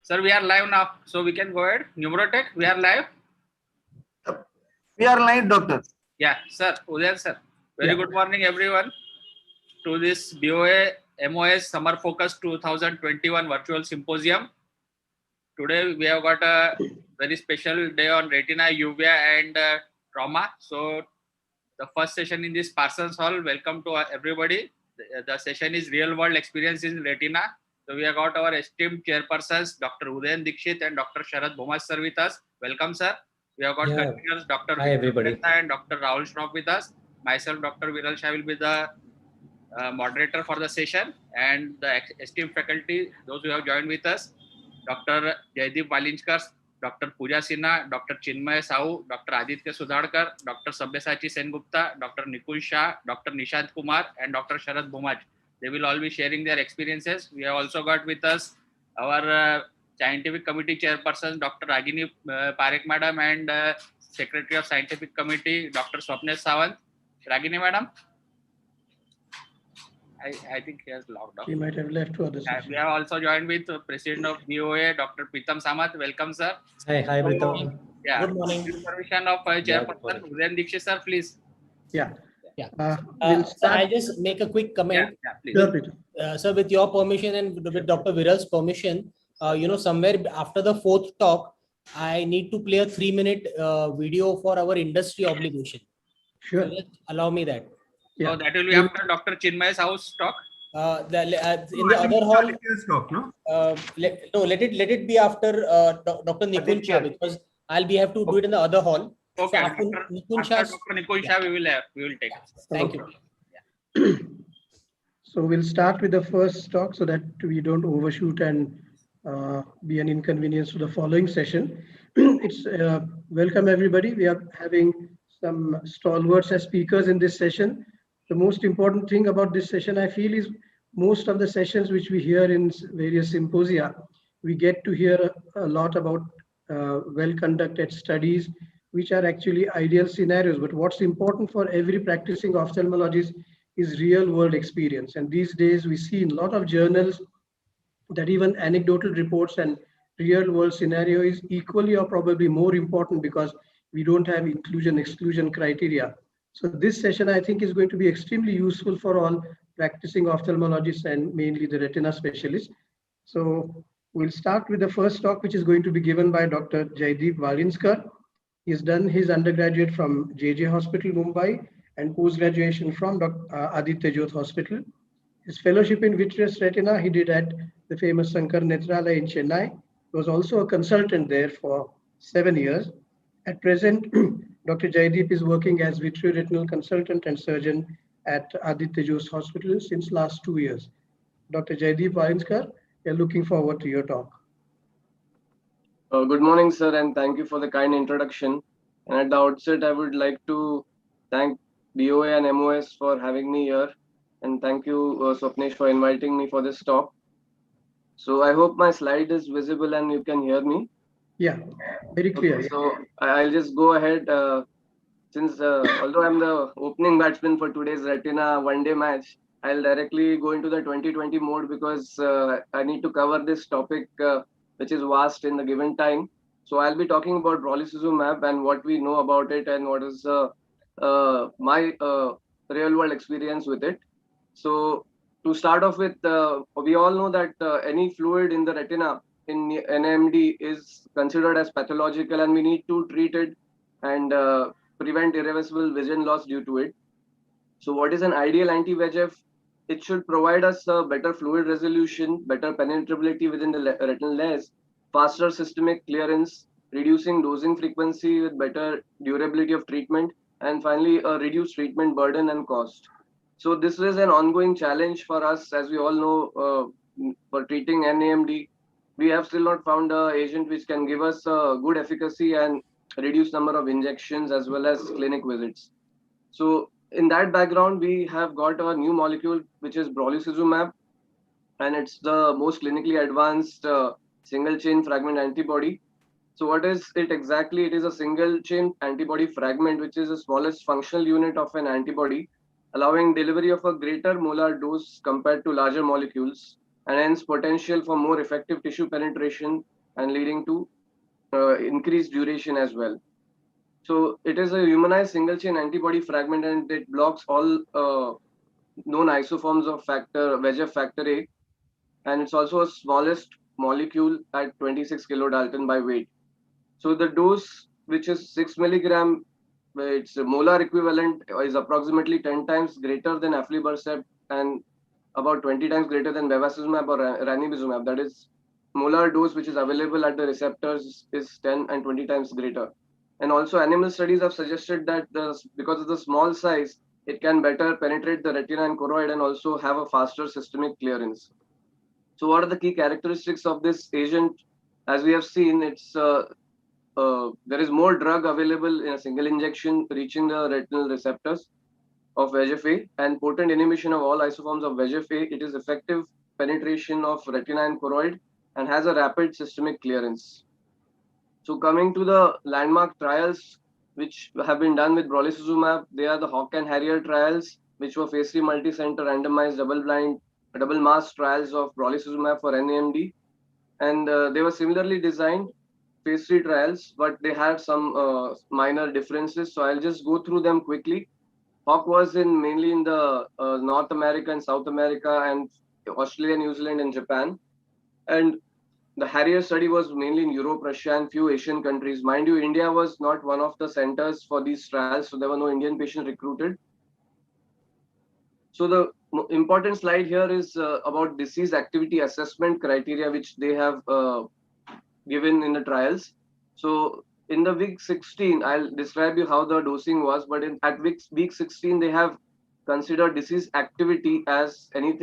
Sir, we are live now, so we can go ahead. Numerotech, we are live. We are live, doctor. Yeah, sir. Uday, sir. Very good morning, everyone, to this BOA MOS Summer Focus 2021 Virtual Symposium. Today, we have got a very special day on retina, uvea, and trauma. So, the first session in this Parsons Hall. Welcome to everybody. The session is real world experience in retina. So we have got our esteemed chairpersons, Dr. Uday Dikshit and Dr. Sharad Bhomaj sir with us. Welcome, sir. We have got conveners, Dr. Hi, everybody. And Dr. Rahul Shroff with us. Myself, Dr. Viral Shah will be the moderator for the session, and the esteemed faculty, those who have joined with us, Dr. Jaideep Valinskar, Dr. Pooja Sinha, Dr. Chinmay Sahu, Dr. Aditya Sudhadkar, Dr. Sabyasachi Sengupta, Dr. Nikul Shah, Dr. Nishant Kumar, and Dr. Sharad Bhomaj. They will all be sharing their experiences. We have also got with us our scientific committee chairperson, Dr. Ragini Parekh madam, and secretary of scientific committee, Dr. Swapnesh Sawant. Ragini madam? I think he has logged off. He might have left to other session. We have also joined with President of BOA, Dr. Pritam Samat. Welcome, sir. Hi, Pritam. Yeah. Good morning. With permission of Chairperson Uday Dikshit, sir, please. Yeah. So I'll just make a quick comment. Yeah, please. Sure, Peter. Sir, with your permission and with Dr. Viral's permission, somewhere after the fourth talk, I need to play a 3-minute video for our industry obligation. Sure. So just allow me that. Yeah. So that will be after Dr. Chinmay's house talk. In the other hall, let it be after Dr. Nikul Shah, because I'll have to do it in the other hall. Okay. So after Nikul Shah's, Dr. Nikul Shah, we will take it. thank you. So we'll start with the first talk so that we don't overshoot and be an inconvenience to the following session. It's welcome everybody. We are having some stalwarts as speakers in this session. The most important thing about this session, I feel, is most of the sessions which we hear in various symposia, we get to hear a lot about well-conducted studies, which are actually ideal scenarios. But what's important for every practicing ophthalmologist is real-world experience. And these days, we see in a lot of journals that even anecdotal reports and real-world scenario is equally or probably more important, because we don't have inclusion-exclusion criteria. So this session, I think, is going to be extremely useful for all practicing ophthalmologists and mainly the retina specialists. So we'll start with the first talk, which is going to be given by Dr. Jaideep Valinskar. He's done his undergraduate from JJ Hospital, Mumbai, and post-graduation from Aditya Jyoth Hospital. His fellowship in vitreous retina, he did at the famous Sankar Netralaya in Chennai. He was also a consultant there for 7 years. At present, Dr. Jaideep is working as vitreoretinal consultant and surgeon at Aditya Jyoth Hospital since last 2 years. Dr. Jaideep Valinskar, we are looking forward to your talk. Good morning, sir, and thank you for the kind introduction. And at the outset, I would like to thank BOA and MOS for having me here. And thank you, Swapnesh, for inviting me for this talk. So I hope my slide is visible and you can hear me. Yeah, very clear. Okay, so I'll just go ahead. Since although I'm the opening batsman for today's Retina one-day match, I'll directly go into the 2020 mode, because I need to cover this topic, which is vast in the given time. So I'll be talking about brolucizumab and what we know about it and what is my real-world experience with it. So to start off with, we all know that any fluid in the retina in NMD is considered as pathological, and we need to treat it and prevent irreversible vision loss due to it. So what is an ideal anti-VEGF? It should provide us a better fluid resolution, better penetrability within the retinal layers, faster systemic clearance, reducing dosing frequency with better durability of treatment, and finally a reduced treatment burden and cost. So this is an ongoing challenge for us, as we all know, for treating NAMD. We have still not found an agent which can give us a good efficacy and reduce number of injections as well as clinic visits. So in that background, we have got a new molecule, which is brolucizumab, and it's the most clinically advanced single chain fragment antibody. So what is it exactly? It is a single chain antibody fragment, which is the smallest functional unit of an antibody, allowing delivery of a greater molar dose compared to larger molecules, and hence potential for more effective tissue penetration and leading to increased duration as well. So it is a humanized single chain antibody fragment, and it blocks all known isoforms of factor VEGF factor A, and it's also a smallest molecule at 26 kilodalton by weight. So the dose, which is 6 milligram, its molar equivalent is approximately 10 times greater than aflibercept and about 20 times greater than bevacizumab or ranibizumab. That is, molar dose which is available at the receptors is 10 and 20 times greater. And also animal studies have suggested that because of the small size, it can better penetrate the retina and choroid and also have a faster systemic clearance. So what are the key characteristics of this agent? As we have seen, there is more drug available in a single injection reaching the retinal receptors of VEGF-A and potent inhibition of all isoforms of VEGF-A. It is effective penetration of retina and choroid and has a rapid systemic clearance. So coming to the landmark trials which have been done with brolucizumab, they are the Hawk and Harrier trials, which were phase 3 multi-center randomized double-blind, double-mask trials of brolucizumab for NAMD. And they were similarly designed phase 3 trials, but they had some minor differences. So I'll just go through them quickly. Hawk was mainly in the North America and South America and Australia, New Zealand, and Japan. And the Harrier study was mainly in Europe, Russia, and few Asian countries. Mind you, India was not one of the centers for these trials, so there were no Indian patients recruited. So the important slide here is about disease activity assessment criteria, which they have given in the trials. So in the week 16, I'll describe you how the dosing was, but at week 16, they have considered disease activity as any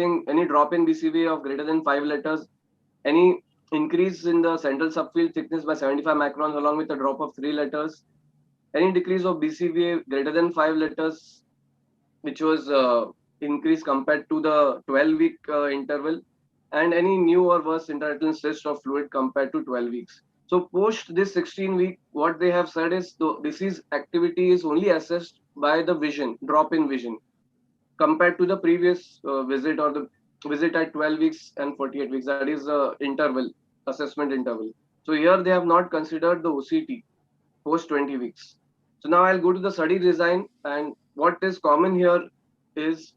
drop in BCVA of greater than 5 letters, any increase in the central subfield thickness by 75 microns along with a drop of 3 letters, any decrease of BCVA greater than 5 letters, which was increased compared to the 12-week interval, and any new or worse intraretinal cyst of fluid compared to 12 weeks. So post this 16-week, what they have said is the disease activity is only assessed by the vision, drop in vision, compared to the previous visit or the visit at 12 weeks and 48 weeks. That is the interval, assessment interval. So here they have not considered the OCT post 20 weeks. So now I'll go to the study design, and what is common here is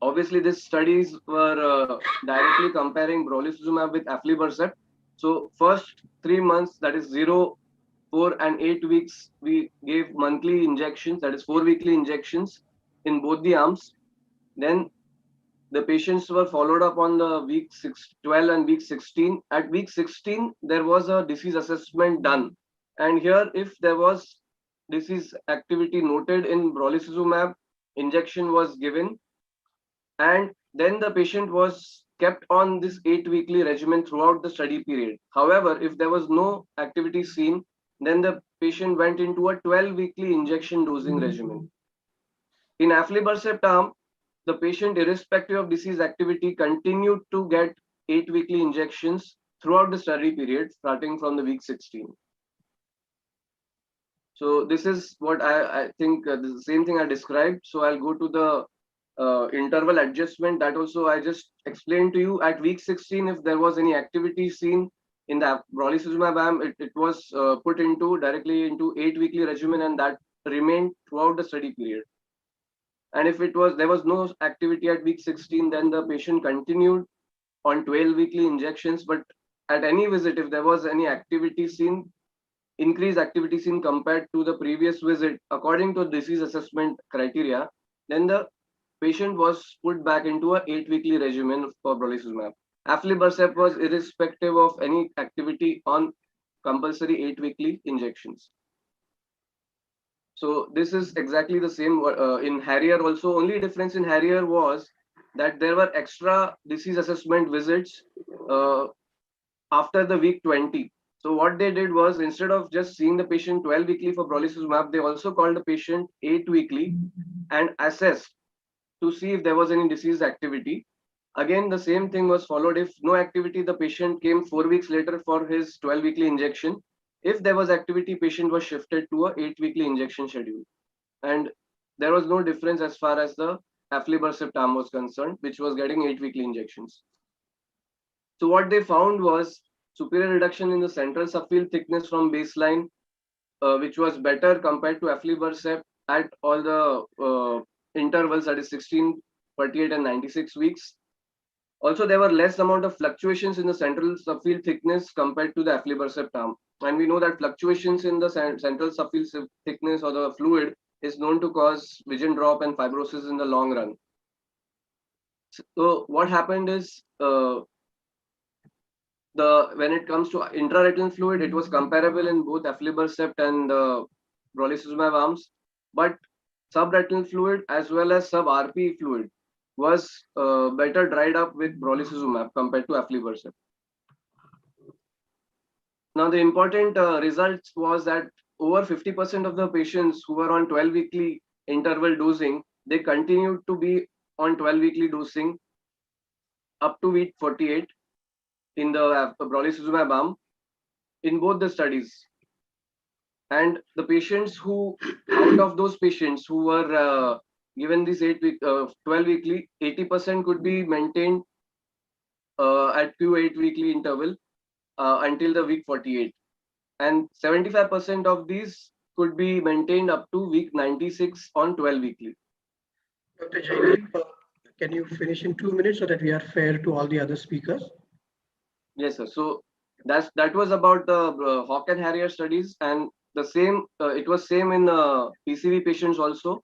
obviously these studies were directly comparing brolucizumab with aflibercept. So first 3 months, that is 0, 4, and 8 weeks, we gave monthly injections, that is 4 weekly injections in both the arms. Then the patients were followed up on the week 12 and week 16. At week 16, there was a disease assessment done. And here, if there was disease activity noted in brolucizumab, injection was given. And then the patient was kept on this 8 weekly regimen throughout the study period. However, if there was no activity seen, then the patient went into a 12 weekly injection dosing regimen. In aflibercept arm, the patient, irrespective of disease activity, continued to get 8 weekly injections throughout the study period, starting from the week 16. So this is what I think this is the same thing I described. So I'll go to the interval adjustment. That also I just explained to you. At week 16, if there was any activity seen in the brolucizumab arm, it was put directly into 8 weekly regimen, and that remained throughout the study period. And if there was no activity at week 16, then the patient continued on 12 weekly injections. But at any visit, if there was any activity seen, increased activity seen compared to the previous visit, according to disease assessment criteria, then the patient was put back into a 8 weekly regimen for brolucizumab. Aflibercept was irrespective of any activity on compulsory 8 weekly injections. So this is exactly the same in Harrier also. Only difference in Harrier was that there were extra disease assessment visits after the week 20. So what they did was, instead of just seeing the patient 12 weekly for brolucizumab, they also called the patient 8 weekly and assessed to see if there was any disease activity. Again, the same thing was followed. If no activity, the patient came 4 weeks later for his 12 weekly injection. If there was activity, patient was shifted to a 8 weekly injection schedule. And there was no difference as far as the aflibercept arm was concerned, which was getting 8 weekly injections. So what they found was superior reduction in the central subfield thickness from baseline, which was better compared to aflibercept at all the intervals, that is 16, 48, and 96 weeks. Also, there were less amount of fluctuations in the central subfield thickness compared to the aflibercept arm. And we know that fluctuations in the central subfield thickness or the fluid is known to cause vision drop and fibrosis in the long run. So what happened is, when it comes to intraretinal fluid, it was comparable in both aflibercept and brolucizumab arms, but subretinal fluid as well as sub-RP fluid was better dried up with brolucizumab compared to aflibercept. Now, the important results was that over 50% of the patients who were on 12 weekly interval dosing, they continued to be on 12 weekly dosing up to week 48 in the brolucizumab arm in both the studies. And the patients who, out of those patients who were given this 12 weekly, 80% could be maintained at Q8 weekly interval until the week 48. And 75% of these could be maintained up to week 96 on 12 weekly. Dr. Jaideep, can you finish in 2 minutes so that we are fair to all the other speakers? Yes, sir. So that was about the Hawk and Harrier studies, and the same. It was same in PCV patients also.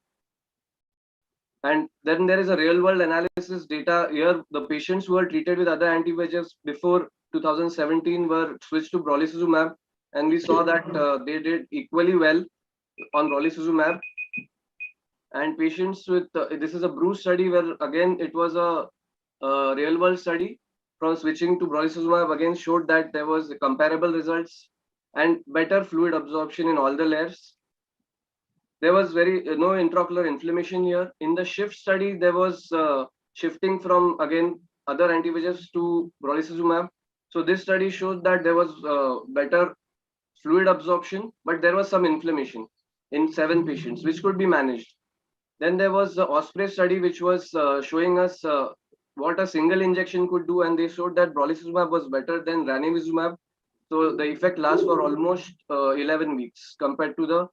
And then there is a real-world analysis data here. The patients who were treated with other anti-VEGFs before 2017 were switched to brolucizumab, and we saw that they did equally well on brolucizumab. And patients with this is a Bruce study where again it was a real-world study. From switching to brolucizumab again showed that there was comparable results and better fluid absorption in all the layers. There was no intraocular inflammation here. In the SHIFT study, there was shifting from again other anti-VEGFs to brolucizumab. So this study showed that there was better fluid absorption, but there was some inflammation in 7 patients, which could be managed. Then there was the Osprey study, which was showing us what a single injection could do, and they showed that brolucizumab was better than ranibizumab. So the effect lasts for almost 11 weeks compared to the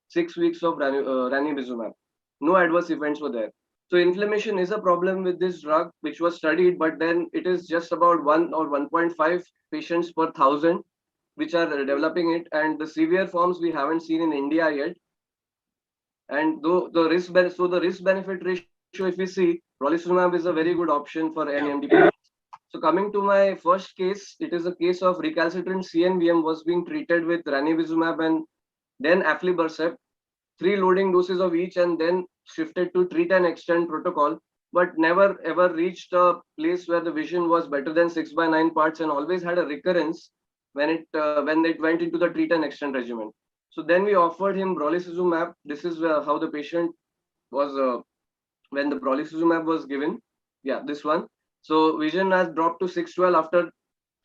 6 weeks of ranibizumab. No adverse events were there. So inflammation is a problem with this drug, which was studied, but then it is just about 1 or 1.5 patients per 1,000 which are developing it, and the severe forms we haven't seen in India yet. And though the risk benefit ratio, if we see, brolucizumab is a very good option for NMD patients. So coming to my first case, it is a case of recalcitrant CNVM was being treated with ranibizumab and then aflibercept, 3 loading doses of each, and then shifted to treat and extend protocol, but never ever reached a place where the vision was better than 6/9 parts, and always had a recurrence when it went into the treat and extend regimen. So then we offered him brolucizumab. This is how the patient was when the brolucizumab was given. Yeah, this one. So vision has dropped to 6/12 after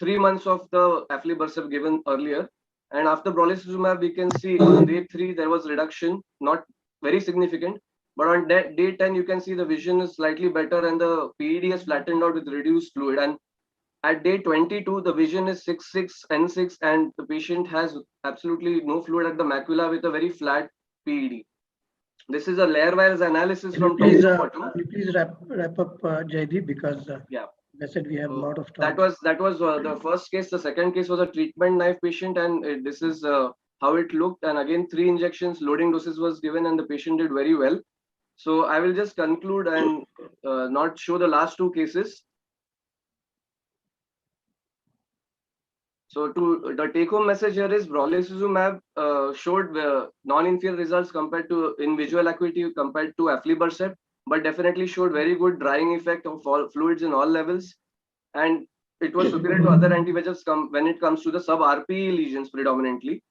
3 months of the aflibercept given earlier. And after brolucizumab, we can see on day 3 there was reduction, not very significant, but on day 10 you can see the vision is slightly better and the PED has flattened out with reduced fluid. And at day 22, the vision is 6/6 N6, and the patient has absolutely no fluid at the macula with a very flat PED. This is a layer-wise analysis from top to bottom. Can you please wrap up, Jaideep, because yeah, I said we have a lot of time. That was the first case. The second case was a treatment naive patient, and this is how it looked. And again, 3 injections, loading doses was given, and the patient did very well. So I will just conclude and not show the last 2 cases. So the take-home message here is brolucizumab showed non-inferior results compared to in visual acuity compared to aflibercept, but definitely showed very good drying effect of all fluids in all levels, and it was superior to other anti-VEGFs when it comes to the sub-RPE lesions predominantly.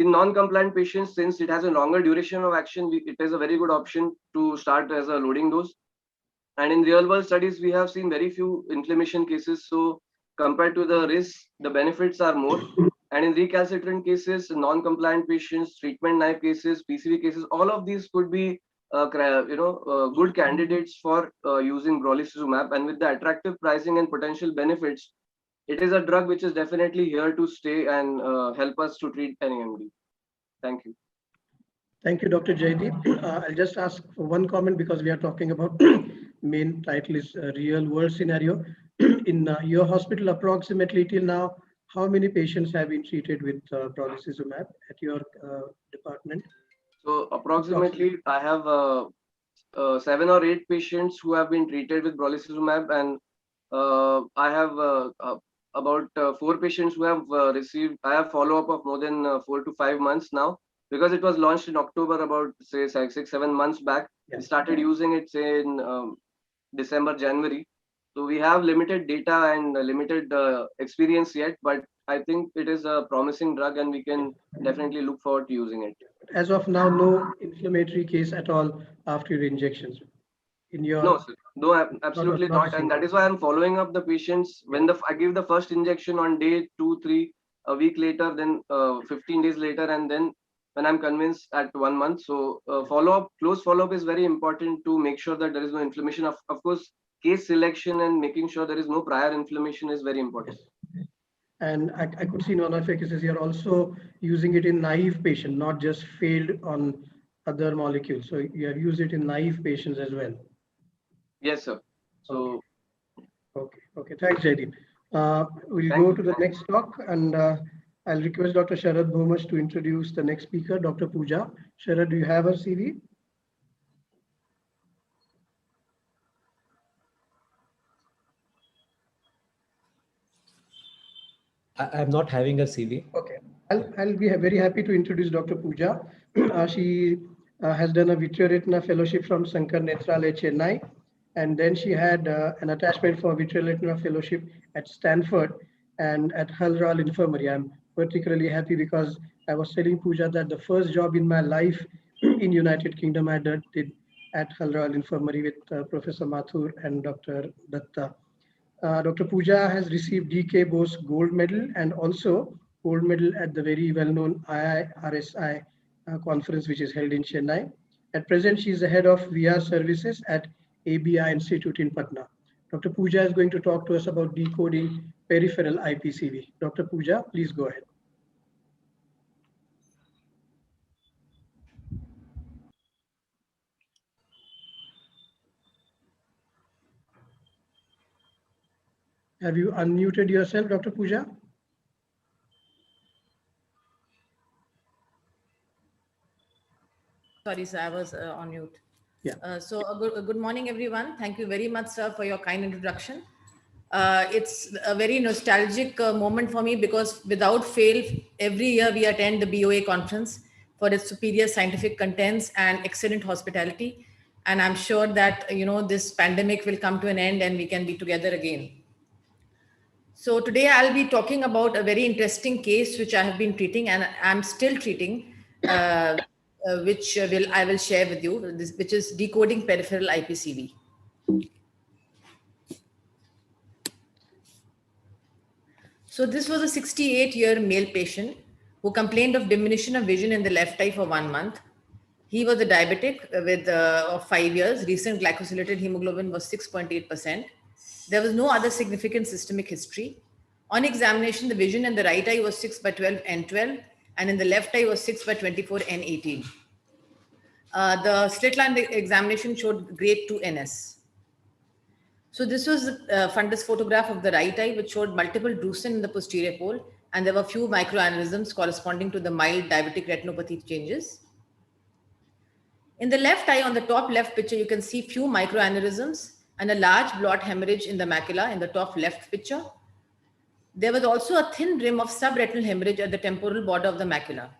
In non-compliant patients, since it has a longer duration of action, it is a very good option to start as a loading dose. And in real-world studies, we have seen very few inflammation cases. So compared to the risk, the benefits are more. And in recalcitrant cases, non-compliant patients, treatment naive cases, PCV cases, all of these could be good candidates for using brolucizumab. And with the attractive pricing and potential benefits, it is a drug which is definitely here to stay and help us to treat NAMD. Thank you. Thank you, Dr. Jaideep. I'll just ask for one comment because we are talking about main title is real world scenario. In your hospital, approximately till now, how many patients have been treated with brolucizumab at your department? So approximately, I have 7 or 8 patients who have been treated with brolucizumab, and I have about 4 patients who have received. I have follow-up of more than 4 to 5 months now, because it was launched in October, about say 6-7 months back. Yeah. We started using it say in December, January. So we have limited data and limited experience yet, but I think it is a promising drug, and we can definitely look forward to using it. As of now, no inflammatory case at all after your injections. In your No, sir. No, absolutely not a not. And single. that is why I'm following up the patients. When I give the first injection on day 2, 3, a week later, then 15 days later, and then when I'm convinced at 1 month. So close follow-up is very important to make sure that there is no inflammation. Of course, case selection and making sure there is no prior inflammation is very important. Yes. And I could see in one of your cases, you're also using it in naive patient, not just failed on other molecules. So you have used it in naive patients as well. Yes, sir. So Okay. Thanks, Jaideep. We'll Thank go you. to the next talk, and I'll request Dr. Sharad Bhomas to introduce the next speaker, Dr. Pooja. Sharad, do you have her CV? I'm not having a CV. Okay. I'll be very happy to introduce Dr. Pooja. She has done a vitreoretina fellowship from Sankar Nethralaya, Chennai. And then she had an attachment for vitreoretina fellowship at Stanford and at Hull Royal Infirmary. I'm particularly happy because I was telling Pooja that the first job in my life in United Kingdom I did at Hull Royal Infirmary with Professor Mathur and Dr. Datta. Dr. Pooja has received DK Bose Gold Medal and also Gold Medal at the very well-known IIRSI conference, which is held in Chennai. At present, she is the head of VR services at ABI Institute in Patna. Dr. Pooja is going to talk to us about decoding peripheral IPCV. Dr. Pooja, please go ahead. Have you unmuted yourself, Dr. Pooja? Sorry, sir, I was on mute. Yeah. Good morning, everyone. Thank you very much, sir, for your kind introduction. It's a very nostalgic moment for me because without fail, every year we attend the BOA conference for its superior scientific contents and excellent hospitality. And I'm sure that, this pandemic will come to an end and we can be together again. So today I'll be talking about a very interesting case which I have been treating and I'm still treating, which I will share with you, which is decoding peripheral IPCV. So this was a 68-year male patient who complained of diminution of vision in the left eye for 1 month. He was a diabetic with of 5 years. Recent glycosylated hemoglobin was 6.8%. There was no other significant systemic history. On examination, the vision in the right eye was 6/12 N12 and in the left eye was 6/24 N18. The slit line examination showed grade 2 NS. So this was a fundus photograph of the right eye, which showed multiple drusen in the posterior pole, and there were few microaneurysms corresponding to the mild diabetic retinopathy changes. In the left eye, on the top left picture, you can see few microaneurysms and a large blot hemorrhage in the macula in the top left picture. There was also a thin rim of subretinal hemorrhage at the temporal border of the macula.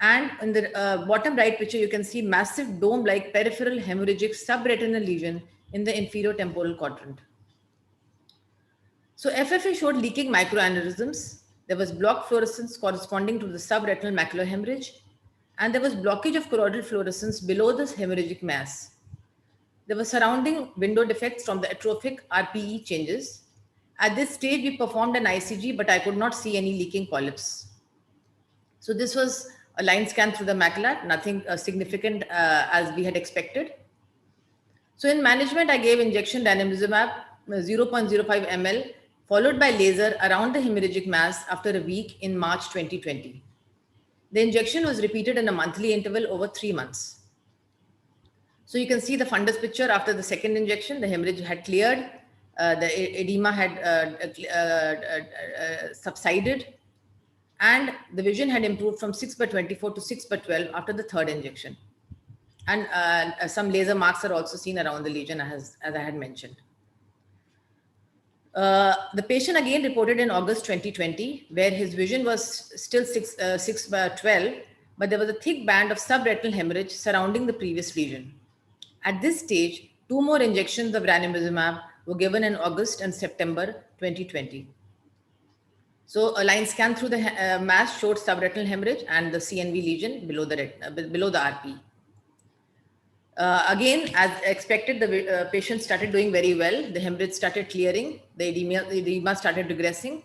And in the bottom right picture, you can see massive dome-like peripheral hemorrhagic subretinal lesion in the inferior temporal quadrant. So FFA showed leaking microaneurysms. There was blocked fluorescence corresponding to the subretinal macular hemorrhage, and there was blockage of choroidal fluorescence below this hemorrhagic mass. There were surrounding window defects from the atrophic RPE changes. At this stage, we performed an ICG, but I could not see any leaking polyps. So this was a line scan through the macula, nothing significant as we had expected. So in management, I gave injection ranibizumab 0.05 ml followed by laser around the hemorrhagic mass after a week in March 2020. The injection was repeated in a monthly interval over 3 months. So you can see the fundus picture after the second injection. The hemorrhage had cleared, the edema had subsided, and the vision had improved from 6/24 to 6/12 after the third injection. And some laser marks are also seen around the lesion, as I had mentioned. The patient again reported in August 2020, where his vision was still 6/12, but there was a thick band of subretinal hemorrhage surrounding the previous lesion. At this stage, 2 more injections of ranibizumab were given in August and September 2020. So a line scan through the mass showed subretinal hemorrhage and the CNV lesion below the RP. Again, as expected, the patient started doing very well. The hemorrhage started clearing, the edema started regressing,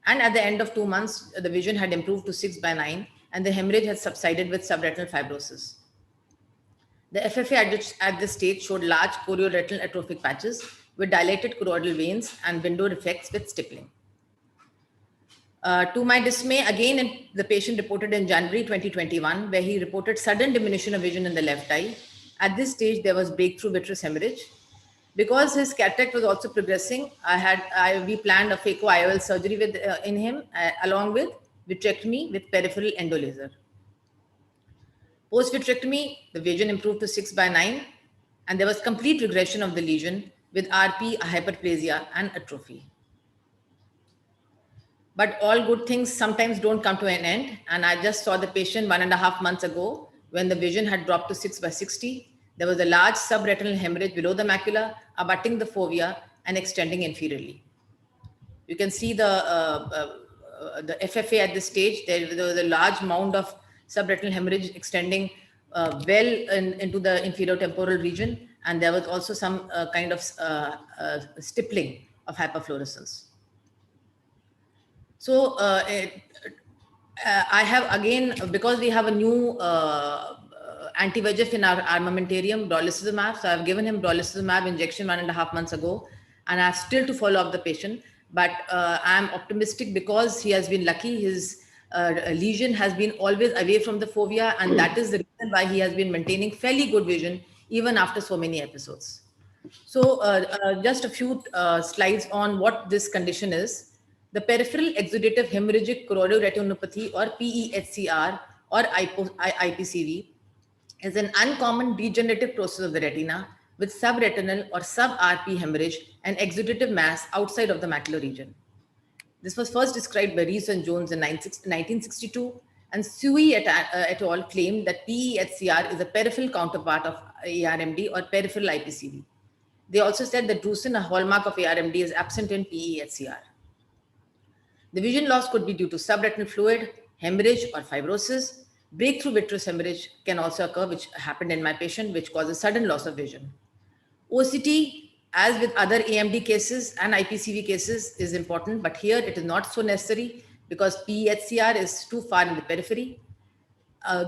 and at the end of 2 months, the vision had improved to 6/9, and the hemorrhage had subsided with subretinal fibrosis. The FFA at this stage showed large chorioretinal atrophic patches with dilated choroidal veins and window defects with stippling. To my dismay, again, the patient reported in January 2021, where he reported sudden diminution of vision in the left eye. At this stage, there was breakthrough vitreous hemorrhage. Because his cataract was also progressing, we planned a phaco-IOL surgery in him, along with vitrectomy with peripheral endolaser. Post-vitrectomy, the vision improved to 6/9, and there was complete regression of the lesion with RP, hyperplasia, and atrophy. But all good things sometimes don't come to an end. And I just saw the patient 1.5 months ago when the vision had dropped to 6/60. There was a large subretinal hemorrhage below the macula, abutting the fovea and extending inferiorly. You can see the FFA at this stage. There was a large mound of subretinal hemorrhage extending well into the inferior temporal region. And there was also some kind of stippling of hyperfluorescence. So I have again, because we have a new anti-VEGF in our armamentarium, brolucizumab. So I've given him brolucizumab injection 1.5 months ago, and I have still to follow up the patient. But I'm optimistic because he has been lucky. His lesion has been always away from the fovea, and that is the reason why he has been maintaining fairly good vision even after so many episodes. So just a few slides on what this condition is. The peripheral exudative hemorrhagic choroidoretinopathy, or PEHCR, or IPCV, is an uncommon degenerative process of the retina with subretinal or sub-RP hemorrhage and exudative mass outside of the macular region. This was first described by Rees and Jones in 1962, and Sui et al. Claimed that PEHCR is a peripheral counterpart of ARMD or peripheral IPCV. They also said that drusen, a hallmark of ARMD, is absent in PEHCR. The vision loss could be due to subretinal fluid, hemorrhage, or fibrosis. Breakthrough vitreous hemorrhage can also occur, which happened in my patient, which causes sudden loss of vision. OCT, as with other AMD cases and IPCV cases, is important, but here it is not so necessary because PEHCR is too far in the periphery.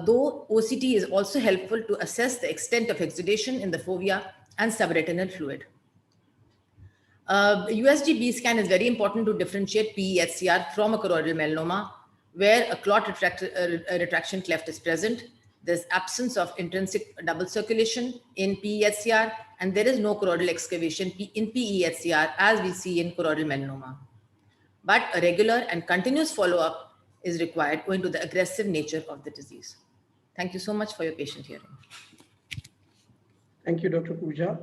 Though OCT is also helpful to assess the extent of exudation in the fovea and subretinal fluid. USG-B scan is very important to differentiate PEHCR from a choroidal melanoma, where a clot retraction cleft is present. There's absence of intrinsic double circulation in PEHCR, and there is no choroidal excavation in PEHCR as we see in choroidal melanoma. But a regular and continuous follow-up is required owing to the aggressive nature of the disease. Thank you so much for your patient hearing. Thank you, Dr. Pooja.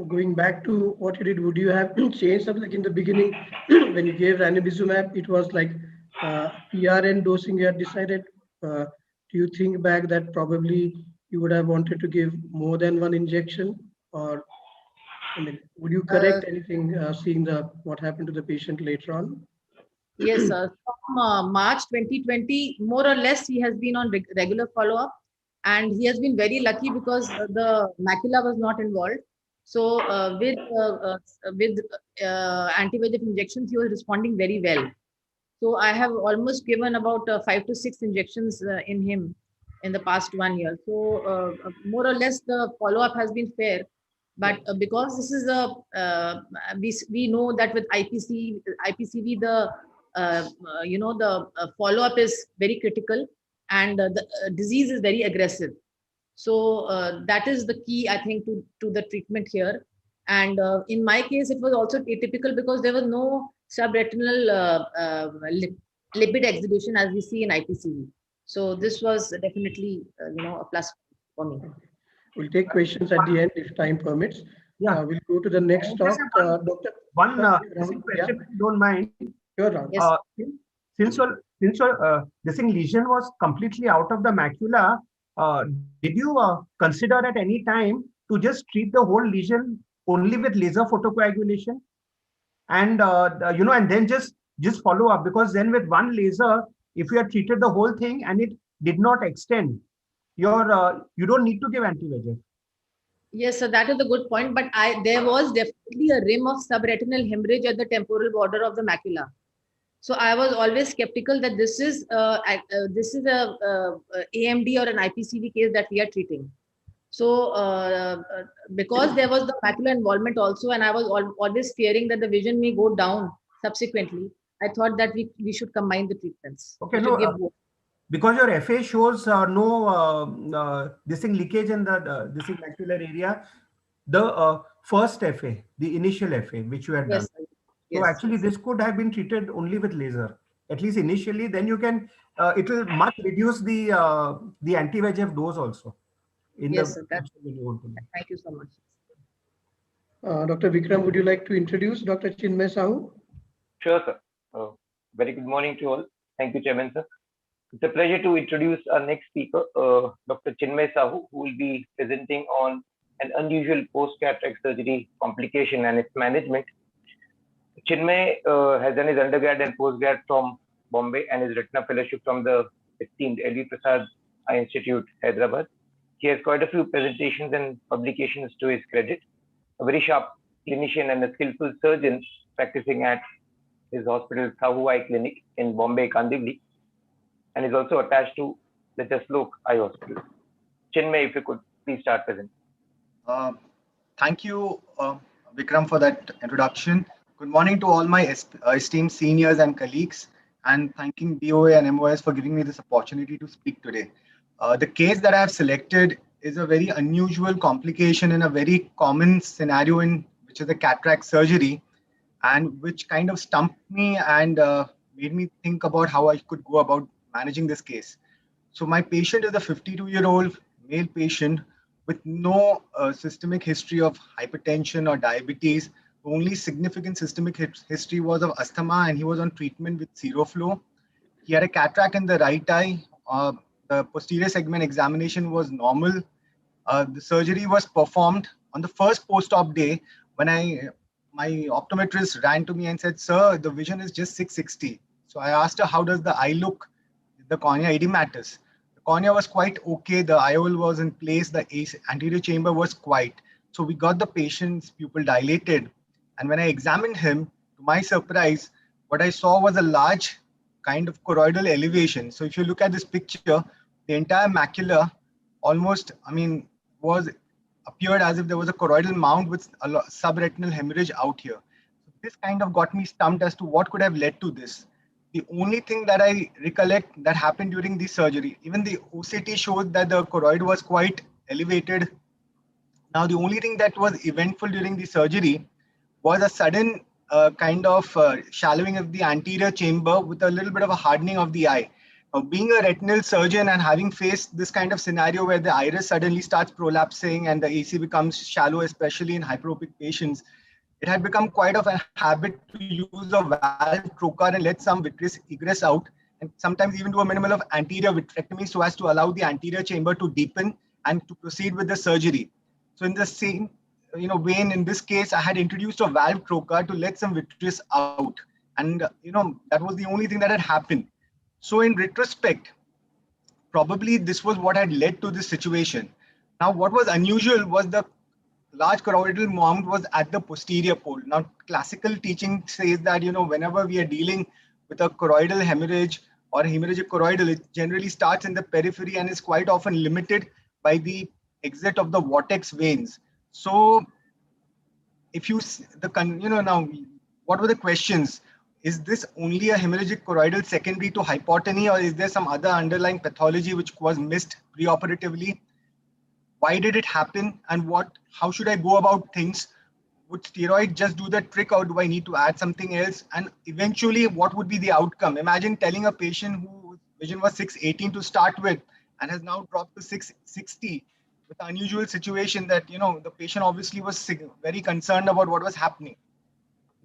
Going back to what you did, would you have changed something? Like in the beginning, when you gave ranibizumab, it was like PRN dosing you had decided. Do you think back that probably you would have wanted to give more than one injection? Or I mean, would you correct anything seeing what happened to the patient later on? Yes, from March 2020, more or less, he has been on regular follow-up, and he has been very lucky because the macula was not involved. So with anti-VEGF injections, he was responding very well. So I have almost given about 5 to 6 injections in him in the past 1 year. So more or less, the follow-up has been fair. But because this is a, we know that with IPCV, the, the follow-up is very critical, and the disease is very aggressive. So that is the key, I think, to the treatment here. And in my case, it was also atypical because there was no subretinal lipid exhibition as we see in IPCV. So this was definitely, a plus for me. We'll take questions at the end if time permits. Yeah. We'll go to the next talk. Dr. One Ram, question, if you don't mind. Sure, Ram. Yes. Since your this lesion was completely out of the macula, did you consider at any time to just treat the whole lesion only with laser photocoagulation, and and then just follow up? Because then with one laser, if you had treated the whole thing and it did not extend, you don't need to give anti-VEGF. Yes, so that is a good point. But there was definitely a rim of subretinal hemorrhage at the temporal border of the macula. So I was always skeptical that this is a AMD or an IPCV case that we are treating. So because there was the macular involvement also, and I was always fearing that the vision may go down subsequently, I thought that we should combine the treatments. Okay, We should give both. because your FA shows no this thing leakage in the this macular area, the first FA, the initial FA which you had done. Yes, sir. So Yes. actually this could have been treated only with laser, at least initially. Then you can, it will much reduce the anti-VEGF dose also. Yes, sir. Thank you so much. Dr. Vikram, would you like to introduce Dr. Chinmay Sahu? Sure, sir. Very good morning to all. Thank you, Chairman, sir. It's a pleasure to introduce our next speaker, Dr. Chinmay Sahu, who will be presenting on an unusual post-cataract surgery complication and its management. Chinmay has done his undergrad and postgrad from Bombay and his retina fellowship from the esteemed L.V. Prasad Eye Institute, Hyderabad. He has quite a few presentations and publications to his credit. A very sharp clinician and a skillful surgeon practicing at his hospital, Sahu Eye Clinic in Bombay, Kandivali, and is also attached to the Jaslok Eye Hospital. Chinmay, if you could please start presenting. Thank you, Vikram, for that introduction. Good morning to all my esteemed seniors and colleagues, and thanking BOA and MOS for giving me this opportunity to speak today. The case that I have selected is a very unusual complication in a very common scenario which is a cataract surgery, and which kind of stumped me and made me think about how I could go about managing this case. So my patient is a 52-year-old male patient with no systemic history of hypertension or diabetes. The only significant systemic history was of asthma, and he was on treatment with Seroflow. He had a cataract in the right eye. The posterior segment examination was normal. The surgery was performed on the first post-op day when my optometrist ran to me and said, "Sir, the vision is just 660. So I asked her, how does the eye look? The cornea edematous. The cornea was quite okay. The IOL was in place. The anterior chamber was quiet. So we got the patient's pupil dilated. And when I examined him, to my surprise, what I saw was a large kind of choroidal elevation. So if you look at this picture, the entire macula almost, appeared as if there was a choroidal mound with a subretinal hemorrhage out here. So this kind of got me stumped as to what could have led to this. The only thing that I recollect that happened during the surgery, even the OCT showed that the choroid was quite elevated. Now, the only thing that was eventful during the surgery was a sudden shallowing of the anterior chamber with a little bit of a hardening of the eye. Now, being a retinal surgeon and having faced this kind of scenario where the iris suddenly starts prolapsing and the AC becomes shallow, especially in hyperopic patients, it had become quite of a habit to use a valve trocar and let some vitreous egress out, and sometimes even do a minimal of anterior vitrectomy so as to allow the anterior chamber to deepen and to proceed with the surgery. So in the same vein, in this case, I had introduced a valve trocar to let some vitreous out, and that was the only thing that had happened. So in retrospect, probably this was what had led to this situation. Now, what was unusual was the large choroidal mound was at the posterior pole. Now, classical teaching says that, whenever we are dealing with a choroidal hemorrhage or hemorrhagic choroidal, it generally starts in the periphery and is quite often limited by the exit of the vortex veins. So if you now, what were the questions? Is this only a hemorrhagic choroidal secondary to hypotony, or is there some other underlying pathology which was missed preoperatively? Why did it happen, and how should I go about things? Would steroid just do the trick, or do I need to add something else? And eventually, what would be the outcome? Imagine telling a patient whose vision was 618 to start with and has now dropped to 660, with the unusual situation that the patient obviously was very concerned about what was happening.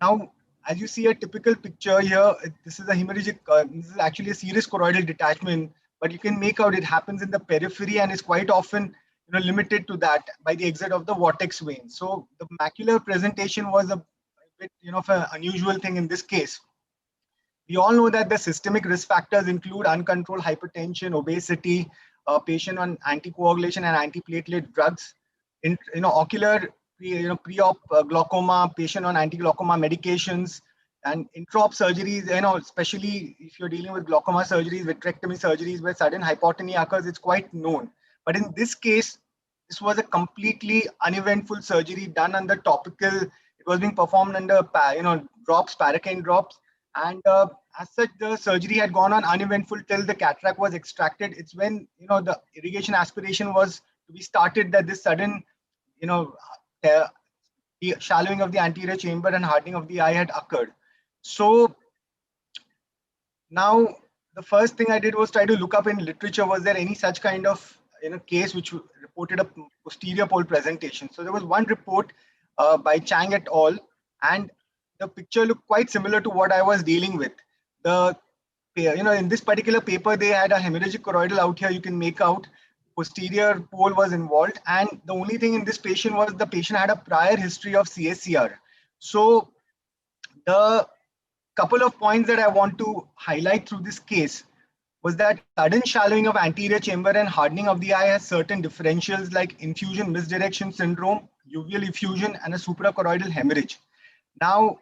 Now, as you see a typical picture here, this is a hemorrhagic, this is actually a serious choroidal detachment, but you can make out it happens in the periphery and is quite often limited to that by the exit of the vortex vein. So the macular presentation was a bit of an unusual thing in this case. We all know that the systemic risk factors include uncontrolled hypertension, obesity, patient on anticoagulation and antiplatelet drugs, ocular pre-op glaucoma, patient on anti-glaucoma medications, and intra-op surgeries, especially if you're dealing with glaucoma surgeries, vitrectomy surgeries where sudden hypotony occurs, it's quite known. But in this case, this was a completely uneventful surgery done under topical. It was being performed under drops, paracaine drops, and as such, the surgery had gone on uneventful till the cataract was extracted. It's when the irrigation aspiration was to be started that this sudden the shallowing of the anterior chamber and hardening of the eye had occurred. So now the first thing I did was try to look up in literature, was there any such kind of case which reported a posterior pole presentation. So there was one report by Chang et al. And the picture looked quite similar to what I was dealing with. In this particular paper, they had a hemorrhagic choroidal out here. You can make out posterior pole was involved, and the only thing in this patient was the patient had a prior history of CSCR. So the couple of points that I want to highlight through this case was that sudden shallowing of anterior chamber and hardening of the eye has certain differentials like infusion misdirection syndrome, uveal effusion, and a suprachoroidal hemorrhage. Now,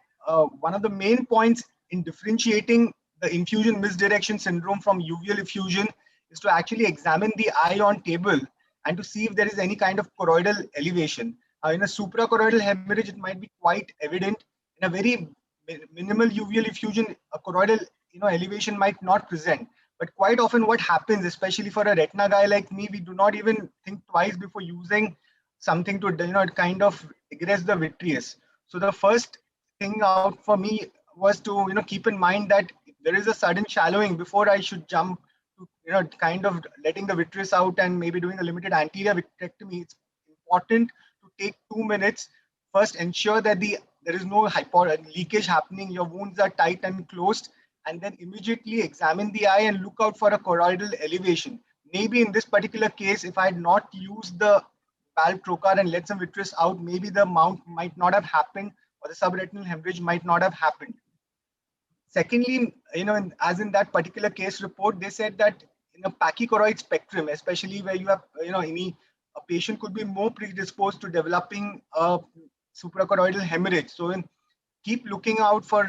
one of the main points in differentiating the infusion misdirection syndrome from uveal effusion is to actually examine the eye on table and to see if there is any kind of choroidal elevation. In a suprachoroidal hemorrhage, it might be quite evident. In a very minimal uveal effusion, a choroidal elevation might not present. But quite often what happens, especially for a retina guy like me, we do not even think twice before using something to kind of egress the vitreous. So the first thing out for me was to keep in mind that if there is a sudden shallowing, before I should jump to kind of letting the vitreous out and maybe doing a limited anterior vitrectomy, it's important to take 2 minutes. First, ensure that there is no leakage happening, your wounds are tight and closed, and then immediately examine the eye and look out for a choroidal elevation. Maybe in this particular case, if I had not used the valve trocar and let some vitreous out, maybe the mount might not have happened, or the subretinal hemorrhage might not have happened. Secondly, as in that particular case report, they said that in a pachychoroid spectrum, especially where you have, a patient could be more predisposed to developing a suprachoroidal hemorrhage. So keep looking out for,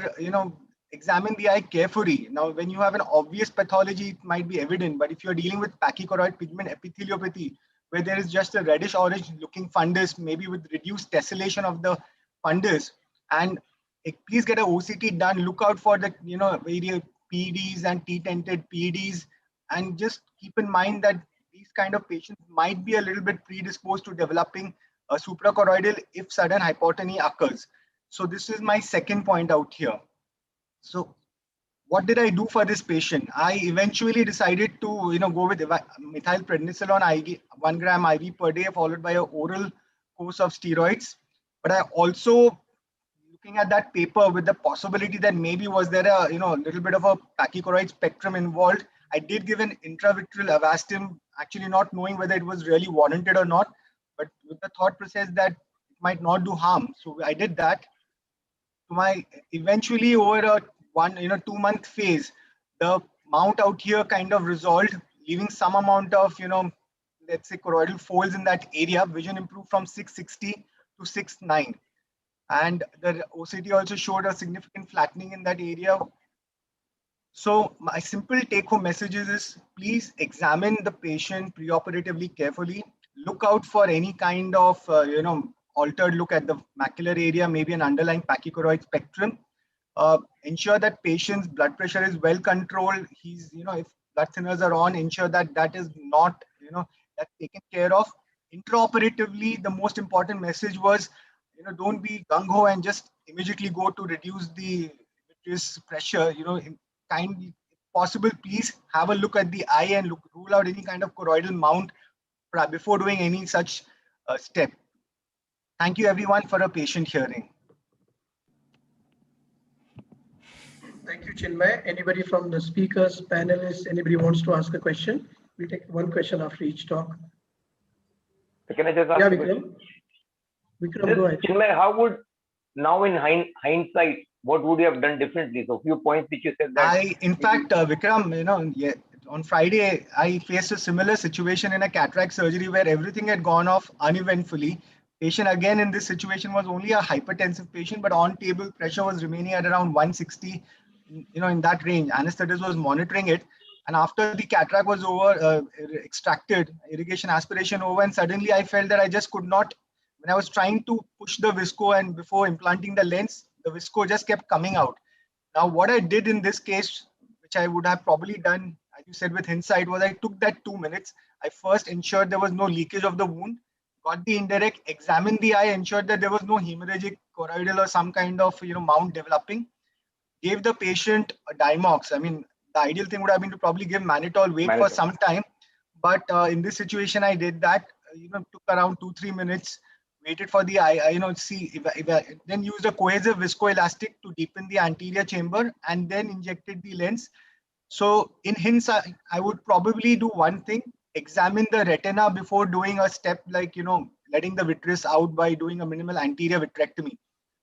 examine the eye carefully. Now, when you have an obvious pathology, it might be evident, but if you're dealing with pachychoroid pigment epitheliopathy, where there is just a reddish orange looking fundus, maybe with reduced tessellation of the fundus, and please get an OCT done. Look out for the various PEDs and T-tented PEDs, and just keep in mind that these kind of patients might be a little bit predisposed to developing a suprachoroidal if sudden hypotony occurs. So this is my second point out here. So what did I do for this patient? I eventually decided to go with methylprednisolone IV, 1 gram IV per day, followed by an oral course of steroids. But I also, looking at that paper with the possibility that maybe was there a little bit of a pachychoroid spectrum involved, I did give an intravitreal Avastin, actually not knowing whether it was really warranted or not, but with the thought process that it might not do harm. So I did that. Eventually over a 2-month phase, the mount out here kind of resolved, leaving some amount of let's say choroidal folds in that area. Vision improved from 660 to 6.9, and the OCT also showed a significant flattening in that area. So my simple take-home messages is, please examine the patient preoperatively carefully. Look out for any kind of altered look at the macular area, maybe an underlying pachychoroid spectrum. Ensure that patient's blood pressure is well controlled. He's, if blood thinners are on, ensure that that is not, that's taken care of. Intraoperatively, the most important message was, don't be gung-ho and just immediately go to reduce the vitreous pressure. Kindly, if possible, please have a look at the eye and rule out any kind of choroidal mount before doing any such step. Thank you everyone for a patient hearing. Thank you, Chinmay. Anybody from the speakers, panelists, anybody wants to ask a question? We'll take one question after each talk. So can I just ask Yeah, a question? Vikram, go ahead. Chinmay, how would, now in hindsight, what would you have done differently? So a few points which you said that. In fact, Vikram, on Friday, I faced a similar situation in a cataract surgery where everything had gone off uneventfully. Patient again in this situation was only a hypertensive patient, but on table pressure was remaining at around 160, in that range. Anesthetist was monitoring it. And after the cataract was over, extracted, irrigation aspiration over, and suddenly I felt that I just could not, when I was trying to push the visco and before implanting the lens, the visco just kept coming out. Now, what I did in this case, which I would have probably done, as you said, with hindsight, was I took that 2 minutes. I first ensured there was no leakage of the wound, got the indirect, examined the eye, ensured that there was no hemorrhagic choroidal or some kind of mount developing, gave the patient a Dimox. I mean, the ideal thing would have been to probably give mannitol, wait for some time. But in this situation, I did that, took around 2-3 minutes, waited for the eye, then used a cohesive viscoelastic to deepen the anterior chamber and then injected the lens. So in hindsight, I would probably do one thing, examine the retina before doing a step like, letting the vitreous out by doing a minimal anterior vitrectomy.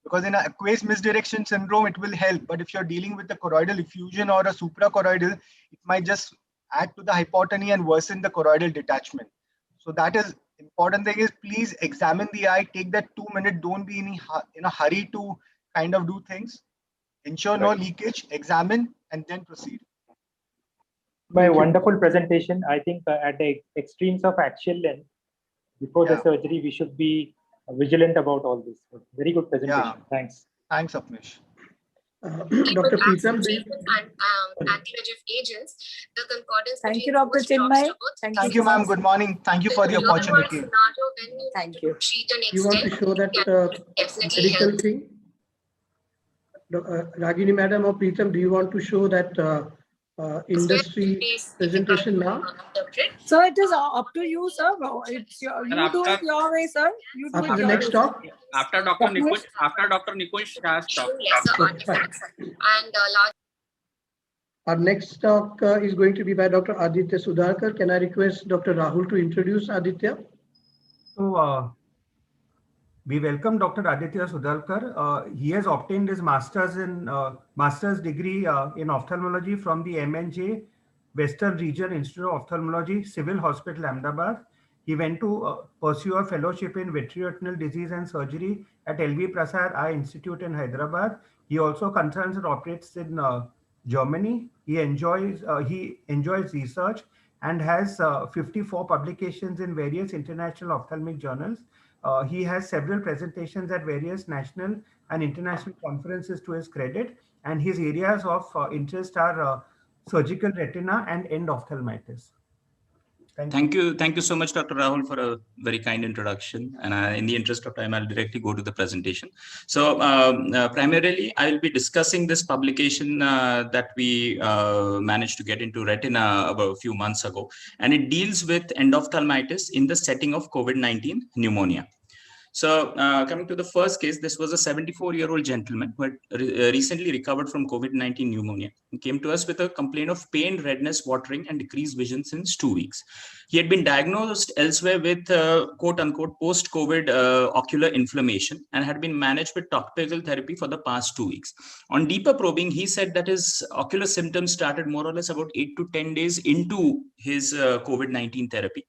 Because in an aqueous misdirection syndrome, it will help. But if you're dealing with a choroidal effusion or a suprachoroidal, it might just add to the hypotony and worsen the choroidal detachment. So that is important thing is please examine the eye, take that 2 minutes, don't be in a hurry to kind of do things. Ensure no leakage, examine, and then proceed. By wonderful presentation. I think at the extremes of axial length, before the surgery, we should be vigilant about all this. Very good presentation. Thanks. Thanks, Apnish. Dr. Preetham, anti-VEGF agents, the concordance. Thank you, Dr. Chinmay. Thank you, ma'am. Good morning. Thank you for the opportunity. Thank you. You want to show that medical thing? Ragini madam or Preetham, do you want to show that industry presentation now? So it is up to you, sir. It's you do it your way, sir. You do after the next talk. After Dr. Nikunj has talked. Our next talk is going to be by Dr. Aditya Sudhakar. Can I request Dr. Rahul to introduce Aditya? So we welcome Dr. Aditya Sudhakar. He has obtained his master's degree in ophthalmology from the MNJ Western Region Institute of Ophthalmology, Civil Hospital, Ahmedabad. He went to pursue a fellowship in vitreoretinal disease and surgery at LV Prasad Eye Institute in Hyderabad. He also consults and operates in Germany. He enjoys research and has 54 publications in various international ophthalmic journals. He has several presentations at various national and international conferences to his credit, and his areas of interest are surgical retina and end ophthalmitis. Thank you so much, Dr. Rahul, for a very kind introduction. And in the interest of time, I'll directly go to the presentation. So primarily, I will be discussing this publication that we managed to get into retina about a few months ago. And it deals with endophthalmitis in the setting of COVID-19 pneumonia. So coming to the first case, this was a 74-year-old gentleman who had recently recovered from COVID-19 pneumonia. He came to us with a complaint of pain, redness, watering, and decreased vision since 2 weeks. He had been diagnosed elsewhere with quote-unquote post-COVID ocular inflammation and had been managed with topical therapy for the past 2 weeks. On deeper probing, he said that his ocular symptoms started more or less about 8 to 10 days into his COVID-19 therapy.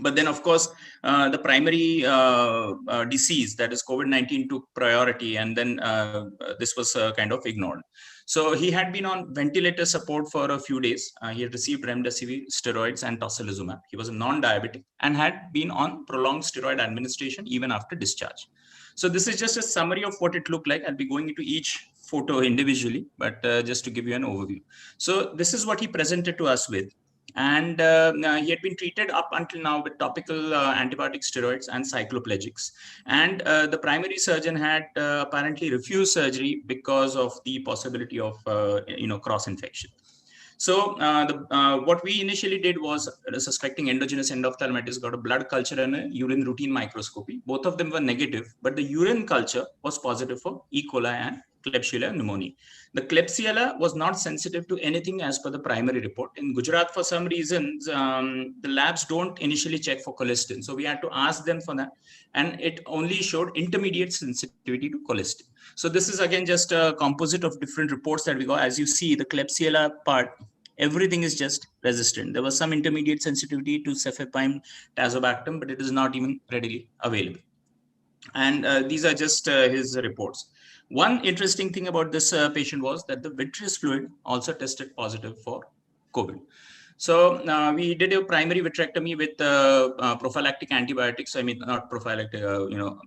But then, of course, the primary disease, that is COVID-19, took priority, and then this was kind of ignored. So he had been on ventilator support for a few days. He had received remdesivir, steroids, and tocilizumab. He was a non-diabetic and had been on prolonged steroid administration even after discharge. So this is just a summary of what it looked like. I'll be going into each photo individually, but just to give you an overview. So this is what he presented to us with. And he had been treated up until now with topical antibiotic steroids and cycloplegics. And the primary surgeon had apparently refused surgery because of the possibility of cross infection. So what we initially did was suspecting endogenous endophthalmitis, got a blood culture and a urine routine microscopy. Both of them were negative, but the urine culture was positive for E. coli and Klebsiella pneumoniae. The Klebsiella was not sensitive to anything as per the primary report. In Gujarat, for some reasons, the labs don't initially check for colistin. So we had to ask them for that. And it only showed intermediate sensitivity to colistin. So this is again just a composite of different reports that we got. As you see, the Klebsiella part, everything is just resistant. There was some intermediate sensitivity to cefepime, tazobactam, but it is not even readily available. And these are just his reports. One interesting thing about this patient was that the vitreous fluid also tested positive for COVID. So we did a primary vitrectomy with prophylactic antibiotics. I mean, not prophylactic,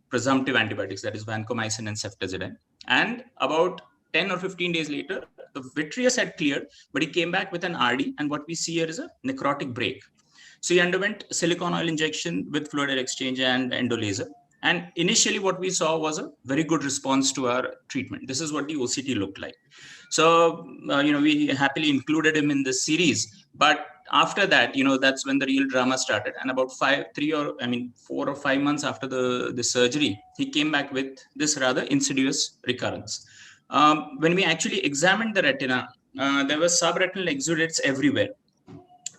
presumptive antibiotics, that is vancomycin and ceftazidime. And about 10 or 15 days later, the vitreous had cleared, but he came back with an RD. And what we see here is a necrotic break. So he underwent silicone oil injection with fluid exchange and endolaser. And initially what we saw was a very good response to our treatment. This is what the OCT looked like. So, we happily included him in this series. But after that, that's when the real drama started. And about 4 or 5 months after the surgery, he came back with this rather insidious recurrence. When we actually examined the retina, there were subretinal exudates everywhere.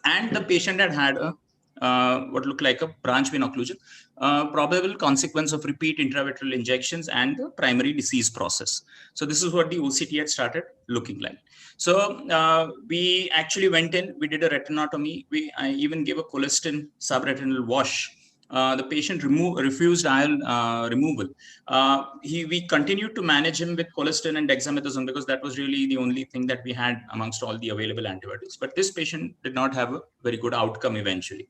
And the patient had a what looked like a branch vein occlusion, probable consequence of repeat intravitreal injections and the primary disease process. So this is what the OCT had started looking like. So we actually went in, we did a retinotomy. I even gave a colistin subretinal wash. The patient refused IL removal. We continued to manage him with colistin and dexamethasone because that was really the only thing that we had amongst all the available antibiotics. But this patient did not have a very good outcome eventually.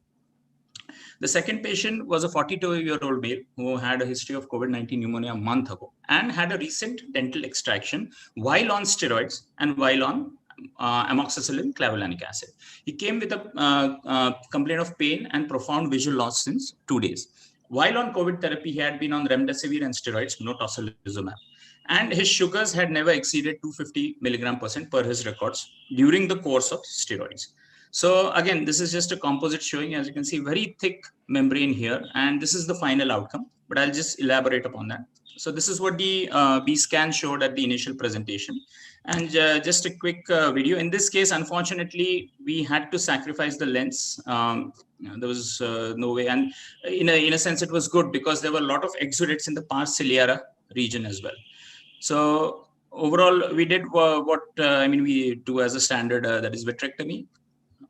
The second patient was a 42-year-old male who had a history of COVID-19 pneumonia a month ago and had a recent dental extraction while on steroids and while on amoxicillin clavulanic acid. He came with a complaint of pain and profound visual loss since 2 days. While on COVID therapy, he had been on remdesivir and steroids, no tocilizumab. And his sugars had never exceeded 250 mg/% per his records during the course of steroids. So again, this is just a composite showing, as you can see, very thick membrane here. And this is the final outcome, but I'll just elaborate upon that. So this is what the B scan showed at the initial presentation. And just a quick video. In this case, unfortunately, we had to sacrifice the lens. There was no way. And in a sense, it was good because there were a lot of exudates in the pars ciliara region as well. So overall, we did what we do as a standard, that is vitrectomy,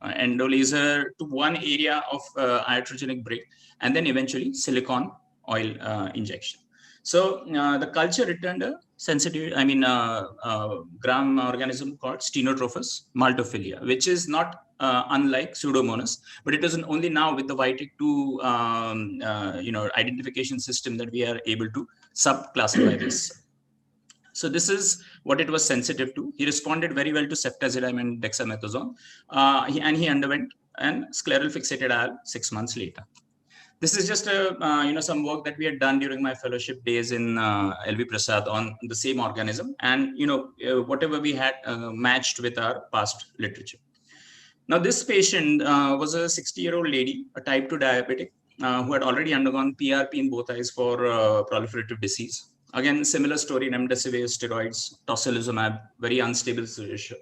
endolaser to one area of iatrogenic break, and then eventually silicone oil injection. So the culture returned a sensitive, gram organism called Stenotrophus multifilium, which is not unlike Pseudomonas, but it is only now with the Vitek2 identification system that we are able to subclassify this. So this is what it was sensitive to. He responded very well to ceftazidime and dexamethasone, and he underwent an scleral fixated IL 6 months later. This is just some work that we had done during my fellowship days in LV Prasad on the same organism, and whatever we had matched with our past literature. Now this patient was a 60-year-old lady, a type 2 diabetic, who had already undergone PRP in both eyes for proliferative disease. Again, similar story, remdesivir, steroids, tocilizumab, very unstable situation.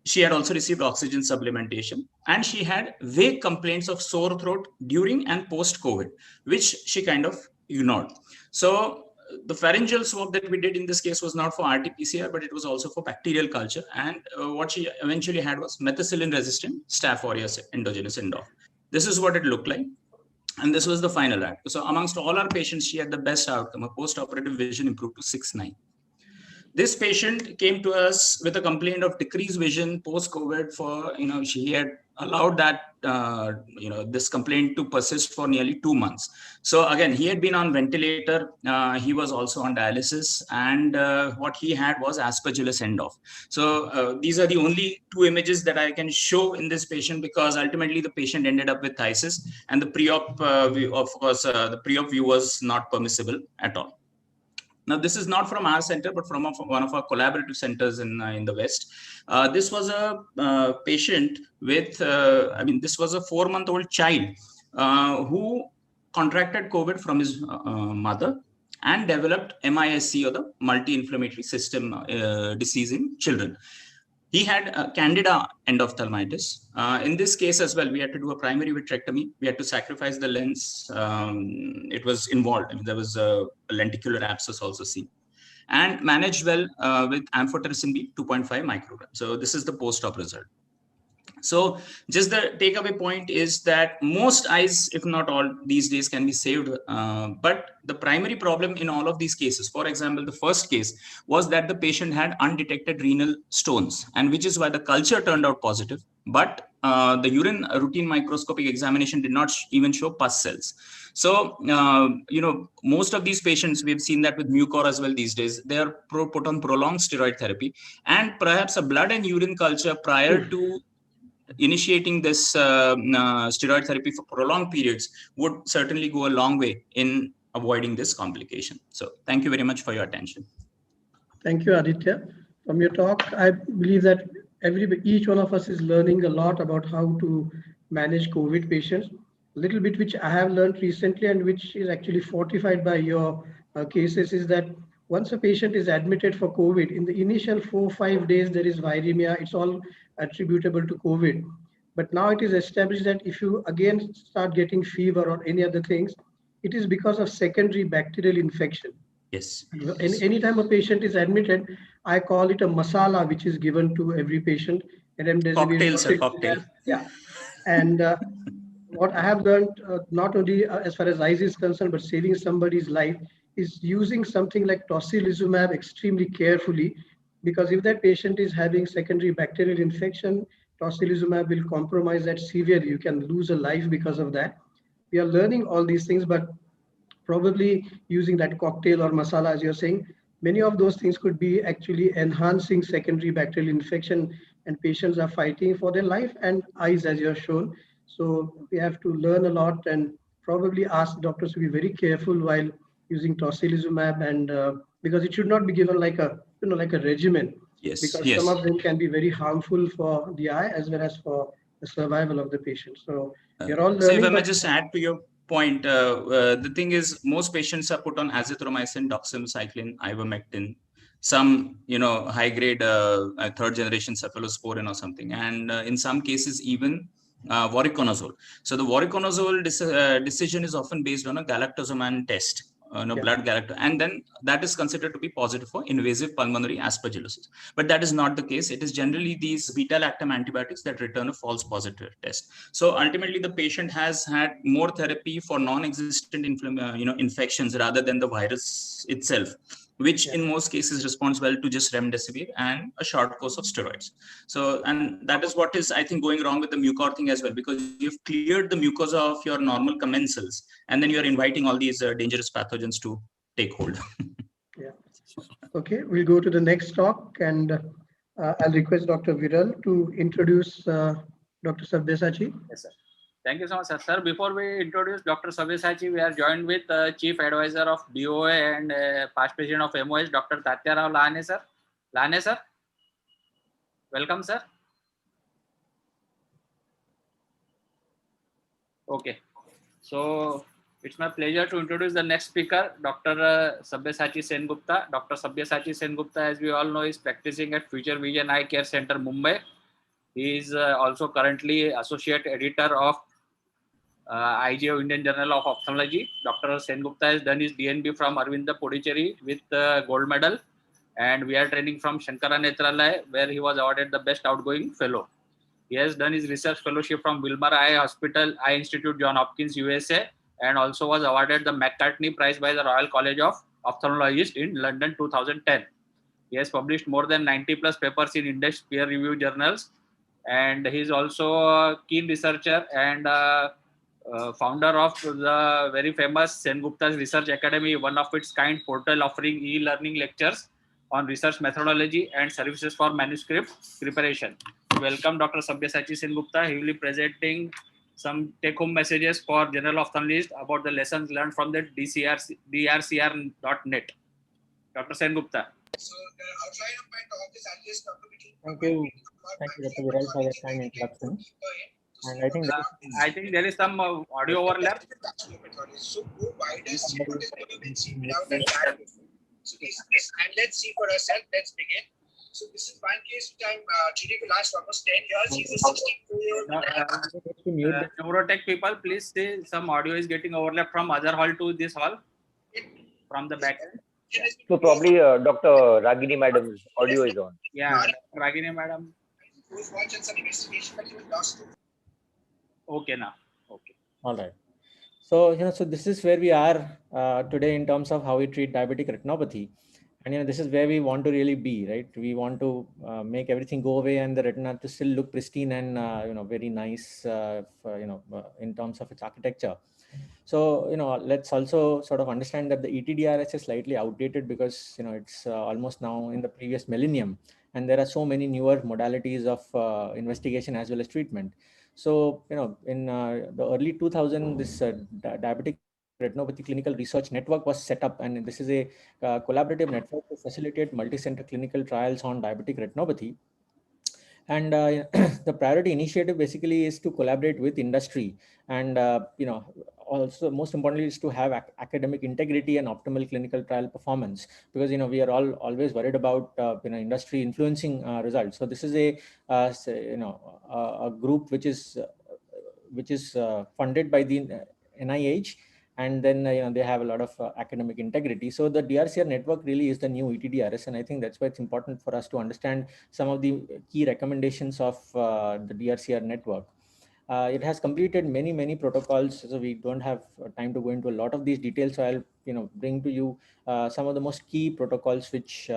She had also received oxygen supplementation, and she had vague complaints of sore throat during and post-COVID, which she kind of ignored. So the pharyngeal swab that we did in this case was not for RT-PCR, but it was also for bacterial culture. And what she eventually had was methicillin-resistant Staph aureus endogenous endo. This is what it looked like. And this was the final act. So amongst all our patients, she had the best outcome. Her post-operative vision improved to 6/9. This patient came to us with a complaint of decreased vision post-COVID. For she had allowed that this complaint to persist for nearly 2 months. So again, he had been on ventilator. He was also on dialysis, and what he had was aspergillus end-off. So these are the only 2 images that I can show in this patient, because ultimately the patient ended up with phthisis, and the pre-op view, of course, the pre-op view was not permissible at all. Now, this is not from our center, but from one of our collaborative centers in the West. This was a patient with, this was a 4-month-old child who contracted COVID from his mother and developed MISC, or the multi-inflammatory system disease in children. He had candida endophthalmitis. In this case as well, we had to do a primary vitrectomy. We had to sacrifice the lens. It was involved. There was a lenticular abscess also seen, and managed well with amphotericin B 2.5 microgram. So this is the post-op result. So just the takeaway point is that most eyes, if not all, these days can be saved. But the primary problem in all of these cases, for example, the first case was that the patient had undetected renal stones, and which is why the culture turned out positive. But the urine routine microscopic examination did not even show pus cells. So, most of these patients, we've seen that with Mucor as well these days, they are put on prolonged steroid therapy, and perhaps a blood and urine culture prior to initiating this steroid therapy for prolonged periods would certainly go a long way in avoiding this complication. So thank you very much for your attention. Thank you, Aditya. From your talk, I believe that each one of us is learning a lot about how to manage COVID patients. A little bit which I have learned recently, and which is actually fortified by your cases, is that once a patient is admitted for COVID, in the initial 4 or 5 days, there is viremia. It's all attributable to COVID. But now it is established that if you again start getting fever or any other things, it is because of secondary bacterial infection. Yes. Anytime a patient is admitted, I call it a masala, which is given to every patient. Cocktail, sir, cocktail. Yeah. And what I have learned, not only as far as eyes is concerned, but saving somebody's life, is using something like tocilizumab extremely carefully, because if that patient is having secondary bacterial infection, tocilizumab will compromise that severely. You can lose a life because of that. We are learning all these things, but probably using that cocktail or masala, as you're saying, many of those things could be actually enhancing secondary bacterial infection, and patients are fighting for their life and eyes, as you have shown. So we have to learn a lot, and probably ask doctors to be very careful while using tocilizumab, and because it should not be given like a regimen. Yes. Because yes. some of them can be very harmful for the eye as well as for the survival of the patient. So you're all learning. So if I may just add to your point, the thing is, most patients are put on azithromycin, doxycycline, ivermectin, some high-grade third generation cephalosporin or something, and in some cases even voriconazole. So the voriconazole decision is often based on a galactosamine test. Blood galactose, and then that is considered to be positive for invasive pulmonary aspergillosis. But that is not the case. It is generally these beta-lactam antibiotics that return a false positive test. So ultimately, the patient has had more therapy for non-existent infections rather than the virus itself, which in most cases responds well to just remdesivir and a short course of steroids. So, and that is what is, I think, going wrong with the Mucor thing as well, because you've cleared the mucosa of your normal commensals, and then you're inviting all these dangerous pathogens to take hold. Yeah. Okay, we'll go to the next talk, and I'll request Dr. Viral to introduce Dr. Sabyasachi. Yes, sir. Thank you so much, sir. Sir, before we introduce Dr. Sabyasachi, we are joined with Chief Advisor of BOA and past President of MOS, Dr. Tatyarao Lahane, sir. Lahane, sir. Welcome, sir. Okay. So it's my pleasure to introduce the next speaker, Dr. Sabyasachi Sengupta. Dr. Sabyasachi Sengupta, as we all know, is practicing at Future Vision Eye Care Center, Mumbai. He is also currently Associate Editor of IGO, Indian Journal of Ophthalmology. Dr. Sengupta has done his DNB from Arvinda Puducherry with gold medal, and we are training from Shankara Netralaya, where he was awarded the Best Outgoing Fellow. He has done his research fellowship from Wilmer Eye Hospital, Eye Institute, John Hopkins, USA, and also was awarded the McCartney Prize by the Royal College of Ophthalmologists in London 2010. He has published more than 90 plus papers in index peer review journals, and he is also a keen researcher and founder of the very famous Sen Gupta's Research Academy, one of its kind portal offering e-learning lectures on research methodology and services for manuscript preparation. Welcome Dr. Sabyasachi Sen Gupta. He will be presenting some take-home messages for general ophthalmologist about the lessons learned from the drcr.net. Dr. Sen Gupta. So the outline of my talk is at least Dr. Thank you, Dr. Viral, for that kind introduction. And I think there is some audio overlap. So go wider, see what is never been seen without a lab before. So this, and let's see for ourselves. Let's begin. So this is one case which I'm treating for last almost 10 years. He's a 64-year-old. Neurotech people, please say some audio is getting overlap from other hall to this hall from the back end. So probably Dr. Ragini Madam's audio is on. Yeah, Ragini Madam. Who's watching some investigation, but he was lost too. Okay, now. Okay. All right. So, so this is where we are today in terms of how we treat diabetic retinopathy. And, this is where we want to really be, right? We want to make everything go away and the retina to still look pristine and, very nice, in terms of its architecture. So, let's also sort of understand that the ETDRS is slightly outdated because, it's almost now in the previous millennium. And there are so many newer modalities of investigation as well as treatment. So, in the early 2000s, this diabetic retinopathy clinical research network was set up, and this is a collaborative network to facilitate multi-center clinical trials on diabetic retinopathy. And the priority initiative basically is to collaborate with industry, and also most importantly is to have academic integrity and optimal clinical trial performance, because we are all always worried about industry influencing results. So this is a group which is funded by the NIH, and then they have a lot of academic integrity. So the DRCR network really is the new ETDRS, and I think that's why it's important for us to understand some of the key recommendations of the DRCR network. It has completed many protocols, so we don't have time to go into a lot of these details. So I'll bring to you some of the most key protocols which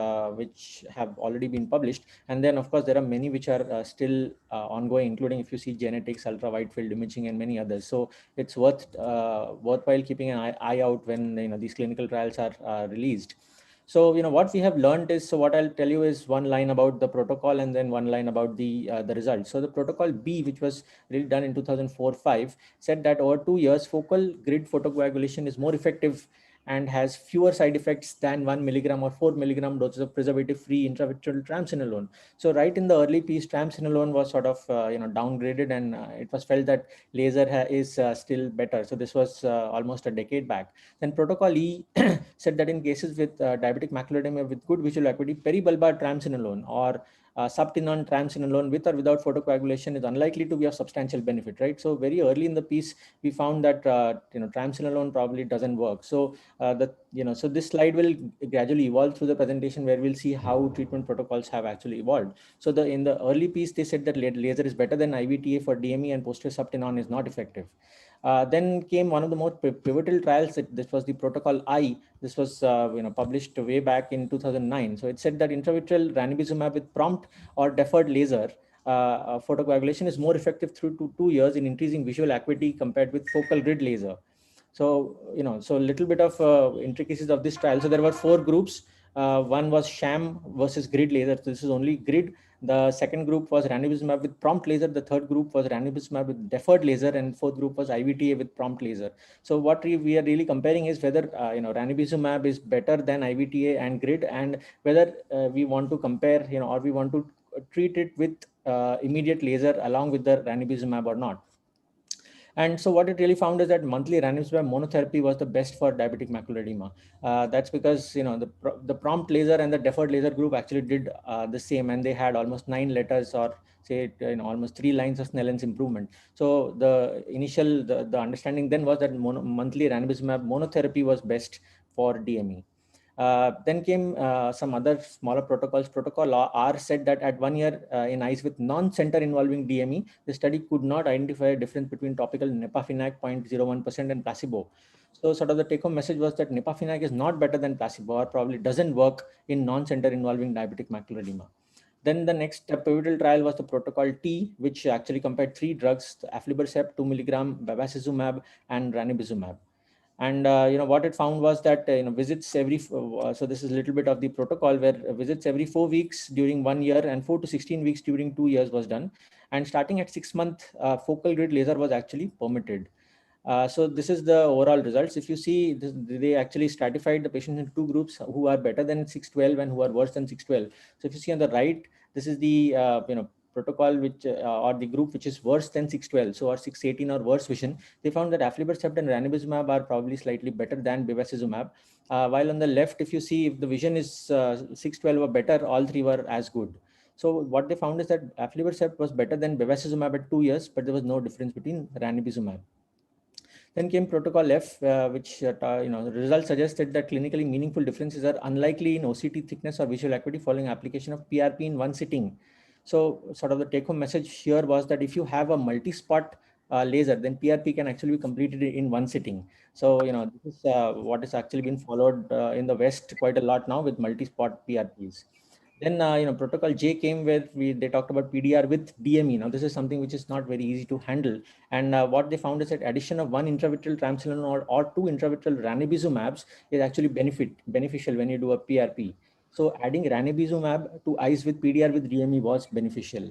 have already been published, and then of course there are many which are still ongoing, including if you see genetics, ultra wide field imaging, and many others. So it's worthwhile keeping an eye out when these clinical trials are released. So what we have learned is, so what I'll tell you is one line about the protocol and then one line about the results. So the protocol B, which was really done in 2004-5, said that over 2 years, focal grid photocoagulation is more effective and has fewer side effects than 1 milligram or 4 milligram doses of preservative-free intravitreal triamcinolone. So right in the early piece, triamcinolone was sort of downgraded, and it was felt that laser is still better. So this was almost a decade back. Then protocol E said that in cases with diabetic macular edema with good visual acuity, peribulbar triamcinolone or subtenon triamcinolone with or without photocoagulation is unlikely to be of substantial benefit, right? So very early in the piece, we found that triamcinolone probably doesn't work. So so this slide will gradually evolve through the presentation, where we'll see how treatment protocols have actually evolved. So in the early piece, they said that laser is better than IVTA for DME and posterior subtenon is not effective. Then came one of the more pivotal trials. This was the protocol I. This was published way back in 2009. So it said that intravitreal ranibizumab with prompt or deferred laser photocoagulation is more effective through to 2 years in increasing visual acuity compared with focal grid laser. So so a little bit of intricacies of this trial. So there were 4 groups. One was sham versus grid laser. So this is only grid. The second group was ranibizumab with prompt laser. The third group was ranibizumab with deferred laser, and fourth group was IVTA with prompt laser. So what we are really comparing is whether ranibizumab is better than IVTA and grid, and whether we want to compare or we want to treat it with immediate laser along with the ranibizumab or not. And so what it really found is that monthly ranibizumab monotherapy was the best for diabetic macular edema. That's because the prompt laser and the deferred laser group actually did the same, and they had almost 9 letters, or say almost 3 lines of Snellen's improvement. So the initial the understanding then was that monthly ranibizumab monotherapy was best for DME. Then came some other smaller protocols. Protocol R said that at 1 year in eyes with non-center involving DME, the study could not identify a difference between topical nepafinac 0.01% and placebo. So sort of the take-home message was that nepafinac is not better than placebo, or probably doesn't work in non-center involving diabetic macular edema. Then the next pivotal trial was the protocol T, which actually compared 3 drugs: aflibercept 2 mg, bevacizumab, and ranibizumab. And what it found was that visits every so this is a little bit of the protocol, where visits every 4 weeks during 1 year and 4 to 16 weeks during 2 years was done, and starting at 6 month focal grid laser was actually permitted. So this is the overall results. If you see this, they actually stratified the patients in 2 groups who are better than 612 and who are worse than 612. So if you see on the right, this is the protocol which or the group which is worse than 612, so or 618 or worse vision. They found that aflibercept and ranibizumab are probably slightly better than bevacizumab. While on the left, if you see, if the vision is 612 or better, all 3 were as good. So what they found is that aflibercept was better than bevacizumab at 2 years, but there was no difference between ranibizumab. Then came protocol F, which the results suggested that clinically meaningful differences are unlikely in OCT thickness or visual acuity following application of PRP in one sitting. So sort of the take-home message here was that if you have a multi-spot laser, then PRP can actually be completed in one sitting. So this is what is actually been followed in the West quite a lot now with multi-spot PRPs. Then protocol J came where they talked about PDR with DME. Now this is something which is not very easy to handle, and what they found is that addition of 1 intravitreal triamcinolone or 2 intravitreal ranibizumabs is actually beneficial when you do a PRP. So adding ranibizumab to eyes with PDR with DME was beneficial.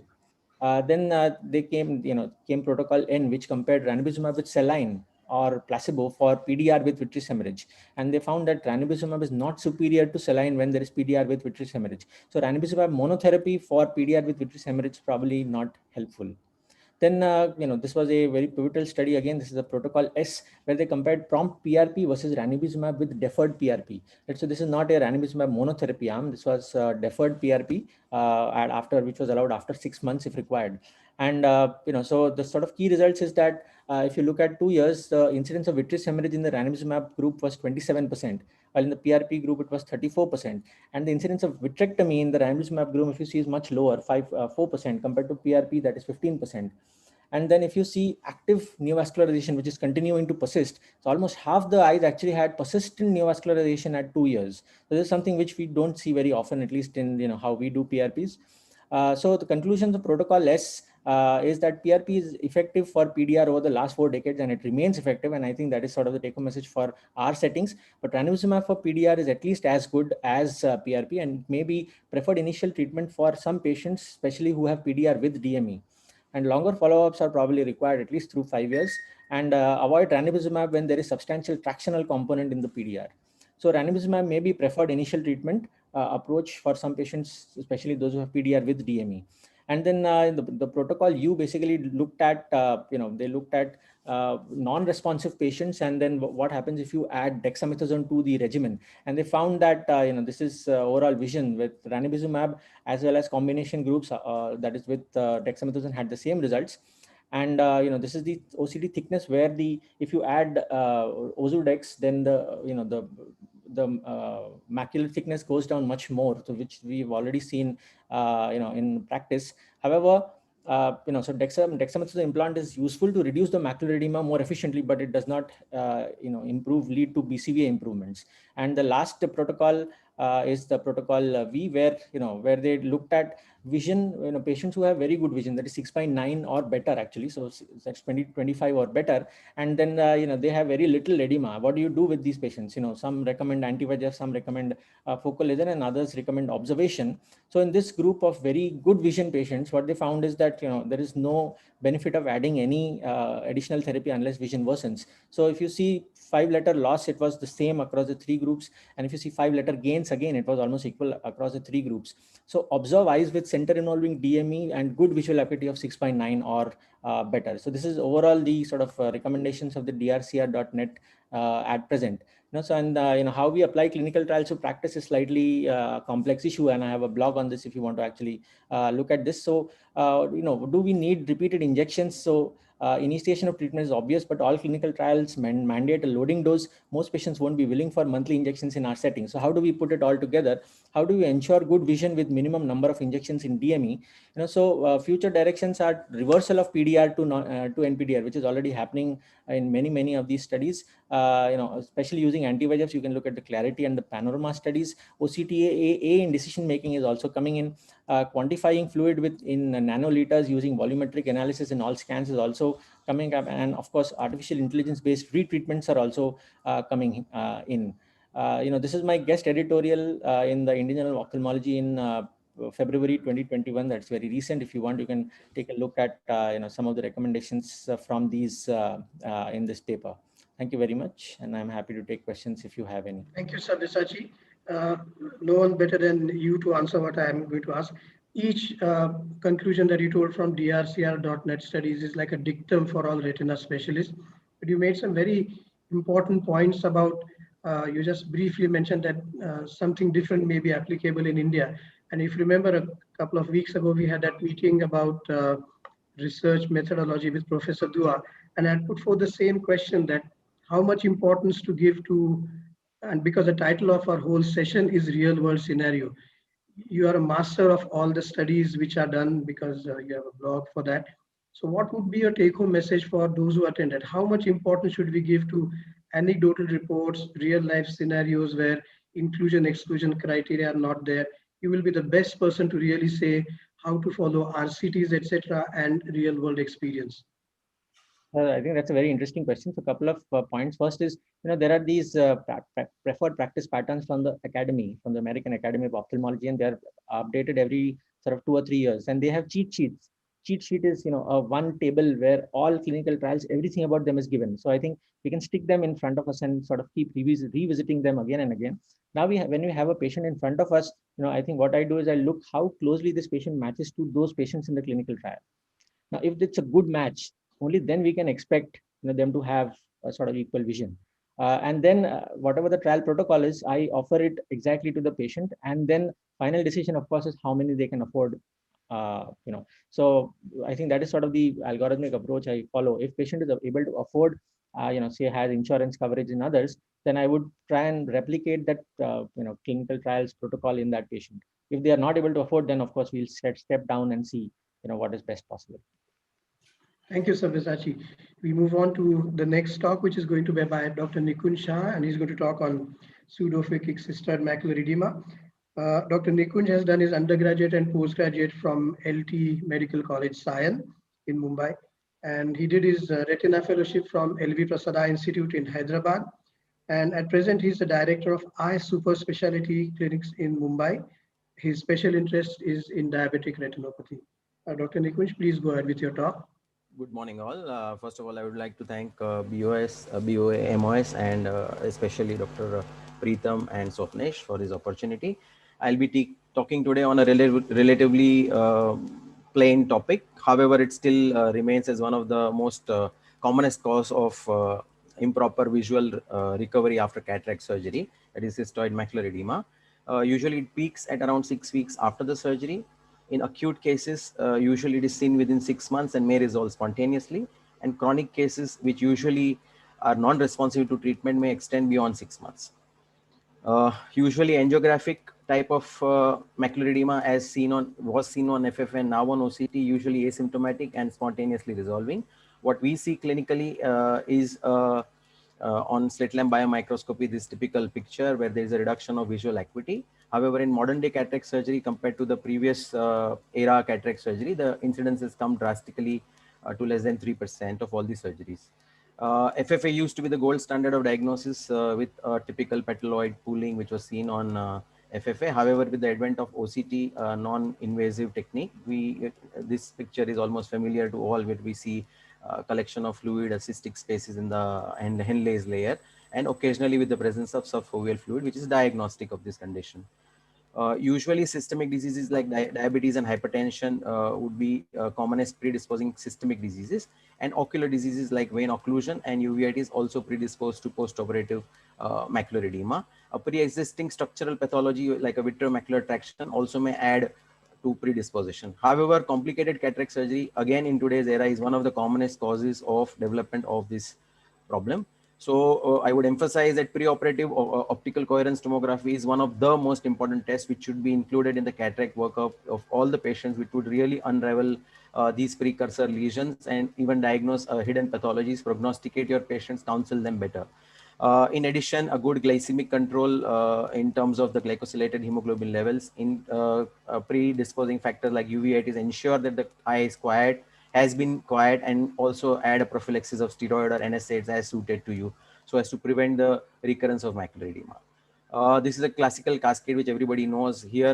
Then they came protocol N, which compared ranibizumab with saline or placebo for PDR with vitreous hemorrhage, and they found that ranibizumab is not superior to saline when there is PDR with vitreous hemorrhage. So ranibizumab monotherapy for PDR with vitreous hemorrhage is probably not helpful. Then this was a very pivotal study. Again, this is a protocol S, where they compared prompt PRP versus ranibizumab with deferred PRP. Right? So this is not a ranibizumab monotherapy arm. This was deferred PRP, after which was allowed after 6 months if required. And so the sort of key results is that if you look at 2 years, the incidence of vitreous hemorrhage in the ranibizumab group was 27%, while in the PRP group it was 34%. And the incidence of vitrectomy in the ranibizumab group, if you see, is much lower, 4% compared to PRP, that is 15%. And then if you see active neovascularization, which is continuing to persist, so almost half the eyes actually had persistent neovascularization at 2 years. So this is something which we don't see very often, at least in how we do PRPs. So the conclusions of protocol S is that PRP is effective for PDR over the last 4 decades, and it remains effective. And I think that is sort of the take-home message for our settings. But ranibizumab for PDR is at least as good as PRP, and may be preferred initial treatment for some patients, especially who have PDR with DME. And longer follow-ups are probably required at least through 5 years, and avoid ranibizumab when there is substantial tractional component in the PDR. So ranibizumab may be preferred initial treatment approach for some patients, especially those who have PDR with DME. And then the protocol U basically looked at, they looked at non-responsive patients, and then what happens if you add dexamethasone to the regimen. And they found that, this is overall vision with ranibizumab as well as combination groups, that is with dexamethasone, had the same results. And this is the OCT thickness, where if you add Ozudex, then the macular thickness goes down much more, so which we've already seen in practice. However, so dexamethasone implant is useful to reduce the macular edema more efficiently, but it does not lead to BCVA improvements. And the last protocol is the protocol V, where they looked at vision, patients who have very good vision, that is 6.9 or better actually, so that's 20-25 or better, and then they have very little edema. What do you do with these patients? Some recommend anti-VEGF, some recommend focal laser, and others recommend observation. So in this group of very good vision patients, what they found is that there is no benefit of adding any additional therapy unless vision worsens. So if you see 5-letter loss, it was the same across the 3 groups, and if you see 5-letter gains, again it was almost equal across the 3 groups. So observe eyes with center involving DME and good visual acuity of 6.9 or better. So this is overall the sort of recommendations of the drcr.net at present. So and how we apply clinical trials to practice is slightly complex issue, and I have a blog on this if you want to actually look at this. So do we need repeated injections? So initiation of treatment is obvious, but all clinical trials mandate a loading dose. Most patients won't be willing for monthly injections in our setting. So how do we put it all together? How do we ensure good vision with minimum number of injections in DME? So future directions are reversal of PDR to NPDR, which is already happening in many of these studies. Especially using anti-VEGFs, you can look at the clarity and the panorama studies. OCTA in decision making is also coming in. Quantifying fluid in nanoliters using volumetric analysis in all scans is also coming up, and of course artificial intelligence based retreatments are also coming in. This is my guest editorial in the Indian Journal of Ophthalmology in February 2021. That's very recent. If you want, you can take a look at some of the recommendations from these in this paper. Thank you very much, and I'm happy to take questions if you have any. Thank you, Sabyasachi. No one better than you to answer what I am going to ask. Each conclusion that you told from drcr.net studies is like a dictum for all retina specialists. But you made some very important points about, you just briefly mentioned that something different may be applicable in India. And if you remember, a couple of weeks ago, we had that meeting about research methodology with Professor Dua, and I put forth the same question, that how much importance to give to, and because the title of our whole session is real world scenario. You are a master of all the studies which are done, because you have a blog for that. So what would be your take home message for those who attended? How much importance should we give to anecdotal reports, real life scenarios where inclusion exclusion criteria are not there? You will be the best person to really say how to follow RCTs, etc., and real world experience. I think that's a very interesting question. So a couple of points. First is, there are these preferred practice patterns from the academy, from the American Academy of Ophthalmology, and they're updated every sort of 2 or 3 years. And they have cheat sheets. Cheat sheet is, a one table where all clinical trials, everything about them is given. So I think we can stick them in front of us and sort of keep revisiting them again and again. Now when we have a patient in front of us, I think what I do is I look how closely this patient matches to those patients in the clinical trial. Now, if it's a good match, only then we can expect them to have a sort of equal vision. And then whatever the trial protocol is, I offer it exactly to the patient. And then final decision, of course, is how many they can afford. So I think that is sort of the algorithmic approach I follow. If patient is able to afford, say has insurance coverage in others, then I would try and replicate that, clinical trials protocol in that patient. If they are not able to afford, then of course we'll step down and see, what is best possible. Thank you, Sabyasachi. We move on to the next talk, which is going to be by Dr. Nikunj Shah, and he's going to talk on pseudophakic cystoid macular edema. Dr. Nikunj has done his undergraduate and postgraduate from LT Medical College, Sion in Mumbai, and he did his retina fellowship from LV Prasad Eye Institute in Hyderabad. And at present, he's the director of eye super specialty clinics in Mumbai. His special interest is in diabetic retinopathy. Dr. Nikunj, please go ahead with your talk. Good morning, all. First of all, I would like to thank BOS, BOA, MOS, and especially Dr. Preetham and Swapnesh for this opportunity. I'll be talking today on a relatively plain topic. However, it still remains as one of the most commonest cause of improper visual recovery after cataract surgery, that is cystoid macular edema. Usually it peaks at around 6 weeks after the surgery. In acute cases, usually it is seen within 6 months and may resolve spontaneously. And chronic cases, which usually are non-responsive to treatment, may extend beyond 6 months. Usually angiographic type of macular edema was seen on FFA and now on OCT, usually asymptomatic and spontaneously resolving. What we see clinically is on slit lamp biomicroscopy, this typical picture where there is a reduction of visual acuity. However, in modern day cataract surgery compared to the previous era cataract surgery, the incidence has come drastically to less than 3% of all the surgeries. FFA used to be the gold standard of diagnosis with typical petalloid pooling, which was seen on FFA. However, with the advent of OCT, non-invasive technique, this picture is almost familiar to all, where we see collection of fluid, cystic spaces in the Henle's layer, and occasionally with the presence of subfoveal fluid, which is diagnostic of this condition. Usually systemic diseases like diabetes and hypertension would be commonest predisposing systemic diseases, and ocular diseases like vein occlusion and uveitis also predisposed to postoperative macular edema. A pre-existing structural pathology like a vitreomacular traction also may add to predisposition. However, complicated cataract surgery, again in today's era, is one of the commonest causes of development of this problem. So I would emphasize that preoperative optical coherence tomography is one of the most important tests which should be included in the cataract workup of all the patients, which would really unravel these precursor lesions and even diagnose hidden pathologies, prognosticate your patients, counsel them better. In addition, a good glycemic control in terms of the glycosylated hemoglobin levels in predisposing factors like uveitis ensure that the eye is quiet, has been quiet, and also add a prophylaxis of steroid or NSAIDs as suited to you, so as to prevent the recurrence of macular edema. This is a classical cascade which everybody knows. Here,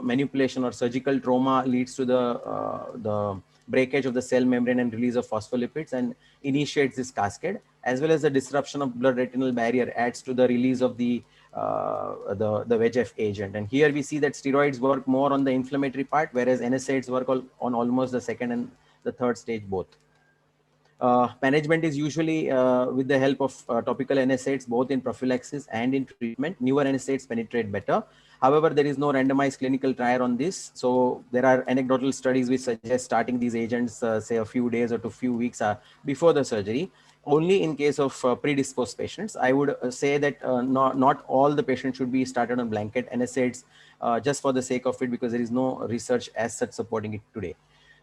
manipulation or surgical trauma leads to the breakage of the cell membrane and release of phospholipids and initiates this cascade, as well as the disruption of blood retinal barrier adds to the release of the VEGF agent. And here we see that steroids work more on the inflammatory part, whereas NSAIDs work on almost the second and the third stage both. Management is usually with the help of topical NSAIDs, both in prophylaxis and in treatment. Newer NSAIDs penetrate better. However, there is no randomized clinical trial on this. So there are anecdotal studies which suggest starting these agents, say a few days or to few weeks before the surgery. Only in case of predisposed patients, I would say that not all the patients should be started on blanket NSAIDs just for the sake of it, because there is no research as such supporting it today.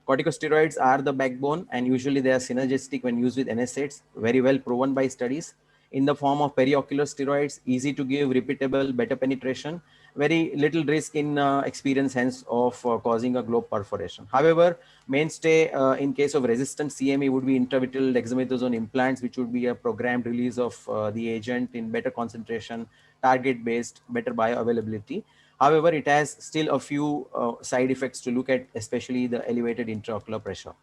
Corticosteroids are the backbone, and usually they are synergistic when used with NSAIDs, very well proven by studies. In the form of periocular steroids, easy to give, repeatable, better penetration, very little risk in experience hence of causing a globe perforation. However, mainstay in case of resistant CME would be intravitreal dexamethasone implants, which would be a programmed release of the agent in better concentration, target-based, better bioavailability. However, it has still a few side effects to look at, especially the elevated intraocular pressure.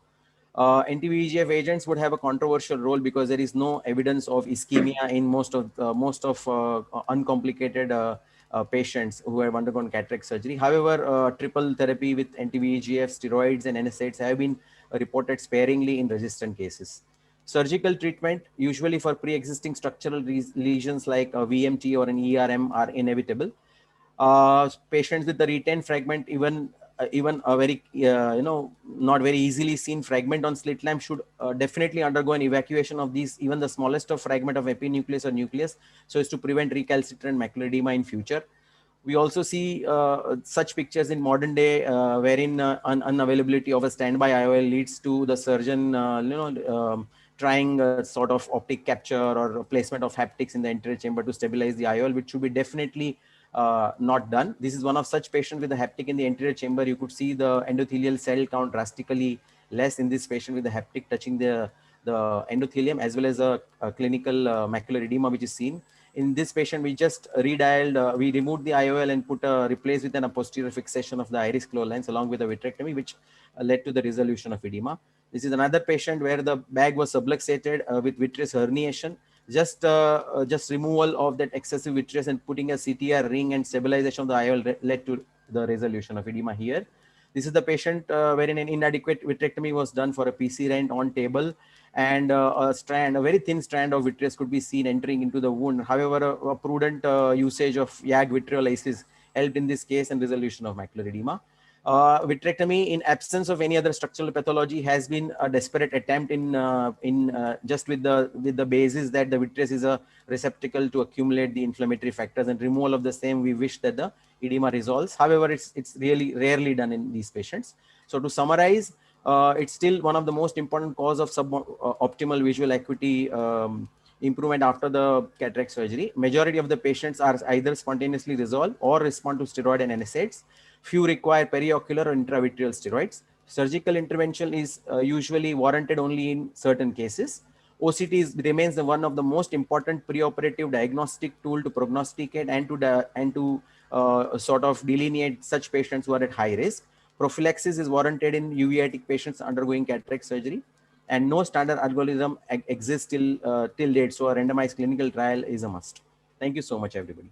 Anti-VEGF agents would have a controversial role because there is no evidence of ischemia in most of uncomplicated patients who have undergone cataract surgery. However, triple therapy with anti-VEGF, steroids, and NSAIDs have been reported sparingly in resistant cases. Surgical treatment, usually for pre-existing structural lesions like a VMT or an ERM, are inevitable. Patients with the retained fragment, even a very not very easily seen fragment on slit lamp, should definitely undergo an evacuation of these, even the smallest of fragment of epinucleus or nucleus, so as to prevent recalcitrant macular edema in future. We also see such pictures in modern day wherein unavailability of a standby IOL leads to the surgeon trying a sort of optic capture or placement of haptics in the anterior chamber to stabilize the IOL, which should be definitely not done. This is one of such patients with a haptic in the anterior chamber. You could see the endothelial cell count drastically less in this patient with the haptic touching the endothelium, as well as a clinical macular edema which is seen. In this patient, we just redialed, we removed the IOL and replaced with a posterior fixation of the iris claw lens along with a vitrectomy, which led to the resolution of edema. This is another patient where the bag was subluxated with vitreous herniation. Just removal of that excessive vitreous and putting a CTR ring and stabilization of the IOL led to the resolution of edema here. This is the patient wherein an inadequate vitrectomy was done for a PC rent on table, and a very thin strand of vitreous could be seen entering into the wound. However, a prudent usage of YAG vitreolysis helped in this case and resolution of macular edema. Vitrectomy in absence of any other structural pathology has been a desperate attempt in just with the basis that the vitreous is a receptacle to accumulate the inflammatory factors, and removal of the same, we wish that the edema resolves. However, it's really rarely done in these patients. So to summarize, it's still one of the most important cause of suboptimal visual acuity improvement after the cataract surgery. Majority of the patients are either spontaneously resolved or respond to steroid and NSAIDs. Few require periocular or intravitreal steroids. Surgical intervention is usually warranted only in certain cases. OCT remains one of the most important preoperative diagnostic tool to prognosticate and to sort of delineate such patients who are at high risk. Prophylaxis is warranted in uveitic patients undergoing cataract surgery, and no standard algorithm exists till date. So a randomized clinical trial is a must. Thank you so much, everybody.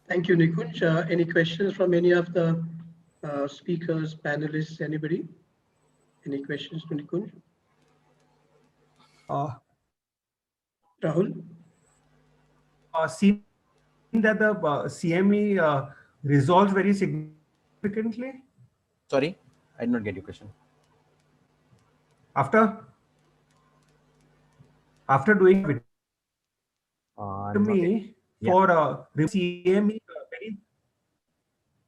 Thank you, Nikunj. Any questions from any of the speakers, panelists, anybody? Any questions to Nikunj? Rahul? Seeing that the CME resolves very significantly significantly? Sorry, I did not get your question. After doing vitrectomy for CME very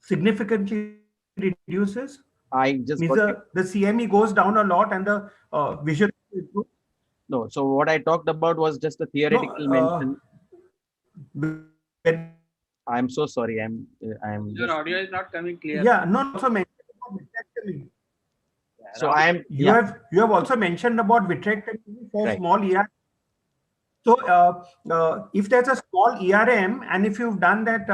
significantly reduces. I just Means got the CME goes down a lot and the vision is good. no. So what I talked about was just a theoretical mention. I'm so sorry. I'm Your just. audio is not coming clear. Yeah, no, also mentioned about vitrectomy. So I am. You have also mentioned about vitrectomy for Right. small ERM. So if there's a small ERM and if you've done that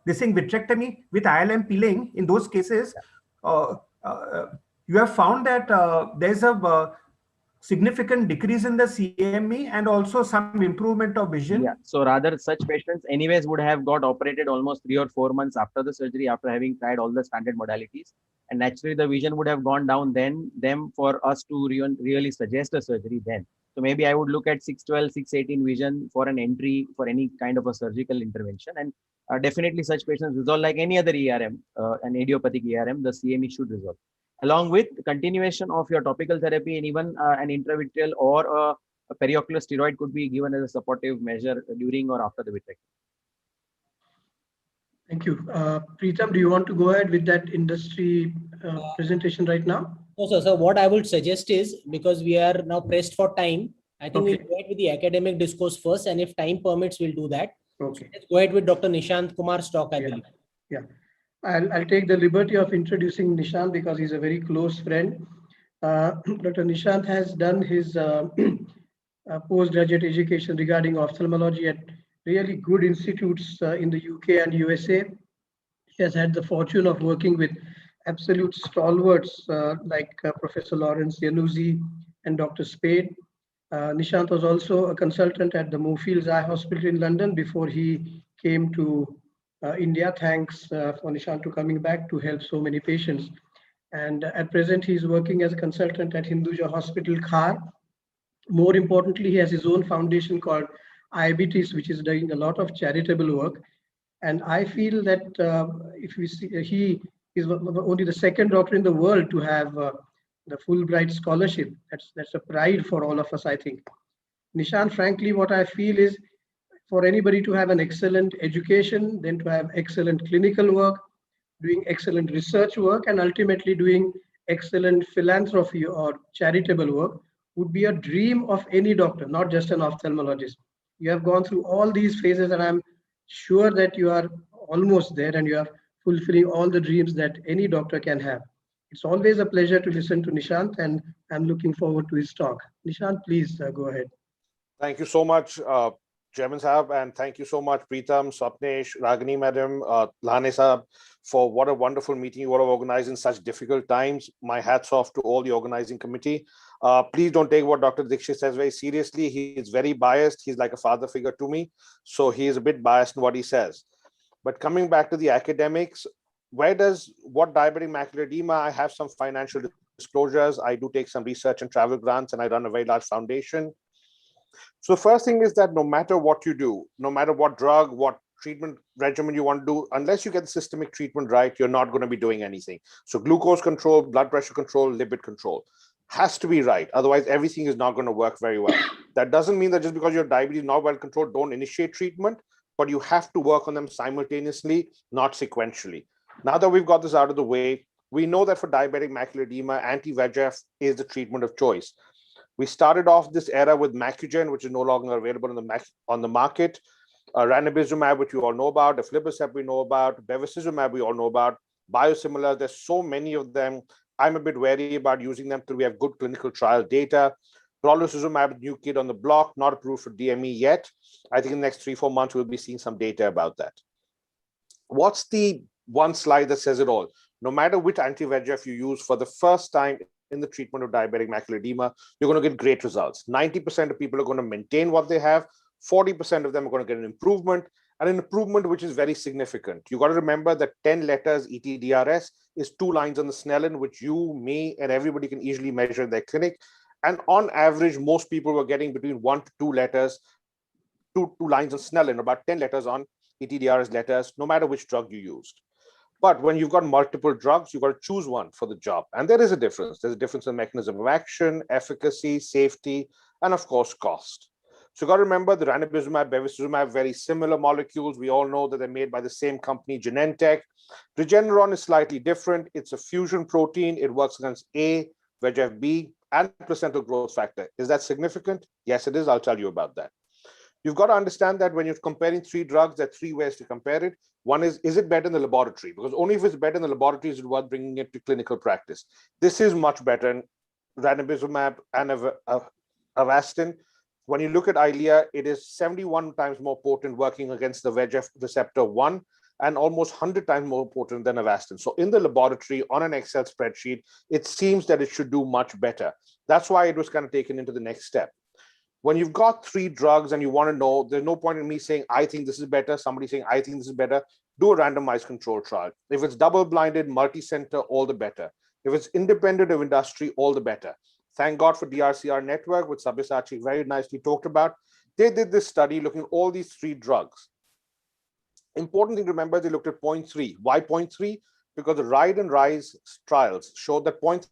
this thing vitrectomy with ILM peeling, in those cases, you have found that there's a significant decrease in the CME and also some improvement of vision. Yeah. So rather, such patients anyways would have got operated almost 3 or 4 months after the surgery, after having tried all the standard modalities, and naturally the vision would have gone down them for us to really suggest a surgery then. So maybe I would look at 612, 618 vision for an entry for any kind of a surgical intervention, and definitely such patients resolve like any other ERM, an idiopathic ERM, the CME should resolve. Along with continuation of your topical therapy and even an intravitreal or a periocular steroid could be given as a supportive measure during or after the vitrectomy. Thank you. Preetam, do you want to go ahead with that industry presentation right now? No, sir. So what I would suggest is, because we are now pressed for time, I think we'll go ahead with the academic discourse first, and if time permits, we'll do that. Okay. So let's go ahead with Dr. Nishant Kumar's talk, I believe. Yeah. I'll take the liberty of introducing Nishant because he's a very close friend. Dr. Nishant has done his postgraduate education regarding ophthalmology at really good institutes in the UK and USA. He has had the fortune of working with absolute stalwarts like Professor Lawrence Yanuzzi and Dr. Spade. Nishant was also a consultant at the Moorfields Eye Hospital in London before he came to India. Thanks for Nishant to coming back to help so many patients. And at present, he's working as a consultant at Hinduja Hospital, Khar. More importantly, he has his own foundation called IBTs, which is doing a lot of charitable work. And I feel that if we see, he is only the second doctor in the world to have the Fulbright scholarship. That's a pride for all of us, I think. Nishant, frankly, what I feel is for anybody to have an excellent education, then to have excellent clinical work, doing excellent research work, and ultimately doing excellent philanthropy or charitable work would be a dream of any doctor, not just an ophthalmologist. You have gone through all these phases, and I'm sure that you are almost there and you are fulfilling all the dreams that any doctor can have. It's always a pleasure to listen to Nishant, and I'm looking forward to his talk. Nishant, please go ahead. Thank you so much, Chairman Sahab, and thank you so much, Preetam, Swapnesh, Ragini Madam, Lane Sahab, for what a wonderful meeting you all have organized in such difficult times. My hats off to all the organizing committee. Please don't take what Dr. Dixit says very seriously. He is very biased. He's like a father figure to me. So he is a bit biased in what he says. But coming back to the academics, what diabetic macular edema? I have some financial disclosures. I do take some research and travel grants, and I run a very large foundation. So first thing is that no matter what you do, no matter what drug, what treatment regimen you want to do, unless you get the systemic treatment right, you're not going to be doing anything. So glucose control, blood pressure control, lipid control has to be right. Otherwise, everything is not going to work very well. That doesn't mean that just because your diabetes is not well controlled, don't initiate treatment, but you have to work on them simultaneously, not sequentially. Now that we've got this out of the way, we know that for diabetic macular edema, anti-VEGF is the treatment of choice. We started off this era with Macugen, which is no longer available on the market. Ranibizumab, which you all know about, aflibercept we know about, bevacizumab we all know about, biosimilars, there's so many of them. I'm a bit wary about using them till we have good clinical trial data. Brolucizumab, new kid on the block, not approved for DME yet. I think in the next 3-4 months, we'll be seeing some data about that. What's the one slide that says it all? No matter which anti-VEGF you use for the first time in the treatment of diabetic macular edema, you're going to get great results. 90% of people are going to maintain what they have. 40% of them are going to get an improvement, and an improvement which is very significant. You got to remember that 10 letters ETDRS is 2 lines on the Snellen, which you, me, and everybody can easily measure in their clinic. And on average, most people were getting between 1 to 2 letters, 2 lines on Snellen, about 10 letters on ETDRS letters, no matter which drug you used. But when you've got multiple drugs, you've got to choose one for the job. And there is a difference. There's a difference in mechanism of action, efficacy, safety, and of course, cost. So you've got to remember the ranibizumab, bevacizumab, very similar molecules. We all know that they're made by the same company, Genentech. Regeneron is slightly different. It's a fusion protein. It works against A, VEGF-B, and placental growth factor. Is that significant? Yes, it is. I'll tell you about that. You've got to understand that when you're comparing three drugs, there are three ways to compare it. One is it better in the laboratory? Because only if it's better in the laboratory is it worth bringing it to clinical practice. This is much better in ranibizumab and Avastin. When you look at Eylea, it is 71 times more potent working against the VEGF receptor 1 and almost 100 times more potent than Avastin. So in the laboratory, on an Excel spreadsheet, it seems that it should do much better. That's why it was kind of taken into the next step. When you've got three drugs and you want to know, there's no point in me saying, I think this is better, somebody saying, I think this is better. Do a randomized control trial. If it's double-blinded, multi-center, all the better. If it's independent of industry, all the better. Thank God for DRCR network, which Sabyasachi very nicely talked about. They did this study looking at all these three drugs. Important thing to remember, they looked at 0.3. Why 0.3? Because the RIDE and RISE trials showed that 0.3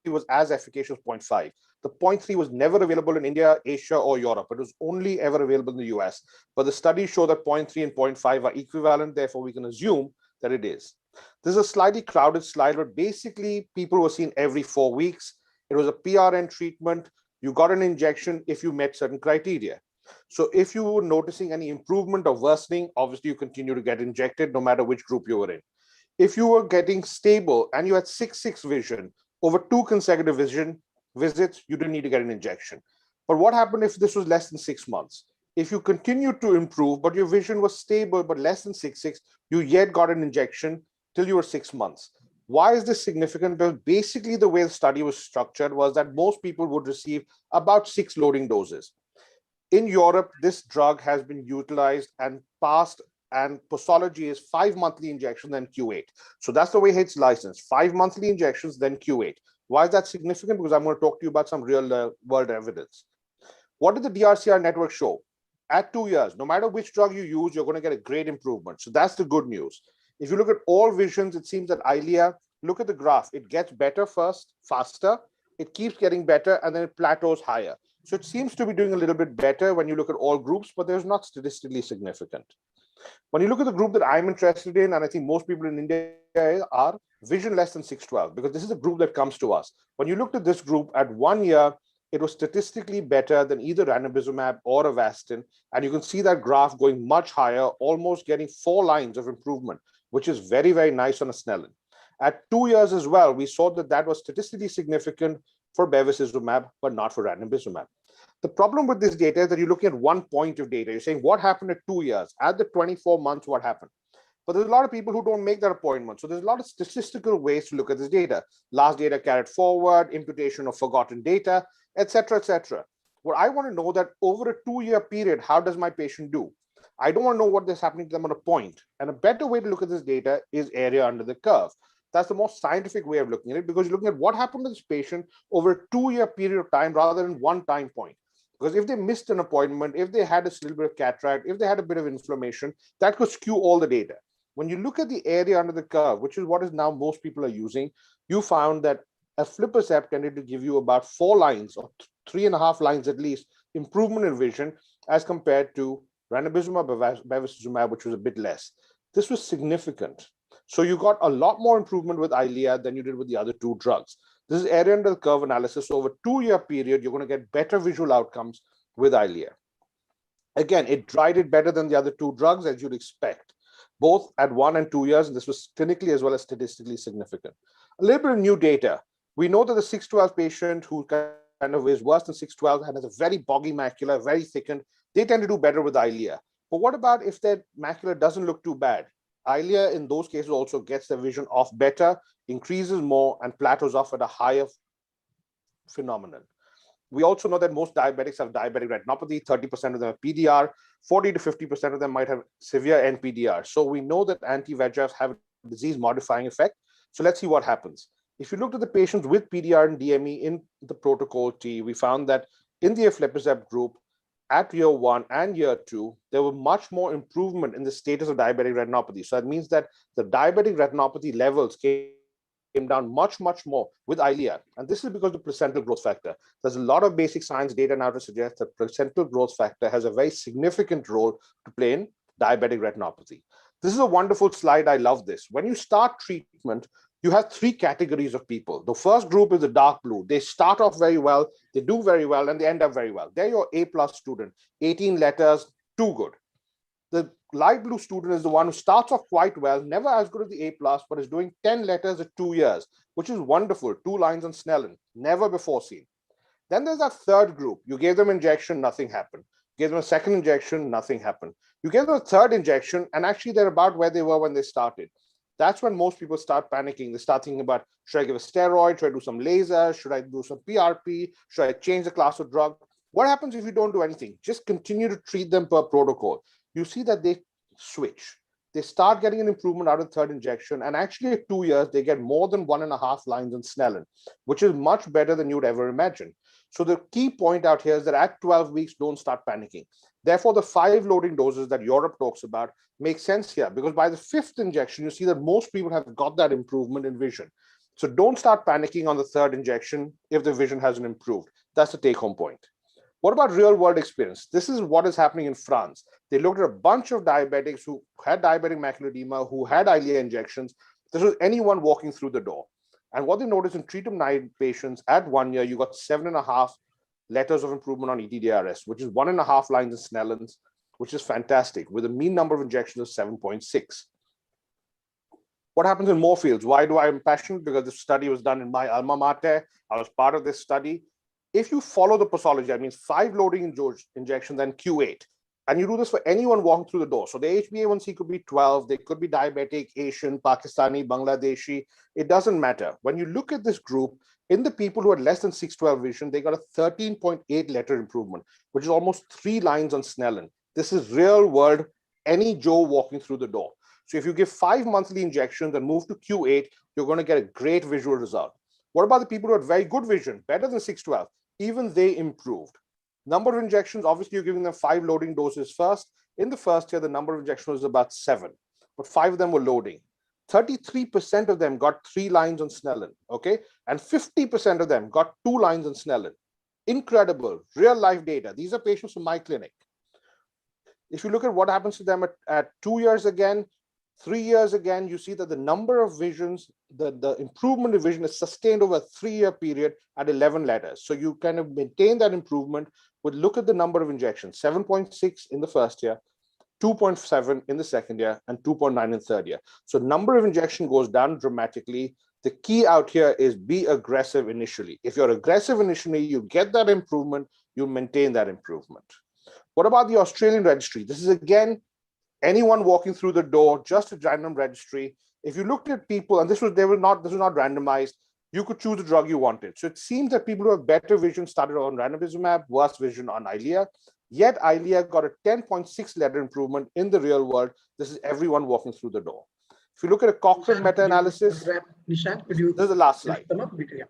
was as efficacious as 0.5. The 0.3 was never available in India, Asia, or Europe. It was only ever available in the US. But the studies show that 0.3 and 0.5 are equivalent. Therefore, we can assume that it is. This is a slightly crowded slide, but basically, people were seen every 4 weeks. It was a PRN treatment. You got an injection if you met certain criteria. So if you were noticing any improvement or worsening, obviously, you continue to get injected no matter which group you were in. If you were getting stable and you had 6/6 vision over 2 consecutive visits, you didn't need to get an injection. But what happened if this was less than 6 months? If you continued to improve, but your vision was stable, but less than 6/6, you yet got an injection till you were 6 months. Why is this significant? Because basically the way the study was structured was that most people would receive about 6 loading doses. In Europe, this drug has been utilized and passed, and posology is 5 monthly injections, then Q8. So that's the way it's licensed, 5 monthly injections, then Q8. Why is that significant? Because I'm going to talk to you about some real world evidence. What did the DRCR network show? At 2 years, no matter which drug you use, you're going to get a great improvement. So that's the good news. If you look at all visions, it seems that Eylea, look at the graph. It gets better first, faster. It keeps getting better, and then it plateaus higher. So it seems to be doing a little bit better when you look at all groups, but there's not statistically significant. When you look at the group that I'm interested in, and I think most people in India are, vision less than 6/12, because this is a group that comes to us. When you looked at this group at 1 year, it was statistically better than either ranibizumab or Avastin. And you can see that graph going much higher, almost getting 4 lines of improvement, which is very, very nice on a Snellen. At 2 years as well, we saw that that was statistically significant for bevacizumab, but not for ranibizumab. The problem with this data is that you're looking at 1 point of data. You're saying, what happened at 2 years? At the 24 months, what happened? But there's a lot of people who don't make that appointment. So there's a lot of statistical ways to look at this data. Last data carried forward, imputation of forgotten data, etc., etc. What I want to know that over a 2-year period, how does my patient do? I don't want to know what is happening to them on a point. And a better way to look at this data is area under the curve. That's the most scientific way of looking at it, because you're looking at what happened to this patient over a 2-year period of time rather than one time point. Because if they missed an appointment, if they had a little bit of cataract, if they had a bit of inflammation, that could skew all the data. When you look at the area under the curve, which is what is now most people are using, you found that aflibercept tended to give you about 4 lines or 3.5 lines at least improvement in vision as compared to ranibizumab, bevacizumab, which was a bit less. This was significant. So you got a lot more improvement with Eylea than you did with the other 2 drugs. This is area under the curve analysis. So over a 2-year period, you're going to get better visual outcomes with Eylea. Again, it dried it better than the other 2 drugs, as you'd expect, both at 1 and 2 years. And this was clinically as well as statistically significant. A little bit of new data. We know that the 6/12 patient who kind of is worse than 6/12 and has a very boggy macula, very thickened, they tend to do better with Eylea. But what about if their macula doesn't look too bad? Eylea in those cases also gets the vision off better, increases more, and plateaus off at a higher phenomenon. We also know that most diabetics have diabetic retinopathy. 30% of them have PDR. 40 to 50% of them might have severe NPDR. So we know that anti-VEGFs have a disease-modifying effect. So let's see what happens. If you looked at the patients with PDR and DME in the protocol T, we found that in the aflibercept group, at year 1 and year 2, there were much more improvement in the status of diabetic retinopathy. So that means that the diabetic retinopathy levels came down much more with Eylea. And this is because of the placental growth factor. There's a lot of basic science data now to suggest that placental growth factor has a very significant role to play in diabetic retinopathy. This is a wonderful slide. I love this. When you start treatment, you have 3 categories of people. The first group is the dark blue. They start off very well, they do very well, and they end up very well. They're your A+ student, 18 letters, too good. The light blue student is the one who starts off quite well, never as good as the A+, but is doing 10 letters at 2 years, which is wonderful. 2 lines on Snellen, never before seen. Then there's that third group. You gave them injection, nothing happened. You gave them a second injection, nothing happened. You gave them a third injection, and actually they're about where they were when they started. That's when most people start panicking. They start thinking about, should I give a steroid? Should I do some laser? Should I do some PRP? Should I change the class of drug? What happens if you don't do anything? Just continue to treat them per protocol. You see that they switch. They start getting an improvement out of the third injection, and actually at 2 years, they get more than 1.5 lines on Snellen, which is much better than you'd ever imagine. So the key point out here is that at 12 weeks, don't start panicking. Therefore, the 5 loading doses that Europe talks about make sense here, because by the 5th injection, you see that most people have got that improvement in vision. So don't start panicking on the 3rd injection if the vision hasn't improved. That's the take-home point. What about real-world experience? This is what is happening in France. They looked at a bunch of diabetics who had diabetic macular edema, who had Eylea injections. This was anyone walking through the door. And what they noticed in treatment-naive patients at 1 year, you got 7.5 letters of improvement on ETDRS, which is 1.5 lines in Snellens, which is fantastic, with a mean number of injections of 7.6. What happens in more fields? Why do I am passionate? Because this study was done in my alma mater. I was part of this study. If you follow the posology, that means 5 loading injections and Q8, and you do this for anyone walking through the door. So the HbA1c could be 12, they could be diabetic, Asian, Pakistani, Bangladeshi, it doesn't matter. When you look at this group, in the people who had less than 612 vision, they got a 13.8 letter improvement, which is almost 3 lines on Snellen. This is real world, any Joe walking through the door. So if you give 5 monthly injections and move to Q8, you're going to get a great visual result. What about the people who had very good vision, better than 612? Even they improved. Number of injections, obviously you're giving them 5 loading doses first. In the first year, the number of injections was about 7, but 5 of them were loading. 33% of them got 3 lines on Snellen, okay? And 50% of them got 2 lines on Snellen. Incredible, real life data. These are patients from my clinic. If you look at what happens to them at 2 years again, 3 years again, you see that the number of visions, the improvement of vision is sustained over a 3-year period at 11 letters. So you kind of maintain that improvement. But look at the number of injections, 7.6 in the first year, 2.7 in the second year, and 2.9 in the third year. So number of injection goes down dramatically. The key out here is be aggressive initially. If you're aggressive initially, you get that improvement, you maintain that improvement. What about the Australian registry? This is again, anyone walking through the door, just a random registry. If you looked at people, and this was not randomized, you could choose the drug you wanted. So it seems that people who have better vision started on ranibizumab, worse vision on Eylea. Yet Eylea got a 10.6 letter improvement in the real world. This is everyone walking through the door. If you look at a Cochrane meta-analysis, Nishant, could you this is the last slide. come up? Yeah.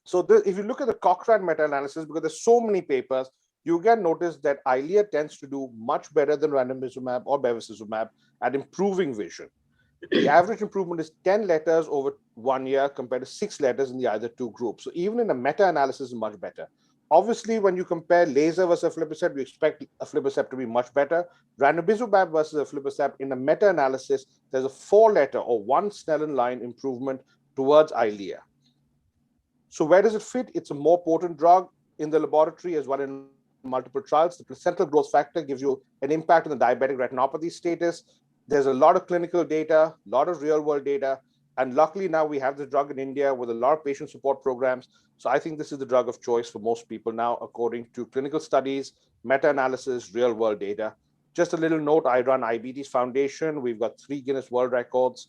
So if you look at the Cochrane meta-analysis, because there's so many papers, you can notice that Eylea tends to do much better than ranibizumab or bevacizumab at improving vision. The average improvement is 10 letters over 1 year compared to 6 letters in the other 2 groups. So even in a meta-analysis is much better. Obviously, when you compare laser versus aflibercept, you expect aflibercept to be much better. Ranibizumab versus aflibercept, in a meta-analysis, there's a 4-letter or 1 Snellen line improvement towards Eylea. So where does it fit? It's a more potent drug in the laboratory as well in multiple trials. The placental growth factor gives you an impact on the diabetic retinopathy status. There's a lot of clinical data, a lot of real world data. And luckily now we have the drug in India with a lot of patient support programs. So I think this is the drug of choice for most people now, according to clinical studies, meta-analysis, real world data. Just a little note, I run Diabetes Foundation. We've got 3 Guinness World Records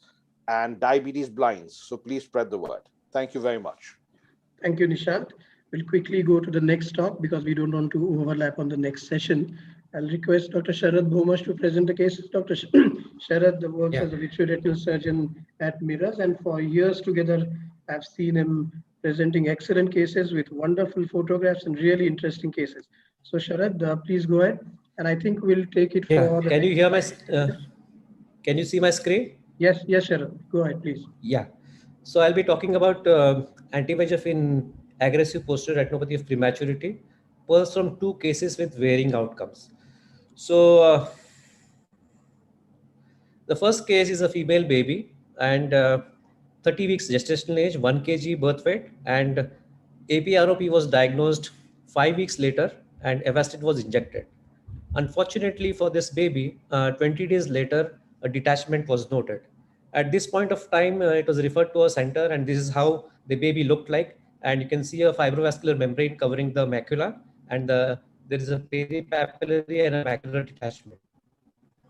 and diabetes blinds. So please spread the word. Thank you very much. Thank you, Nishant. We'll quickly go to the next talk because we don't want to overlap on the next session. I'll request Dr. Sharad Bhomash to present the cases. Dr. Sharad works as a vitreoretinal surgeon at Mirrors, and for years together, I've seen him presenting excellent cases with wonderful photographs and really interesting cases. So Sharad, please go ahead. And I think we'll take it Yeah. for the Can you next hear my? 5 minutes. Can you see my screen? Yes, yes, Sharad. Go ahead, please. Yeah. So I'll be talking about anti-VEGF in aggressive posterior retinopathy of prematurity, pulse from 2 cases with varying outcomes. So the first case is a female baby and 30 weeks gestational age, 1 kg birth weight, and APROP was diagnosed 5 weeks later, and Avastin was injected. Unfortunately for this baby, 20 days later, a detachment was noted. At this point of time, it was referred to a center, and this is how the baby looked like. And you can see a fibrovascular membrane covering the macula, and there is a peripapillary and a macular detachment.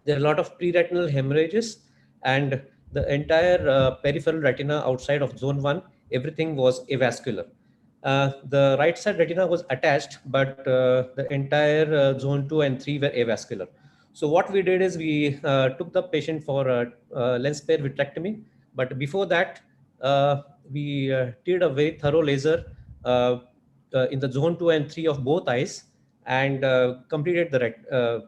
There are a lot of pre-retinal hemorrhages, and the entire peripheral retina outside of zone 1, everything was avascular. The right side retina was attached, but the entire zone 2 and 3 were avascular. So what we did is we took the patient for a lens pair vitrectomy, but before that, we did a very thorough laser in the zone 2 and 3 of both eyes, and completed the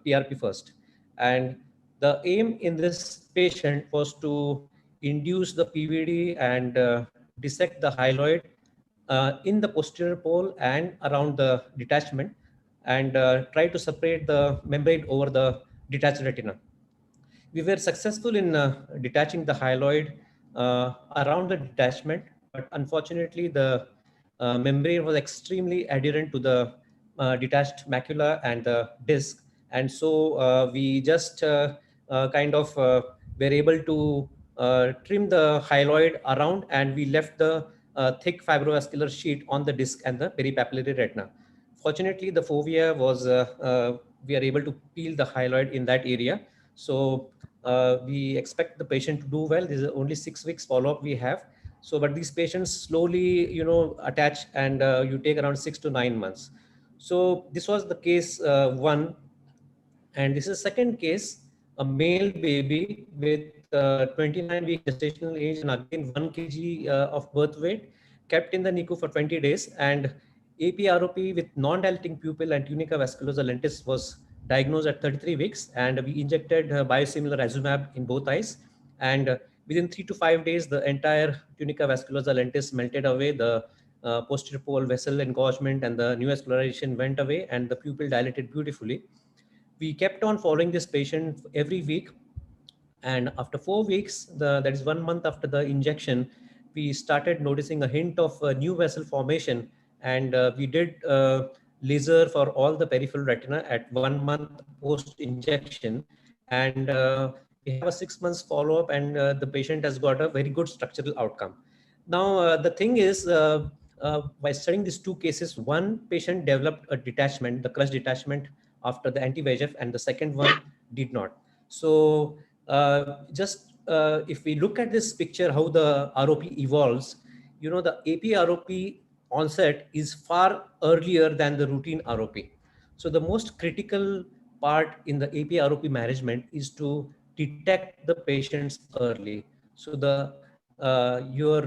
PRP first. And the aim in this patient was to induce the PVD and dissect the hyaloid in the posterior pole and around the detachment, and try to separate the membrane over the detached retina. We were successful in detaching the hyaloid around the detachment, but unfortunately the membrane was extremely adherent to the detached macula and the disc, and so we just kind of were able to trim the hyaloid around, and we left the thick fibrovascular sheet on the disc and the peripapillary retina. Fortunately, the fovea was we are able to peel the hyaloid in that area. So we expect the patient to do well. This is only 6 weeks follow-up we have. So, but these patients slowly, attach, and you take around 6 to 9 months. So this was the case 1. And this is second case, a male baby with 29-week gestational age and again 1 kg of birth weight, kept in the NICU for 20 days. And APROP with non-dilating pupil and tunica vasculosa lentis was diagnosed at 33 weeks. And we injected biosimilar azumab in both eyes. And within 3 to 5 days, the entire tunica vasculosa lentis melted away. The posterior pole vessel engorgement and the neovascularization went away, and the pupil dilated beautifully. We kept on following this patient every week, and after 4 weeks, that is 1 month after the injection, we started noticing a hint of new vessel formation, and we did laser for all the peripheral retina at 1 month post injection, and we have a 6 months follow up, and the patient has got a very good structural outcome. Now the thing is, by studying these 2 cases, one patient developed a detachment, the crus detachment, after the anti-VEGF, and the second one did not. So just if we look at this picture, how the ROP evolves, the AP-ROP onset is far earlier than the routine ROP. So the most critical part in the AP-ROP management is to detect the patients early. So the your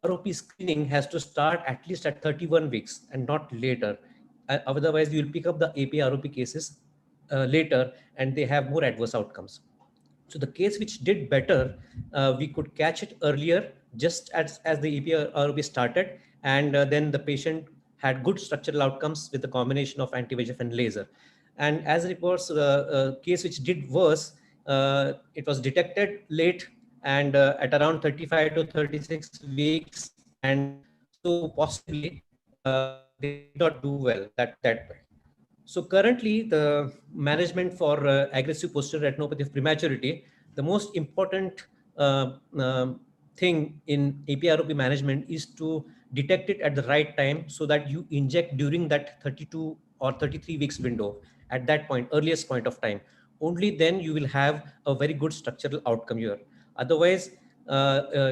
ROP screening has to start at least at 31 weeks and not later. Otherwise, you will pick up the AP-ROP cases later, and they have more adverse outcomes. So the case which did better, we could catch it earlier, just as the EP-ROP started, and then the patient had good structural outcomes with the combination of anti-VEGF and laser. And as reports, the case which did worse, it was detected late and at around 35 to 36 weeks, and so possibly they did not do well that way. So currently, the management for aggressive posterior retinopathy of prematurity, the most important thing in APROP management is to detect it at the right time, so that you inject during that 32 or 33 weeks window, at that point, earliest point of time. Only then you will have a very good structural outcome here. Otherwise,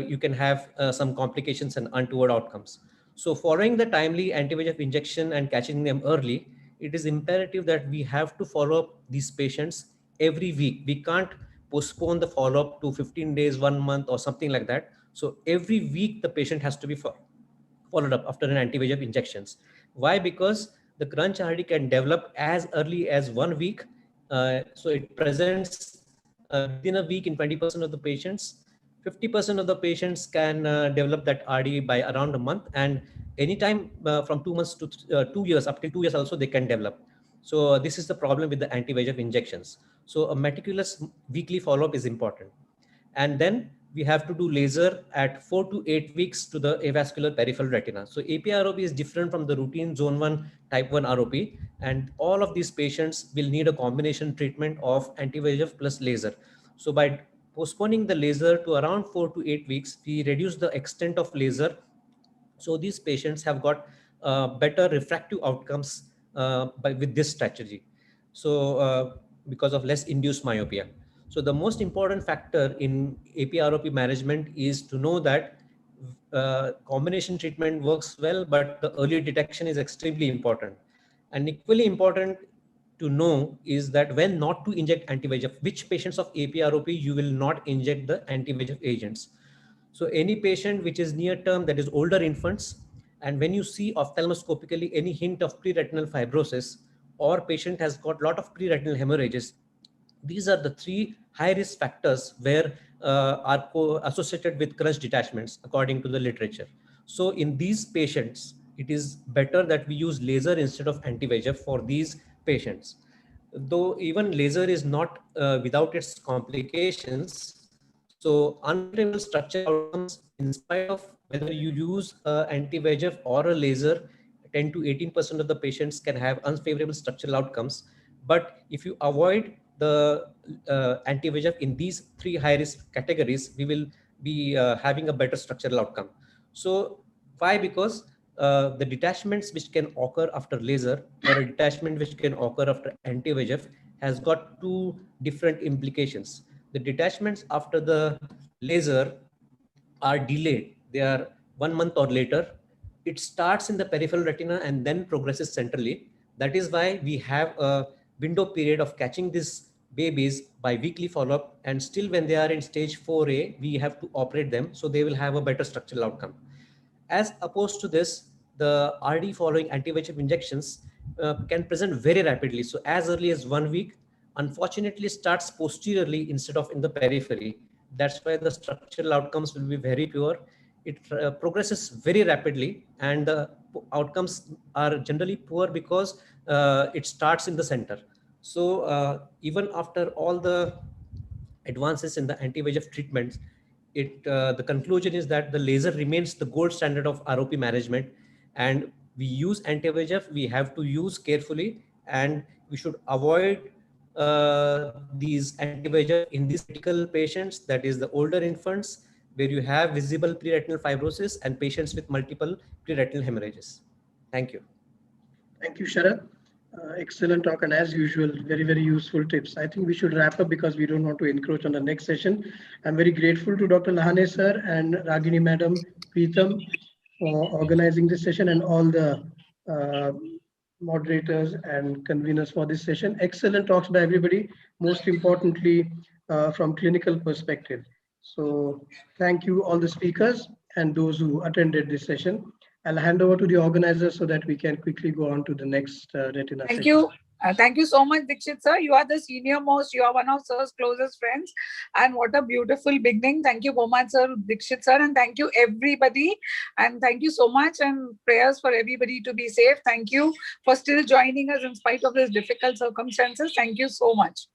you can have some complications and untoward outcomes. So following the timely anti-VEGF injection and catching them early, it is imperative that we have to follow up these patients every week. We can't postpone the follow-up to 15 days, 1 month, or something like that. So every week the patient has to be followed up after an anti-VEGF injections. Why? Because the crunch RD can develop as early as 1 week. So it presents within a week in 20% of the patients. 50% of the patients can develop that RD by around a month, and anytime from 2 months to 2 years, up to 2 years also they can develop. So this is the problem with the anti-VEGF injections. So a meticulous weekly follow-up is important. And then we have to do laser at 4 to 8 weeks to the avascular peripheral retina. So APROP is different from the routine zone 1 type 1 ROP, and all of these patients will need a combination treatment of anti-VEGF plus laser. So by postponing the laser to around 4 to 8 weeks, we reduce the extent of laser. So these patients have got better refractive outcomes with this strategy. So because of less induced myopia. So the most important factor in APROP management is to know that combination treatment works well, but the early detection is extremely important. And equally important to know is that when not to inject anti-VEGF, which patients of APROP you will not inject the anti-VEGF agents. So any patient which is near term, that is older infants, and when you see ophthalmoscopically any hint of pre-retinal fibrosis, or patient has got a lot of pre-retinal hemorrhages, these are the 3 high-risk factors where are associated with crust detachments according to the literature. So in these patients, it is better that we use laser instead of anti-VEGF for these patients. Though even laser is not without its complications, so unfavorable structural outcomes, in spite of whether you use anti-VEGF or a laser, 10 to 18% of the patients can have unfavorable structural outcomes. But if you avoid the anti-VEGF in these 3 high-risk categories, we will be having a better structural outcome. So why? Because the detachments which can occur after laser or a detachment which can occur after anti-VEGF has got 2 different implications. The detachments after the laser are delayed. They are 1 month or later. It starts in the peripheral retina and then progresses centrally. That is why we have a window period of catching these babies by weekly follow-up, and still when they are in stage 4A, we have to operate them, so they will have a better structural outcome. As opposed to this, the RD following anti-VEGF injections can present very rapidly. So as early as 1 week, unfortunately starts posteriorly instead of in the periphery. That's why the structural outcomes will be very poor. It progresses very rapidly, and the outcomes are generally poor because it starts in the center. So even after all the advances in the anti-VEGF treatments, the conclusion is that the laser remains the gold standard of ROP management, and we use anti-VEGF, we have to use carefully, and we should avoid these anti-VEGF in these critical patients, that is the older infants, where you have visible pre-retinal fibrosis and patients with multiple pre-retinal hemorrhages. Thank you. Thank you, Sharad. Excellent talk, and as usual, very, very useful tips. I think we should wrap up because we don't want to encroach on the next session. I'm very grateful to Dr. Lahane sir and Ragini Madam, Preetham, for organizing this session, and all the moderators and conveners for this session. Excellent talks by everybody, most importantly, from clinical perspective. So thank you all the speakers and those who attended this session. I'll hand over to the organizers so that we can quickly go on to the next retina Thank session. you. Thank you so much, Dikshit sir. You are the senior most. You are one of sir's closest friends. And what a beautiful beginning. Thank you so much, sir, Dikshit sir. And thank you, everybody. And thank you so much. And prayers for everybody to be safe. Thank you for still joining us in spite of these difficult circumstances. Thank you so much.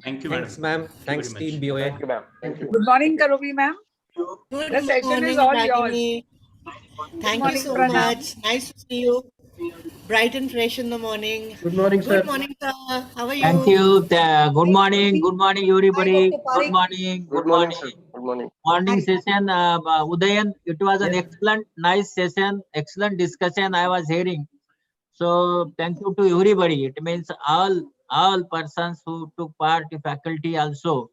Thank you, Thanks, ma'am. Thanks, team BOA. Thank you, ma'am. Thank you. Good morning, Karubi ma'am. Good The session morning, is all Ragini. yours. Thank morning, you so Pranam. much. Nice to see you. Bright and fresh in the morning. Good morning, sir. Good morning, sir. How are you? Thank you. Good morning. Good morning, everybody. Good morning. Good morning, sir. Good morning. Morning session. Udayan, it was an excellent, nice session, excellent discussion I was hearing. So thank you to everybody. It means all persons who took part, faculty also.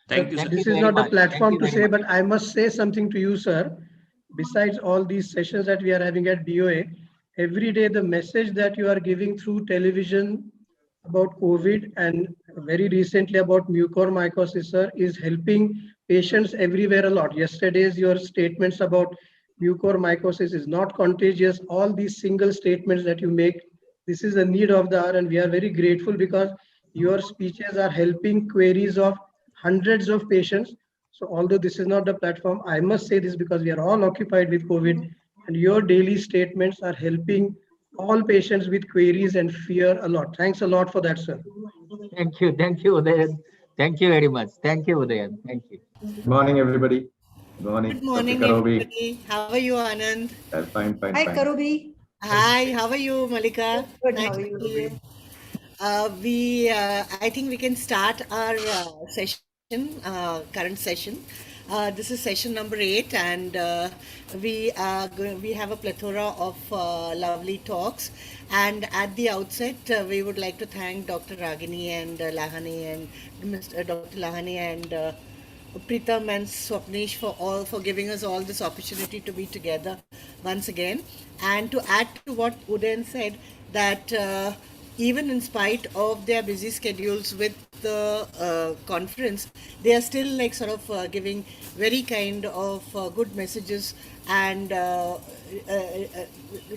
Thank you, sir. This is not the platform to say, but I must say something to you, sir. Besides all these sessions that we are having at BOA, every day the message that you are giving through television about COVID and very recently about mucormycosis, sir, is helping patients everywhere a lot. Yesterday's your statements about mucormycosis is not contagious. All these single statements that you make, this is a need of the hour, and we are very grateful because your speeches are helping queries of hundreds of patients. So although this is not the platform, I must say this because we are all occupied with COVID, and your daily statements are helping all patients with queries and fear a lot. Thanks a lot for that, sir. Thank you, Udayan. Thank you very much. Thank you, Udayan. Thank you. Good morning, everybody. Good morning. Good morning, Dr. Karobi. everybody. How are you, Anand? Fine, Hi, fine. Karubi. Hi, how are you, Malika? Good, Nice how are to you? see you. I think we can start our session, current session. This is session number 8, and we have a plethora of lovely talks. And at the outset, we would like to thank Dr. Ragini and Lahani and Dr. Lahani and Pritam and Swapnish for giving us all this opportunity to be together once again. And to add to what Udayan said, that even in spite of their busy schedules with the conference, they are still like sort of giving very kind of good messages and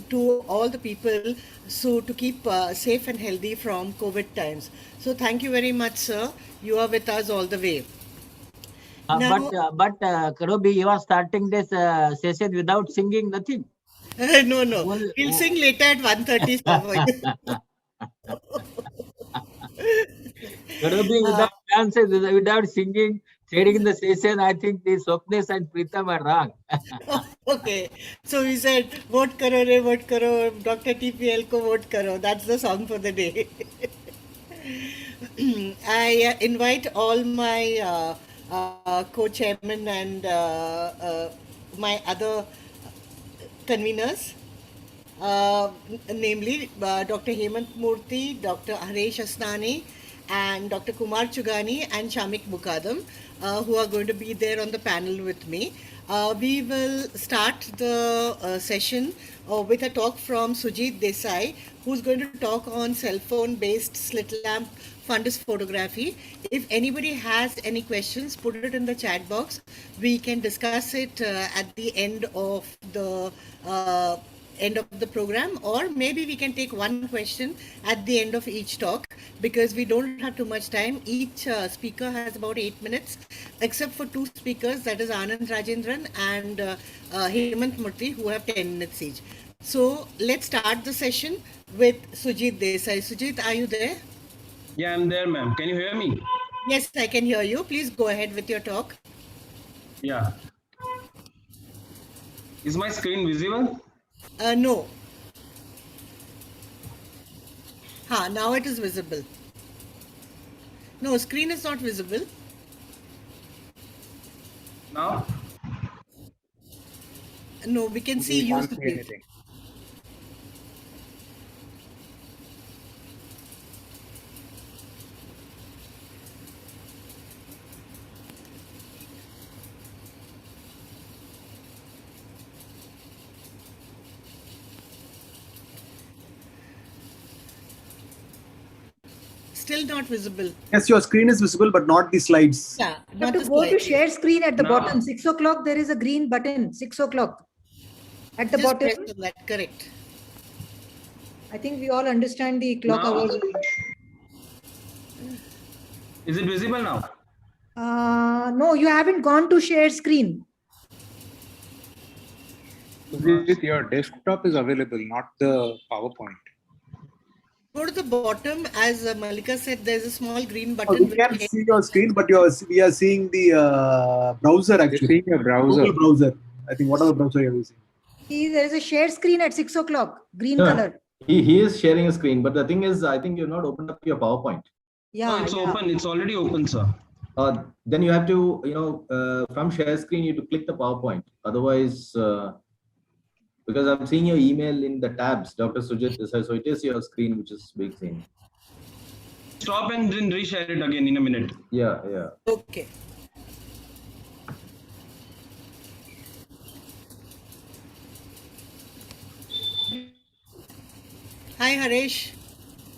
to all the people, so to keep safe and healthy from COVID times. So thank you very much, sir. You are with us all the way. But Karobi, you are starting this session without singing nothing. No. We'll sing later at 1:30. Karobi, without dancing, without singing, sharing the session, I think the Swapnesh and Pritam are wrong. Okay, so we said, vote karo, Dr. TPL ko vote karo. That's the song for the day. I invite all my co-chairmen and my other conveners, namely Dr. Hemant Murthy, Dr. Haresh Asnani, and Dr. Kumar Chugani and Shamik Mukadam, who are going to be there on the panel with me. We will start the session with a talk from Sujit Desai, who's going to talk on cell phone based slit lamp fundus photography. If anybody has any questions, put it in the chat box. We can discuss it at the end of the program, or maybe we can take one question at the end of each talk, because we don't have too much time. Each speaker has about 8 minutes, except for 2 speakers, that is Anand Rajendran and Hemant Murthy, who have 10 minutes each. So let's start the session with Sujit Desai. Sujit, are you there? Yeah, I'm there, ma'am. Can you hear me? Yes, I can hear you. Please go ahead with your talk. Yeah. Is my screen visible? No. Now it is visible. No, screen is not visible. Now? No, we can see you. Can't see anything. Still not visible. Yes, your screen is visible, but not the slides. Yeah, You have to go to share screen at the bottom. 6 o'clock, there is a green button. 6 o'clock. At the Just bottom. press on that, correct. I think we all understand the clock Now? hours. Is it visible now? No, you haven't gone to share screen. Your desktop is available, not the PowerPoint. Go to the bottom, as Malika said, there's a small green button. We can see your screen, but we are seeing the browser actually. Seeing your browser. Google browser. I think whatever browser you're using. See, there is a share screen at 6 o'clock, green No, color. He is sharing a screen, but the thing is, I think you've not opened up your PowerPoint. Yeah, No, it's open. It's already open, sir. Then you have to, from share screen, you have to click the PowerPoint. Otherwise, because I'm seeing your email in the tabs, Dr. Sujit Desai, so it is your screen which is being seen. Stop and then reshare it again in a minute. Yeah. Okay. Hi, Haresh.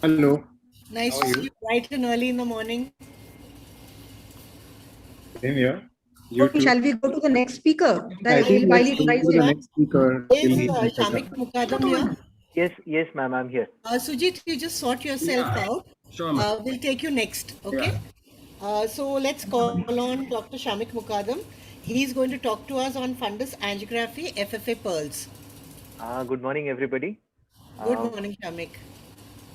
Hello. Nice How to are see you? you bright and early in the morning. Same here. Shall we go to the next speaker? I think While let's he move tries to the it. next speaker till Is he sets Shamik up. Mukadam here? Yes, ma'am, I'm here. Sujit, you just sort yourself out. Sure, ma'am. We'll take you next, okay? So let's call on Dr. Shamik Mukadam. He's going to talk to us on fundus angiography, FFA pearls. Good morning, everybody. Good morning, Shamik.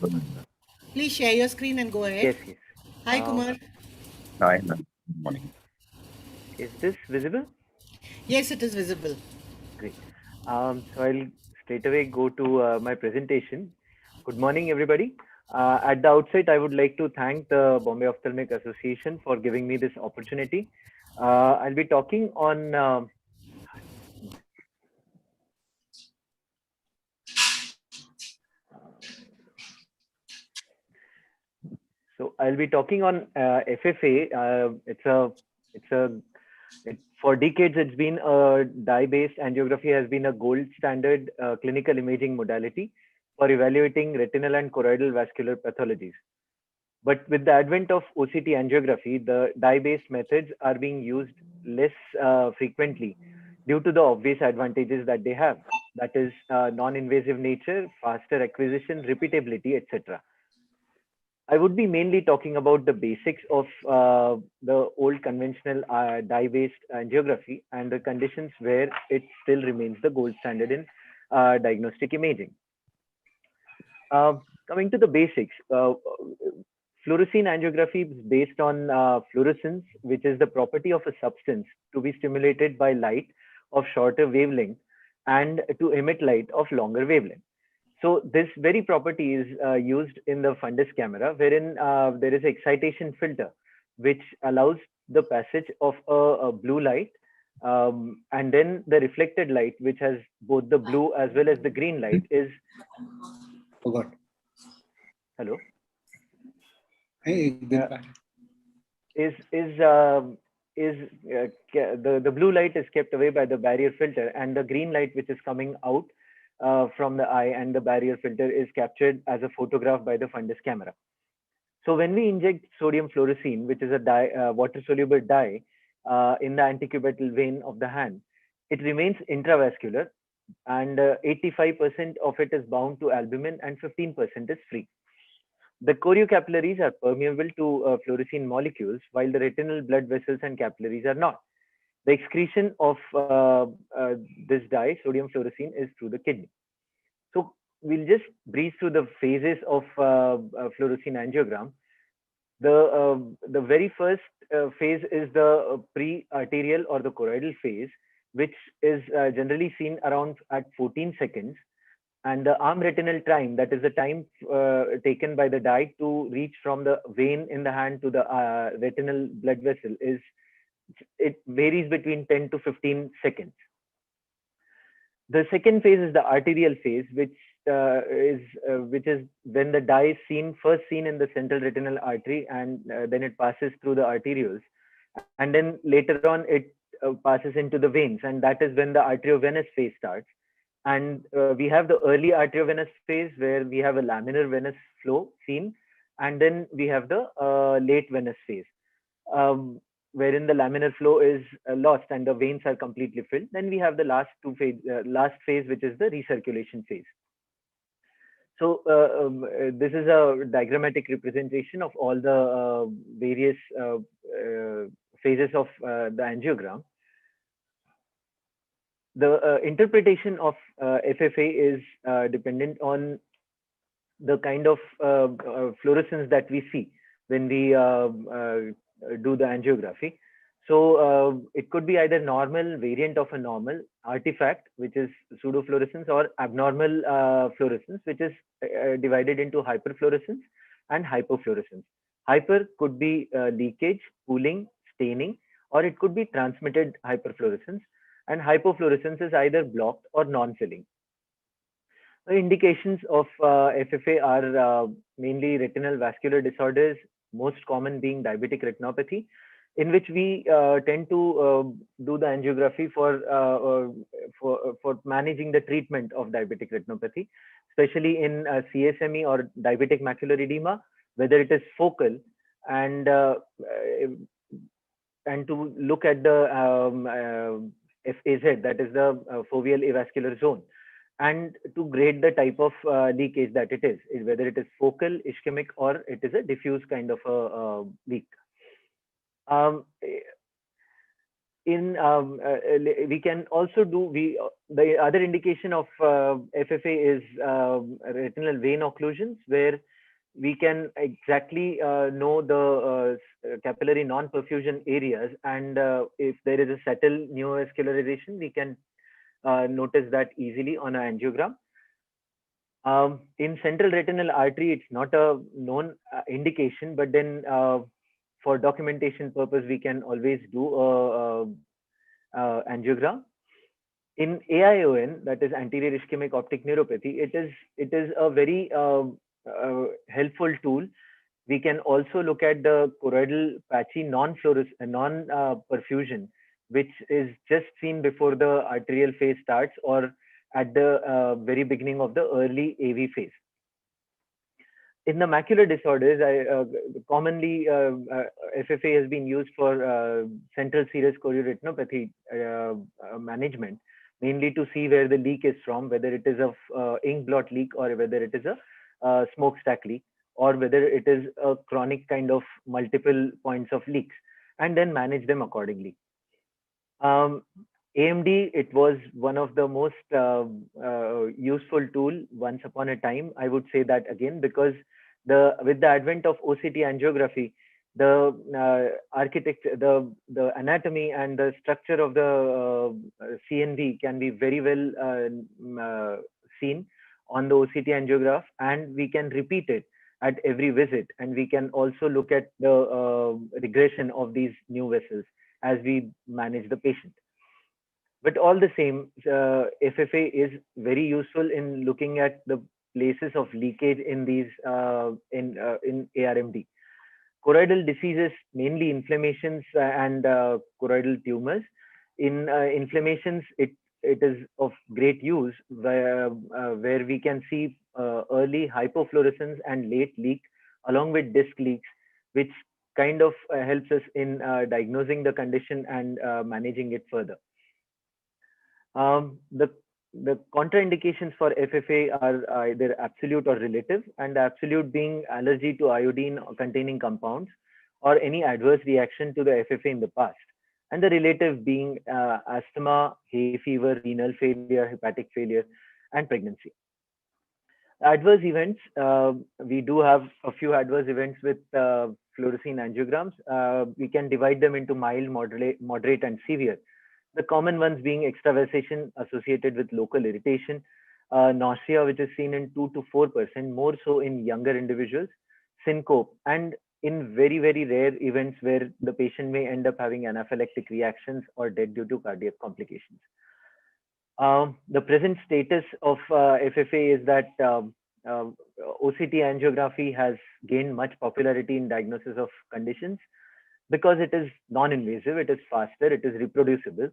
Good morning, ma'am. Please share your screen and go ahead. Yes. Hi, Kumar. Hi, ma'am. Good morning. Is this visible? Yes, it is visible. Great. So I'll straight away go to my presentation. Good morning, everybody. At the outset, I would like to thank the Bombay Ophthalmic Association for giving me this opportunity. I'll be talking on FFA. For decades, it's been a dye-based angiography has been a gold standard clinical imaging modality for evaluating retinal and choroidal vascular pathologies. But with the advent of OCT angiography, the dye-based methods are being used less frequently due to the obvious advantages that they have. That is non-invasive nature, faster acquisition, repeatability, etc. I would be mainly talking about the basics of the old conventional dye-based angiography and the conditions where it still remains the gold standard in diagnostic imaging. Coming to the basics, fluorescein angiography is based on fluorescence, which is the property of a substance to be stimulated by light of shorter wavelength and to emit light of longer wavelength. So this very property is used in the fundus camera, wherein there is excitation filter, which allows the passage of a blue light, and then the reflected light, which has both the blue as well as the green light, is. Forgot. Hello. Hey, The blue light is kept away by the barrier filter, and the green light, which is coming out from the eye and the barrier filter, is captured as a photograph by the fundus camera. So when we inject sodium fluorescein, which is a dye, water-soluble dye, in the antecubital vein of the hand, it remains intravascular, and 85% of it is bound to albumin and 15% is free. The choriocapillaries are permeable to fluorescein molecules, while the retinal blood vessels and capillaries are not. The excretion of this dye, sodium fluorescein, is through the kidney. So we'll just breeze through the phases of fluorescein angiogram. The very first phase is the pre-arterial or the choroidal phase, which is generally seen around at 14 seconds. And the arm retinal time, that is the time taken by the dye to reach from the vein in the hand to the retinal blood vessel, it varies between 10 to 15 seconds. The second phase is the arterial phase, which is when the dye is first seen in the central retinal artery, and then it passes through the arterioles, and then later on it passes into the veins, and that is when the arteriovenous phase starts. And we have the early arteriovenous phase where we have a laminar venous flow seen, and then we have the late venous phase, wherein the laminar flow is lost and the veins are completely filled. Then we have the last phase, which is the recirculation phase. So this is a diagrammatic representation of all the various phases of the angiogram. The interpretation of FFA is dependent on the kind of fluorescence that we see when we do the angiography. So it could be either normal, variant of a normal, artifact, which is pseudofluorescence, or abnormal fluorescence, which is divided into hyperfluorescence and hypofluorescence. Hyper could be leakage, pooling, staining, or it could be transmitted hyperfluorescence. And hypofluorescence is either blocked or non-filling. The indications of FFA are mainly retinal vascular disorders, most common being diabetic retinopathy, in which we tend to do the angiography for managing the treatment of diabetic retinopathy, especially in CSME or diabetic macular edema, whether it is focal, and and to look at the FAZ, that is the foveal avascular zone, and to grade the type of leakage that it is, whether it is focal, ischemic, or it is a diffuse kind of a leak. We can also do the other indication of FFA is retinal vein occlusions, where we can exactly know the capillary non-perfusion areas, and if there is a subtle neovascularization, we can notice that easily on an angiogram. In central retinal artery, it's not a known indication, but then for documentation purpose, we can always do a angiogram. In AION, that is anterior ischemic optic neuropathy, it is a very helpful tool. We can also look at the choroidal patchy non-perfusion, which is just seen before the arterial phase starts or at the very beginning of the early AV phase. In the macular disorders, commonly FFA has been used for central serous chorioretinopathy management, mainly to see where the leak is from, whether it is of ink blot leak or whether it is a smokestack leak, or whether it is a chronic kind of multiple points of leaks, and then manage them accordingly. AMD, it was one of the most useful tool once upon a time. I would say that again, because with the advent of OCT angiography, the architecture, the anatomy and the structure of the CNV can be very well seen on the OCT angiograph, and we can repeat it at every visit, and we can also look at the regression of these new vessels as we manage the patient. But all the same, FFA is very useful in looking at the places of leakage in these in ARMD. Choroidal diseases, mainly inflammations and choroidal tumors. In inflammations, it is of great use where we can see early hypofluorescence and late leak along with disc leaks, which kind of helps us in diagnosing the condition and managing it further. The contraindications for FFA are either absolute or relative, and the absolute being allergy to iodine containing compounds or any adverse reaction to the FFA in the past, and the relative being asthma, hay fever, renal failure, hepatic failure, and pregnancy. Adverse events, we do have a few adverse events with fluorescein angiograms. We can divide them into mild, moderate, and severe. The common ones being extravasation associated with local irritation, nausea, which is seen in 2 to 4%, more so in younger individuals, syncope, and in very, very rare events where the patient may end up having anaphylactic reactions or death due to cardiac complications. The present status of FFA is that OCT angiography has gained much popularity in diagnosis of conditions because it is non-invasive, it is faster, it is reproducible,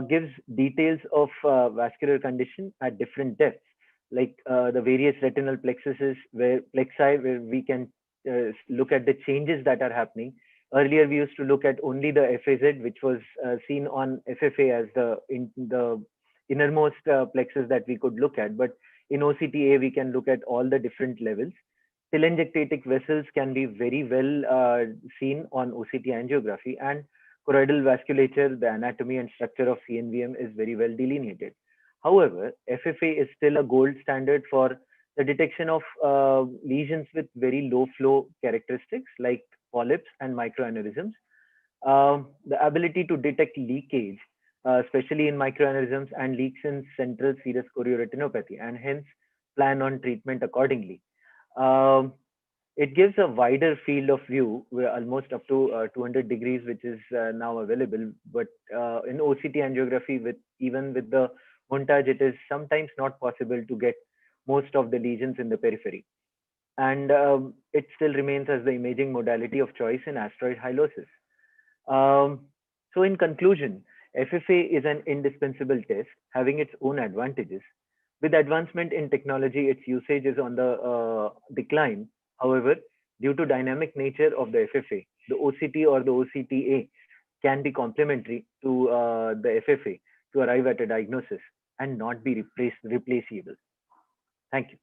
gives details of vascular condition at different depths, like the various retinal plexuses, plexi, where we can look at the changes that are happening. Earlier, we used to look at only the FAZ, which was seen on FFA as the innermost plexus that we could look at. But in OCTA, we can look at all the different levels. Telangiectatic vessels can be very well seen on OCT angiography, and choroidal vasculature, the anatomy and structure of CNVM is very well delineated. However, FFA is still a gold standard for the detection of lesions with very low flow characteristics like polyps and microaneurysms. The ability to detect leakage, especially in microaneurysms and leaks in central serous chorioretinopathy, and hence plan on treatment accordingly. It gives a wider field of view, almost up to 200 degrees, which is now available. But in OCT angiography, even with the montage, it is sometimes not possible to get most of the lesions in the periphery. And it still remains as the imaging modality of choice in asteroid hylosis. So in conclusion, FFA is an indispensable test having its own advantages. With advancement in technology, its usage is on the decline. However, due to dynamic nature of the FFA, the OCT or the OCTA can be complementary to the FFA to arrive at a diagnosis and not be replaceable. Thank you.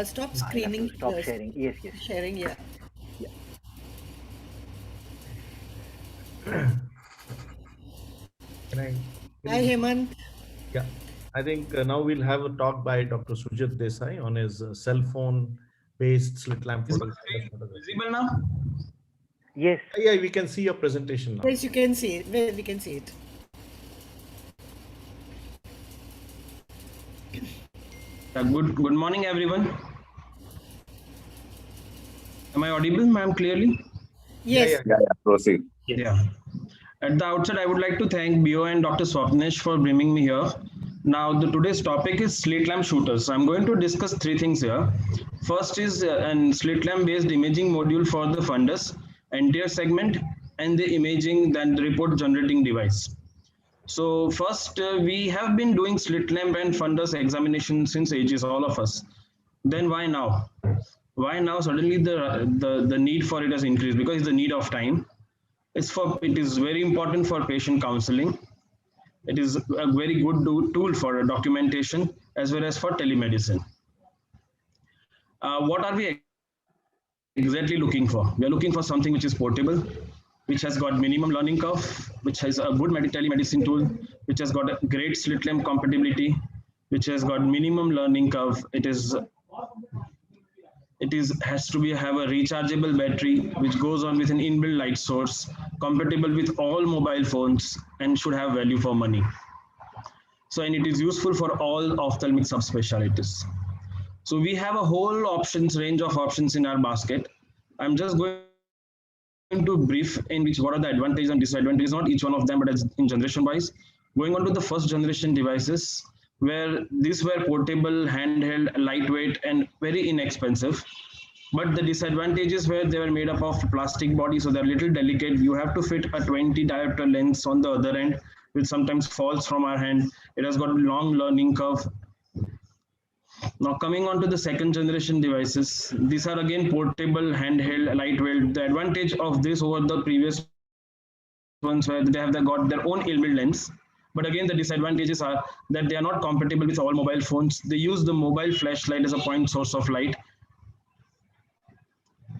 Stop screening. Stop sharing. Yes, yes. Sharing, yeah. Hi, Hemant. Yeah, I think now we'll have a talk by Dr. Sujit Desai on his cell phone-based slit lamp photography. Visible now? Yes. Yeah, we can see your presentation now. Yes, you can see it. We can see it. Good morning, everyone. Am I audible, ma'am, clearly? Yes. Yeah, proceed. Yeah. At the outset, I would like to thank BO and Dr. Swapnesh for bringing me here. Now, today's topic is slit lamp shooters. I'm going to discuss three things here. First is an slit lamp based imaging module for the fundus, anterior segment, and the imaging, then the report generating device. So first, we have been doing slit lamp and fundus examination since ages, all of us. Then why now? Why now suddenly the need for it has increased? Because it's the need of time. It is very important for patient counseling. It is a very good tool for documentation as well as for telemedicine. What are we exactly looking for? We are looking for something which is portable, which has got minimum learning curve, which has a good telemedicine tool, which has got a great slit lamp compatibility, which has got minimum learning curve. It has to have a rechargeable battery which goes on with an inbuilt light source, compatible with all mobile phones, and should have value for money. So, and it is useful for all ophthalmic subspecialties. So we have a whole range of options in our basket. I'm just going to brief in which what are the advantages and disadvantages, not each one of them, but as in generation wise. Going on to the first generation devices, where these were portable, handheld, lightweight, and very inexpensive. But the disadvantages were they were made up of plastic body, so they're a little delicate. You have to fit a 20 diopter lens on the other end, which sometimes falls from our hand. It has got a long learning curve. Now coming on to the second generation devices, these are again portable, handheld, lightweight. The advantage of this over the previous ones where they have got their own inbuilt lens. But again, the disadvantages are that they are not compatible with all mobile phones. They use the mobile flashlight as a point source of light.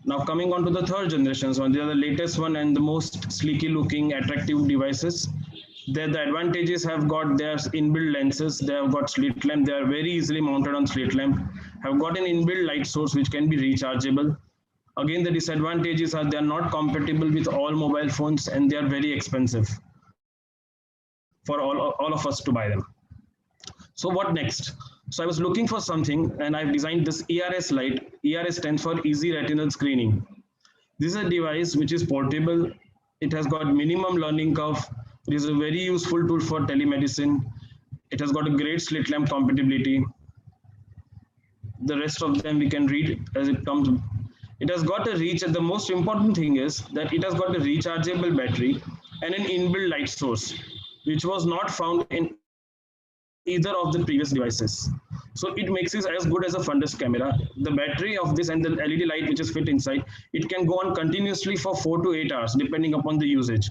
Now coming on to the third generation, so they are the latest one and the most sleeky looking, attractive devices. The advantages have got their inbuilt lenses, they have got slit lamp, they are very easily mounted on slit lamp, have got an inbuilt light source which can be rechargeable. Again, the disadvantages are they are not compatible with all mobile phones and they are very expensive for all of us to buy them. So what next? So I was looking for something and I've designed this ERS light. ERS stands for Easy Retinal Screening. This is a device which is portable. It has got minimum learning curve. It is a very useful tool for telemedicine. It has got a great slit lamp compatibility. The rest of them we can read as it comes. It has got a reach, and the most important thing is that it has got a rechargeable battery and an inbuilt light source, which was not found in either of the previous devices. So it makes it as good as a fundus camera. The battery of this and the LED light which is fit inside, it can go on continuously for 4 to 8 hours depending upon the usage.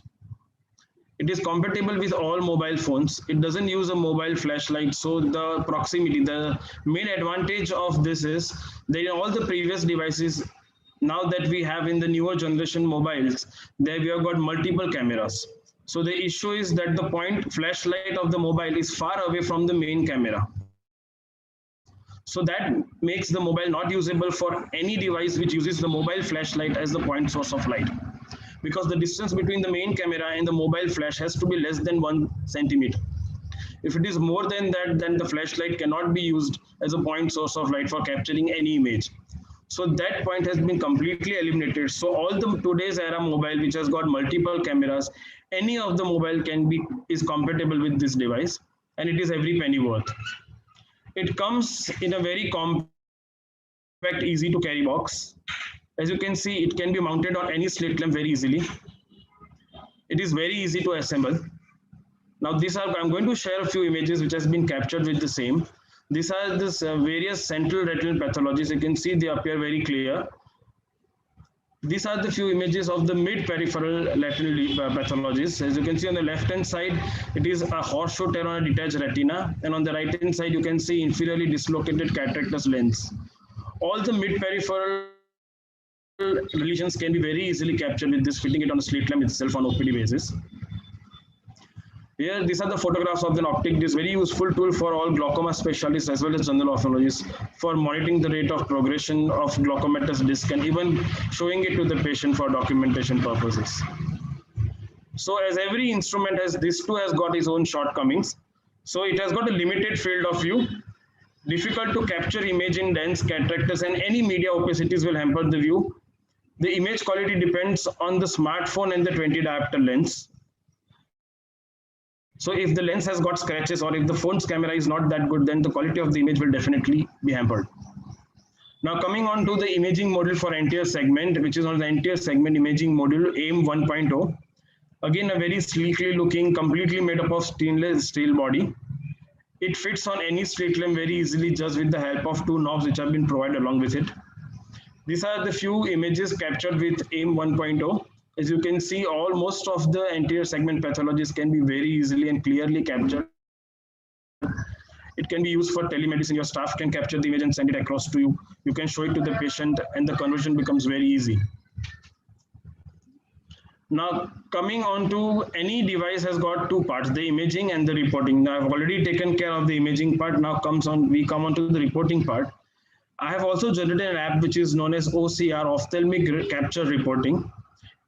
It is compatible with all mobile phones. It doesn't use a mobile flashlight. So the proximity, the main advantage of this is that in all the previous devices, now that we have in the newer generation mobiles, there we have got multiple cameras. So the issue is that the point flashlight of the mobile is far away from the main camera. So that makes the mobile not usable for any device which uses the mobile flashlight as the point source of light. Because the distance between the main camera and the mobile flash has to be less than 1 centimeter. If it is more than that, then the flashlight cannot be used as a point source of light for capturing any image. So that point has been completely eliminated. So all the today's era mobile which has got multiple cameras, any of the mobile is compatible with this device, and it is every penny worth. It comes in a very compact, easy to carry box. As you can see, it can be mounted on any slit lamp very easily. It is very easy to assemble. Now I'm going to share a few images which has been captured with the same. These are this various central retinal pathologies. You can see they appear very clear. These are the few images of the mid-peripheral retinal pathologies. As you can see on the left-hand side, it is a horseshoe tear on a detached retina, and on the right-hand side, you can see inferiorly dislocated cataractous lens. All the mid-peripheral lesions can be very easily captured with this, fitting it on a slit lamp itself on OPD basis. Here, these are the photographs of the optic disc, very useful tool for all glaucoma specialists as well as general ophthalmologists for monitoring the rate of progression of glaucomatous disc and even showing it to the patient for documentation purposes. So as every instrument has, this too has got its own shortcomings. So it has got a limited field of view, difficult to capture image in dense cataractous, and any media opacities will hamper the view. The image quality depends on the smartphone and the 20 diopter lens. So if the lens has got scratches or if the phone's camera is not that good, then the quality of the image will definitely be hampered. Now coming on to the imaging module for anterior segment, which is on the anterior segment imaging module AIM 1.0. Again, a very sleekly looking, completely made up of stainless steel body. It fits on any slit lamp very easily just with the help of two knobs which have been provided along with it. These are the few images captured with AIM 1.0. As you can see, most of the anterior segment pathologies can be very easily and clearly captured. It can be used for telemedicine. Your staff can capture the image and send it across to you. You can show it to the patient and the conversion becomes very easy. Now, coming on to any device has got two parts, the imaging and the reporting. Now, I've already taken care of the imaging part. Now we come on to the reporting part. I have also generated an app which is known as OCR, Ophthalmic Capture Reporting.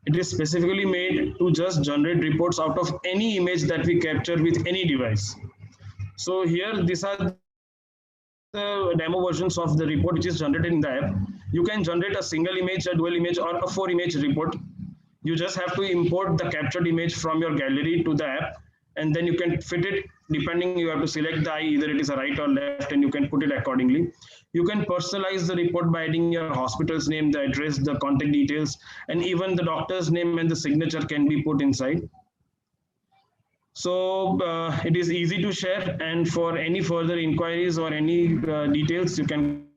It is specifically made to just generate reports out of any image that we capture with any device. So here, these are the demo versions of the report which is generated in the app. You can generate a single image, a dual image, or a 4-image report. You just have to import the captured image from your gallery to the app, and then you can fit it depending. You have to select the eye, either it is a right or left, and you can put it accordingly. You can personalize the report by adding your hospital's name, the address, the contact details, and even the doctor's name and the signature can be put inside. So it is easy to share, and for any further inquiries or any details, you can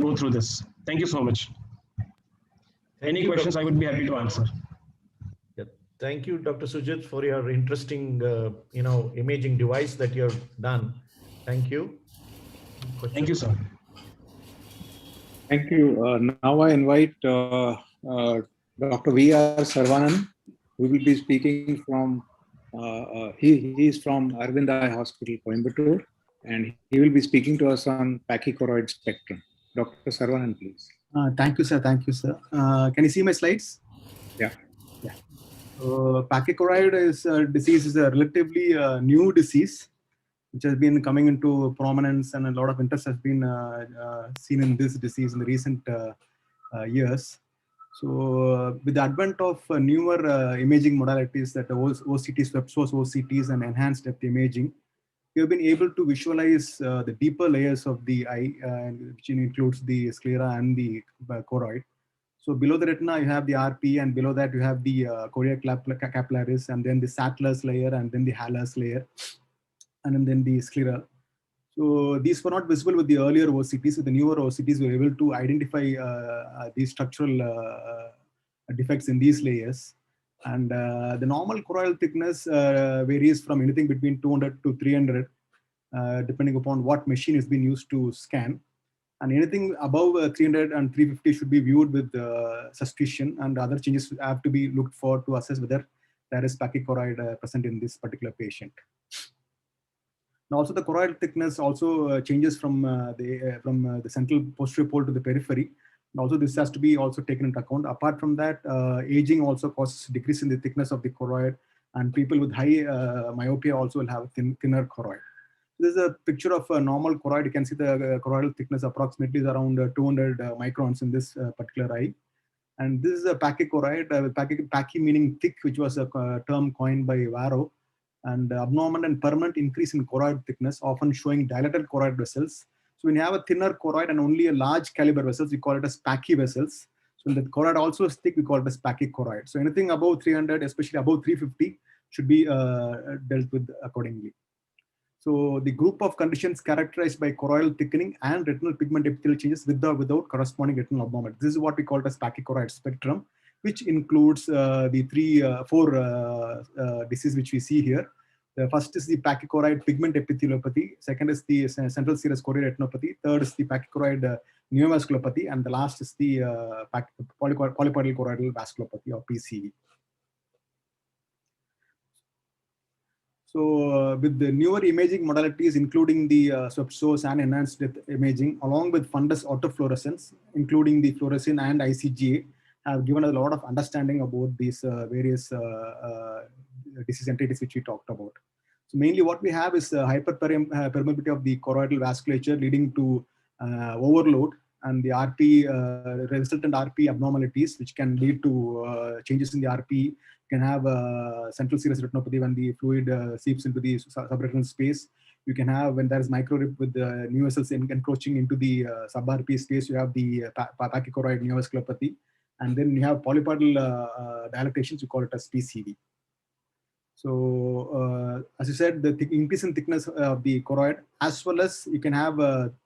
go through this. Thank you so much. Any questions, I would be happy to answer. Yeah. Thank you, Dr. Sujit, for your interesting, imaging device that you have done. Thank you. Thank you, sir. Thank you. Now I invite Dr. V.R. Sarvanan, who will be speaking from, he is from Arvind Eye Hospital, Coimbatore, and he will be speaking to us on pachychoroid spectrum. Dr. Sarvanan, please. Thank you, sir. Thank you, sir. Can you see my slides? Yeah. Yeah. Pachychoroid disease is a relatively new disease, which has been coming into prominence, and a lot of interest has been seen in this disease in the recent years. So with the advent of newer imaging modalities, that OCTs, web source OCTs, and enhanced depth imaging, we have been able to visualize the deeper layers of the eye, which includes the sclera and the choroid. So below the retina, you have the RP, and below that you have the choroid capillaris, and then the satellus layer, and then the hallus layer, and then the sclera. So these were not visible with the earlier OCTs. With the newer OCTs, we were able to identify these structural defects in these layers. And the normal choroidal thickness varies from anything between 200 to 300, depending upon what machine is being used to scan. And anything above 300 and 350 should be viewed with suspicion, and other changes have to be looked for to assess whether there is pachychoroid present in this particular patient. And also the choroidal thickness also changes from the central posterior pole to the periphery. And also this has to be also taken into account. Apart from that, aging also causes decrease in the thickness of the choroid, and people with high myopia also will have thinner choroid. This is a picture of a normal choroid. You can see the choroidal thickness approximately is around 200 microns in this particular eye. And this is a pachychoroid, pachy meaning thick, which was a term coined by Varro. And abnormal and permanent increase in choroid thickness, often showing dilated choroid vessels. So when you have a thinner choroid and only a large caliber vessels, we call it as pachy vessels. So when the choroid also is thick, we call it as pachychoroid. So anything above 300, especially above 350, should be dealt with accordingly. So the group of conditions characterized by choroidal thickening and retinal pigment epithelial changes with or without corresponding retinal abnormality. This is what we call as pachychoroid spectrum, which includes the four diseases which we see here. The first is the pachychoroid pigment epitheliopathy. Second is the central serous chorioretinopathy. Third is the pachychoroid neovasculopathy, and the last is the polypoidal choroidal vasculopathy, or PCV. So with the newer imaging modalities, including the swept source and enhanced depth imaging, along with fundus autofluorescence, including the fluorescein and ICGA, have given a lot of understanding about these various disease entities which we talked about. So mainly what we have is hyperpermeability of the choroidal vasculature leading to overload, and the RP resultant RP abnormalities, which can lead to changes in the RP. You can have central serous retinopathy when the fluid seeps into the subretinal space. You can have, when there is microrip with the new vessels encroaching into the sub-RP space, you have the pachychoroid neovasculopathy. And then you have polypoidal dilatations, you call it as PCV. So as you said, the increase in thickness of the choroid, as well as you can have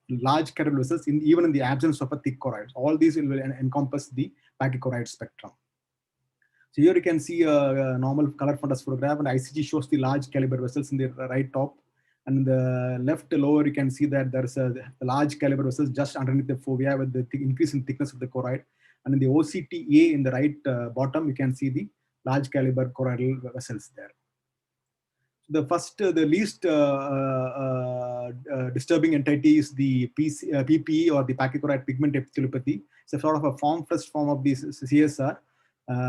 large capital vessels even in the absence of a thick choroid. All these will encompass the pachychoroid spectrum. So here you can see a normal color fundus photograph, and ICG shows the large caliber vessels in the right top. And in the left lower, you can see that there's a large caliber vessels just underneath the fovea with the increase in thickness of the choroid. And in the OCTA in the right bottom, you can see the large caliber choroidal vessels there. The first, the least disturbing entity is the PPE, or the pachychoroid pigment epitheliopathy. It's a sort of a formless form of this CSR.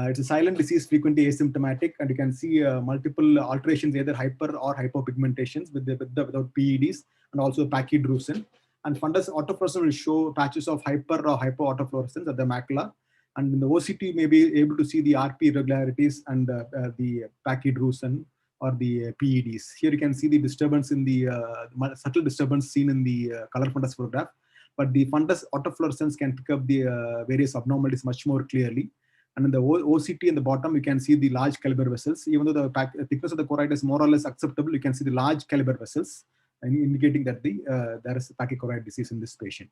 It's a silent disease, frequently asymptomatic, and you can see multiple alterations, either hyper or hypopigmentations without PEDs, and also pachydrusen. And fundus autofluorescence will show patches of hyper or hypoautofluorescence at the macula. And in the OCT, you may be able to see the RP irregularities and the pachydrusen or the PEDs. Here you can see the disturbance in the subtle disturbance seen in the color fundus photograph, but the fundus autofluorescence can pick up the various abnormalities much more clearly. And in the OCT in the bottom, you can see the large caliber vessels. Even though the thickness of the choroid is more or less acceptable, you can see the large caliber vessels, indicating that there is pachychoroid disease in this patient.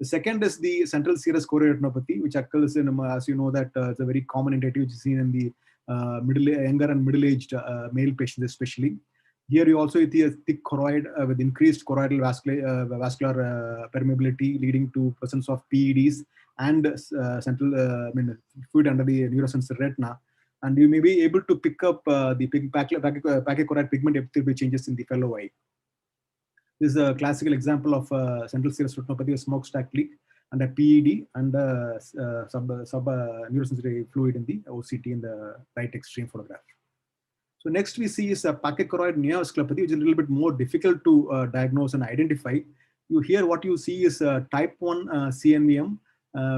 The second is the central serous chorioretinopathy, which occurs in, as you know, that it's a very common entity which is seen in the younger and middle-aged male patients especially. Here you also see a thick choroid with increased choroidal vascular permeability, leading to presence of PEDs and central fluid under the neurosensor retina. And you may be able to pick up the pachychoroid pigment epithelial changes in the fellow eye. This is a classical example of central serous retinopathy, a smokestack leak, and a PED and neurosensory fluid in the OCT in the right extreme photograph. So next we see is a pachychoroid neovasculopathy, which is a little bit more difficult to diagnose and identify. Here what you see is type 1 CNVM,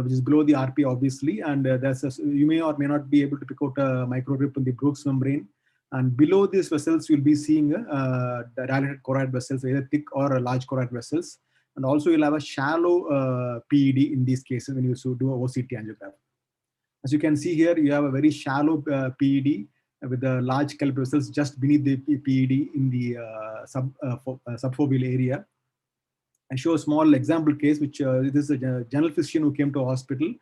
which is below the RP obviously, and you may or may not be able to pick out a microrip in the Brooks membrane. And below these vessels, you'll be seeing dilated choroid vessels, either thick or large choroid vessels. And also you'll have a shallow PED in these cases when you do a OCT angiogram. As you can see here, you have a very shallow PED with the large caliber vessels just beneath the PED in the subfoveal area. I show a small example case, which this is a general physician who came to a hospital.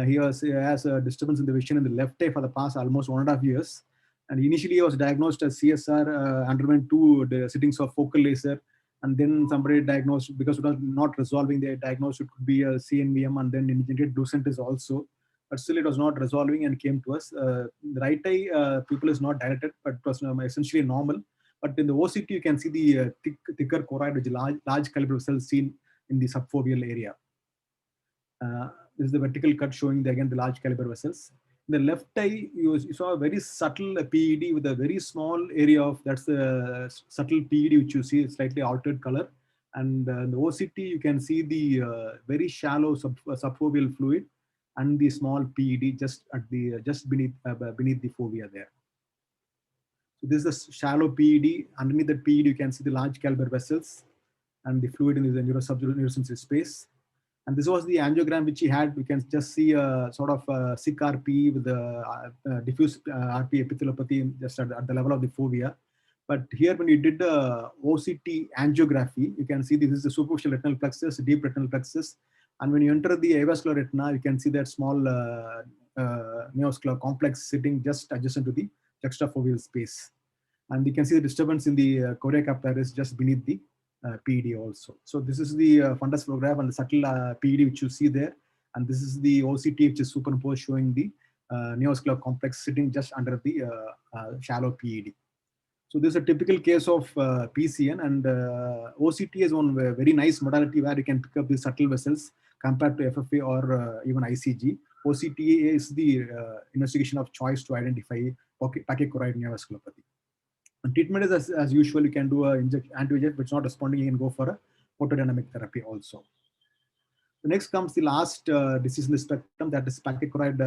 He has a disturbance in the vision in the left eye for the past almost 1.5 years. And initially he was diagnosed as CSR, underwent 2 sittings of focal laser, and then somebody diagnosed, because it was not resolving, they diagnosed it could be a CNVM, and then indicated Lucentis also, but still it was not resolving and came to us. The right eye pupil is not dilated, but it was essentially normal. But in the OCT, you can see the thicker choroid, which is large caliber vessels seen in the subfoveal area. This is the vertical cut showing again the large caliber vessels. In the left eye, you saw a very subtle PED with a very small area of, that's the subtle PED which you see, slightly altered color. And in the OCT, you can see the very shallow subfoveal fluid and the small PED just beneath the fovea there. So this is a shallow PED. Underneath the PED, you can see the large caliber vessels and the fluid in the neurosensory space. And this was the angiogram which he had. We can just see a sort of sick RP with the diffuse RP epitheliopathy just at the level of the fovea. But here, when you did the OCT angiography, you can see this is the superficial retinal plexus, deep retinal plexus. And when you enter the avascular retina, you can see that small neovascular complex sitting just adjacent to the juxtafoveal space. And you can see the disturbance in the chorea capillaris just beneath the PED also. So this is the fundus photograph and the subtle PED which you see there. And this is the OCT which is superimposed showing the neovascular complex sitting just under the shallow PED. So this is a typical case of PCN, and OCT is one very nice modality where you can pick up the subtle vessels compared to FFA or even ICG. OCT is the investigation of choice to identify pachychoroid neovasculopathy. And treatment is as usual. You can do an anti-VEGF, but it's not responding. You can go for a photodynamic therapy also. The next comes the last disease in the spectrum, that is pachychoroid,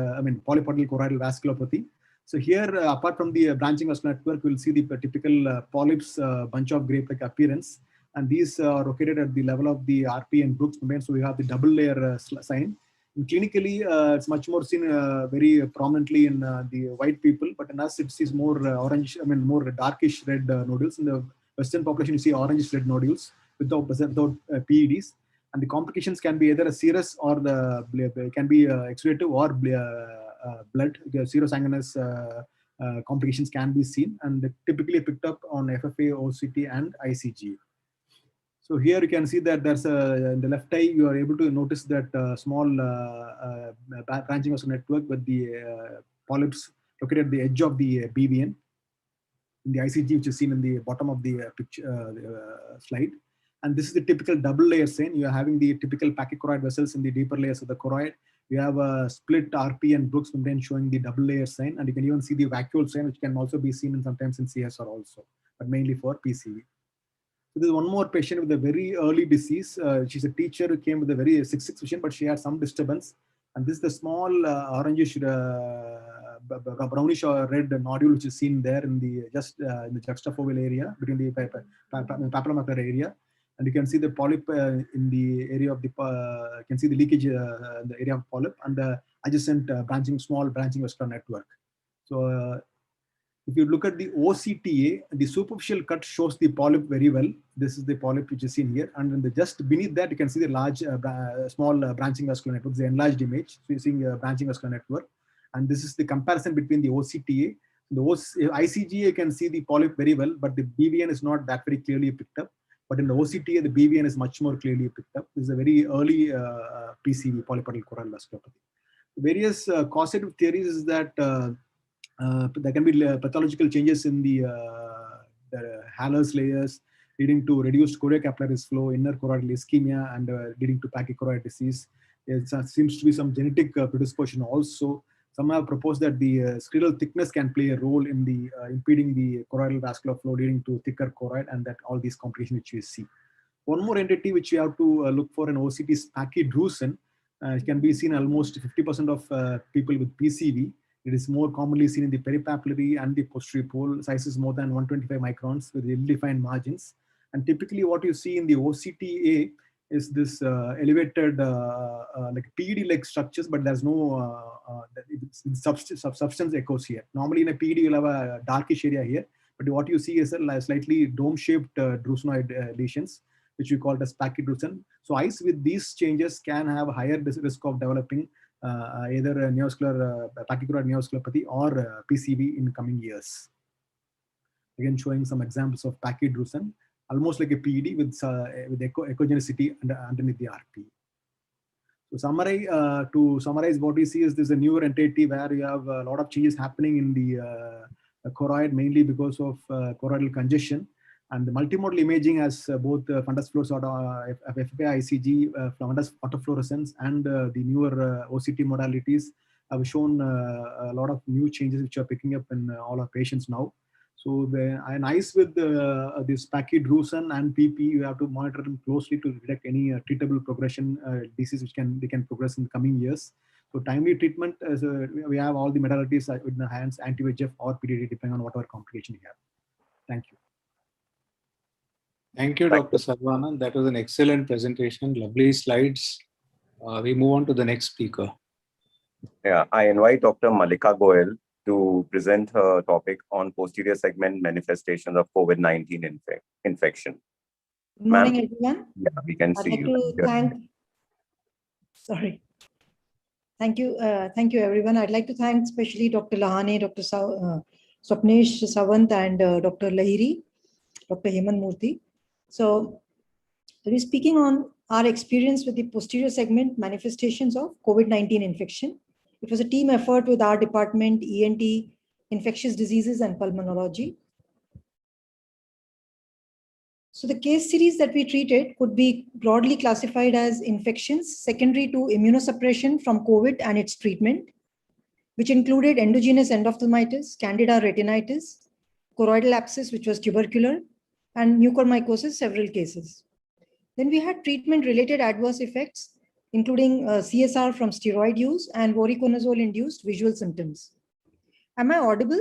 polypoidal choroidal vasculopathy. So here, apart from the branching vascular network, we'll see the typical polyps, bunch of grape-like appearance. And these are located at the level of the RP and Brooks membrane. So we have the double layer sign. And clinically, it's much more seen very prominently in the white people, but in us, it sees more orange, more darkish red nodules. In the Western population, you see orangish red nodules without PEDs. And the complications can be either a serous or can be exudative or blood. The serosanguinous complications can be seen, and typically picked up on FFA, OCT, and ICG. So here you can see that there's in the left eye, you are able to notice that small branching vascular network with the polyps located at the edge of the BVN. In the ICG, which is seen in the bottom of the picture slide. And this is the typical double layer sign. You are having the typical pachychoroid vessels in the deeper layers of the choroid. You have a split RP and Brooks membrane showing the double layer sign. And you can even see the vacuole sign, which can also be seen sometimes in CSR also, but mainly for PCV. So there's one more patient with a very early disease. She's a teacher who came with a very sick vision, but she had some disturbance. And this is the small orangish, brownish or red nodule, which is seen there in the in the juxtafoveal area between the papillomacular area. And you can see the polyp in the area of the, you can see the leakage in the area of polyp and the adjacent small branching vascular network. So if you look at the OCTA, the superficial cut shows the polyp very well. This is the polyp which is seen here. And in just beneath that, you can see the large, small branching vascular network, the enlarged image. So you're seeing a branching vascular network. And this is the comparison between the OCTA. The ICGA, you can see the polyp very well, but the BVN is not that very clearly picked up. But in the OCTA, the BVN is much more clearly picked up. This is a very early PCV, polypoidal choroidal vasculopathy. Various causative theories is that there can be pathological changes in the hallux layers leading to reduced chorea capillaris flow, inner choroidal ischemia, and leading to pachychoroid disease. There seems to be some genetic predisposition also. Some have proposed that the scleral thickness can play a role in the impeding the choroidal vascular flow, leading to thicker choroid, and that all these complications which we see. One more entity which we have to look for in OCT is pachydrusen. It can be seen almost 50% of people with PCV. It is more commonly seen in the peripapillary and the posterior pole. Size is more than 125 microns with ill-defined margins. And typically what you see in the OCTA is this elevated like PED-like structures, but there's no substance echoes here. Normally in a PED, you'll have a darkish area here, but what you see is a slightly dome-shaped drusenoid lesions, which we call as pachydrusen. So eyes with these changes can have a higher risk of developing either a neovascular, pachychoroid neovasculopathy or PCV in coming years. Again, showing some examples of pachydrusen, almost like a PED with echogenicity underneath the RP. So to summarize what we see is there's a newer entity where you have a lot of changes happening in the choroid, mainly because of choroidal congestion. And the multimodal imaging has both fundus flow sort of FFA, ICG, fundus autofluorescence, and the newer OCT modalities have shown a lot of new changes which are picking up in all our patients now. So in eyes with this pachydrusen and PP, you have to monitor them closely to detect any treatable progression disease which they can progress in the coming years. So timely treatment, we have all the modalities in the hands, anti-VEGF or PDD, depending on whatever complication you have. Thank you. Thank you, Dr. Sarvanan. That was an excellent presentation. Lovely slides. We move on to the next speaker. Yeah, I invite Dr. Malika Goel to present her topic on posterior segment manifestations of COVID-19 infection. Good morning, Ma'am? everyone. Yeah, we can I'd see like you. to thank, thank you, everyone. I'd like to thank especially Dr. Lahane, Dr. Swapnesh Sawant, and Dr. Lahiri, Dr. Heman Murthy. So, we'll be speaking on our experience with the posterior segment manifestations of COVID-19 infection. It was a team effort with our department, ENT, infectious diseases, and pulmonology. So the case series that we treated could be broadly classified as infections secondary to immunosuppression from COVID and its treatment, which included endogenous endophthalmitis, candida retinitis, choroidal abscess, which was tubercular, and mucormycosis, several cases. Then we had treatment-related adverse effects, including CSR from steroid use and voriconazole-induced visual symptoms. Am I audible?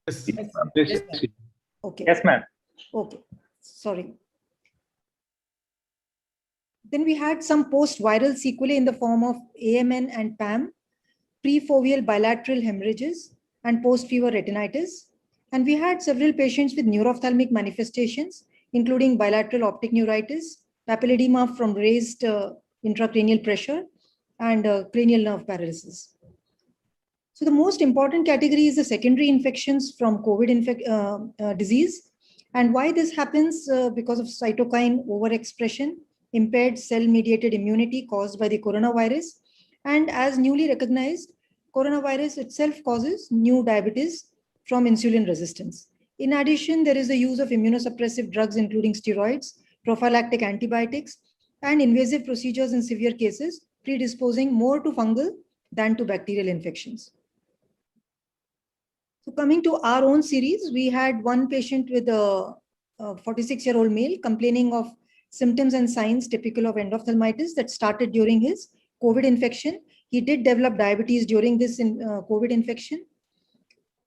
Yes. Yes. Okay. Yes, ma'am. Okay. Sorry. Then we had some post-viral sequelae in the form of AMN and PAM, prefoveal bilateral hemorrhages, and post-fever retinitis. And we had several patients with neurophthalmic manifestations, including bilateral optic neuritis, papilledema from raised intracranial pressure, and cranial nerve paralysis. So the most important category is the secondary infections from COVID disease. And why this happens because of cytokine overexpression, impaired cell-mediated immunity caused by the coronavirus. And as newly recognized, coronavirus itself causes new diabetes from insulin resistance. In addition, there is the use of immunosuppressive drugs, including steroids, prophylactic antibiotics, and invasive procedures in severe cases, predisposing more to fungal than to bacterial infections. So coming to our own series, we had one patient with a 46-year-old male complaining of symptoms and signs typical of endophthalmitis that started during his COVID infection. He did develop diabetes during this COVID infection.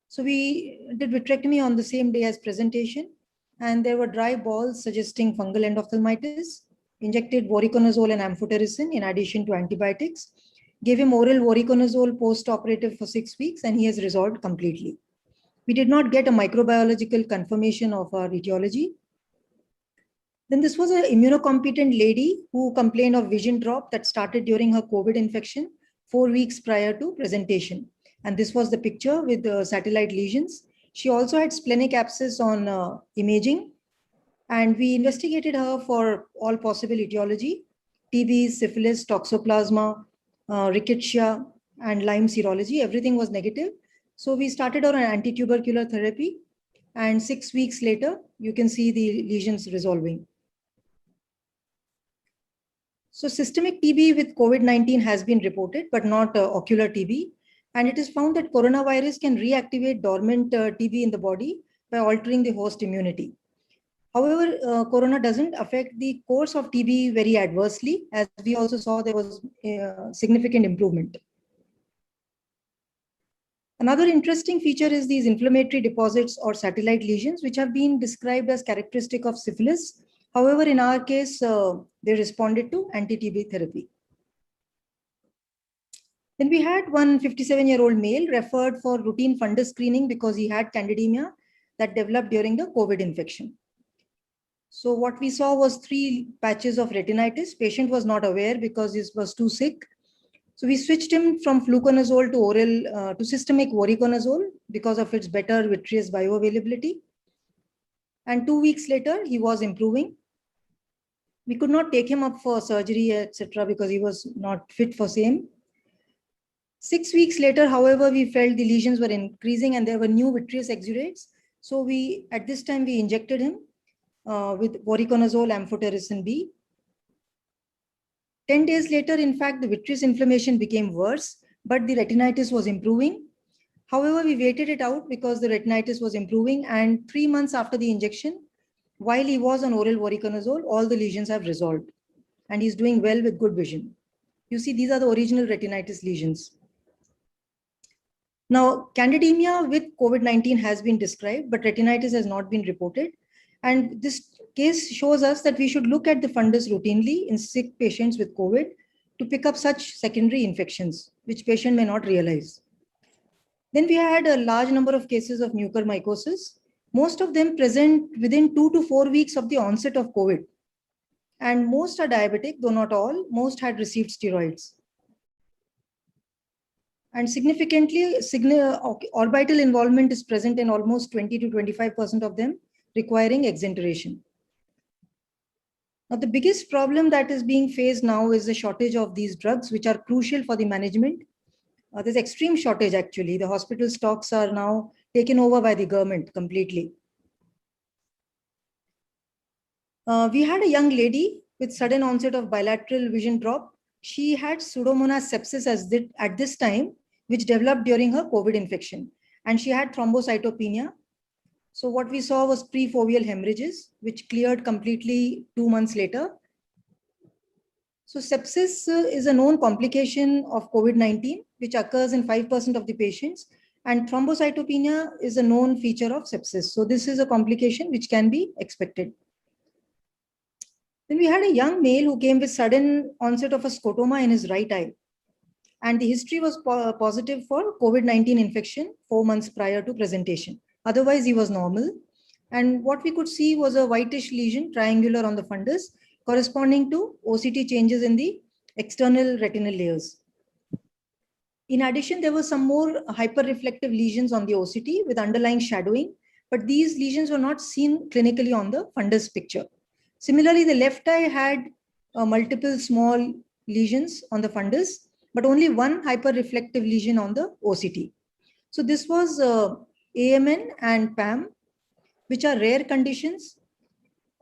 So we did vitrectomy on the same day as presentation, and there were dry balls suggesting fungal endophthalmitis, injected voriconazole and amphotericin in addition to antibiotics, gave him oral voriconazole post-operative for 6 weeks, and he has resolved completely. We did not get a microbiological confirmation of our etiology. Then this was an immunocompetent lady who complained of vision drop that started during her COVID infection 4 weeks prior to presentation. And this was the picture with the satellite lesions. She also had splenic abscess on imaging. And we investigated her for all possible etiology: TB, syphilis, toxoplasma, rickettsia, and Lyme serology. Everything was negative. So we started on an anti-tubercular therapy. And 6 weeks later, you can see the lesions resolving. So systemic TB with COVID-19 has been reported, but not ocular TB. And it is found that coronavirus can reactivate dormant TB in the body by altering the host immunity. However, corona doesn't affect the course of TB very adversely, as we also saw there was significant improvement. Another interesting feature is these inflammatory deposits or satellite lesions, which have been described as characteristic of syphilis. However, in our case, they responded to anti-TB therapy. Then we had one 57-year-old male referred for routine fundus screening because he had candidemia that developed during the COVID infection. So what we saw was 3 patches of retinitis. Patient was not aware because he was too sick. So we switched him from fluconazole to oral to systemic voriconazole because of its better vitreous bioavailability. And 2 weeks later, he was improving. We could not take him up for surgery, etc., because he was not fit for same. 6 weeks later, however, we felt the lesions were increasing and there were new vitreous exudates. So at this time, we injected him with voriconazole amphotericin B. 10 days later, in fact, the vitreous inflammation became worse, but the retinitis was improving. However, we waited it out because the retinitis was improving, and 3 months after the injection, while he was on oral voriconazole, all the lesions have resolved, and he's doing well with good vision. You see, these are the original retinitis lesions. Now, candidemia with COVID-19 has been described, but retinitis has not been reported. And this case shows us that we should look at the fundus routinely in sick patients with COVID to pick up such secondary infections, which patient may not realize. Then we had a large number of cases of mucormycosis, most of them present within 2 to 4 weeks of the onset of COVID. And most are diabetic, though not all. Most had received steroids. And significantly, orbital involvement is present in almost 20 to 25% of them, requiring exenteration. Now, the biggest problem that is being faced now is the shortage of these drugs, which are crucial for the management. There's extreme shortage, actually. The hospital stocks are now taken over by the government completely. We had a young lady with sudden onset of bilateral vision drop. She had Pseudomonas sepsis at this time, which developed during her COVID infection. And she had thrombocytopenia. So what we saw was prefoveal hemorrhages, which cleared completely 2 months later. So sepsis is a known complication of COVID-19, which occurs in 5% of the patients. And thrombocytopenia is a known feature of sepsis. So this is a complication which can be expected. Then we had a young male who came with sudden onset of a scotoma in his right eye. And the history was positive for COVID-19 infection 4 months prior to presentation. Otherwise, he was normal. And what we could see was a whitish lesion, triangular on the fundus, corresponding to OCT changes in the external retinal layers. In addition, there were some more hyperreflective lesions on the OCT with underlying shadowing, but these lesions were not seen clinically on the fundus picture. Similarly, the left eye had multiple small lesions on the fundus, but only one hyperreflective lesion on the OCT. So this was AMN and PAM, which are rare conditions.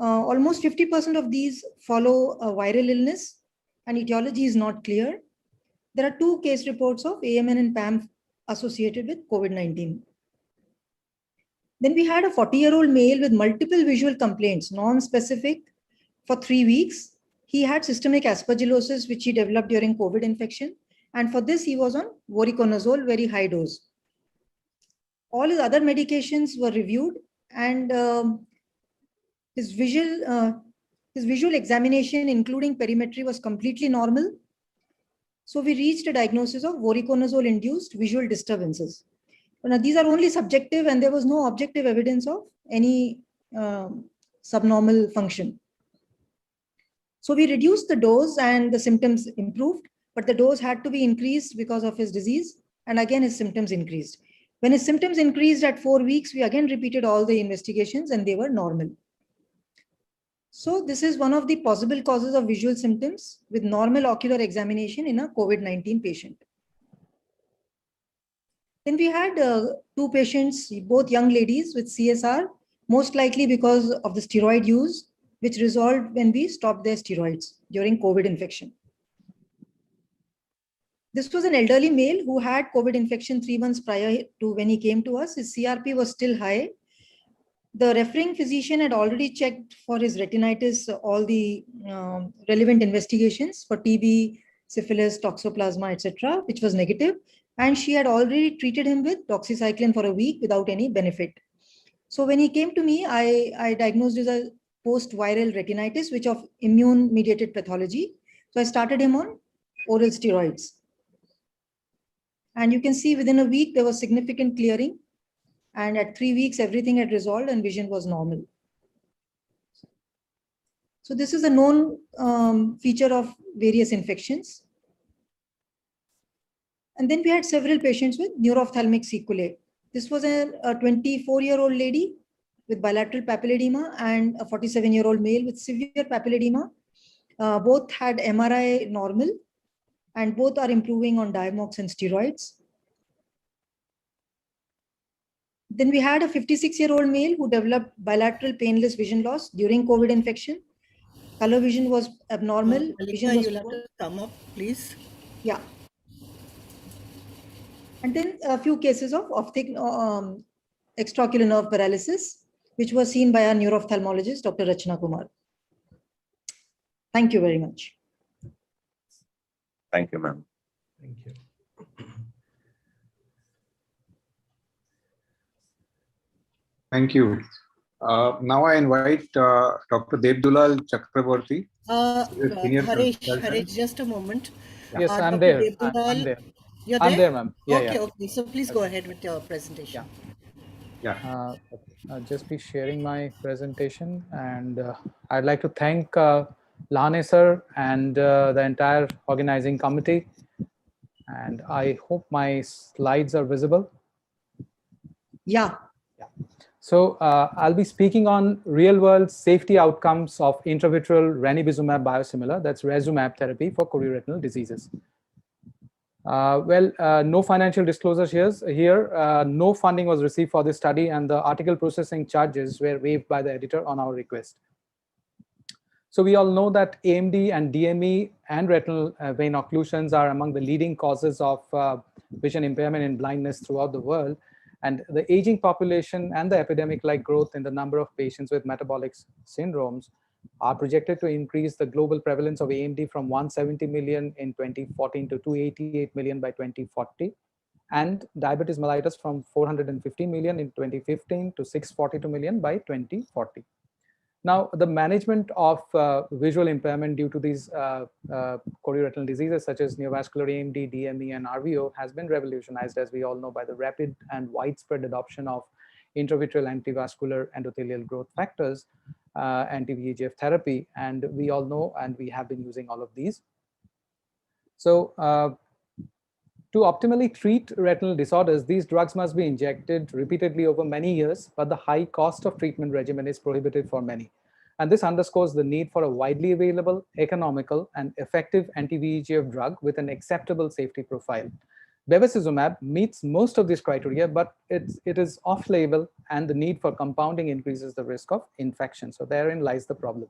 Almost 50% of these follow a viral illness, and etiology is not clear. There are 2 case reports of AMN and PAM associated with COVID-19. Then we had a 40-year-old male with multiple visual complaints, non-specific, for 3 weeks. He had systemic aspergillosis, which he developed during COVID infection. And for this, he was on voriconazole, very high dose. All his other medications were reviewed, and his visual examination, including perimetry, was completely normal. So we reached a diagnosis of voriconazole-induced visual disturbances. Now, these are only subjective, and there was no objective evidence of any subnormal function. So we reduced the dose and the symptoms improved, but the dose had to be increased because of his disease. And again, his symptoms increased. When his symptoms increased at 4 weeks, we again repeated all the investigations and they were normal. So this is one of the possible causes of visual symptoms with normal ocular examination in a COVID-19 patient. Then we had 2 patients, both young ladies with CSR, most likely because of the steroid use, which resolved when we stopped their steroids during COVID infection. This was an elderly male who had COVID infection 3 months prior to when he came to us. His CRP was still high. The referring physician had already checked for his retinitis all the relevant investigations for TB, syphilis, toxoplasma, etc., which was negative. And she had already treated him with doxycycline for a week without any benefit. So when he came to me, I diagnosed as a post-viral retinitis, which of immune-mediated pathology. So I started him on oral steroids. And you can see within a week, there was significant clearing. And at 3 weeks, everything had resolved and vision was normal. So this is a known feature of various infections. And then we had several patients with neuroophthalmic sequelae. This was a 24-year-old lady with bilateral papilledema and a 47-year-old male with severe papilledema. Both had MRI normal and both are improving on Diamox and steroids. Then we had a 56-year-old male who developed bilateral painless vision loss during COVID infection. Color vision was abnormal. Vision was you'll have to come up, please. Yeah. And then a few cases of optic extraocular nerve paralysis, which was seen by our neuro-ophthalmologist, Dr. Rachna Kumar. Thank you very much. Thank you, ma'am. Thank you. Thank you. Now I invite Dr. Devdulal Chakraborty. Harish, just a moment. Yes, I'm Dr. there. Devdulal, I'm there. You're I'm there? there, ma'am. Yeah, Okay, yeah. okay. So please go ahead with your presentation. Okay. I'll just be sharing my presentation, and I'd like to thank Lane sir and the entire organizing committee. And I hope my slides are visible. Yeah. So I'll be speaking on real-world safety outcomes of intravitreal ranibizumab biosimilar, that's Resumab therapy for chorioretinal diseases. No financial disclosures here. No funding was received for this study, and the article processing charges were waived by the editor on our request. So we all know that AMD and DME and retinal vein occlusions are among the leading causes of vision impairment and blindness throughout the world. And the aging population and the epidemic-like growth in the number of patients with metabolic syndromes are projected to increase the global prevalence of AMD from 170 million in 2014 to 288 million by 2040, and diabetes mellitus from 450 million in 2015 to 642 million by 2040. Now, the management of visual impairment due to these chorioretinal diseases such as neovascular AMD, DME, and RVO has been revolutionized, as we all know, by the rapid and widespread adoption of intravitreal antivascular endothelial growth factors, anti-VEGF therapy, and we all know and we have been using all of these. So to optimally treat retinal disorders, these drugs must be injected repeatedly over many years, but the high cost of treatment regimen is prohibitive for many. And this underscores the need for a widely available, economical, and effective anti-VEGF drug with an acceptable safety profile. Bevacizumab meets most of these criteria, but it is off-label, and the need for compounding increases the risk of infection. So therein lies the problem.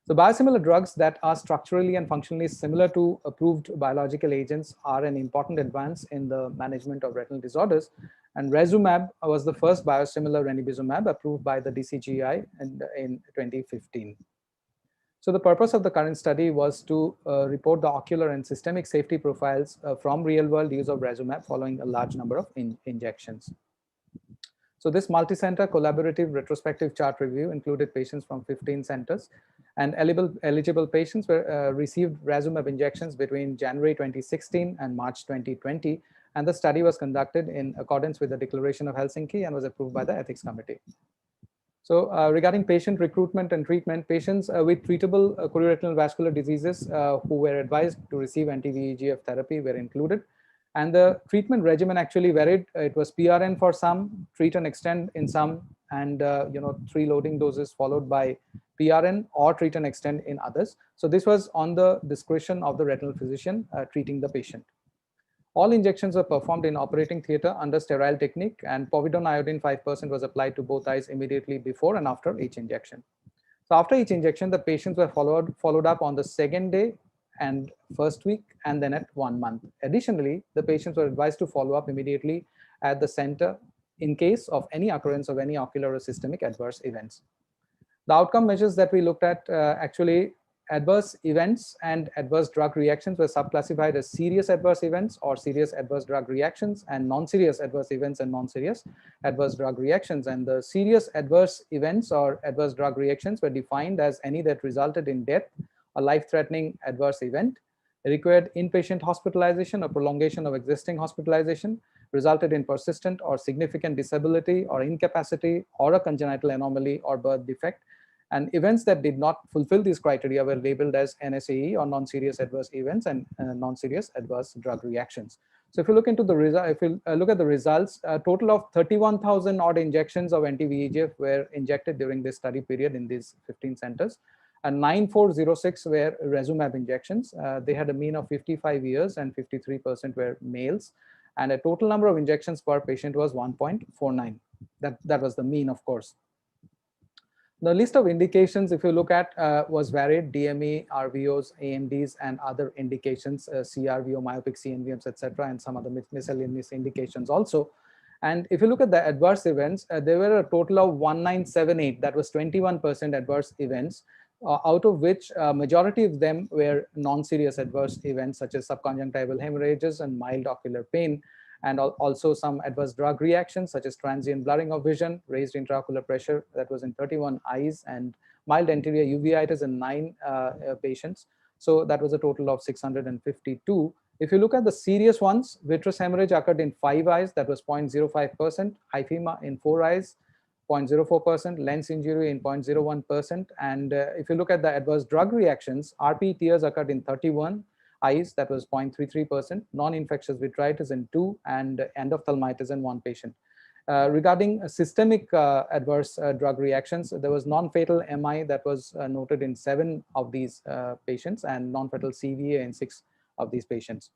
So biosimilar drugs that are structurally and functionally similar to approved biological agents are an important advance in the management of retinal disorders. And Resumab was the first biosimilar ranibizumab approved by the DCGI in 2015. So the purpose of the current study was to report the ocular and systemic safety profiles from real-world use of Resumab following a large number of injections. So this multi-center collaborative retrospective chart review included patients from 15 centers, and eligible patients were received Resumab injections between January 2016 and March 2020, and the study was conducted in accordance with the Declaration of Helsinki and was approved by the Ethics Committee. So regarding patient recruitment and treatment, patients with treatable chorioretinal vascular diseases who were advised to receive anti-VEGF therapy were included. And the treatment regimen actually varied. It was PRN for some, treat and extend in some, and 3 loading doses followed by PRN or treat and extend in others. So this was on the discretion of the retinal physician treating the patient. All injections were performed in operating theater under sterile technique, and povidone iodine 5% was applied to both eyes immediately before and after each injection. So after each injection, the patients were followed up on the second day and first week, and then at 1 month. Additionally, the patients were advised to follow up immediately at the center in case of any occurrence of any ocular or systemic adverse events. The outcome measures that we looked at actually adverse events and adverse drug reactions were subclassified as serious adverse events or serious adverse drug reactions, and non-serious adverse events and non-serious adverse drug reactions. And the serious adverse events or adverse drug reactions were defined as any that resulted in death, a life-threatening adverse event, required inpatient hospitalization or prolongation of existing hospitalization, resulted in persistent or significant disability or incapacity or a congenital anomaly or birth defect. And events that did not fulfill these criteria were labeled as NSAE or non-serious adverse events and non-serious adverse drug reactions. So if you look into the result, if you look at the results, a total of 31,000 odd injections of anti-VEGF were injected during this study period in these 15 centers, and 9,406 were Resumab injections. They had a mean of 55 years and 53% were males, and a total number of injections per patient was 1.49. That was the mean, of course. The list of indications, if you look at, was varied: DME, RVOs, AMDs, and other indications, CRVO, myopic CNVMs, etc., and some other miscellaneous indications also. And if you look at the adverse events, there were a total of 1978, that was 21% adverse events, out of which majority of them were non-serious adverse events such as subconjunctival hemorrhages and mild ocular pain, and also some adverse drug reactions such as transient blurring of vision, raised intraocular pressure, that was in 31 eyes, and mild anterior uveitis in 9 patients. So that was a total of 652. If you look at the serious ones, vitreous hemorrhage occurred in 5 eyes, that was 0.05%, hyphema in 4 eyes, 0.04%, lens injury in 0.01%. And if you look at the adverse drug reactions, RP tears occurred in 31 eyes, that was 0.33%, non-infectious vitritis in 2, and endophthalmitis in 1 patient. Regarding systemic adverse drug reactions, there was non-fatal MI that was noted in 7 of these patients, and non-fatal CVA in 6 of these patients.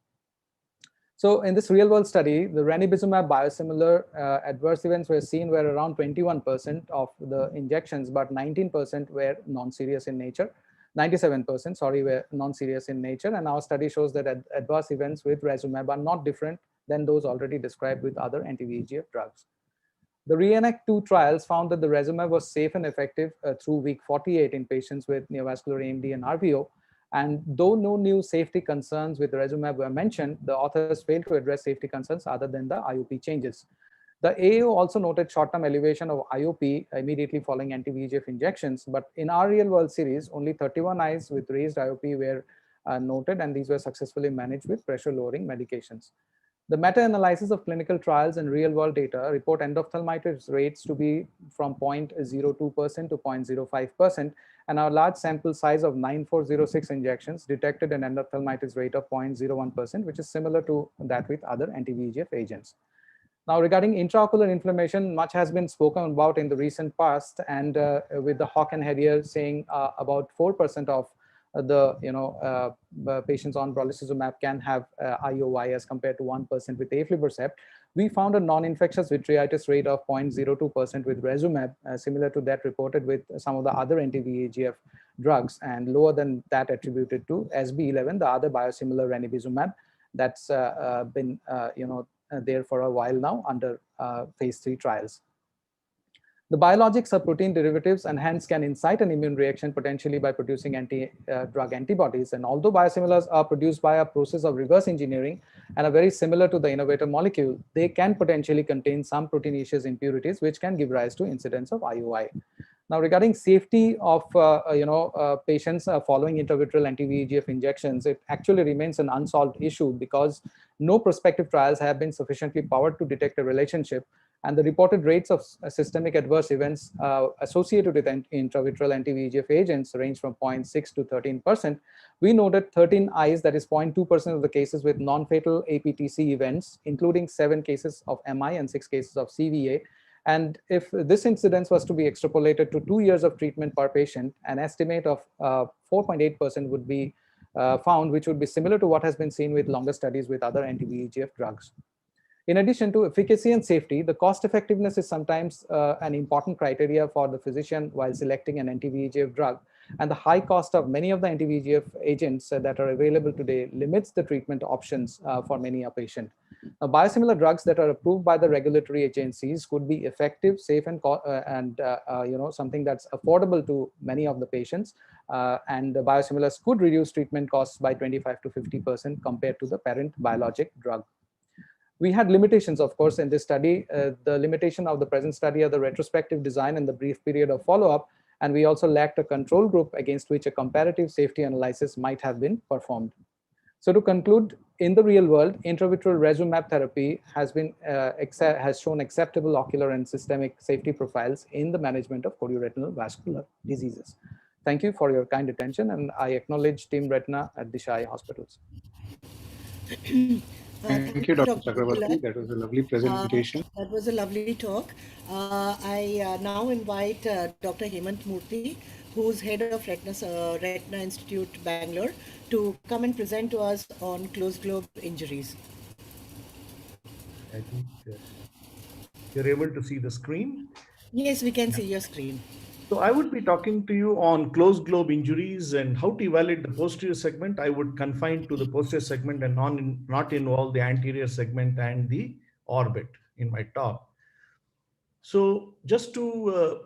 So in this real-world study, the ranibizumab biosimilar adverse events were seen were around 21% of the injections, but 19% were non-serious in nature. 97%, sorry, were non-serious in nature. And our study shows that adverse events with razumab are not different than those already described with other anti-VEGF drugs. The REENACT 2 trials found that the razumab was safe and effective through week 48 in patients with neovascular AMD and RVO. And though no new safety concerns with razumab were mentioned, the authors failed to address safety concerns other than the IOP changes. The AAO also noted short-term elevation of IOP immediately following anti-VEGF injections, but in our real-world series, only 31 eyes with raised IOP were noted, and these were successfully managed with pressure-lowering medications. The meta-analysis of clinical trials and real-world data report endophthalmitis rates to be from 0.02% to 0.05%, and our large sample size of 9406 injections detected an endophthalmitis rate of 0.01%, which is similar to that with other anti-VEGF agents. Now, regarding intraocular inflammation, much has been spoken about in the recent past, and with the Hawk and Hedier saying about 4% of the patients on brolucizumab can have IOI as compared to 1% with aflibercept. We found a non-infectious vitritis rate of 0.02% with razumab, similar to that reported with some of the other anti-VEGF drugs, and lower than that attributed to SB11, the other biosimilar ranibizumab that's been there for a while now under phase 3 trials. The biologics are protein derivatives and hence can incite an immune reaction potentially by producing anti-drug antibodies. And although biosimilars are produced by a process of reverse engineering and are very similar to the innovator molecule, they can potentially contain some proteinaceous impurities which can give rise to incidence of IOI. Now, regarding safety of patients following intravitreal anti-VEGF injections, it actually remains an unsolved issue because no prospective trials have been sufficiently powered to detect a relationship, and the reported rates of systemic adverse events associated with intravitreal anti-VEGF agents range from 0.6 to 13%. We noted 13 eyes, that is 0.2% of the cases with non-fatal APTC events, including 7 cases of MI and 6 cases of CVA. And if this incidence was to be extrapolated to 2 years of treatment per patient, an estimate of 4.8% would be found, which would be similar to what has been seen with longer studies with other anti-VEGF drugs. In addition to efficacy and safety, the cost effectiveness is sometimes an important criteria for the physician while selecting an anti-VEGF drug. And the high cost of many of the anti-VEGF agents that are available today limits the treatment options for many a patient. Now, biosimilar drugs that are approved by the regulatory agencies could be effective, safe, and something that's affordable to many of the patients. And the biosimilars could reduce treatment costs by 25 to 50% compared to the parent biologic drug. We had limitations, of course, in this study. The limitation of the present study are the retrospective design and the brief period of follow-up, and we also lacked a control group against which a comparative safety analysis might have been performed. So to conclude, in the real world, intravitreal razumab therapy has shown acceptable ocular and systemic safety profiles in the management of chorioretinal vascular diseases. Thank you for your kind attention, and I acknowledge Team Retina at Disha Eye Hospitals. Thank you, Dr. Chakravarti. That was a lovely presentation. That was a lovely talk. I now invite Dr. Hemant Murthy, who's head of Retina Institute, Bangalore, to come and present to us on closed globe injuries. I think you're able to see the screen. Yes, we can see your screen. So I would be talking to you on closed globe injuries and how to evaluate the posterior segment. I would confine to the posterior segment and not involve the anterior segment and the orbit in my talk. So just to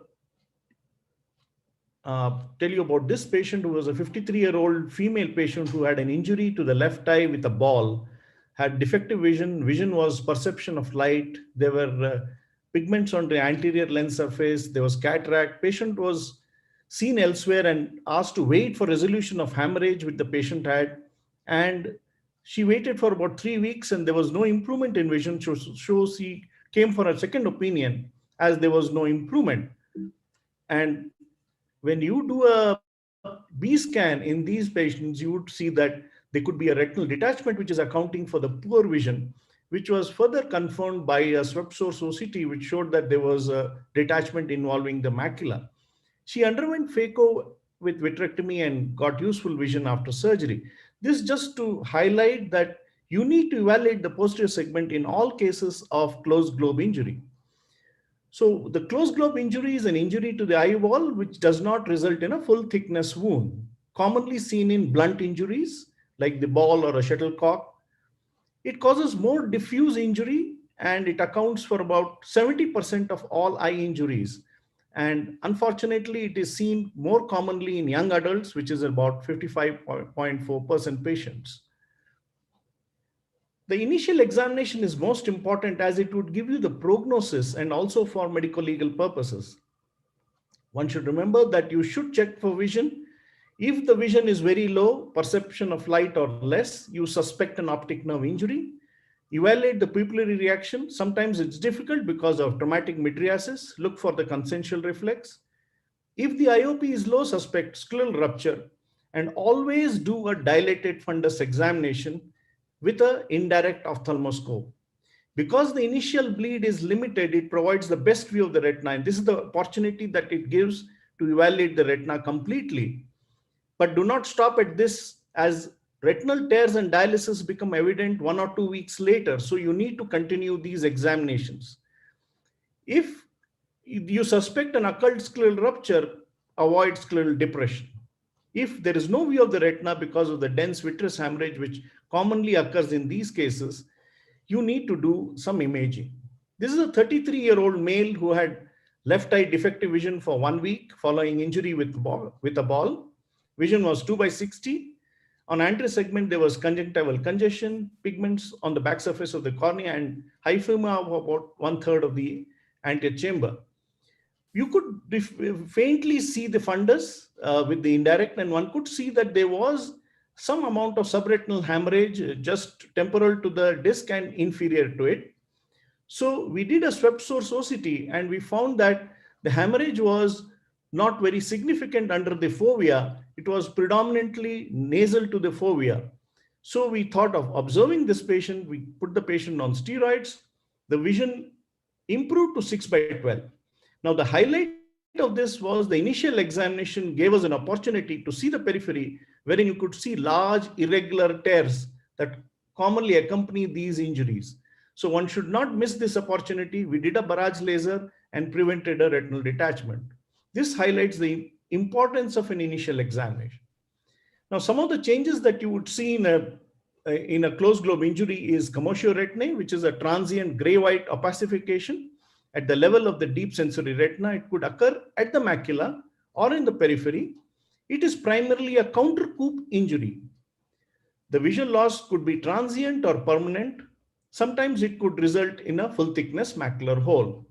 tell you about this patient, who was a 53-year-old female patient who had an injury to the left eye with a ball, had defective vision. Vision was perception of light. There were pigments on the anterior lens surface. There was cataract. Patient was seen elsewhere and asked to wait for resolution of hemorrhage which the patient had. And She waited for about 3 weeks and there was no improvement in vision. So she came for a second opinion as there was no improvement. And when you do a B scan in these patients, you would see that there could be a retinal detachment, which is accounting for the poor vision, which was further confirmed by a swept source OCT, which showed that there was a detachment involving the macula. She underwent phaco with vitrectomy and got useful vision after surgery. This just to highlight that you need to evaluate the posterior segment in all cases of closed globe injury. So the closed globe injury is an injury to the eye wall which does not result in a full thickness wound, commonly seen in blunt injuries like the ball or a shuttlecock. It causes more diffuse injury and it accounts for about 70% of all eye injuries. And unfortunately, it is seen more commonly in young adults, which is about 55.4% patients. The initial examination is most important as it would give you the prognosis and also for medical legal purposes. One should remember that you should check for vision. If the vision is very low, perception of light or less, you suspect an optic nerve injury. Evaluate the pupillary reaction. Sometimes it's difficult because of traumatic mydriasis. Look for the consensual reflex. If the IOP is low, suspect scleral rupture and always do a dilated fundus examination with an indirect ophthalmoscope. Because the initial bleed is limited, it provides the best view of the retina. And this is the opportunity that it gives to evaluate the retina completely. But do not stop at this, as retinal tears and dialysis become evident 1 or 2 weeks later. So you need to continue these examinations. If you suspect an occult scleral rupture, avoid scleral depression. If there is no view of the retina because of the dense vitreous hemorrhage, which commonly occurs in these cases, you need to do some imaging. This is a 33-year-old male who had left eye defective vision for 1 week following injury with a ball. Vision was 2/60. On anterior segment, there was conjunctival congestion, pigments on the back surface of the cornea, and hyphema of about 1/3 of the anterior chamber. You could faintly see the fundus with the indirect, and one could see that there was some amount of subretinal hemorrhage just temporal to the disc and inferior to it. So we did a swept source OCT and we found that the hemorrhage was not very significant under the fovea. It was predominantly nasal to the fovea. So we thought of observing this patient. We put the patient on steroids. The vision improved to 6/12. Now the highlight of this was the initial examination gave us an opportunity to see the periphery, wherein you could see large irregular tears that commonly accompany these injuries. So one should not miss this opportunity. We did a barrage laser and prevented a retinal detachment. This highlights the importance of an initial examination. Now, some of the changes that you would see in a closed globe injury is commotio retinae, which is a transient gray-white opacification at the level of the deep sensory retina. It could occur at the macula or in the periphery. It is primarily a countercoup injury. The visual loss could be transient or permanent. Sometimes it could result in a full thickness macular hole.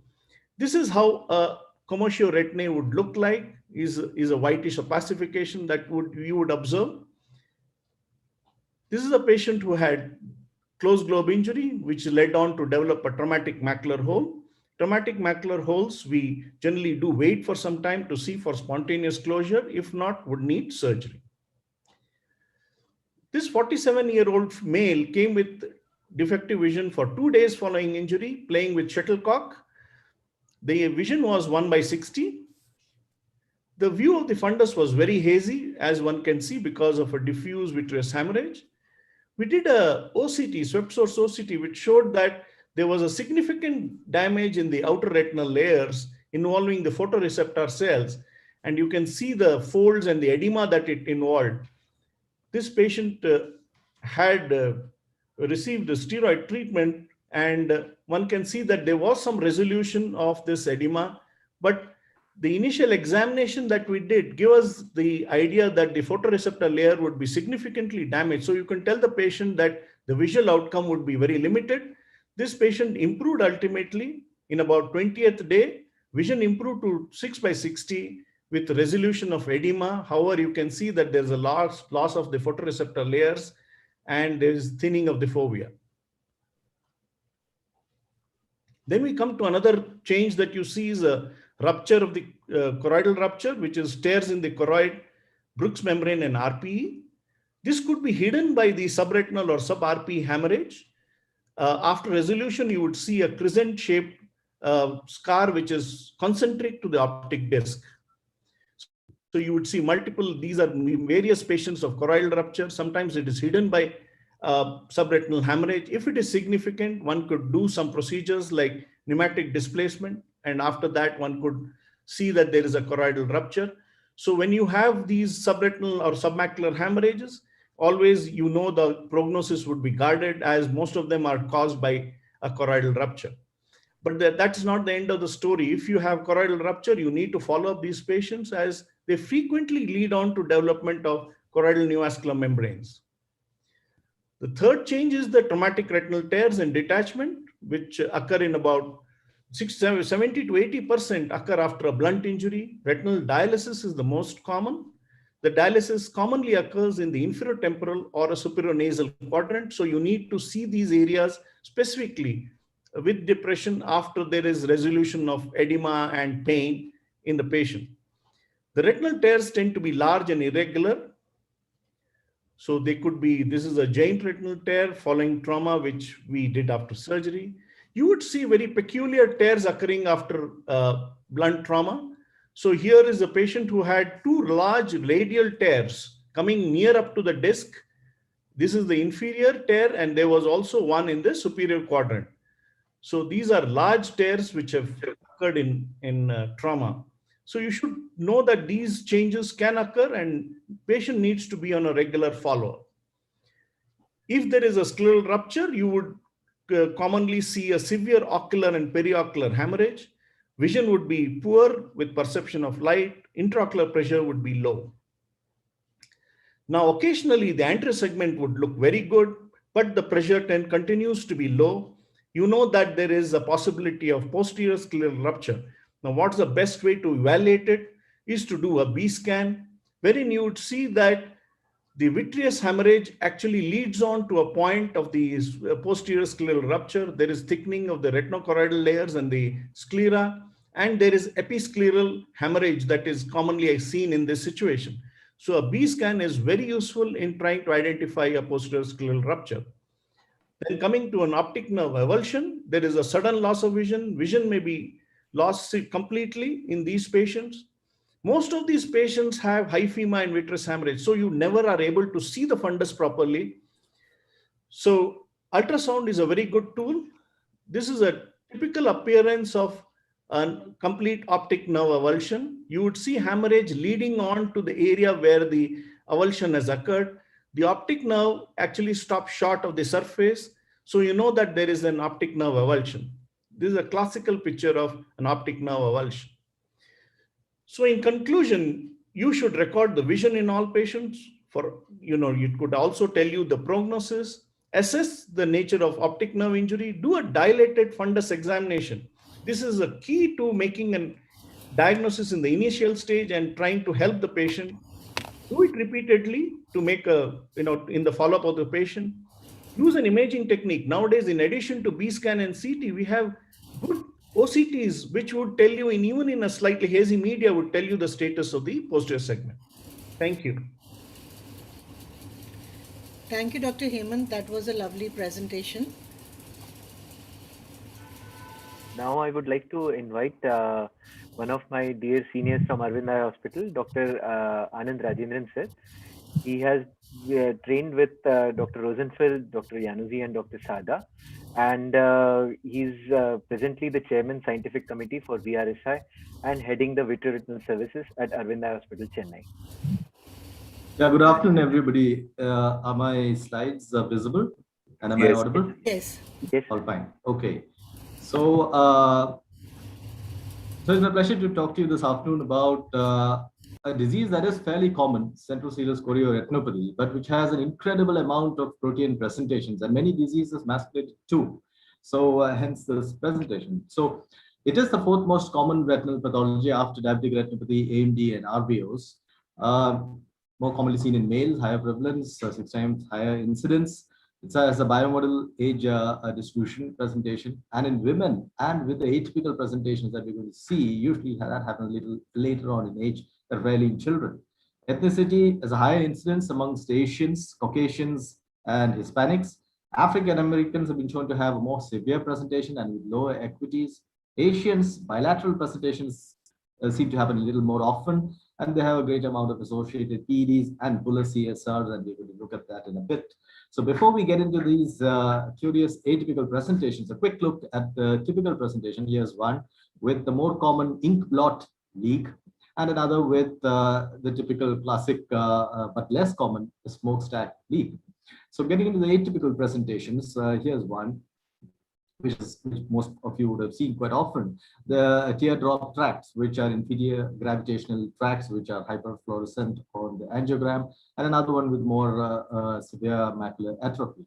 This is how a commotio retinae would look like, is a whitish opacification that you would observe. This is a patient who had closed globe injury, which led on to develop a traumatic macular hole. Traumatic macular holes, we generally do wait for some time to see for spontaneous closure. If not, would need surgery. This 47-year-old male came with defective vision for 2 days following injury, playing with shuttlecock. The vision was 1/60. The view of the fundus was very hazy, as one can see, because of a diffuse vitreous hemorrhage. We did a OCT, swept source OCT, which showed that there was a significant damage in the outer retinal layers involving the photoreceptor cells. And you can see the folds and the edema that it involved. This patient had received a steroid treatment, and one can see that there was some resolution of this edema, but the initial examination that we did gave us the idea that the photoreceptor layer would be significantly damaged. So you can tell the patient that the visual outcome would be very limited. This patient improved ultimately in about 20th day. Vision improved to 6/60 with resolution of edema. However, you can see that there's a loss of the photoreceptor layers. and there is thinning of the fovea. Then we come to another change that you see is a rupture of the choroidal rupture, which is tears in the choroid, Brooks membrane and RPE. This could be hidden by the subretinal or sub-RPE hemorrhage. After resolution, you would see a crescent-shaped scar which is concentric to the optic disc. So you would see multiple, these are various patients of choroidal rupture. Sometimes it is hidden by subretinal hemorrhage. If it is significant, one could do some procedures like pneumatic displacement, and after that one could see that there is a choroidal rupture. So when you have these subretinal or submacular hemorrhages, always you know the prognosis would be guarded, as most of them are caused by a choroidal rupture. But that's not the end of the story. If you have choroidal rupture, you need to follow up these patients, as they frequently lead on to development of choroidal neovascular membranes. The third change is the traumatic retinal tears and detachment, which occur in about 70 to 80% occur after a blunt injury. Retinal dialysis is the most common. The dialysis commonly occurs in the inferior temporal or a superior nasal quadrant. So you need to see these areas specifically with depression after there is resolution of edema and pain in the patient. The retinal tears tend to be large and irregular. So they could be, this is a giant retinal tear following trauma, which we did after surgery. You would see very peculiar tears occurring after blunt trauma. So here is a patient who had two large radial tears coming near up to the disc. This is the inferior tear, and there was also one in the superior quadrant. So these are large tears which have occurred in trauma. So you should know that these changes can occur, and patient needs to be on a regular follow-up. If there is a scleral rupture, you would commonly see a severe ocular and periocular hemorrhage. Vision would be poor with perception of light. Intraocular pressure would be low. Now, occasionally the anterior segment would look very good, but the pressure continues to be low. You know that there is a possibility of posterior scleral rupture. Now, what's the best way to evaluate it is to do a B scan, wherein you would see that the vitreous hemorrhage actually leads on to a point of the posterior scleral rupture. There is thickening of the retinochoroidal layers and the sclera, and there is episcleral hemorrhage that is commonly seen in this situation. So a B scan is very useful in trying to identify a posterior scleral rupture. Then coming to an optic nerve avulsion, there is a sudden loss of vision. Vision may be lost completely in these patients. Most of these patients have hyphema and vitreous hemorrhage, so you never are able to see the fundus properly. So ultrasound is a very good tool. This is a typical appearance of a complete optic nerve avulsion. You would see hemorrhage leading on to the area where the avulsion has occurred. The optic nerve actually stops short of the surface, so you know that there is an optic nerve avulsion. This is a classical picture of an optic nerve avulsion. So in conclusion, you should record the vision in all patients. It could also tell you the prognosis, assess the nature of optic nerve injury, do a dilated fundus examination. This is a key to making a diagnosis in the initial stage and trying to help the patient. Do it repeatedly to make in the follow-up of the patient. Use an imaging technique. Nowadays, in addition to B scan and CT, we have good OCTs, which would tell you, even in a slightly hazy media, would tell you the status of the posterior segment. Thank you. Thank you, Dr. Hemant. That was a lovely presentation. Now I would like to invite one of my dear seniors from Arvind Eye Hospital, Dr. Anand Rajendran sir. He has trained with Dr. Rosenfeld, Dr. Yanuzi, and Dr. Sada. And he's presently the chairman scientific committee for VRSI and heading the vitreoretinal services at Arvind Eye Hospital, Chennai. Yeah, good afternoon, everybody. Are my slides visible? And am I audible? Yes. Yes. All fine. Okay. So, so it's my pleasure to talk to you this afternoon about a disease that is fairly common, central serous chorioretinopathy, but which has an incredible amount of protein presentations, and many diseases masquerade too. So hence this presentation. So it is the fourth most common retinal pathology after diabetic retinopathy, AMD, and RVOs. more commonly seen in males, higher prevalence, 6 times higher incidence. It has a biomodal age distribution presentation, and in women and with the atypical presentations that we're going to see, usually that happens a little later on in age, but rarely in children. Ethnicity has a higher incidence amongst Asians, Caucasians, and Hispanics. African Americans have been shown to have a more severe presentation and with lower equities. Asians, bilateral presentations seem to happen a little more often, and they have a great amount of associated PEDs and bullous CSRs, and we're going to look at that in a bit. So before we get into these curious atypical presentations, a quick look at the typical presentation. Here's one with the more common ink blot leak, and another with the typical classic but less common smokestack leak. So getting into the atypical presentations, here's one which most of you would have seen quite often. The teardrop tracts, which are inferior gravitational tracts, which are hyperfluorescent on the angiogram, and another one with more severe macular atrophy.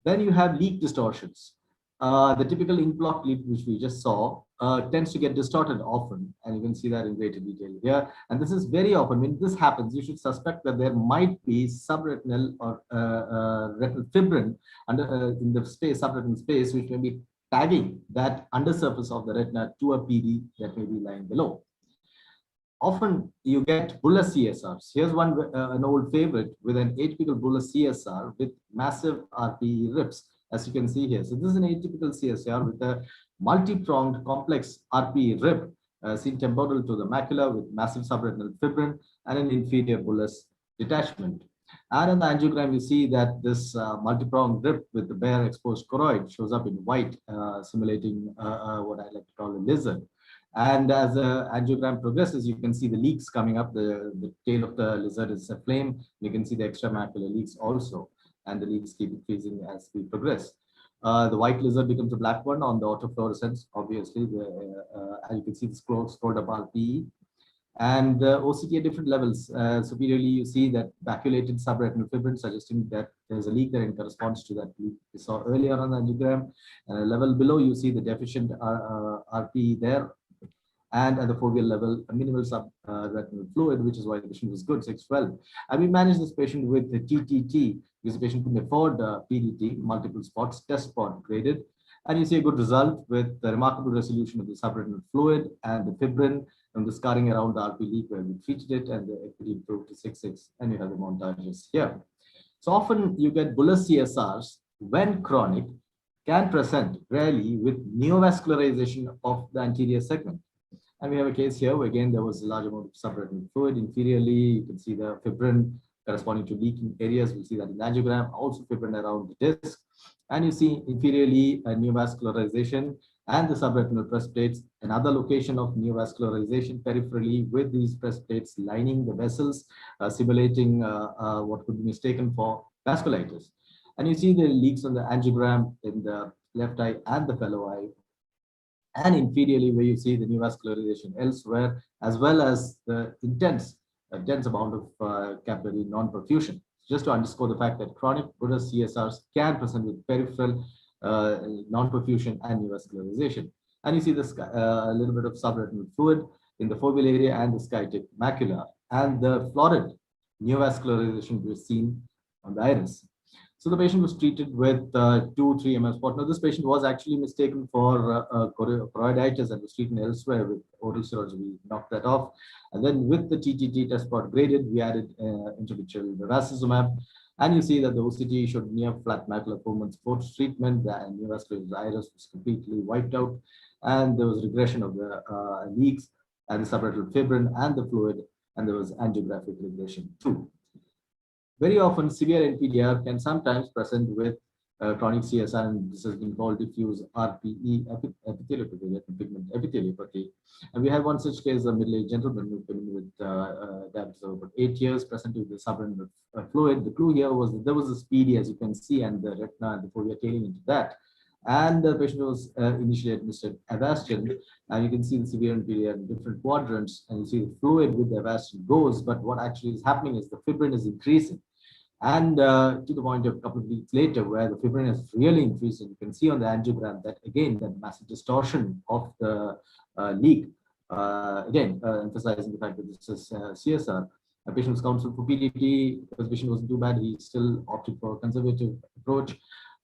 Then you have leak distortions. The typical ink blot leak, which we just saw, tends to get distorted often, and you can see that in greater detail here. And this is very often, when this happens, you should suspect that there might be subretinal or retinal fibrin under in the space, subretinal space, which may be tagging that undersurface of the retina to a PD that may be lying below. Often you get bullous CSRs. Here's one, an old favorite with an atypical bullous CSR with massive RPE rips, as you can see here. So this is an atypical CSR with a multi-pronged complex RPE rip seen temporal to the macula with massive subretinal fibrin and an inferior bullous detachment. And in the angiogram, you see that this multi-pronged rip with the bare exposed choroid shows up in white, simulating what I like to call a lizard. And as the angiogram progresses, you can see the leaks coming up. The tail of the lizard is aflame. You can see the extramacular leaks also, and the leaks keep increasing as we progress. The white lizard becomes a black one on the autofluorescence, obviously. As you can see, it's scrolled up RPE. And OCT at different levels. Superiorly, you see that vacuolated subretinal fibrin, suggesting that there's a leak there and corresponds to that leak we saw earlier on the angiogram. And a level below, you see the deficient RPE there. And at the foveal level, a minimal subretinal fluid, which is why the vision was good, 612. And we managed this patient with the TTT, because the patient couldn't afford PDT, multiple spots, test spot graded. And you see a good result with the remarkable resolution of the subretinal fluid and the fibrin and the scarring around the RP leak where we treated it, and the equity improved to 6.6. And you have the montages here. So often you get bullous CSRs when chronic can present rarely with neovascularization of the anterior segment. And we have a case here where again there was a large amount of subretinal fluid. Inferiorly, you can see the fibrin corresponding to leaking areas. We'll see that in the angiogram, also fibrin around the disc. And you see inferiorly a neovascularization and the subretinal press plates, another location of neovascularization peripherally with these press plates lining the vessels, simulating what could be mistaken for vasculitis. And you see the leaks on the angiogram in the left eye and the fellow eye, and inferiorly where you see the neovascularization elsewhere, as well as the dense amount of capillary non-perfusion. Just to underscore the fact that chronic bullous CSRs can present with peripheral non-perfusion and neovascularization. And you see this a little bit of subretinal fluid in the foveal area and the skytic macula, and the florid neovascularization we've seen on the iris. So the patient was treated with 2-3 mm spot. Now this patient was actually mistaken for choroiditis and was treated elsewhere with oral steroids. We knocked that off. And then with the TTT test spot graded, we added intravitreal bevacizumab. And you see that the OCT showed near flat macular 4 months post treatment. The neovascular iris was completely wiped out. And there was regression of the leaks and the subretinal fibrin and the fluid. And there was angiographic regression too. Very often, severe NPDR can sometimes present with chronic CSR, and this has been called diffuse RPE epitheliopathy, pigment epitheliopathy. And we had one such case, a middle-aged gentleman who came in with diabetes of about 8 years, presented with subretinal fluid. The clue here was that there was a speedy, as you can see, and the retina and the fovea tailing into that. And the patient was initially administered Avastin, and you can see the severe NPDR in different quadrants, and you see the fluid with the Avastin goes, but what actually is happening is the fibrin is increasing. And to the point of a couple of weeks later, where the fibrin has really increased, and you can see on the angiogram that again, that massive distortion of the leak, emphasizing the fact that this is CSR. A patient was counseled for PDT. The patient wasn't too bad. He still opted for a conservative approach.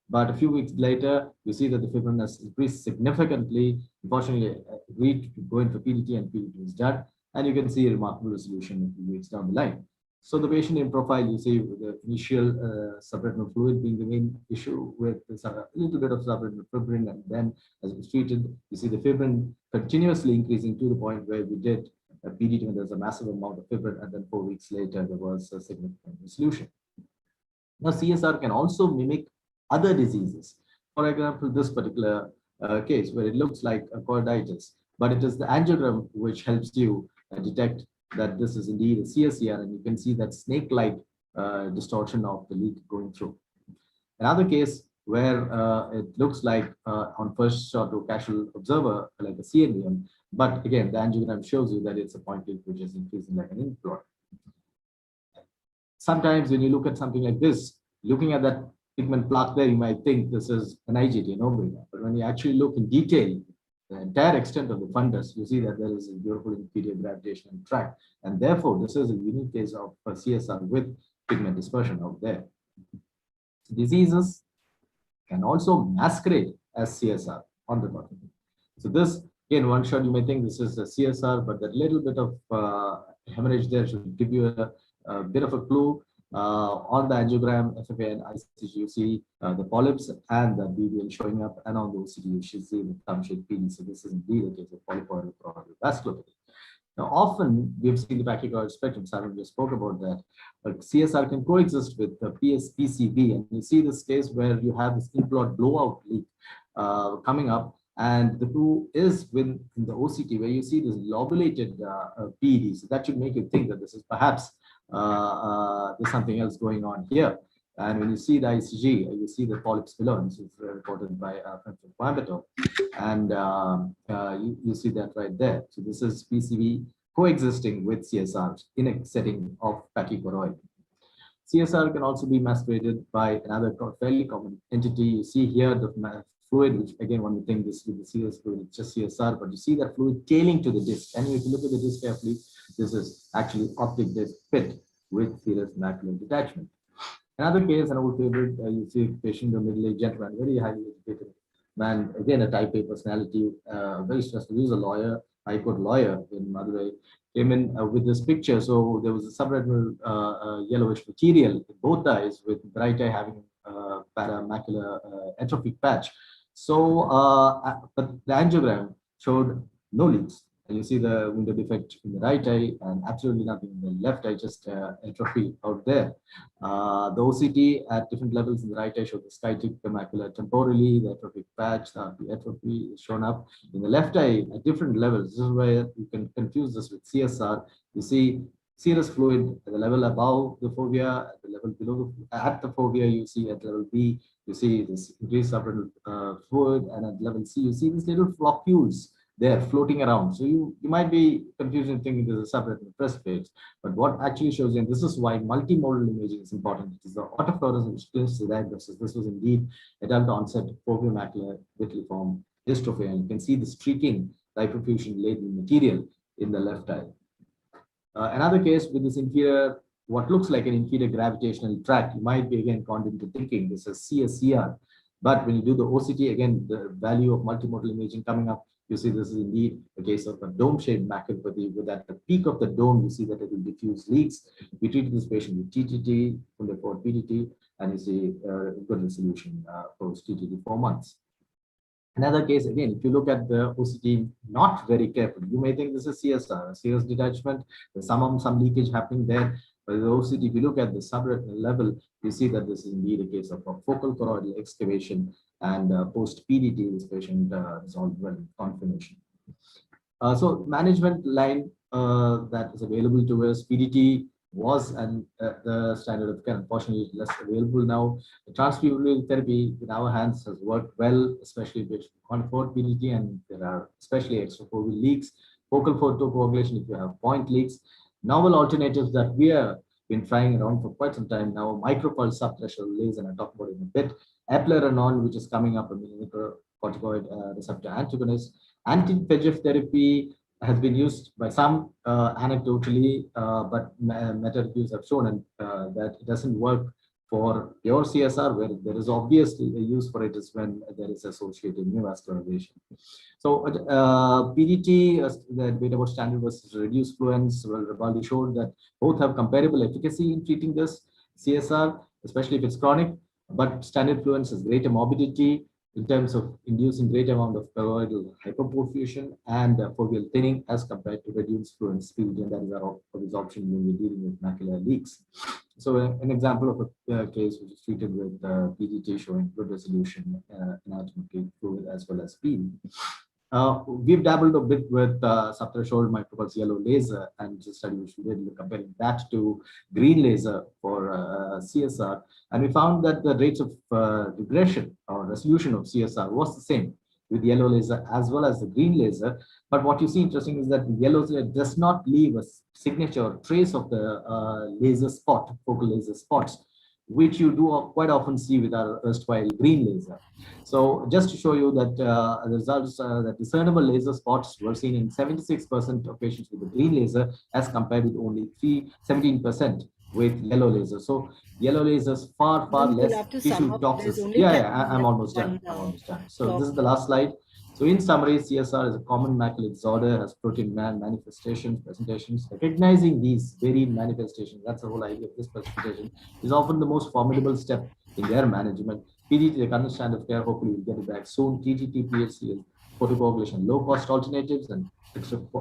But a few weeks later, you see that the fibrin has increased significantly. Unfortunately, agreed to go in for PDT, and PDT was done. And you can see a remarkable resolution a few weeks down the line. So the patient in profile, you see the initial subretinal fluid being the main issue, with a little bit of subretinal fibrin, and then as it was treated, you see the fibrin continuously increasing to the point where we did a PDT when there's a massive amount of fibrin, and then 4 weeks later there was a significant resolution. Now CSR can also mimic other diseases. For example, this particular case where it looks like a choroiditis, but it is the angiogram which helps you detect that this is indeed a CSCR, and you can see that snake-like distortion of the leak going through. Another case where it looks like on first shot to casual observer like a CNVM, but again the angiogram shows you that it's a point leak which is increasing like an inflow. Sometimes when you look at something like this, looking at that pigment plaque there, you might think this is an IGT, no-brainer. But when you actually look in detail, the entire extent of the fundus, you see that there is a beautiful inferior gravitational tract. And therefore, this is a unique case of CSR with pigment dispersion out there. Diseases can also masquerade as CSR on the bottom. So this, again, one shot, you may think this is a CSR, but that little bit of hemorrhage there should give you a bit of a clue. On the angiogram, FFA and ICG, you see the polyps and the BBL showing up, and on the OCT, you should see the thumb-shaped PD. So this is indeed a case of polypoidal choroidal vasculopathy. Now, often we've seen the pachychoroid spectrum. Simon just spoke about that. But CSR can coexist with the PCB, and you see this case where you have this implant blowout leak coming up, and the two is in the OCT where you see this lobulated PED. So that should make you think that this is perhaps there's something else going on here. And when you see the ICG, you see the polyps below, and this is reported by Coimbatore, and you see that right there. So this is PCB coexisting with CSR in a setting of pachychoroid. CSR can also be masqueraded by another fairly common entity. You see here the fluid, which again, one would think this with the CS fluid, it's just CSR, but you see that fluid tailing to the disc. And if you look at the disc carefully, this is actually optic disc pit with serous macular detachment. Another case, an old favorite, you see a patient, a middle-aged gentleman, very highly educated man, again a type A personality, very stressful. He was a lawyer, high court lawyer in Madurai, came in with this picture. So there was a subretinal yellowish material in both eyes, with right eye having paramacular atrophic patch. So, but the angiogram showed no leaks. And you see the window defect in the right eye and absolutely nothing in the left eye, just atrophy out there. The OCT at different levels in the right eye showed the skytic macula temporally, the atrophic patch, the atrophy is shown up. In the left eye at different levels, this is where you can confuse this with CSR. You see serous fluid at the level above the fovea, at the level below at the fovea, you see at level B, you see this increased subretinal fluid, and at level C, you see these little floccules there floating around. So you might be confused and thinking this is a subretinal precipice, but what actually shows you, and this is why multimodal imaging is important, it is the autofluorescence which clinches the diagnosis. This was indeed adult onset foveomacular vitiliform dystrophy, and you can see the streaking hyperfusion laden material in the left eye. Another case with this inferior, what looks like an inferior gravitational tract, you might be again conned into thinking this is CSCR, but when you do the OCT, again, the value of multimodal imaging coming up, you see this is indeed a case of a dome-shaped maculopathy, with at the peak of the dome, you see that it will diffuse leaks. We treated this patient with TTT, from for PDT, and you see good resolution post TTT 4 months. Another case, again, if you look at the OCT not very carefully, you may think this is CSR, serous detachment, there's some leakage happening there. But the OCT, if you look at the subretinal level, you see that this is indeed a case of a focal choroidal excavation, and post-PDT, this patient resolved well in confirmation. So management line that is available to us, PDT was the standard of care. Unfortunately, less available now. The transfusional therapy in our hands has worked well, especially if you can't afford PDT, and there are especially extrafoveal leaks, focal photocoagulation if you have point leaks. Novel alternatives that we have been trying around for quite some time now, micropulse subthreshold laser, and I'll talk about it in a bit. Eplerenone, which is coming up, a corticoid receptor antagonist, anti-VEGF therapy, has been used by some anecdotally, but meta-reviews have shown that it doesn't work for pure CSR, where there is obviously a use for it is when there is associated neovascularization. So PDT, the debate about standard versus reduced fluence, well, Ribaldi showed that both have comparable efficacy in treating this CSR, especially if it's chronic, but standard fluence has greater morbidity in terms of inducing great amount of choroidal hyperperfusion and foveal thinning as compared to reduced fluence PDT, and that is our obvious option when we're dealing with macular leaks. So an example of a case which is treated with PDT showing good resolution in anatomically fluid as well as speed. We've dabbled a bit with subthreshold micropulse yellow laser, and the study which we did comparing that to green laser for CSR, and we found that the rates of regression or resolution of CSR was the same with yellow laser as well as the green laser. But what you see interesting is that the yellow laser does not leave a signature or trace of the laser spot, focal laser spots, which you do quite often see with our erstwhile green laser. So just to show you that the results, that discernible laser spots were seen in 76% of patients with the green laser as compared with only 17% with yellow laser. So yellow lasers far You'll less have to sum tissue up. toxicity. There's only Yeah, 10 I'm left almost on, done. I'm almost done. So talk. this is the last slide. So in summary, CSR is a common macular disorder, has protein manifestations, presentations. Recognizing these varied manifestations, that's the whole idea of this presentation, is often the most formidable step in their management. PDT, the current standard of care, hopefully we'll get it back soon. TGT, PHC, photocoagulation, low-cost alternatives, and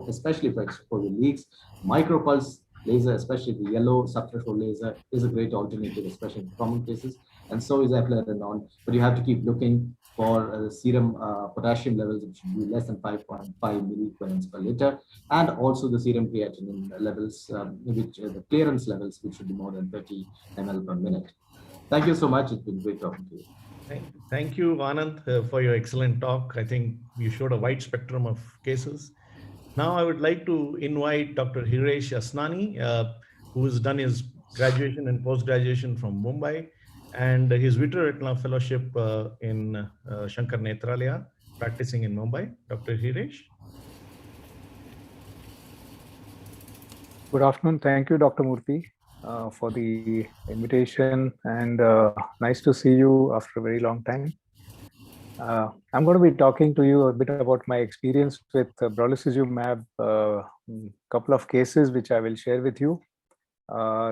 especially for extrafoveal leaks. Micropulse laser, especially the yellow subthreshold laser, is a great alternative, especially in common cases, and so is eplerenone. But you have to keep looking for serum potassium levels, which should be less than 5.5 milliequivalents per liter, and also the serum creatinine levels, which the clearance levels, which should be more than 30 ml per minute. Thank you so much. It's been great talking to you. Thank you, Anand, for your excellent talk. I think you showed a wide spectrum of cases. Now I would like to invite Dr. Hiresh Asnani, who has done his graduation and post-graduation from Mumbai, and his Vitreoretinal Fellowship in Shankar Nethralaya, practicing in Mumbai. Dr. Hiresh. Good afternoon. Thank you, Dr. Murthy, for the invitation, and nice to see you after a very long time. I'm going to be talking to you a bit about my experience with brolucizumab, couple of cases which I will share with you.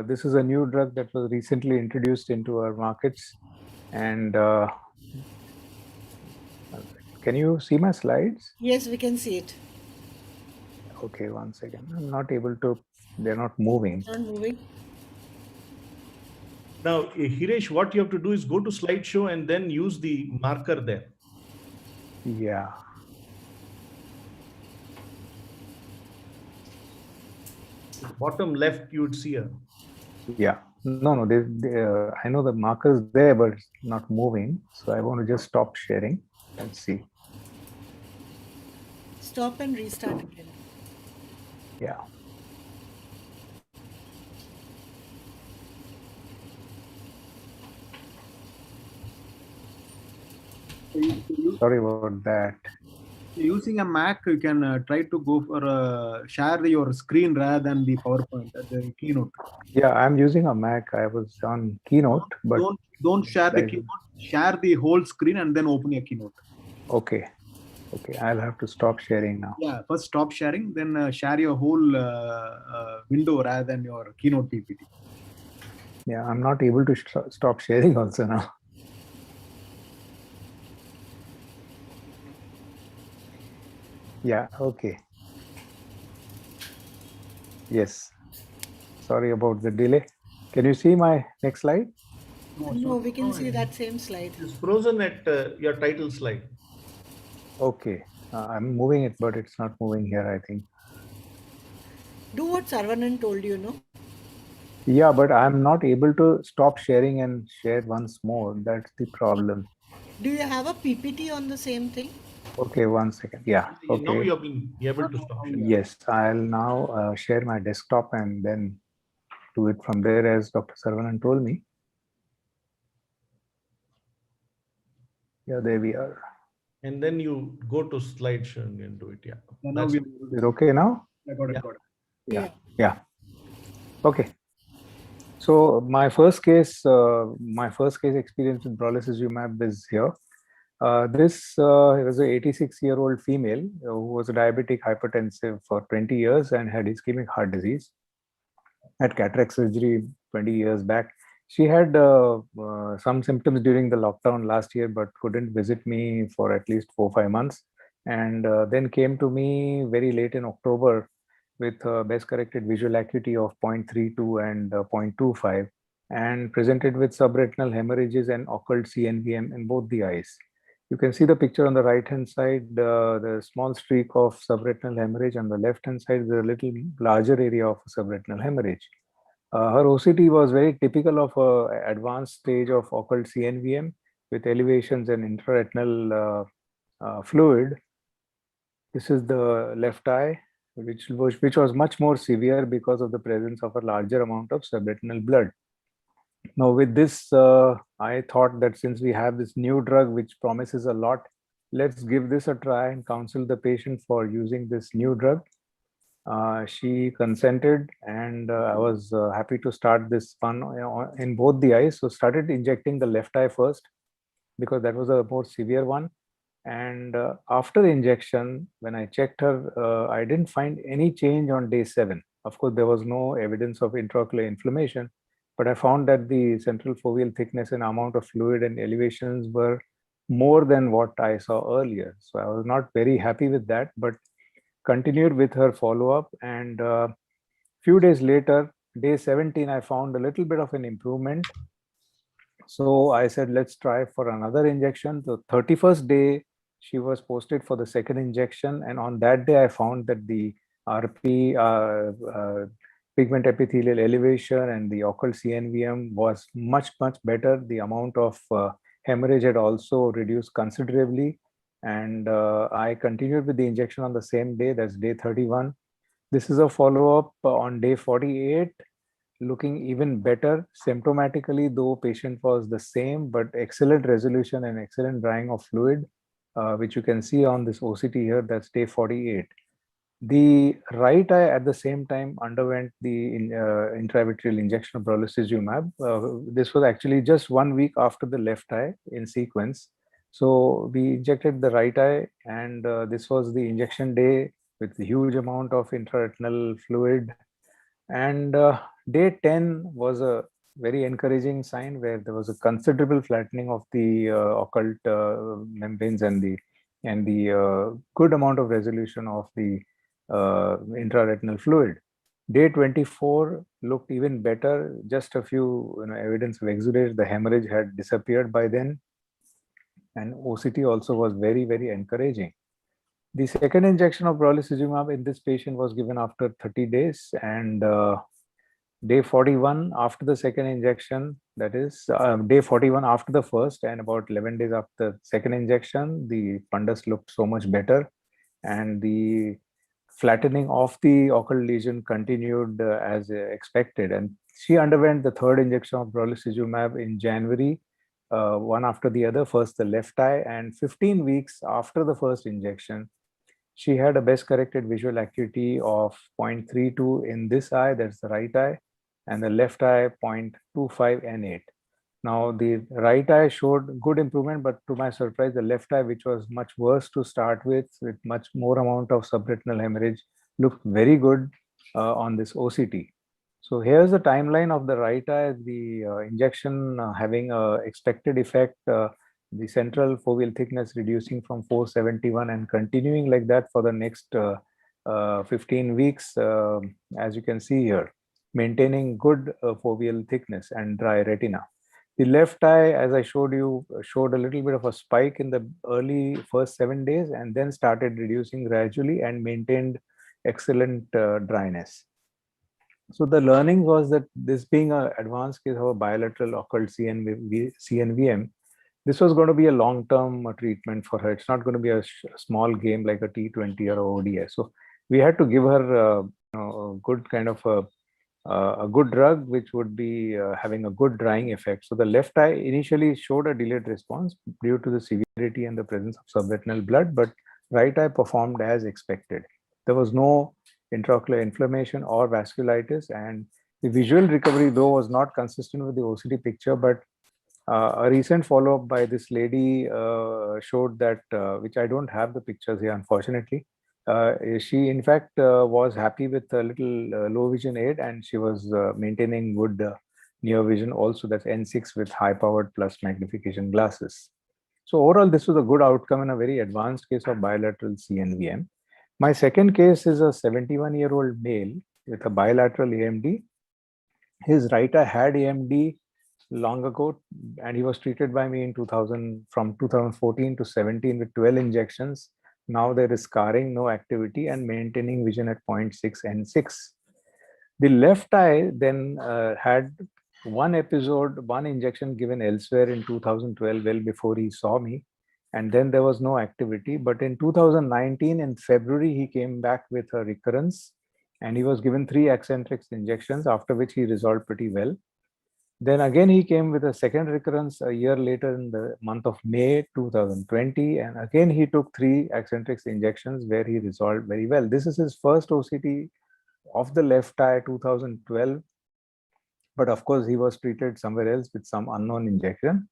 This is a new drug that was recently introduced into our markets, and can you see my slides? Yes, we can see it. Okay, one second. I'm not able to, they're not moving. Not moving. Now, Hiresh, what you have to do is go to slideshow and then use the marker there. Yeah. Bottom left, you would see a. Yeah. No, I know the marker's there, but it's not moving. So I want to just stop sharing and see. Stop and restart again. Yeah. Sorry about that. Using a Mac, you can try to go for share your screen rather than the PowerPoint, the keynote. Yeah, I'm using a Mac. I was on Keynote, but don't share the keynote. Share the whole screen and then open a keynote. Okay. Okay, I'll have to stop sharing now. Yeah, first stop sharing, then share your whole window rather than your keynote PPT. Yeah, I'm not able to stop sharing also now. Yeah, okay. Yes. Sorry about the delay. Can you see my next slide? No, we can see that same slide. It's frozen at your title slide. Okay. I'm moving it, but it's not moving here, I think. Do what Sarvanan told you, no? Yeah, but I'm not able to stop sharing and share once more. That's the problem. Do you have a PPT on the same thing? Okay, one second. Yeah. Okay. Now you have been able to stop sharing. Yes, I'll now share my desktop and then do it from there as Dr. Sarvanan told me. Yeah, there we are. and then you go to slide showing and do it. Yeah. Now That's- we Is it okay now? I got it. Yeah. Got it. Yeah. Yeah. Okay. So my first case experience with brolucizumab is here. This was an 86-year-old female who was a diabetic hypertensive for 20 years and had ischemic heart disease. Had cataract surgery 20 years back. She had some symptoms during the lockdown last year, but couldn't visit me for at least 4-5 months. And then came to me very late in October with best corrected visual acuity of 0.32 and 0.25, and presented with subretinal hemorrhages and occult CNVM in both the eyes. You can see the picture on the right hand side, the small streak of subretinal hemorrhage. On the left hand side, the little larger area of subretinal hemorrhage. Her OCT was very typical of an advanced stage of occult CNVM with elevations in intraretinal fluid. This is the left eye, which was much more severe because of the presence of a larger amount of subretinal blood. Now with this, I thought that since we have this new drug which promises a lot, let's give this a try and counsel the patient for using this new drug. She consented, and I was happy to start this fun in both the eyes. So started injecting the left eye first because that was a more severe one. And after the injection, when I checked her, I didn't find any change on day 7. Of course, there was no evidence of intraocular inflammation, but I found that the central foveal thickness and amount of fluid and elevations were more than what I saw earlier. So I was not very happy with that, but continued with her follow-up. And few days later, day 17, I found a little bit of an improvement. So I said, let's try for another injection. The 31st day, she was posted for the second injection. And on that day, I found that the RP, pigment epithelial elevation, and the occult CNVM was much, much better. The amount of hemorrhage had also reduced considerably. And I continued with the injection on the same day, that's day 31. This is a follow-up on day 48. Looking even better symptomatically, though patient was the same, but excellent resolution and excellent drying of fluid, which you can see on this OCT here, that's day 48. The right eye at the same time underwent the intravitreal injection of brolucizumab. This was actually just 1 week after the left eye in sequence. So we injected the right eye, and this was the injection day with a huge amount of intraretinal fluid. And day 10 was a very encouraging sign where there was a considerable flattening of the occult membranes and the good amount of resolution of the intraretinal fluid. Day 24 looked even better. Just a few evidence of exudate. The hemorrhage had disappeared by then, and OCT also was very, very encouraging. The second injection of brolucizumab in this patient was given after 30 days, and day 41 after the second injection, that is day 41 after the first and about 11 days after the second injection, the fundus looked so much better, and the flattening of the occult lesion continued as expected. And she underwent the third injection of brolucizumab in January, one after the other, first the left eye, and 15 weeks after the first injection, she had a best corrected visual acuity of 0.32 in this eye, that's the right eye, and the left eye 0.25 N8. Now the right eye showed good improvement, but to my surprise, the left eye, which was much worse to start with much more amount of subretinal hemorrhage, looked very good on this OCT. So here's the timeline of the right eye, the injection having a expected effect, the central foveal thickness reducing from 471 and continuing like that for the next 15 weeks, as you can see here, maintaining good foveal thickness and dry retina. The left eye, as I showed you, showed a little bit of a spike in the early first 7 days and then started reducing gradually and maintained excellent dryness. So the learning was that this being an advanced case of a bilateral occult CNVM, this was going to be a long-term treatment for her. It's not going to be a small game like a T20 or a ODS. So we had to give her a good kind of a a good drug which would be having a good drying effect. So the left eye initially showed a delayed response due to the severity and the presence of subretinal blood, but right eye performed as expected. There was no intraocular inflammation or vasculitis, and the visual recovery though was not consistent with the OCT picture, but a recent follow-up by this lady showed that, which I don't have the pictures here, unfortunately. She, in fact, was happy with a little low vision aid, and she was maintaining good near vision also. That's N6 with high-powered plus magnification glasses. So overall, this was a good outcome in a very advanced case of bilateral CNVM. My second case is a 71-year-old male with a bilateral AMD. His right eye had AMD long ago, and he was treated by me in 2000 from 2014 to 17 with 12 injections. Now there is scarring, no activity, and maintaining vision at 0.6 N6. The left eye then had one episode, one injection given elsewhere in 2012, well before he saw me, and then there was no activity. But in 2019, in February, he came back with a recurrence, and he was given 3 Accentrix injections, after which he resolved pretty well. Then again, he came with a second recurrence a year later in the month of May 2020. And again, he took 3 Accentrix injections where he resolved very well. This is his first OCT of the left eye, 2012. But of course, he was treated somewhere else with some unknown injection.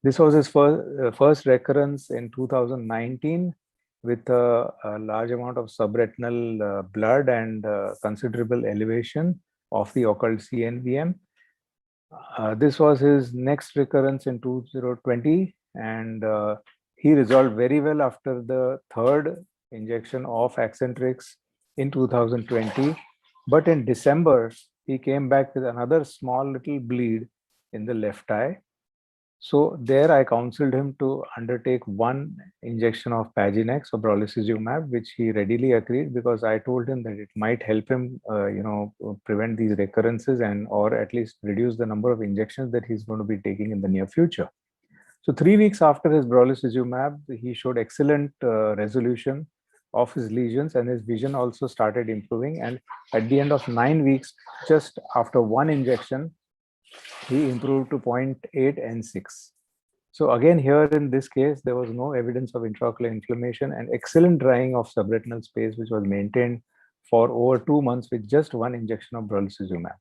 This was his first recurrence in 2019 with a large amount of subretinal blood and considerable elevation of the occult CNVM. This was his next recurrence in 2020, and he resolved very well after the third injection of Accentrix in 2020. But in December, he came back with another small little bleed in the left eye. So there I counseled him to undertake 1 injection of Paginex or brolucizumab, which he readily agreed, because I told him that it might help him, prevent these recurrences and or at least reduce the number of injections that he's going to be taking in the near future. So 3 weeks after his brolucizumab, he showed excellent resolution of his lesions, and his vision also started improving. And at the end of 9 weeks, just after 1 injection, he improved to 0.8 N6. So again, here in this case, there was no evidence of intraocular inflammation and excellent drying of subretinal space, which was maintained for over 2 months with just 1 injection of brolucizumab.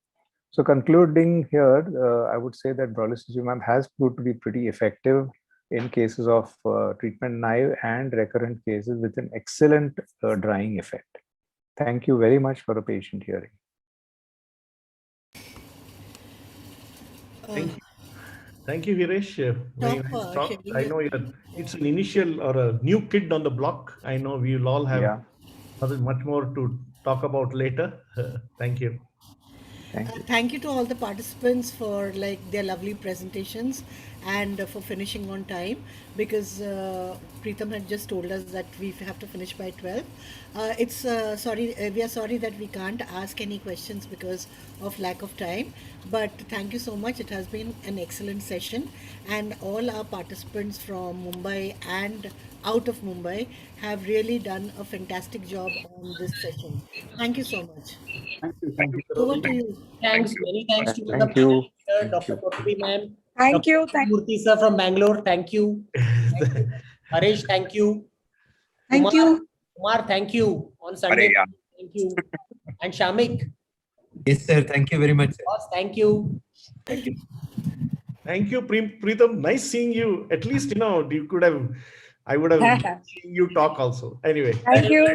So concluding here, I would say that brolucizumab has proved to be pretty effective in cases of treatment naive and recurrent cases with an excellent drying effect. Thank you very much for a patient hearing. Thank you, Girish. Very nice talk. I know it's an initial or a new kid on the block. I know we will all have much more to talk about later. Thank you. Thank you to all the participants for their lovely presentations and for finishing on time, because Preetham had just told us that we have to finish by 12. We are sorry that we can't ask any questions because of lack of time, but thank you so much. It has been an excellent session, and all our participants from Mumbai and out of Mumbai have really done a fantastic job on this session. Thank you so much. Thank you. Over to you. Thanks, many thanks to the Thank you. panel, Dr. Kotabi ma'am. Thank you. Murthy sir from Bangalore, thank you. Harish, thank you. Thank you. Kumar, thank you. On Sunday, thank you. And Shamik. Yes, sir. Thank you very much. Boss, thank you. Thank you. Thank you, Preetham. Nice seeing you. At least, you could have, I would have seen you talk also. Anyway. Thank you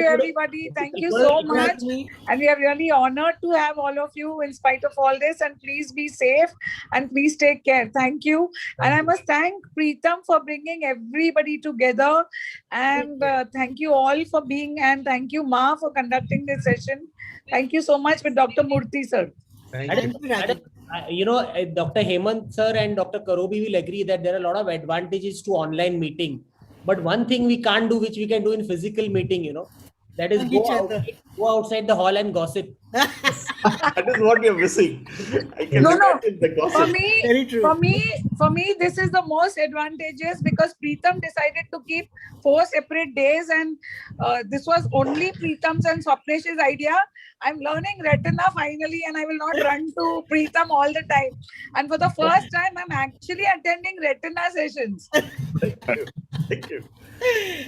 everybody. Thank you so much. And we are really honored to have all of you in spite of all this, and please be safe and please take care. Thank you. And I must thank Preetham for bringing everybody together, and thank you all for being, and thank you Ma for conducting this session. Thank you so much with Dr. Murthy sir. Dr. Hemant sir and Dr. Karobi will agree that there are a lot of advantages to online meeting. But one thing we can't do, which we can do in physical meeting, That is On each other. go outside the hall and gossip. That is what you're missing. I can No, imagine the gossip. Very true. For me, this is the most advantageous because Preetham decided to keep 4 separate days, and this was only Preetham's and Swapnesh's idea. I'm learning retina finally, and I will not run to Preetham all the time. And for the first time, I'm actually attending retina sessions. Thank you.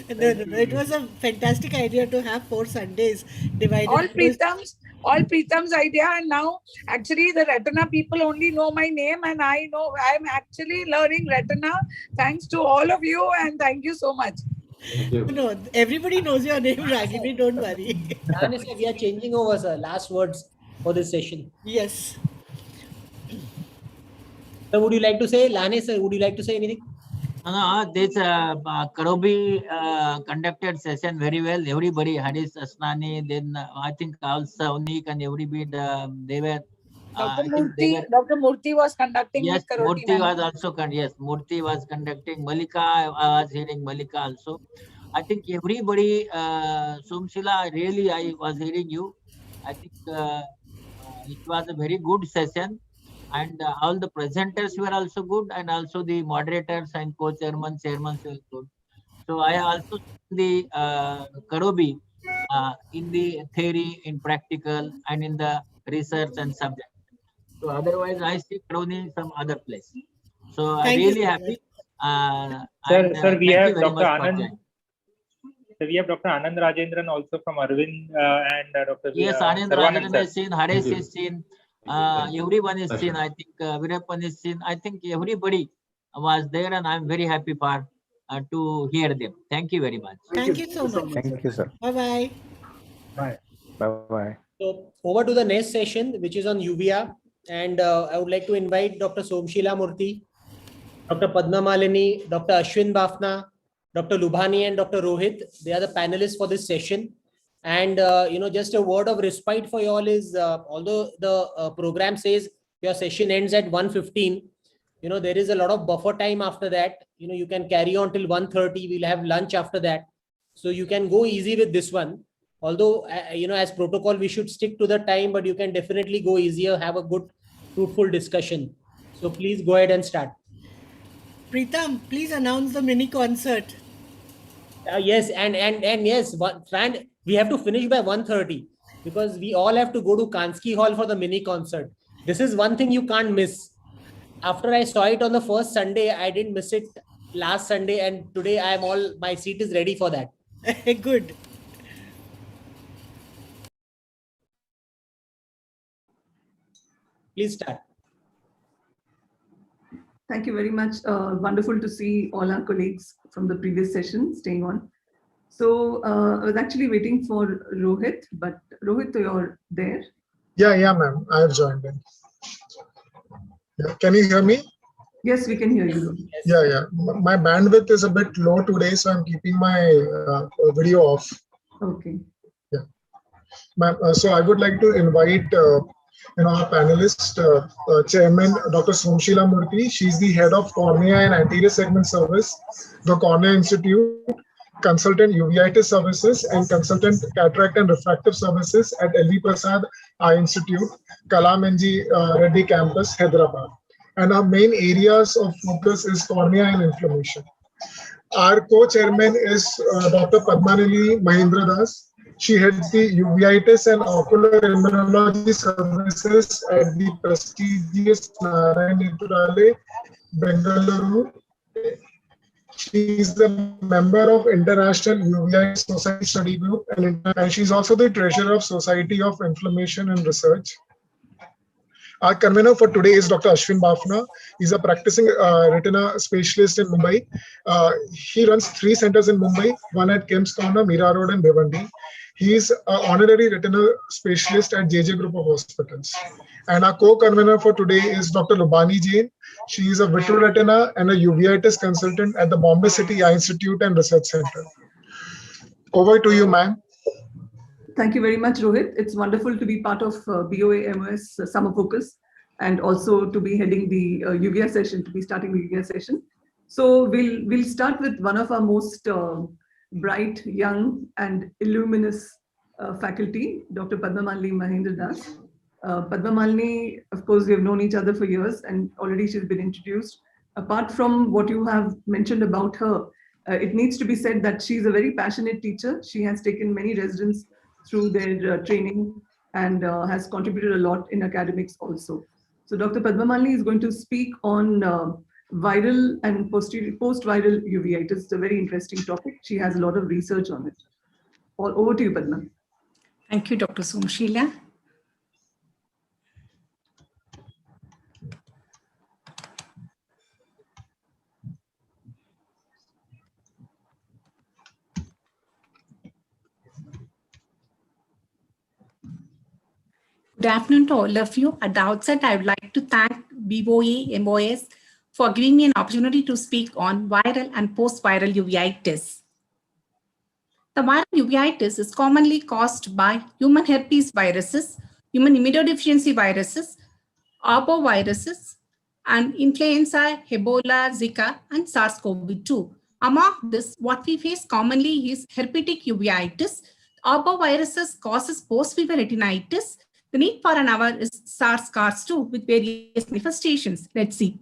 No. It was a fantastic idea to have 4 Sundays divided. All Preetham's idea, and now actually the retina people only know my name, and I know I'm actually learning retina thanks to all of you, and thank you so much. No, everybody knows your name, Ragini, don't worry. Lane sir, we are changing over, sir. Last words for this session. Yes. So would you like to say, Lane sir, would you like to say anything? This Karobi conducted session very well. Everybody, Haris Asnani, then I think also Unik and everybody, they were. Dr. Murthy was conducting. Yes, with Karoti Murthy ma'am. was also Murthy was conducting. Malika, I was hearing Malika also. I think everybody, Sumshila, really, I was hearing you. I think it was a very good session, and all the presenters were also good, and also the moderators and co-chairman, chairman were good. So I also the Karobi in the theory, in practical, and in the research and subject. So otherwise, I see Karoni some other place. So I'm really happy. Sir, we have Dr. Anand. Anand. So we have Dr. Anand Rajendran also from Arvind and Dr. Yes, Anand Saravanan, Rajendran is seen, Harish is seen, everyone is seen. I think Virappan is seen. I think everybody was there, and I'm very happy for to hear them. Thank you very much. Thank you so much. Thank you, sir. Bye-bye. Bye. Bye-bye. So over to the next session, which is on uvea, and I would like to invite Dr. Somshila Murthy, Dr. Padma Malini, Dr. Ashwin Bafna, Dr. Lubhani, and Dr. Rohit. They are the panelists for this session. And just a word of respite for you all is, although the program says your session ends at 1:15, there is a lot of buffer time after that. You can carry on till 1:30. We'll have lunch after that, so you can go easy with this one. Although as protocol we should stick to the time, but you can definitely go easier, have a good fruitful discussion. So please go ahead and start. Preetham, please announce the mini concert. Yes, and yes, Fran, we have to finish by 1:30 because we all have to go to Kansky Hall for the mini concert. This is one thing you can't miss. After I saw it on the first Sunday, I didn't miss it last Sunday, and today my seat is ready for that. Good. Please start. Thank you very much. Wonderful to see all our colleagues from the previous session staying on. So I was actually waiting for Rohit, but Rohit, you're there? Yeah, ma'am. I have joined in. Yeah. Can you hear me? Yes, we can hear you. Yeah. My bandwidth is a bit low today, so I'm keeping my video off. Okay. Yeah. Ma'am, so I would like to invite our panelist, Chairman Dr. Somshila Murthy. She's the head of Cornea and Anterior Segment Service, the Cornea Institute, consultant uveitis services, and consultant cataract and refractive services at LV Prasad Eye Institute, Kalam NG Reddy Campus, Hyderabad. And our main areas of focus is cornea and inflammation. Our co-chairman is Dr. Padmanili Mahindra Das. She heads the uveitis and ocular immunology services at the prestigious Narayan Netralaya, Bengaluru. She is the member of International Uveitis Society Study Group, and she's also the treasurer of Society of Inflammation and Research. Our convener for today is Dr. Ashwin Bafna. He's a practicing retina specialist in Mumbai. He runs 3 centers in Mumbai, one at Kemps Corner, Mira Road, and Bhiwandi. He is an honorary retina specialist at JJ Group of Hospitals. And our co-convener for today is Dr. Lubhani Jain. She is a vitreoretina and a uveitis consultant at the Bombay City Eye Institute and Research Center. Over to you, ma'am. Thank you very much, Rohit. It's wonderful to be part of BOA MOS Summer Focus, and also to be heading the uvea session, to be starting the uvea session. So we'll start with one of our most bright, young, and illuminous faculty, Dr. Padma Malini Mahendra Das. Padma Malini, of course, we have known each other for years, and already she's been introduced. Apart from what you have mentioned about her, it needs to be said that she's a very passionate teacher. She has taken many residents through their training and has contributed a lot in academics also. So Dr. Padma Malini is going to speak on viral and post-viral uveitis. It's a very interesting topic. She has a lot of research on it. All over to you, Padma. Thank you, Dr. Somshila. Good afternoon to all of you. At the outset, I would like to thank BOA MOS for giving me an opportunity to speak on viral and post-viral uveitis. The viral uveitis is commonly caused by human herpes viruses, human immunodeficiency viruses, arboviruses, and influenza, Ebola, Zika, and SARS-CoV-2. Among this, what we face commonly is herpetic uveitis. Arboviruses causes post-fever retinitis. The need for an hour is SARS-CoV-2 with various manifestations. Let's see.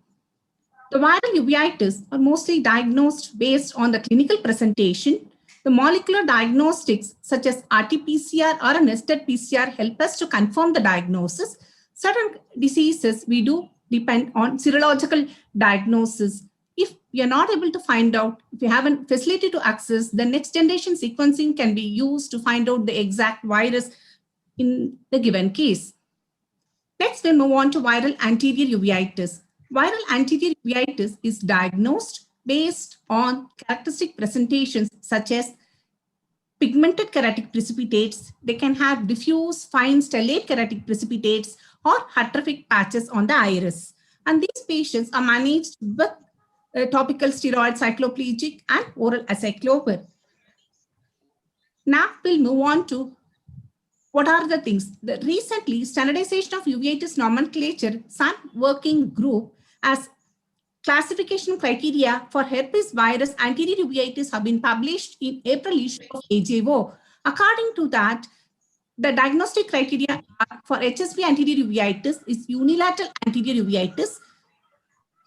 The viral uveitis are mostly diagnosed based on the clinical presentation. The molecular diagnostics such as RT-PCR or a nested PCR help us to confirm the diagnosis. Certain diseases we do depend on serological diagnosis. If we are not able to find out, if we have a facility to access, the next generation sequencing can be used to find out the exact virus in the given case. Next, we'll move on to viral anterior uveitis. Viral anterior uveitis is diagnosed based on characteristic presentations such as pigmented keratic precipitates. They can have diffuse, fine, stellate keratic precipitates or atrophic patches on the iris. And these patients are managed with topical steroid cycloplegic and oral acyclovir. Now we'll move on to what are the things. Recently, standardization of uveitis nomenclature, some working group as classification criteria for herpes virus anterior uveitis have been published in April issue of AJO. According to that, the diagnostic criteria for HSV anterior uveitis is unilateral anterior uveitis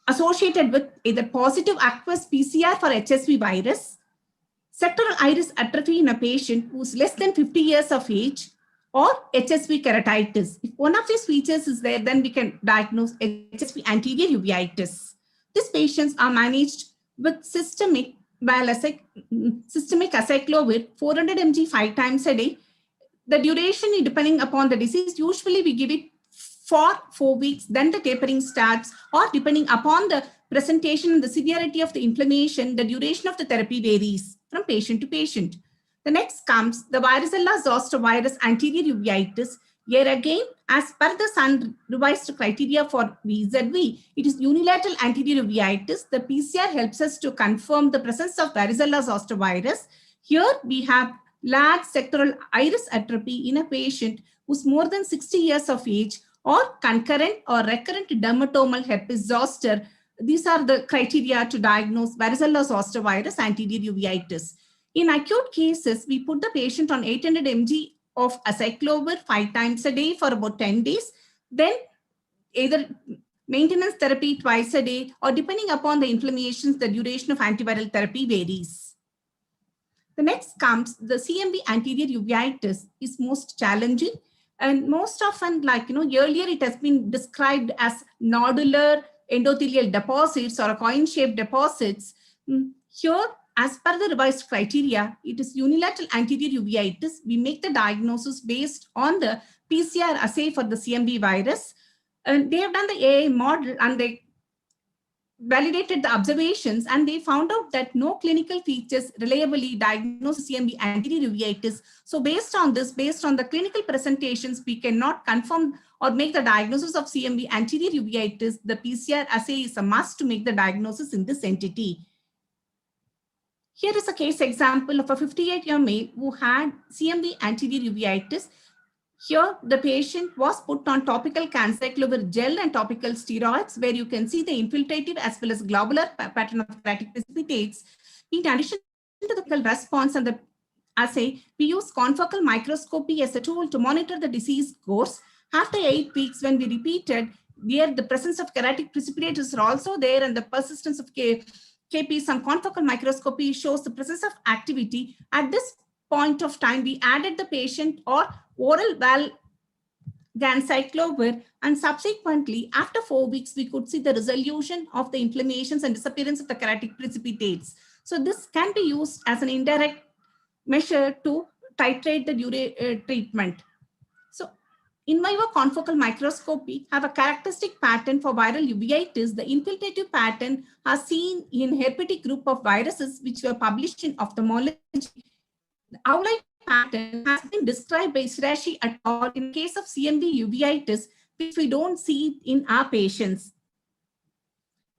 associated with either positive aqueous PCR for HSV virus, sectoral iris atrophy in a patient who is less than 50 years of age, or HSV keratitis. If one of these features is there, then we can diagnose HSV anterior uveitis. These patients are managed with systemic acyclovir 400 mg 5 times a day. The duration, depending upon the disease, usually we give it for 4 weeks, then the tapering starts, or depending upon the presentation and the severity of the inflammation, the duration of the therapy varies from patient to patient. The next comes the varicella zoster virus anterior uveitis. Here again, as per the Sun revised criteria for VZV, it is unilateral anterior uveitis. The PCR helps us to confirm the presence of varicella zoster virus. Here we have large sectoral iris atrophy in a patient who's more than 60 years of age, or concurrent or recurrent dermatomal herpes zoster. These are the criteria to diagnose varicella zoster virus anterior uveitis. In acute cases, we put the patient on 800 mg of acyclovir 5 times a day for about 10 days. Then either maintenance therapy twice a day, or depending upon the inflammations, the duration of antiviral therapy varies. The next comes the CMV anterior uveitis is most challenging. And most often, earlier it has been described as nodular endothelial deposits or coin-shaped deposits. Here, as per the revised criteria, it is unilateral anterior uveitis. We make the diagnosis based on the PCR assay for the CMV virus. And they have done the AI model and they validated the observations, and they found out that no clinical features reliably diagnose CMV anterior uveitis. So based on this, based on the clinical presentations, we cannot confirm or make the diagnosis of CMV anterior uveitis. The PCR assay is a must to make the diagnosis in this entity. Here is a case example of a 58-year male who had CMV anterior uveitis. Here, the patient was put on topical cancyclovir gel and topical steroids, where you can see the infiltrative as well as globular pattern of keratic precipitates. In addition to the clinical response and the assay, we use confocal microscopy as a tool to monitor the disease course. After 8 weeks, when we repeated, there the presence of keratic precipitators are also there, and the persistence of KPs on confocal microscopy shows the presence of activity. At this point of time, we added the patient or oral valganciclovir, and subsequently, after 4 weeks, we could see the resolution of the inflammations and disappearance of the keratic precipitates. So this can be used as an indirect measure to titrate the treatment. So in vivo confocal microscopy have a characteristic pattern for viral uveitis. The infiltrative pattern are seen in herpetic group of viruses which were published in ophthalmology. The owl-like pattern has been described by Shirashi et al. In case of CMV uveitis, which we don't see in our patients.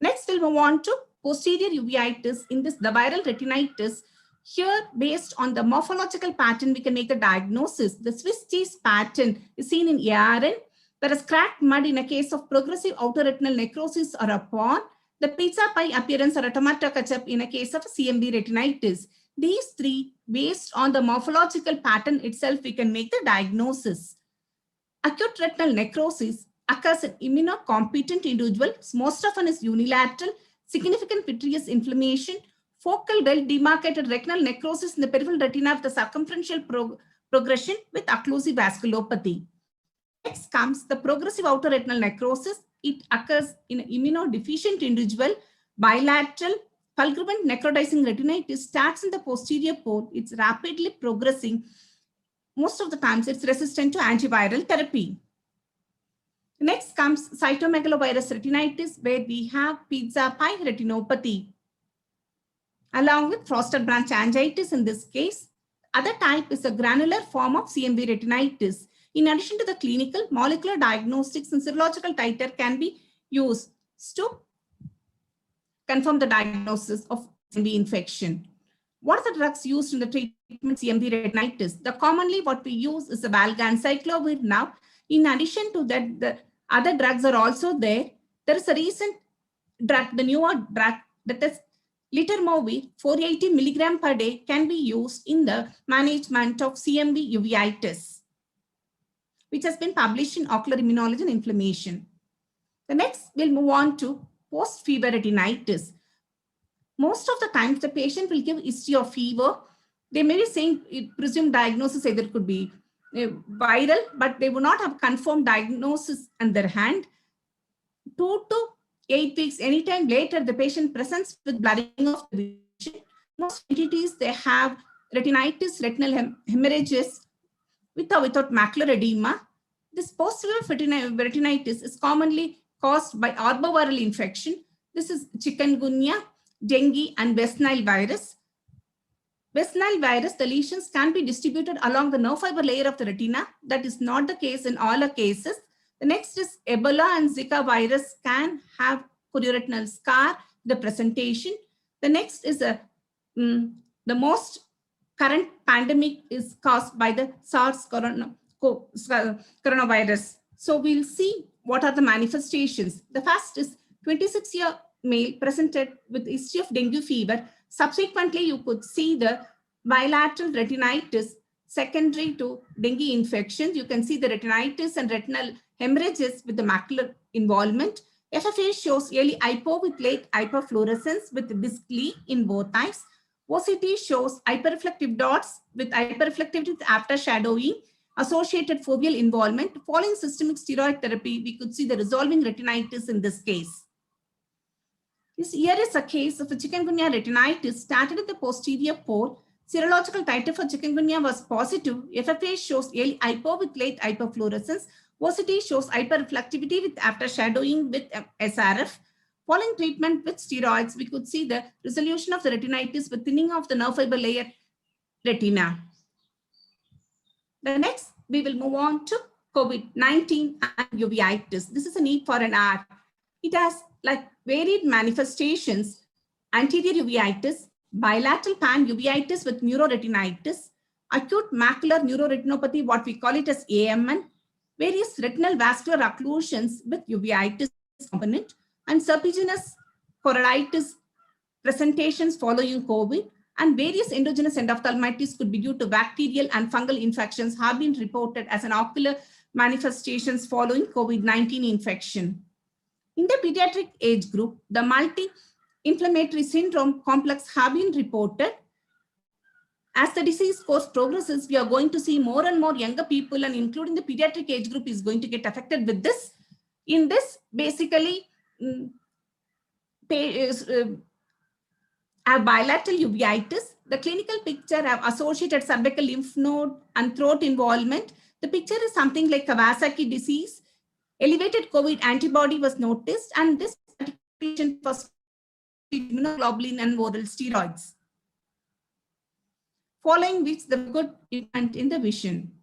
Next, we'll move on to posterior uveitis. In this, the viral retinitis. Here, based on the morphological pattern, we can make the diagnosis. The Swiss cheese pattern is seen in ARN, whereas cracked mud in a case of progressive outer retinal necrosis or a pawn. The pizza pie appearance or a tomato ketchup in a case of CMV retinitis. These three, based on the morphological pattern itself, we can make the diagnosis. Acute retinal necrosis occurs in immunocompetent individuals. Most often is unilateral, significant vitreous inflammation, focal well-demarcated retinal necrosis in the peripheral retina of the circumferential progression with occlusive vasculopathy. Next comes the progressive outer retinal necrosis. It occurs in immunodeficient individual, bilateral, fulgurant necrotizing retinitis starts in the posterior pole. It's rapidly progressing. Most of the times it's resistant to antiviral therapy. Next comes cytomegalovirus retinitis, where we have pizza pie retinopathy, along with Foster branch angiitis in this case. Other type is a granular form of CMV retinitis. In addition to the clinical, molecular diagnostics and serological titer can be used to confirm the diagnosis of CMV infection. What are the drugs used in the treatment of CMV retinitis? The commonly what we use is the valganciclovir now. In addition to that, the other drugs are also there. There is a recent drug, the newer drug, that is Liturmovir, 480 milligram per day, can be used in the management of CMV uveitis, which has been published in Ocular Immunology and Inflammation. The next, we'll move on to post-fever retinitis. Most of the times, the patient will give history of fever. They may be saying presumed diagnosis either could be viral, but they will not have confirmed diagnosis in their hand. 2 to 8 weeks, anytime later, the patient presents with blurring of the vision. Most entities, they have retinitis, retinal hemorrhages with or without macular edema. This post-fever retinitis is commonly caused by arboviral infection. This is chikungunya, dengue, and West Nile virus. West Nile virus, the lesions can be distributed along the nerve fiber layer of the retina. That is not the case in all the cases. The next is Ebola and Zika virus can have chorioretinal scar, the presentation. The next is the most current pandemic is caused by the SARS coronavirus. So we'll see what are the manifestations. The first is 26-year male presented with history of dengue fever. Subsequently, you could see the bilateral retinitis secondary to dengue infections. You can see the retinitis and retinal hemorrhages with the macular involvement. FFA shows early hypo with late hyperfluorescence with dysplee in both eyes. OCT shows hyperreflective dots with hyperreflectivity with after shadowing, associated foveal involvement. Following systemic steroid therapy, we could see the resolving retinitis in this case. Here is a case of a chikungunya retinitis started at the posterior pole. Serological titer for chikungunya was positive. FFA shows early hypo with late hyperfluorescence. OCT shows hyperreflectivity with after shadowing with SRF. Following treatment with steroids, we could see the resolution of the retinitis with thinning of the nerve fiber layer retina. The next, we will move on to COVID-19 and uveitis. This is a need for an hour. It has like varied manifestations: anterior uveitis, bilateral pan uveitis with neuroretinitis, acute macular neuroretinopathy, what we call it as AMN, various retinal vascular occlusions with uveitis component, and serpiginous choroiditis presentations following COVID, and various endogenous endophthalmitis could be due to bacterial and fungal infections have been reported as an ocular manifestations following COVID-19 infection. In the pediatric age group, the multi-inflammatory syndrome complex have been reported. As the disease course progresses, we are going to see more and more younger people, and including the pediatric age group is going to get affected with this. In this, basically, have bilateral uveitis. The clinical picture have associated cervical lymph node and throat involvement. The picture is something like Kawasaki disease. Elevated COVID antibody was noticed, and this patient was immunoglobulin and oral steroids, following which the good improvement in the vision.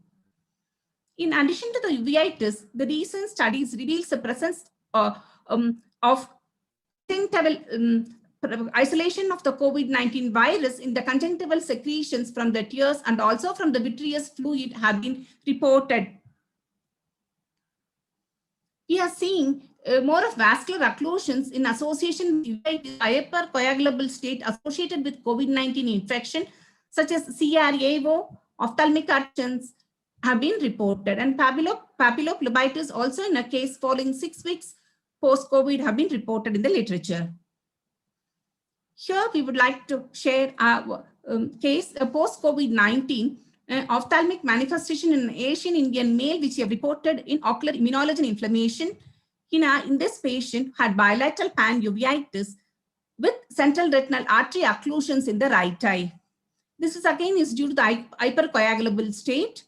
In addition to the uveitis, the recent studies reveals the presence of conjunctival isolation of the COVID-19 virus in the conjunctival secretions from the tears and also from the vitreous fluid have been reported. We are seeing more of vascular occlusions in association with hypercoagulable state associated with COVID-19 infection, such as CRAO, ophthalmic archons have been reported, and papillophlebitis also in a case following 6 weeks post-COVID have been reported in the literature. Here we would like to share our case, a post-COVID-19 ophthalmic manifestation in an Asian Indian male, which we have reported in ocular immunology and inflammation. In this patient had bilateral panuveitis with central retinal artery occlusions in the right eye. This is again due to the hypercoagulable state.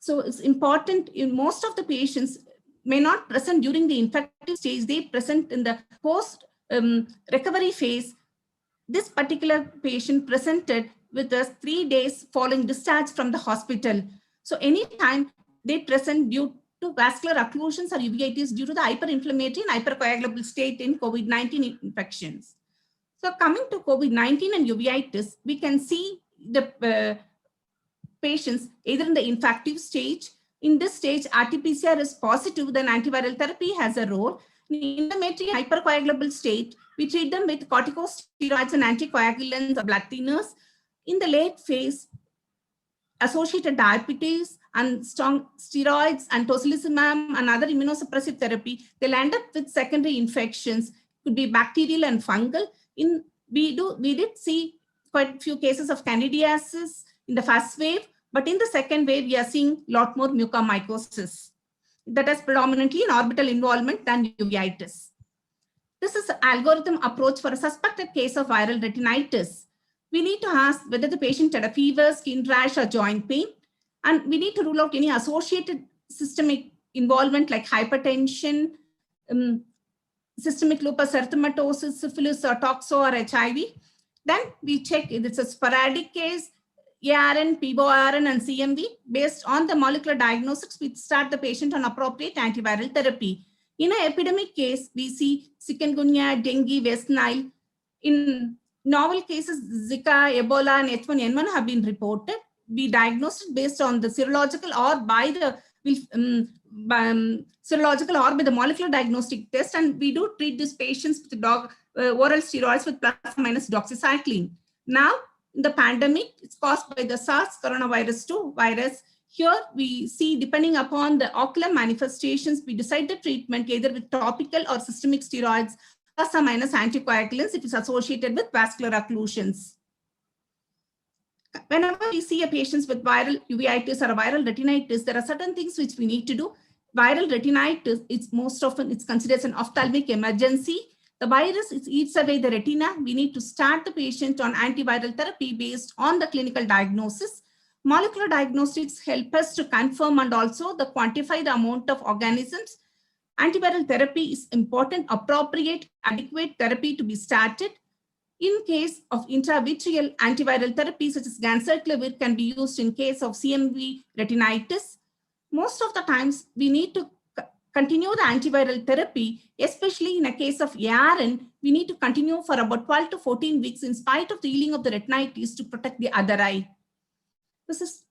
So it's important, in most of the patients may not present during the infective stage, they present in the post recovery phase. This particular patient presented with us 3 days following discharge from the hospital. So anytime they present due to vascular occlusions or uveitis due to the hyperinflammatory and hypercoagulable state in COVID-19 infections. So coming to COVID-19 and uveitis, we can see the patients either in the infective stage. In this stage, RT-PCR is positive, then antiviral therapy has a role. In the inflammatory hypercoagulable state, we treat them with corticosteroids and anticoagulants or blood thinners. In the late phase, associated diabetes and strong steroids and tocilizumab and other immunosuppressive therapy, they'll end up with secondary infections, could be bacterial and fungal. We did see quite a few cases of candidiasis in the first wave, but in the second wave, we are seeing a lot more mucormycosis. That is predominantly in orbital involvement than uveitis. This is an algorithm approach for a suspected case of viral retinitis. We need to ask whether the patient had a fever, skin rash, or joint pain, and we need to rule out any associated systemic involvement like hypertension, systemic lupus erythematosus, syphilis, or toxo, or HIV. Then we check if it's a sporadic case, ARN, PBO-ARN, and CMV. Based on the molecular diagnostics, we start the patient on appropriate antiviral therapy. In an epidemic case, we see chikungunya, dengue, West Nile. In novel cases, Zika, Ebola, and H1N1 have been reported. We diagnosed it based on the serological or by the serological or by the molecular diagnostic test, and we do treat these patients with oral steroids with plus or minus doxycycline. Now, the pandemic is caused by the SARS coronavirus 2 virus. Here we see, depending upon the ocular manifestations, we decide the treatment either with topical or systemic steroids plus or minus anticoagulants if it's associated with vascular occlusions. Whenever we see a patient with viral uveitis or a viral retinitis, there are certain things which we need to do. Viral retinitis, it's most often it's considered an ophthalmic emergency. The virus eats away the retina. We need to start the patient on antiviral therapy based on the clinical diagnosis. Molecular diagnostics help us to confirm and also the quantify the amount of organisms. Antiviral therapy is important, appropriate, adequate therapy to be started. In case of intravitreal antiviral therapy, such as ganciclovir, can be used in case of CMV retinitis. Most of the times, we need to continue the antiviral therapy, especially in a case of ARN, we need to continue for about 12 to 14 weeks in spite of the healing of the retinitis to protect the other eye. This is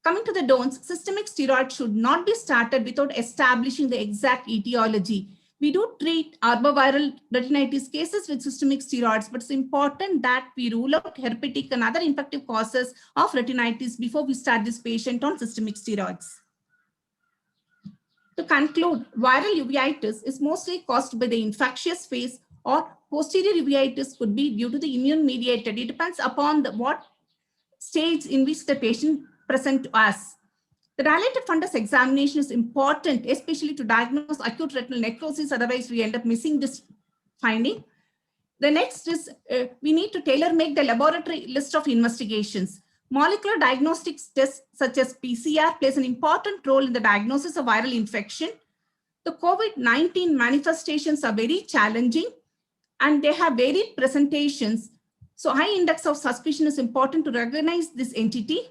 coming to the don'ts. Systemic steroids should not be started without establishing the exact etiology. We do treat arboviral retinitis cases with systemic steroids, but it's important that we rule out herpetic and other infective causes of retinitis before we start this patient on systemic steroids. To conclude, viral uveitis is mostly caused by the infectious phase, or posterior uveitis could be due to the immune mediated. It depends upon what stage in which the patient present to us. The dilated fundus examination is important, especially to diagnose acute retinal necrosis. Otherwise, we end up missing this finding. The next is we need to tailor make the laboratory list of investigations. Molecular diagnostics tests such as PCR plays an important role in the diagnosis of viral infection. The COVID-19 manifestations are very challenging and they have varied presentations. So high index of suspicion is important to recognize this entity.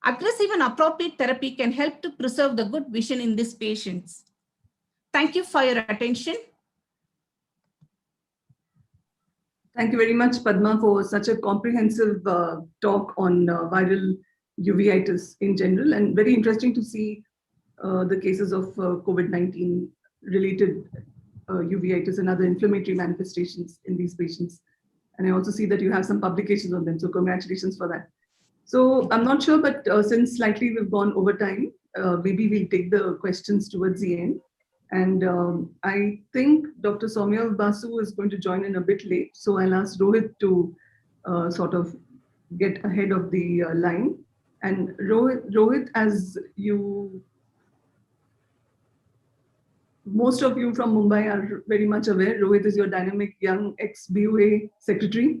Aggressive and appropriate therapy can help to preserve the good vision in these patients. Thank you for your attention. Thank you very much, Padma, for such a comprehensive talk on viral uveitis in general, and very interesting to see the cases of COVID-19 related uveitis and other inflammatory manifestations in these patients. And I also see that you have some publications on them, so congratulations for that. So I'm not sure, but since slightly we've gone over time, maybe we'll take the questions towards the end. And I think Dr. Soumya Basu is going to join in a bit late. So I'll ask Rohit to sort of get ahead of the line. And Rohit, as most of you from Mumbai are very much aware, Rohit is your dynamic young ex-BOA secretary.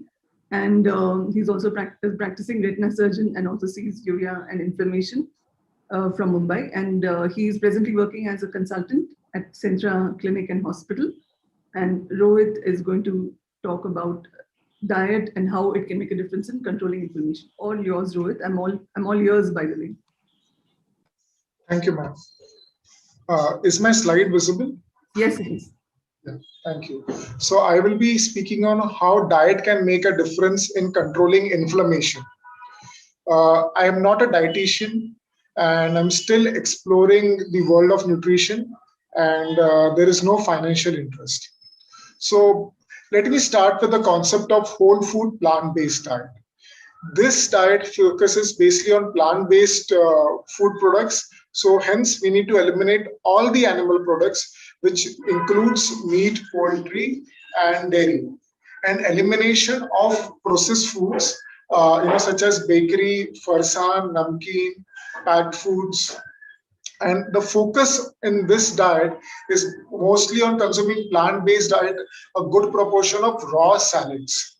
And he's also practicing retina surgeon and also sees uvea and inflammation from Mumbai. And he's presently working as a consultant at Centra Clinic and Hospital. And Rohit is going to talk about diet and how it can make a difference in controlling inflammation. All yours, Rohit. I'm all yours, by the way. Thank you, ma'am. Is my slide visible? Yes, it is. Yeah, thank you. So I will be speaking on how diet can make a difference in controlling inflammation. I am not a dietitian and I'm still exploring the world of nutrition, and there is no financial interest. So let me start with the concept of whole food plant-based diet. This diet focuses basically on plant-based food products. So hence we need to eliminate all the animal products, which includes meat, poultry, and dairy, and elimination of processed foods, such as bakery, farsan, namkeen, packed foods. And the focus in this diet is mostly on consuming plant-based diet, a good proportion of raw salads.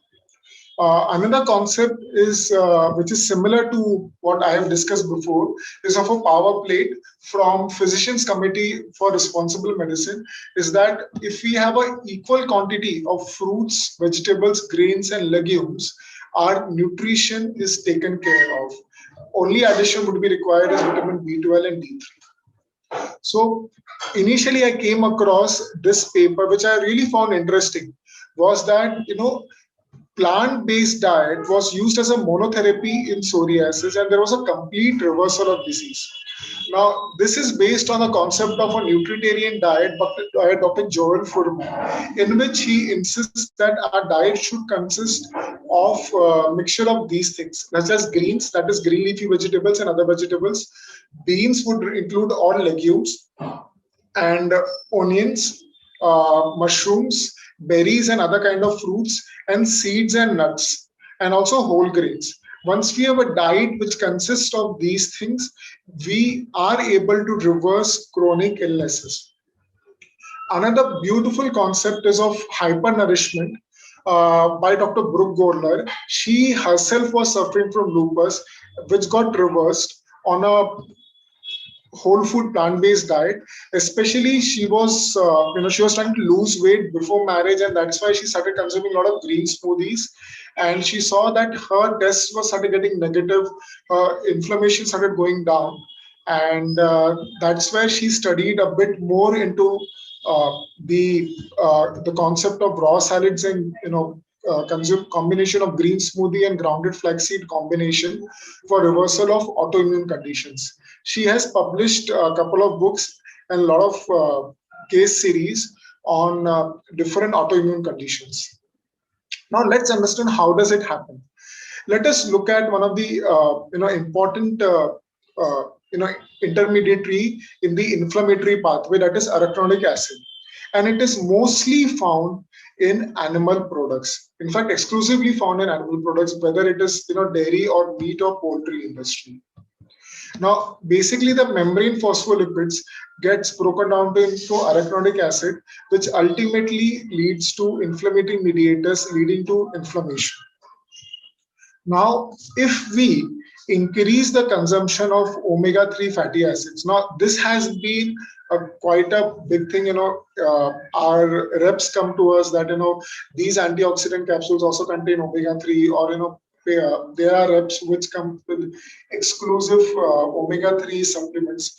Another concept is which is similar to what I have discussed before, is of a power plate from Physicians Committee for Responsible Medicine, is that if we have an equal quantity of fruits, vegetables, grains, and legumes, our nutrition is taken care of. Only addition would be required is vitamin B12 and D3. So initially I came across this paper, which I really found interesting, was that, plant-based diet was used as a monotherapy in psoriasis, and there was a complete reversal of disease. Now, this is based on the concept of a nutritarian diet by Dr. Joel Furman, in which he insists that our diet should consist of a mixture of these things, such as greens, that is green leafy vegetables and other vegetables. Beans would include all legumes, and onions, mushrooms, berries and other kind of fruits, and seeds and nuts, and also whole grains. Once we have a diet which consists of these things, we are able to reverse chronic illnesses. Another beautiful concept is of hypernourishment by Dr. Brooke Gorler. She herself was suffering from lupus, which got reversed on a whole food plant-based diet. Especially she was she was trying to lose weight before marriage, and that's why she started consuming a lot of green smoothies, and she saw that her tests were started getting negative, inflammation started going down, and that's where she studied a bit more into the concept of raw salads and consume combination of green smoothie and grounded flaxseed combination for reversal of autoimmune conditions. She has published a couple of books and a lot of case series on different autoimmune conditions. Now let's understand how does it happen. Let us look at one of the important intermediary in the inflammatory pathway, that is arachidonic acid, and it is mostly found in animal products. In fact, exclusively found in animal products, whether it is dairy or meat or poultry industry. Now, basically, the membrane phospholipids gets broken down into arachidonic acid, which ultimately leads to inflammatory mediators leading to inflammation. Now, if we increase the consumption of omega-3 fatty acids, now this has been quite a big thing. Our reps come to us that these antioxidant capsules also contain omega-3, or there are reps which come with exclusive omega-3 supplements.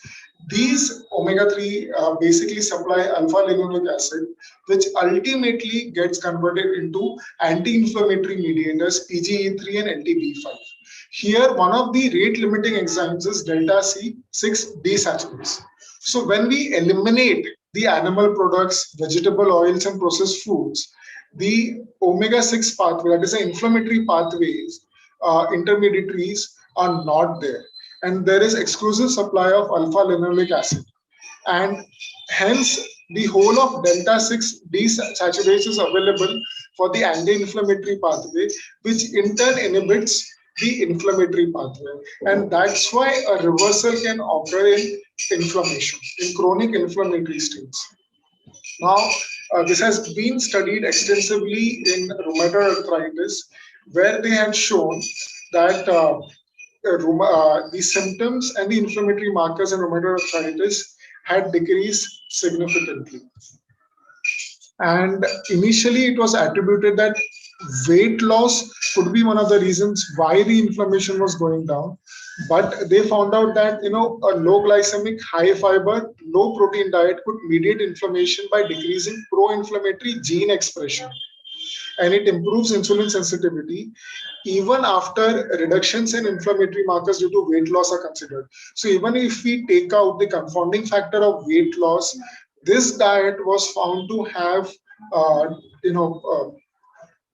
These omega-3 basically supply alpha-linoleic acid, which ultimately gets converted into anti-inflammatory mediators PGE3 and NTB5. Here, one of the rate-limiting enzymes is delta C6 desaturase. So when we eliminate the animal products, vegetable oils, and processed foods, the omega-6 pathway, that is the inflammatory pathways, intermediaries are not there. And there is exclusive supply of alpha-linoleic acid. And hence, the whole of delta-6 desaturase is available for the anti-inflammatory pathway, which in turn inhibits the inflammatory pathway. And that's why a reversal can occur in inflammation, in chronic inflammatory states. Now, this has been studied extensively in rheumatoid arthritis, where they had shown that the symptoms and the inflammatory markers in rheumatoid arthritis had decreased significantly. And initially, it was attributed that weight loss could be one of the reasons why the inflammation was going down. But they found out that a low glycemic, high fiber, low protein diet could mediate inflammation by decreasing pro-inflammatory gene expression, and it improves insulin sensitivity even after reductions in inflammatory markers due to weight loss are considered. So even if we take out the confounding factor of weight loss, this diet was found to have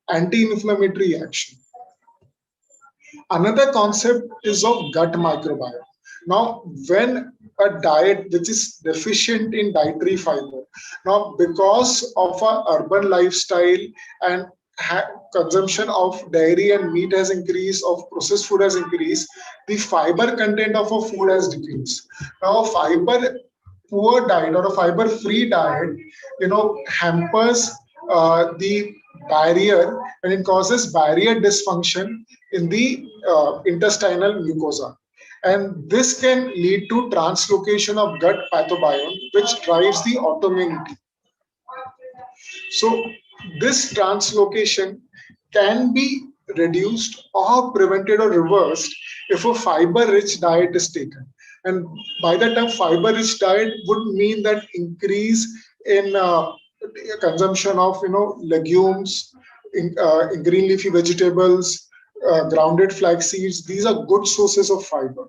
anti-inflammatory action. Another concept is of gut microbiome. Now, when a diet which is deficient in dietary fiber, now because of our urban lifestyle and consumption of dairy and meat has increased, of processed food has increased, the fiber content of a food has decreased. Now, a fiber poor diet or a fiber free diet, hampers the barrier, and it causes barrier dysfunction in the intestinal mucosa. And this can lead to translocation of gut pathobiome, which drives the autoimmunity. So this translocation can be reduced or prevented or reversed if a fiber-rich diet is taken. And by the term fiber-rich diet would mean that increase in consumption of legumes, in green leafy vegetables, grounded flax seeds. These are good sources of fiber.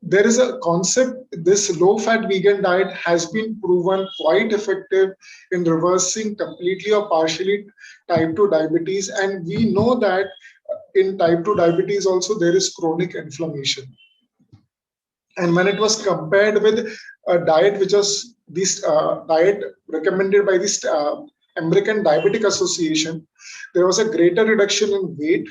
There is a concept, this low-fat vegan diet has been proven quite effective in reversing completely or partially type 2 diabetes. And we know that in type 2 diabetes also there is chronic inflammation. And when it was compared with a diet which was this diet recommended by this American Diabetic Association, there was a greater reduction in weight,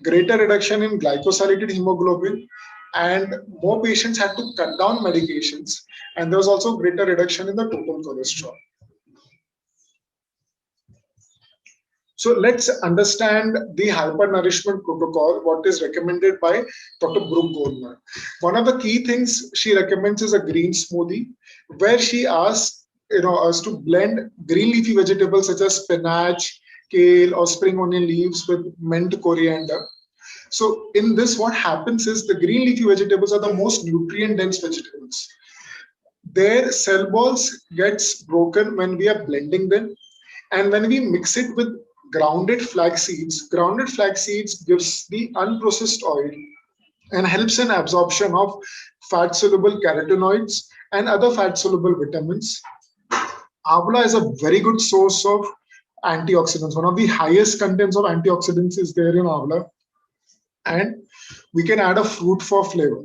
greater reduction in glycosylated hemoglobin, and more patients had to cut down medications, and there was also greater reduction in the total cholesterol. So let's understand the hypernourishment protocol, what is recommended by Dr. Brooke Goldman. One of the key things she recommends is a green smoothie, where she asks us to blend green leafy vegetables such as spinach, kale, or spring onion leaves with mint coriander. So in this, what happens is the green leafy vegetables are the most nutrient-dense vegetables. Their cell walls gets broken when we are blending them, and when we mix it with grounded flax seeds gives the unprocessed oil and helps in absorption of fat-soluble carotenoids and other fat-soluble vitamins. Avla is a very good source of antioxidants. One of the highest contents of antioxidants is there in Avla. And we can add a fruit for flavor.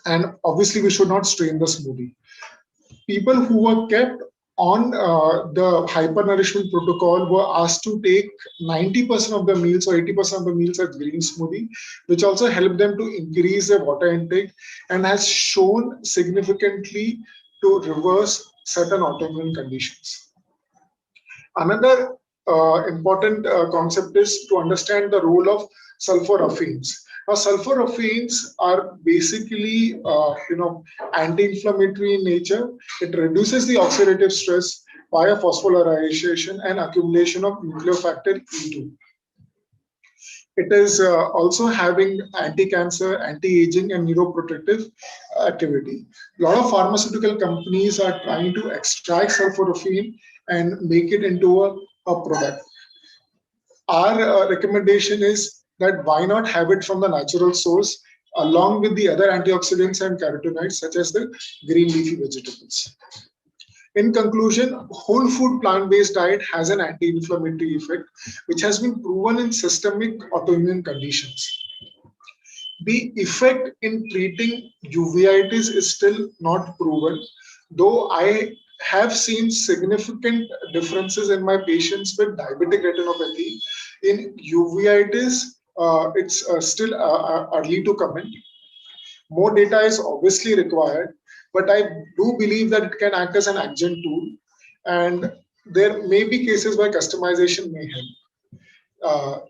And obviously, we should not strain the smoothie. People who were kept on the hypernourishment protocol were asked to take 90% of the meals or 80% of the meals as green smoothie, which also helped them to increase their water intake and has shown significantly to reverse certain autoimmune conditions. Another important concept is to understand the role of sulforaphanes. Now, sulforaphanes are basically, anti-inflammatory in nature. It reduces the oxidative stress via phosphorylation and accumulation of nucleofactor E2. It is also having anti-cancer, anti-aging, and neuroprotective activity. A lot of pharmaceutical companies are trying to extract sulforaphane and make it into a product. Our recommendation is that why not have it from the natural source along with the other antioxidants and carotenoids such as the green leafy vegetables. In conclusion, whole food plant-based diet has an anti-inflammatory effect which has been proven in systemic autoimmune conditions. The effect in treating uveitis is still not proven, though I have seen significant differences in my patients with diabetic retinopathy. In uveitis, it's still early to comment. More data is obviously required, but I do believe that it can act as an adjunct tool, and there may be cases where customization may help.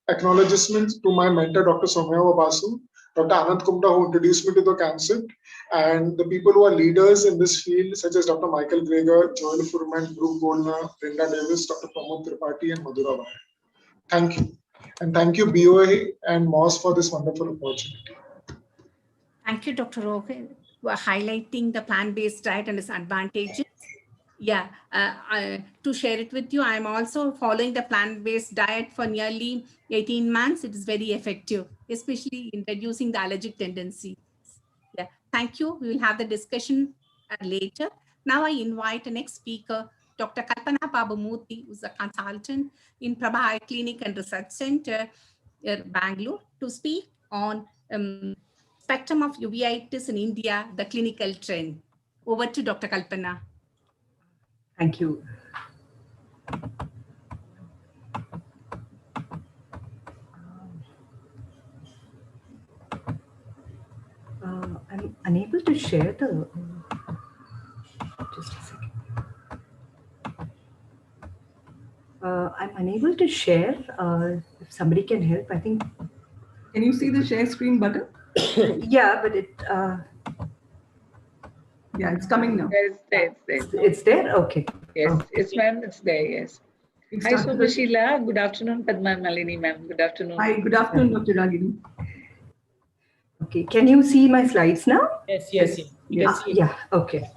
Acknowledgements to my mentor, Dr. Somya Basu, Dr. Anand Kumta, who introduced me to the concept, and the people who are leaders in this field, such as Dr. Michael Greger, Joel Furman, Brooke Goldner, Brenda Davis, Dr. Pramod Tripathi, and Madhura Vahar. Thank you. And thank you, BOA and MOS, for this wonderful opportunity. Thank you, Dr. Rohit, for highlighting the plant-based diet and its advantages. Yeah, to share it with you, I'm also following the plant-based diet for nearly 18 months. It is very effective, especially in reducing the allergic tendency. Yeah, thank you. We will have the discussion later. Now I invite the next speaker, Dr. Kalpana Babamurthy, who's a consultant in Prabha Eye Clinic and Research Center, Bangalore, to speak on spectrum of uveitis in India, the clinical trend. Over to Dr. Kalpana. Thank you. I'm unable to share the, just a second. I'm unable to share. If somebody can help, I think. Can you see the share screen button? Yeah, but it. Yeah, it's coming now. It's there. It's there? Okay. Yes, Okay. it's ma'am, it's there, yes. Hi, Subhashila. Good afternoon, Padma Malini, ma'am. Good afternoon. Hi, good afternoon, Dr. Ragini. Okay, can you see my slides now? Yes. You can see it. Yeah, okay.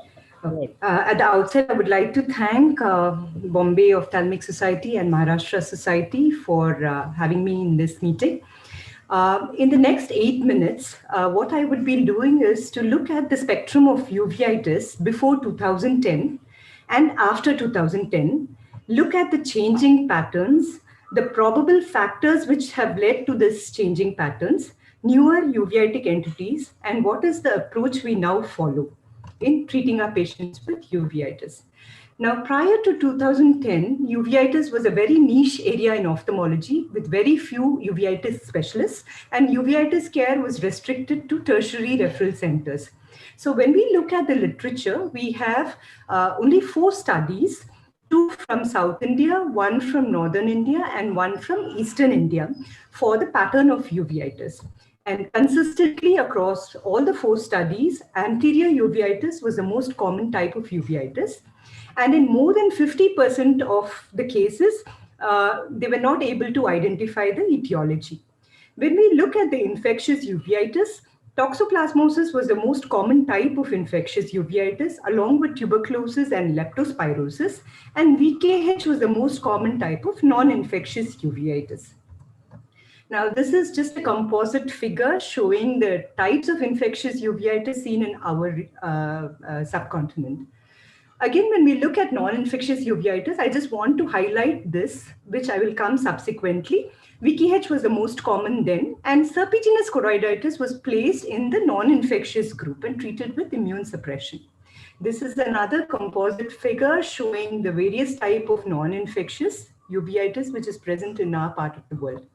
At the outset, I would like to thank Bombay Ophthalmic Society and Maharashtra Society for having me in this meeting. In the next 8 minutes, what I would be doing is to look at the spectrum of uveitis before 2010 and after 2010, look at the changing patterns, the probable factors which have led to this changing patterns, newer uveitic entities, and what is the approach we now follow in treating our patients with uveitis. Now, prior to 2010, uveitis was a very niche area in ophthalmology with very few uveitis specialists, and uveitis care was restricted to tertiary referral centers. So when we look at the literature, we have only 4 studies, 2 from South India, 1 from Northern India, and 1 from Eastern India for the pattern of uveitis. And consistently across all the 4 studies, anterior uveitis was the most common type of uveitis. And in more than 50% of the cases, they were not able to identify the etiology. When we look at the infectious uveitis, toxoplasmosis was the most common type of infectious uveitis, along with tuberculosis and leptospirosis, and VKH was the most common type of non-infectious uveitis. Now, this is just a composite figure showing the types of infectious uveitis seen in our subcontinent. Again, when we look at non-infectious uveitis, I just want to highlight this, which I will come subsequently. VKH was the most common then, and serpiginous choroiditis was placed in the non-infectious group and treated with immune suppression. This is another composite figure showing the various type of non-infectious uveitis which is present in our part of the world.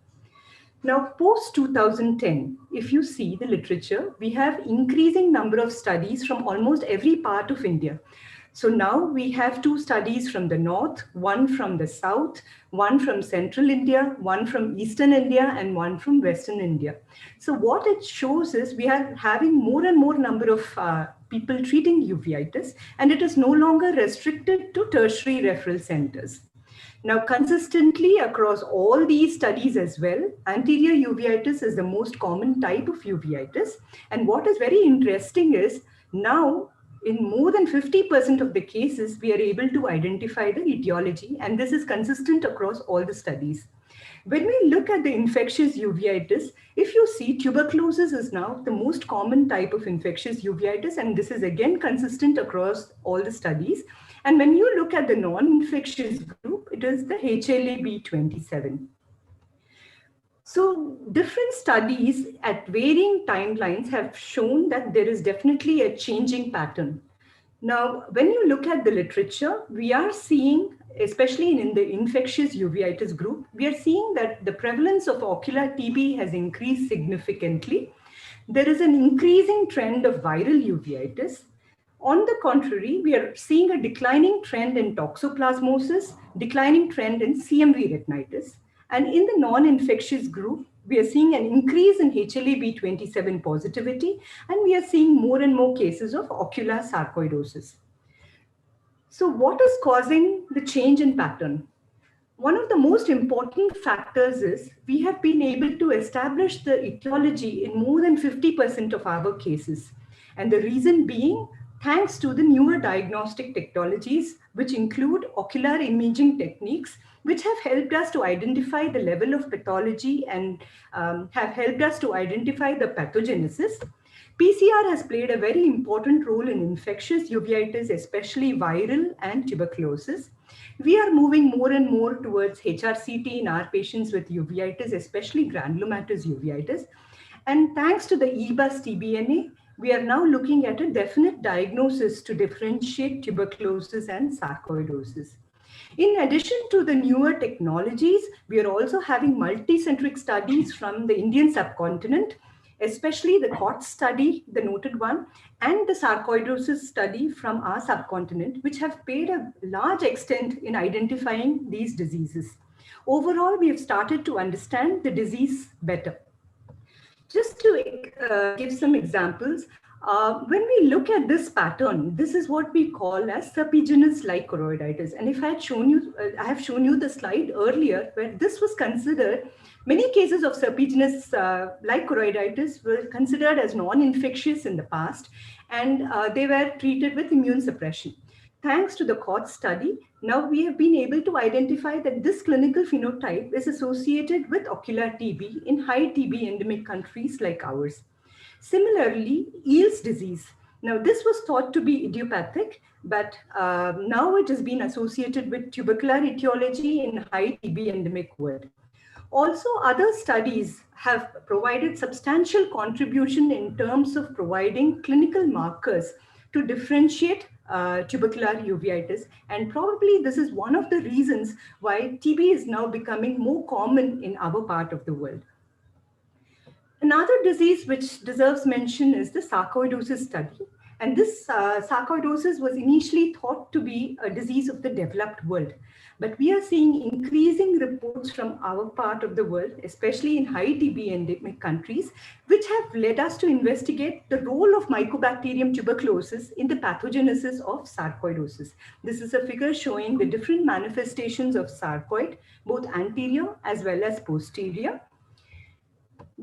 Now, post 2010, if you see the literature, we have increasing number of studies from almost every part of India. So now we have 2 studies from the north, 1 from the south, 1 from central India, 1 from eastern India, and 1 from western India. So what it shows is we are having more and more number of people treating uveitis, and it is no longer restricted to tertiary referral centers. Now, consistently across all these studies as well, anterior uveitis is the most common type of uveitis. And what is very interesting is now, in more than 50% of the cases, we are able to identify the etiology, and this is consistent across all the studies. When we look at the infectious uveitis, if you see, tuberculosis is now the most common type of infectious uveitis, and this is again consistent across all the studies. And when you look at the non-infectious group, it is the HLA-B27. So different studies at varying timelines have shown that there is definitely a changing pattern. Now, when you look at the literature, we are seeing, especially in the infectious uveitis group, we are seeing that the prevalence of ocular TB has increased significantly. There is an increasing trend of viral uveitis. On the contrary, we are seeing a declining trend in toxoplasmosis, declining trend in CMV retinitis. And in the non-infectious group, we are seeing an increase in HLA-B27 positivity, and we are seeing more and more cases of ocular sarcoidosis. So what is causing the change in pattern? One of the most important factors is we have been able to establish the etiology in more than 50% of our cases. And the reason being, thanks to the newer diagnostic technologies, which include ocular imaging techniques, which have helped us to identify the level of pathology and have helped us to identify the pathogenesis. PCR has played a very important role in infectious uveitis, especially viral and tuberculosis. We are moving more and more towards HRCT in our patients with uveitis, especially granulomatous uveitis. And thanks to the EBUS TBNA, we are now looking at a definite diagnosis to differentiate tuberculosis and sarcoidosis. In addition to the newer technologies, we are also having multicentric studies from the Indian subcontinent, especially the COT study, the noted one, and the sarcoidosis study from our subcontinent, which have paid a large extent in identifying these diseases. Overall, we have started to understand the disease better. Just to give some examples, when we look at this pattern, this is what we call as serpiginous-like choroiditis. And if I had shown you, I have shown you the slide earlier where this was considered, many cases of serpiginous-like choroiditis were considered as non-infectious in the past, and they were treated with immune suppression. Thanks to the COT study, now we have been able to identify that this clinical phenotype is associated with ocular TB in high TB endemic countries like ours. Similarly, Eales disease. Now, this was thought to be idiopathic, but now it has been associated with tubercular etiology in high TB endemic world. Also, other studies have provided substantial contribution in terms of providing clinical markers to differentiate tubercular uveitis. And probably this is one of the reasons why TB is now becoming more common in our part of the world. Another disease which deserves mention is the sarcoidosis study. And this sarcoidosis was initially thought to be a disease of the developed world. But we are seeing increasing reports from our part of the world, especially in high TB endemic countries, which have led us to investigate the role of Mycobacterium tuberculosis in the pathogenesis of sarcoidosis. This is a figure showing the different manifestations of sarcoid, both anterior as well as posterior.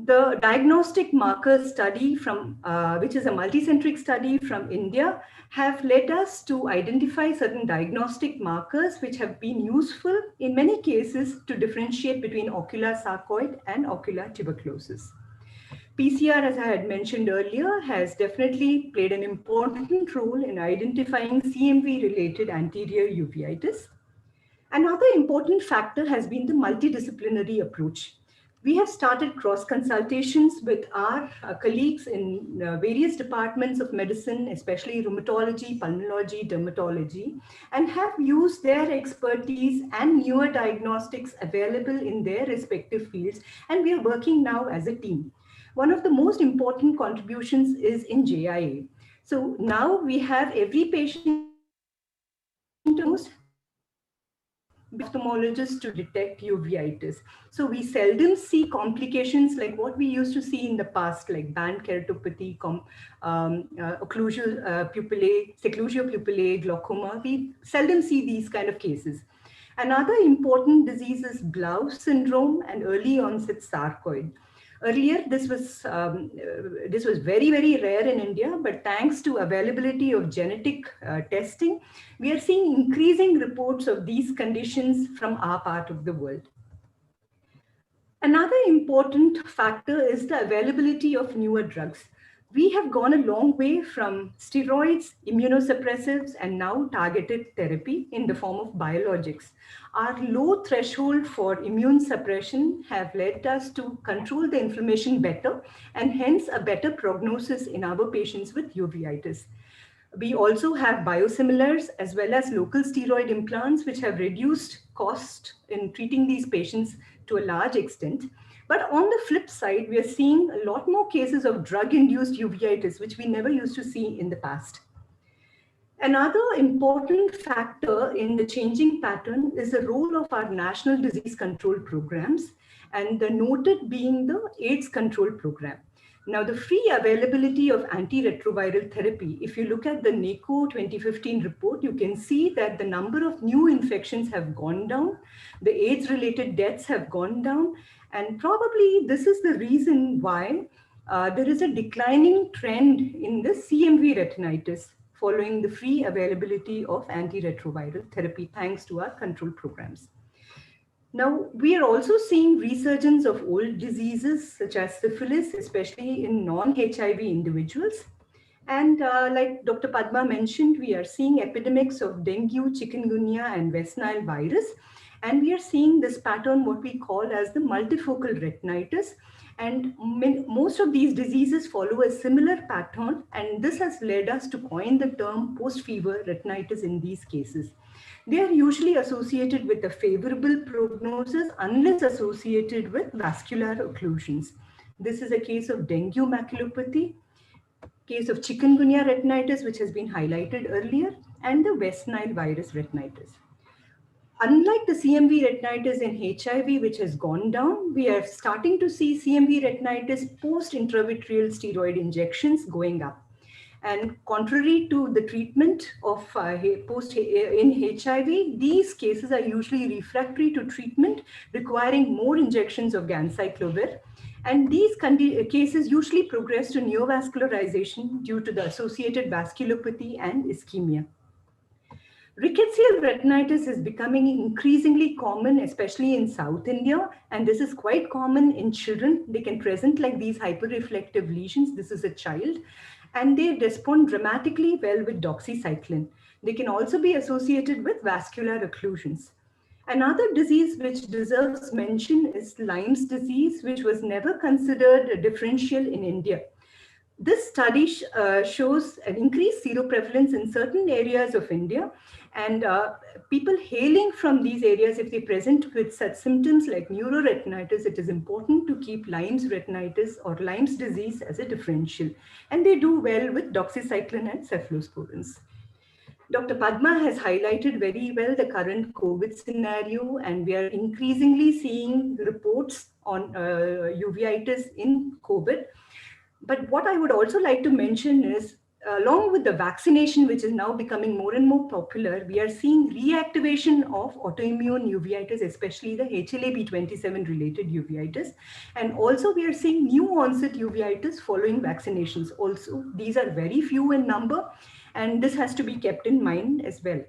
The diagnostic marker study from, which is a multicentric study from India, have led us to identify certain diagnostic markers which have been useful in many cases to differentiate between ocular sarcoid and ocular tuberculosis. PCR, as I had mentioned earlier, has definitely played an important role in identifying CMV-related anterior uveitis. Another important factor has been the multidisciplinary approach. We have started cross-consultations with our colleagues in various departments of medicine, especially rheumatology, pulmonology, dermatology, and have used their expertise and newer diagnostics available in their respective fields. And we are working now as a team. One of the most important contributions is in JIA. So now we have every patient most ophthalmologists to detect uveitis. So we seldom see complications like what we used to see in the past, like band keratopathy, occlusal pupillae, seclusio pupillae, glaucoma. We seldom see these kind of cases. Another important disease is Blau syndrome and early onset sarcoid. Earlier, this was very, very rare in India, but thanks to availability of genetic testing, we are seeing increasing reports of these conditions from our part of the world. Another important factor is the availability of newer drugs. We have gone a long way from steroids, immunosuppressives, and now targeted therapy in the form of biologics. Our low threshold for immune suppression have led us to control the inflammation better and hence a better prognosis in our patients with uveitis. We also have biosimilars as well as local steroid implants, which have reduced cost in treating these patients to a large extent. But on the flip side, we are seeing a lot more cases of drug-induced uveitis, which we never used to see in the past. Another important factor in the changing pattern is the role of our national disease control programs, and the noted being the AIDS control program. Now, the free availability of antiretroviral therapy, if you look at the NACO 2015 report, you can see that the number of new infections have gone down, the AIDS-related deaths have gone down, and probably this is the reason why there is a declining trend in the CMV retinitis following the free availability of antiretroviral therapy thanks to our control programs. Now, we are also seeing resurgence of old diseases such as syphilis, especially in non-HIV individuals. And like Dr. Padma mentioned, we are seeing epidemics of dengue, chikungunya, and West Nile virus. And we are seeing this pattern, what we call as the multifocal retinitis. And most of these diseases follow a similar pattern. And this has led us to coin the term post-fever retinitis in these cases. They are usually associated with a favorable prognosis unless associated with vascular occlusions. This is a case of dengue maculopathy, case of chikungunya retinitis, which has been highlighted earlier, and the West Nile virus retinitis. Unlike the CMV retinitis in HIV, which has gone down, we are starting to see CMV retinitis post-intravitreal steroid injections going up. And contrary to the treatment of in HIV, these cases are usually refractory to treatment, requiring more injections of ganciclovir. And these cases usually progress to neovascularization due to the associated vasculopathy and ischemia. Rickettsial retinitis is becoming increasingly common, especially in South India, and this is quite common in children. They can present like these hyperreflective lesions. This is a child, and they respond dramatically well with doxycycline. They can also be associated with vascular occlusions. Another disease which deserves mention is Lyme's disease, which was never considered a differential in India. This study shows an increased seroprevalence in certain areas of India, and people hailing from these areas, if they present with such symptoms like neuroretinitis, it is important to keep Lyme's retinitis or Lyme's disease as a differential, and they do well with doxycycline and cephalosporins. Dr. Padma has highlighted very well the current COVID scenario, and we are increasingly seeing reports on uveitis in COVID. But what I would also like to mention is, along with the vaccination, which is now becoming more and more popular, we are seeing reactivation of autoimmune uveitis, especially the HLA-B27 related uveitis. And also we are seeing new onset uveitis following vaccinations. Also, these are very few in number, and this has to be kept in mind as well.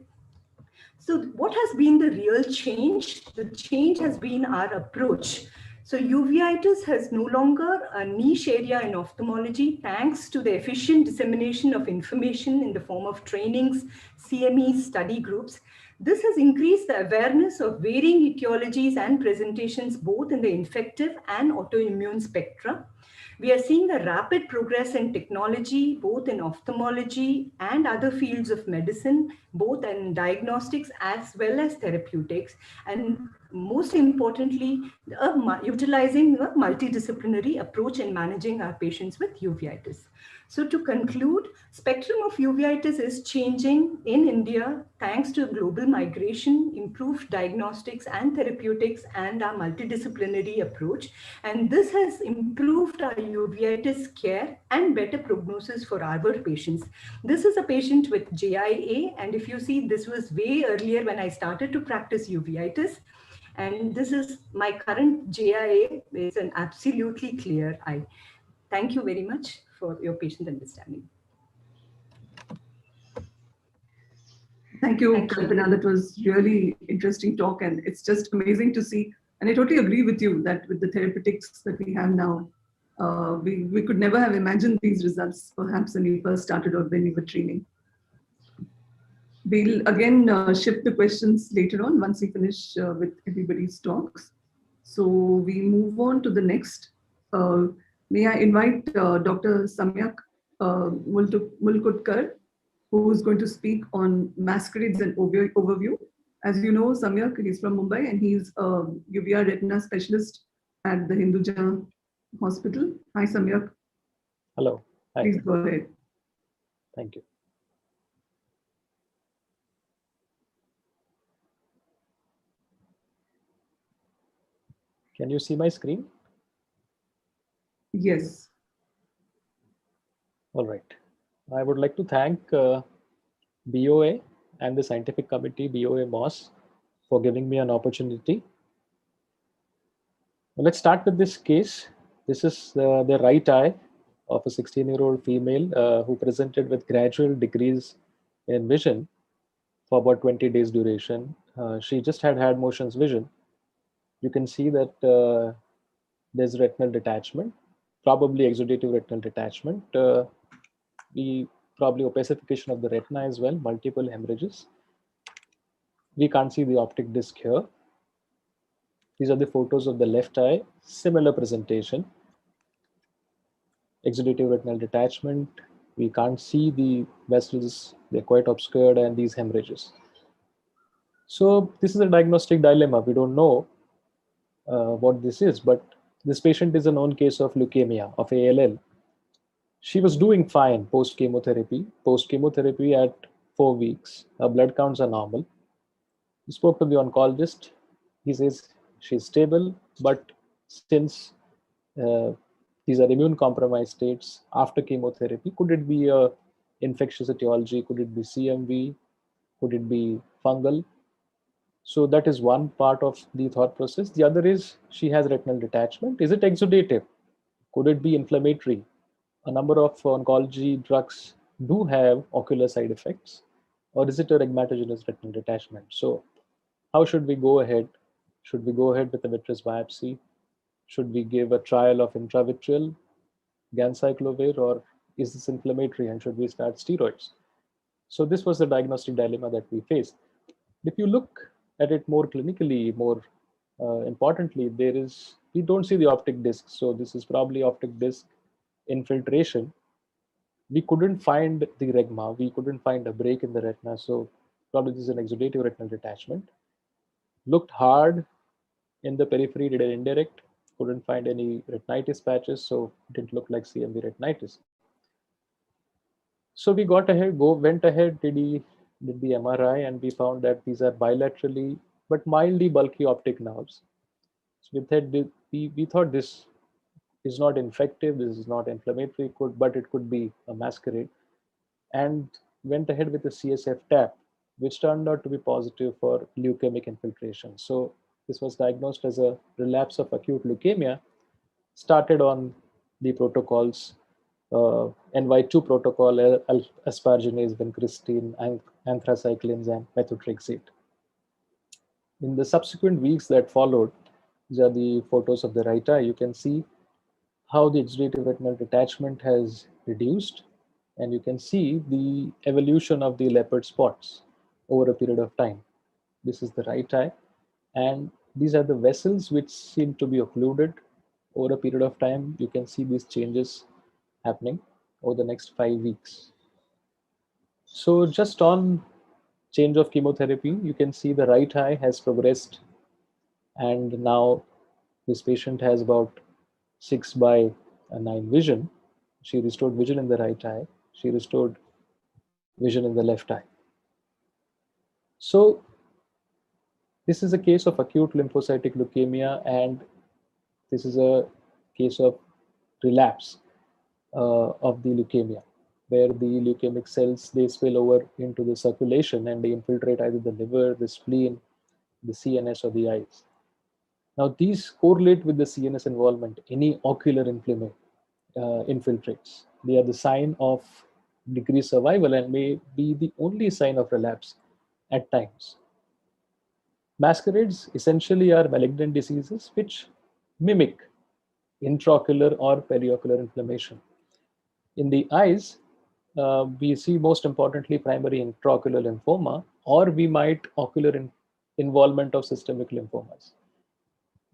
So what has been the real change? The change has been our approach So uveitis has no longer a niche area in ophthalmology thanks to the efficient dissemination of information in the form of trainings, CME study groups. This has increased the awareness of varying etiologies and presentations both in the infective and autoimmune spectra. We are seeing a rapid progress in technology, both in ophthalmology and other fields of medicine, both in diagnostics as well as therapeutics. And most importantly, utilizing a multidisciplinary approach in managing our patients with uveitis. So to conclude, spectrum of uveitis is changing in India thanks to global migration, improved diagnostics and therapeutics, and our multidisciplinary approach. And this has improved our uveitis care and better prognosis for our patients. This is a patient with JIA, and if you see, this was way earlier when I started to practice uveitis. And this is my current JIA. It's an absolutely clear eye. Thank you very much for your patient understanding. Thank you, Kalpana. That was really interesting talk, and it's just amazing to see. And I totally agree with you that with the therapeutics that we have now, we could never have imagined these results, perhaps when we first started or when we were training. We'll again shift the questions later on once we finish with everybody's talks. So we move on to the next. May I invite Dr. Samyak Mulkutkar, who is going to speak on masquerades and overview. As you know, Samyak, he's from Mumbai and he's a uvea retina specialist at the Hinduja Hospital. Hi, Samyak. Hello. Hi. Please go ahead. Thank you. Can you see my screen? Yes. All right. I would like to thank BOA and the scientific committee, BOA MOS, for giving me an opportunity. Well, let's start with this case. This is the right eye of a 16-year-old female who presented with gradual decrease in vision for about 20 days duration. She just had motions vision. You can see that there's retinal detachment, probably exudative retinal detachment. Probably opacification of the retina as well, multiple hemorrhages. We can't see the optic disc here. These are the photos of the left eye, similar presentation. Exudative retinal detachment. We can't see the vessels, they're quite obscured, and these hemorrhages. So this is a diagnostic dilemma. We don't know what this is, but this patient is a known case of leukemia, of ALL. She was doing fine post chemotherapy. Post chemotherapy at 4 weeks, her blood counts are normal. We spoke to the oncologist. He says she's stable, but since these are immune compromised states after chemotherapy, could it be a infectious etiology? Could it be CMV? Could it be fungal? So that is one part of the thought process. The other is she has retinal detachment. Is it exudative? Could it be inflammatory? A number of oncology drugs do have ocular side effects, or is it a rhegmatogenous retinal detachment? So how should we go ahead? Should we go ahead with a vitreous biopsy? Should we give a trial of intravitreal ganciclovir, or is this inflammatory and should we start steroids? So this was the diagnostic dilemma that we faced. If you look at it more clinically, more importantly, we don't see the optic disc. So this is probably optic disc infiltration. We couldn't find the rhegma. We couldn't find a break in the retina. So probably this is an exudative retinal detachment. Looked hard in the periphery, did an indirect, couldn't find any retinitis patches. So it didn't look like CMV retinitis. So we went ahead, did the MRI, and we found that these are bilaterally but mildly bulky optic nerves. So we thought this is not infective, this is not inflammatory, but it could be a masquerade, and went ahead with the CSF tap, which turned out to be positive for leukemic infiltration. So this was diagnosed as a relapse of acute leukemia, started on the protocols, NY2 protocol, asparginase, vincristine, anthracyclines, and methotrexate. In the subsequent weeks that followed, These are the photos of the right eye. You can see how the exudative retinal detachment has reduced, and you can see the evolution of the leopard spots over a period of time. This is the right eye, and these are the vessels which seem to be occluded over a period of time. You can see these changes happening over the next 5 weeks. So just on change of chemotherapy, you can see the right eye has progressed, and now this patient has about 6/9 vision. She restored vision in the right eye. She restored vision in the left eye. So this is a case of acute lymphocytic leukemia, and this is a case of relapse of the leukemia, where the leukemic cells, they spill over into the circulation and they infiltrate either the liver, the spleen, the CNS, or the eyes. Now these correlate with the CNS involvement. Any ocular infiltrates, they are the sign of decreased survival and may be the only sign of relapse at times. Masquerades essentially are malignant diseases which mimic intraocular or periocular inflammation. In the eyes, we see most importantly primary intraocular lymphoma, or we might ocular involvement of systemic lymphomas.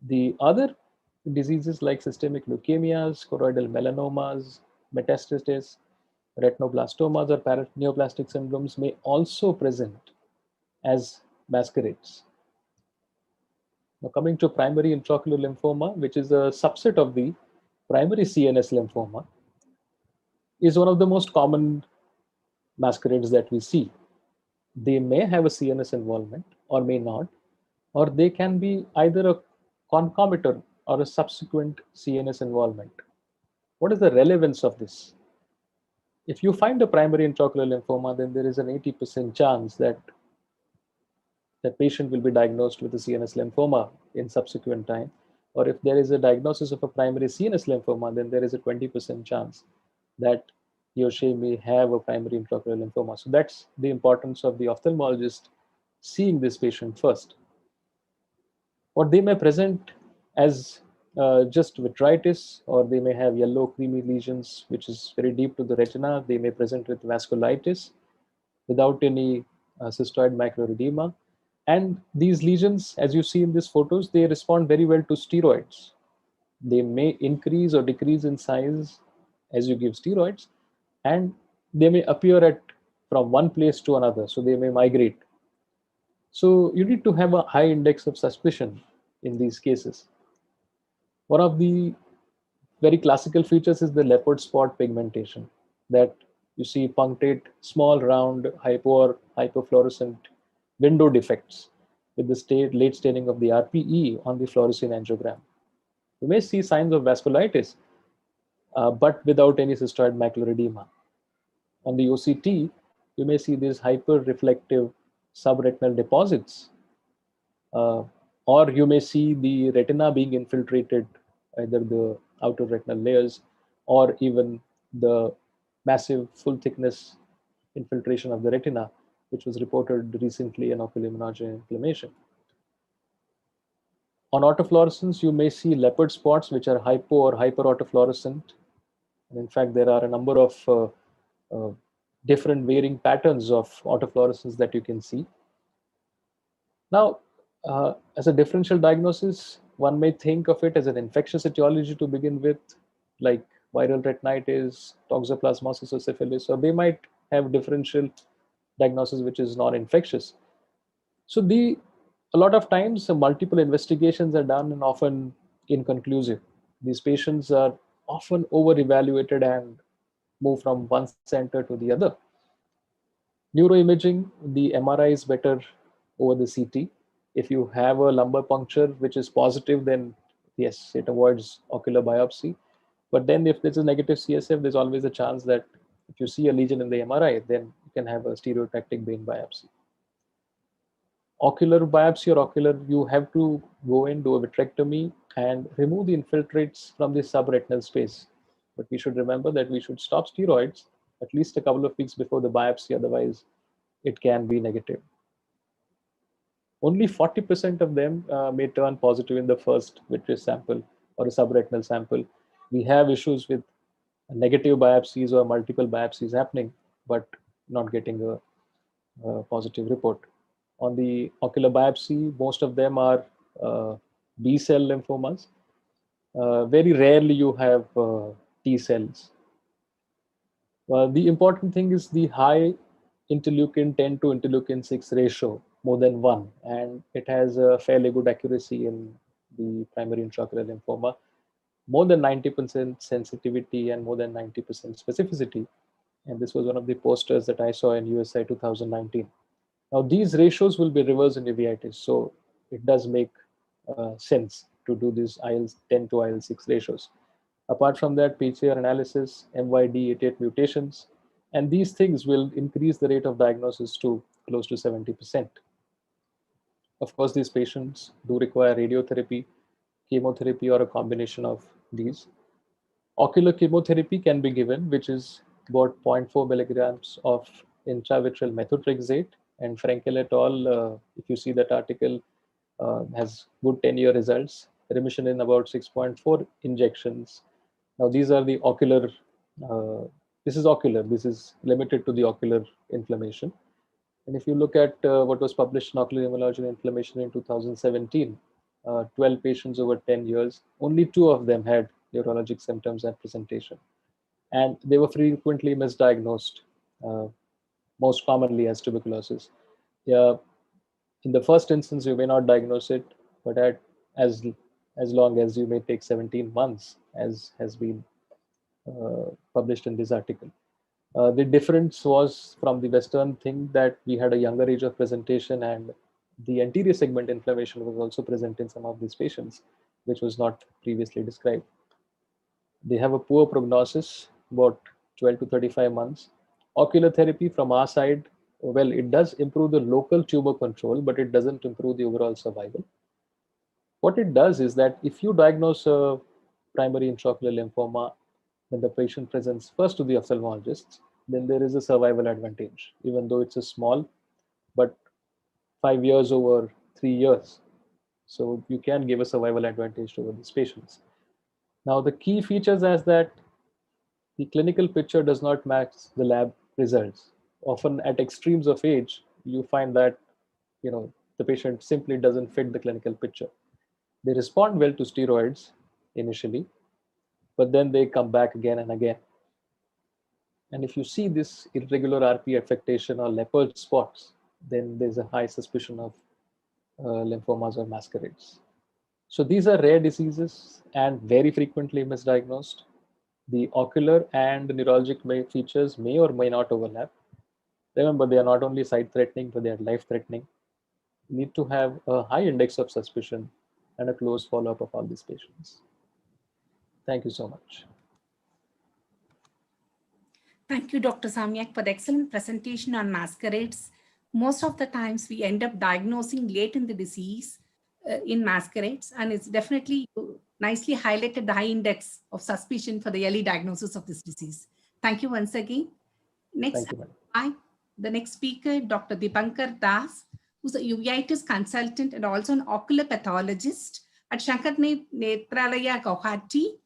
The other diseases like systemic leukemias, choroidal melanomas, metastasis, retinoblastomas, or neoplastic syndromes may also present as masquerades. Now coming to primary intraocular lymphoma, which is a subset of the primary CNS lymphoma, is one of the most common masquerades that we see. They may have a CNS involvement or may not, or they can be either a concomitant or a subsequent CNS involvement. What is the relevance of this? If you find a primary intraocular lymphoma, then there is an 80% chance that the patient will be diagnosed with a CNS lymphoma in subsequent time. Or if there is a diagnosis of a primary CNS lymphoma, then there is a 20% chance that he or she may have a primary intraocular lymphoma. So that's the importance of the ophthalmologist seeing this patient first. Or they may present as just vitritis, or they may have yellow creamy lesions, which is very deep to the retina. They may present with vasculitis without any cystoid macular edema. And these lesions, as you see in these photos, they respond very well to steroids. They may increase or decrease in size as you give steroids, and they may appear from one place to another, so they may migrate. So you need to have a high index of suspicion in these cases. One of the very classical features is the leopard spot pigmentation, that you see punctate, small, round, hypo or hypofluorescent window defects with the late staining of the RPE on the fluorescein angiogram. You may see signs of vasculitis, but without any cystoid macular edema. On the OCT, you may see these hyper-reflective subretinal deposits, or you may see the retina being infiltrated, either the outer retinal layers or even the massive full thickness infiltration of the retina, which was reported recently in ocular immunology inflammation. On autofluorescence, you may see leopard spots, which are hypo or hyperautofluorescent. And in fact, there are a number of different varying patterns of autofluorescence that you can see. Now, as a differential diagnosis, one may think of it as an infectious etiology to begin with, like viral retinitis, toxoplasmosis, or syphilis, or they might have differential diagnosis which is non-infectious. So a lot of times multiple investigations are done and often inconclusive. These patients are often over-evaluated and move from one center to the other. Neuroimaging, the MRI is better over the CT. If you have a lumbar puncture which is positive, then yes, it avoids ocular biopsy. But then if there's a negative CSF, there's always a chance that if you see a lesion in the MRI, then you can have a stereotactic vein biopsy. Ocular biopsy or ocular, you have to go in, do a vitrectomy and remove the infiltrates from the subretinal space. But we should remember that we should stop steroids at least a couple of weeks before the biopsy, otherwise it can be negative. Only 40% of them may turn positive in the first vitreous sample or a subretinal sample. We have issues with negative biopsies or multiple biopsies happening, but not getting a positive report. On the ocular biopsy, most of them are B cell lymphomas. Very rarely you have T cells. The important thing is the high interleukin 10 to interleukin 6 ratio, more than 1, and it has a fairly good accuracy in the primary intraocular lymphoma, more than 90% sensitivity and more than 90% specificity. And this was one of the posters that I saw in USI 2019. Now these ratios will be reversed in uveitis, so it does make sense to do these IL-10 to IL-6 ratios. Apart from that, PCR analysis, MYD88 mutations, and these things will increase the rate of diagnosis to close to 70%. Of course, these patients do require radiotherapy, chemotherapy, or a combination of these. Ocular chemotherapy can be given, which is about 0.4 milligrams of intravitreal methotrexate, and Frankel et al., if you see that article, has good 10-year results, remission in about 6.4 injections. Now these are the ocular, this is ocular, this is limited to the ocular inflammation. And if you look at what was published in Ocular Immunology and Inflammation in 2017, 12 patients over 10 years, only 2 of them had neurologic symptoms and presentation. And they were frequently misdiagnosed, most commonly as tuberculosis. In the first instance, you may not diagnose it, but as long as you may take 17 months, as has been published in this article. The difference was from the Western thing that we had a younger age of presentation, and the anterior segment inflammation was also present in some of these patients, which was not previously described. They have a poor prognosis, about 12 to 35 months. Ocular therapy from our side, well, it does improve the local tumor control, but it doesn't improve the overall survival. What it does is that if you diagnose a primary intraocular lymphoma, when the patient presents first to the ophthalmologist, then there is a survival advantage, even though it's a small, but 5 years over 3 years. So you can give a survival advantage over these patients. Now the key features is that the clinical picture does not match the lab results. Often at extremes of age, you find that the patient simply doesn't fit the clinical picture. They respond well to steroids initially, but then they come back again and again. And if you see this irregular RP affectation or leopard spots, then there's a high suspicion of lymphomas or masquerades. So these are rare diseases and very frequently misdiagnosed. The ocular and neurologic features may or may not overlap. Remember, they are not only sight-threatening, but they are life-threatening. You need to have a high index of suspicion and a close follow-up of all these patients. Thank you so much. Thank you, Dr. Samyak, for the excellent presentation on masquerades. Most of the times we end up diagnosing late in the disease in masquerades, and it's definitely nicely highlighted the high index of suspicion for the early diagnosis of this disease. Thank you once again. Next, the next speaker, Dr. Dipankar Das, who's a uveitis consultant and also an ocular pathologist at Shankar Netralaya, Guwahati.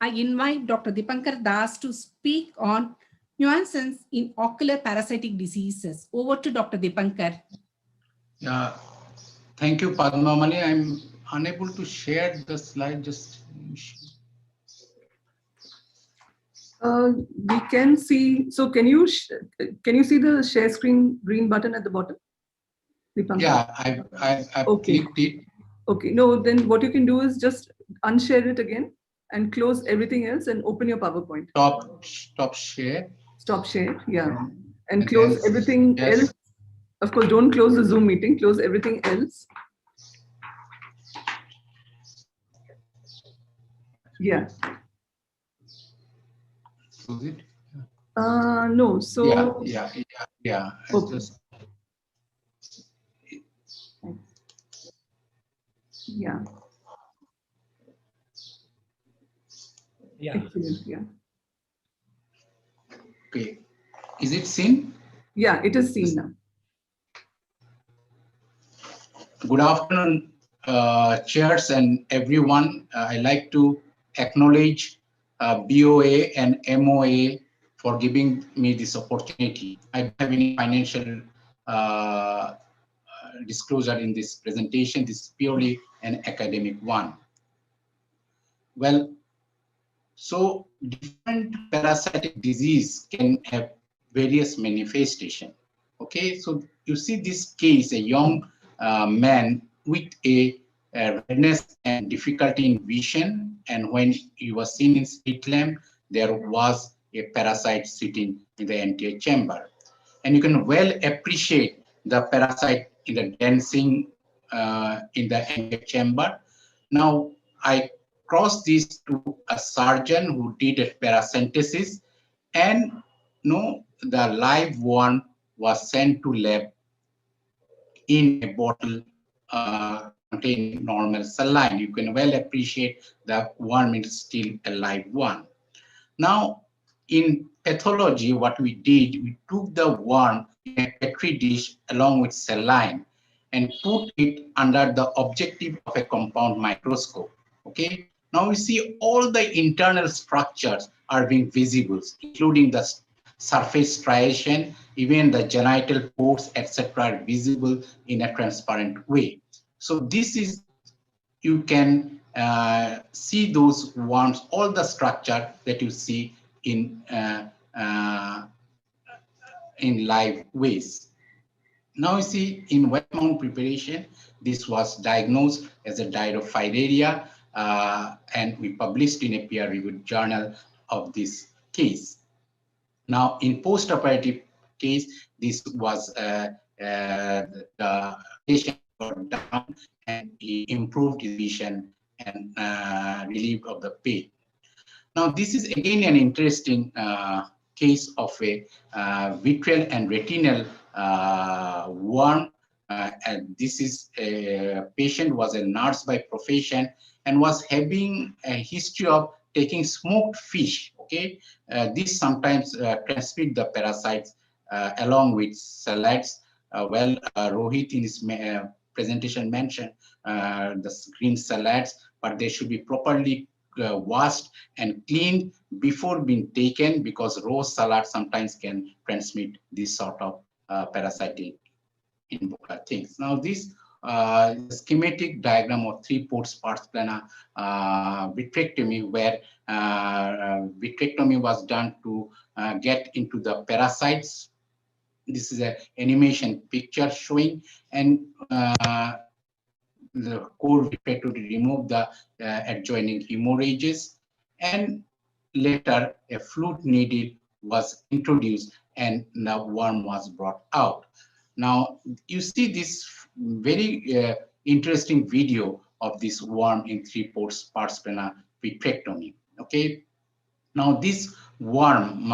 I invite Dr. Dipankar Das to speak on nuances in ocular parasitic diseases. Over to Dr. Dipankar. Yeah, thank you, Padmamani. I'm unable to share the slide. Just we can see. So can you see the share screen green button at the bottom? Dipankar? Yeah, I've clicked it. Okay. No, then what you can do is just unshare it again and close everything else and open your PowerPoint. Stop share. Stop share, yeah. And close everything else. Of course, don't close the Zoom meeting, close everything else. Yeah. Close it? No, so. Yeah. Okay. Just... Yeah. Yeah. Excellent, yeah. Okay. Is it seen? Yeah, it is seen now. Good afternoon, chairs and everyone. I like to acknowledge BOA and MOA for giving me this opportunity. I don't have any financial disclosure in this presentation. This is purely an academic one. Well, so different parasitic disease can have various manifestations. Okay, so you see this case, a young man with a redness and difficulty in vision, and when he was seen in slit lamp, there was a parasite sitting in the anterior chamber. And you can well appreciate the parasite in the dancing in the anterior chamber. Now, I crossed this to a surgeon who did a paracentesis, and the live one was sent to lab in a bottle containing normal saline. You can well appreciate the worm is still a live one. Now, in pathology, what we did, we took the worm in a petri dish along with saline and put it under the objective of a compound microscope. Okay. Now we see all the internal structures are being visible, including the surface striation, even the genital pores, etc., are visible in a transparent way. So this is, you can see those worms, all the structure that you see in live ways. Now you see in wet mount preparation, this was diagnosed as a diarrhea, and we published in a peer-reviewed journal of this case. Now in post-operative case, this was the patient got down and he improved his vision and relieved of the pain. Now this is again an interesting case of a vitreal and retinal worm. And this is a patient was a nurse by profession and was having a history of taking smoked fish. Okay, this sometimes transmit the parasites along with salads. Rohit in his presentation mentioned the green salads, but they should be properly washed and cleaned before being taken, because raw salad sometimes can transmit this sort of parasitic things. Now this schematic diagram of 3 ports pars plana vitrectomy, where vitrectomy was done to get into the parasites. This is an animation picture showing, and the core vitrectomy to remove the adjoining hemorrhages, and later a flute needle was introduced and the worm was brought out. Now you see this very interesting video of this worm in 3 ports pars plana vitrectomy. Okay. Now this worm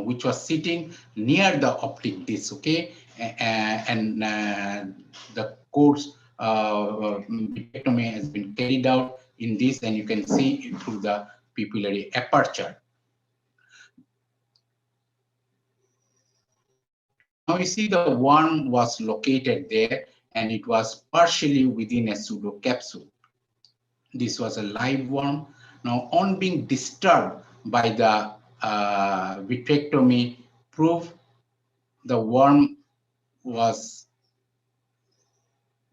which was sitting near the optic disc, okay, and the course vitrectomy has been carried out in this, and you can see it through the pupillary aperture. Now you see the worm was located there, and it was partially within a pseudo capsule. This was a live worm. Now on being disturbed by the vitrectomy, proof the worm was,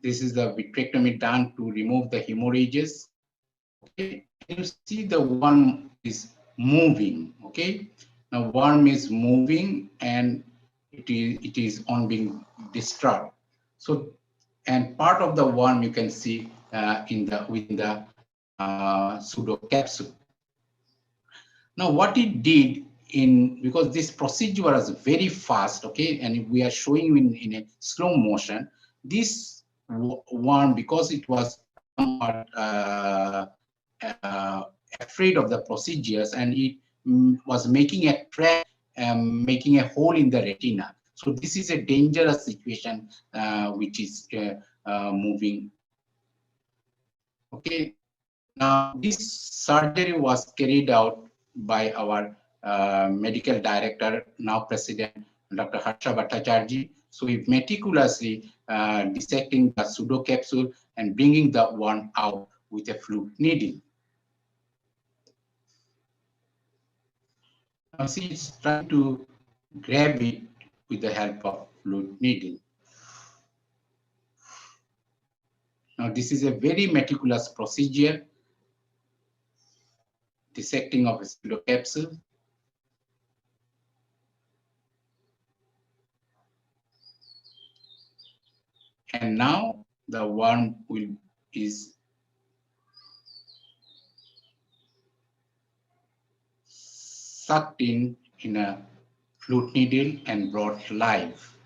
this is the vitrectomy done to remove the hemorrhages. Okay, you see the worm is moving. Okay, now worm is moving and it is on being disturbed. So, and part of the worm you can see within the pseudo capsule. Now what it did, because this procedure was very fast, okay, and we are showing in a slow motion, this worm, because it was afraid of the procedures, and it was making a track, making a hole in the retina. So this is a dangerous situation which is moving. Okay, now this surgery was carried out by our medical director, now President, Dr. Harsha Bhattacharjee. So we meticulously dissecting the pseudocapsule and bringing the worm out with a fluid needle. Now see, it's trying to grab it with the help of fluid needle. Now this is a very meticulous procedure, dissecting of a pseudocapsule. And now the worm is sucked in a fluid needle and brought live.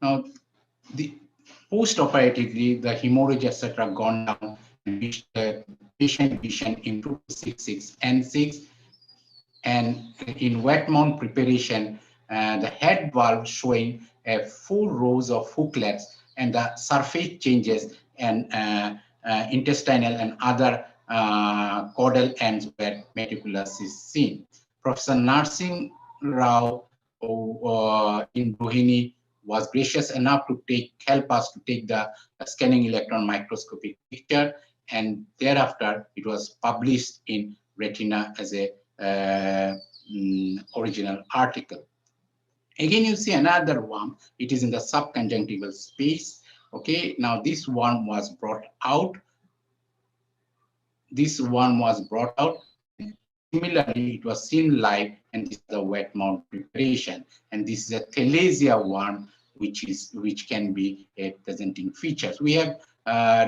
Now, the post-operatively, the hemorrhage, etc., gone down, and which the patient vision improved to 6.6 and 6. And in wet mount preparation, the head valve showing 4 rows of hooklets, and the surface changes and intestinal and other caudal ends where meticulous is seen. Professor Narsingh Rao in Rohini was gracious enough to help us to take the scanning electron microscopic picture, and thereafter it was published in Retina as a original article. Again, you see another worm. It is in the subconjunctival space. Okay, now this worm was brought out. This one was brought out. Similarly, it was seen live, and this is the wet mount preparation. And this is a thalasia worm, which can be presenting features. We have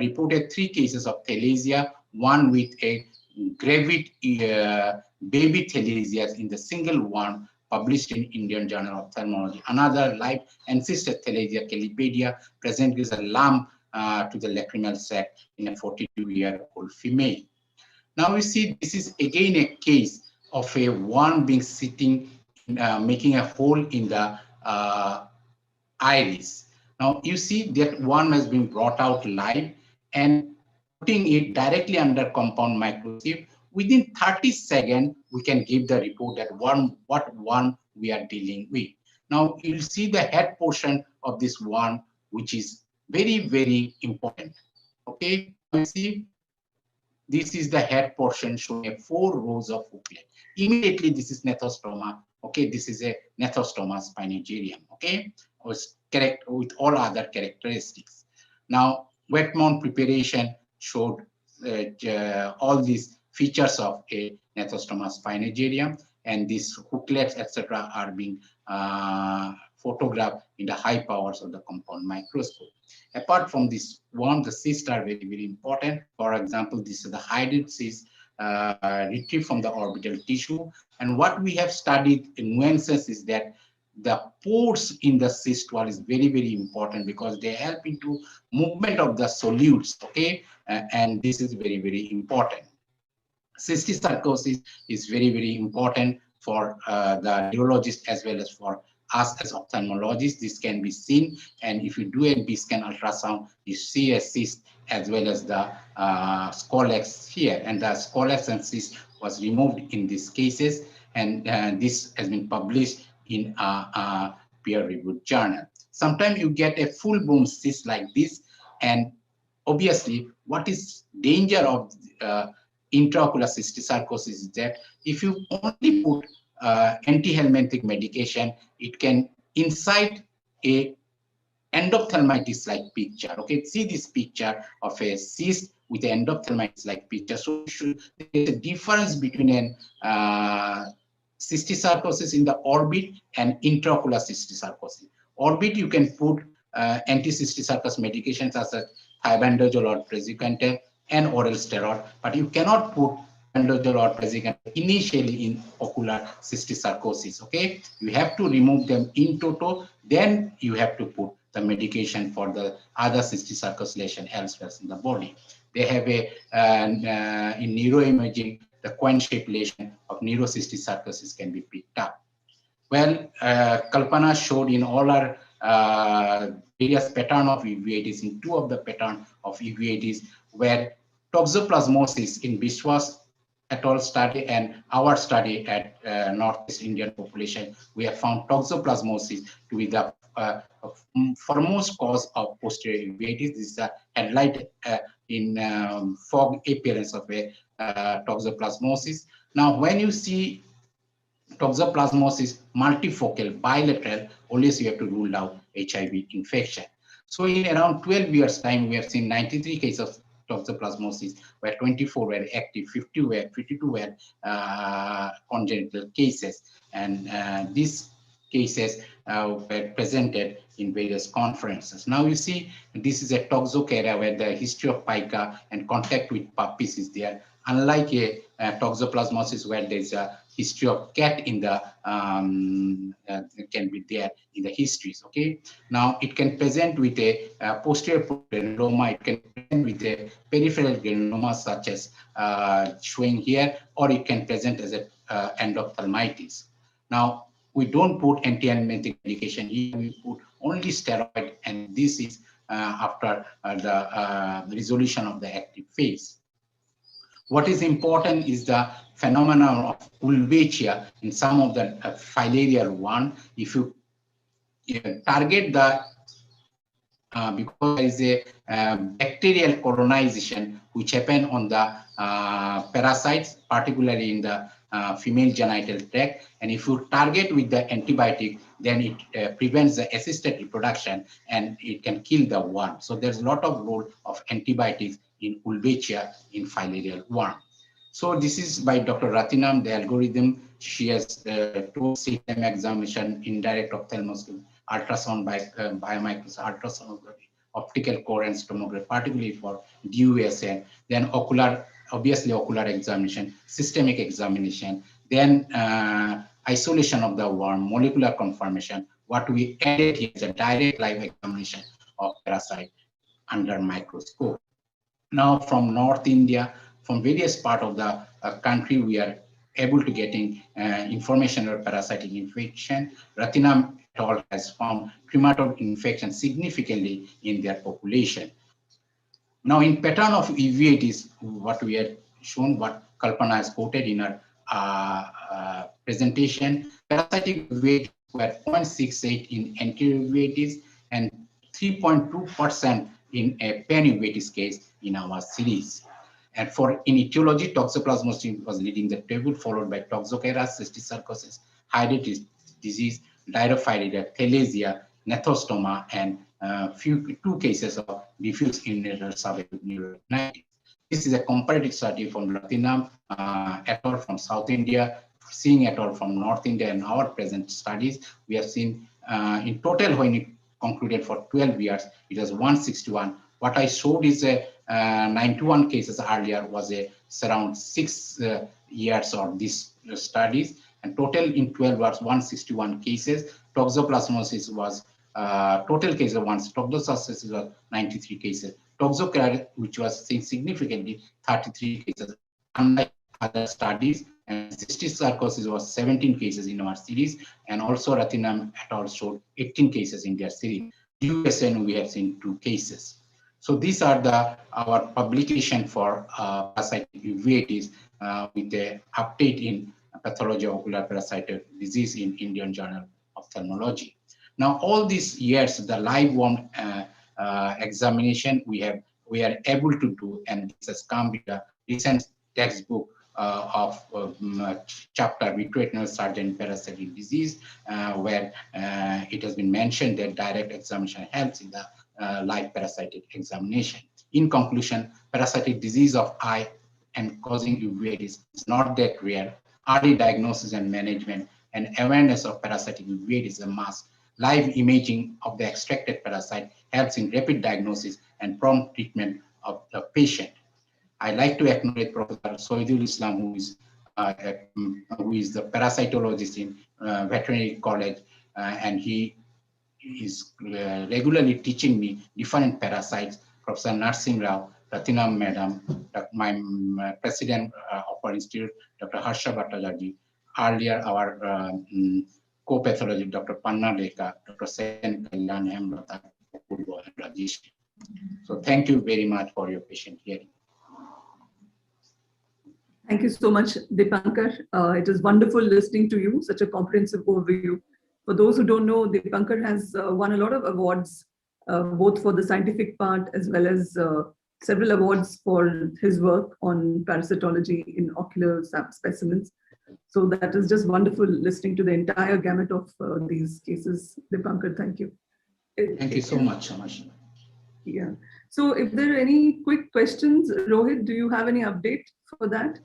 reported 3 cases of thalasia, one with a gravid baby thalasia in the single worm published in Indian Journal of Ophthalmology. Another live ancestor thalasia calipedia present as a lump to the lacrimal sac in a 42-year-old female. Now we see this is again a case of a worm being sitting, making a hole in the iris. Now you see that worm has been brought out live, and putting it directly under compound microscope, within 30 seconds, we can give the report that what worm we are dealing with. Now you'll see the head portion of this worm, which is very, very important. Okay, you see, this is the head portion showing 4 rows of hooklet. Immediately, this is nephostoma. Okay, this is a nephostoma spinigerium. Okay, was correct with all other characteristics. Now, wet mount preparation showed all these features of a nephostoma spinigerium, and these hooklets, etc., are being photographed in the high powers of the compound microscope. Apart from this worm, the cysts are very, very important. For example, this is the hydrid cyst retrieved from the orbital tissue. And what we have studied in nuances is that the pores in the cyst wall is very, very important because they help into movement of the solutes, okay? And this is very, very important. Cystosarcosis is very, very important for the neurologist as well as for us as ophthalmologists. This can be seen, and if you do a B-scan ultrasound, you see a cyst as well as the scolex here, and the scolex and cyst was removed in these cases, and this has been published in a peer-reviewed journal. Sometimes you get a full-blown cyst like this, and obviously, what is danger of intraocular cystosarcosis is that if you only put antihelminthic medication, it can incite a endophthalmitis-like picture. Okay, see this picture of a cyst with an endophthalmitis-like picture. So there's a difference between an cystosarcosis in the orbit and intraocular cystosarcosis. Orbit, you can put anti-cystosarcus medications such as thiabendazole or praziquantel and oral steroid, but you cannot put thiabendazole or praziquantel initially in ocular cystosarcosis. Okay, you have to remove them in toto, then you have to put the medication for the other cystosarcus lesion elsewhere in the body. They have a in neuroimaging, the coin-shaped lesion of neurocystosarcosis can be picked up. Well, Kalpana showed in all our various pattern of uveitis, in 2 of the pattern of uveitis, where toxoplasmosis in Biswas et al. Study and our study at Northeast Indian population, we have found toxoplasmosis to be the foremost cause of posterior uveitis. This is a headlight in fog appearance of a toxoplasmosis. Now, when you see toxoplasmosis multifocal bilateral, always you have to rule out HIV infection. So in around 12 years time, we have seen 93 cases of toxoplasmosis, where 24 were active, 52 were congenital cases, and these cases were presented in various conferences. Now you see, this is a toxocaria where the history of pica and contact with puppies is there. Unlike a toxoplasmosis where there's a history of cat in the can be there in the histories. Okay, now it can present with a posterior granuloma, it can present with a peripheral granuloma such as showing here, or it can present as a endophthalmitis. Now we don't put anti-emetic medication here, we put only steroid, and this is after the resolution of the active phase. What is important is the phenomenon of uveitia in some of the filarial one. If you target the because there is a bacterial colonization which happen on the parasites, particularly in the female genital tract, and if you target with the antibiotic, then it prevents the assisted reproduction and it can kill the worm. So there's a lot of role of antibiotics in uveitia in filarial worm. So this is by Dr. Ratinam, the algorithm. She has two CTM examination, indirect ophthalmoscopy, ultrasound by biomicroscope, ultrasonography, optical coherence tomography, particularly for DUSN, then ocular, obviously ocular examination, systemic examination, then isolation of the worm, molecular confirmation. What we added here is a direct live examination of parasite under microscope. Now from North India, from various parts of the country, we are able to getting information about parasitic infection. Ratinam et al. Has found trematode infection significantly in their population. Now in pattern of uveitis, what we had shown, what Kalpana has quoted in her presentation, parasitic uveitis were 0.68 in anterior uveitis and 3.2% in a panuveitis case in our series. And for in etiology, toxoplasmosis was leading the table, followed by toxocaria, cysticercosis, hydatid disease, dirophyridia, thalasia, nephostoma, and two cases of diffuse intraneurial subaqueous neuritis. This is a comparative study from Ratinam et al. From South India, Singh et al. From North India, and our present studies. We have seen in total, when it concluded for 12 years, it was 161. What I showed is a 91 cases earlier was around 6 years of these studies, and total in 12 was 161 cases. Toxoplasmosis was total cases once. Toxoplasmosis was 93 cases. Toxocaria, which was seen significantly, 33 cases. Unlike other studies, and cysticercosis was 17 cases in our series, and also Ratinam et al. Showed 18 cases in their series. USN, we have seen 2 cases. So these are our publication for parasitic uveitis with the update in pathology of ocular parasitic disease in Indian Journal of Ophthalmology. Now, all these years, the live worm examination we are able to do, and this has come with a recent textbook of chapter Vitreoretinal Surgeon Parasitic Disease, where it has been mentioned that direct examination helps in the live parasitic examination. In conclusion, parasitic disease of eye and causing uveitis is not that rare. Early diagnosis and management and awareness of parasitic uveitis is a must. Live imaging of the extracted parasite helps in rapid diagnosis and prompt treatment of the patient. I'd like to acknowledge Professor Sohidul Islam, who is the parasitologist in Veterinary College, and he is regularly teaching me different parasites. Professor Narsingh Rao, Ratinam Madam, my president of our institute, Dr. Harsha Bhattacharjee, earlier our co-pathologist, Dr. Panna Lekha, Dr. Sen Kalyan, Hemlata, and Rajesh. So thank you very much for your patient hearing. Thank you so much, Dipankar. It is wonderful listening to you, such a comprehensive overview. For those who don't know, Dipankar has won a lot of awards, both for the scientific part as well as several awards for his work on parasitology in ocular specimens. So that is just wonderful listening to the entire gamut of these cases. Dipankar, thank you. Thank you so much, Amash. Yeah. So if there are any quick questions, Rohit, do you have any update for that?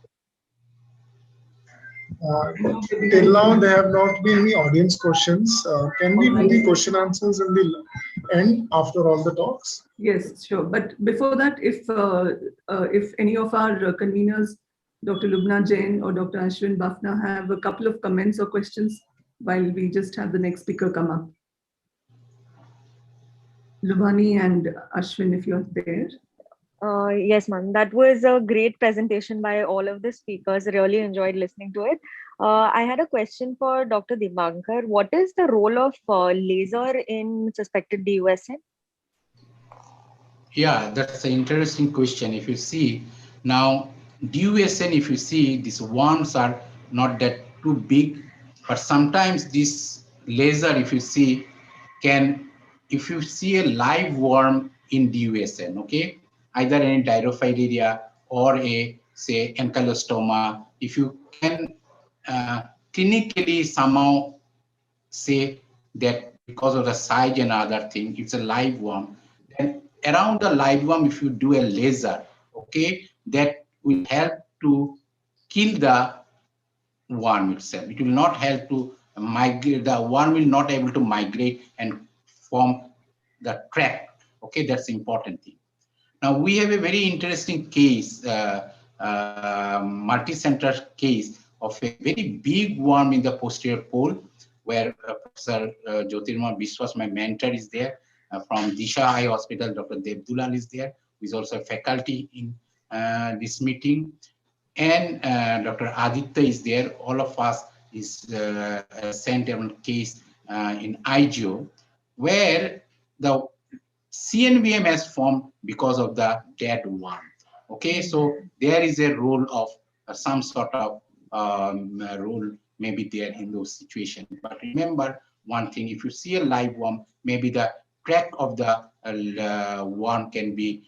Till now, there have not been any audience questions. Can we do the question answers in the end after all the talks? Yes, sure. But before that, if any of our conveners, Dr. Lubna Jain or Dr. Ashwin Bafna, have a couple of comments or questions while we just have the next speaker come up. Lubhani and Ashwin, if you're there. Yes, ma'am. That was a great presentation by all of the speakers. Really enjoyed listening to it. I had a question for Dr. Dipankar. What is the role of laser in suspected DUSN? Yeah, that's an interesting question. If you see now, DUSN, if you see, these worms are not that too big, but sometimes this laser, if you see, can, if you see a live worm in DUSN, okay, either in Dirophilaria or a, say, ankylostoma, if you can clinically somehow say that because of the size and other thing, it's a live worm, then around the live worm, if you do a laser, okay, that will help to kill the worm itself. It will not help to migrate, the worm will not able to migrate and form the track. Okay, that's the important thing. Now we have a very interesting case, multi-center case of a very big worm in the posterior pole, where Professor Jyotirmohan Biswas, my mentor, is there. From Disha Eye Hospital, Dr. Devdulal is there, who is also a faculty in this meeting. And Dr. Aditya is there. All of us is sent on case in IGO, where the CNVM has formed because of the dead worm. Okay, so there is a role of some sort of role maybe there in those situations. But remember one thing: if you see a live worm, maybe the track of the worm can be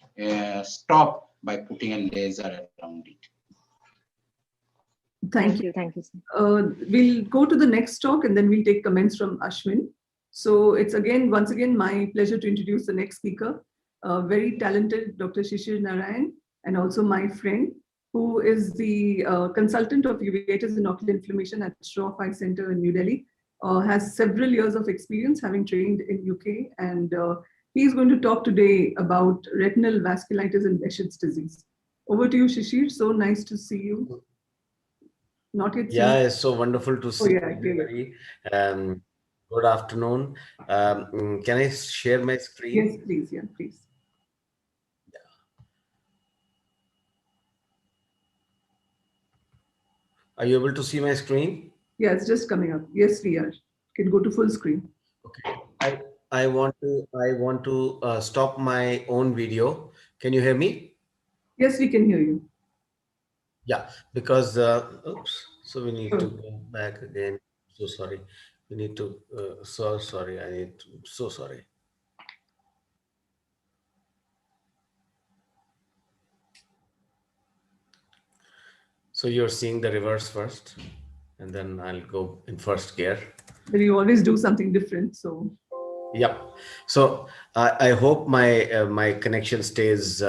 stopped by putting a laser around it. Thank you. Thank you. We'll go to the next talk and then we'll take comments from Ashwin. So it's once again my pleasure to introduce the next speaker, very talented Dr. Shishir Narayan, and also my friend, who is the consultant of uveitis and ocular inflammation at Shroff Eye Center in New Delhi. Has several years of experience having trained in UK, and he's going to talk today about retinal vasculitis and Behçet's disease. Over to you, Shishir. So nice to see you. Not yet. Yeah, it's so wonderful to see everybody. Good afternoon. Can I share my screen? Yes, please. Yeah, please. Are you able to see my screen? Yeah, it's just coming up. Yes, we are. Can go to full screen. Okay. I want to stop my own video. Can you hear me? Yes, we can hear you. Yeah, because oops. So we need to go back again. So sorry. We need to. So sorry. I need. So sorry. So you're seeing the reverse first, and then I'll go in first gear. But you always do something different, so. Yep. So I hope my connection stays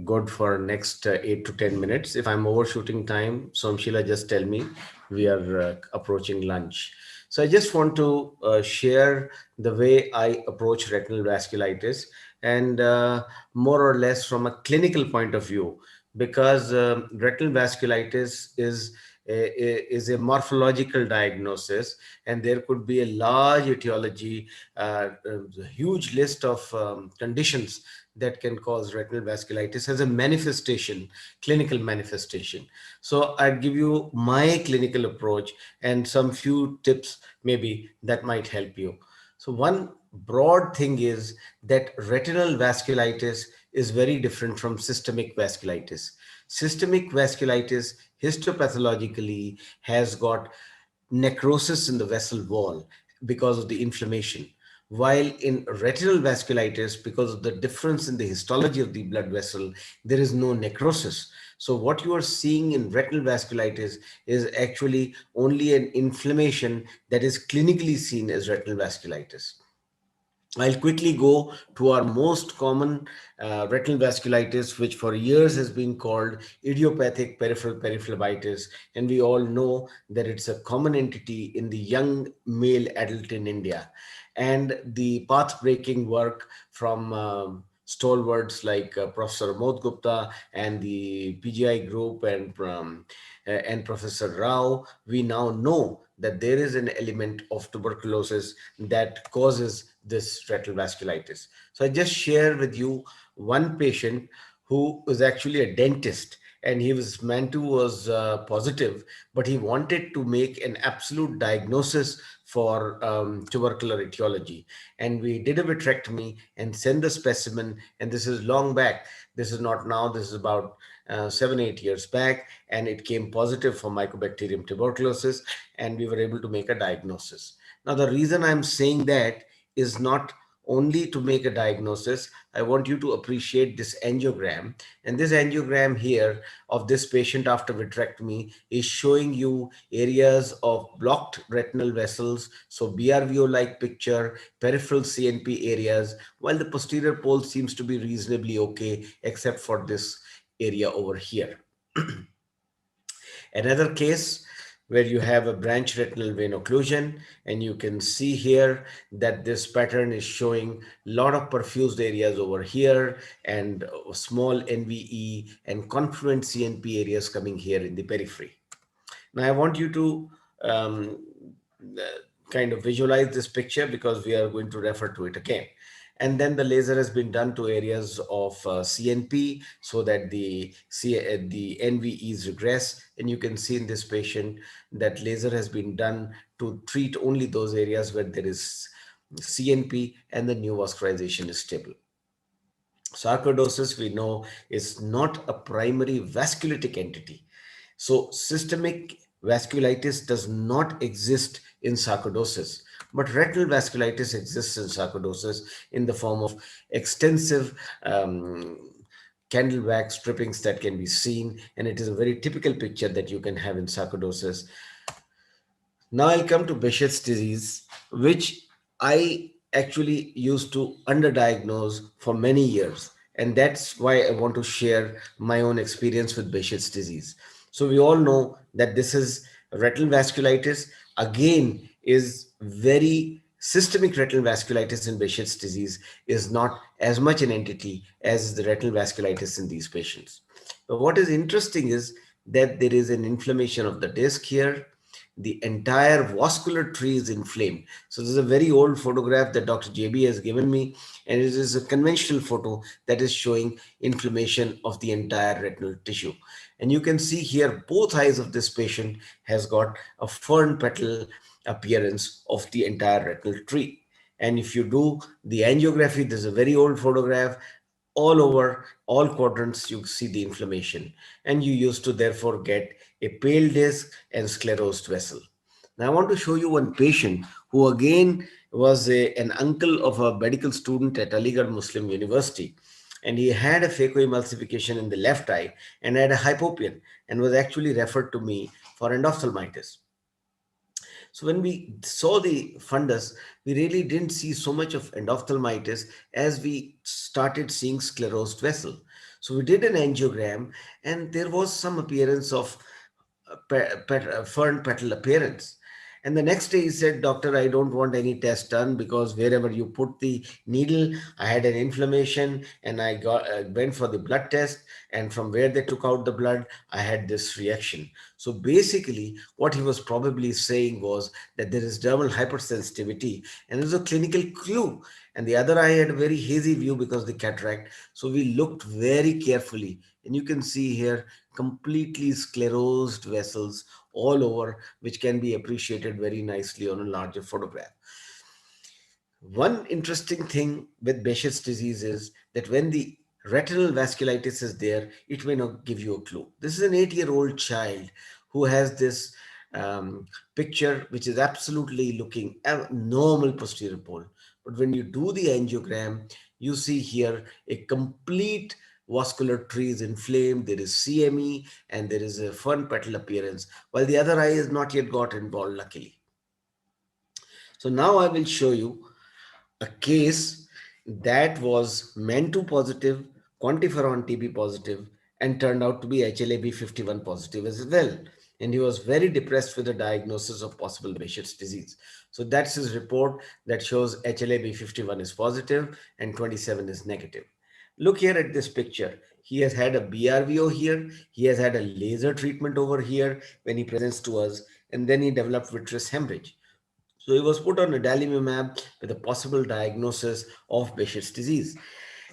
good for next 8 to 10 minutes. If I'm overshooting time, Somshila, just tell me. We are approaching lunch. So I just want to share the way I approach retinal vasculitis, and more or less from a clinical point of view, because retinal vasculitis is a morphological diagnosis, and there could be a large etiology, a huge list of conditions that can cause retinal vasculitis as a manifestation, clinical manifestation. So I'd give you my clinical approach and some few tips maybe that might help you. So one broad thing is that retinal vasculitis is very different from systemic vasculitis. Systemic vasculitis histopathologically has got necrosis in the vessel wall because of the inflammation. While in retinal vasculitis, because of the difference in the histology of the blood vessel, there is no necrosis. So what you are seeing in retinal vasculitis is actually only an inflammation that is clinically seen as retinal vasculitis. I'll quickly go to our most common retinal vasculitis, which for years has been called idiopathic peripheral periphlebitis. And we all know that it's a common entity in the young male adult in India. And the path-breaking work from stalwarts like Professor Amod Gupta and the PGI group and Professor Rao, we now know that there is an element of tuberculosis that causes this retinal vasculitis. So I just share with you one patient who was actually a dentist, and his Mantoux was positive, but he wanted to make an absolute diagnosis for tubercular etiology. And we did a vitrectomy and sent the specimen, and this is long back. This is not now, this is about 7-8 years back, and it came positive for Mycobacterium tuberculosis, and we were able to make a diagnosis. Now, the reason I'm saying that is not only to make a diagnosis. I want you to appreciate this angiogram. And this angiogram here of this patient after vitrectomy is showing you areas of blocked retinal vessels. So BRVO-like picture, peripheral CNP areas, while the posterior pole seems to be reasonably okay, except for this area over here. Another case where you have a branch retinal vein occlusion, and you can see here that this pattern is showing a lot of perfused areas over here and small NVE and confluent CNP areas coming here in the periphery. Now I want you to kind of visualize this picture because we are going to refer to it again. And then the laser has been done to areas of CNP so that the NVEs regress. And you can see in this patient that laser has been done to treat only those areas where there is CNP and the neovascularization is stable. Sarcoidosis, we know, is not a primary vasculitic entity. So systemic vasculitis does not exist in sarcoidosis, but retinal vasculitis exists in sarcoidosis in the form of extensive candle wax strippings that can be seen, and it is a very typical picture that you can have in sarcoidosis. Now I'll come to Behçet's disease, which I actually used to underdiagnose for many years. And that's why I want to share my own experience with Behçet's disease. So we all know that this is retinal vasculitis. Again, is very systemic retinal vasculitis in Behçet's disease is not as much an entity as the retinal vasculitis in these patients. But what is interesting is that there is an inflammation of the disc here. The entire vascular tree is inflamed. So this is a very old photograph that Dr. JB has given me, and it is a conventional photo that is showing inflammation of the entire retinal tissue. And you can see here both eyes of this patient has got a fern petal appearance of the entire retinal tree. And if you do the angiography, this is a very old photograph. All over, all quadrants, you see the inflammation, and you used to therefore get a pale disc and sclerosed vessel. Now I want to show you one patient who again was an uncle of a medical student at Aligarh Muslim University, and he had a phacoemulsification in the left eye and had a hypopion and was actually referred to me for endophthalmitis. So when we saw the fundus, we really didn't see so much of endophthalmitis as we started seeing sclerosed vessel. So we did an angiogram, and there was some appearance of fern petal appearance. And the next day he said, "Doctor, I don't want any test done because wherever you put the needle, I had an inflammation, and I went for the blood test, and from where they took out the blood, I had this reaction." So basically what he was probably saying was that there is dermal hypersensitivity, and there's a clinical clue. And the other eye had a very hazy view because of the cataract. So we looked very carefully, and you can see here completely sclerosed vessels all over, which can be appreciated very nicely on a larger photograph. One interesting thing with Behçet's disease is that when the retinal vasculitis is there, it may not give you a clue. This is an 8-year-old child who has this picture which is absolutely looking a normal posterior pole. But when you do the angiogram, you see here a complete vascular tree is inflamed, there is CME, and there is a fern petal appearance, while the other eye has not yet got involved, luckily. So now I will show you a case that was MEN2 positive, quantiferon TB positive, and turned out to be HLA-B51 positive as well. And he was very depressed with the diagnosis of possible Behçet's disease. So that's his report that shows HLA-B51 is positive and 27 is negative. Look here at this picture. He has had a BRVO here. He has had a laser treatment over here when he presents to us, and then he developed vitreous hemorrhage. So he was put on adalimumab with a possible diagnosis of Behçet's disease.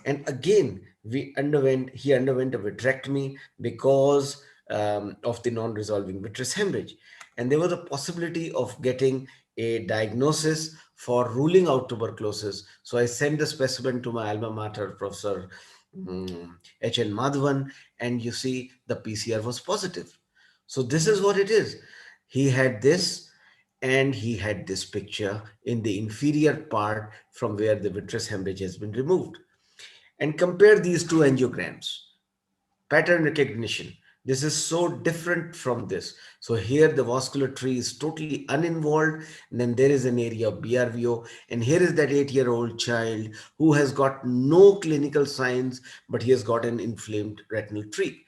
And again, he underwent a vitrectomy because of the non-resolving vitreous hemorrhage. And there was a possibility of getting a diagnosis for ruling out tuberculosis. So I sent the specimen to my alma mater, Professor H.N. Madhavan, and you see the PCR was positive. So this is what it is. He had this, and he had this picture in the inferior part from where the vitreous hemorrhage has been removed. And compare these two angiograms. Pattern recognition. This is so different from this. So here the vascular tree is totally uninvolved, and then there is an area of BRVO, and here is that 8-year-old child who has got no clinical signs, but he has got an inflamed retinal tree.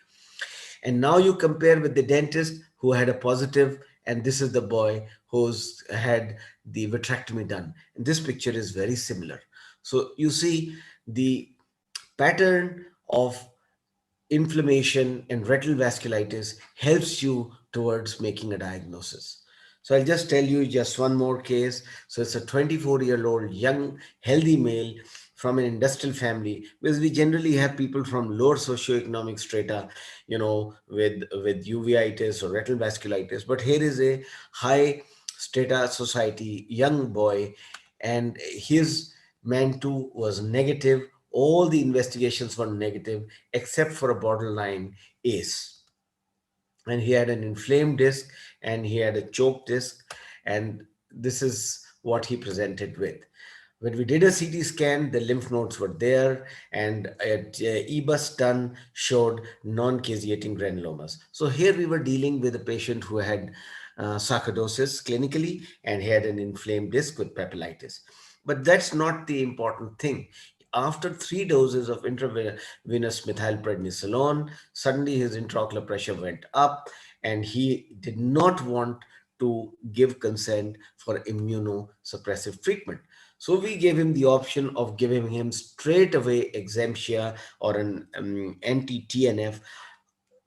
And now you compare with the dentist who had a positive, and this is the boy who's had the vitrectomy done. And this picture is very similar. So you see the pattern of inflammation and retinal vasculitis helps you towards making a diagnosis. So I'll just tell you just one more case. So it's a 24-year-old young, healthy male from an industrial family, because we generally have people from lower socioeconomic strata, you know, with uveitis or retinal vasculitis. But here is a high strata society young boy, and his MEN2 was negative. All the investigations were negative except for a borderline ACE. And he had an inflamed disc and he had a choked disc, and this is what he presented with. When we did a CT scan, the lymph nodes were there, and EBUS done showed non-caseating granulomas. So here we were dealing with a patient who had sarcoidosis clinically, and he had an inflamed disc with papillitis. But that's not the important thing. After 3 doses of intravenous methylprednisolone, suddenly his intraocular pressure went up, and he did not want to give consent for immunosuppressive treatment. So we gave him the option of giving him straight away Exemptia or an anti-TNF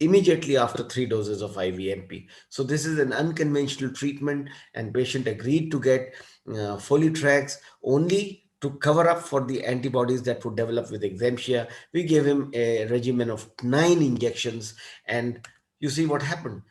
immediately after 3 doses of IVMP. So this is an unconventional treatment, and patient agreed to get Folitrax only to cover up for the antibodies that would develop with Exemptia. We gave him a regimen of 9 injections, and you see what happened.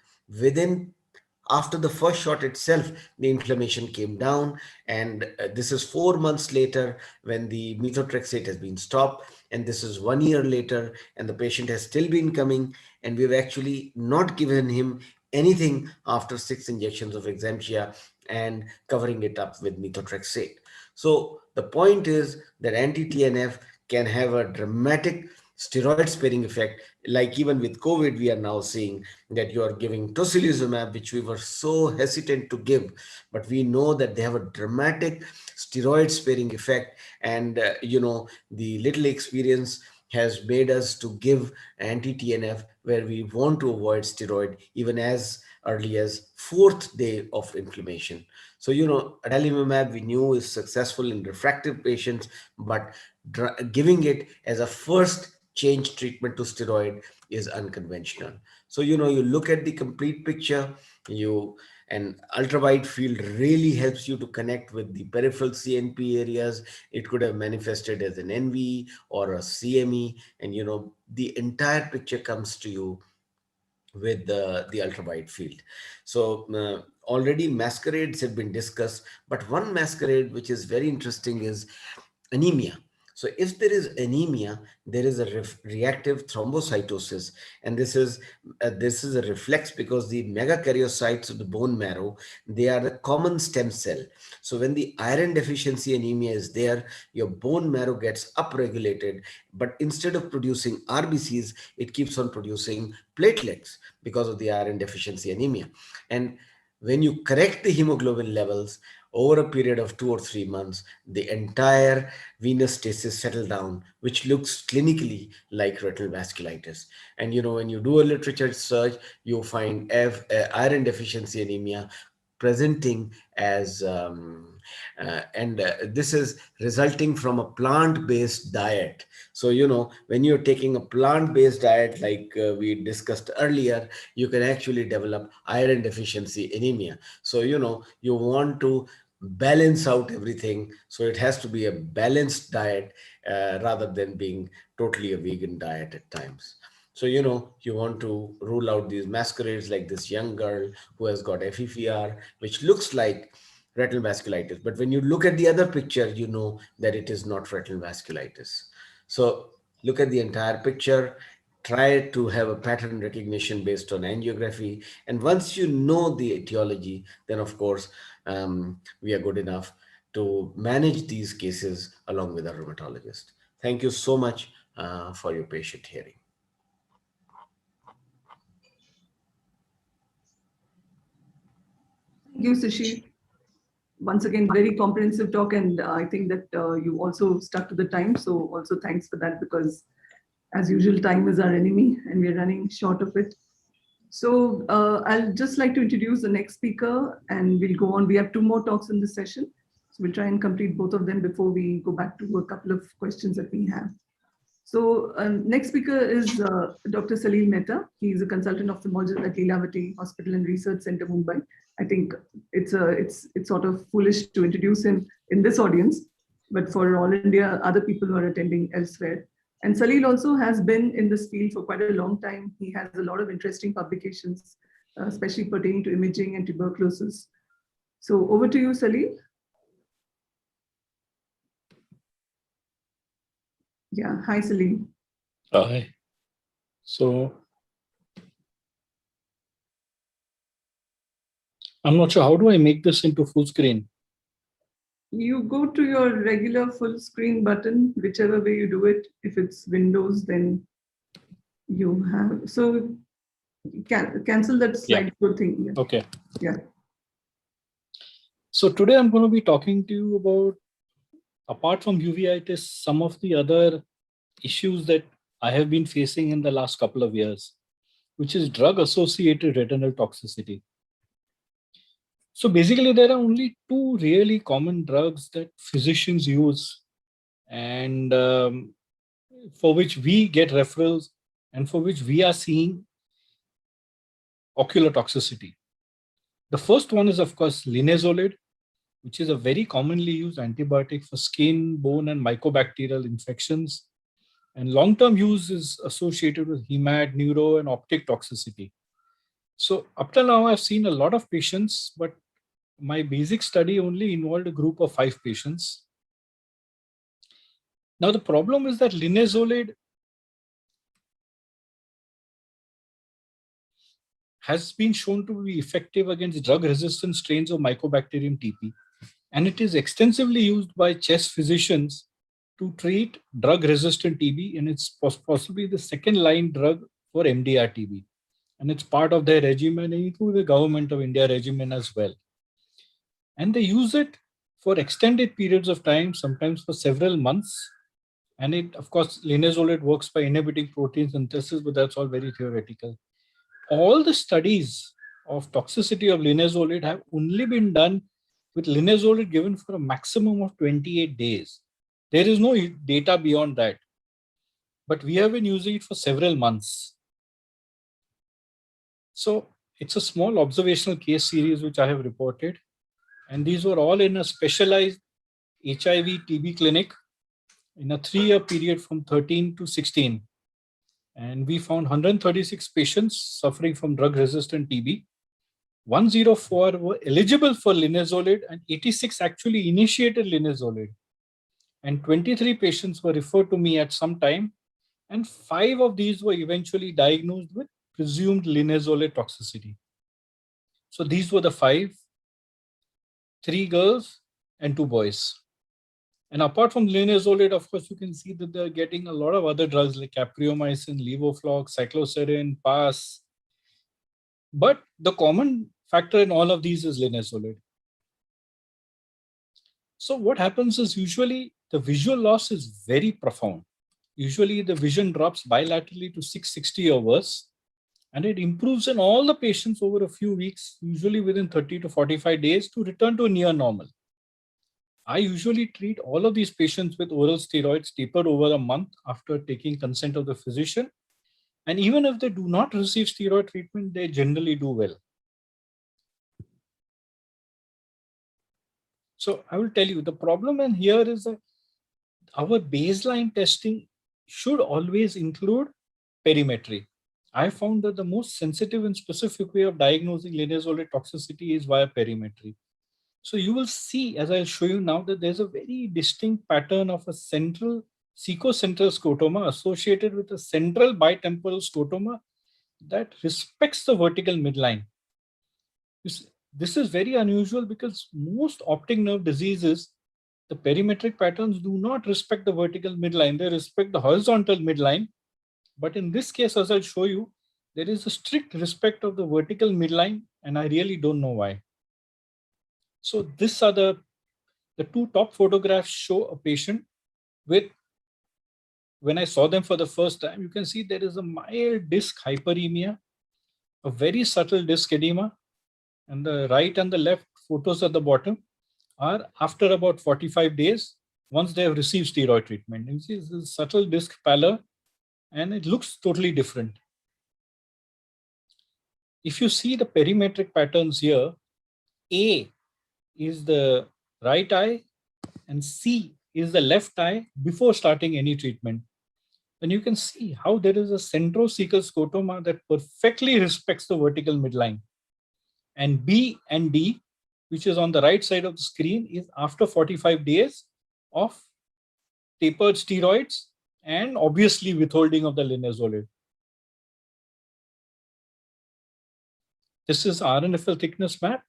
After the first shot itself, the inflammation came down, and this is 4 months later when the methotrexate has been stopped, and this is 1 year later, and the patient has still been coming, and we've actually not given him anything after 6 injections of Exemptia and covering it up with methotrexate. So the point is that anti-TNF can have a dramatic steroid sparing effect. Like even with COVID, we are now seeing that you are giving tocilizumab, which we were so hesitant to give, but we know that they have a dramatic steroid sparing effect. And, you know, the little experience has made us to give anti-TNF where we want to avoid steroid even as early as 4th day of inflammation. So, you know, adalimumab we knew is successful in refractive patients, but giving it as a first change treatment to steroid is unconventional. So, you know, you look at the complete picture, an ultrawide field really helps you to connect with the peripheral CNP areas. It could have manifested as an NV or a CME, and, you know, the entire picture comes to you with the ultrawide field. So already masquerades have been discussed, but one masquerade which is very interesting is anemia. So if there is anemia, there is a reactive thrombocytosis, and this is a reflex because the megakaryocytes of the bone marrow, they are the common stem cell. So when the iron deficiency anemia is there, your bone marrow gets upregulated, but instead of producing RBCs, it keeps on producing platelets because of the iron deficiency anemia. And when you correct the hemoglobin levels over a period of 2 or 3 months, the entire venous stasis settle down, which looks clinically like retinal vasculitis. And when you do a literature search, you find iron deficiency anemia presenting as this is resulting from a plant-based diet. So when you're taking a plant-based diet like we discussed earlier, you can actually develop iron deficiency anemia. So you want to balance out everything, so it has to be a balanced diet rather than being totally a vegan diet at times. So you want to rule out these masquerades, like this young girl who has got FEVR, which looks like retinal vasculitis, but when you look at the other picture, you know that it is not retinal vasculitis. So look at the entire picture, try to have a pattern recognition based on angiography, and once you know the etiology, then of course we are good enough to manage these cases along with a rheumatologist. Thank you so much for your patient hearing. Thank you, Sashi. Once again, very comprehensive talk, and I think that you also stuck to the time. So also thanks for that, because as usual, time is our enemy and we're running short of it. So I'll just like to introduce the next speaker, and we'll go on. We have 2 more talks in this session. So we'll try and complete both of them before we go back to a couple of questions that we have. So next speaker is Dr. Salil Mehta. He's a consultant ophthalmologist at Leelavati Hospital and Research Center, Mumbai. I think it's sort of foolish to introduce him in this audience, but for all India, other people who are attending elsewhere. And Salil also has been in this field for quite a long time. He has a lot of interesting publications, especially pertaining to imaging and tuberculosis. So over to you, Salil. Yeah, hi, Salil. Hi. So I'm not sure, how do I make this into full screen? You go to your regular full screen button, whichever way you do it. If it's Windows, then you have, so cancel that slide thing. Yeah. Okay. Yeah. So today I'm going to be talking to you about, apart from uveitis, some of the other issues that I have been facing in the last couple of years, which is drug-associated retinal toxicity. So basically, there are only 2 really common drugs that physicians use, and for which we get referrals and for which we are seeing ocular toxicity. The first one is, of course, linezolid, which is a very commonly used antibiotic for skin, bone, and mycobacterial infections. And long-term use is associated with hemat, neuro, and optic toxicity. So up till now, I've seen a lot of patients, but my basic study only involved a group of 5 patients. Now, the problem is that linezolid has been shown to be effective against drug-resistant strains of Mycobacterium TP. And it is extensively used by chest physicians to treat drug-resistant TB, and it's possibly the second-line drug for MDR TB. And it's part of their regimen, and include the Government of India regimen as well. And they use it for extended periods of time, sometimes for several months. And it, of course, linezolid works by inhibiting protein synthesis, but that's all very theoretical. All the studies of toxicity of linezolid have only been done with linezolid given for a maximum of 28 days. There is no data beyond that. But we have been using it for several months. So it's a small observational case series which I have reported. And these were all in a specialized HIV TB clinic in a 3-year period from 13 to 16. And we found 136 patients suffering from drug-resistant TB. 104 were eligible for linezolid, and 86 actually initiated linezolid. and 23 patients were referred to me at some time, and 5 of these were eventually diagnosed with presumed linezolid toxicity. So these were the 5, 3 girls and 2 boys. And apart from linezolid, of course, you can see that they're getting a lot of other drugs like capreomycin, levoflox, cycloserine, PAS. But the common factor in all of these is linezolid. So what happens is usually the visual loss is very profound. Usually the vision drops bilaterally to 660 or worse, and it improves in all the patients over a few weeks, usually within 30 to 45 days, to return to near normal. I usually treat all of these patients with oral steroids tapered over a month after taking consent of the physician. And even if they do not receive steroid treatment, they generally do well. So I will tell you, the problem in here is that our baseline testing should always include perimetry. I found that the most sensitive and specific way of diagnosing linezolid toxicity is via perimetry. So you will see, as I'll show you now, that there's a very distinct pattern of a central secocentral scotoma associated with a central bitemporal scotoma that respects the vertical midline. This is very unusual because most optic nerve diseases, the perimetric patterns do not respect the vertical midline, they respect the horizontal midline. But in this case, as I'll show you, there is a strict respect of the vertical midline, and I really don't know why. So these are the 2 top photographs show a patient with, when I saw them for the first time, you can see there is a mild disc hyperemia, a very subtle disc edema, and the right and the left photos at the bottom are after about 45 days, once they have received steroid treatment. You see this subtle disc pallor, and it looks totally different. If you see the perimetric patterns here, A is the right eye and C is the left eye before starting any treatment. And you can see how there is a centrocecal scotoma that perfectly respects the vertical midline. And B and D, which is on the right side of the screen, is after 45 days of tapered steroids and obviously withholding of the linezolid. This is RNFL thickness map.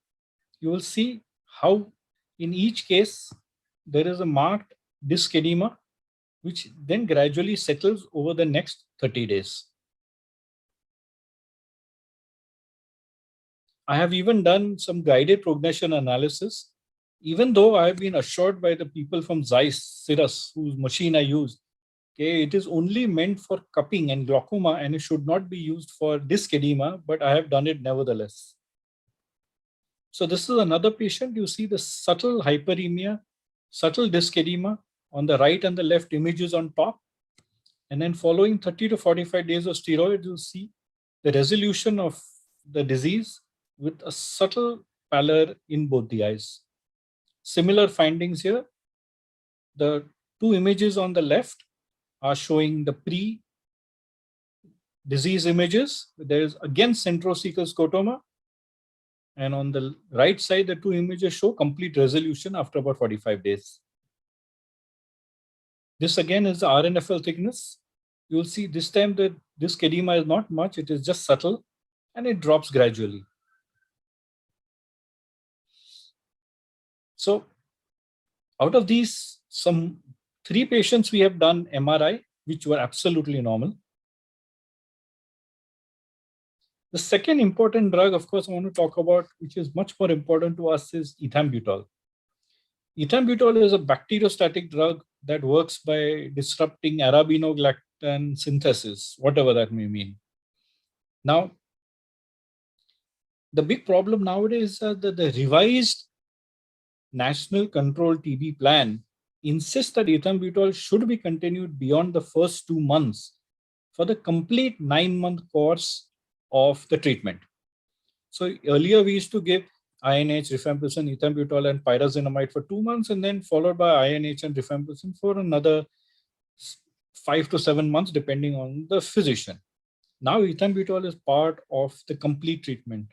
You will see how in each case there is a marked disc edema, which then gradually settles over the next 30 days. I have even done some guided progression analysis, even though I have been assured by the people from Zeiss, Cirrus, whose machine I use, okay, it is only meant for cupping and glaucoma and it should not be used for disc edema, but I have done it nevertheless. So this is another patient. You see the subtle hyperemia, subtle disc edema on the right and the left images on top. And then following 30 to 45 days of steroids, you'll see the resolution of the disease with a subtle pallor in both the eyes. Similar findings here. The 2 images on the left are showing the pre-disease images. There is again centrocecal scotoma. And on the right side, the 2 images show complete resolution after about 45 days. This again is the RNFL thickness. You'll see this time that this edema is not much, it is just subtle and it drops gradually. So out of these, some 3 patients we have done MRI, which were absolutely normal. The second important drug, of course, I want to talk about, which is much more important to us, is ethambutol. Ethambutol is a bacteriostatic drug that works by disrupting arabinogalactan synthesis, whatever that may mean. Now, the big problem nowadays is that the revised National Control TB Plan insists that ethambutol should be continued beyond the first 2 months for the complete 9-month course of the treatment. So earlier we used to give INH, rifampicin, ethambutol, and pyrazinamide for 2 months, and then followed by INH and rifampicin for another 5 to 7 months, depending on the physician. Now ethambutol is part of the complete treatment.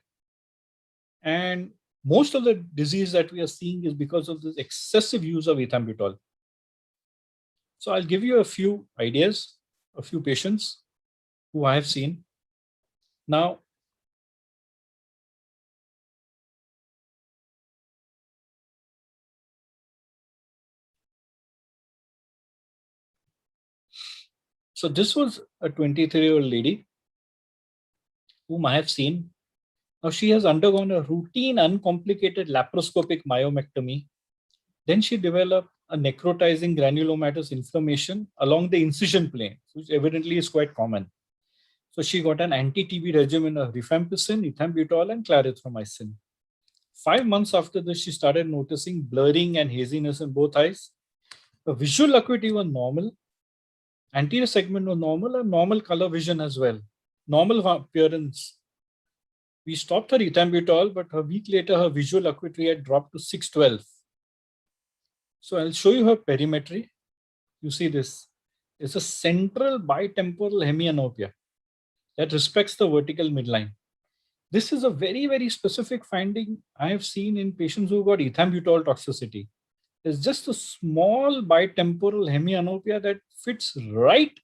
And most of the disease that we are seeing is because of this excessive use of ethambutol. So I'll give you a few ideas, a few patients who I have seen. Now, so this was a 23-year-old lady whom I have seen. Now she has undergone a routine uncomplicated laparoscopic myomectomy. Then she developed a necrotizing granulomatous inflammation along the incision plane, which evidently is quite common. So she got an anti-TB regimen of rifampicin, ethambutol, and clarithromycin. 5 months after this, she started noticing blurring and haziness in both eyes. The visual acuity was normal, anterior segment was normal, and normal color vision as well. Normal appearance. We stopped her ethambutol, but a week later, her visual acuity had dropped to 612. So I'll show you her perimetry. You see this. It's a central bitemporal hemianopia that respects the vertical midline. This is a very, very specific finding I have seen in patients who got ethambutol toxicity. There's just a small bitemporal hemianopia that fits right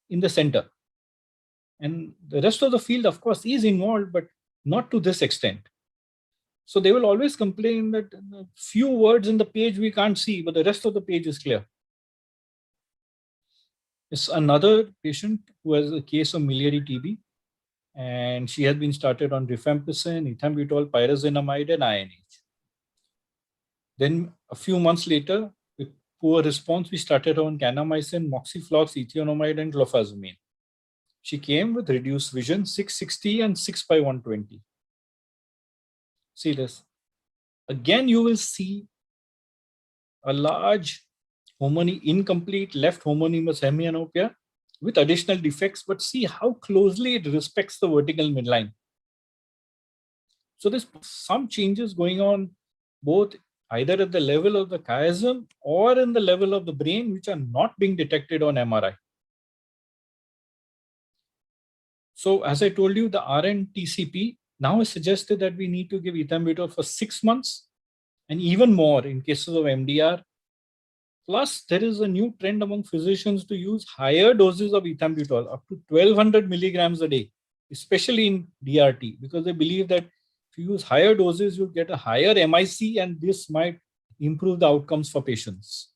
in the center. And the rest of the field, of course, is involved, but not to this extent. So they will always complain that a few words in the page we can't see, but the rest of the page is clear. It's another patient who has a case of miliary TB, and she has been started on rifampicin, ethambutol, pyrazinamide, and INH. Then a few months later, with poor response, we started her on kanamycin, moxiflox, ethionomide, and clofazimine. She came with reduced vision, 660 and 6/120. See this. Again, you will see a large incomplete left homonymous hemianopia with additional defects, but see how closely it respects the vertical midline. So there's some changes going on both either at the level of the chiasm or in the level of the brain, which are not being detected on MRI. So as I told you, the RN-TCP now is suggested that we need to give ethambutol for 6 months and even more in cases of MDR. Plus, there is a new trend among physicians to use higher doses of ethambutol, up to 1200 milligrams a day, especially in DRT, because they believe that if you use higher doses, you'll get a higher MIC, and this might improve the outcomes for patients.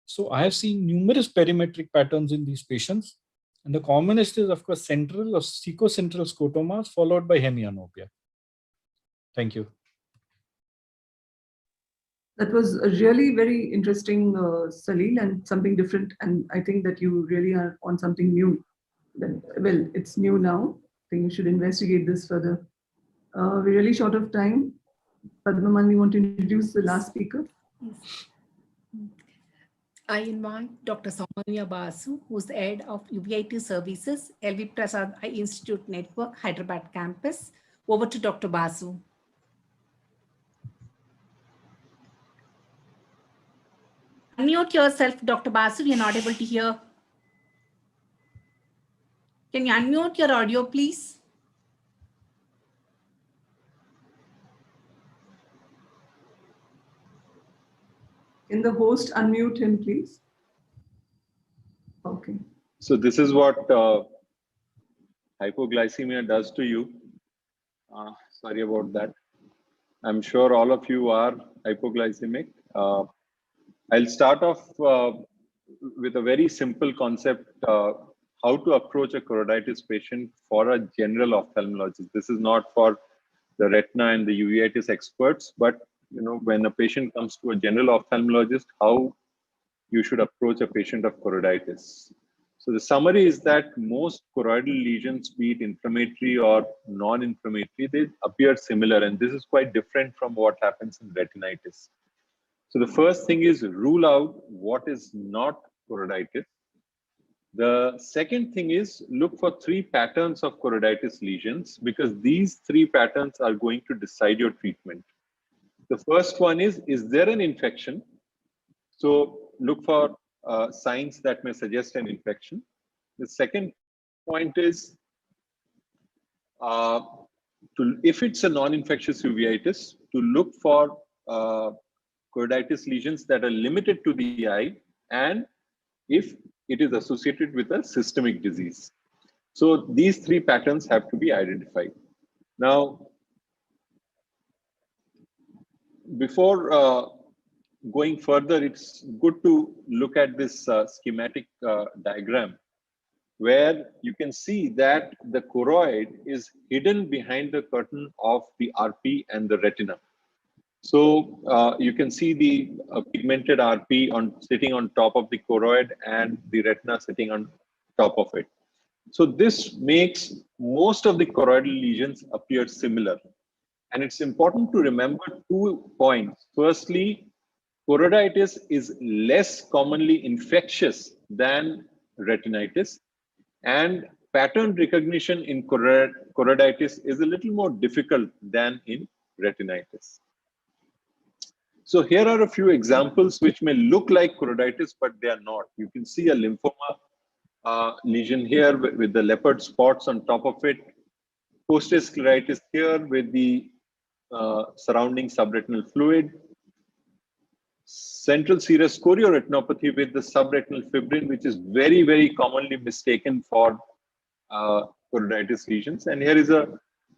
So I have seen numerous perimetric patterns in these patients. And the commonest is, of course, central or secocentral scotomas, followed by hemianopia. Thank you. That was a really very interesting, Salil, and something different. And I think that you really are on something new. Well, it's new now. I think you should investigate this further. We're really short of time. Padma, you want to introduce the last speaker? Yes. I invite Dr. Soumya Basu, who's the head of UVIT Services, LV Prasad Eye Institute Network, Hyderabad campus. Over to Dr. Basu. Unmute yourself, Dr. Basu. We are not able to hear. Can you unmute your audio, please? Can the host unmute him, please? Okay. So this is what hypoglycemia does to you. Sorry about that. I'm sure all of you are hypoglycemic. I'll start off with a very simple concept, how to approach a choroiditis patient for a general ophthalmologist. This is not for the retina and the uveitis experts, but when a patient comes to a general ophthalmologist, how you should approach a patient of choroiditis. So the summary is that most choroidal lesions, be it inflammatory or non-inflammatory, they appear similar, and this is quite different from what happens in retinitis. So the first thing is rule out what is not choroiditis. The second thing is look for 3 patterns of choroiditis lesions, because these 3 patterns are going to decide your treatment. The first one is there an infection? So look for signs that may suggest an infection. The second point is, if it's a non-infectious uveitis, to look for choroiditis lesions that are limited to the eye and if it is associated with a systemic disease. So these three patterns have to be identified. Now, before going further, it's good to look at this schematic diagram, where you can see that the choroid is hidden behind the curtain of the RP and the retina. So you can see the pigmented RP sitting on top of the choroid and the retina sitting on top of it. So this makes most of the choroidal lesions appear similar. And it's important to remember 2 points. Firstly, choroiditis is less commonly infectious than retinitis, and pattern recognition in choroiditis is a little more difficult than in retinitis. So here are a few examples which may look like choroiditis, but they are not. You can see a lymphoma lesion here with the leopard spots on top of it. Posterior scleritis here with the surrounding subretinal fluid. Central serous chorioretinopathy with the subretinal fibrin, which is very, very commonly mistaken for choroiditis lesions. And here is a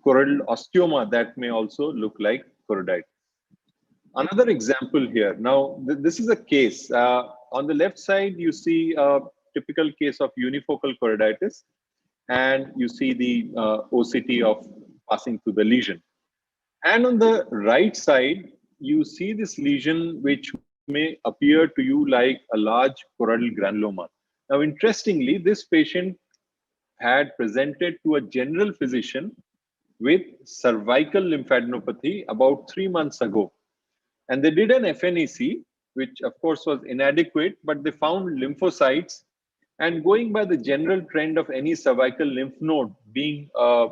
choroidal osteoma that may also look like choroiditis. Another example here. Now, this is a case. On the left side, you see a typical case of unifocal choroiditis, and you see the OCT of passing through the lesion. And on the right side, you see this lesion which may appear to you like a large choroidal granuloma. Now, interestingly, this patient had presented to a general physician with cervical lymphadenopathy about 3 months ago. And they did an FNEC, which of course was inadequate, but they found lymphocytes. And going by the general trend of any cervical lymph node being a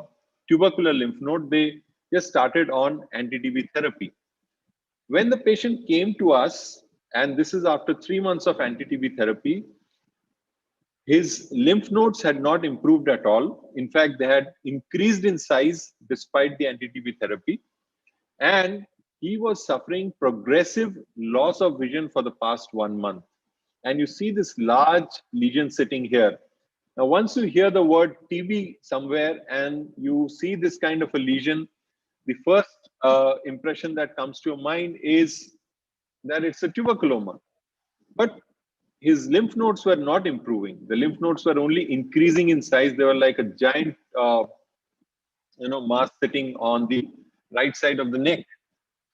tubercular lymph node, they just started on anti-TB therapy. When the patient came to us, and this is after 3 months of anti-TB therapy, his lymph nodes had not improved at all. In fact, they had increased in size despite the anti-TB therapy. And he was suffering progressive loss of vision for the past 1 month. And you see this large lesion sitting here. Now, once you hear the word TB somewhere and you see this kind of a lesion, the first impression that comes to your mind is that it's a tuberculoma. But his lymph nodes were not improving. The lymph nodes were only increasing in size. They were like a giant mass sitting on the right side of the neck.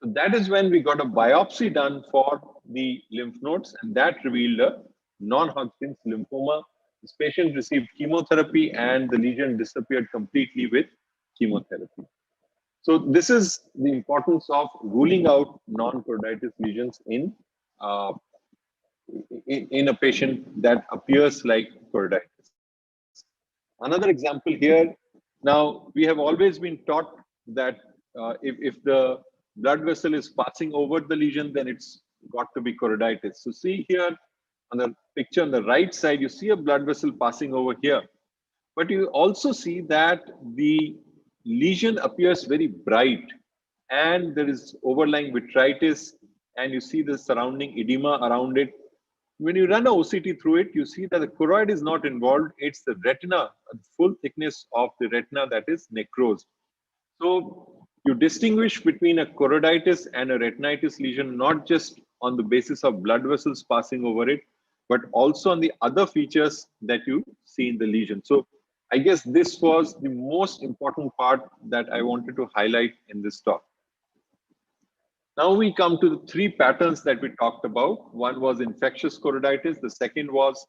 So that is when we got a biopsy done for the lymph nodes, and that revealed a non-Hodgkin's lymphoma. This patient received chemotherapy and the lesion disappeared completely with chemotherapy. So this is the importance of ruling out non-choroiditis lesions in a patient that appears like choroiditis. Another example here. Now, we have always been taught that if the blood vessel is passing over the lesion, then it's got to be choroiditis. So see here on the picture on the right side, you see a blood vessel passing over here. But you also see that the lesion appears very bright and there is overlying vitritis, and you see the surrounding edema around it. When you run a OCT through it, you see that the choroid is not involved. It's the retina, the full thickness of the retina that is necrosed. So you distinguish between a choroiditis and a retinitis lesion, not just on the basis of blood vessels passing over it, but also on the other features that you see in the lesion. So I guess this was the most important part that I wanted to highlight in this talk. Now we come to the 3 patterns that we talked about. One was infectious choroiditis. The second was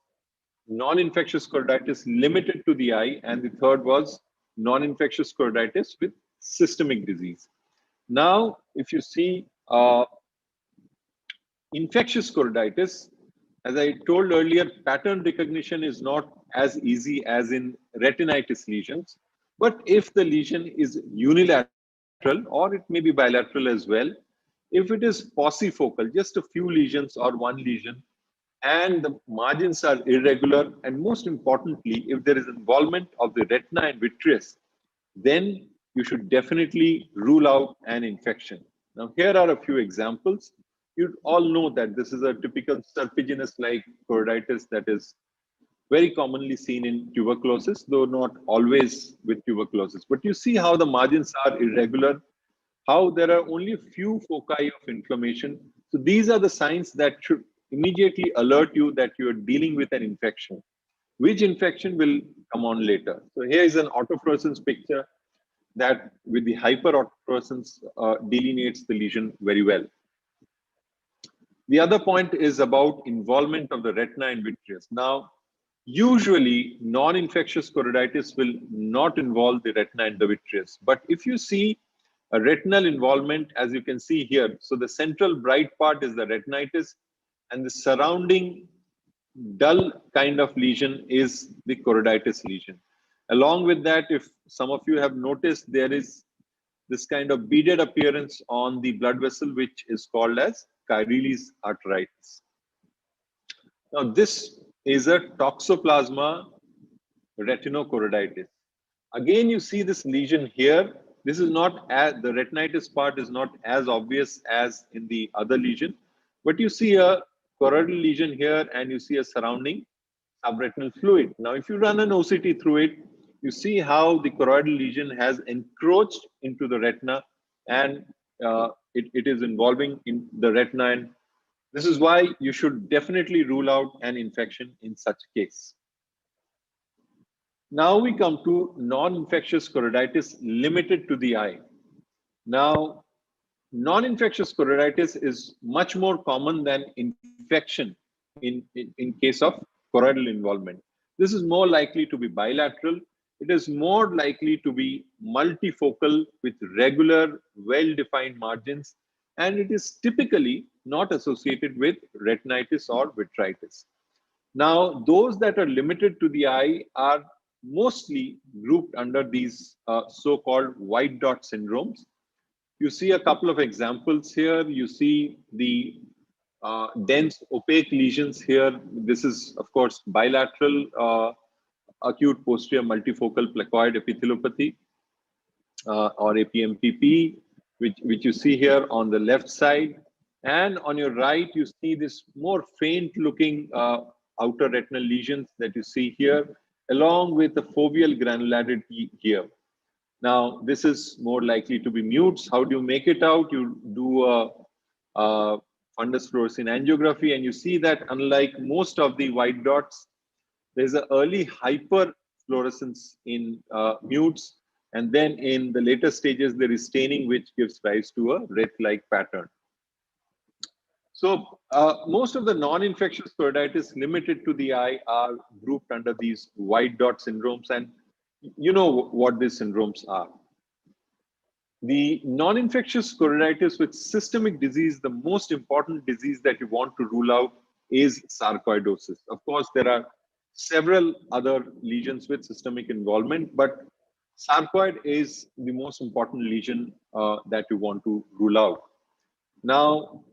non-infectious choroiditis limited to the eye. And the third was non-infectious choroiditis with systemic disease. Now, if you see infectious choroiditis, as I told earlier, pattern recognition is not as easy as in retinitis lesions. But if the lesion is unilateral, or it may be bilateral as well, if it is paucifocal, just a few lesions or one lesion, and the margins are irregular, and most importantly, if there is involvement of the retina and vitreous, then you should definitely rule out an infection. Now, here are a few examples. you all know that this is a typical serpiginous-like choroiditis that is very commonly seen in tuberculosis, though not always with tuberculosis. But you see how the margins are irregular, how there are only a few foci of inflammation. So these are the signs that should immediately alert you that you are dealing with an infection. Which infection will come on later. So here is an autofluorescence picture that with the hyperautofluorescence delineates the lesion very well. The other point is about involvement of the retina and vitreous. Now, usually non-infectious choroiditis will not involve the retina and the vitreous. But if you see a retinal involvement, as you can see here, so the central bright part is the retinitis and the surrounding dull kind of lesion is the choroiditis lesion. Along with that, if some of you have noticed, there is this kind of beaded appearance on the blood vessel, which is called as Kyrilli's arteritis. Now, this is a toxoplasma retinochoroiditis. Again, you see this lesion here. This is not as, the retinitis part is not as obvious as in the other lesion, but you see a choroidal lesion here and you see a surrounding subretinal fluid. Now, if you run an OCT through it, you see how the choroidal lesion has encroached into the retina and it is involving in the retina. And this is why you should definitely rule out an infection in such case. Now we come to non-infectious choroiditis limited to the eye. Now, non-infectious choroiditis is much more common than infection in case of choroidal involvement. This is more likely to be bilateral. It is more likely to be multifocal with regular, well-defined margins, and it is typically not associated with retinitis or vitritis. Now, those that are limited to the eye are mostly grouped under these so-called white dot syndromes. You see a couple of examples here. You see the dense opaque lesions here. This is, of course, bilateral acute posterior multifocal placoid epithelopathy or APMPP, which you see here on the left side. And on your right, you see this more faint looking outer retinal lesions that you see here, along with the foveal granularity here. Now, this is more likely to be mutes. How do you make it out? You do a fundus fluorescein angiography, and you see that unlike most of the white dots, there's an early hyperfluorescence in mutes, and then in the later stages, there is staining, which gives rise to a red-like pattern. So most of the non-infectious choroiditis limited to the eye are grouped under these white dot syndromes, and you know what these syndromes are. The non-infectious choroiditis with systemic disease, the most important disease that you want to rule out is sarcoidosis. Of course, there are several other lesions with systemic involvement, but sarcoid is the most important lesion that you want to rule out. Now,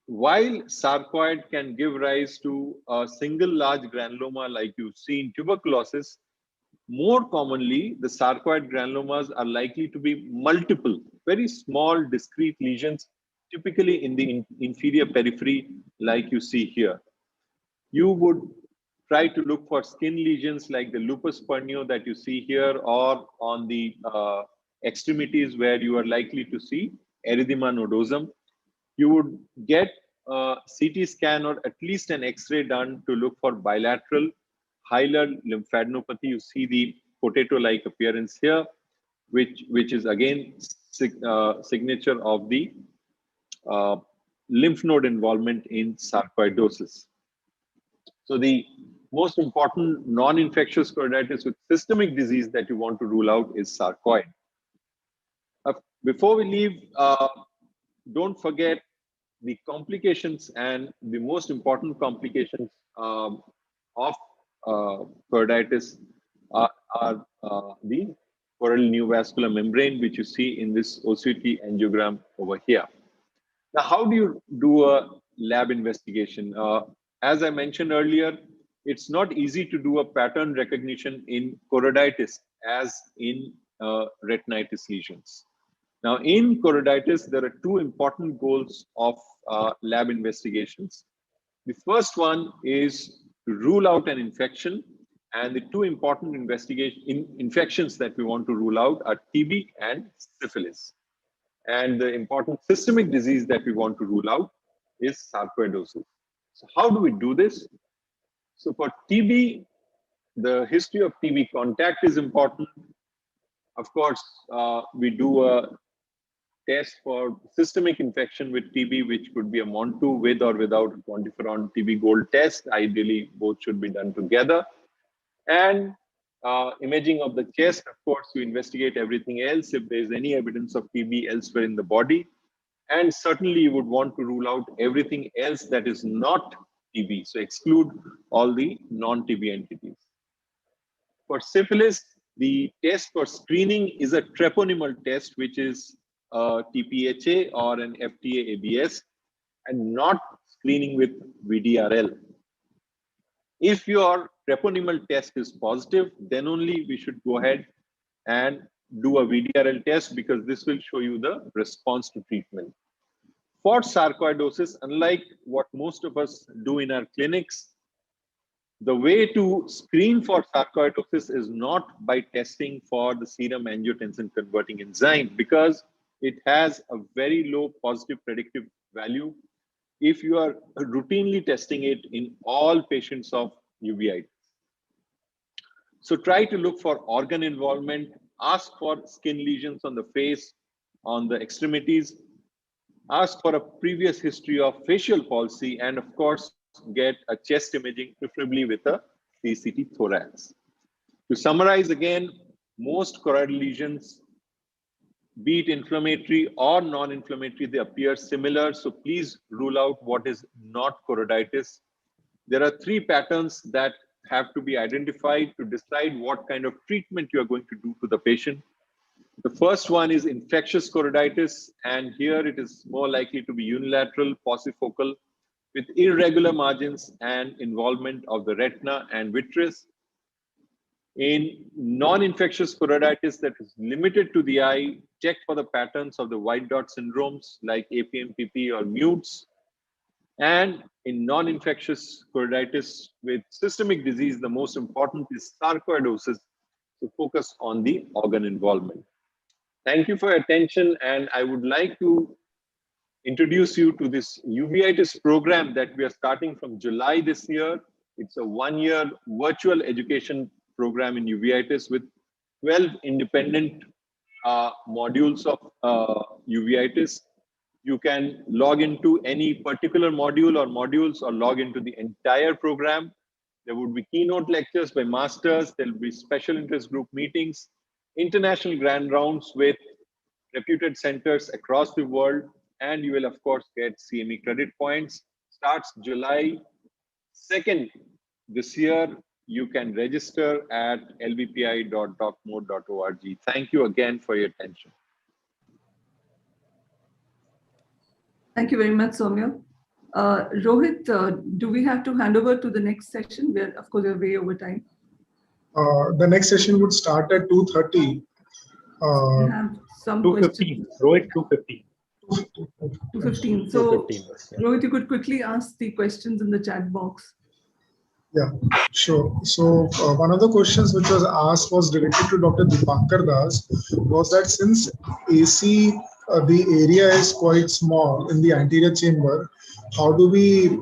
while sarcoid can give rise to a single large granuloma like you see in tuberculosis, more commonly, the sarcoid granulomas are likely to be multiple, very small, discrete lesions, typically in the inferior periphery, like you see here. You would try to look for skin lesions like the lupus pernio that you see here, or on the extremities where you are likely to see erythema nodosum. You would get a CT scan or at least an X-ray done to look for bilateral hilar lymphadenopathy. You see the potato-like appearance here, which is again signature of the lymph node involvement in sarcoidosis. So the most important non-infectious choroiditis with systemic disease that you want to rule out is sarcoid. Before we leave, don't forget the complications, and the most important complications of choroiditis are the choroidal neovascular membrane, which you see in this OCT angiogram over here. Now, how do you do a lab investigation? As I mentioned earlier, it's not easy to do a pattern recognition in choroiditis as in retinitis lesions. Now, in choroiditis, there are two important goals of lab investigations. The first one is to rule out an infection, and the two important infections that we want to rule out are TB and syphilis. And the important systemic disease that we want to rule out is sarcoidosis. So how do we do this? So for TB, the history of TB contact is important. Of course, we do a test for systemic infection with TB, which could be a MON2 with or without a quantiferon TB Gold test. Ideally, both should be done together. And imaging of the chest, of course, to investigate everything else if there is any evidence of TB elsewhere in the body. And certainly you would want to rule out everything else that is not TB. So exclude all the non-TB entities. For syphilis, the test for screening is a treponymous test, which is a TPHA or an FTA-ABS, and not screening with VDRL. If your treponymous test is positive, then only we should go ahead and do a VDRL test, because this will show you the response to treatment. For sarcoidosis, unlike what most of us do in our clinics, the way to screen for sarcoidosis is not by testing for the serum angiotensin converting enzyme, because it has a very low positive predictive value if you are routinely testing it in all patients of uveitis. So try to look for organ involvement, ask for skin lesions on the face, on the extremities, ask for a previous history of facial palsy, and of course, get a chest imaging, preferably with a CCT thorax. To summarize again, most choroidal lesions, be it inflammatory or non-inflammatory, they appear similar. So please rule out what is not choroiditis. There are three patterns that have to be identified to decide what kind of treatment you are going to do to the patient. The first one is infectious choroiditis, and here it is more likely to be unilateral, paucifocal, with irregular margins and involvement of the retina and vitreous. In non-infectious choroiditis that is limited to the eye, check for the patterns of the white dot syndromes like APMPP or MUTES. And in non-infectious choroiditis with systemic disease, the most important is sarcoidosis, to focus on the organ involvement. Thank you for your attention, and I would like to introduce you to this uveitis program that we are starting from July this year. It's a one-year virtual education program in uveitis with 12 independent modules of uveitis. You can log into any particular module or modules, or log into the entire program. There would be keynote lectures by masters. There will be special interest group meetings, international grand rounds with reputed centers across the world, and you will of course get CME credit points. Starts July 2nd this year. You can register at lbpi.docmode.org. Thank you again for your attention. Thank you very much, Soumya. Rohit, do we have to hand over to the next section? Where, of course, we're way over time. The next session would start at 2:30. We have some 2:15. Rohit, 2:15. 2:15. So, Rohit, you could quickly ask the questions in the chat box. Yeah, sure. So one of the questions which was asked was directed to Dr. Dipankar Das, was that since AC, the area is quite small in the anterior chamber, how do we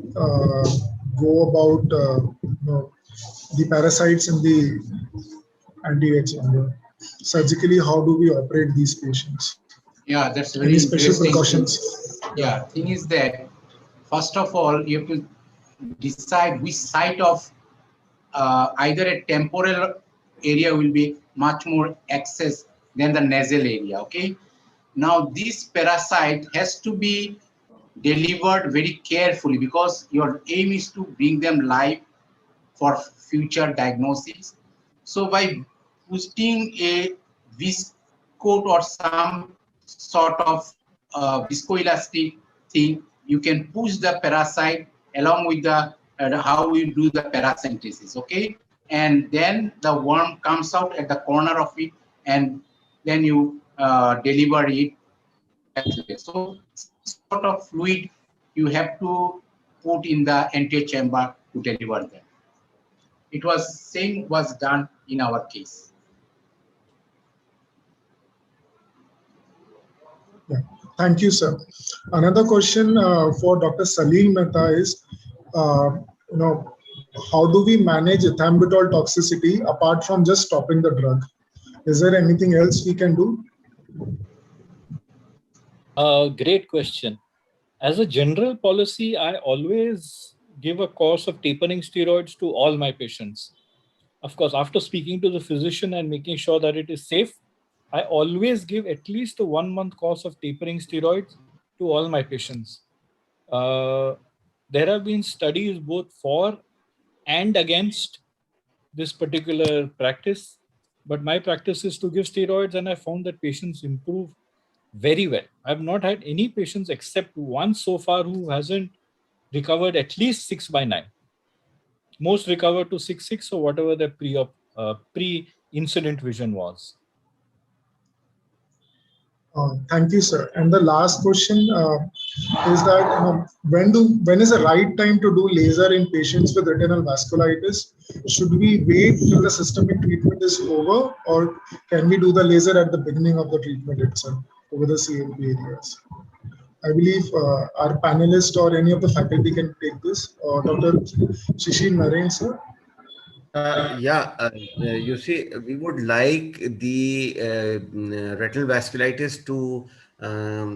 go about the parasites in the anterior chamber? Surgically, how do we operate these patients? Yeah, that's very Any special interesting. precautions? Yeah, thing is that first of all, you have to decide which site of either a temporal area will be much more access than the nasal area. Okay. Now this parasite has to be delivered very carefully, because your aim is to bring them live for future diagnosis. So by boosting a viscoat or some sort of viscoelastic thing, you can push the parasite along with the how we do the paracentesis, okay? And then the worm comes out at the corner of it, and then you deliver it. So sort of fluid you have to put in the antechamber to deliver them. It was same was done in our case. Yeah. Thank you, sir. Another question for Dr. Salim Mehta is, how do we manage ethambutol toxicity apart from just stopping the drug? Is there anything else we can do? Great question. As a general policy, I always give a course of tapering steroids to all my patients. Of course, after speaking to the physician and making sure that it is safe, I always give at least a 1 month course of tapering steroids to all my patients. There have been studies both for and against this particular practice, but my practice is to give steroids, and I found that patients improve very well. I've not had any patients except one so far who hasn't recovered at least 6/9. Most recover to 6/6 or whatever their pre-incident vision was. Thank you, sir. And the last question is that when is the right time to do laser in patients with retinal vasculitis? Should we wait till the systemic treatment is over, or can we do the laser at the beginning of the treatment itself over the CLP areas? I believe our panelist or any of the faculty can take this. Dr. Shishir Narain, sir. You see, we would like the retinal vasculitis to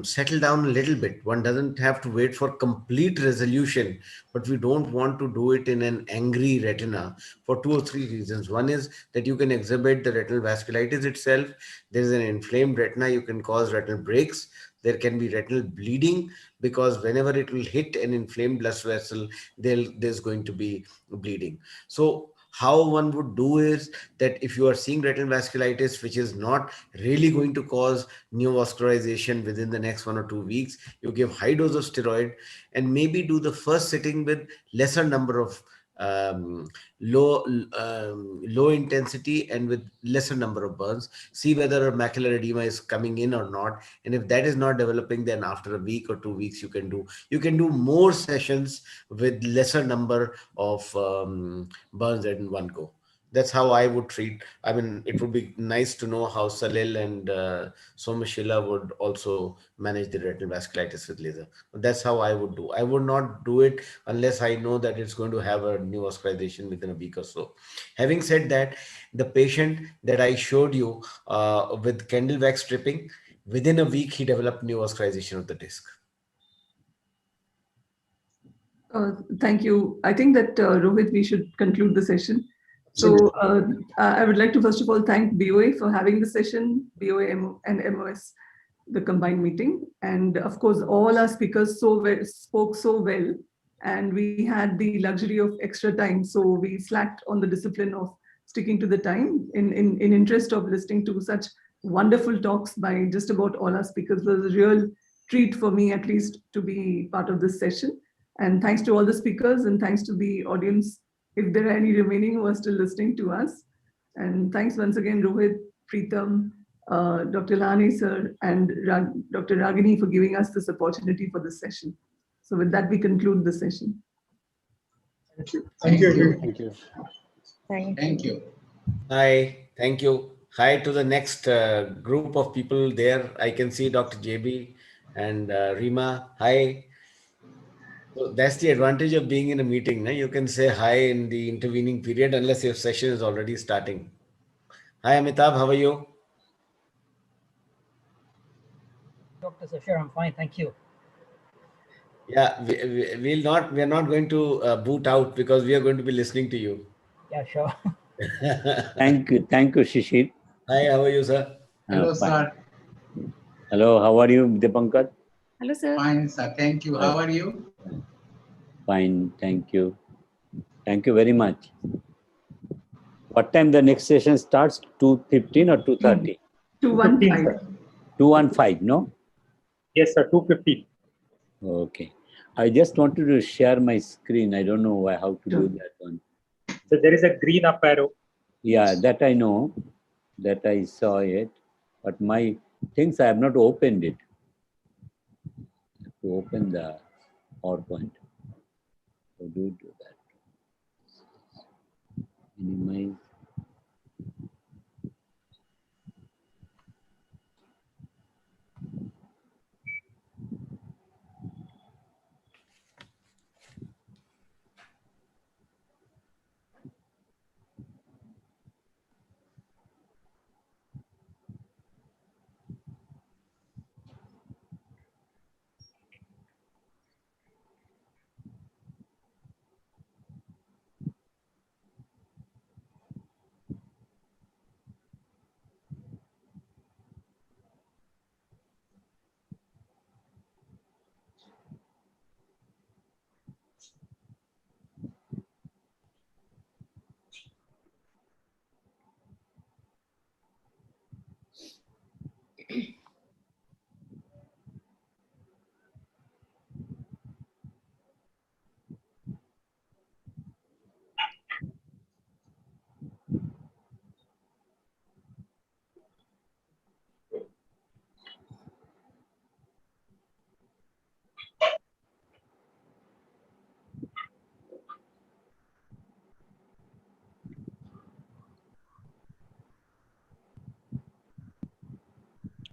settle down a little bit. One doesn't have to wait for complete resolution, but we don't want to do it in an angry retina for 2 or 3 reasons. One is that you can exhibit the retinal vasculitis itself. There is an inflamed retina, you can cause retinal breaks. There can be retinal bleeding, because whenever it will hit an inflamed blood vessel, there's going to be bleeding. So how one would do is that if you are seeing retinal vasculitis, which is not really going to cause neovascularization within the next 1 or 2 weeks, you give high dose of steroid and maybe do the first sitting with lesser number of low intensity and with lesser number of burns. See whether a macular edema is coming in or not, and if that is not developing, then after a week or 2 weeks you can do more sessions with lesser number of burns in one go. That's how I would treat. I mean, it would be nice to know how Salil and Somashila would also manage the retinal vasculitis with laser. But that's how I would do. I would not do it unless I know that it's going to have a neovascularization within a week or so. Having said that, the patient that I showed you with candle wax stripping, within a week he developed neovascularization of the disc. Thank you. I think that, Rohit, we should conclude the session. So I would like to first of all thank BOA for having the session, BOA and MOS, the combined meeting. And of course, all our speakers spoke so well, and we had the luxury of extra time. So we slacked on the discipline of sticking to the time in interest of listening to such wonderful talks by just about all our speakers. It was a real treat for me, at least, to be part of this session. And thanks to all the speakers, and thanks to the audience, if there are any remaining who are still listening to us. And thanks once again, Rohit, Preetham, Dr. Lani sir, and Dr. Ragini for giving us this opportunity for this session. So with that, we conclude the session. Thank you. Thank you. Thank you. Thank you. Hi, thank you. Hi to the next group of people there. I can see Dr. JB and Rima. Hi. So that's the advantage of being in a meeting. You can say hi in the intervening period unless your session is already starting. Hi, Amitabh. How are you? Dr. Sashar, I'm fine. Thank you. Yeah, we're not going to boot out because we are going to be listening to you. Yeah, sure. Thank you, Shishir. Hi, how are you, sir? Hello, sir. Hello, how are you, Dipankar? Hello, sir. Fine, sir. Thank you. How are you? Fine, thank you. Thank you very much. What time the next session starts? 2:15 or 2:30? 2:15. 2:15, no? Yes, sir. 2:50. Okay. I just wanted to share my screen. I don't know how to do that one. So there is a green up arrow. Yeah, that I know. That I saw it. But my things, I have not opened it. To open the PowerPoint. How do you do that? Minimize.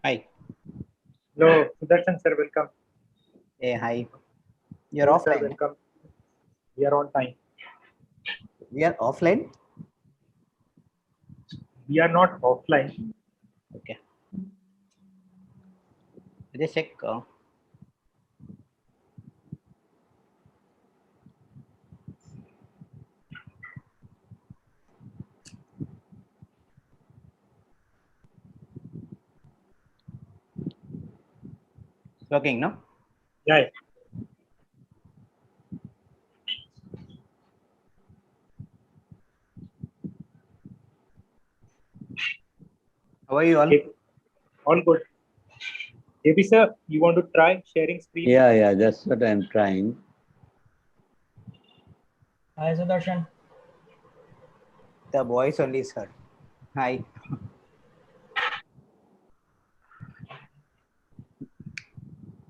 Hi. Hello, Sudarshan sir, welcome. Hey, hi. You're Hello, sir, offline. welcome. We are on time. We are offline. We are not offline. Okay. Just check. Working, no? Yeah. How are you all? Okay. All good. JB sir, you want to try sharing screen? Yeah, that's what I'm trying. Hi, Sudarshan. The voice only is heard. Hi.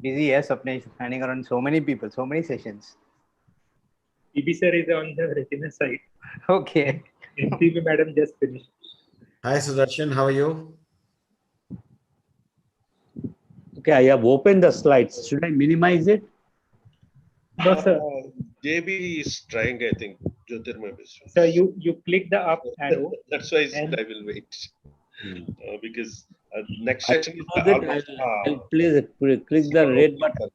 Busy, yes, Swapnesh, handing around so many people, so many sessions. JB sir is on the retina side. Okay. NPB madam just finished. Hi, Sudarshan. How are you? Okay, I have opened the slides. Should I minimize it? No, sir. JB is trying, I think, Jyotirmay Biswas. Sir, you click the up arrow. That's why I said and I will wait. Because next I session is close it. I'll please click the red button.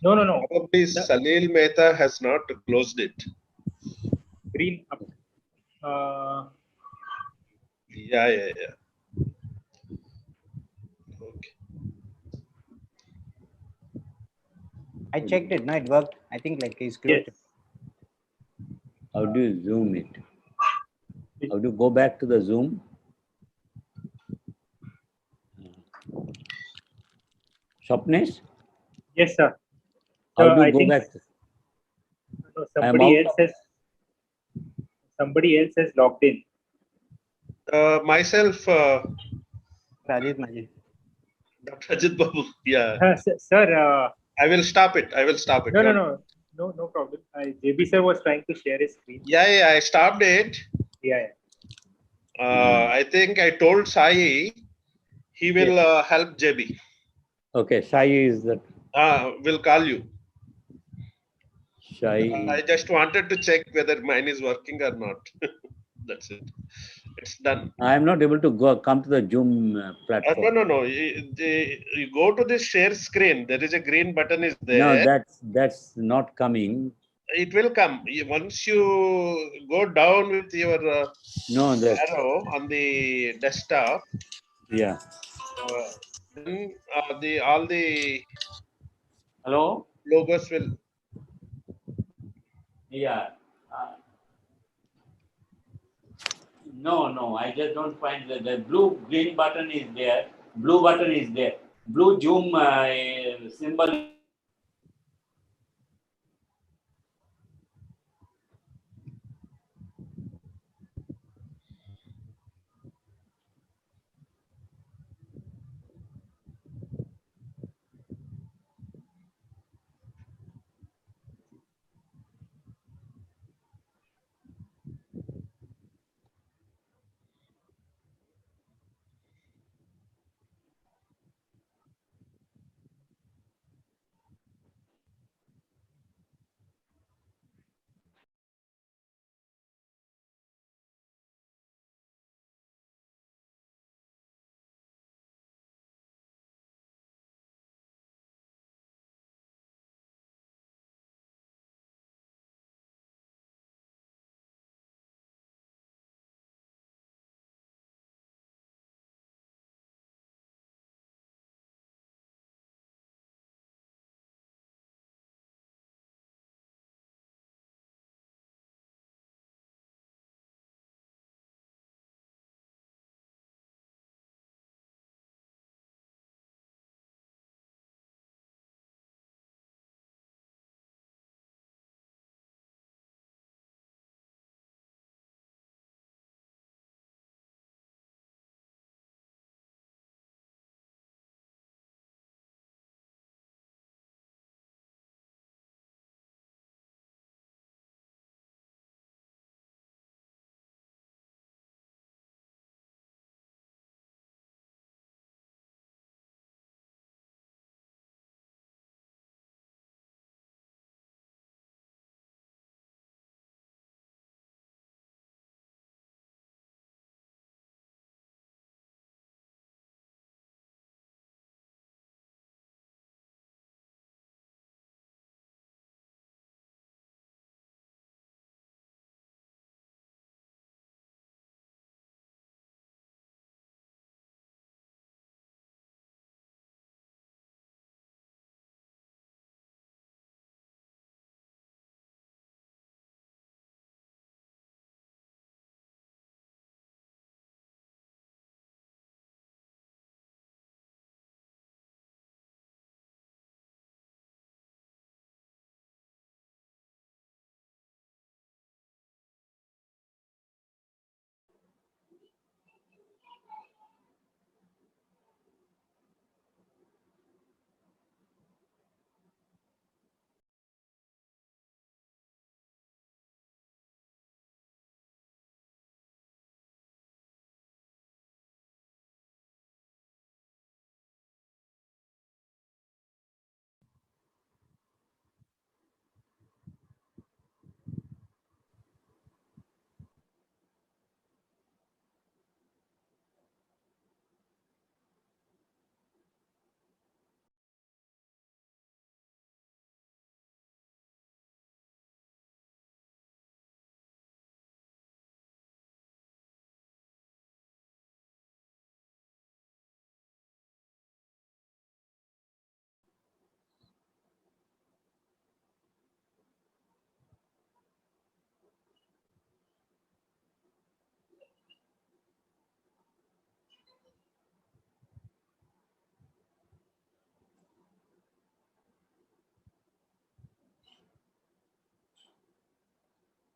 No. Probably Salil Mehta has not closed it. Green up. Yeah. Okay. I checked it, no, it worked. I think like he's closed it. How do you zoom it? How do you go back to the zoom? Swapnesh? Yes, sir. How do you I go think back? no, I'm out somebody else has logged in. Myself, Rajit Majid. Dr. Ajit Babu. Yeah. Sir. I will stop it. No problem. JB sir was trying to share his screen. Yeah, I stopped it. Yeah. I think I told Sai he will help JB. Okay, Shai is the. Will call you. Shai. I just wanted to check whether mine is working or not. That's it. It's done. I am not able to come to the Zoom platform. No. You go to this share screen. There is a green button is No, there. that's not coming. It will come. Once you go down with your arrow on the desktop. Yeah. Then all the Hello? logos will. Yeah. No. I just don't find the green button is there. Blue button is there. Blue Zoom symbol.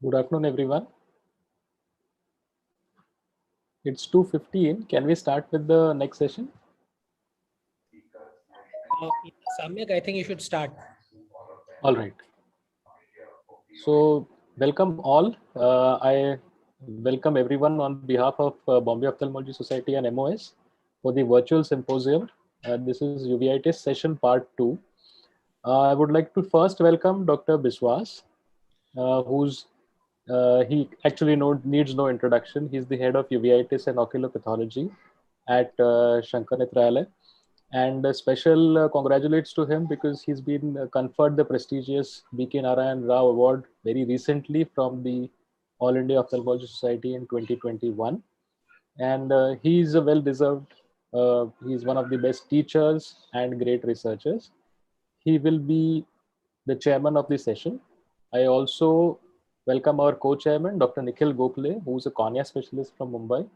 Good afternoon, everyone. It's 2:15. Can we start with the next session? Samyak, I think you should start. All right. So welcome all. I welcome everyone on behalf of Bombay Ophthalmology Society and MOS for the virtual symposium. This is uveitis session part 2. I would like to first welcome Dr. Biswas, he actually needs no introduction. He's the head of uveitis and ocular pathology at Shankar Netralaya. And a special congratulates to him because he's been conferred the prestigious B.K. Narayan Rao Award very recently from the All India Ophthalmology Society in 2021. And he's a well-deserved, he's one of the best teachers and great researchers. He will be the chairman of the session. I also welcome our co-chairman, Dr. Nikhil Gokhale, who's a cornea specialist from Mumbai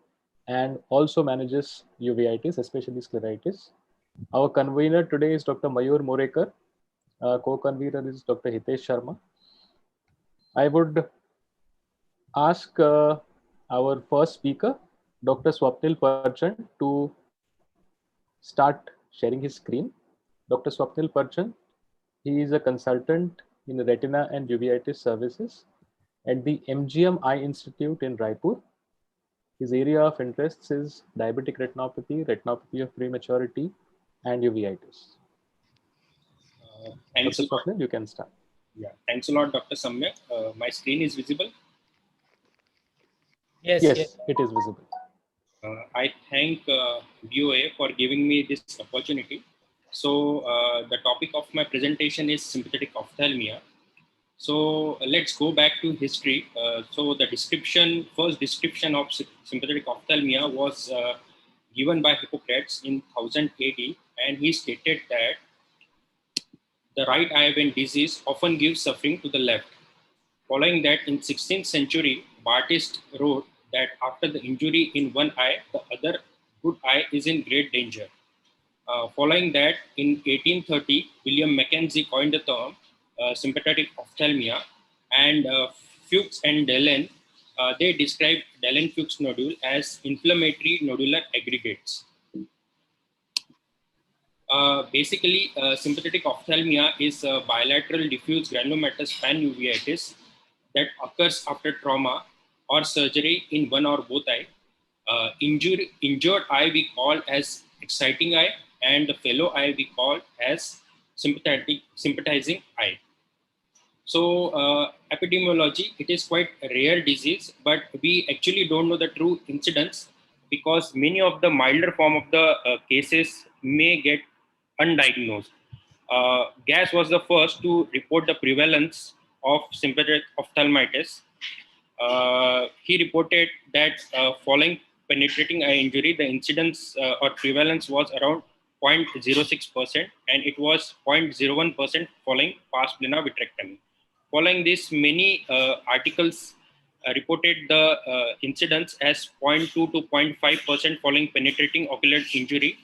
and also manages uveitis, especially scleritis. Our convener today is Dr. Mayur Morekar. Co-convener is Dr. Hitesh Sharma. I would ask our first speaker, Dr. Swapnil Parchand, to start sharing his screen. Dr. Swapnil Parchand, he is a consultant in retina and uveitis services at the MGM Eye Institute in Raipur. His area of interests is diabetic retinopathy, retinopathy of prematurity, and uveitis. Thanks Dr. a lot. Swapnil, you can start. Yeah, thanks a lot, Dr. Samyak. My screen is visible. Yes, it is visible. I thank BOA for giving me this opportunity. So the topic of my presentation is sympathetic ophthalmia. So let's go back to history. So the first description of sympathetic ophthalmia was given by Hippocrates in 1000 AD, and he stated that the right eye when diseased often gives suffering to the left. Following that, in 16th century, Bartist wrote that after the injury in one eye, the other good eye is in great danger. Following that, in 1830, William Mackenzie coined the term sympathetic ophthalmia, and Fuchs and Dellen, they described Dellen-Fuchs nodule as inflammatory nodular aggregates. Basically, sympathetic ophthalmia is a bilateral diffuse granulomatous panuveitis that occurs after trauma or surgery in one or both eye. Injured eye we call as exciting eye, and the fellow eye we call as sympathizing eye. So epidemiology, it is quite a rare disease, but we actually don't know the true incidence because many of the milder form of the cases may get undiagnosed. Gas was the first to report the prevalence of sympathetic ophthalmitis. He reported that following penetrating eye injury, the incidence or prevalence was around 0.06%, and it was 0.01% following pars plana vitrectomy. Following this, many articles reported the incidence as 0.2 to 0.5% following penetrating ocular injury,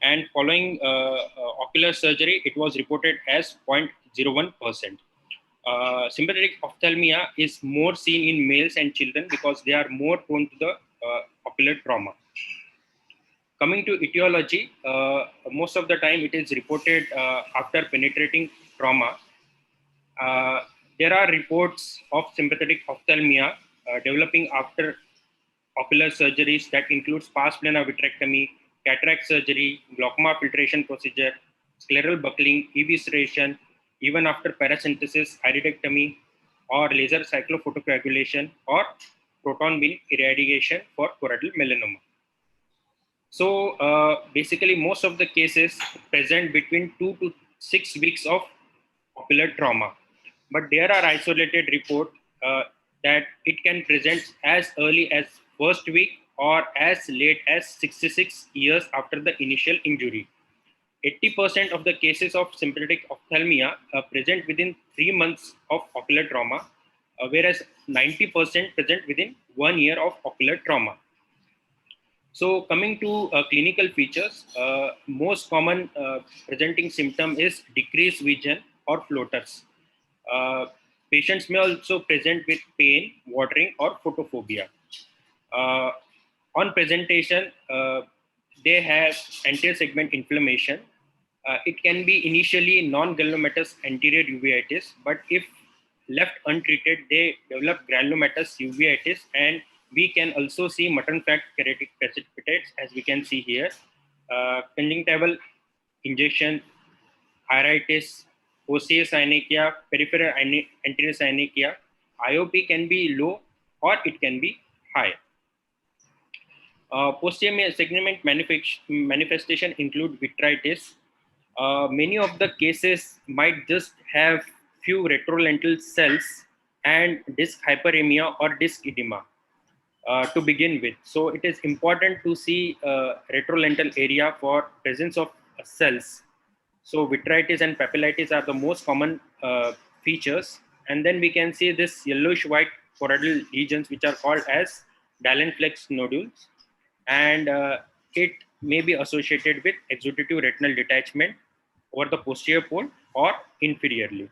and following ocular surgery, it was reported as 0.01%. Sympathetic ophthalmia is more seen in males and children because they are more prone to the ocular trauma. Coming to etiology, most of the time it is reported after penetrating trauma. There are reports of sympathetic ophthalmia developing after ocular surgeries that includes pars plana vitrectomy, cataract surgery, glaucoma filtration procedure, scleral buckling, evisceration, even after paracentesis, iridectomy, or laser cyclophotocoagulation, or proton beam irradiation for choroidal melanoma. So basically, most of the cases present between 2 to 6 weeks of ocular trauma. But there are isolated reports that it can present as early as first week or as late as 66 years after the initial injury. 80% of the cases of sympathetic ophthalmia present within 3 months of ocular trauma, whereas 90% present within 1 year of ocular trauma. So coming to clinical features, most common presenting symptom is decreased vision or floaters. patients may also present with pain, watering, or photophobia. On presentation, they have anterior segment inflammation. It can be initially non-granulomatous anterior uveitis, but if left untreated, they develop granulomatous uveitis, and we can also see mutton fat keratic precipitates, as we can see here. Conjunctival injection, iritis, osseous synechia, peripheral anterior synechia. IOP can be low or it can be high. Posterior segment manifestation include vitritis. Many of the cases might just have few retrolental cells and disc hyperemia or disc edema to begin with. So it is important to see retrolental area for presence of cells. So vitritis and papillitis are the most common features. And then we can see this yellowish white choroidal lesions, which are called as Dallenflex nodules. And it may be associated with exudative retinal detachment over the posterior pole or inferiorly.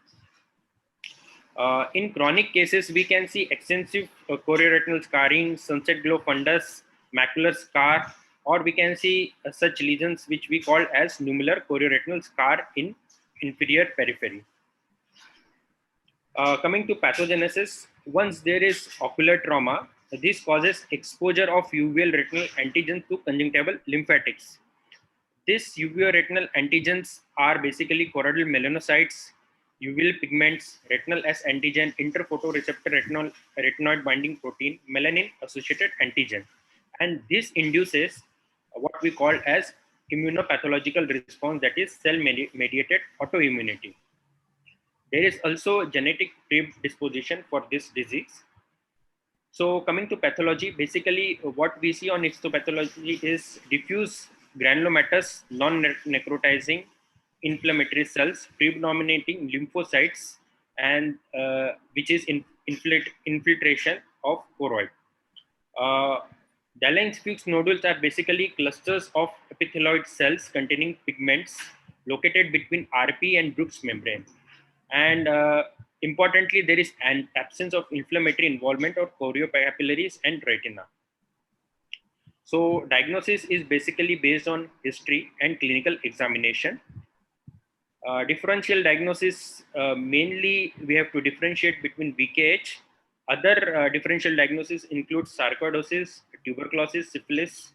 In chronic cases, we can see extensive chorioretinal scarring, sunset glow fundus, macular scar, or we can see such lesions which we call as nummular chorioretinal scar in inferior periphery. Coming to pathogenesis, once there is ocular trauma, this causes exposure of uveal retinal antigens to conjunctival lymphatics. These uveoretinal antigens are basically choroidal melanocytes, uveal pigments, retinal S antigen, interphotoreceptor retinoid binding protein, melanin associated antigen. And this induces what we call as immunopathological response, that is cell mediated autoimmunity. There is also genetic predisposition for this disease. So coming to pathology, basically what we see on histopathology is diffuse granulomatous, non-necrotizing inflammatory cells predominating lymphocytes, and which is infiltration of choroid. Dallenflex nodules are basically clusters of epithelioid cells containing pigments located between RP and Bruch's membrane. And importantly, there is an absence of inflammatory involvement of choriopapillaries and retina. So diagnosis is basically based on history and clinical examination. Differential diagnosis, mainly we have to differentiate between VKH. Other differential diagnosis includes sarcoidosis, tuberculosis, syphilis,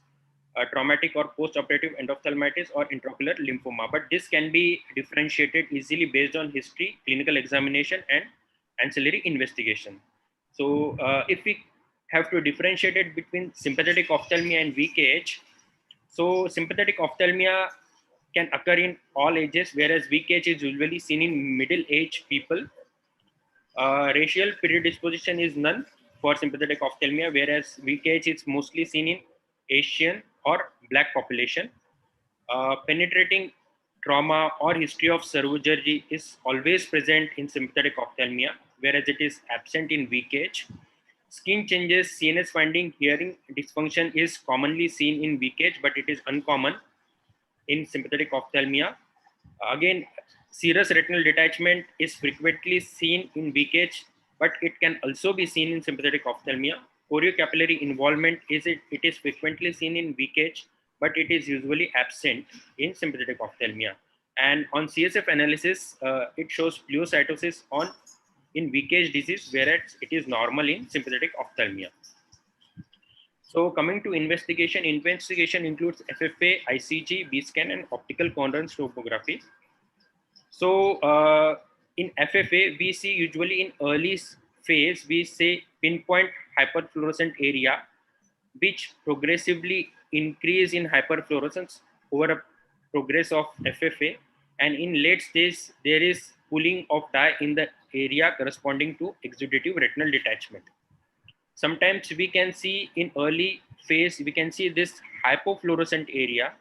traumatic or post-operative endophthalmitis, or intraocular lymphoma. But this can be differentiated easily based on history, clinical examination, and ancillary investigation. So if we have to differentiate it between sympathetic ophthalmia and VKH, so sympathetic ophthalmia can occur in all ages, whereas VKH is usually seen in middle-aged people. Racial predisposition is none for sympathetic ophthalmia, whereas VKH is mostly seen in Asian or Black population. Penetrating trauma or history of serology is always present in sympathetic ophthalmia, whereas it is absent in VKH. Skin changes, CNS finding, hearing dysfunction is commonly seen in VKH, but it is uncommon in sympathetic ophthalmia. Again, serous retinal detachment is frequently seen in VKH, but it can also be seen in sympathetic ophthalmia. Choriocapillary involvement it is frequently seen in VKH, but it is usually absent in sympathetic ophthalmia. And on CSF analysis, it shows pleocytosis in VKH disease, whereas it is normal in sympathetic ophthalmia. So coming to investigation includes FFA, ICG, B-scan, and optical coherence topography. So in FFA, we see usually in early phase, we say pinpoint hyperfluorescent area, which progressively increase in hyperfluorescence over a progress of FFA. And in late stage, there is pooling of dye in the area corresponding to exudative retinal detachment. Sometimes we can see in early phase, we can see this hypofluorescent area,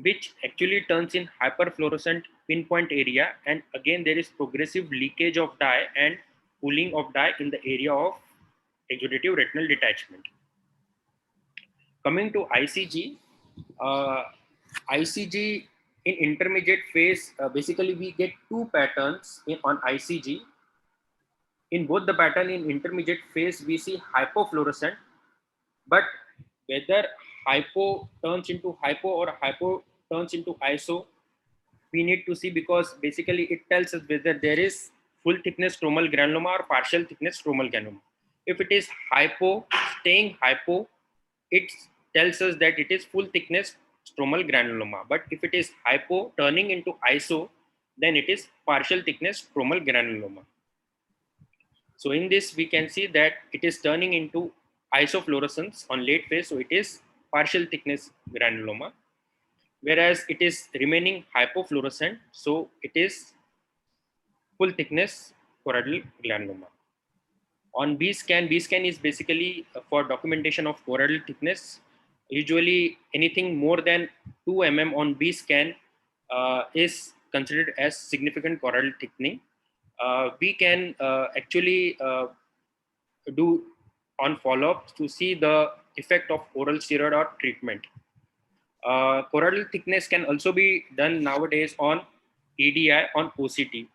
which actually turns in hyperfluorescent pinpoint area. And again, there is progressive leakage of dye and pooling of dye in the area of exudative retinal detachment. Coming to ICG, ICG in intermediate phase, basically we get two patterns on ICG. In both the pattern in intermediate phase, we see hypofluorescent, but whether hypo turns into hypo or hypo turns into iso, we need to see, because basically it tells us whether there is full thickness stromal granuloma or partial thickness stromal granuloma. If it is hypo, staying hypo, it tells us that it is full thickness stromal granuloma. But if it is hypo turning into iso, then it is partial thickness stromal granuloma. So in this, we can see that it is turning into isofluorescence on late phase. So it is partial thickness granuloma, whereas it is remaining hypofluorescent. So it is full thickness choroidal granuloma. On B scan is basically for documentation of choroidal thickness. Usually anything more than 2 mm on B scan is considered as significant choroidal thickening. We can actually do on follow-up to see the effect of oral steroid or treatment. Choroidal thickness can also be done nowadays on EDI on OCT.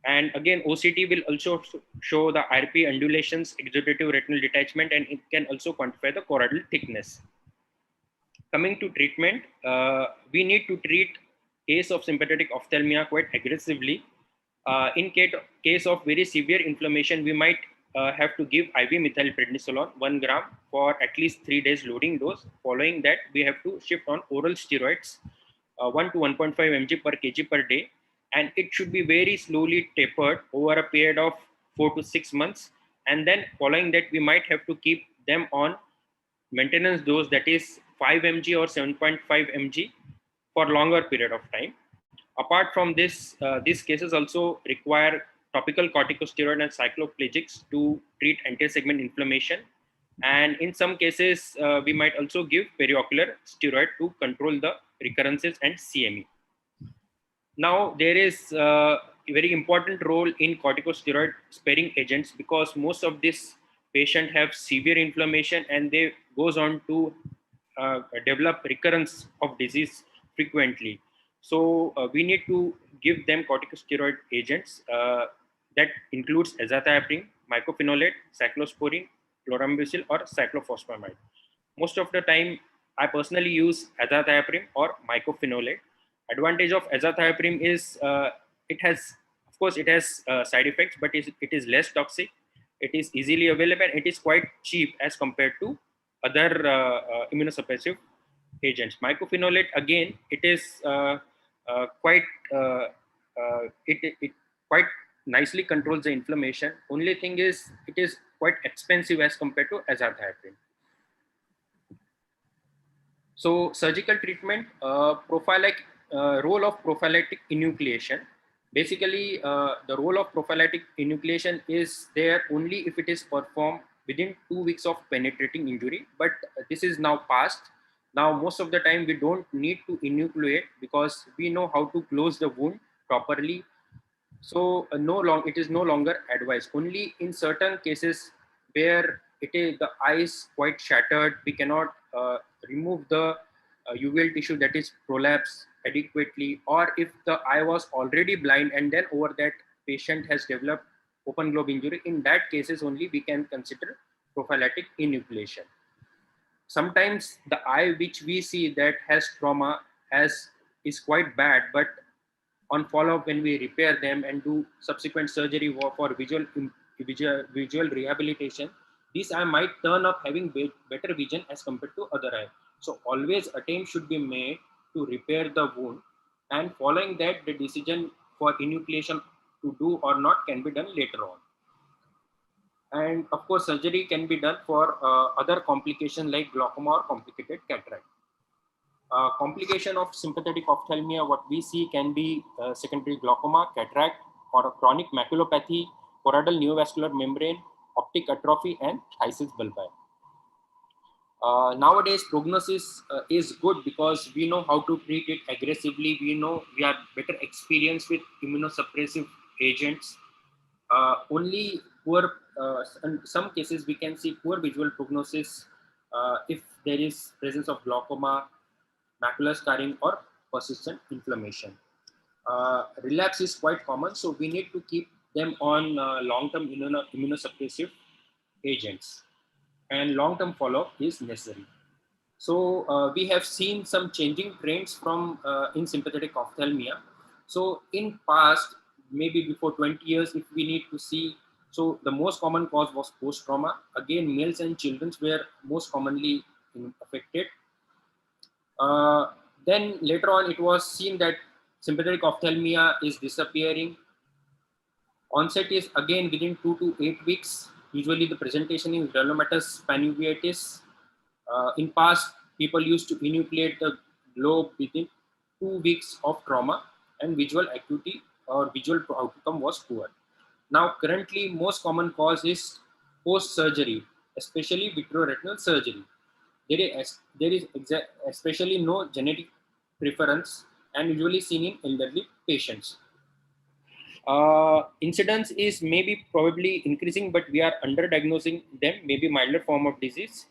And again, OCT will also show the RP undulations, exudative retinal detachment, and it can also quantify the choroidal thickness. Coming to treatment, we need to treat case of sympathetic ophthalmia quite aggressively. In case of very severe inflammation, we might have to give IV methylprednisolone 1 gram for at least 3 days loading dose. Following that, we have to shift on oral steroids 1 to 1.5 mg per kg per day, and it should be very slowly tapered over a period of 4 to 6 months. And then following that, we might have to keep them on maintenance dose, that is 5 mg or 7.5 mg for longer period of time. Apart from this, these cases also require topical corticosteroid and cycloplegics to treat anterior segment inflammation. And in some cases, we might also give periocular steroid to control the recurrences and CME. Now, there is a very important role in corticosteroid sparing agents, because most of this patient have severe inflammation and they goes on to develop recurrence of disease frequently. So we need to give them corticosteroid agents that includes azathioprine, mycophenolate, cyclosporine, chlorambucil, or cyclophosphamide. Most of the time, I personally use azathioprine or mycophenolate. Advantage of azathioprine is it has side effects, but it is less toxic. It is easily available. It is quite cheap as compared to other immunosuppressive agents. Mycophenolate, again, it is quite nicely controls the inflammation. Only thing is it is quite expensive as compared to azathioprine. So surgical treatment, role of prophylactic enucleation. Basically, the role of prophylactic enucleation is there only if it is performed within 2 weeks of penetrating injury, but this is now past. Now, most of the time we don't need to enucleate because we know how to close the wound properly. So it is no longer advised. Only in certain cases where the eye is quite shattered, we cannot remove the uveal tissue that is prolapsed adequately, or if the eye was already blind and then over that patient has developed open globe injury, in that cases only we can consider prophylactic enucleation. Sometimes the eye which we see that has trauma is quite bad, but on follow-up when we repair them and do subsequent surgery for visual rehabilitation, this eye might turn up having better vision as compared to other eye. So always attempt should be made to repair the wound, and following that the decision for enucleation to do or not can be done later on. And of course, surgery can be done for other complications like glaucoma or complicated cataract. Complication of sympathetic ophthalmia, what we see can be secondary glaucoma, cataract, or chronic maculopathy, choroidal neovascular membrane, optic atrophy, and phthisis bulbi. Nowadays, prognosis is good because we know how to treat it aggressively. We know we are better experienced with immunosuppressive agents. Only poor, in some cases, we can see poor visual prognosis if there is presence of glaucoma, macular scarring, or persistent inflammation. Relapse is quite common, so we need to keep them on long-term immunosuppressive agents, and long-term follow-up is necessary. So we have seen some changing trends from in sympathetic ophthalmia. So in past, maybe before 20 years, if we need to see, so the most common cause was post-trauma. Again, males and children were most commonly affected. Then later on, it was seen that sympathetic ophthalmia is disappearing. Onset is again within 2 to 8 weeks. Usually the presentation is granulomatous panuveitis. In past, people used to enucleate the globe within 2 weeks of trauma, and visual acuity or visual outcome was poor. Now, currently, most common cause is post-surgery, especially vitreoretinal surgery. There is especially no genetic preference and usually seen in elderly patients. Incidence is maybe probably increasing, but we are underdiagnosing them, maybe milder form of disease.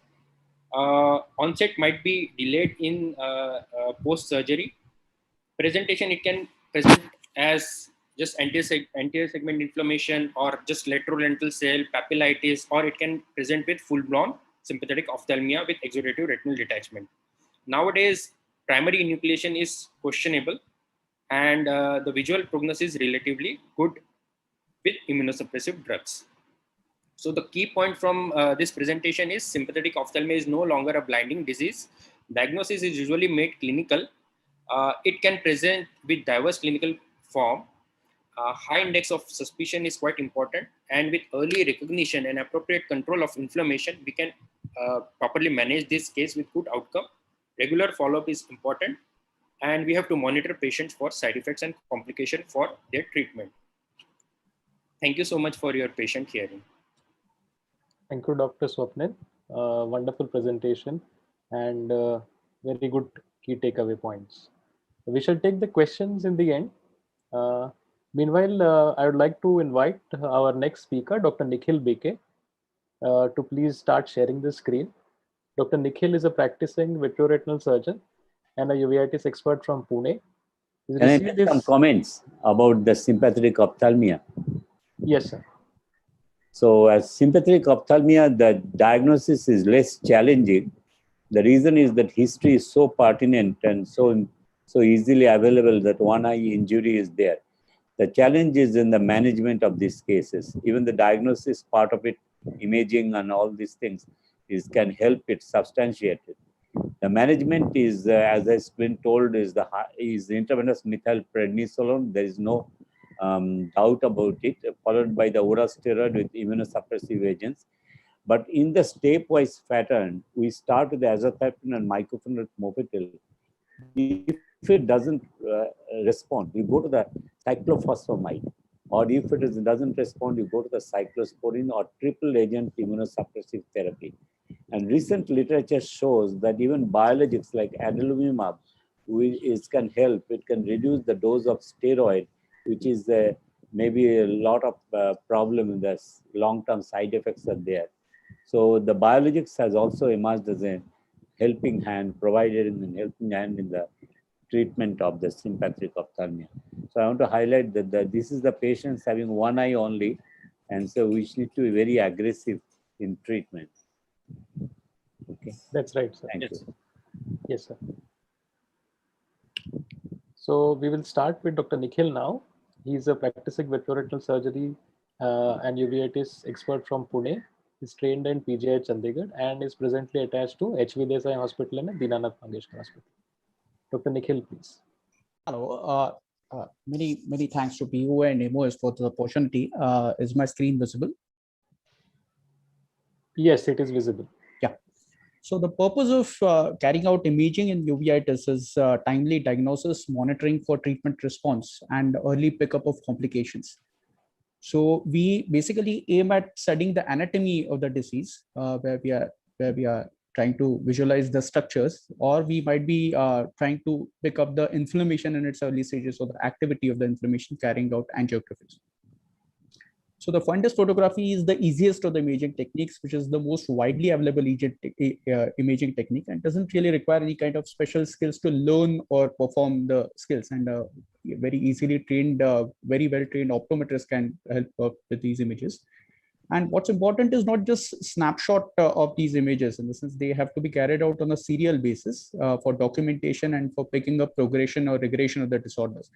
Onset might be delayed in post-surgery. Presentation, it can present as just anterior segment inflammation or just lateral lentil cell papillitis, or it can present with full-blown sympathetic ophthalmia with exudative retinal detachment. Nowadays, primary enucleation is questionable, and the visual prognosis is relatively good with immunosuppressive drugs. So the key point from this presentation is sympathetic ophthalmia is no longer a blinding disease. Diagnosis is usually made clinical. It can present with diverse clinical form. High index of suspicion is quite important, and with early recognition and appropriate control of inflammation, we can properly manage this case with good outcome. Regular follow-up is important, and we have to monitor patients for side effects and complication for their treatment. Thank you so much for your patient hearing. Thank you, Dr. Swapnil. Wonderful presentation and very good key takeaway points. We shall take the questions in the end. Meanwhile, I would like to invite our next speaker, Dr. Nikhil Beke, to please start sharing the screen. Dr. Nikhil is a practicing vitreoretinal surgeon and a uveitis expert from Pune. Can I make some comments about the sympathetic ophthalmia? Yes, sir. So as sympathetic ophthalmia, the diagnosis is less challenging. The reason is that history is so pertinent and so easily available that one eye injury is there. The challenge is in the management of these cases. Even the diagnosis part of it, imaging and all these things, can help it substantiate it. The management is, as has been told, is intravenous methylprednisolone. There is no doubt about it, followed by the oral steroid with immunosuppressive agents. But in the stepwise pattern, we start with the azathioprine and mycophenolate mofetil. If it doesn't respond, you go to the cyclophosphamide, or if it doesn't respond, you go to the cyclosporine or triple agent immunosuppressive therapy. And recent literature shows that even biologics like adalimumab, which can help. It can reduce the dose of steroid, which is maybe a lot of problem in the long-term side effects are there. So the biologics has also emerged as a helping hand, provided a helping hand in the treatment of the sympathetic ophthalmia. So I want to highlight that this is the patients having one eye only, and so we need to be very aggressive in treatment. Okay, that's right, sir. Thank you. Yes, sir. So we will start with Dr. Nikhil now. He's a practicing vitreoretinal surgery and uveitis expert from Pune. He's trained in PGI Chandigarh and is presently attached to H.V. Desai Hospital and Dinanath Mangeshkar Hospital. Dr. Nikhil, please. Hello. Many thanks to PU and MOS for the opportunity. Is my screen visible? Yes, it is visible. Yeah. So the purpose of carrying out imaging in uveitis is timely diagnosis, monitoring for treatment response, and early pickup of complications. So we basically aim at studying the anatomy of the disease, where we are trying to visualize the structures, or we might be trying to pick up the inflammation in its early stages, or the activity of the inflammation, carrying out angiographies. So the fundus photography is the easiest of the imaging techniques, which is the most widely available imaging technique, and doesn't really require any kind of special skills to learn or perform the skills. And very easily trained, very well trained optometrists can help with these images. And what's important is not just snapshot of these images, in the sense they have to be carried out on a serial basis for documentation and for picking up progression or regression of the disorders.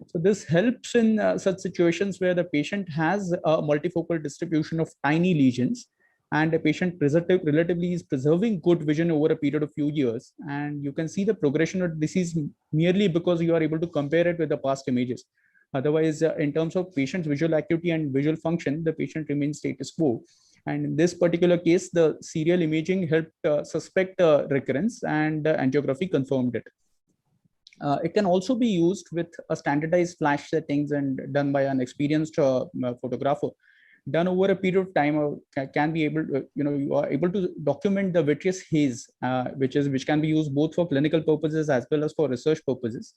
So this helps in such situations where the patient has a multifocal distribution of tiny lesions, and the patient relatively is preserving good vision over a period of few years. And you can see the progression of disease merely because you are able to compare it with the past images. Otherwise, in terms of patient's visual acuity and visual function, the patient remains status quo. And in this particular case, the serial imaging helped suspect recurrence, and angiography confirmed it. It can also be used with a standardized flash settings and done by an experienced photographer. Done over a period of time, can be able to, you are able to document the vitreous haze, which can be used both for clinical purposes as well as for research purposes.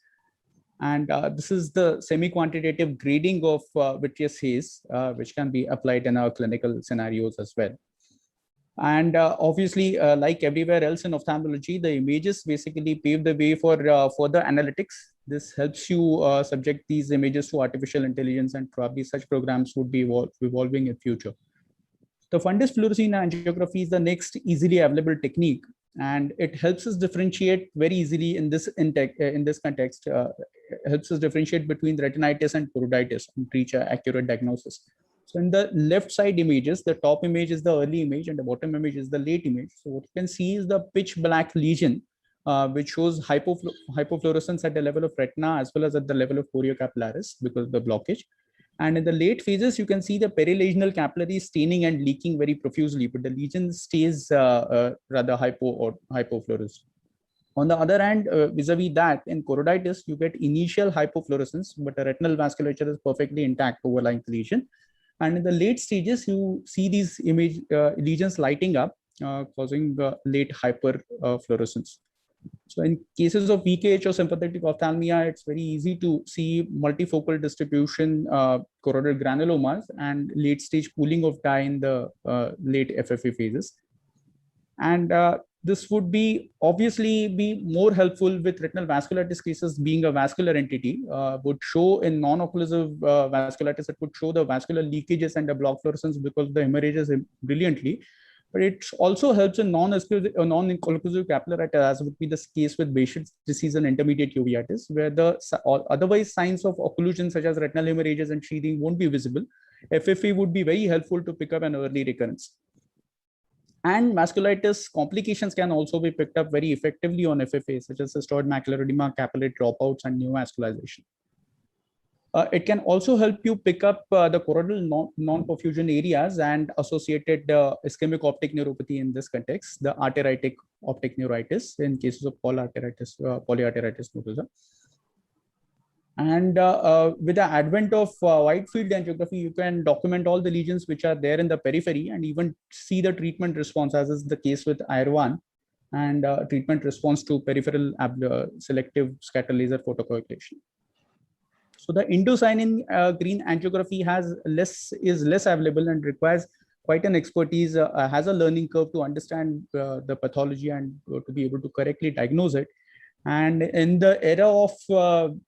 And this is the semi-quantitative grading of vitreous haze, which can be applied in our clinical scenarios as well. And obviously, like everywhere else in ophthalmology, the images basically pave the way for further analytics. This helps you subject these images to artificial intelligence, and probably such programs would be evolving in future. The fundus fluorescein angiography is the next easily available technique, and it helps us differentiate very easily in this context. Helps us differentiate between retinitis and choroiditis and reach an accurate diagnosis. So in the left side images, the top image is the early image and the bottom image is the late image. So what you can see is the pitch black lesion, which shows hypofluorescence at the level of retina as well as at the level of choriocapillaris because of the blockage. And in the late phases, you can see the perilesional capillaries staining and leaking very profusely, but the lesion stays rather hypofluorescent. On the other hand, vis-a-vis that, in choroiditis, you get initial hypofluorescence, but the retinal vasculature is perfectly intact overlying the lesion. And in the late stages, you see these lesions lighting up, causing late hyperfluorescence. So in cases of VKH or sympathetic ophthalmia, it's very easy to see multifocal distribution choroidal granulomas and late stage pooling of dye in the late FFA phases. And this would obviously be more helpful with retinal vasculitis cases being a vascular entity, would show in non-occlusive vasculitis, it would show the vascular leakages and the block fluorescence because of the hemorrhages brilliantly. But it also helps in non-occlusive capillaritis, as would be the case with Behçet's disease and intermediate uveitis, where the otherwise signs of occlusion such as retinal hemorrhages and sheathing won't be visible. FFA would be very helpful to pick up an early recurrence. And vasculitis complications can also be picked up very effectively on FFA, such as cystoid macular edema, capillary dropouts, and neovascularization. It can also help you pick up the choroidal non-perfusion areas and associated ischemic optic neuropathy in this context, the arteritic optic neuritis in cases of polyarteritis nodosa. And with the advent of wide field angiography, you can document all the lesions which are there in the periphery and even see the treatment response, as is the case with IR1, and treatment response to peripheral selective scatter laser photocoagulation. So the indocyanine green angiography is less available and requires quite an expertise, has a learning curve to understand the pathology and to be able to correctly diagnose it. And in the era of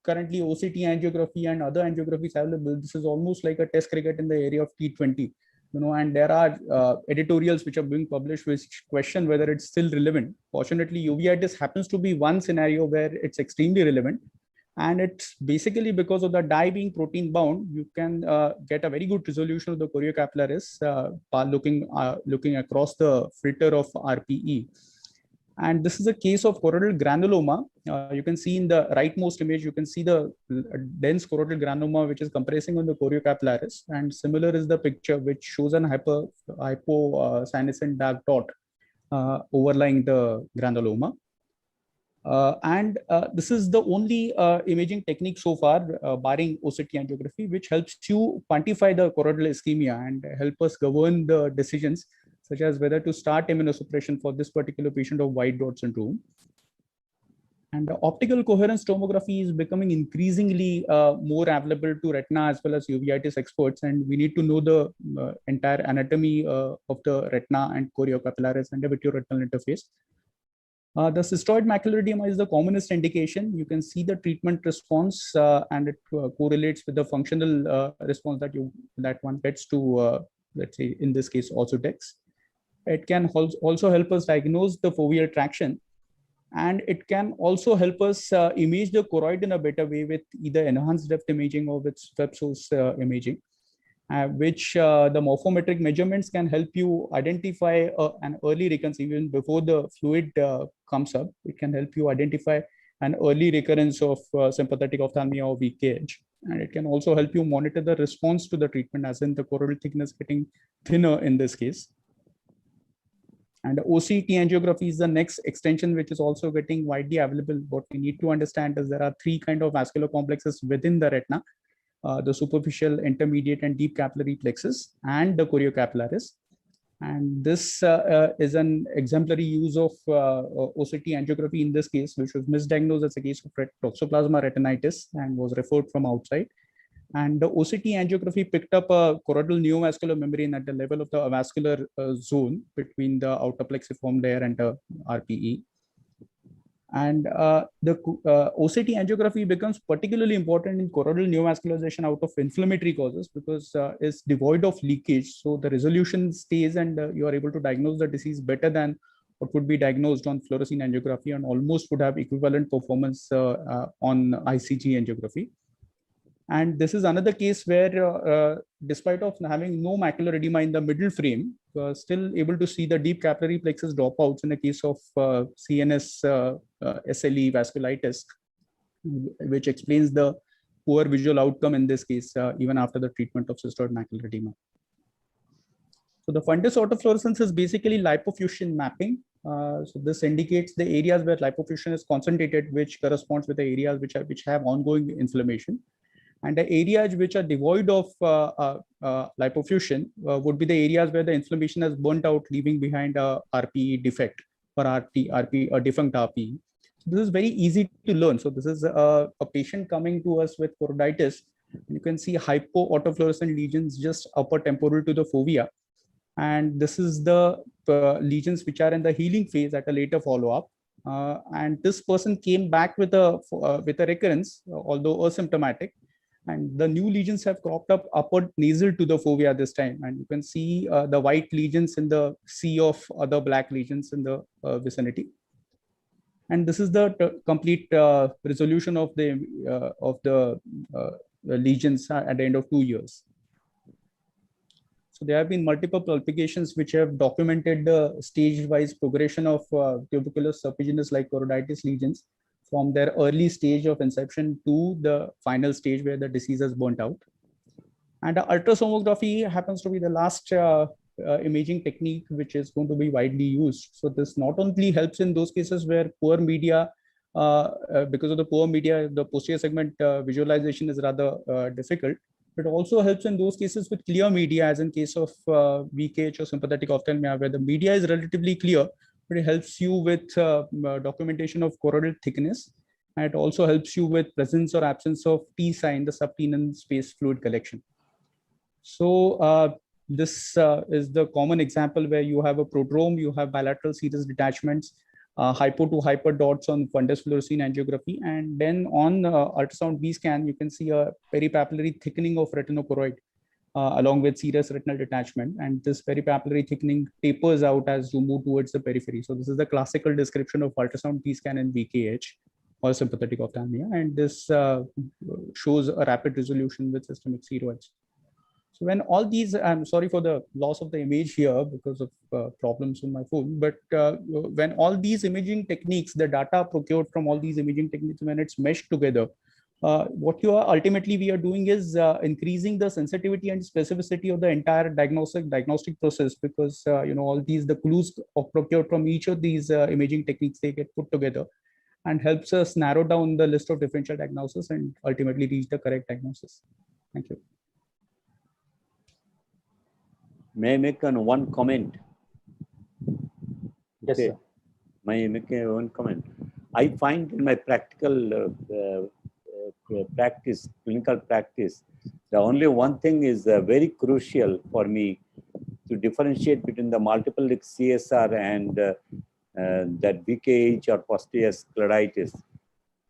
currently OCT angiography and other angiographies available, this is almost like a test cricket in the area of T20. And there are editorials which are being published which question whether it's still relevant. Fortunately, uveitis happens to be one scenario where it's extremely relevant. And it's basically because of the dye being protein bound, you can get a very good resolution of the choriocapillaris looking across the filter of RPE. And this is a case of choroidal granuloma. You can see in the rightmost image, you can see the dense choroidal granuloma which is compressing on the choriocapillaris. And similar is the picture which shows an hyposyanescent dark dot overlying the granuloma. This is the only imaging technique so far, barring OCT angiography, which helps you quantify the choroidal ischemia and help us govern the decisions, such as whether to start immunosuppression for this particular patient of white dot syndrome. And the optical coherence tomography is becoming increasingly more available to retina as well as uveitis experts. And we need to know the entire anatomy of the retina and choriocapillaris and the vitreoretinal interface. The cystoid macular edema is the commonest indication. You can see the treatment response and it correlates with the functional response that one gets to, let's say, in this case, Ozurdex. It can also help us diagnose the foveal traction. And it can also help us image the choroid in a better way with either enhanced depth imaging or with web source imaging, which the morphometric measurements can help you identify an early recurrence even before the fluid comes up. It can help you identify an early recurrence of sympathetic ophthalmia or VKH. And it can also help you monitor the response to the treatment, as in the choroidal thickness getting thinner in this case. And OCT angiography is the next extension, which is also getting widely available. What we need to understand is there are three kinds of vascular complexes within the retina: the superficial, intermediate, and deep capillary plexus, and the choriocapillaris. And this is an exemplary use of OCT angiography in this case, which was misdiagnosed as a case of toxoplasma retinitis and was referred from outside. And the OCT angiography picked up a choroidal neovascular membrane at the level of the avascular zone between the outer plexiform layer and the RPE. And the OCT angiography becomes particularly important in choroidal neovascularization out of inflammatory causes because it's devoid of leakage. So the resolution stays and you are able to diagnose the disease better than what would be diagnosed on fluorescein angiography, and almost would have equivalent performance on ICG angiography. And this is another case where, despite of having no macular edema in the middle frame, still able to see the deep capillary plexus dropouts in the case of CNS SLE vasculitis, which explains the poor visual outcome in this case, even after the treatment of cystoid macular edema. So the fundus autofluorescence is basically lipofuscin mapping. So this indicates the areas where lipofuscin is concentrated, which corresponds with the areas which have ongoing inflammation. And the areas which are devoid of lipofuscin would be the areas where the inflammation has burnt out, leaving behind a RPE defect or a defunct RPE. So this is very easy to learn. So this is a patient coming to us with choroiditis. You can see hypoautofluorescent lesions just upper temporal to the fovea. And this is the lesions which are in the healing phase at a later follow-up. And this person came back with a recurrence, although asymptomatic. And the new lesions have cropped up upper nasal to the fovea this time. And you can see the white lesions in the sea of other black lesions in the vicinity. And this is the complete resolution of the lesions at the end of 2 years. So there have been multiple publications which have documented the stage-wise progression of tuberculous serpiginous-like choroiditis lesions from their early stage of inception to the final stage where the disease has burnt out. And ultrasonography happens to be the last imaging technique which is going to be widely used. So this not only helps in those cases where poor media, because of the poor media, the posterior segment visualization is rather difficult, but also helps in those cases with clear media, as in case of VKH or sympathetic ophthalmia, where the media is relatively clear, but it helps you with documentation of choroidal thickness. And it also helps you with presence or absence of T sign, the subtenon space fluid collection. So this is the common example where you have a prodrome, you have bilateral serous detachments, hypo to hyper dots on fundus fluorescein angiography. And then on ultrasound B scan, you can see a peripapillary thickening of retinochoroid. Along with serous retinal detachment, and this peripapillary thickening tapers out as you move towards the periphery. So this is the classical description of ultrasound P-scan and VKH or sympathetic ophthalmia, and this shows a rapid resolution with systemic spheroids. So when all these, I'm sorry for the loss of the image here because of problems with my phone, but when all these imaging techniques, the data procured from all these imaging techniques, when it's meshed together, what we are doing is increasing the sensitivity and specificity of the entire diagnostic process, because all these, the clues procured from each of these imaging techniques, they get put together and helps us narrow down the list of differential diagnosis and ultimately reach the correct diagnosis. Thank you. May I make one comment? Yes, sir. May I make one comment? I find in my practical practice, clinical practice, the only one thing is very crucial for me to differentiate between the multiple CSR and that VKH or posterior scleritis.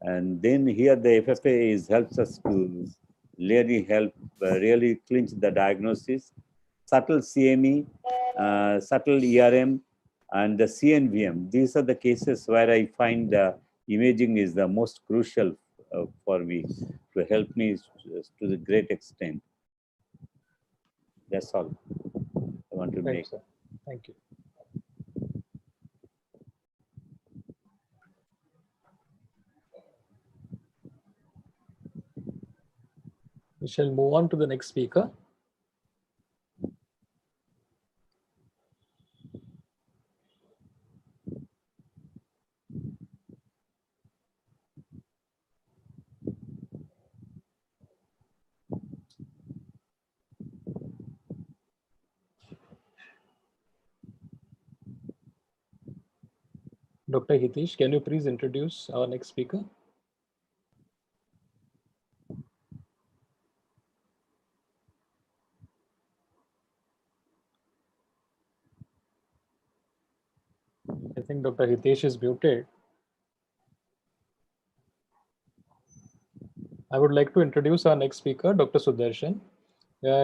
And then here the FFA helps us to really clinch the diagnosis. Subtle CME, subtle ERM, and the CNVM. These are the cases where I find the imaging is the most crucial for me to help me to the great extent. That's all I want to make. Sir. Thank you. We shall move on to the next speaker. Dr. Hitesh, can you please introduce our next speaker? I think Dr. Hitesh is muted. I would like to introduce our next speaker, Dr. Sudarshan.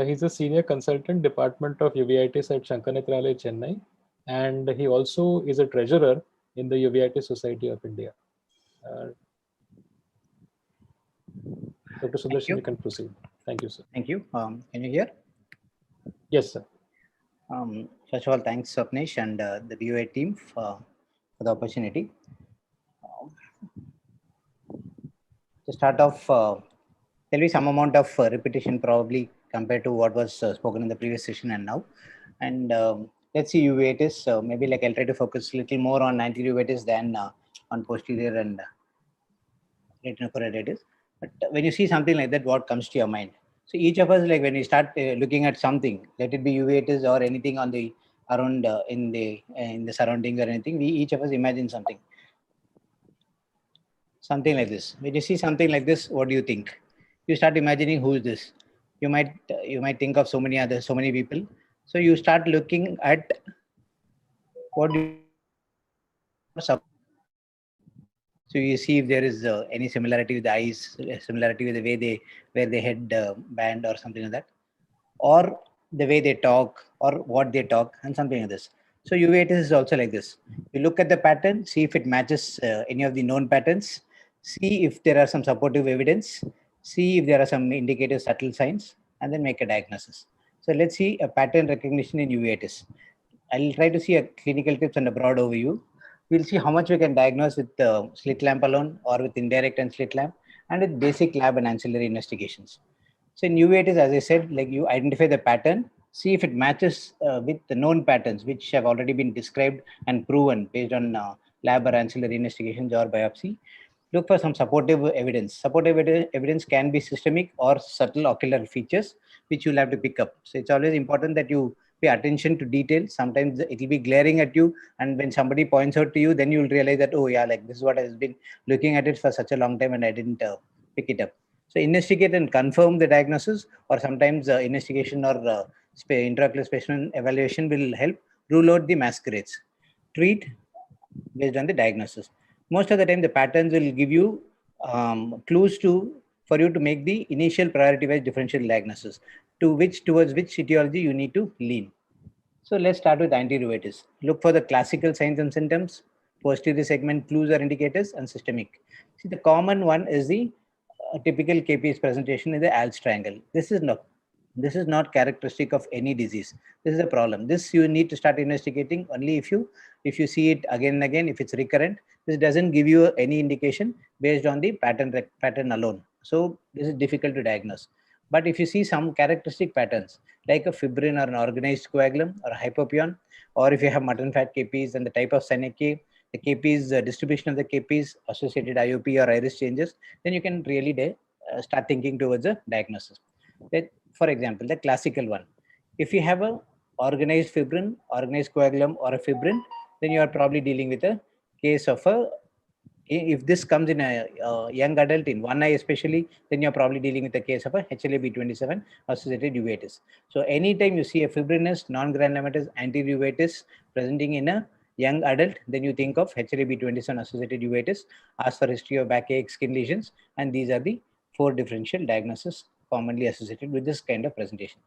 He's a senior consultant, Department of Uveitis at Shankarnetralaya, Chennai, and he also is a treasurer in the Uveitis Society of India. Dr. Sudarshan, you can proceed. Thank you, sir. Thank you. Can you hear? Yes, sir. First of all, thanks, Swapnesh and the BOA team for the opportunity. To start off, there'll be some amount of repetition probably compared to what was spoken in the previous session and now. And let's see uveitis. Maybe like I'll try to focus a little more on anterior uveitis than on posterior and retinochoroiditis. But when you see something like that, what comes to your mind? So each of us, like when we start looking at something, let it be uveitis or anything on the around in the surrounding or anything, we each of us imagine something. Something like this. When you see something like this, what do you think? You start imagining who is this. You might think of so many people. So you start looking at what do you. So you see if there is any similarity with the eyes, similarity with the way wear the head band or something like that, or the way they talk or what they talk and something like this. So uveitis is also like this. You look at the pattern, see if it matches any of the known patterns, see if there are some supportive evidence, see if there are some indicative subtle signs, and then make a diagnosis. So let's see a pattern recognition in uveitis. I'll try to see a clinical tips and a broad overview. We'll see how much we can diagnose with slit lamp alone or with indirect and slit lamp and with basic lab and ancillary investigations. So in uveitis, as I said, like you identify the pattern, see if it matches with the known patterns which have already been described and proven based on lab or ancillary investigations or biopsy. Look for some supportive evidence. Supportive evidence can be systemic or subtle ocular features, which you'll have to pick up. So it's always important that you pay attention to detail. Sometimes it will be glaring at you, and when somebody points out to you, then you'll realize that, oh yeah, like this is what I've been looking at it for such a long time and I didn't pick it up. So investigate and confirm the diagnosis, or sometimes investigation or intraocular specimen evaluation will help rule out the masquerades. Treat based on the diagnosis. Most of the time, the patterns will give you clues for you to make the initial priority-wise differential diagnosis, towards which etiology you need to lean. So let's start with anterior uveitis. Look for the classical signs and symptoms, posterior segment clues or indicators, and systemic. See, the common one is the typical KPS presentation in the ALS triangle. This is not characteristic of any disease. This is a problem. This you need to start investigating only if you see it again and again, if it's recurrent. This doesn't give you any indication based on the pattern alone. So this is difficult to diagnose. But if you see some characteristic patterns like a fibrin or an organized coagulum or a hypopion, or if you have mutton fat KPs and the type of Seneca, the KPs, distribution of the KPs, associated IOP or iris changes, then you can really start thinking towards a diagnosis. For example, the classical one, if you have a organized fibrin, organized coagulum or a fibrin, then you are probably dealing with a case of a If this comes in a young adult in one eye especially, then you're probably dealing with a case of a HLA-B27 associated uveitis. So anytime you see a fibrinous non-granulomatous anterior uveitis presenting in a young adult, then you think of HLA-B27 associated uveitis. Ask for history of backache, skin lesions, and these are the 4 differential diagnoses commonly associated with this kind of presentation.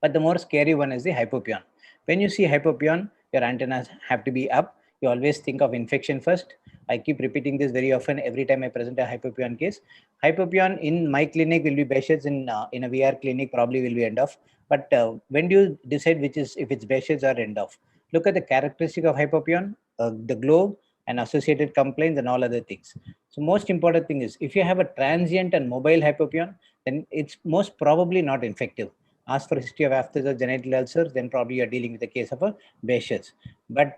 But the more scary one is the hypopyon. When you see hypopyon, your antennas have to be up. You always think of infection first. I keep repeating this very often every time I present a hypopyon case. Hypopyon in my clinic will be Behçet's, in a VR clinic probably will be end off. But when do you decide which is, if it's Behçet's or end off? Look at the characteristic of hypopyon, the glow and associated complaints and all other things. So most important thing is, if you have a transient and mobile hypopyon, then it's most probably not infective. Ask for history of aphthous or genital ulcers, then probably you're dealing with a case of a Behçet's. But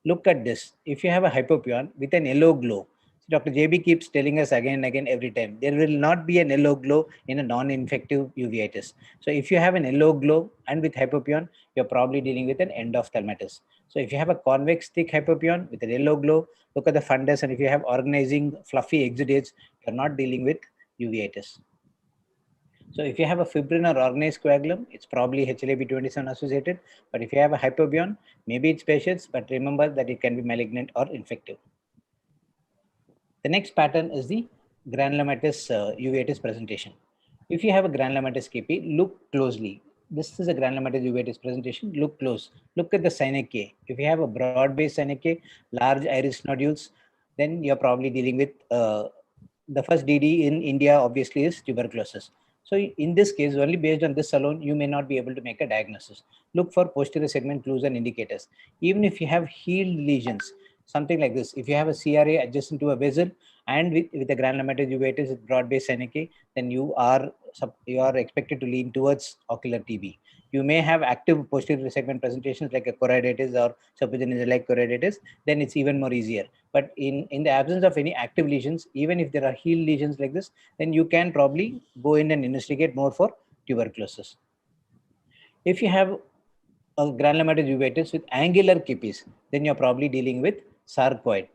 look at this. If you have a hypopyon with an yellow glow, Dr. JB keeps telling us again and again every time, there will not be an yellow glow in a non-infective uveitis. So if you have an yellow glow and with hypopyon, you're probably dealing with an endophthalmitis. So if you have a convex thick hypopyon with a yellow glow, look at the fundus, and if you have organizing fluffy exudates, you're not dealing with uveitis. So if you have a fibrin or organized coagulum, it's probably HLA-B27 associated. But if you have a hypopyon, maybe it's Behçet's, but remember that it can be malignant or infective. The next pattern is the granulomatous uveitis presentation. If you have a granulomatous KP, look closely. This is a granulomatous uveitis presentation. Look close. Look at the synec. If you have a broad-based synec, large iris nodules, then you're probably dealing with the first DD in India obviously is tuberculosis. So in this case, only based on this alone, you may not be able to make a diagnosis. Look for posterior segment clues and indicators. Even if you have healed lesions, something like this, if you have a CRA adjacent to a vessel and with a granulomatous uveitis with broad-based synec, then you are expected to lean towards ocular TB. You may have active posterior segment presentations like a choroiditis or supposition-like choroiditis, then it's even more easier. But in the absence of any active lesions, even if there are healed lesions like this, then you can probably go in and investigate more for tuberculosis. If you have a granulomatous uveitis with angular KPs, then you're probably dealing with sarcoid.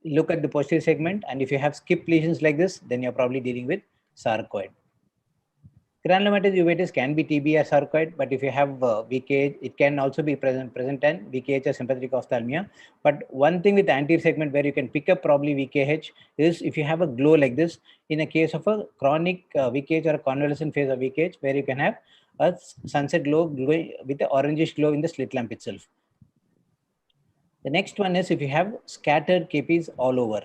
Look at the posterior segment, and if you have skip lesions like this, then you're probably dealing with sarcoid. Granulomatous uveitis can be TB or sarcoid, but if you have VKH, it can also be present and VKH or sympathetic ophthalmia. But one thing with anterior segment where you can pick up probably VKH is if you have a glow like this, in a case of a chronic VKH or a convalescent phase of VKH, where you can have a sunset glow with an orangish glow in the slit lamp itself. The next one is if you have scattered KPs all over.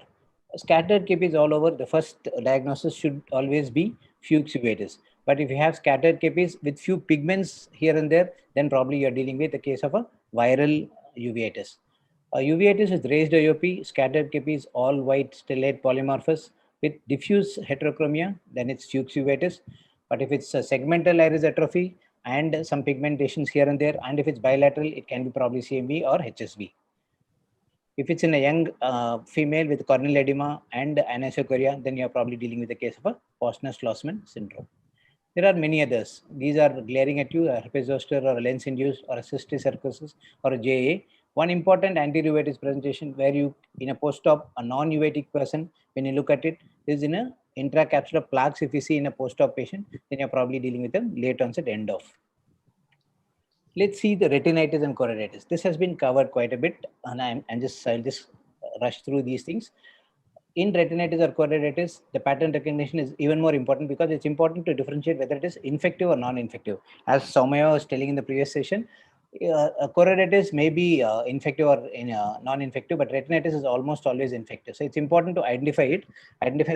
Scattered KPs all over, the first diagnosis should always be fuchs uveitis. But if you have scattered KPs with few pigments here and there, then probably you're dealing with a case of a viral uveitis. Uveitis with raised IOP, scattered KPs, all white stellate polymorphous with diffuse heterochromia, then it's fuchs uveitis. But if it's a segmental iris atrophy and some pigmentations here and there, and if it's bilateral, it can be probably CMV or HSV. If it's in a young female with corneal edema and anisocoria, then you're probably dealing with a case of a Postner-Schlossman syndrome. There are many others. These are glaring at you, a herpes zoster or a lens-induced or a cysticercosis or a JA. One important anterior uveitis presentation where you, in a post-op, a non-uveitic person, when you look at it, is in a intracapsular plaques. If you see in a post-op patient, then you're probably dealing with a late onset end of. Let's see the retinitis and choroiditis. This has been covered quite a bit, and I'll just rush through these things. In retinitis or choroiditis, the pattern recognition is even more important because it's important to differentiate whether it is infective or non-infective. As Soumya was telling in the previous session, choroiditis may be infective or non-infective, but retinitis is almost always infective. So it's important to identify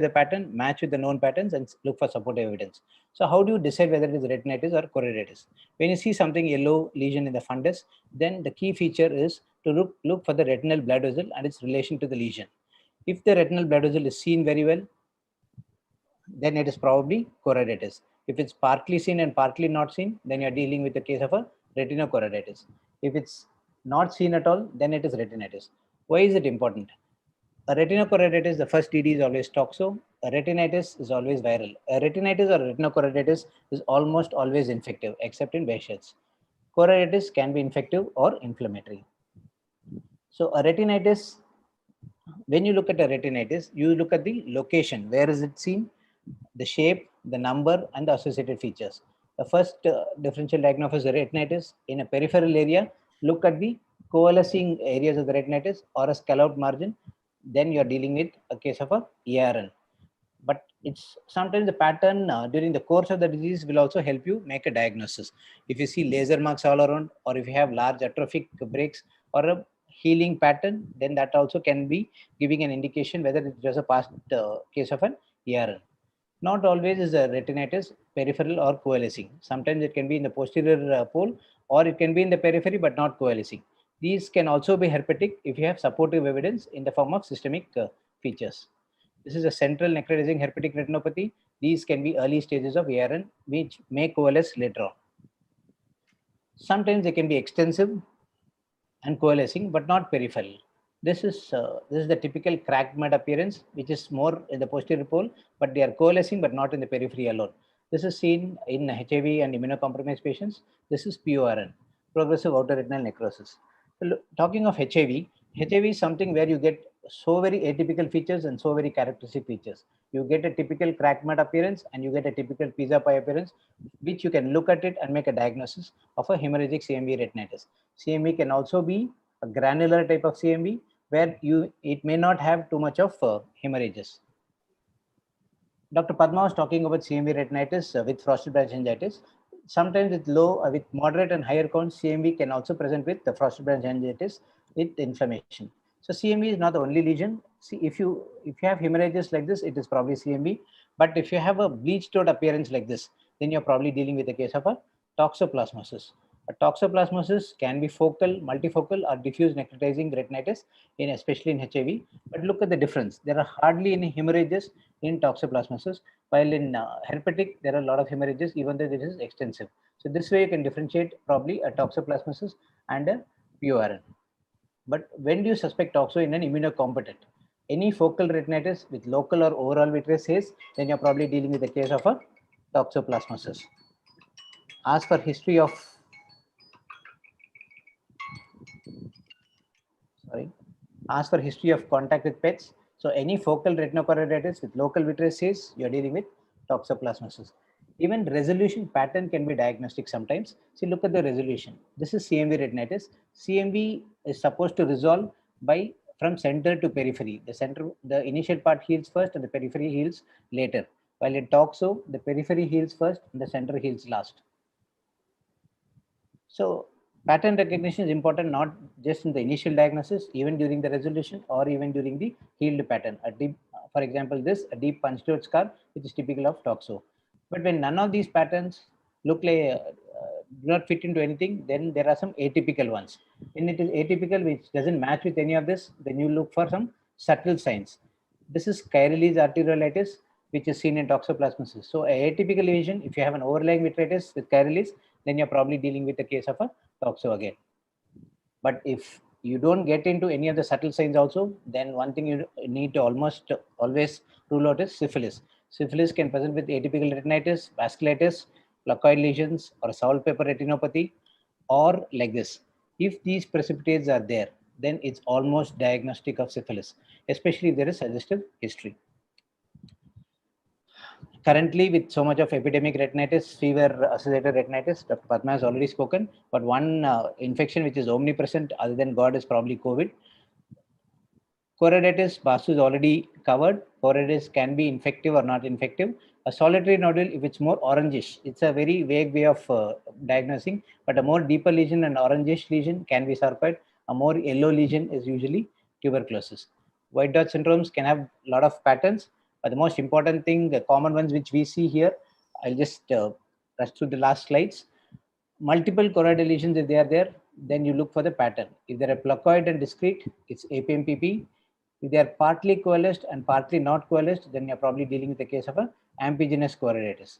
the pattern, match with the known patterns, and look for supportive evidence. So how do you decide whether it is retinitis or choroiditis? When you see something yellow lesion in the fundus, then the key feature is to look for the retinal blood vessel and its relation to the lesion. If the retinal blood vessel is seen very well, then it is probably choroiditis. If it's partly seen and partly not seen, then you're dealing with the case of a retinochoroiditis. If it's not seen at all, then it is retinitis. Why is it important? A retinochoroiditis, the first DD is always toxo. A retinitis is always viral. A retinitis or retinochoroiditis is almost always infective, except in Behçet's. Choroiditis can be infective or inflammatory. So a retinitis when you look at a retinitis, you look at the location. Where is it seen? The shape, the number, and the associated features. The first differential diagnosis of retinitis in a peripheral area, look at the coalescing areas of the retinitis or a scalloped margin. Then you're dealing with a case of a ARN. But it's sometimes the pattern during the course of the disease will also help you make a diagnosis. If you see laser marks all around, or if you have large atrophic breaks or a healing pattern, then that also can be giving an indication whether it was a past case of an ARN. Not always is a retinitis peripheral or coalescing. Sometimes it can be in the posterior pole, or it can be in the periphery but not coalescing. These can also be herpetic if you have supportive evidence in the form of systemic features. This is a central necrotizing herpetic retinopathy. These can be early stages of ARN, which may coalesce later on. Sometimes they can be extensive and coalescing, but not peripheral. This is the typical cracked mud appearance, which is more in the posterior pole, but they are coalescing, but not in the periphery alone. This is seen in HIV and immunocompromised patients. This is PORN, progressive outer retinal necrosis. So, talking of HIV is something where you get so very atypical features and so very characteristic features. You get a typical cracked mud appearance and you get a typical pizza pie appearance, which you can look at it and make a diagnosis of a hemorrhagic CMV retinitis. CMV can also be a granular type of CMV where it may not have too much of hemorrhages. Dr. Padma was talking about CMV retinitis with frosted branch meningitis. Sometimes with moderate and higher counts, CMV can also present with the frosted branch meningitis with inflammation. So CMV is not the only lesion. See, if you have hemorrhages like this, it is probably CMV. But if you have a bleached out appearance like this, then you're probably dealing with a case of a toxoplasmosis. A toxoplasmosis can be focal, multifocal, or diffuse necrotizing retinitis, especially in HIV. But look at the difference. There are hardly any hemorrhages in toxoplasmosis, while in herpetic, there are a lot of hemorrhages, even though this is extensive. So this way you can differentiate probably a toxoplasmosis and a PORN. But when do you suspect toxo in an immunocompetent? Any focal retinitis with local or overall vitreous haze, then you're probably dealing with a case of a toxoplasmosis. Ask for history of contact with pets. So any focal retinochoroiditis with local vitreous haze, you're dealing with toxoplasmosis. Even resolution pattern can be diagnostic sometimes. See, look at the resolution. This is CMV retinitis. CMV is supposed to resolve from center to periphery. The initial part heals first and the periphery heals later. While in toxo, the periphery heals first and the center heals last. So pattern recognition is important not just in the initial diagnosis, even during the resolution or even during the healed pattern. For example, a deep punched out scar, which is typical of toxo. But when none of these patterns look like do not fit into anything, then there are some atypical ones. When it is atypical, which doesn't match with any of this, then you look for some subtle signs. This is chiral arteriolitis, which is seen in toxoplasmosis. So atypical lesion, if you have an overlying vitritis with chiral, then you're probably dealing with a case of a toxo again. But if you don't get into any of the subtle signs also, then one thing you need to almost always rule out is syphilis. Syphilis can present with atypical retinitis, vasculitis, placoid lesions, or saltpeter retinopathy, or like this. If these precipitates are there, then it's almost diagnostic of syphilis, especially if there is suggestive history. Currently, with so much of epidemic retinitis, fever-associated retinitis, Dr. Padma has already spoken, but one infection which is omnipresent other than God is probably COVID. Choroiditis, Basu is already covered. Choroiditis can be infective or not infective. A solitary nodule, if it's more orangish, it's a very vague way of diagnosing, but a more deeper lesion and orangish lesion can be sarcoid. A more yellow lesion is usually tuberculosis. White dot syndromes can have a lot of patterns, but the most important thing, the common ones which we see here, I'll just rush through the last slides. Multiple choroidal lesions, if they are there, then you look for the pattern. If they're placoid and discrete, it's APMPP. If they are partly coalesced and partly not coalesced, then you're probably dealing with a case of an amphigenous choroiditis.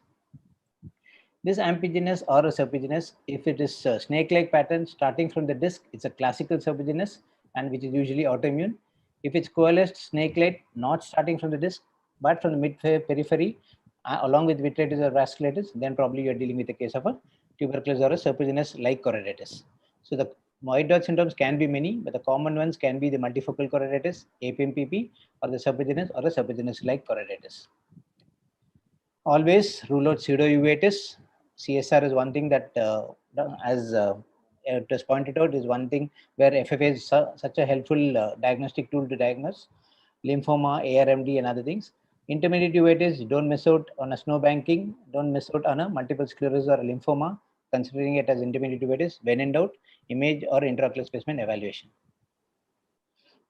This amphigenous or a serpiginous, if it is a snake-like pattern starting from the disc, it's a classical serpiginous and which is usually autoimmune. If it's coalesced snake-like, not starting from the disc, but from the mid-periphery, along with vitritis or vasculitis, then probably you're dealing with a case of a tuberculosis or a serpiginous like choroiditis. So the White dot syndromes can be many, but the common ones can be the multifocal choroiditis, APMPP, or the serpiginous or the serpiginous-like choroiditis. Always rule out pseudo-uveitis. CSR is one thing that, as it was pointed out, is one thing where FFA is such a helpful diagnostic tool to diagnose. Lymphoma, ARMD, and other things. Intermediate uveitis, don't miss out on a snow banking, don't miss out on a multiple sclerosis or a lymphoma, considering it as intermediate uveitis. When in doubt, image or intraocular specimen evaluation.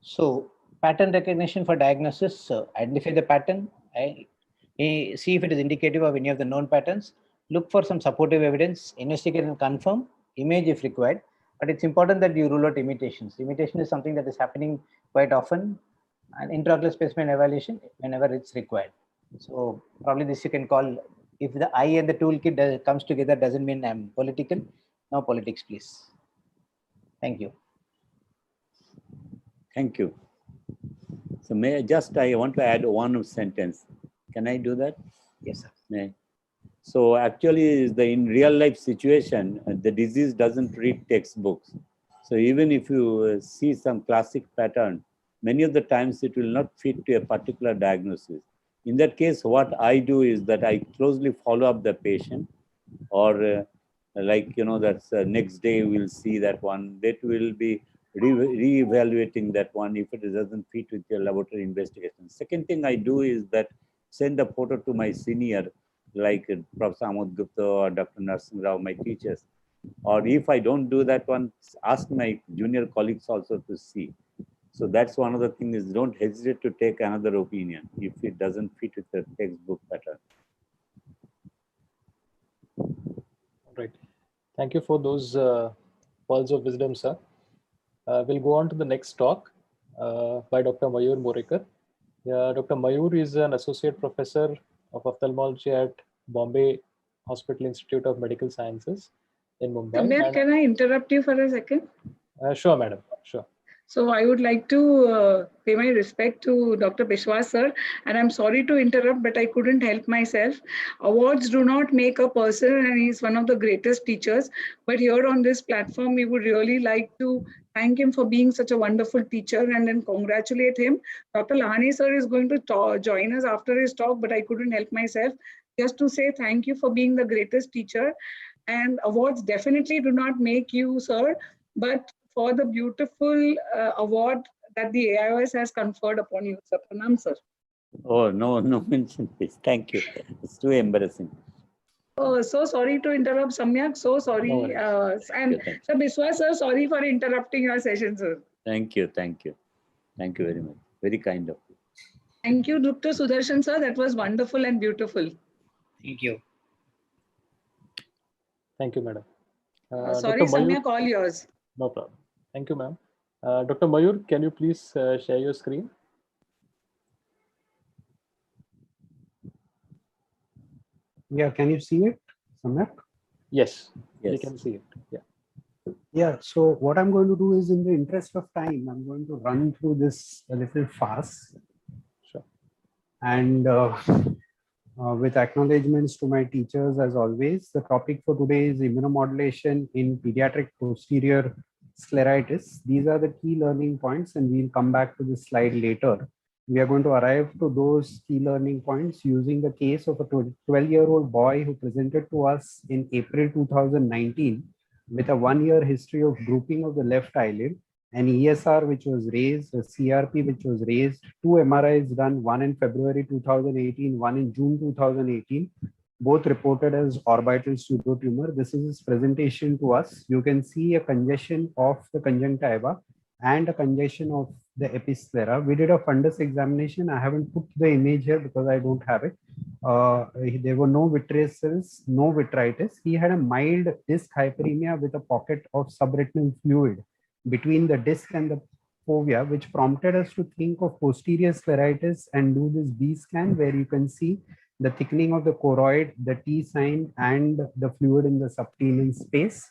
So, pattern recognition for diagnosis, identify the pattern, see if it is indicative of any of the known patterns, look for some supportive evidence, investigate and confirm, image if required. But it's important that you rule out imitations. Imitation is something that is happening quite often, and intraocular specimen evaluation whenever it's required. So probably this you can call, if the eye and the toolkit comes together, doesn't mean I'm political. No politics, please. Thank you. Thank you. So I want to add one sentence. Can I do that? Yes, sir. May. So actually, in real life situation, the disease doesn't read textbooks. So even if you see some classic pattern, many of the times it will not fit to a particular diagnosis. In that case, what I do is that I closely follow up the patient, or that's next day we'll see that one. That will be re-evaluating that one if it doesn't fit with your laboratory investigation. Second thing I do is that send the photo to my senior, like Professor Amod Gupta or Dr. Narsingh Rao, my teachers. Or if I don't do that one, ask my junior colleagues also to see. So that's one of the things, is don't hesitate to take another opinion if it doesn't fit with the textbook pattern. Right. Thank you for those pearls of wisdom, sir. We'll go on to the next talk by Dr. Mayur Morekar. Dr. Mayur is an associate professor of ophthalmology at Bombay Hospital Institute of Medical Sciences in Mumbai. Samyak, can I interrupt you for a second? Sure, madam. Sure. So I would like to pay my respect to Dr. Biswas sir, and I'm sorry to interrupt, but I couldn't help myself. Awards do not make a person, and he's one of the greatest teachers. But here on this platform, we would really like to thank him for being such a wonderful teacher and then congratulate him. Dr. Lahani sir is going to join us after his talk, but I couldn't help myself just to say thank you for being the greatest teacher. And awards definitely do not make you, sir, but for the beautiful award that the AIOS has conferred upon you, sir. Pranam, sir. Oh, no mention please. Thank you. It's too embarrassing. Oh, so sorry to interrupt, Samyak. So sorry. No and Sir Biswas, sir, sorry for interrupting your session, sir. Thank you. Thank you very much. Very kind of you. Thank you, Dr. Sudarshan, sir. That was wonderful and beautiful. Thank you. Thank you, madam. Sorry, Samyak, all yours. No problem. Thank you, ma'am. Dr. Mayur, can you please share your screen? Yeah, can you see it, Samyak? Yes, we can see it. Yeah. Yeah, so what I'm going to do is, in the interest of time, I'm going to run through this a little fast. Sure. And with acknowledgements to my teachers, as always, the topic for today is immunomodulation in pediatric posterior scleritis. These are the key learning points, and we'll come back to this slide later. We are going to arrive to those key learning points using the case of a 12-year-old boy who presented to us in April 2019 with a 1-year history of drooping of the left eyelid, an ESR which was raised, a CRP which was raised, 2 MRIs done, one in February 2018, one in June 2018, both reported as orbital pseudotumor. This is his presentation to us. You can see a congestion of the conjunctiva and a congestion of the episclera. We did a fundus examination. I haven't put the image here because I don't have it. There were no vitreous cells, no vitritis. He had a mild disc hyperemia with a pocket of subretinal fluid between the disc and the fovea, which prompted us to think of posterior scleritis and do this B scan, where you can see the thickening of the choroid, the T sign, and the fluid in the subtenon space.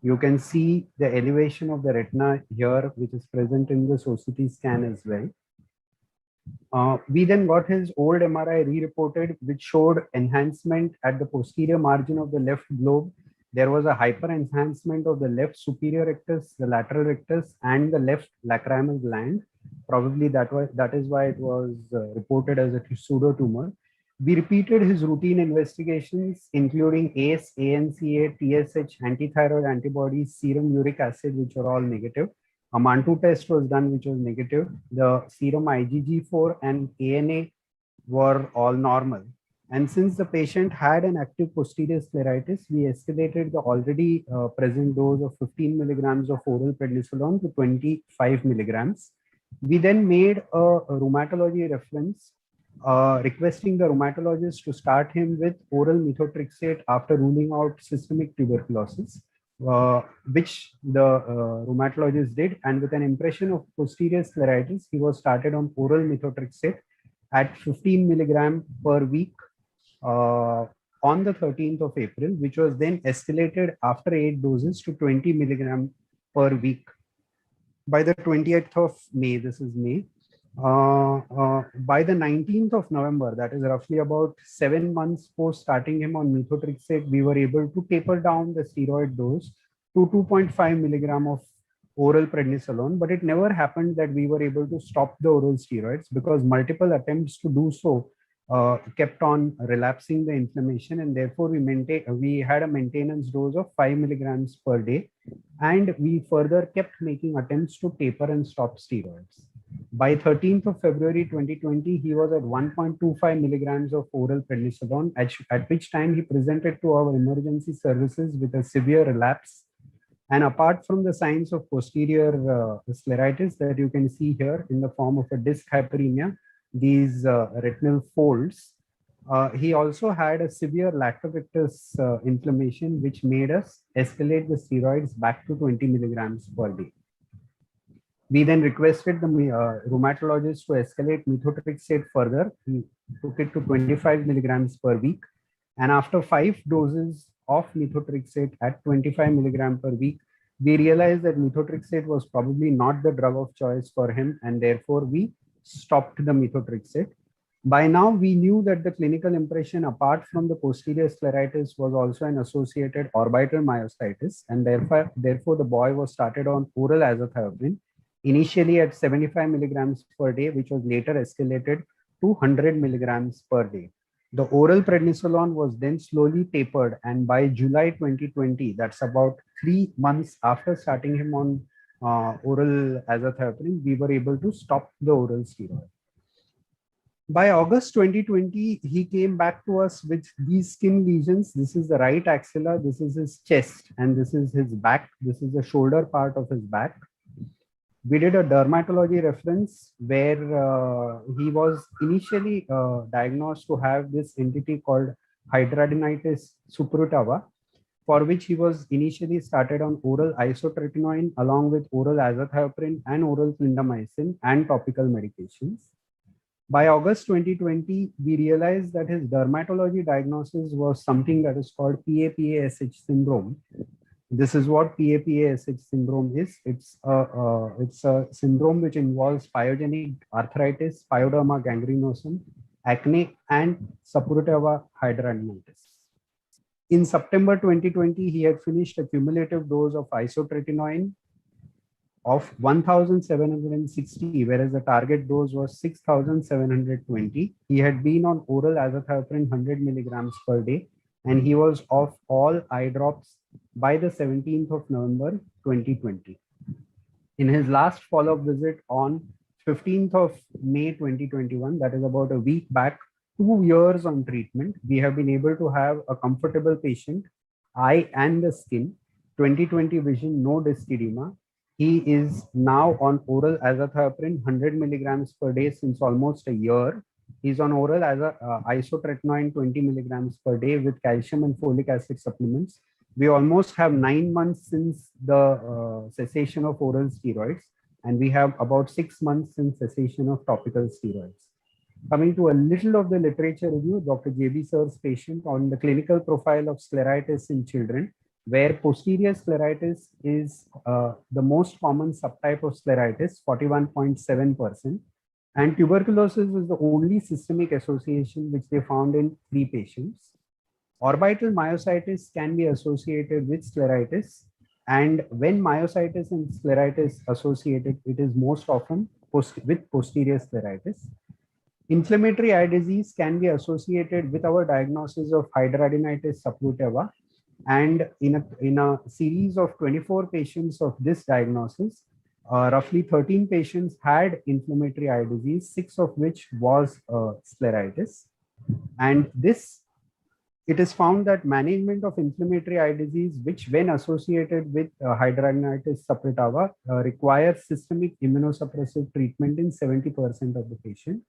You can see the elevation of the retina here, which is present in this OCT scan as well. We then got his old MRI re-reported, which showed enhancement at the posterior margin of the left globe there was a hyper enhancement of the left superior rectus, the lateral rectus, and the left lacrimal gland. Probably that is why it was reported as a pseudo tumor. We repeated his routine investigations, including ACE, ANCA, TSH, antithyroid antibodies, serum uric acid, which are all negative. A Mantoux test was done, which was negative. The serum IgG4 and ANA were all normal. And since the patient had an active posterior scleritis, we escalated the already present dose of 15 milligrams of oral prednisolone to 25 milligrams. We then made a rheumatology reference requesting the rheumatologist to start him with oral methotrexate after ruling out systemic tuberculosis, which the rheumatologist did. And with an impression of posterior scleritis, he was started on oral methotrexate at 15 milligram per week on the 13th of April, which was then escalated after 8 doses to 20 milligram per week. By the 20th of May, this is May, by the 19th of November, that is roughly about 7 months post starting him on methotrexate, we were able to taper down the steroid dose to 2.5 milligram of oral prednisolone, but it never happened that we were able to stop the oral steroids because multiple attempts to do so kept on relapsing the inflammation, and therefore we had a maintenance dose of 5 milligrams per day, and we further kept making attempts to taper and stop steroids. By 13th of February 2020, he was at 1.25 milligrams of oral prednisolone, at which time he presented to our emergency services with a severe relapse. And apart from the signs of posterior scleritis that you can see here in the form of a disc hyperemia, these retinal folds, he also had a severe lateral rectus inflammation, which made us escalate the steroids back to 20 milligrams per day. We then requested the rheumatologist to escalate methotrexate further. He took it to 25 milligrams per week. And after 5 doses of methotrexate at 25 milligrams per week, we realized that methotrexate was probably not the drug of choice for him, and therefore we stopped the methotrexate. By now, we knew that the clinical impression, apart from the posterior scleritis, was also an associated orbital myositis, and therefore the boy was started on oral azathioprine, initially at 75 milligrams per day, which was later escalated to 100 milligrams per day. The oral prednisolone was then slowly tapered, and by July 2020, that's about 3 months after starting him on oral azathioprine, we were able to stop the oral steroid. By August 2020, he came back to us with these skin lesions. This is the right axilla, this is his chest, and this is his back. This is the shoulder part of his back. We did a dermatology reference where he was initially diagnosed to have this entity called hidradenitis suppurativa, for which he was initially started on oral isotretinoin along with oral azathioprine and oral clindamycin and topical medications. By August 2020, we realized that his dermatology diagnosis was something that is called PAPA-SH syndrome. This is what PAPA-SH syndrome is. It's a syndrome which involves pyogenic arthritis, pyoderma gangrenosum, acne, and suppurativa hidradenitis. In September 2020, he had finished a cumulative dose of isotretinoin of 1,760, whereas the target dose was 6,720. He had been on oral azathioprine 100 milligrams per day, and he was off all eye drops by the 17th of November 2020. In his last follow-up visit on 15th of May 2021, that is about a week back, 2 years on treatment, we have been able to have a comfortable patient, eye and the skin, 20/20 vision, no disc edema. He is now on oral azathioprine 100 milligrams per day since almost a year. He's on oral isotretinoin 20 milligrams per day with calcium and folic acid supplements. We almost have 9 months since the cessation of oral steroids, and we have about 6 months since cessation of topical steroids. Coming to a little of the literature review, Dr. J.B. Sir's patient on the clinical profile of scleritis in children, where posterior scleritis is the most common subtype of scleritis, 41.7%, and tuberculosis is the only systemic association which they found in 3 patients. Orbital myositis can be associated with scleritis, and when myositis and scleritis associated, it is most often with posterior scleritis. Inflammatory eye disease can be associated with our diagnosis of hidradenitis suppurativa, and in a series of 24 patients of this diagnosis, roughly 13 patients had inflammatory eye disease, 6 of which was scleritis. And it is found that management of inflammatory eye disease, which when associated with hidradenitis suppurativa, requires systemic immunosuppressive treatment in 70% of the patient.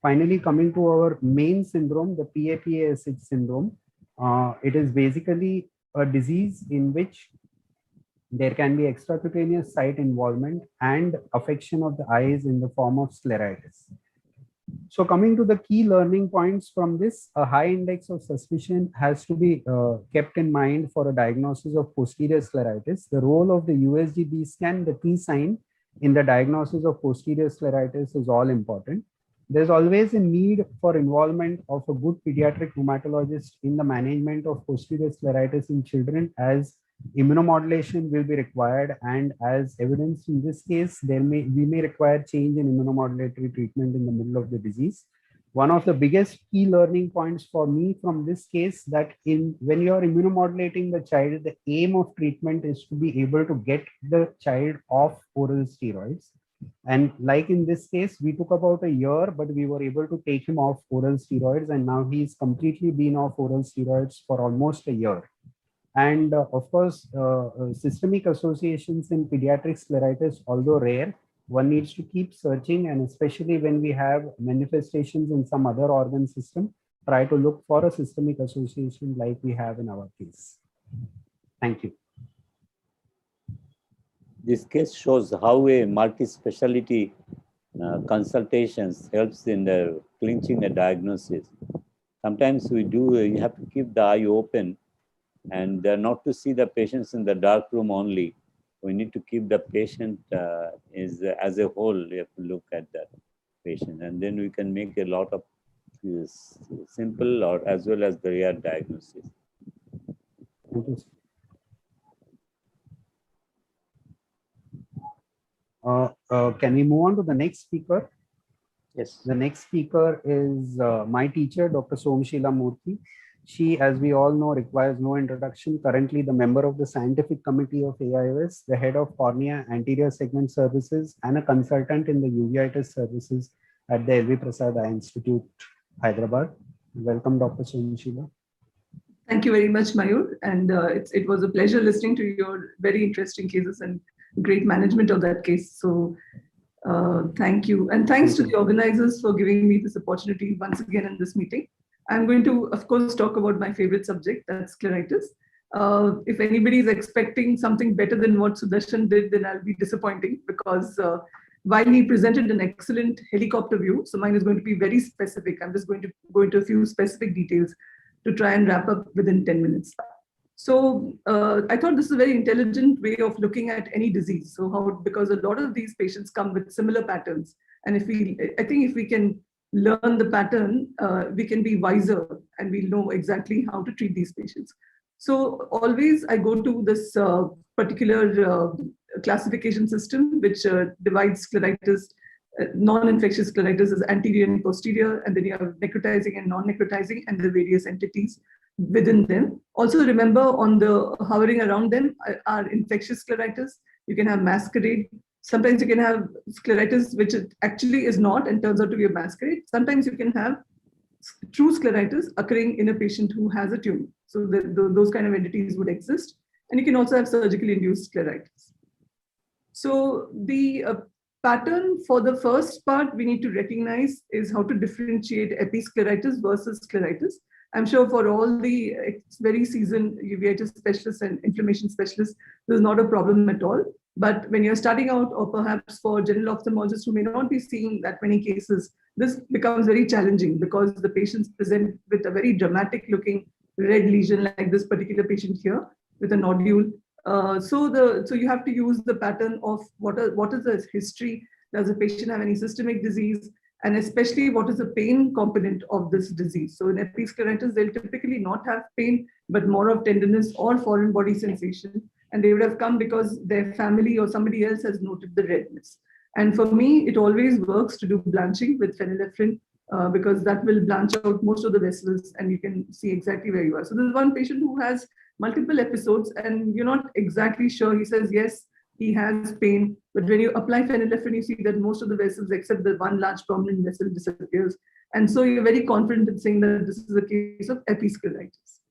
Finally, coming to our main syndrome, the PAPASH syndrome, it is basically a disease in which there can be extracutaneous site involvement and affection of the eyes in the form of scleritis. So coming to the key learning points from this, a high index of suspicion has to be kept in mind for a diagnosis of posterior scleritis. The role of the USG-B scan, the key sign in the diagnosis of posterior scleritis, is all important. There's always a need for involvement of a good pediatric rheumatologist in the management of posterior scleritis in children, as immunomodulation will be required, and as evidenced in this case, we may require change in immunomodulatory treatment in the middle of the disease. One of the biggest key learning points for me from this case, that when you are immunomodulating the child, the aim of treatment is to be able to get the child off oral steroids. And like in this case, we took about a year, but we were able to take him off oral steroids, and now he's completely been off oral steroids for almost a year. And of course, systemic associations in pediatric scleritis, although rare, one needs to keep searching, and especially when we have manifestations in some other organ system, try to look for a systemic association like we have in our case. Thank you. This case shows how a multi-specialty consultations helps in the clinching a diagnosis. Sometimes you have to keep the eye open, and not to see the patients in the dark room only. We need to keep the patient as a whole. We have to look at the patient, and then we can make a lot of simple or as well as the rare diagnosis. Can we move on to the next speaker? Yes. The next speaker is my teacher, Dr. Somshila Murthy. She, as we all know, requires no introduction. Currently the member of the scientific committee of AIOS, the head of cornea anterior segment services, and a consultant in the uveitis services at the L.V. Prasad Eye Institute, Hyderabad. Welcome, Dr. Somshila. Thank you very much, Mayur. And it was a pleasure listening to your very interesting cases and great management of that case. So thank you. And thanks to the organizers for giving me this opportunity once again in this meeting. I'm going to, of course, talk about my favorite subject, that's scleritis. If anybody is expecting something better than what Sudarshan did, then I'll be disappointing, because while he presented an excellent helicopter view, so mine is going to be very specific. I'm just going to go into a few specific details to try and wrap up within 10 minutes. So I thought this is a very intelligent way of looking at any disease. So because a lot of these patients come with similar patterns, and I think if we can learn the pattern, we can be wiser and we'll know exactly how to treat these patients. So always I go to this particular classification system, which divides scleritis, non-infectious scleritis as anterior and posterior, and then you have necrotizing and non-necrotizing, and the various entities within them. Also remember, on the hovering around them are infectious scleritis. You can have masquerade. Sometimes you can have scleritis which actually is not and turns out to be a masquerade. Sometimes you can have true scleritis occurring in a patient who has a tumor. So those kind of entities would exist. And you can also have surgically induced scleritis. So the pattern for the first part we need to recognize is how to differentiate episcleritis versus scleritis. I'm sure for all the very seasoned uveitis specialists and inflammation specialists, this is not a problem at all. But when you're starting out, or perhaps for general ophthalmologists who may not be seeing that many cases, this becomes very challenging, because the patients present with a very dramatic looking red lesion, like this particular patient here with a nodule. So you have to use the pattern of what is the history. Does the patient have any systemic disease? and especially what is the pain component of this disease. So in episcleritis, they'll typically not have pain, but more of tenderness or foreign body sensation. And they would have come because their family or somebody else has noted the redness. And for me, it always works to do blanching with phenylephrine because that will blanch out most of the vessels and you can see exactly where you are. So there's one patient who has multiple episodes and you're not exactly sure. He says, yes, he has pain, but when you apply phenylephrine, you see that most of the vessels except the one large prominent vessel disappears. And so you're very confident in saying that this is a case of episcleritis.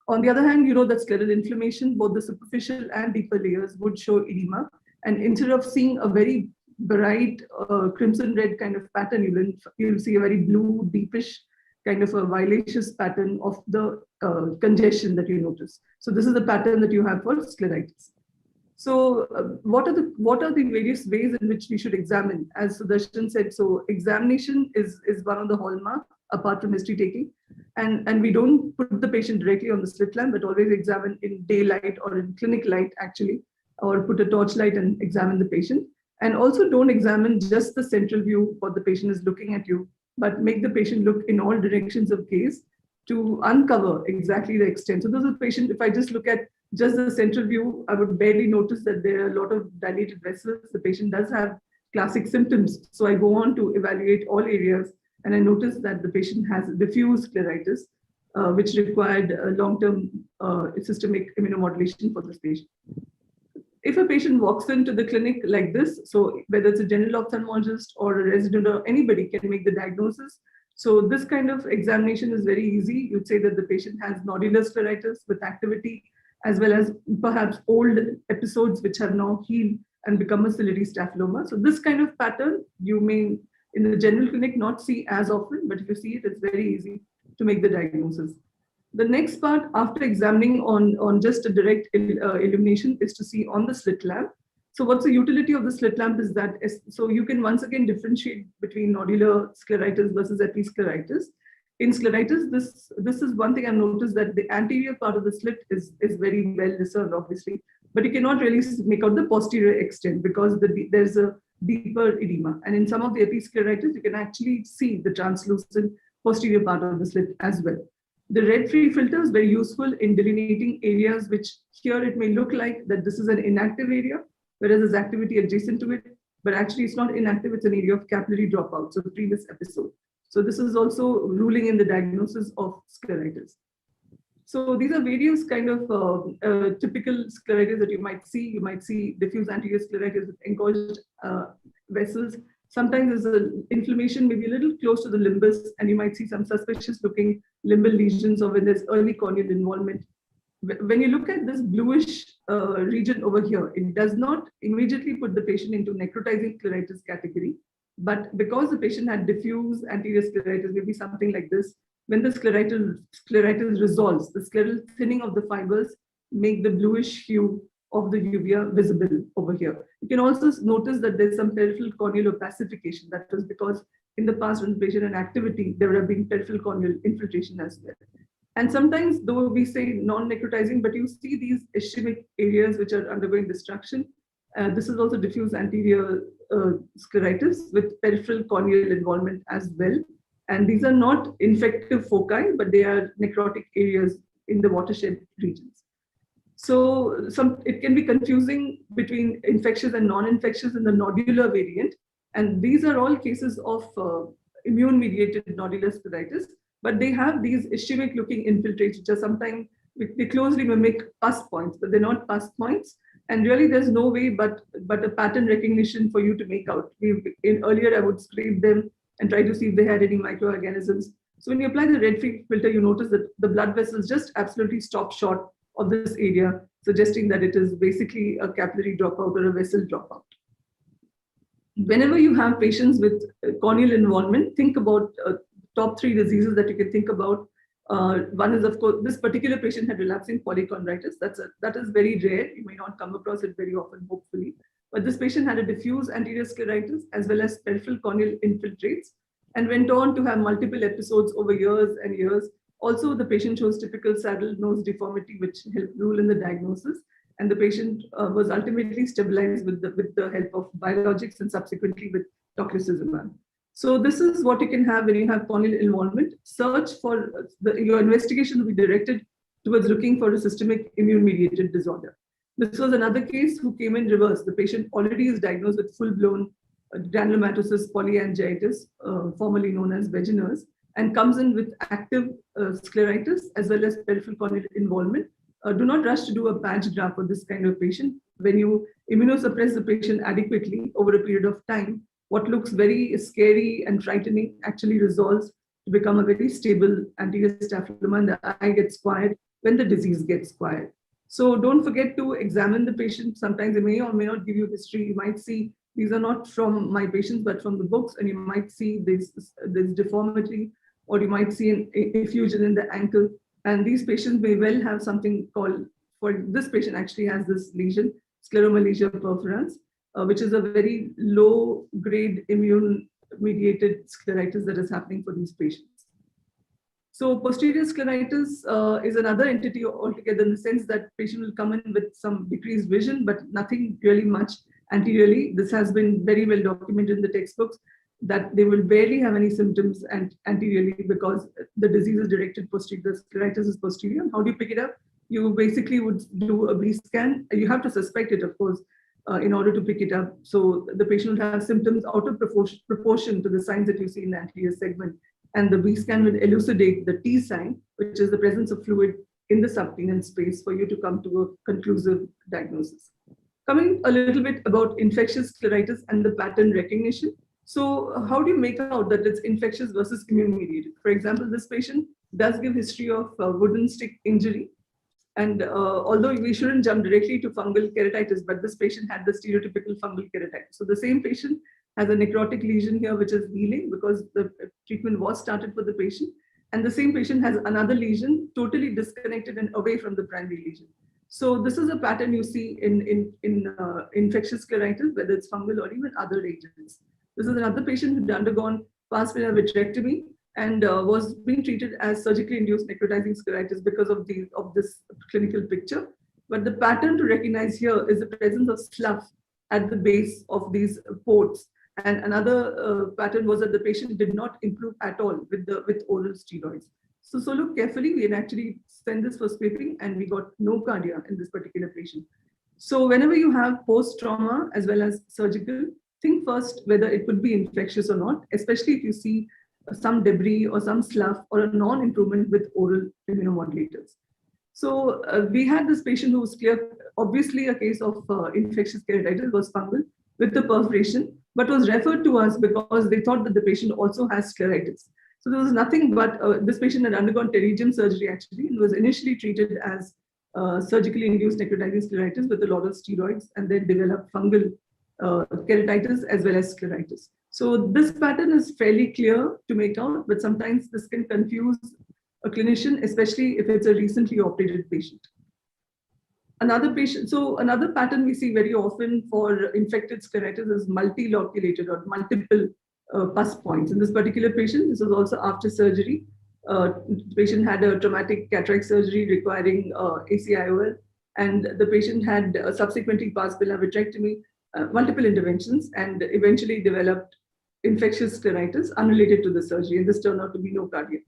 On the other hand, you know that scleral inflammation, both the superficial and deeper layers would show edema. And instead of seeing a very bright crimson red kind of pattern, you'll see a very blue, deepish kind of a violaceous pattern of the congestion that you notice. So this is the pattern that you have for scleritis. So what are the various ways in which we should examine? As Sudarshan said, so examination is one of the hallmarks apart from history taking. And we don't put the patient directly on the slit lamp, but always examine in daylight or in clinic light actually, or put a torchlight and examine the patient. And also don't examine just the central view what the patient is looking at you, but make the patient look in all directions of gaze to uncover exactly the extent. So those are the patient, if I just look at just the central view, I would barely notice that there are a lot of dilated vessels. The patient does have classic symptoms. So I go on to evaluate all areas and I notice that the patient has diffuse scleritis, which required long-term systemic immunomodulation for this patient. If a patient walks into the clinic like this, so whether it's a general ophthalmologist or a resident or anybody can make the diagnosis. So this kind of examination is very easy. You'd say that the patient has nodular scleritis with activity, as well as perhaps old episodes which have now healed and become a ciliary staphyloma. So this kind of pattern you may in the general clinic not see as often, but if you see it, it's very easy to make the diagnosis. The next part after examining on just a direct illumination is to see on the slit lamp. So what's the utility of the slit lamp is that, so you can once again differentiate between nodular scleritis versus episcleritis. In scleritis, this is one thing I've noticed, that the anterior part of the slit is very well discerned, obviously, but you cannot really make out the posterior extent because there's a deeper edema. And in some of the episcleritis, you can actually see the translucent posterior part of the slit as well. The red-free filter is very useful in delineating areas which here it may look like that this is an inactive area, whereas there's activity adjacent to it, but actually it's not inactive, it's an area of capillary dropout, so previous episode. So this is also ruling in the diagnosis of scleritis. So these are various kind of typical scleritis that you might see. You might see diffuse anterior scleritis with engorged vessels. Sometimes there's an inflammation maybe a little close to the limbus, and you might see some suspicious looking limbal lesions, or when there's early corneal involvement. When you look at this bluish region over here, it does not immediately put the patient into necrotizing scleritis category. But because the patient had diffuse anterior scleritis, maybe something like this, when the scleritis resolves, the scleral thinning of the fibers make the bluish hue of the uvea visible over here. You can also notice that there's some peripheral corneal opacification. That was because in the past when the patient had activity, there would have been peripheral corneal infiltration as well. And sometimes, though we say non-necrotizing, but you see these ischemic areas which are undergoing destruction. This is also diffuse anterior scleritis with peripheral corneal involvement as well. And these are not infective foci, but they are necrotic areas in the watershed regions. So it can be confusing between infectious and non-infectious in the nodular variant. And these are all cases of immune-mediated nodular scleritis, but they have these ischemic looking infiltrates, which are sometimes, they closely mimic pus points, but they're not pus points. And really there's no way but a pattern recognition for you to make out. Earlier I would scrape them and try to see if they had any microorganisms. So when you apply the red-free filter, you notice that the blood vessels just absolutely stop short of this area, suggesting that it is basically a capillary dropout or a vessel dropout. Whenever you have patients with corneal involvement, think about top 3 diseases that you can think about. One is, of course, this particular patient had relapsing polychondritis. That is very rare. You may not come across it very often, hopefully. But this patient had a diffuse anterior scleritis as well as peripheral corneal infiltrates and went on to have multiple episodes over years and years. Also, the patient shows typical saddle nose deformity, which helped rule in the diagnosis. And the patient was ultimately stabilized with the help of biologics and subsequently with tocilizumab. So this is what you can have when you have corneal involvement. Search for your investigation will be directed towards looking for a systemic immune-mediated disorder. This was another case who came in reverse. The patient already is diagnosed with full-blown granulomatosis polyangiitis, formerly known as Wegener's, and comes in with active scleritis as well as peripheral corneal involvement. Do not rush to do a patch graft for this kind of patient. When you immunosuppress the patient adequately over a period of time, what looks very scary and frightening actually resolves to become a very stable anterior staphyloma, and the eye gets quiet when the disease gets quiet. So don't forget to examine the patient. Sometimes they may or may not give you history. You might see these are not from my patients, but from the books, and you might see this deformity, or you might see an effusion in the ankle. And these patients may well have something called, for this patient actually has this lesion, scleromalacia perforans, which is a very low grade immune mediated scleritis that is happening for these patients. So posterior scleritis is another entity altogether, in the sense that patient will come in with some decreased vision, but nothing really much anteriorly. This has been very well documented in the textbooks, that they will barely have any symptoms anteriorly because the disease is directed posterior, the scleritis is posterior. How do you pick it up? You basically would do a B scan. You have to suspect it, of course, in order to pick it up. So the patient will have symptoms out of proportion to the signs that you see in the anterior segment. And the B scan will elucidate the T sign, which is the presence of fluid in the subclinical space, for you to come to a conclusive diagnosis. Coming a little bit about infectious scleritis and the pattern recognition. So how do you make out that it's infectious versus immune mediated? For example, this patient does give history of wooden stick injury. And although we shouldn't jump directly to fungal keratitis, but this patient had the stereotypical fungal keratitis. So the same patient has a necrotic lesion here, which is healing because the treatment was started for the patient. And the same patient has another lesion totally disconnected and away from the primary lesion. So this is a pattern you see in infectious scleritis, whether it's fungal or even other agents. This is another patient who had undergone pars plana vitrectomy and was being treated as surgically induced necrotizing scleritis because of this clinical picture. But the pattern to recognize here is the presence of slough at the base of these ports. And another pattern was that the patient did not improve at all with oral steroids. So look carefully. We had actually sent this for scraping and we got no cardia in this particular patient. So whenever you have post-trauma as well as surgical, think first whether it could be infectious or not, especially if you see some debris or some slough or a non-improvement with oral immunomodulators. So we had this patient who was clear, obviously a case of infectious keratitis, was fungal with the perforation, but was referred to us because they thought that the patient also has scleritis. So there was nothing but this patient had undergone pterygium surgery actually, and was initially treated as surgically induced necrotizing scleritis with a lot of steroids, and then developed fungal keratitis as well as scleritis. So this pattern is fairly clear to make out, but sometimes this can confuse a clinician, especially if it's a recently operated patient. Another pattern we see very often for infected scleritis is multiloculated or multiple pus points. In this particular patient, this was also after surgery. The patient had a traumatic cataract surgery requiring ACIOL, and the patient had subsequently pars plana vitrectomy, multiple interventions, and eventually developed infectious scleritis unrelated to the surgery, and this turned out to be no cardiac.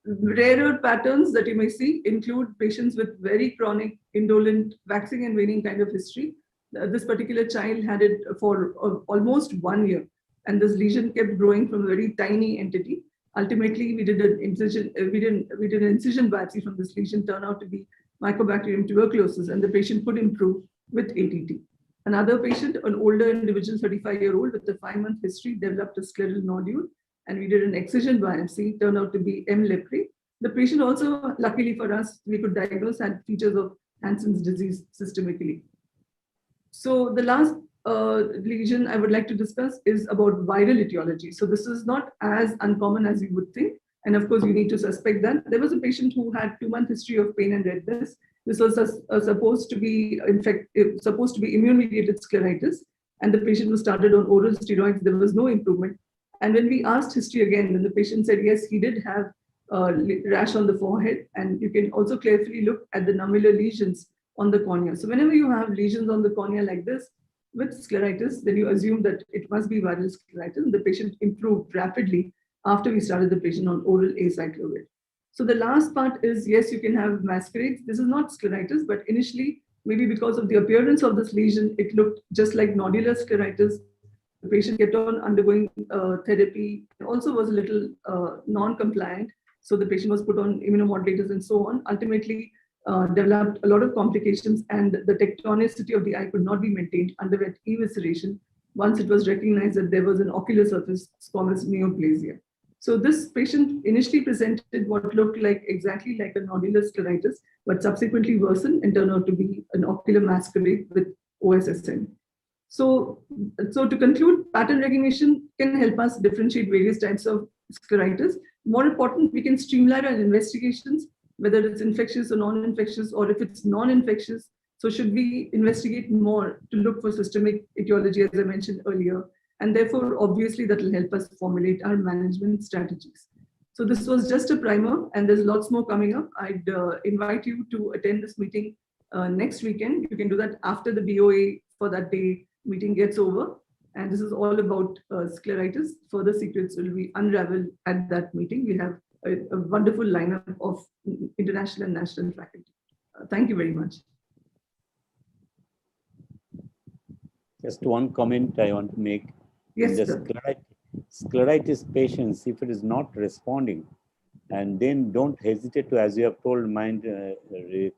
Rarer patterns that you may see include patients with very chronic, indolent, waxing and waning kind of history. This particular child had it for almost 1 year, and this lesion kept growing from a very tiny entity. Ultimately, we did an incision. We did an incision biopsy from this lesion. Turned out to be Mycobacterium tuberculosis, and the patient could improve with ATT. Another patient, an older individual, 35-year-old with a 5-month history, developed a scleral nodule, and we did an excision biopsy. Turned out to be M. leprae. The patient also, luckily for us, we could diagnose, had features of Hansen's disease systemically. So the last lesion I would like to discuss is about viral etiology. So this is not as uncommon as you would think. And of course, you need to suspect that. There was a patient who had 2-month history of pain and redness. This was supposed to be immune-mediated scleritis. And the patient was started on oral steroids. There was no improvement. And when we asked history again, then the patient said, yes, he did have rash on the forehead. And you can also carefully look at the nummular lesions on the cornea. So whenever you have lesions on the cornea like this, with scleritis, then you assume that it must be viral scleritis, and the patient improved rapidly after we started the patient on oral acyclovir. So the last part is, yes, you can have masquerades. This is not scleritis, but initially, maybe because of the appearance of this lesion, it looked just like nodular scleritis. The patient kept on undergoing therapy, also was a little non-compliant. So the patient was put on immunomodulators and so on. Ultimately, developed a lot of complications, and the tectonicity of the eye could not be maintained, underwent evisceration once it was recognized that there was an ocular surface squamous neoplasia. So this patient initially presented what looked like exactly like a nodular scleritis, but subsequently worsened and turned out to be an ocular masquerade with OSSN. So to conclude, pattern recognition can help us differentiate various types of scleritis. More important, we can streamline our investigations, whether it's infectious or non-infectious, or if it's non-infectious. So should we investigate more to look for systemic etiology, as I mentioned earlier? And therefore, obviously, that will help us formulate our management strategies. So this was just a primer, and there's lots more coming up. I'd invite you to attend this meeting next weekend. You can do that after the BOA for that day meeting gets over. And this is all about scleritis. Further secrets will be unraveled at that meeting. We have a wonderful lineup of international and national faculty. Thank you very much. Just one comment I want to make. Yes, the sir. scleritis patients, if it is not responding, and then don't hesitate to, as you have told mind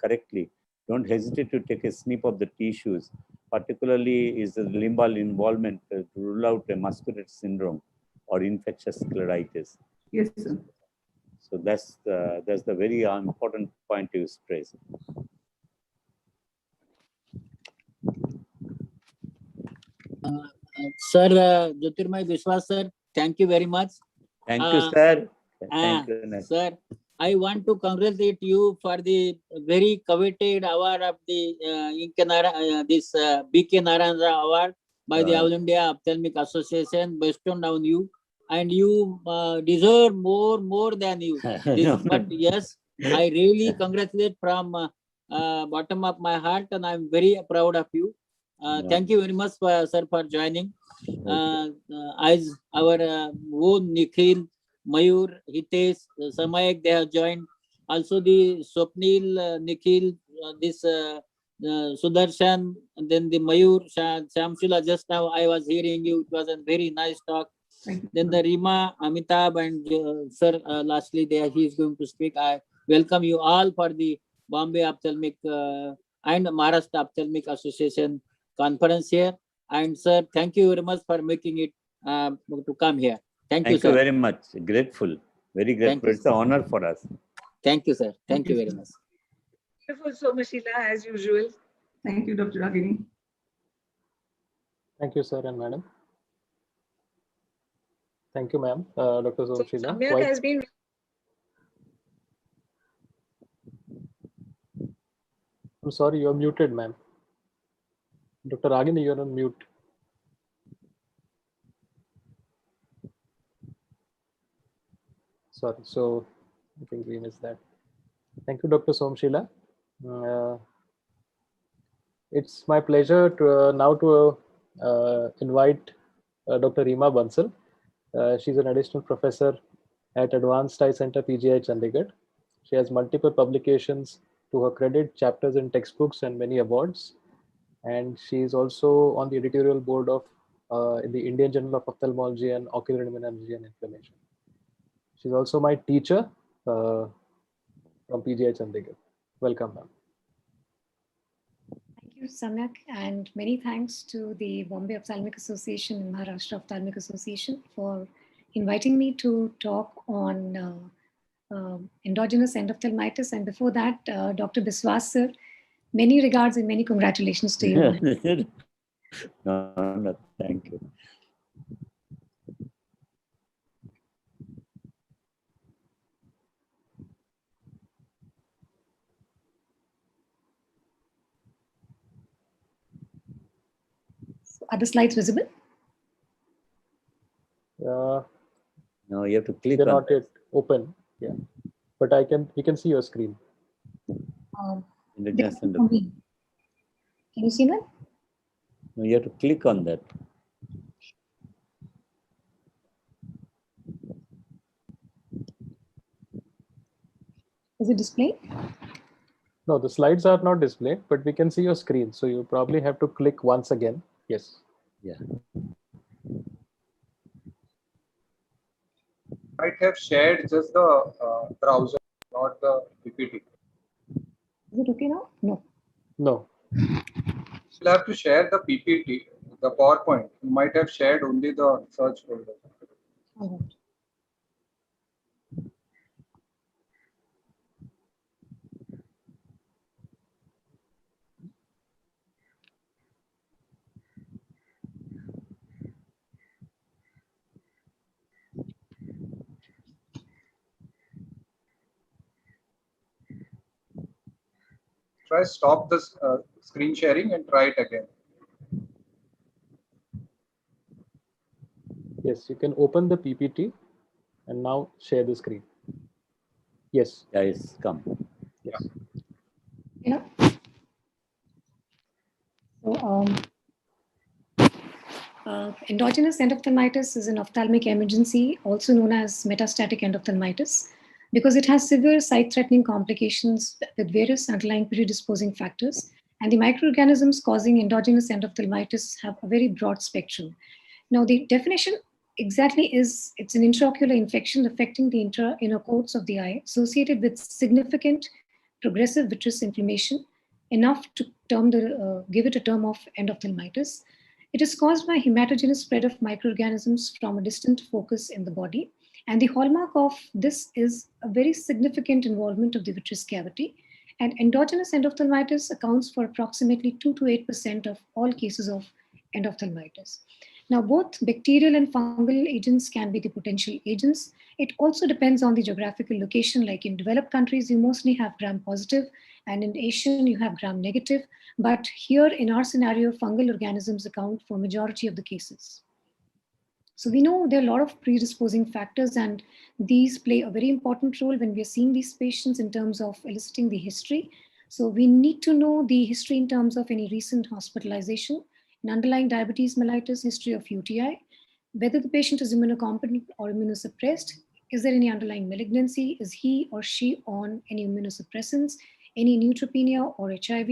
correctly, don't hesitate to take a snip of the tissues, particularly is the limbal involvement to rule out a muscular syndrome or infectious scleritis. Yes, sir. So that's the very important point you stress. Sir, Jyotirmay Biswas, sir, thank you very much. Thank you, sir. Thank you, Sir, I want to congratulate you for the very coveted award of the BK Narendra Award by the All India Ophthalmic Association bestowed on you, and you deserve more than you. But yes, I really congratulate from bottom of my heart, and I'm very proud of you. Thank you very much, sir, for joining. As our own Nikhil, Mayur, Hitesh, Samayak, they have joined. Also the Swapnil, Nikhil, this Sudarshan, and then the Mayur, Shamshula, just now I was hearing you. It was a very nice talk. Then the Rima, Amitabh, and sir, lastly, he is going to speak. I welcome you all for the Bombay Ophthalmic and Maharashtra Ophthalmic Association conference here. And sir, thank you very much for making it to come here. Thank you, sir. Very much. Grateful. Very grateful. It's an honor for us. Thank you, sir. Thank you very much. Beautiful, Somashila, as usual. Thank you, Dr. Ragini. Thank you, sir and madam. Thank you, ma'am. Dr. Somashila. Samyak has been. I'm sorry, you're muted, ma'am. Dr. Ragini, you're on mute. Sorry, so I think we missed that. Thank you, Dr. Somashila. It's my pleasure to now to invite Dr. Rima Bansal. She's an additional professor at Advanced Eye Center, PGI Chandigarh. She has multiple publications to her credit, chapters in textbooks, and many awards. And she is also on the editorial board of in the Indian Journal of Ophthalmology and Ocular Immunology and Inflammation. She's also my teacher from PGI Chandigarh. Welcome, ma'am. Thank you, Samyak, and many thanks to the Bombay Ophthalmic Association and Maharashtra Ophthalmic Association for inviting me to talk on endogenous endophthalmitis. And before that, Dr. Biswas, sir, many regards and many congratulations to you. No, thank you. Are the slides visible? No, you have to click they're on not yet open. Yeah, but we can see your screen. Can you see that? No, you have to click on that. Is it displayed? No, the slides are not displayed, but we can see your screen. So you probably have to click once again. Yes. Yeah. Might have shared just the browser, not the PPT. Is it okay now? No. No. You'll have to share the PPT, the PowerPoint. You might have shared only the search folder. All right. Try stop this screen sharing and try it again. Yes, you can open the PPT and now share the screen. Yes. Yes, come. Yes. Yeah. So, endogenous endophthalmitis is an ophthalmic emergency, also known as metastatic endophthalmitis, because it has severe sight-threatening complications with various underlying predisposing factors. And the microorganisms causing endogenous endophthalmitis have a very broad spectrum. Now, the definition exactly is it's an intraocular infection affecting the inner coats of the eye associated with significant progressive vitreous inflammation, enough to give it a term of endophthalmitis. It is caused by hematogenous spread of microorganisms from a distant focus in the body. And the hallmark of this is a very significant involvement of the vitreous cavity. And endogenous endophthalmitis accounts for approximately 2 to 8% of all cases of endophthalmitis. Now, both bacterial and fungal agents can be the potential agents. It also depends on the geographical location. Like in developed countries, you mostly have gram-positive, and in Asian, you have gram-negative. But here in our scenario, fungal organisms account for majority of the cases. So we know there are a lot of predisposing factors, and these play a very important role when we are seeing these patients in terms of eliciting the history. So we need to know the history in terms of any recent hospitalization, an underlying diabetes mellitus, history of UTI, whether the patient is immunocompetent or immunosuppressed, is there any underlying malignancy, is he or she on any immunosuppressants, any neutropenia or HIV,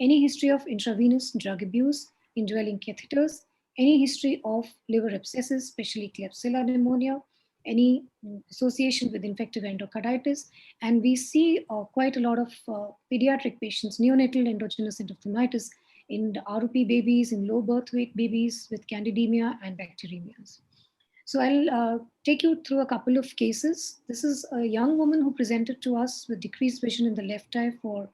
any history of intravenous drug abuse, indwelling catheters, any history of liver abscesses, especially Klebsiella pneumonia, any association with infective endocarditis. And we see quite a lot of pediatric patients, neonatal endogenous endophthalmitis in the ROP babies, in low birth weight babies with candidemia and bacteremias. So I'll take you through a couple of cases. This is a young woman who presented to us with decreased vision in the left eye for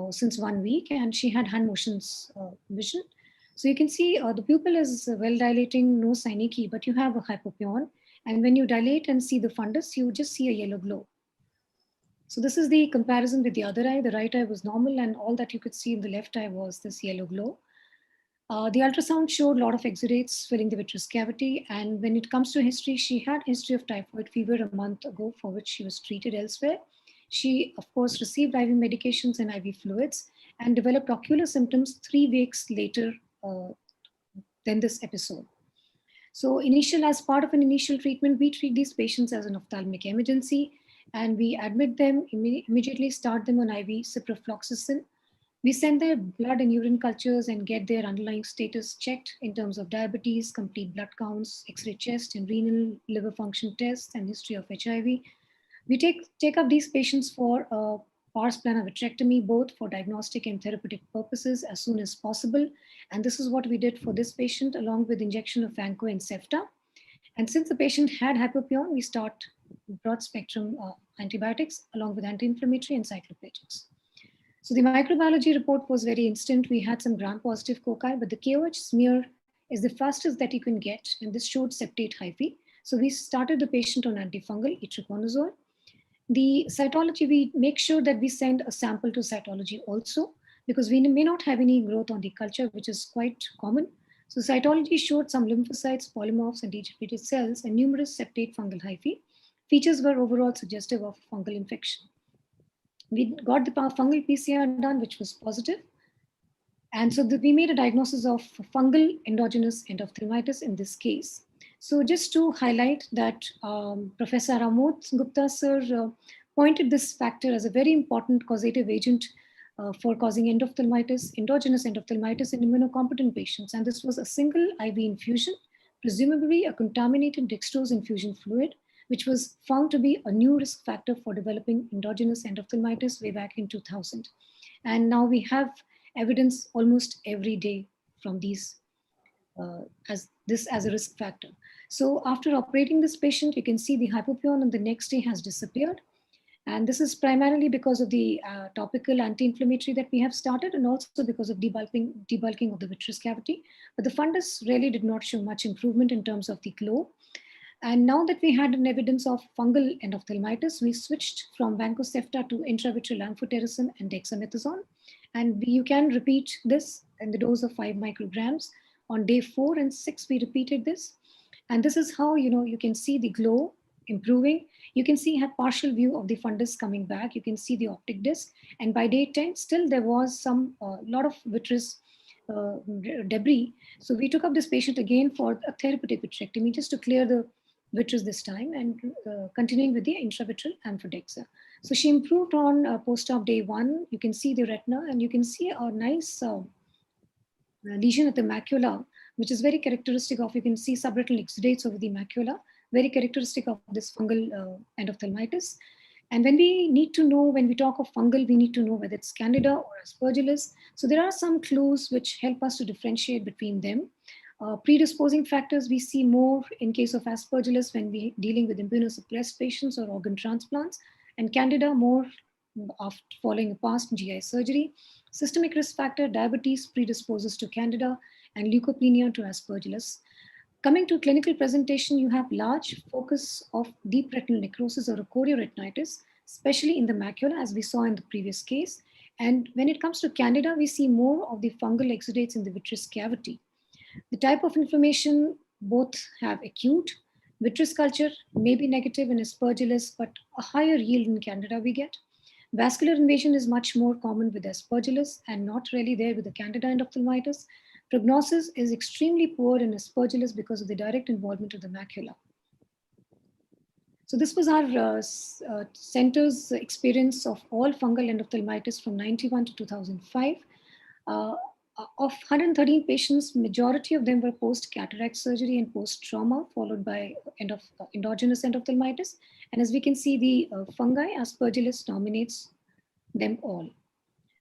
since 1 week, and she had hand motions vision. So you can see the pupil is well dilating, no synecdoche, but you have a hypopyon. And when you dilate and see the fundus, you just see a yellow glow. So this is the comparison with the other eye. The right eye was normal, and all that you could see in the left eye was this yellow glow. The ultrasound showed a lot of exudates filling the vitreous cavity. And when it comes to history, she had history of typhoid fever a month ago for which she was treated elsewhere. She, of course, received IV medications and IV fluids and developed ocular symptoms 3 weeks later than this episode. So as part of an initial treatment, we treat these patients as an ophthalmic emergency, and we admit them, immediately start them on IV ciprofloxacin. We send their blood and urine cultures and get their underlying status checked in terms of diabetes, complete blood counts, X-ray chest and renal liver function tests, and history of HIV. We take up these patients for a pars plana vitrectomy, both for diagnostic and therapeutic purposes as soon as possible. And this is what we did for this patient, along with injection of Vanco and Cefta. And since the patient had hypopyon, we start broad spectrum antibiotics along with anti-inflammatory and cycloplegics. So the microbiology report was very instant. We had some gram-positive cocci, but the KOH smear is the fastest that you can get, and this showed septate hyphae. So we started the patient on antifungal, itraconazole. The cytology, we make sure that we send a sample to cytology also, because we may not have any growth on the culture, which is quite common. So cytology showed some lymphocytes, polymorphs, and degenerated cells, and numerous septate fungal hyphae. Features were overall suggestive of fungal infection. We got the fungal PCR done, which was positive. And so we made a diagnosis of fungal endogenous endophthalmitis in this case. So just to highlight that Professor Amod Gupta sir pointed this factor as a very important causative agent for causing endophthalmitis, endogenous endophthalmitis in immunocompetent patients. And this was a single IV infusion, presumably a contaminated dextrose infusion fluid, which was found to be a new risk factor for developing endogenous endophthalmitis way back in 2000. And now we have evidence almost every day from these as a risk factor. So after operating this patient, you can see the hypopyon on the next day has disappeared. And this is primarily because of the topical anti-inflammatory that we have started, and also because of debulking of the vitreous cavity. But the fundus really did not show much improvement in terms of the glow. And now that we had an evidence of fungal endophthalmitis, we switched from vancomycin to intravitreal amphotericin and dexamethasone. And you can repeat this in the dose of 5 micrograms. On day 4 and 6, we repeated this. And this is how, you can see the glow improving. You can see a partial view of the fundus coming back. You can see the optic disc. And by day 10, still there was lot of vitreous debris. So we took up this patient again for a therapeutic vitrectomy just to clear the vitreous this time, and continuing with the intravitreal amphodexa. So she improved on post-op day 1. You can see the retina, and you can see a nice lesion at the macula, which is very characteristic of, you can see subretinal exudates over the macula, very characteristic of this fungal endophthalmitis. And when we talk of fungal, we need to know whether it's Candida or Aspergillus. So there are some clues which help us to differentiate between them. Predisposing factors we see more in case of Aspergillus when we're dealing with immunosuppressed patients or organ transplants, and Candida more after following a past GI surgery. Systemic risk factor, diabetes predisposes to Candida, and leukopenia to Aspergillus. Coming to clinical presentation, you have large focus of deep retinal necrosis or a chorioretinitis, especially in the macula, as we saw in the previous case. And when it comes to Candida, we see more of the fungal exudates in the vitreous cavity. The type of inflammation both have acute. Vitreous culture may be negative in Aspergillus, but a higher yield in Candida we get. Vascular invasion is much more common with Aspergillus and not really there with the Candida endophthalmitis. Prognosis is extremely poor in Aspergillus because of the direct involvement of the macula. So this was our center's experience of all fungal endophthalmitis from 91 to 2005. Of 113 patients, majority of them were post-cataract surgery and post-trauma, followed by endogenous endophthalmitis. And as we can see, the fungi, Aspergillus dominates them all.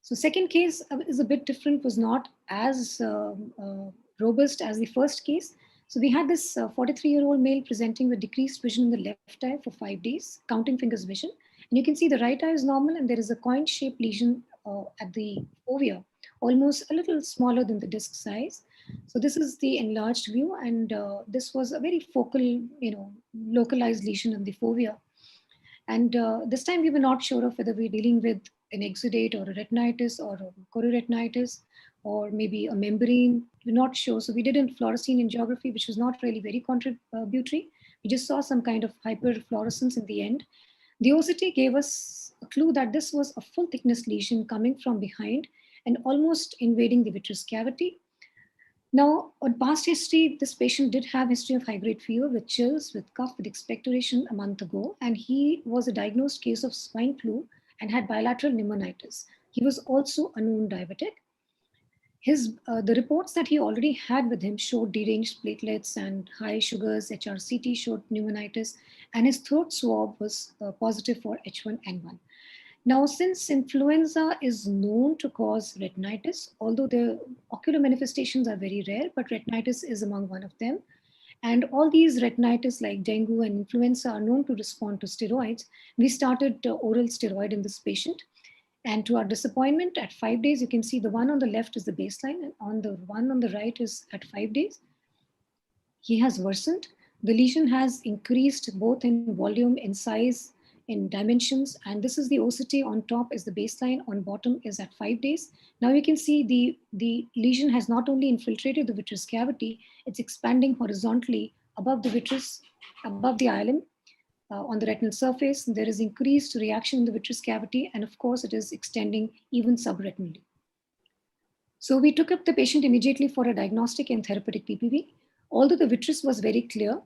So second case is a bit different, was not as robust as the first case. So we had this 43-year-old male presenting with decreased vision in the left eye for 5 days, counting fingers vision. And you can see the right eye is normal and there is a coin-shaped lesion at the fovea, almost a little smaller than the disc size. So this is the enlarged view, and this was a very focal, localized lesion in the fovea. And this time we were not sure of whether we're dealing with an exudate or a retinitis or a chorioretinitis or maybe a membrane. We're not sure. So we did in fluorescein angiography, which was not really very contributory. We just saw some kind of hyperfluorescence in the end. The OCT gave us a clue that this was a full thickness lesion coming from behind and almost invading the vitreous cavity. Now, on past history, this patient did have history of high-grade fever with chills, with cough, with expectoration a month ago, and he was a diagnosed case of swine flu and had bilateral pneumonitis. He was also a known diabetic. The reports that he already had with him showed deranged platelets and high sugars. HRCT showed pneumonitis, and his throat swab was positive for H1N1. Now, since influenza is known to cause retinitis, although the ocular manifestations are very rare, but retinitis is among one of them. And all these retinitis like dengue and influenza are known to respond to steroids. We started oral steroid in this patient. And to our disappointment, at 5 days, you can see the one on the left is the baseline, and on the one on the right is at 5 days. He has worsened. The lesion has increased both in volume, in size, in dimensions, and this is the OCT. On top is the baseline, on bottom is at 5 days. Now you can see the lesion has not only infiltrated the vitreous cavity, it's expanding horizontally above the vitreous, above the ileum, on the retinal surface. There is increased reaction in the vitreous cavity, and of course it is extending even subretinally. So we took up the patient immediately for a diagnostic and therapeutic PPV. Although the vitreous was very clear,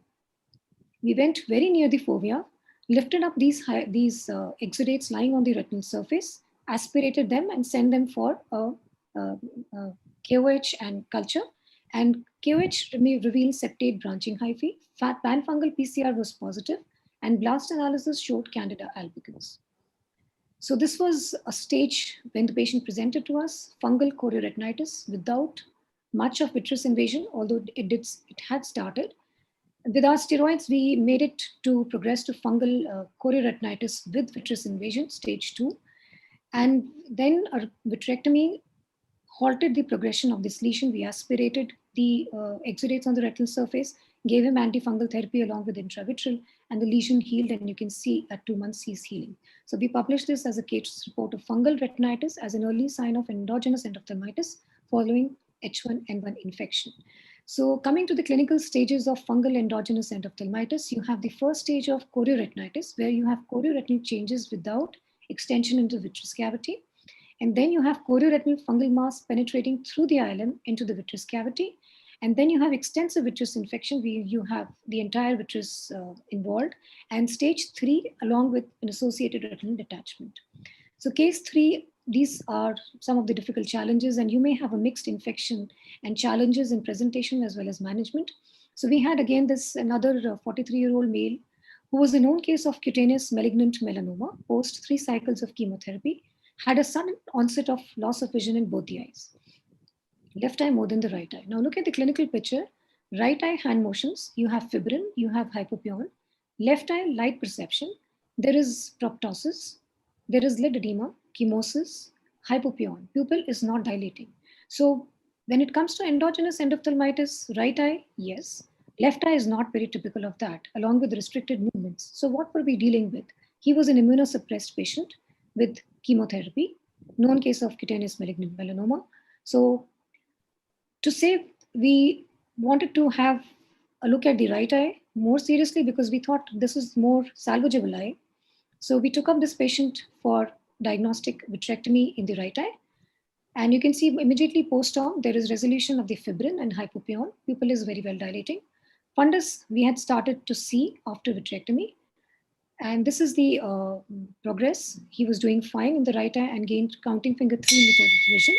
we went very near the fovea, lifted up these exudates lying on the retinal surface, aspirated them and sent them for a KOH and culture. And KOH revealed septate branching hyphae. Pan-fungal PCR was positive, and blast analysis showed Candida albicans. So this was a stage when the patient presented to us, fungal chorioretinitis without much of vitreous invasion, although it had started. With our steroids, we made it to progress to fungal chorioretinitis with vitreous invasion, stage 2. And then a vitrectomy halted the progression of this lesion. We aspirated the exudates on the retinal surface, gave him antifungal therapy along with intravitreal, and the lesion healed, and you can see at 2 months he's healing. So we published this as a case report of fungal retinitis as an early sign of endogenous endophthalmitis following H1N1 infection. So coming to the clinical stages of fungal endogenous endophthalmitis, you have the first stage of chorioretinitis, where you have chorioretinal changes without extension into the vitreous cavity. And then you have chorioretinal fungal mass penetrating through the ILM into the vitreous cavity. And then you have extensive vitreous infection, where you have the entire vitreous involved, and stage 3 along with an associated retinal detachment. So case 3, these are some of the difficult challenges, and you may have a mixed infection and challenges in presentation as well as management. So we had again another 43-year-old male who was a known case of cutaneous malignant melanoma post 3 cycles of chemotherapy, had a sudden onset of loss of vision in both the eyes. Left eye more than the right eye. Now look at the clinical picture. Right eye hand motions, you have fibrin, you have hypopyon. Left eye light perception, there is proptosis, there is lid edema, chemosis, hypopyon. Pupil is not dilating. So when it comes to endogenous endophthalmitis, right eye, yes. Left eye is not very typical of that, along with restricted movements. So what were we dealing with? He was an immunosuppressed patient with chemotherapy, known case of cutaneous malignant melanoma. So to say, we wanted to have a look at the right eye more seriously because we thought this is more salvageable eye. So we took up this patient for diagnostic vitrectomy in the right eye. And you can see immediately post-op, there is resolution of the fibrin and hypopyon. Pupil is very well dilating. Fundus, we had started to see after vitrectomy. And this is the progress. He was doing fine in the right eye and gained counting finger 3 meter vision.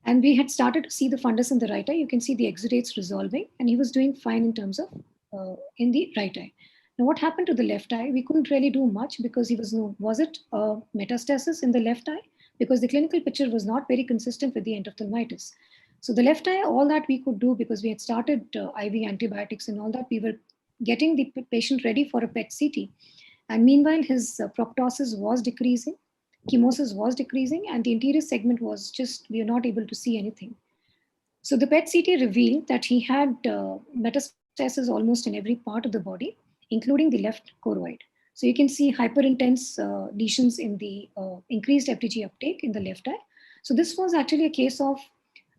And we had started to see the fundus in the right eye. You can see the exudates resolving, and he was doing fine in terms of in the right eye. Now, what happened to the left eye? We couldn't really do much because he was it metastasis in the left eye? Because the clinical picture was not very consistent with the endophthalmitis. So the left eye, all that we could do, because we had started IV antibiotics and all that, we were getting the patient ready for a PET CT. And meanwhile, his proptosis was decreasing, chemosis was decreasing, and the anterior segment was just, we are not able to see anything. So the PET CT revealed that he had metastasis almost in every part of the body, including the left choroid. So you can see hyperintense lesions in the increased FDG uptake in the left eye. So this was actually a case of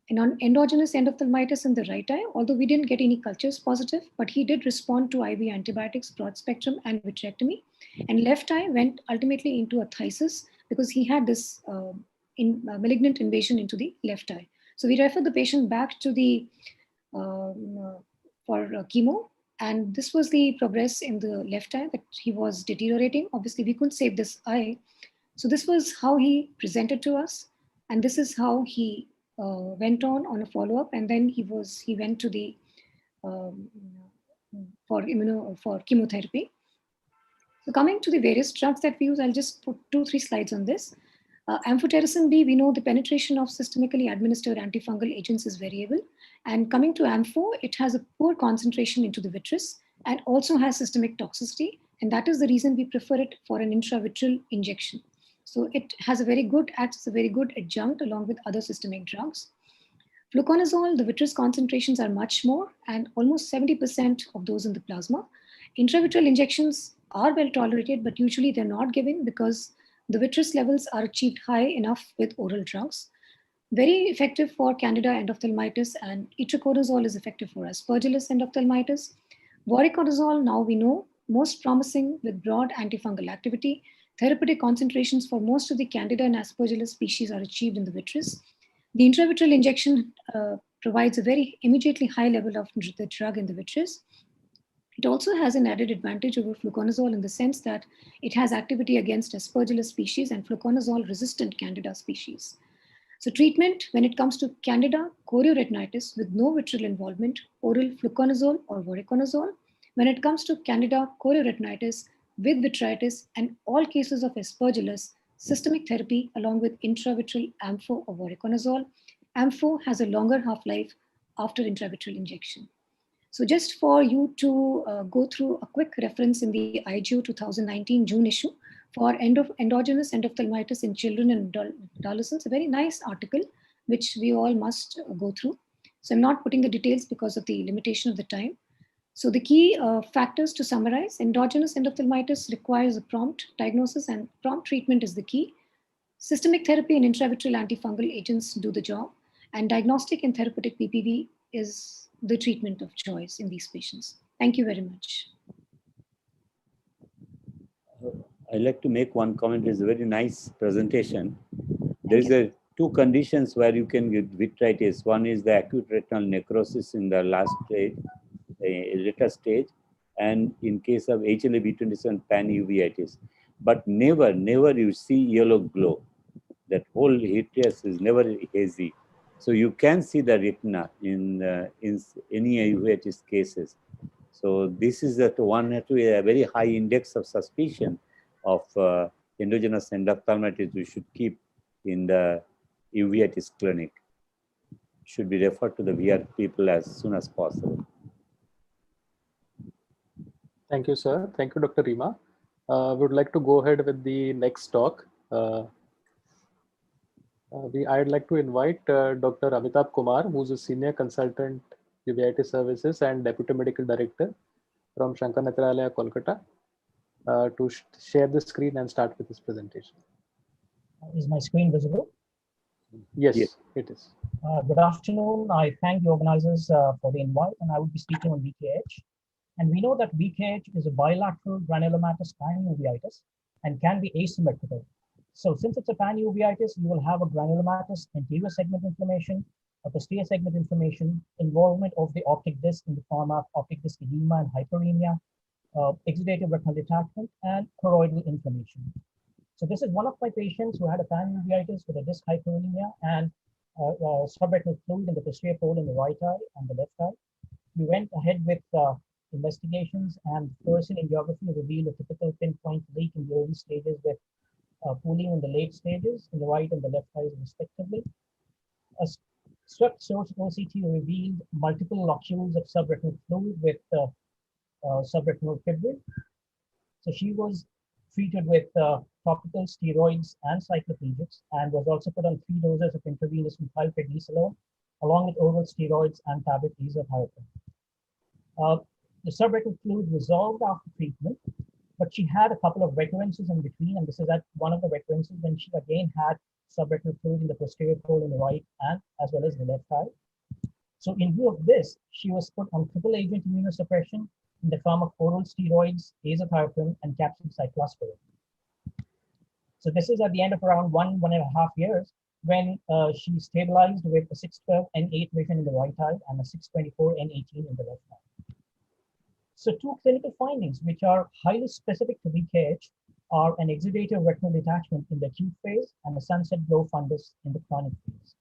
an endogenous endophthalmitis in the right eye, although we didn't get any cultures positive, but he did respond to IV antibiotics, broad spectrum, and vitrectomy. And left eye went ultimately into a phthisis because he had this malignant invasion into the left eye. So we referred the patient back to the for chemo, and this was the progress in the left eye, that he was deteriorating. Obviously, we couldn't save this eye. So this was how he presented to us, and this is how he went on a follow-up, and then he went to the for chemotherapy. So coming to the various drugs that we use, I'll just put 2-3 slides on this. Amphotericin B, we know the penetration of systemically administered antifungal agents is variable. And coming to Ampho, it has a poor concentration into the vitreous and also has systemic toxicity. And that is the reason we prefer it for an intravitreal injection. So it has acts as a very good adjunct along with other systemic drugs. Fluconazole, the vitreous concentrations are much more, and almost 70% of those in the plasma. Intravitreal injections are well tolerated, but usually they're not given because the vitreous levels are achieved high enough with oral drugs. Very effective for Candida endophthalmitis, and itraconazole is effective for Aspergillus endophthalmitis. Voriconazole, now we know, most promising with broad antifungal activity. Therapeutic concentrations for most of the Candida and Aspergillus species are achieved in the vitreous. The intravitreal injection provides a very immediately high level of the drug in the vitreous. It also has an added advantage over fluconazole in the sense that it has activity against Aspergillus species and fluconazole-resistant Candida species. So treatment, when it comes to Candida chorioretinitis with no vitreal involvement, oral fluconazole or voriconazole. When it comes to Candida chorioretinitis with vitritis and all cases of Aspergillus, systemic therapy along with intravitreal ampho or voriconazole. Ampho has a longer half-life after intravitreal injection. So just for you to go through a quick reference in the IGO 2019 June issue for endogenous endophthalmitis in children and adolescents, a very nice article, which we all must go through. So I'm not putting the details because of the limitation of the time. So the key factors to summarize: endogenous endophthalmitis requires a prompt diagnosis and prompt treatment is the key. Systemic therapy and intravitreal antifungal agents do the job, and diagnostic and therapeutic PPV is the treatment of choice in these patients. Thank you very much. I'd like to make one comment. It's a very nice presentation. There is two conditions where you can get vitritis. One is the acute retinal necrosis in the last stage, later stage, and in case of HLA-B27 pan-uveitis. But never you see yellow glow. That whole vitreous is never hazy. So you can see the retina in any uveitis cases. So this is that one has to be a very high index of suspicion of endogenous endophthalmitis we should keep in the uveitis clinic. Should be referred to the VR people as soon as possible. Thank you, sir. Thank you, Dr. Rima. We would like to go ahead with the next talk. I'd like to invite Dr. Amitabh Kumar, who's a Senior Consultant Uveitis Services and Deputy Medical Director from Shankar Netralaya, Kolkata, to share the screen and start with his presentation. Is my screen visible? Yes, it is. Good afternoon. I thank the organizers for the invite, and I will be speaking on VKH. And we know that VKH is a bilateral granulomatous pan-uveitis and can be asymmetrical. So since it's a pan-uveitis, you will have a granulomatous anterior segment inflammation, a posterior segment inflammation, involvement of the optic disc in the form of optic disc edema and hyperemia, exudative retinal detachment, and choroidal inflammation. So this is one of my patients who had a pan-uveitis with a disc hyperemia and subretinal fluid in the posterior pole in the right eye and the left eye. We went ahead with investigations, and fluorescein angiography revealed a typical pinpoint leak in the early stages with pooling in the late stages in the right and the left eyes respectively. A swept source OCT revealed multiple locules of subretinal fluid with subretinal fibril. So she was treated with topical steroids and cycloplegics and was also put on 3 doses of intravenous methylprednisolone along with oral steroids and tablet azathioprine. The subretinal fluid resolved after treatment, but she had a couple of recurrences in between, and this is at one of the recurrences when she again had subretinal fluid in the posterior pole in the right and as well as the left eye. So in view of this, she was put on triple agent immunosuppression in the form of oral steroids, azathioprine, and capsule cyclosporine. So this is at the end of around 1.5 years when she stabilized with a 612 N8 vision in the right eye and a 624 N18 in the left eye. So 2 clinical findings which are highly specific to VKH are an exudative retinal detachment in the acute phase and a sunset glow fundus in the chronic phase.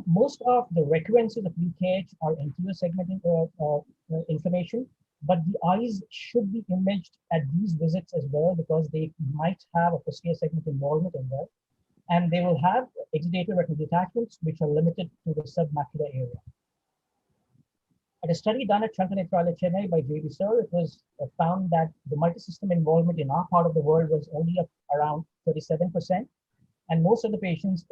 Most of the recurrences of VKH are anterior segment inflammation, but the eyes should be imaged at these visits as well because they might have a posterior segment involvement as well. And they will have exudative retinal detachments which are limited to the submacular area. At a study done at Shankar Netralaya, Chennai by J.B. Sir, it was found that the multisystem involvement in our part of the world was only around 37%, and most of the patients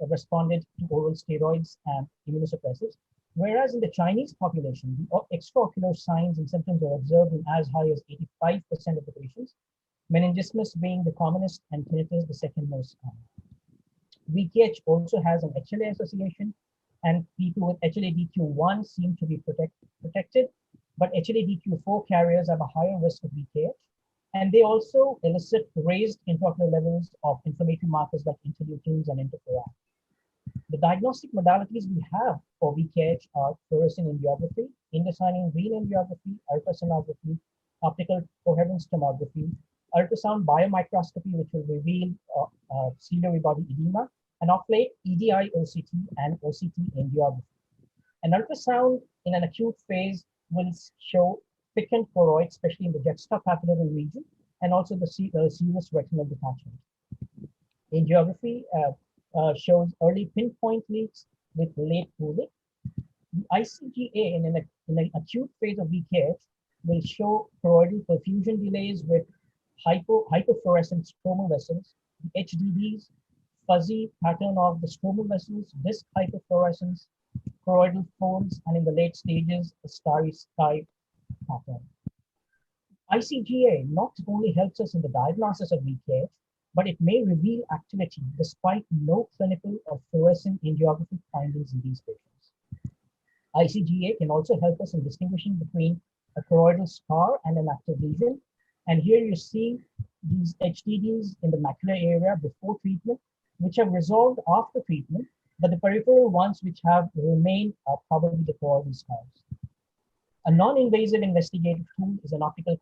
responded to oral steroids and immunosuppressives, whereas in the Chinese population, the extraocular signs and symptoms were observed in as high as 85% of the patients, meningismus being the commonest and tinnitus the second most common. VKH also has an HLA association, and people with HLA-DQ1 seem to be protected, but HLA-DQ4 carriers have a higher risk of VKH, and they also elicit raised intraocular levels of inflammatory markers like interleukins and interferon. The diagnostic modalities we have for VKH are fluorescein angiography, indocyanine vein angiography, ultrasonography, optical coherence tomography, ultrasound biomicroscopy, which will reveal ciliary body edema, and of late EDI OCT and OCT angiography. An ultrasound in an acute phase will show thickened choroid, especially in the juxtapapillary region, and also the serous retinal detachment. Angiography shows early pinpoint leaks with late pooling. The ICGA in an acute phase of VKH will show choroidal perfusion delays with hypofluorescent stromal vessels, the HDDs, fuzzy pattern of the stromal vessels, disc hypofluorescence, choroidal folds, and in the late stages, a starry sky pattern. ICGA not only helps us in the diagnosis of VKH, but it may reveal activity despite no clinical or fluorescent angiographic findings in these patients. ICGA can also help us in distinguishing between a choroidal scar and an active lesion. And here you see these HDDs in the macular area before treatment, which have resolved after treatment, but the peripheral ones which have remained are probably the choroidal scars. A non-invasive investigative tool is an optical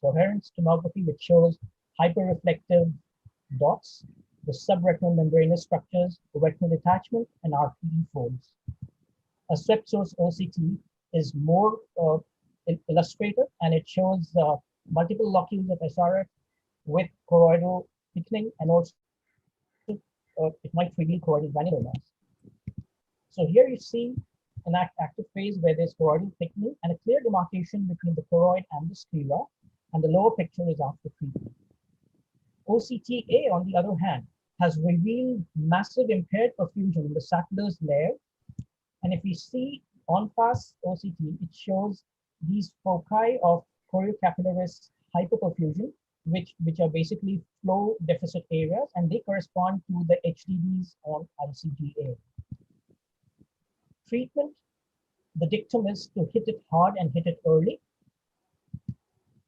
coherence tomography, which shows hyperreflective dots, the subretinal membranous structures, the retinal detachment, and RPE folds. A swept source OCT is more illustrative, and it shows multiple locules of SRF with choroidal thickening, and also it might reveal choroidal granulomas. So here you see an active phase where there's choroidal thickening and a clear demarcation between the choroid and the sclera, and the lower picture is after treatment. OCTA, on the other hand, has revealed massive impaired perfusion in the Sattler's layer. And if we see on-pass OCT, it shows these foci of choriocapillaris hyperperfusion, which are basically flow deficit areas, and they correspond to the HDDs on ICGA. Treatment, the dictum is to hit it hard and hit it early.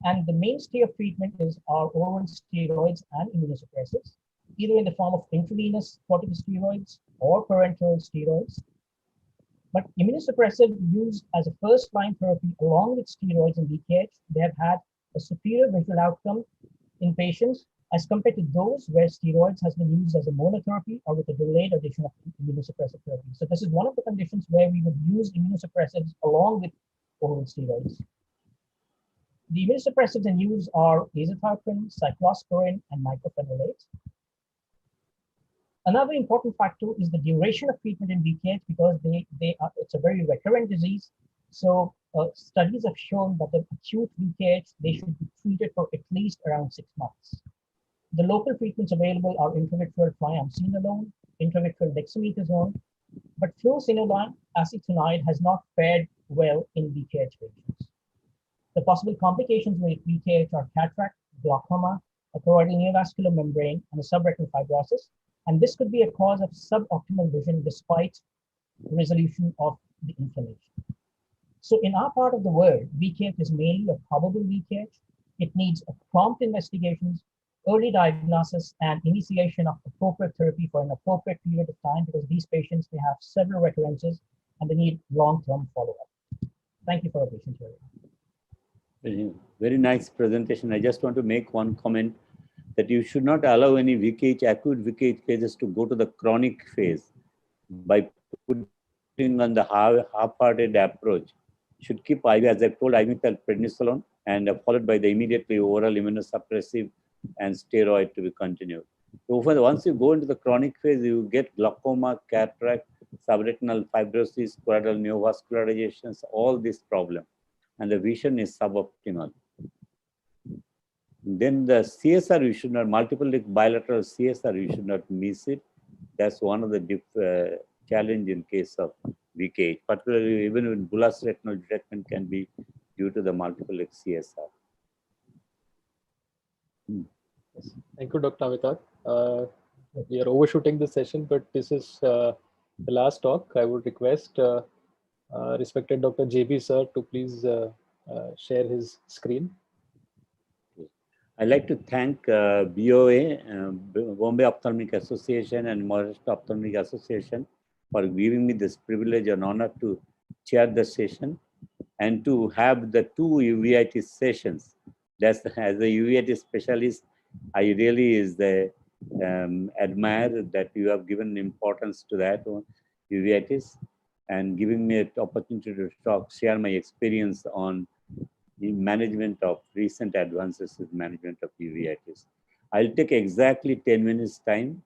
And the mainstay of treatment is our oral steroids and immunosuppressants, either in the form of intravenous corticosteroids or parenteral steroids. But immunosuppressive used as a first-line therapy along with steroids in VKH, they have had a superior visual outcome in patients as compared to those where steroids has been used as a monotherapy or with a delayed addition of immunosuppressive therapy. So this is one of the conditions where we would use immunosuppressives along with oral steroids. The immunosuppressives in use are azathioprine, cyclosporin, and mycophenolate. Another important factor is the duration of treatment in VKH, because it's a very recurrent disease. So studies have shown that the acute VKH, they should be treated for at least around 6 months. The local treatments available are intravitreal triamcinolone, intravitreal dexamethasone, but fluocinolone acetonide has not fared well in VKH patients. The possible complications with VKH are cataract, glaucoma, a choroidal neovascular membrane, and a subretinal fibrosis. And this could be a cause of suboptimal vision despite resolution of the inflammation. So in our part of the world, VKH is mainly a probable VKH. It needs a prompt investigations, early diagnosis, and initiation of appropriate therapy for an appropriate period of time, because these patients, they have several recurrences and they need long-term follow-up. Thank you for your patience. Very, very nice presentation. I just want to make one comment that you should not allow any VKH, acute VKH cases to go to the chronic phase by putting on the half-hearted approach. You should keep IV, as I've told, IV prednisolone, and followed by the immediately oral immunosuppressive and steroid to be continued. So once you go into the chronic phase, you get glaucoma, cataract, subretinal fibrosis, choroidal neovascularizations, all these problems, and the vision is suboptimal. Then the CSR, you should not, multiple bilateral CSR, you should not miss it. That's one of the challenge in case of VKH, particularly even when bullous retinal detachment can be due to the multiple CSR. Yes. Thank you, Dr. Amitabh. We are overshooting the session, but this is the last talk. I would request respected Dr. JB sir to please share his screen. I'd like to thank BOA, Bombay Ophthalmic Association, and Maharashtra Ophthalmic Association for giving me this privilege and honor to chair the session and to have the two uveitis sessions. That's as a uveitis specialist, I really admire that you have given importance to that uveitis and giving me an opportunity to share my experience on the management of recent advances in management of uveitis. I'll take exactly 10 minutes time.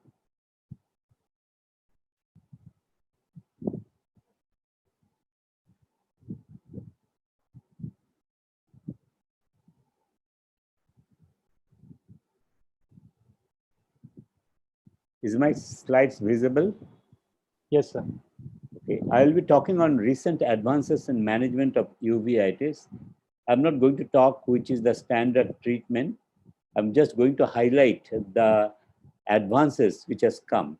Is my slides visible? Yes, sir. Okay, I'll be talking on recent advances in management of uveitis. I'm not going to talk which is the standard treatment. I'm just going to highlight the advances which has come.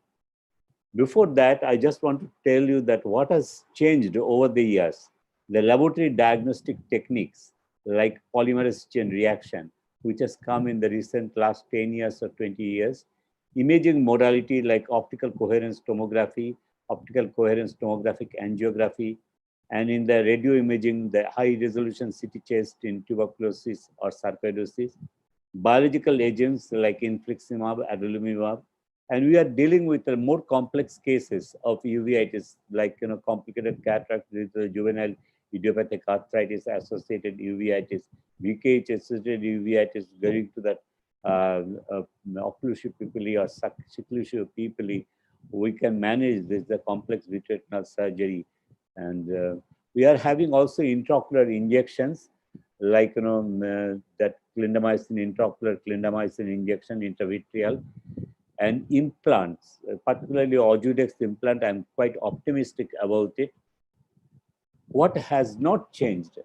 Before that, I just want to tell you that what has changed over the years. The laboratory diagnostic techniques like polymerase chain reaction, which has come in the recent last 10 years or 20 years, imaging modality like optical coherence tomography, optical coherence tomographic angiography, and in the radio imaging, the high resolution CT chest in tuberculosis or sarcoidosis, biological agents like infliximab, adalimumab, and we are dealing with the more complex cases of uveitis, like complicated cataract with juvenile idiopathic arthritis associated uveitis, VKH associated uveitis, going to that occlusio pupillae or seclusio pupillae. We can manage this, the complex vitreoretinal surgery, and we are having also intraocular injections like that clindamycin, intraocular clindamycin injection intravitreal, and implants, particularly Ojudex implant. I'm quite optimistic about it. What has not changed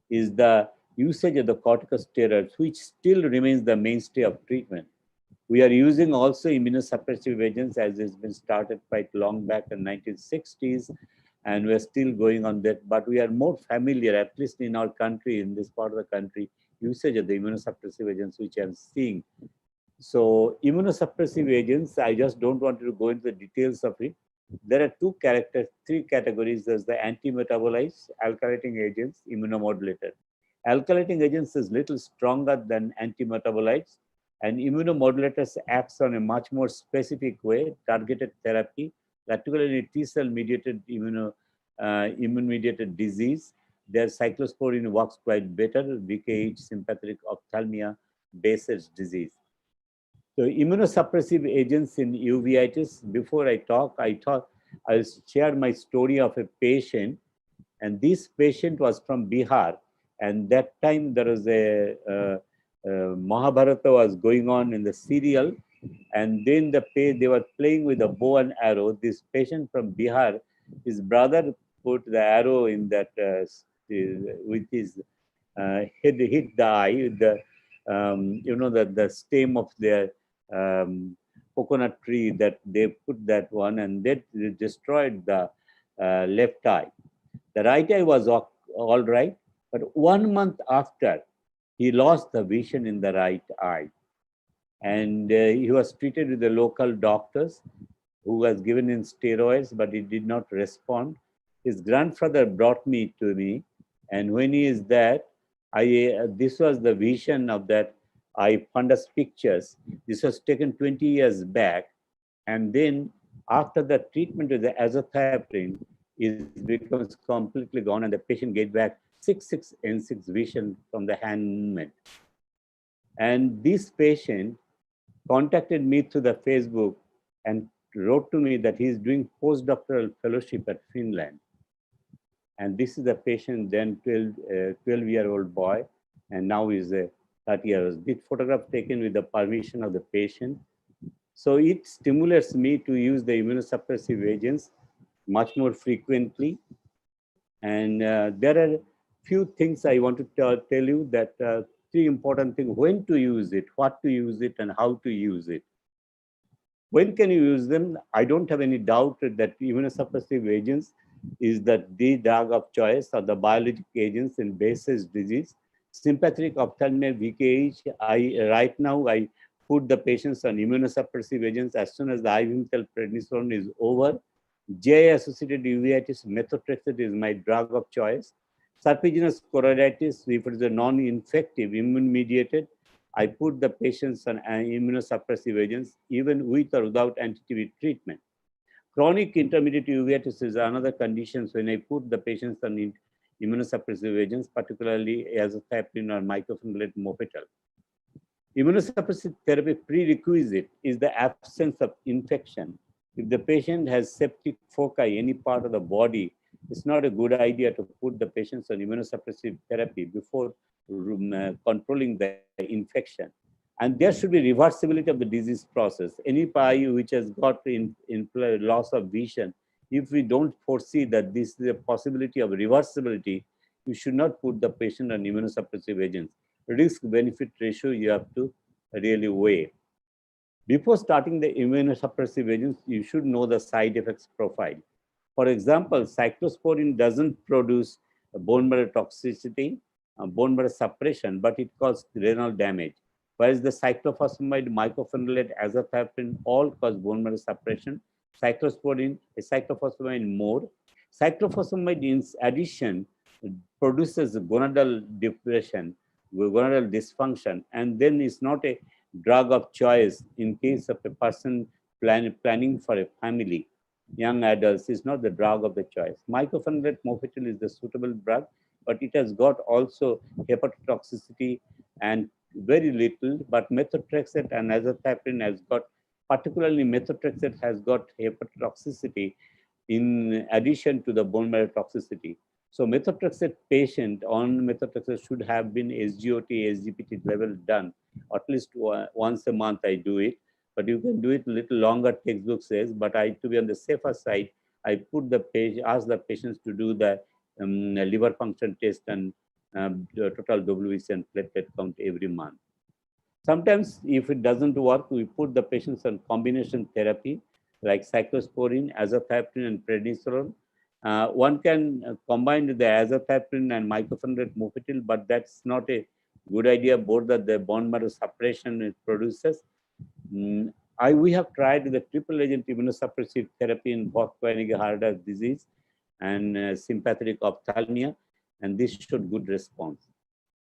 is the usage of the corticosteroids, which still remains the mainstay of treatment. We are using also immunosuppressive agents, as has been started quite long back in 1960s, and we're still going on that. But we are more familiar, at least in our country, in this part of the country, usage of the immunosuppressive agents, which I'm seeing. So immunosuppressive agents, I just don't want to go into the details of it. There are three categories. There's the anti-metabolites, alkylating agents, immunomodulator. Alkylating agents is little stronger than anti-metabolites, and immunomodulators acts on a much more specific way, targeted therapy, particularly T-cell mediated immune-mediated disease. Their cyclosporine works quite better, VKH, sympathetic ophthalmia, Behçet's disease. So immunosuppressive agents in uveitis, before I talk, I thought I'll share my story of a patient. And this patient was from Bihar. And that time there was a Mahabharata was going on in the serial. And then they were playing with a bow and arrow. This patient from Bihar, his brother put the arrow in that, with his head, hit the eye, the stem of their coconut tree, that they put that one, and that destroyed the left eye. The right eye was all right, but 1 month after, he lost the vision in the right eye. And he was treated with the local doctors who was given in steroids, but he did not respond. His grandfather brought me to me, and when he is there, this was the vision of that eye fundus pictures. This was taken 20 years back, and then after the treatment with the azathioprine, it becomes completely gone, and the patient get back 6/6 vision from the hand movement. And this patient contacted me through the Facebook and wrote to me that he is doing postdoctoral fellowship at Finland. And this is the patient, then 12-year-old boy, and now is 30 years. This photograph taken with the permission of the patient. So it stimulates me to use the immunosuppressive agents much more frequently. And there are few things I want to tell you, that three important things: when to use it, what to use it, and how to use it. When can you use them? I don't have any doubt that immunosuppressive agents is the drug of choice, or the biologic agents in Behçet's disease. Sympathetic ophthalmia, VKH, right now I put the patients on immunosuppressive agents. As soon as the IV prednisone is over, GI-associated uveitis, methotrexate is my drug of choice. Serpiginous choroiditis, if it is a non-infective, immune-mediated, I put the patients on immunosuppressive agents, even with or without anti-TB treatment. Chronic intermediate uveitis is another condition when I put the patients on immunosuppressive agents, particularly azathioprine or mycophenolate mofetil. Immunosuppressive therapy prerequisite is the absence of infection. If the patient has septic foci, any part of the body, it's not a good idea to put the patients on immunosuppressive therapy before controlling the infection. And there should be reversibility of the disease process. Any eye which has got loss of vision, if we don't foresee that this is a possibility of reversibility, you should not put the patient on immunosuppressive agents. Risk-benefit ratio you have to really weigh. Before starting the immunosuppressive agents, you should know the side effects profile. For example, cyclosporine doesn't produce bone marrow toxicity, bone marrow suppression, but it causes renal damage. Whereas the cyclophosphamide, mycophenolate, azathioprine all cause bone marrow suppression. Cyclosporine is cyclophosphamide more. Cyclophosphamide in addition produces gonadal depression, gonadal dysfunction, and then it's not a drug of choice in case of a person planning for a family. Young adults is not the drug of the choice. Mycophenolate mofetil is the suitable drug, but it has got also hepatotoxicity and very little, but methotrexate and azathioprine has got, particularly methotrexate has got hepatotoxicity in addition to the bone marrow toxicity. So methotrexate patient on methotrexate should have been SGOT, SGPT level done. At least once a month I do it, but you can do it a little longer, textbook says, but to be on the safer side, I put the page, ask the patients to do the liver function test and total WBC and platelet count every month. Sometimes if it doesn't work, we put the patients on combination therapy like cyclosporine, azathioprine and prednisolone. One can combine the azathioprine and mycophenolate mofetil, but that's not a good idea, both that the bone marrow suppression it produces. We have tried the triple agent immunosuppressive therapy in Vogt-Koenigsegg disease and sympathetic ophthalmia, and this showed good response.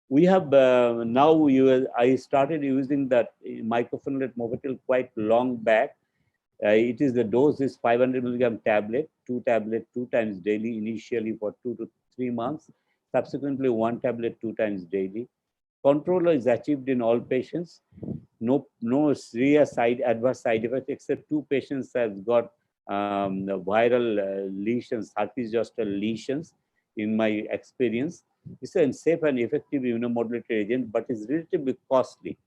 We have I started using that mycophenolate mofetil quite long back. It is the dose is 500 milligram tablet, 2 times daily initially for 2 to 3 months, subsequently 1 tablet 2 times daily. Control is achieved in all patients. No serious adverse side effects except 2 patients have got viral lesions, herpes zoster lesions in my experience. It's a safe and effective immunomodulator agent, but it's relatively costly.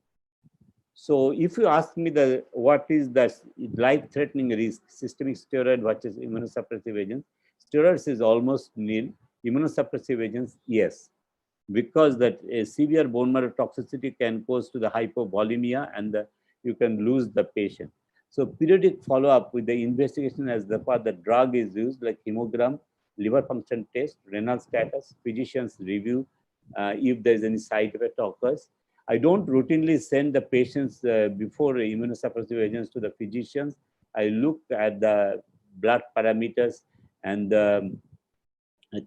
So if you ask me what is the life-threatening risk, systemic steroid versus immunosuppressive agents, steroids is almost nil. Immunosuppressive agents, yes, because that severe bone marrow toxicity can cause to the hypovolemia and you can lose the patient. So periodic follow-up with the investigation as the part the drug is used, like hemogram, liver function test, renal status, physician's review, if there is any side effect occurs. I don't routinely send the patients before immunosuppressive agents to the physicians. I look at the blood parameters and the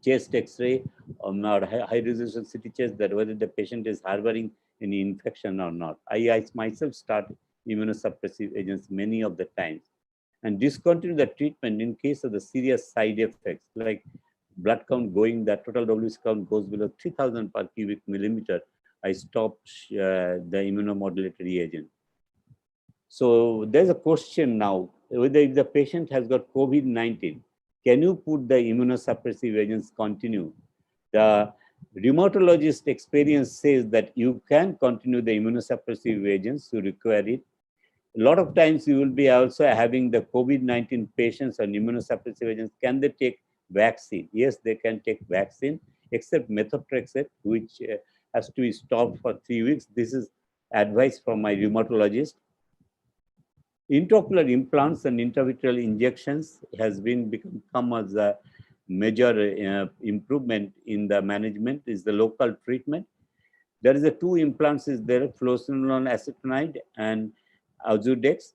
chest X-ray or high-resolution CT chest, that whether the patient is harboring any infection or not. I myself start immunosuppressive agents many of the times and discontinue the treatment in case of the serious side effects like blood count going, the total WBC count goes below 3000 per cubic millimeter. I stop the immunomodulatory agent. So there's a question now, whether if the patient has got COVID-19, can you put the immunosuppressive agents continue? The rheumatologist experience says that you can continue the immunosuppressive agents who require it. A lot of times you will be also having the COVID-19 patients on immunosuppressive agents. Can they take vaccine? Yes, they can take vaccine, except methotrexate, which has to be stopped for 3 weeks. This is advice from my rheumatologist. Intraocular implants and intravitreal injections has become as a major improvement in the management, is the local treatment. There is 2 implants is there, fluocinolone acetonide and Azudex,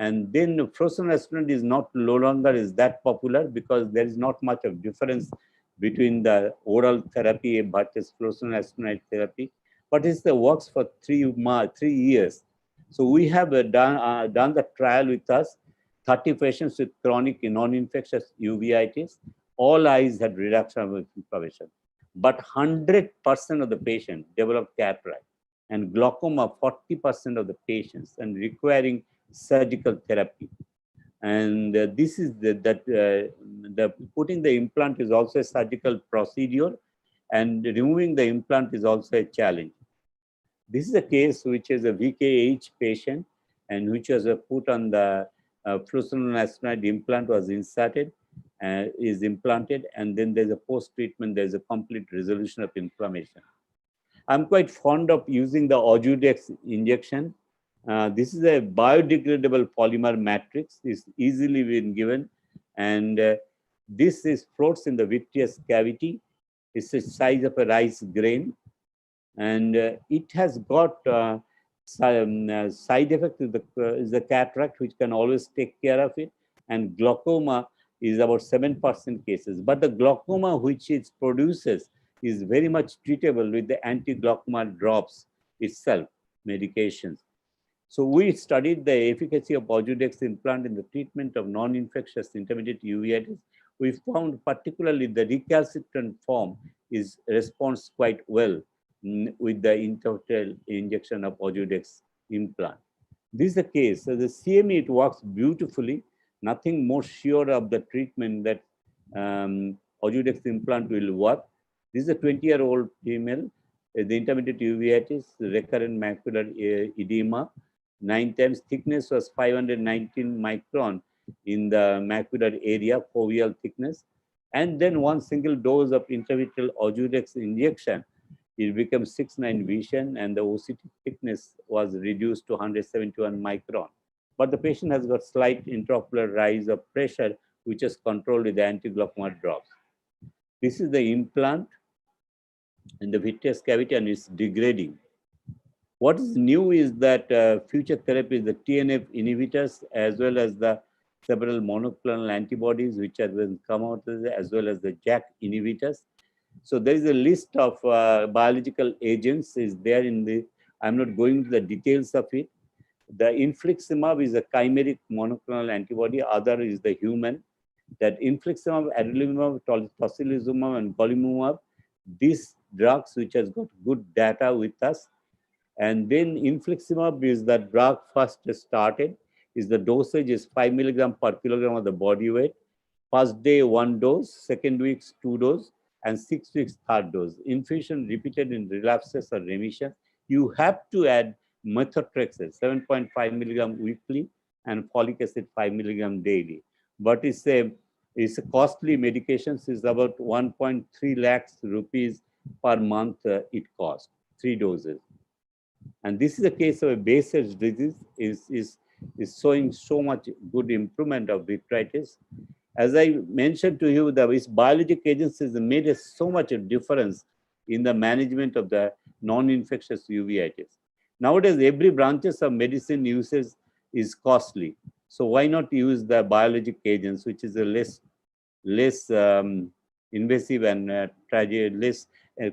And then fluorescein is no longer is that popular because there is not much of difference between the oral therapy versus fluorescein therapy. But it works for 3 years. So we have done the trial with us, 30 patients with chronic non-infectious uveitis. All eyes had reduction of inflammation. But 100% of the patients developed cataract and glaucoma, 40% of the patients, and requiring surgical therapy. And this is the putting the implant is also a surgical procedure, and removing the implant is also a challenge. This is a case which is a VKH patient and which was put on the fluorescein implant was inserted, is implanted, and then there's a post-treatment, there's a complete resolution of inflammation. I'm quite fond of using the Ojudex injection. This is a biodegradable polymer matrix. It's easily been given, and this floats in the vitreous cavity. It's the size of a rice grain, and it has got some side effect is the cataract, which can always take care of it, and glaucoma is about 7% cases. But the glaucoma which it produces is very much treatable with the anti-glaucoma drops itself, medications. So we studied the efficacy of Ojudex implant in the treatment of non-infectious intermediate uveitis. We found particularly the recalcitrant form is responds quite well with the intraocular injection of Ojudex implant. This is the case. So the CME, it works beautifully. Nothing more sure of the treatment that Ojudex implant will work. This is a 20-year-old female, the intermediate uveitis, recurrent macular edema. 9 times thickness was 519 micron in the macular area, foveal thickness. And then one single dose of intravitreal Ojudex injection, it becomes 6/9 vision, and the OCT thickness was reduced to 171 micron. But the patient has got slight intraocular rise of pressure, which is controlled with the anti-glaucoma drops. This is the implant in the vitreous cavity, and it's degrading. What is new is that future therapies, the TNF inhibitors, as well as the several monoclonal antibodies which have been come out, as well as the JAK inhibitors. So there is a list of biological agents is there in the, I'm not going into the details of it. The infliximab is a chimeric monoclonal antibody, other is the human. That infliximab, adalimumab, tocilizumab, and golimumab, these drugs which has got good data with us. And then infliximab is the drug first started, is the dosage is 5 milligram per kilogram of the body weight. First day 1 dose, second weeks 2 doses, and 6 weeks 3rd dose. Infusion repeated in relapses or remission. You have to add methotrexate 7.5 milligram weekly and folic acid 5 milligram daily. But it's a costly medications, is about 1.3 lakhs rupees per month it costs, 3 doses. And this is a case of a base-edge disease is showing so much good improvement of vitritis. As I mentioned to you, these biologic agents has made so much a difference in the management of the non-infectious uveitis. Nowadays, every branches of medicine uses is costly. So why not use the biologic agents, which is a less invasive and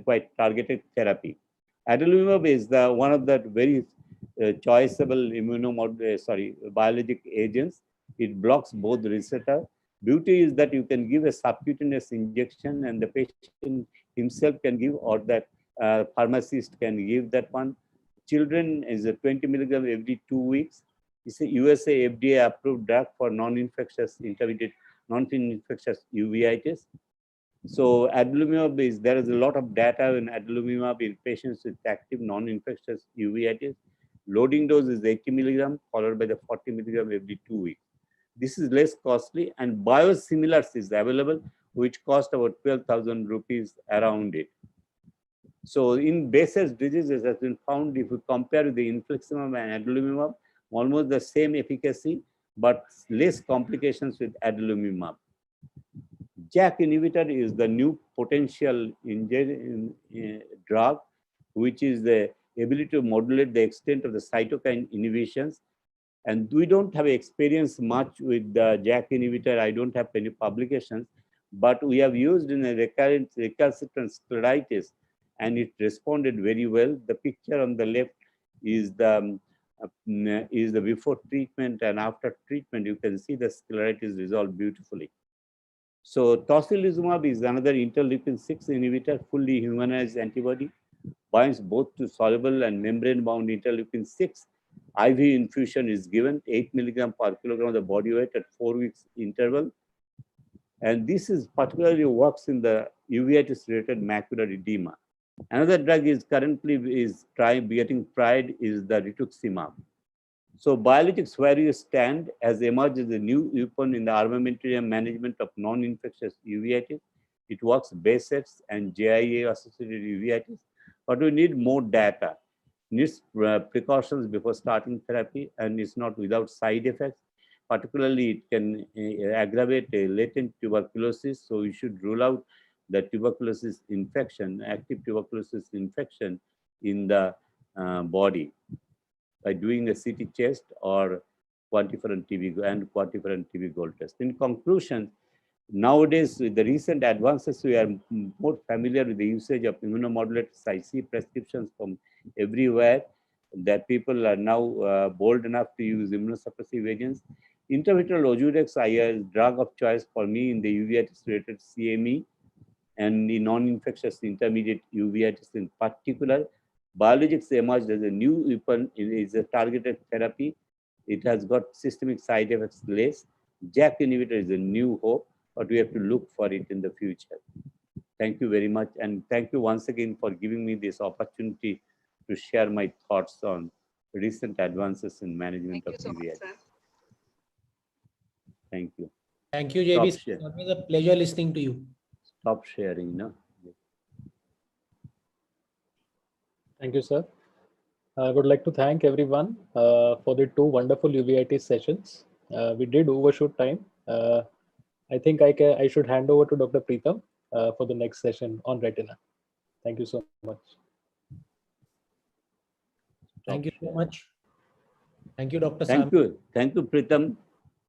quite targeted therapy. Adalimumab is one of the very choiceable biologic agents. It blocks both receptor. Beauty is that you can give a subcutaneous injection and the patient himself can give, or that pharmacist can give that one. Children is a 20 milligram every 2 weeks. It's a USA FDA approved drug for non-infectious intermediate, non-infectious uveitis. So adalimumab there is a lot of data in adalimumab in patients with active non-infectious uveitis. Loading dose is 80 milligram followed by the 40 milligram every 2 weeks. This is less costly, and biosimilars is available, which cost about 12,000 rupees around it. So in base-edge diseases has been found, if you compare with the infliximab and adalimumab, almost the same efficacy, but less complications with adalimumab. JAK inhibitor is the new potential drug, which is the ability to modulate the extent of the cytokine inhibitions. And we don't have experience much with the JAK inhibitor. I don't have any publications, but we have used in a recalcitrant scleritis, and it responded very well. The picture on the left is the before treatment, and after treatment, you can see the scleritis resolved beautifully. So tocilizumab is another interleukin-6 inhibitor, fully humanized antibody, binds both to soluble and membrane-bound interleukin-6. IV infusion is given 8 milligram per kilogram of the body weight at 4 weeks interval. And this is particularly works in the uveitis-related macular edema. Another drug is currently getting tried is the rituximab. So biologics where you stand has emerged as a new weapon in the armamentarium management of non-infectious uveitis. It works base sets and JIA-associated uveitis, but we need more data. Needs precautions before starting therapy, and it's not without side effects. Particularly, it can aggravate a latent tuberculosis, so we should rule out the tuberculosis infection, active tuberculosis infection in the body by doing a CT chest or quantiferon TB gold test. In conclusion, nowadays, with the recent advances, we are more familiar with the usage of immunomodulators. I see prescriptions from everywhere that people are now bold enough to use immunosuppressive agents. Intravitreal Ozurex is drug of choice for me in the uveitis-related CME and the non-infectious intermediate uveitis in particular. Biologics emerged as a new weapon. It is a targeted therapy. It has got systemic side effects less. JAK inhibitor is a new hope, but we have to look for it in the future. Thank you very much. And thank you once again for giving me this opportunity to share my thoughts on recent advances in management of uveitis. Thank you. Thank you, JB. It was a pleasure listening to you. Stop sharing, no? Thank you, sir. I would like to thank everyone for the 2 wonderful uveitis sessions. We did overshoot time. I think I should hand over to Dr. Preetham for the next session on retina. Thank you so much. Thank you so much. Thank you, Dr. Thank you. Thank you, Preetham.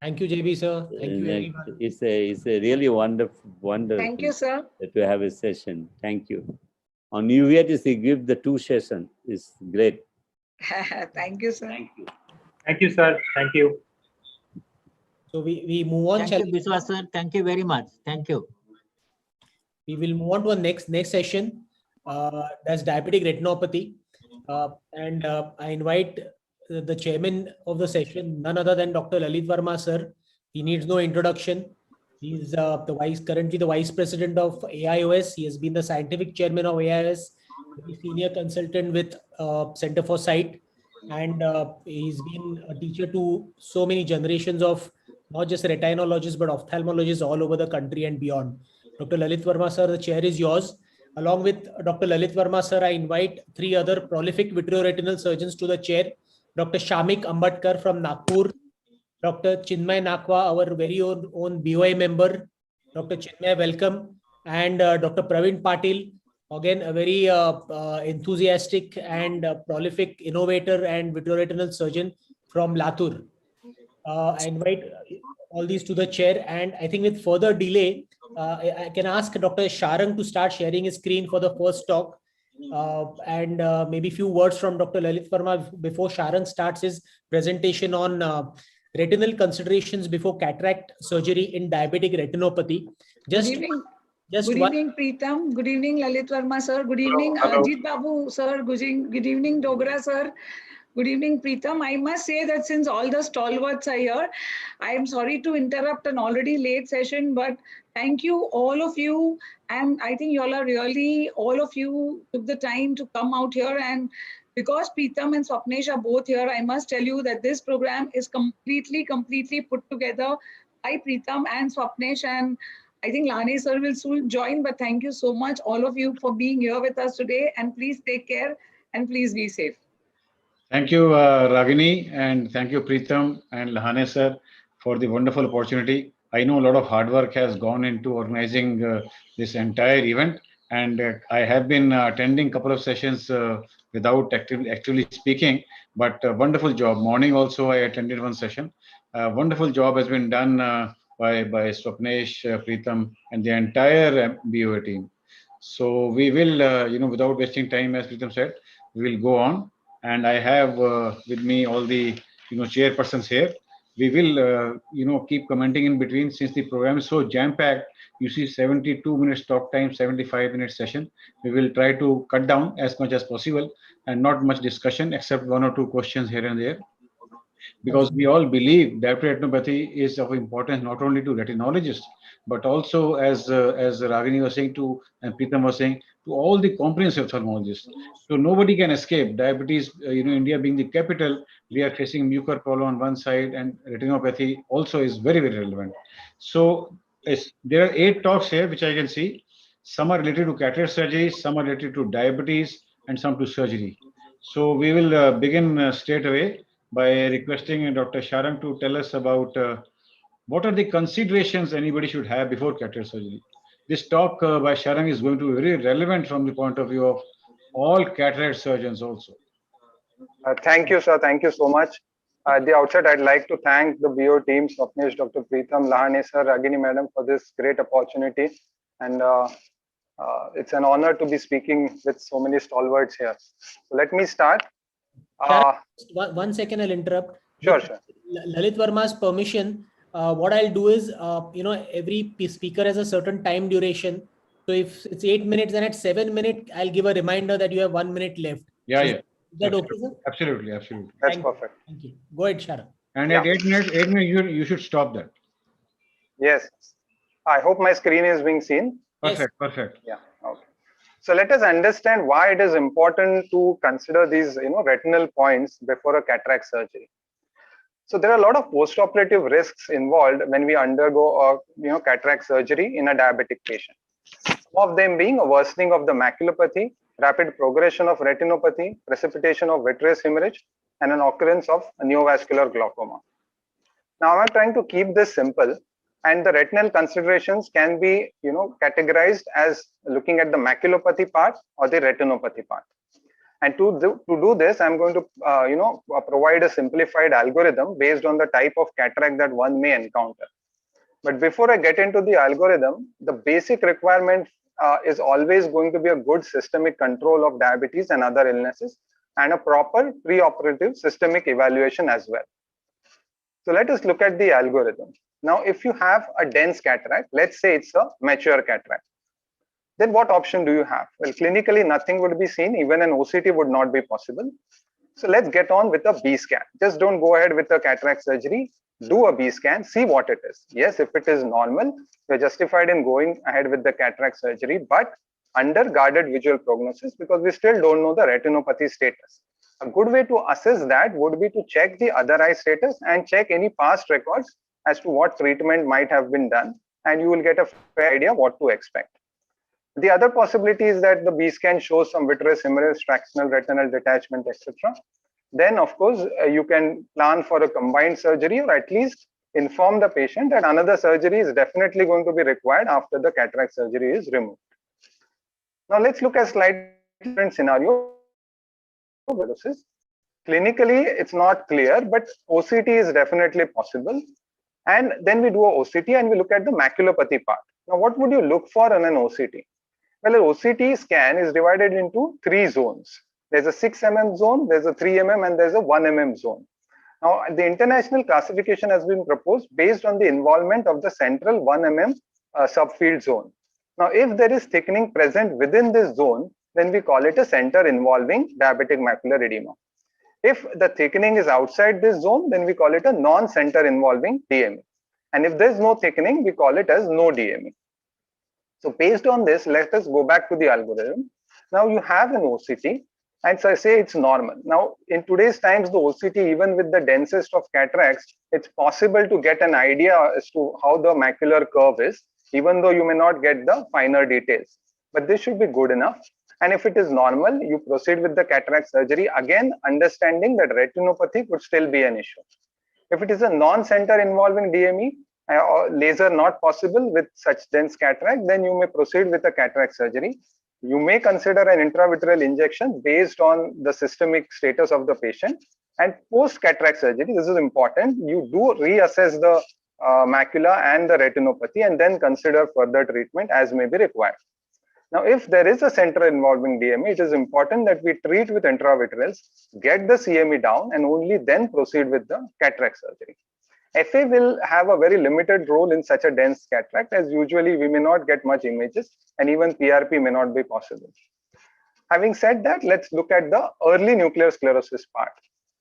Thank you, JB, sir. Thank you, everyone. It's a really wonderful Thank you, sir. To have a session. Thank you. On uveitis, he give the 2 sessions. It's great. Thank you, sir. Thank you. Thank you, sir. Thank you. So we move on. Thank you, Biswas, sir. Thank you very much. Thank you. We will move on to our next session. That's diabetic retinopathy. And I invite the chairman of the session, none other than Dr. Lalit Verma, sir. He needs no introduction. He's currently the vice president of AIOS. He has been the scientific chairman of AIOS, senior consultant with Center for Sight, and he's been a teacher to so many generations of not just retinologists but ophthalmologists all over the country and beyond. Dr. Lalit Verma, sir, the chair is yours. Along with Dr. Lalit Verma, sir, I invite 3 other prolific vitreoretinal surgeons to the chair. Dr. Shamik Ambatkar from Nagpur, Dr. Chinmay Nakwa, our very own BOI member. Dr. Chinmay, welcome. And Dr. Praveen Patil, again, a very enthusiastic and prolific innovator and vitreoretinal surgeon from Latur. I invite all these to the chair. And I think with further delay, I can ask Dr. Sharang to start sharing his screen for the first talk. And maybe a few words from Dr. Lalit Verma before Sharang starts his presentation on retinal considerations before cataract surgery in diabetic retinopathy. Good evening, Preetham. Good evening, Lalit Verma, sir. Good evening, Ajit Babu, sir. Good evening, Dogra, sir. Good evening, Preetham. I must say that since all the stalwarts are here, I am sorry to interrupt an already late session, but thank you, all of you. And I think you all are really, all of you took the time to come out here. And because Preetham and Swapnesh are both here, I must tell you that this program is completely put together by Preetham and Swapnesh. And I think Lane sir will soon join, but thank you so much, all of you, for being here with us today. And please take care and please be safe. Thank you, Ragini, and thank you, Preetham and Lahane sir, for the wonderful opportunity. I know a lot of hard work has gone into organizing this entire event, and I have been attending a couple of sessions without actively speaking, But wonderful job. Morning also I attended one session. Wonderful job has been done by Swapnesh, Preetham, and the entire BOA team. So we will, without wasting time, as Preetham said, we will go on. And I have with me all the, chairpersons here. We will, keep commenting in between since the program is so jam-packed. You see 72 minutes talk time, 75-minute session. We will try to cut down as much as possible and not much discussion except one or two questions here and there, because we all believe diabetic retinopathy is of importance not only to retinologists but also, as Ragini was saying to and Preetham was saying, to all the comprehensive ophthalmologists. So nobody can escape diabetes. India being the capital, we are facing mucor problem on one side, and retinopathy also is very, very relevant. So there are 8 talks here which I can see. Some are related to cataract surgery, some are related to diabetes, and some to surgery. So we will begin straight away by requesting Dr. Sharang to tell us about what are the considerations anybody should have before cataract surgery. This talk by Sharang is going to be very relevant from the point of view of all cataract surgeons also. Thank you, sir. Thank you so much. At the outset, I'd like to thank the BO team, Swapnesh, Dr. Preetham, Lahane sir, Ragini madam for this great opportunity. And it's an honor to be speaking with so many stalwarts here. So let me start. One second, I'll interrupt. Sure, sure. Lalit Verma's permission, what I'll do is, every speaker has a certain time duration. So if it's 8 minutes, then at 7 minutes, I'll give a reminder that you have 1 minute left. Yeah, So yeah. Is that okay, sir? Absolutely, absolutely. That's perfect. Thank you. Go ahead, Sharon. And at 8 minutes, you should stop that. Yes. I hope my screen is being seen. Perfect, perfect. Yeah. Okay. So let us understand why it is important to consider these, retinal points before a cataract surgery. So there are a lot of post-operative risks involved when we undergo a, cataract surgery in a diabetic patient. Some of them being a worsening of the maculopathy, rapid progression of retinopathy, precipitation of vitreous hemorrhage, and an occurrence of neovascular glaucoma. Now I'm trying to keep this simple, and the retinal considerations can be, categorized as looking at the maculopathy part or the retinopathy part. And to do this, I'm going to, provide a simplified algorithm based on the type of cataract that one may encounter. But before I get into the algorithm, the basic requirement is always going to be a good systemic control of diabetes and other illnesses, and a proper preoperative systemic evaluation as well. So let us look at the algorithm. Now, if you have a dense cataract, let's say it's a mature cataract, then what option do you have? Well, clinically, nothing would be seen. Even an OCT would not be possible. So let's get on with a B scan. Just don't go ahead with a cataract surgery. Do a B scan, see what it is. Yes, if it is normal, you're justified in going ahead with the cataract surgery, but under guarded visual prognosis, because we still don't know the retinopathy status. A good way to assess that would be to check the other eye status and check any past records as to what treatment might have been done, and you will get a fair idea what to expect. The other possibility is that the B scan shows some vitreous hemorrhage, fractional retinal detachment, etc. Then, of course, you can plan for a combined surgery, or at least inform the patient that another surgery is definitely going to be required after the cataract surgery is removed. Now, let's look at a slightly different scenario. Clinically, it's not clear, but OCT is definitely possible. And then we do a OCT and we look at the maculopathy part. Now, what would you look for in an OCT? Well, an OCT scan is divided into 3 zones. There's a 6 mm zone, there's a 3 mm, and there's a 1 mm zone. Now, the international classification has been proposed based on the involvement of the central 1 mm subfield zone. Now, if there is thickening present within this zone, then we call it a center involving diabetic macular edema. If the thickening is outside this zone, then we call it a non-center involving DME. And if there's no thickening, we call it as no DME. So based on this, let us go back to the algorithm. Now you have an OCT, and so I say it's normal. Now in today's times, the OCT, even with the densest of cataracts, it's possible to get an idea as to how the macular curve is, even though you may not get the finer details. But this should be good enough. And if it is normal, you proceed with the cataract surgery, again understanding that retinopathy could still be an issue. If it is a non-center involving DME, or laser not possible with such dense cataract, then you may proceed with a cataract surgery. You may consider an intravitreal injection based on the systemic status of the patient, And post cataract surgery, this is important, you do reassess the macula and the retinopathy and then consider further treatment as may be required. Now, if there is a center involving DME, it is important that we treat with intravitreals, get the CME down, and only then proceed with the cataract surgery. FA will have a very limited role in such a dense cataract, as usually we may not get much images and even PRP may not be possible. Having said that, let's look at the early nuclear sclerosis part.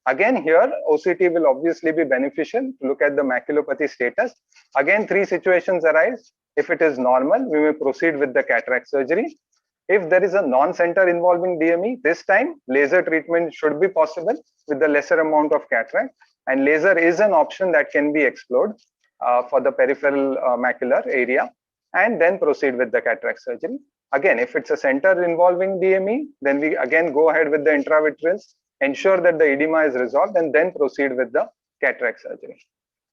Again, here OCT will obviously be beneficial to look at the maculopathy status. Again, three situations arise. If it is normal, we may proceed with the cataract surgery. If there is a non-center involving DME, this time laser treatment should be possible with the lesser amount of cataract, and laser is an option that can be explored for the peripheral macular area, and then proceed with the cataract surgery. Again, if it's a center involving DME, then we again go ahead with the intravitreals, ensure that the edema is resolved, and then proceed with the cataract surgery.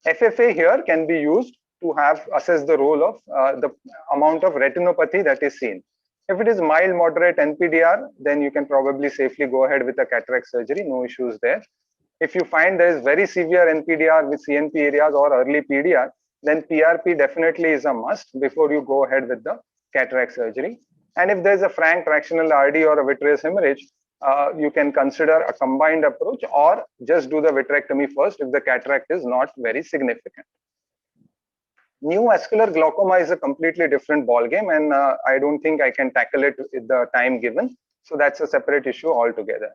FFA here can be used to assess the role of the amount of retinopathy that is seen. If it is mild, moderate NPDR, then you can probably safely go ahead with the cataract surgery, no issues there. If you find there is very severe NPDR with CNP areas or early PDR, then PRP definitely is a must before you go ahead with the cataract surgery. And if there is a frank tractional RD or a vitreous hemorrhage, you can consider a combined approach or just do the vitrectomy first if the cataract is not very significant. Neovascular glaucoma is a completely different ballgame, and I don't think I can tackle it with the time given. So that's a separate issue altogether.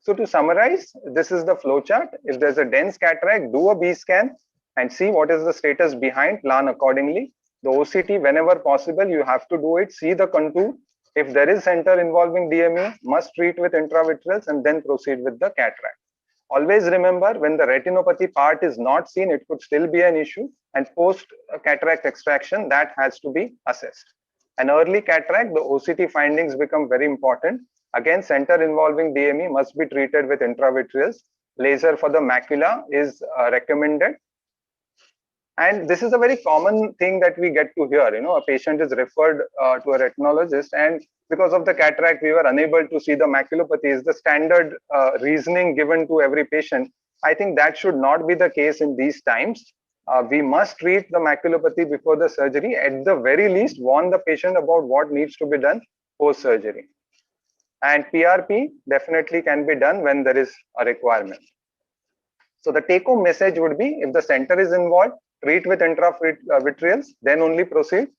So to summarize, this is the flow chart. If there's a dense cataract, do a B scan and see what is the status behind, plan accordingly. The OCT, whenever possible, you have to do it, see the contour. If there is center involving DME, must treat with intravitreals and then proceed with the cataract. Always remember, when the retinopathy part is not seen, it could still be an issue, and post cataract extraction, that has to be assessed. An early cataract, the OCT findings become very important. Again, center involving DME must be treated with intravitreals. Laser for the macula is recommended. And this is a very common thing that we get to hear. You know, a patient is referred to a retinologist, and because of the cataract, we were unable to see the maculopathy. Is the standard reasoning given to every patient. I think that should not be the case in these times. We must treat the maculopathy before the surgery. At the very least, warn the patient about what needs to be done post-surgery. And PRP definitely can be done when there is a requirement. So the take-home message would be, if the center is involved, treat with intravitreals, then only proceed.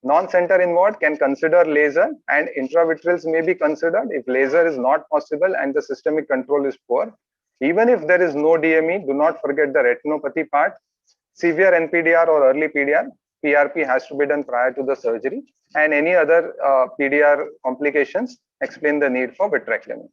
Non-center involved can consider laser, and intravitreals may be considered if laser is not possible and the systemic control is poor. Even if there is no DME, do not forget the retinopathy part. Severe NPDR or early PDR, PRP has to be done prior to the surgery, and any other PDR complications explain the need for vitrectomy.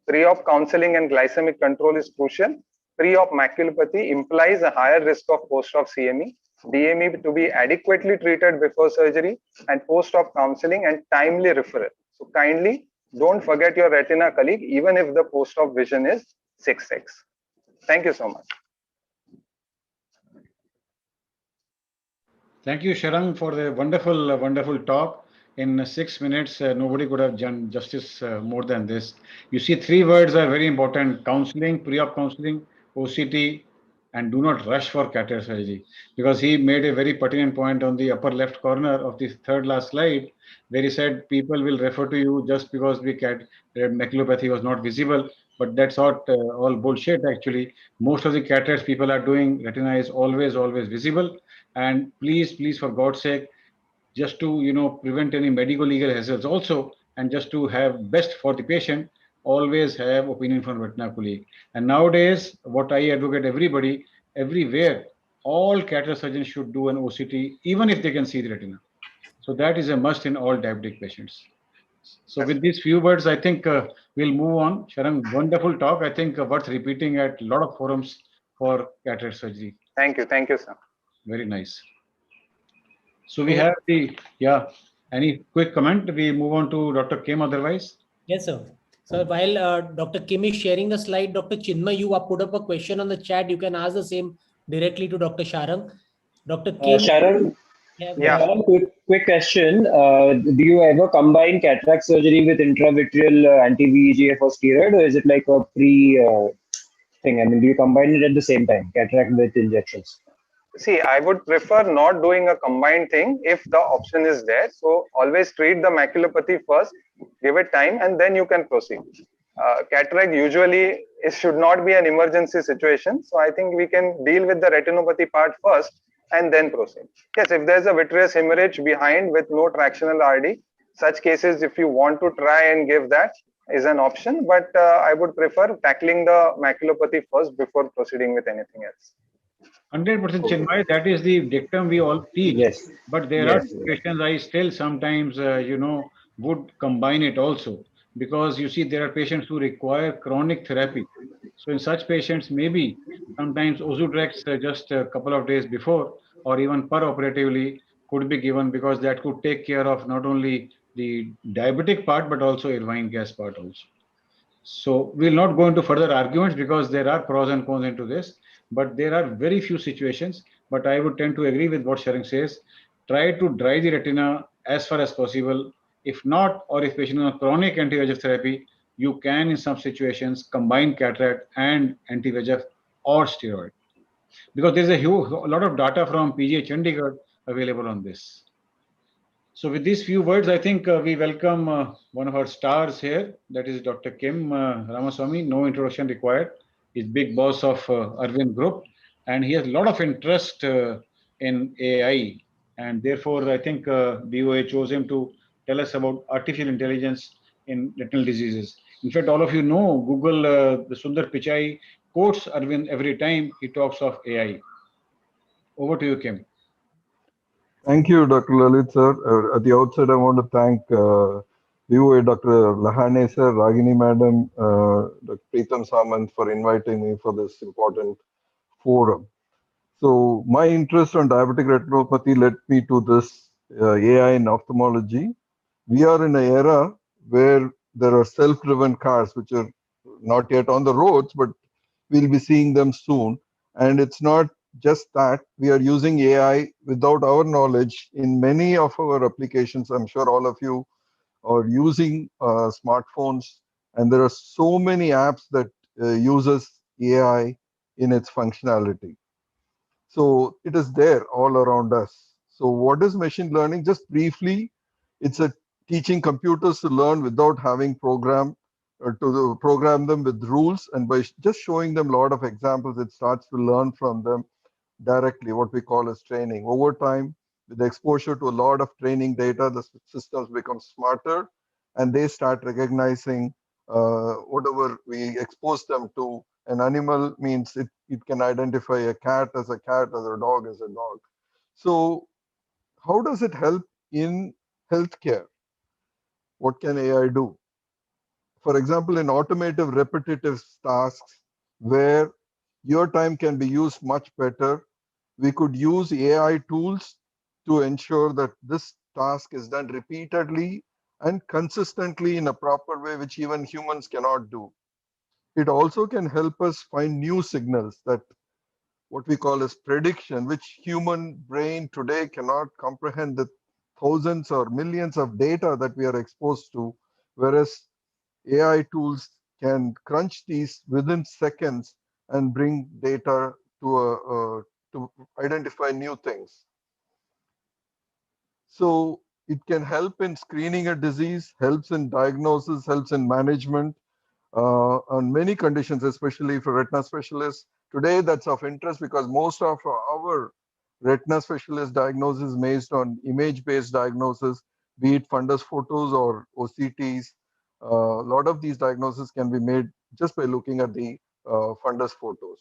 Pre-op counseling and glycemic control is crucial. Pre-op maculopathy implies a higher risk of post-op CME. DME to be adequately treated before surgery, and post-op counseling and timely referral. So kindly don't forget your retina colleague, even if the post-op vision is 6x. Thank you so much. Thank you, Sharang, for the wonderful, wonderful talk. In 6 minutes, nobody could have done justice more than this. You see, 3 words are very important: counseling, pre-op counseling, OCT, and do not rush for cataract surgery. Because he made a very pertinent point on the upper left corner of the third last slide, where he said people will refer to you just because the maculopathy was not visible. But that's not all bullshit, actually. Most of the cataracts people are doing, retina is always, always visible. And please, please, for God's sake, just to prevent any medical legal hazards also, and just to have best for the patient, always have opinion from retina colleague. And nowadays, what I advocate everybody, everywhere, all cataract surgeons should do an OCT, even if they can see the retina. So that is a must in all diabetic patients. So with these few words, I think we'll move on. Sharang, wonderful talk. I think worth repeating at a lot of forums for cataract surgery. Thank you, sir. Very nice. So we have any quick comment? We move on to Dr. Kim otherwise. Yes, sir. So while Dr. Kim is sharing the slide, Dr. Chinmay, you have put up a question on the chat. You can ask the same directly to Dr. Sharang. Dr. Kim. Sharang, quick question. Do you ever combine cataract surgery with intravitreal anti-VEGF or steroid, or is it like a thing? I mean, do you combine it at the same time, cataract with injections? See, I would prefer not doing a combined thing if the option is there. So always treat the maculopathy first, give it time, and then you can proceed. Cataract usually it should not be an emergency situation. So I think we can deal with the retinopathy part first and then proceed. Yes, if there's a vitreous hemorrhage behind with no tractional RD, such cases, if you want to try and give that, is an option. But I would prefer tackling the maculopathy first before proceeding with anything else. 100% Chinmay, that is the dictum we all teach. Yes. But there are situations I still sometimes, would combine it also. Because you see, there are patients who require chronic therapy. So in such patients, maybe sometimes Ozudrex just a couple of days before or even per-operatively could be given, because that could take care of not only the diabetic part, but also Irvine gas part also. So we'll not go into further arguments because there are pros and cons into this, but there are very few situations. But I would tend to agree with what Sharon says. Try to dry the retina as far as possible. If not, or if patient is on chronic anti-VEGF therapy, you can in some situations combine cataract and anti-VEGF or steroid. Because there's a lot of data from PGH Chandigarh available on this. So with these few words, I think we welcome one of our stars here, that is Dr. Kim Ramaswamy. No introduction required. He's big boss of Arvind Group, and he has a lot of interest in AI. And therefore, I think BOA chose him to tell us about artificial intelligence in retinal diseases. In fact, all of you know, Google, the Sundar Pichai quotes Arvind every time he talks of AI. Over to you, Kim. Thank you, Dr. Lalit sir. At the outset, I want to thank VOA, Dr. Lahane sir, Ragini madam, Dr. Preetham Samant for inviting me for this important forum. So my interest on diabetic retinopathy led me to this AI in ophthalmology. We are in an era where there are self-driven cars, which are not yet on the roads, but we'll be seeing them soon. And it's not just that, we are using AI without our knowledge in many of our applications. I'm sure all of you are using smartphones, and there are so many apps that uses AI in its functionality. So it is there all around us. So what is machine learning? Just briefly, it's a teaching computers to learn without having to program them with rules, and by just showing them a lot of examples, it starts to learn from them directly, what we call as training. Over time, with exposure to a lot of training data, the systems become smarter, and they start recognizing whatever we expose them to. An animal means it can identify a cat as a cat, as a dog as a dog. So how does it help in healthcare? What can AI do? For example, in automative repetitive tasks where your time can be used much better, we could use AI tools to ensure that this task is done repeatedly and consistently in a proper way, which even humans cannot do. It also can help us find new signals, that what we call as prediction, which human brain today cannot comprehend the thousands or millions of data that we are exposed to, whereas AI tools can crunch these within seconds and bring data to identify new things. So it can help in screening a disease, helps in diagnosis, helps in management on many conditions, especially for retina specialists. Today, that's of interest because most of our retina specialist diagnosis is based on image-based diagnosis, be it fundus photos or OCTs. A lot of these diagnoses can be made just by looking at the fundus photos.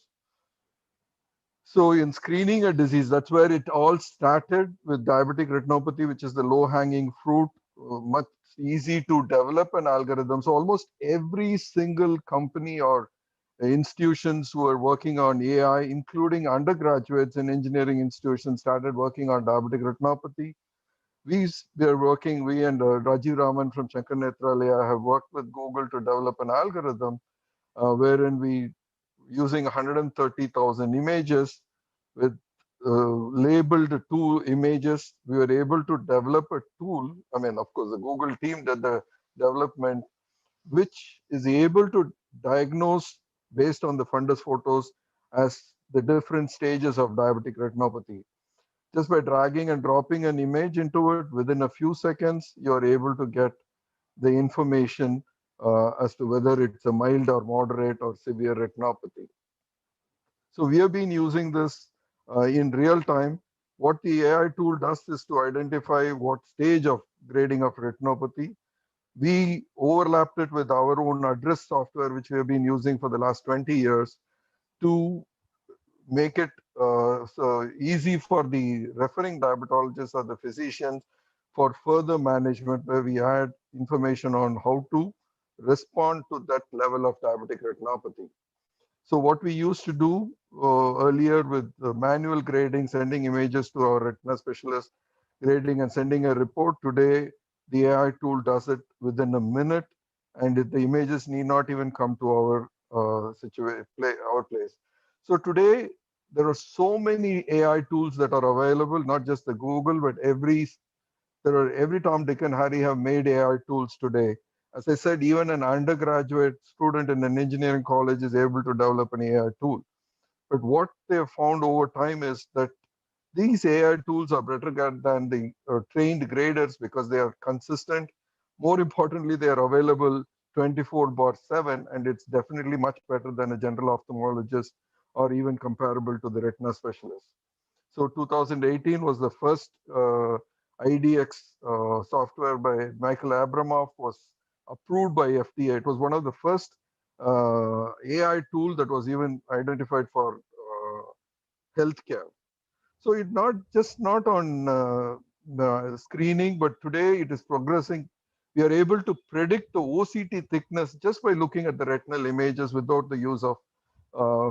So in screening a disease, that's where it all started with diabetic retinopathy, which is the low-hanging fruit, much easy to develop an algorithm. So almost every single company or institutions who are working on AI, including undergraduates in engineering institutions, started working on diabetic retinopathy. We and Rajiv Raman from Shankar Netralaya have worked with Google to develop an algorithm wherein we, using 130,000 images with labeled 2 images, we were able to develop a tool. I mean, of course, the Google team did the development, which is able to diagnose based on the fundus photos as the different stages of diabetic retinopathy. Just by dragging and dropping an image into it, within a few seconds, you're able to get the information as to whether it's a mild or moderate or severe retinopathy. So we have been using this in real time. What the AI tool does is to identify what stage of grading of retinopathy. We overlapped it with our own address software, which we have been using for the last 20 years to make it so easy for the referring diabetologists or the physicians for further management, where we add information on how to respond to that level of diabetic retinopathy. So what we used to do earlier with manual grading, sending images to our retina specialist, grading and sending a report, today the AI tool does it within a minute, and the images need not even come to our our place. So today there are so many AI tools that are available, not just the Google, but every Tom, Dick, and Harry have made AI tools today. As I said, even an undergraduate student in an engineering college is able to develop an AI tool. But what they have found over time is that these AI tools are better than the trained graders because they are consistent. More importantly, they are available 24/7, and it's definitely much better than a general ophthalmologist or even comparable to the retina specialist. So 2018 was the first IDX software by Michael Abramoff was approved by FDA. It was one of the first AI tool that was even identified for healthcare. So it's not on screening, but today it is progressing. We are able to predict the OCT thickness just by looking at the retinal images without the use of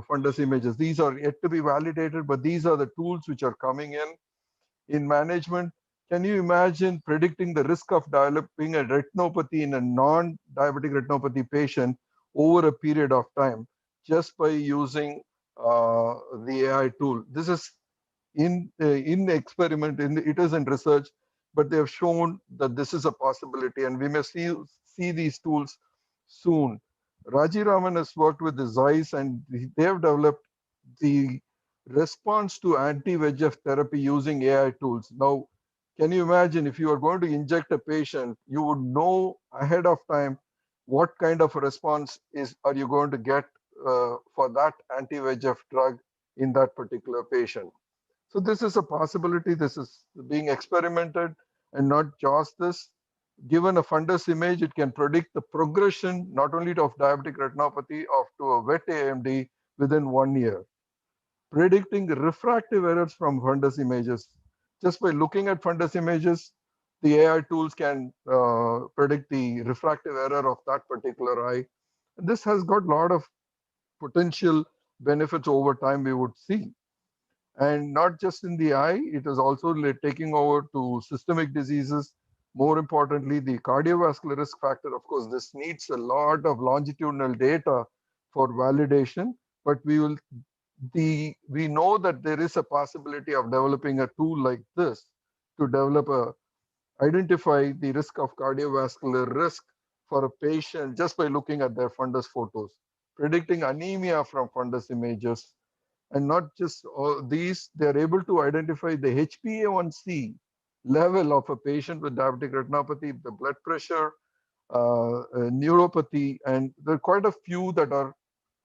fundus images. These are yet to be validated, but these are the tools which are coming in management. Can you imagine predicting the risk of developing a retinopathy in a non-diabetic retinopathy patient over a period of time just by using the AI tool? This is in the experiment, it is in research, but they have shown that this is a possibility, and we may see these tools soon. Raji Raman has worked with the Zeiss, and they have developed the response to anti-VEGF therapy using AI tools. Now, can you imagine if you are going to inject a patient, you would know ahead of time what kind of a response are you going to get for that anti-VEGF drug in that particular patient. So this is a possibility. This is being experimented, and not just this. Given a fundus image, it can predict the progression not only of diabetic retinopathy to a wet AMD within 1 year. Predicting the refractive errors from fundus images. Just by looking at fundus images, the AI tools can predict the refractive error of that particular eye. And this has got a lot of potential benefits over time we would see. And not just in the eye, it is also taking over to systemic diseases. More importantly, the cardiovascular risk factor. Of course, this needs a lot of longitudinal data for validation, but we know that there is a possibility of developing a tool like this to identify the risk of cardiovascular risk for a patient just by looking at their fundus photos, predicting anemia from fundus images. And not just all these, they are able to identify the HbA1c level of a patient with diabetic retinopathy, the blood pressure, neuropathy, and there are quite a few that are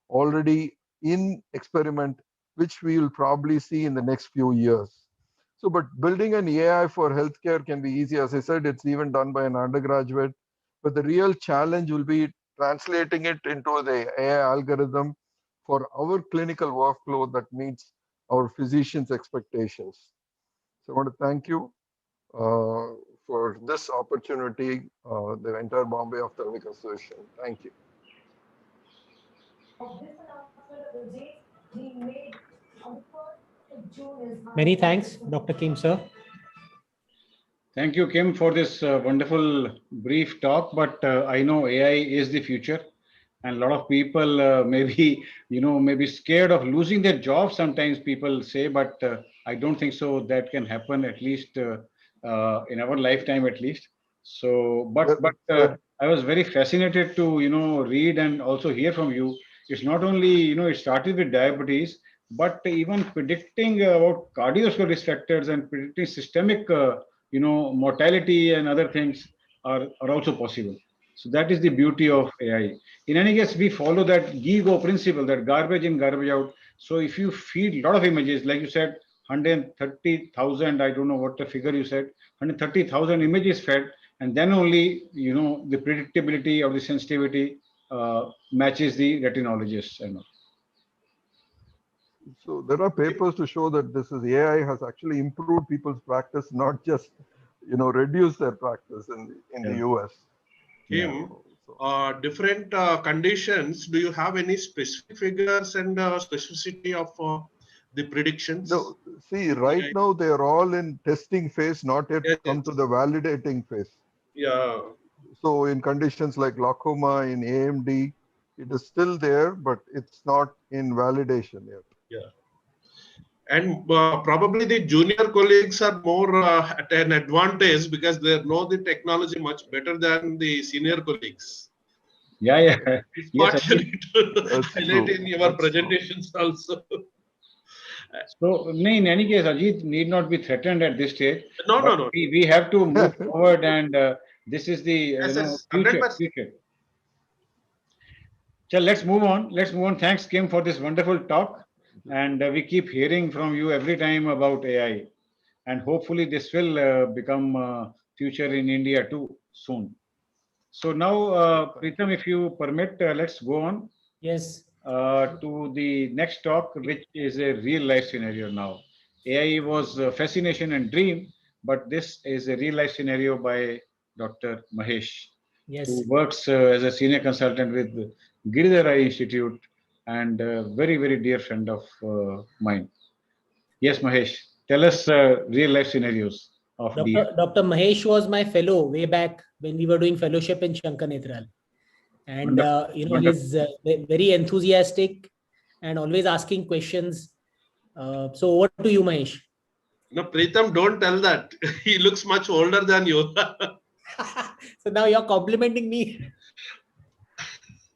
already in experiment, which we will probably see in the next few years. So, but building an AI for healthcare can be easy. As I said, it's even done by an undergraduate, but the real challenge will be translating it into the AI algorithm for our clinical workflow that meets our physicians' expectations. So I want to thank you for this opportunity, the entire Bombay Ophthalmic Association. Thank you. Many thanks, Dr. Kim, sir. Thank you, Kim, for this wonderful brief talk. But I know AI is the future, and a lot of people maybe scared of losing their job. Sometimes people say, but I don't think so. That can happen, at least in our lifetime, at least. So, but I was very fascinated to read and also hear from you it's not only, it started with diabetes, but even predicting about cardiovascular risk factors and predicting systemic, mortality and other things are also possible. So that is the beauty of AI. In any case, we follow that GIGO principle, that garbage in, garbage out. So if you feed a lot of images, like you said, 130,000, I don't know what the figure you said, 130,000 images fed, and then only, the predictability or the sensitivity matches the retinologist and all. So there are papers to show that this is AI has actually improved people's practice, not just reduced their practice in the US. Kim, different conditions, do you have any specific figures and specificity of the predictions? No, see, right now they are all in testing phase, not yet come to the validating phase. Yeah. So in conditions like glaucoma, in AMD, it is still there, but it's not in validation yet. Yeah. And probably the junior colleagues are more at an advantage because they know the technology much better than the senior colleagues. Yeah. It's Yes, what you need to highlight true. in your That's presentations also. So, in any case, Ajit need not be threatened at this stage. No. We have to move forward, and this is the Yes, future. 100%. So let's move on. Thanks, Kim, for this wonderful talk, and we keep hearing from you every time about AI, and hopefully this will become future in India too soon. So now, Preetham, if you permit, let's go on. Yes. To the next talk, which is a real life scenario now. AI was fascination and dream, but this is a real life scenario by Dr. Mahesh, Yes. who works as a senior consultant with Giridhara Institute and a very, very dear friend of mine. Yes, Mahesh, tell us real life scenarios of DA. Dr. Mahesh was my fellow way back when we were doing fellowship in Shankar Netral. And, he's very enthusiastic and always asking questions. So over to you, Mahesh. No, Preetham, don't tell that. He looks much older than you. So now you're complimenting me.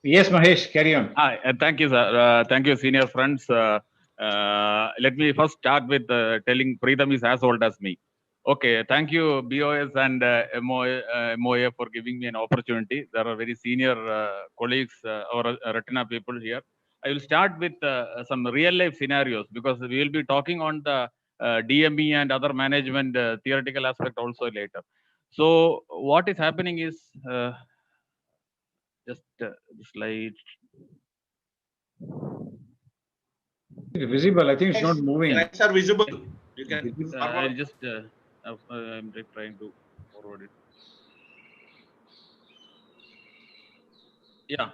Yes, Mahesh, carry on. Hi, thank you, sir. Thank you, senior friends. Let me first start with telling Preetham is as old as me. Okay, thank you, BOS and MOA for giving me an opportunity. There are very senior colleagues or retina people here. I will start with some real life scenarios because we will be talking on the DME and other management theoretical aspect also later. So what is happening is just the slide. Visible, I think it's not moving. Slides are visible. You can. I'll just. I'm trying to forward it. Yeah.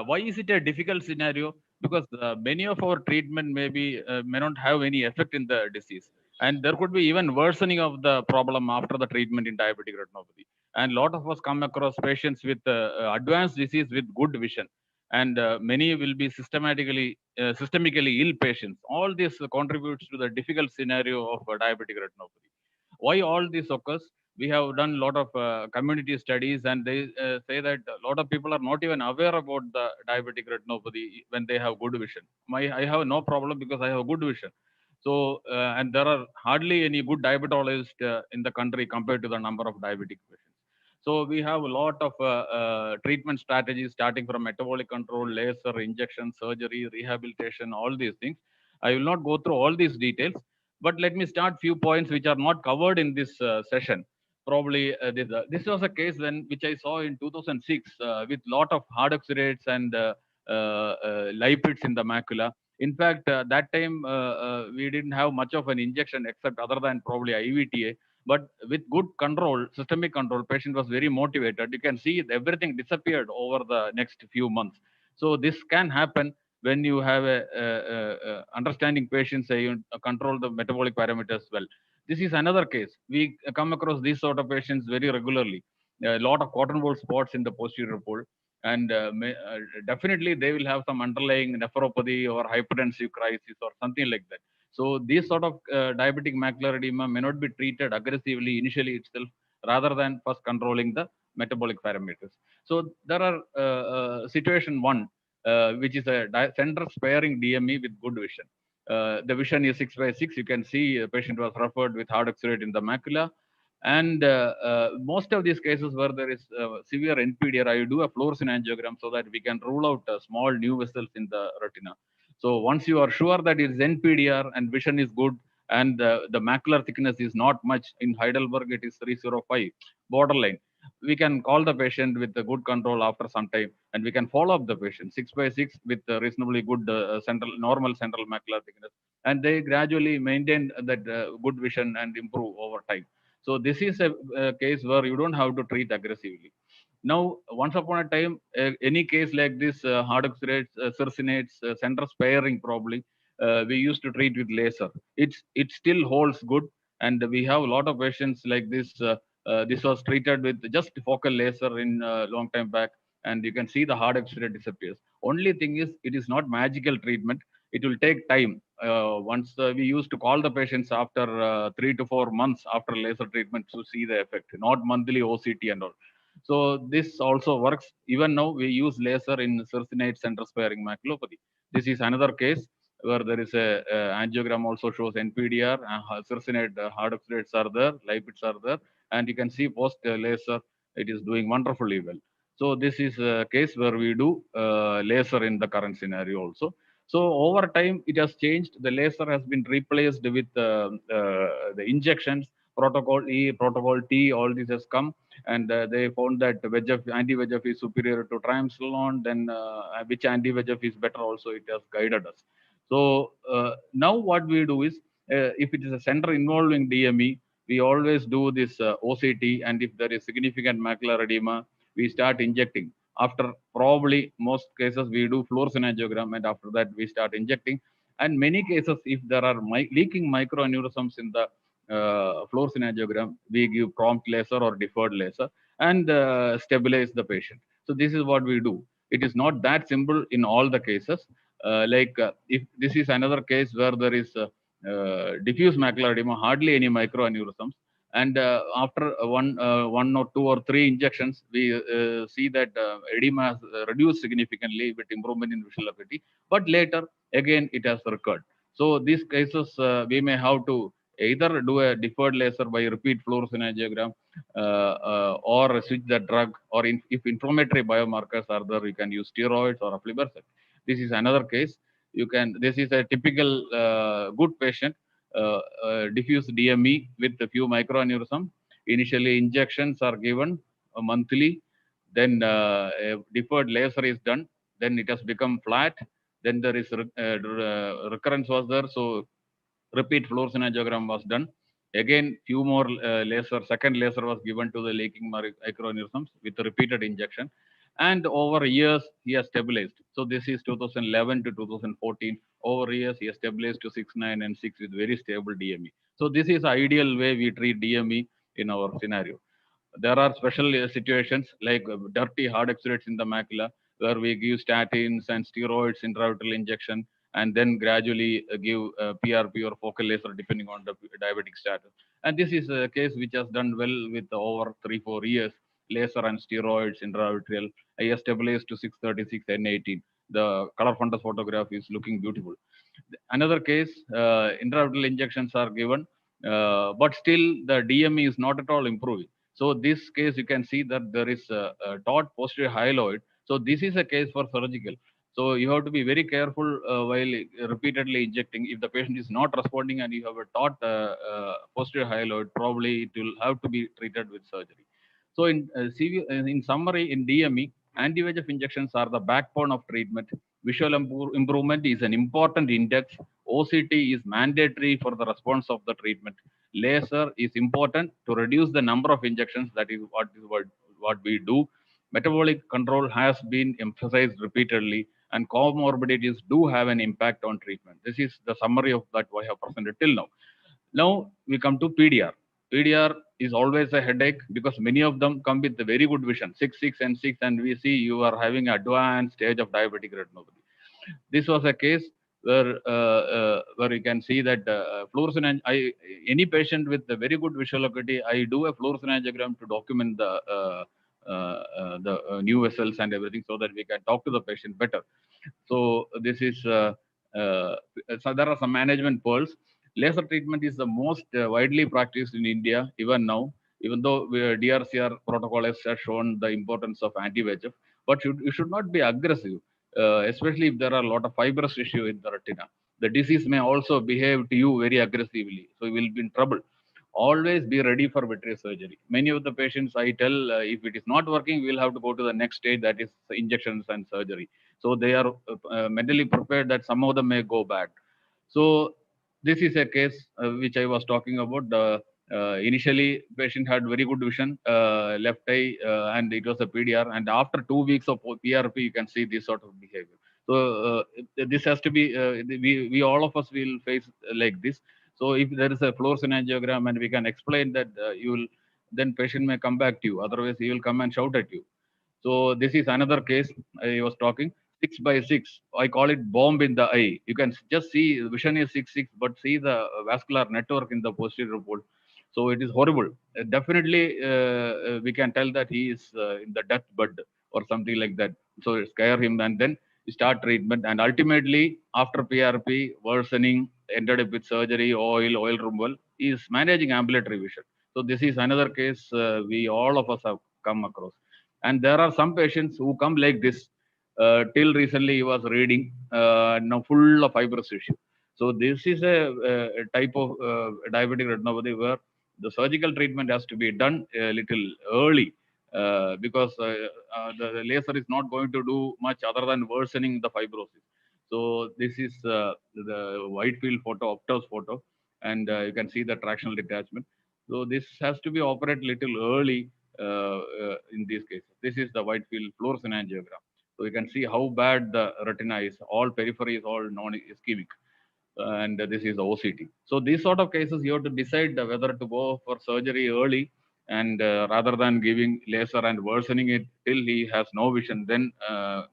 Why is it a difficult scenario? Because many of our treatment may not have any effect in the disease, and there could be even worsening of the problem after the treatment in diabetic retinopathy. And a lot of us come across patients with advanced disease with good vision, and many will be systemically ill patients. All this contributes to the difficult scenario of diabetic retinopathy. Why all this occurs? We have done a lot of community studies, and they say that a lot of people are not even aware about the diabetic retinopathy when they have good vision. I have no problem because I have good vision. So, and there are hardly any good diabetologists in the country compared to the number of diabetic patients. So we have a lot of treatment strategies starting from metabolic control, laser, injection, surgery, rehabilitation, all these things. I will not go through all these details, but let me start few points which are not covered in this session. Probably this was a case which I saw in 2006 with lot of hard oxidates and lipids in the macula. In fact, that time we didn't have much of an injection except other than probably IVTA. But with good control, systemic control, patient was very motivated. You can see everything disappeared over the next few months. So this can happen when you have a understanding patient, say you control the metabolic parameters well. This is another case. We come across these sort of patients very regularly. A lot of cotton wool spots in the posterior pole, and definitely they will have some underlying nephropathy or hypertensive crisis or something like that. So these sort of diabetic macular edema may not be treated aggressively initially itself, rather than first controlling the metabolic parameters. So there are situation one. which is a center sparing DME with good vision. The vision is 6/6. You can see a patient was referred with hard oxalate in the macula. And most of these cases where there is severe NPDR, I do a fluorescein angiogram so that we can rule out small new vessels in the retina. So once you are sure that it is NPDR and vision is good and the macular thickness is not much, in Heidelberg it is 305, borderline, we can call the patient with a good control after some time, and we can follow up the patient 6/6 with reasonably good normal central macular thickness, and they gradually maintain that good vision and improve over time. So this is a case where you don't have to treat aggressively. Now, once upon a time, any case like this, hard oxalates, circinates, center sparing probably, we used to treat with laser. It still holds good, and we have a lot of patients like this. This was treated with just focal laser in long time back, and you can see the hard oxalate disappears. Only thing is, it is not magical treatment. It will take time. Once we used to call the patients after 3 to 4 months after laser treatment to see the effect, not monthly OCT and all. So this also works. Even now we use laser in circinate center sparing maculopathy. This is another case where there is a angiogram also shows NPDR, circinate hard oxalates are there, lipids are there, and you can see post laser it is doing wonderfully well. So this is a case where we do laser in the current scenario also. So over time it has changed. The laser has been replaced with the injections. Protocol E, protocol T, all this has come, and they found that VEGF, anti-VEGF is superior to triamcinolone. Then which anti-VEGF is better also, it has guided us. So now what we do is, if it is a center involving DME, we always do this OCT, and if there is significant macular edema, we start injecting. After probably most cases, we do fluorescein angiogram, and after that we start injecting. And many cases, if there are leaking microaneurysms in the fluorescein angiogram, we give prompt laser or deferred laser and stabilize the patient. So this is what we do. It is not that simple in all the cases. If this is another case where there is diffuse macular edema, hardly any microaneurysms, and after one or two or three injections, we see that edema has reduced significantly with improvement in visual acuity, but later again it has recurred. So these cases we may have to either do a deferred laser by repeat fluorescein angiogram, or switch the drug, or if inflammatory biomarkers are there, you can use steroids or aflibercept. This is another case. This is a typical good patient, diffuse DME with a few microaneurysm. Initially, injections are given monthly. Then a deferred laser is done. Then it has become flat. Then there is recurrence was there. So repeat fluorescein angiogram was done. Again, few more second laser was given to the leaking microaneurysms with a repeated injection. And over years, he has stabilized. So this is 2011 to 2014. Over years, he has stabilized to 6, 9, and 6 with very stable DME. So this is the ideal way we treat DME in our scenario. There are special situations like dirty hard oxalates in the macula, where we give statins and steroids intravitreal injection, and then gradually give PRP or focal laser depending on the diabetic status. And this is a case which has done well with over 3-4 years. Laser and steroids intravitreal. I have stabilized to 636 N18. The color fundus photograph is looking beautiful. Another case, intravitreal injections are given, but still the DME is not at all improving. So this case, you can see that there is a taut posterior hyaloid. So this is a case for surgical. So you have to be very careful while repeatedly injecting. If the patient is not responding and you have a taut posterior hyaloid, probably it will have to be treated with surgery. So in summary, in DME, anti-VEGF injections are the backbone of treatment. Visual improvement is an important index. OCT is mandatory for the response of the treatment. Laser is important to reduce the number of injections. That is what we do. Metabolic control has been emphasized repeatedly, and comorbidities do have an impact on treatment. This is the summary of that I have presented till now. Now we come to PDR. PDR is always a headache because many of them come with a very good vision, 6, 6, and 6, and we see you are having advanced stage of diabetic retinopathy. This was a case where you can see that fluorescein. Any patient with a very good visual acuity, I do a fluorescein angiogram to document the new vessels and everything, so that we can talk to the patient better. So this is so there are some management pearls. Laser treatment is the most widely practiced in India even now, even though DRCR protocol has shown the importance of anti-VEGF, but you should not be aggressive, especially if there are a lot of fibrous tissue in the retina. The disease may also behave to you very aggressively, so you will be in trouble. Always be ready for vitreous surgery. Many of the patients I tell, if it is not working, we'll have to go to the next stage, that is injections and surgery. So they are mentally prepared that some of them may go bad. So this is a case which I was talking about. Initially, patient had very good vision, left eye, and it was a PDR. And after 2 weeks of PRP, you can see this sort of behavior. So this has to be, we all of us will face like this. So if there is a fluorescein angiogram and we can explain that, you will, then patient may come back to you. Otherwise, he will come and shout at you. So this is another case I was talking. 6 by 6. I call it bomb in the eye. You can just see vision is 6, but see the vascular network in the posterior pole. So it is horrible. Definitely, we can tell that he is in the deathbed or something like that. So scare him and then start treatment. And ultimately, after PRP worsening, ended up with surgery, oil removal, he is managing ambulatory vision. So this is another case we all of us have come across. And there are some patients who come like this. Till recently, he was reading, now full of fibrous tissue. So this is a type of diabetic retinopathy where the surgical treatment has to be done a little early, because the laser is not going to do much other than worsening the fibrosis. So this is the wide field photo, Optos photo, and you can see the tractional detachment. So this has to be operated little early in these cases. This is the wide field fluorescein angiogram. So you can see how bad the retina is. All periphery is all non-ischemic. And this is the OCT. So these sort of cases, you have to decide whether to go for surgery early, and rather than giving laser and worsening it till he has no vision, then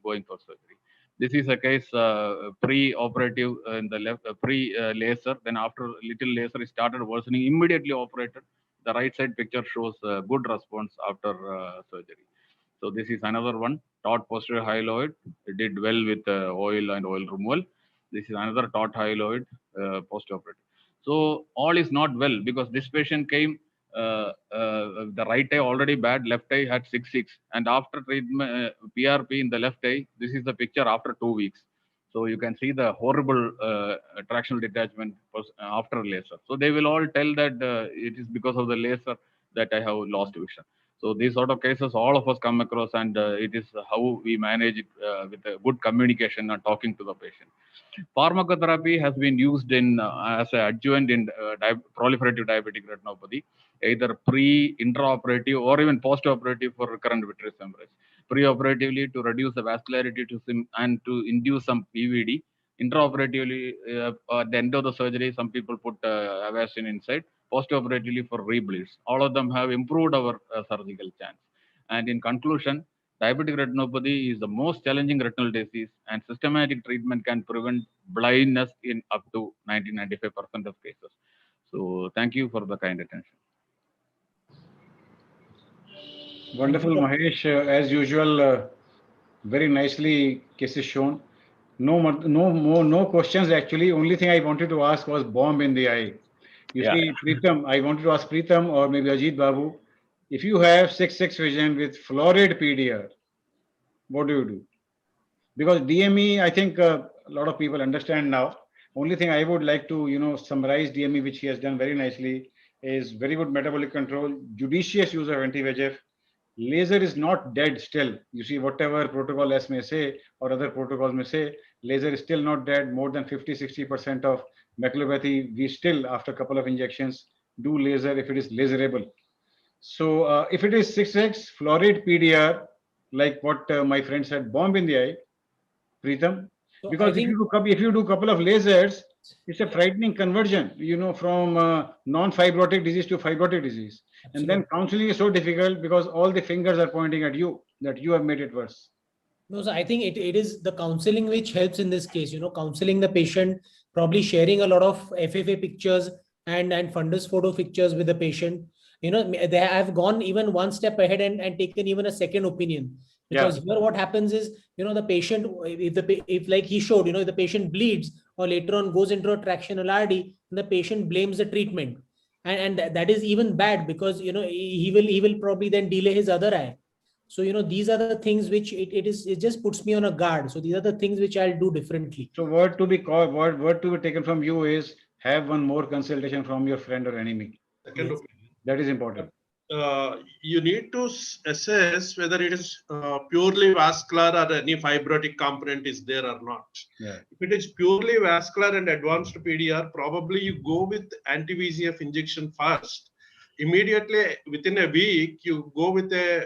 going for surgery. This is a case pre-operative in the left, pre-laser. Then after little laser, it started worsening. Immediately operated. The right side picture shows good response after surgery. So this is another one. Taut posterior hyaloid. It did well with oil and oil removal. This is another taut hyaloid post-operative. So all is not well because this patient came, the right eye already bad, left eye had 6/6, and after treatment PRP in the left eye, this is the picture after 2 weeks. So you can see the horrible tractional detachment after laser. So they will all tell that it is because of the laser that I have lost vision. So these sort of cases, all of us come across, and it is how we manage it with a good communication and talking to the patient. Pharmacotherapy has been used in as an adjuvant in proliferative diabetic retinopathy, either pre-intraoperative or even post-operative for recurrent vitreous hemorrhage. Pre-operatively to reduce the vascularity and to induce some PVD. Intraoperatively, at the end of the surgery, some people put Avastin inside. Post-operatively for rebleeds. All of them have improved our surgical chance. And in conclusion, diabetic retinopathy is the most challenging retinal disease, and systematic treatment can prevent blindness in up to 90-95% of cases. So thank you for the kind attention. Wonderful, Mahesh. As usual, very nicely cases shown. No questions actually. Only thing I wanted to ask was bomb in the eye. You see, Preetham, I wanted to ask Preetham or maybe Ajit Babu, if you have 6/6 vision with florid PDR, what do? Because DME, I think a lot of people understand now. Only thing I would like to, summarize DME, which he has done very nicely, is very good metabolic control, judicious use of anti-VEGF. Laser is not dead still. You see, whatever protocol S may say or other protocols may say, laser is still not dead. More than 50-60% of maculopathy, we still, after a couple of injections, do laser if it is laserable. So if it is 6x florid PDR, like what my friend said, bomb in the eye, Preetham, So because if you do a couple of lasers, it's a frightening conversion, from non-fibrotic disease to fibrotic disease. And then counseling is so difficult because all the fingers are pointing at you, that you have made it worse. No, so I think it is the counseling which helps in this case, counseling the patient, probably sharing a lot of FFA pictures and fundus photo pictures with the patient. They have gone even one step ahead and taken even a second opinion. Because here what happens is, the patient, if like he showed, if the patient bleeds or later on goes into a tractional RD, the patient blames the treatment. And that is even bad because, he will probably then delay his other eye. So, these are the things which it just puts me on a guard. So these are the things which I'll do differently. So word to be called, word to be taken from you is have one more consultation from your friend or enemy. Second Yes. That is important. You need to assess whether it is purely vascular or any fibrotic component is there or not. Yeah. If it is purely vascular and advanced PDR, probably you go with anti-VEGF injection first. Immediately within a week, you go with a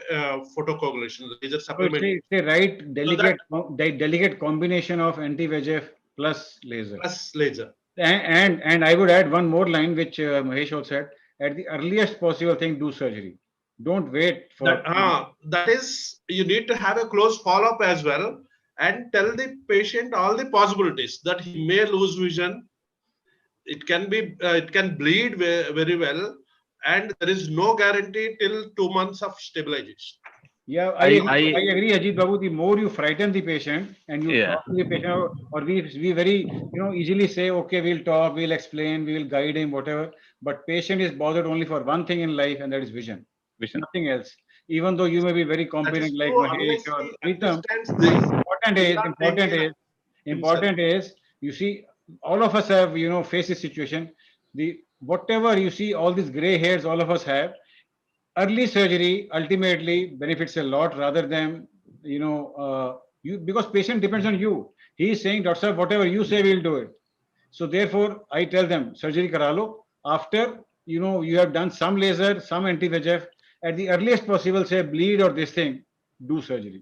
photocoagulation, laser supplement. So it's a right delicate combination of anti-VEGF plus laser. Plus laser. And I would add one more line which Mahesh also said. At the earliest possible thing, do surgery. Don't wait for. That is, you need to have a close follow-up as well and tell the patient all the possibilities that he may lose vision. It can be, it can bleed very well, and there is no guarantee till 2 months of stabilization. Yeah, I agree, Ajit Babu. The more you frighten the patient and you talk to the patient, or we very easily say, okay, we'll talk, we'll explain, we will guide him, whatever. But patient is bothered only for one thing in life, and that is vision. Nothing else. Even though you may be very competent like Mahesh or Pritam, important is you see, all of us have faced this situation. Whatever you see, all these gray hairs, all of us have. Early surgery ultimately benefits a lot rather than because patient depends on you. He is saying, Doctor, whatever you say, we'll do it. So therefore, I tell them surgery karalo. After you have done some laser, some anti-VEGF, at the earliest possible, say bleed or this thing, do surgery.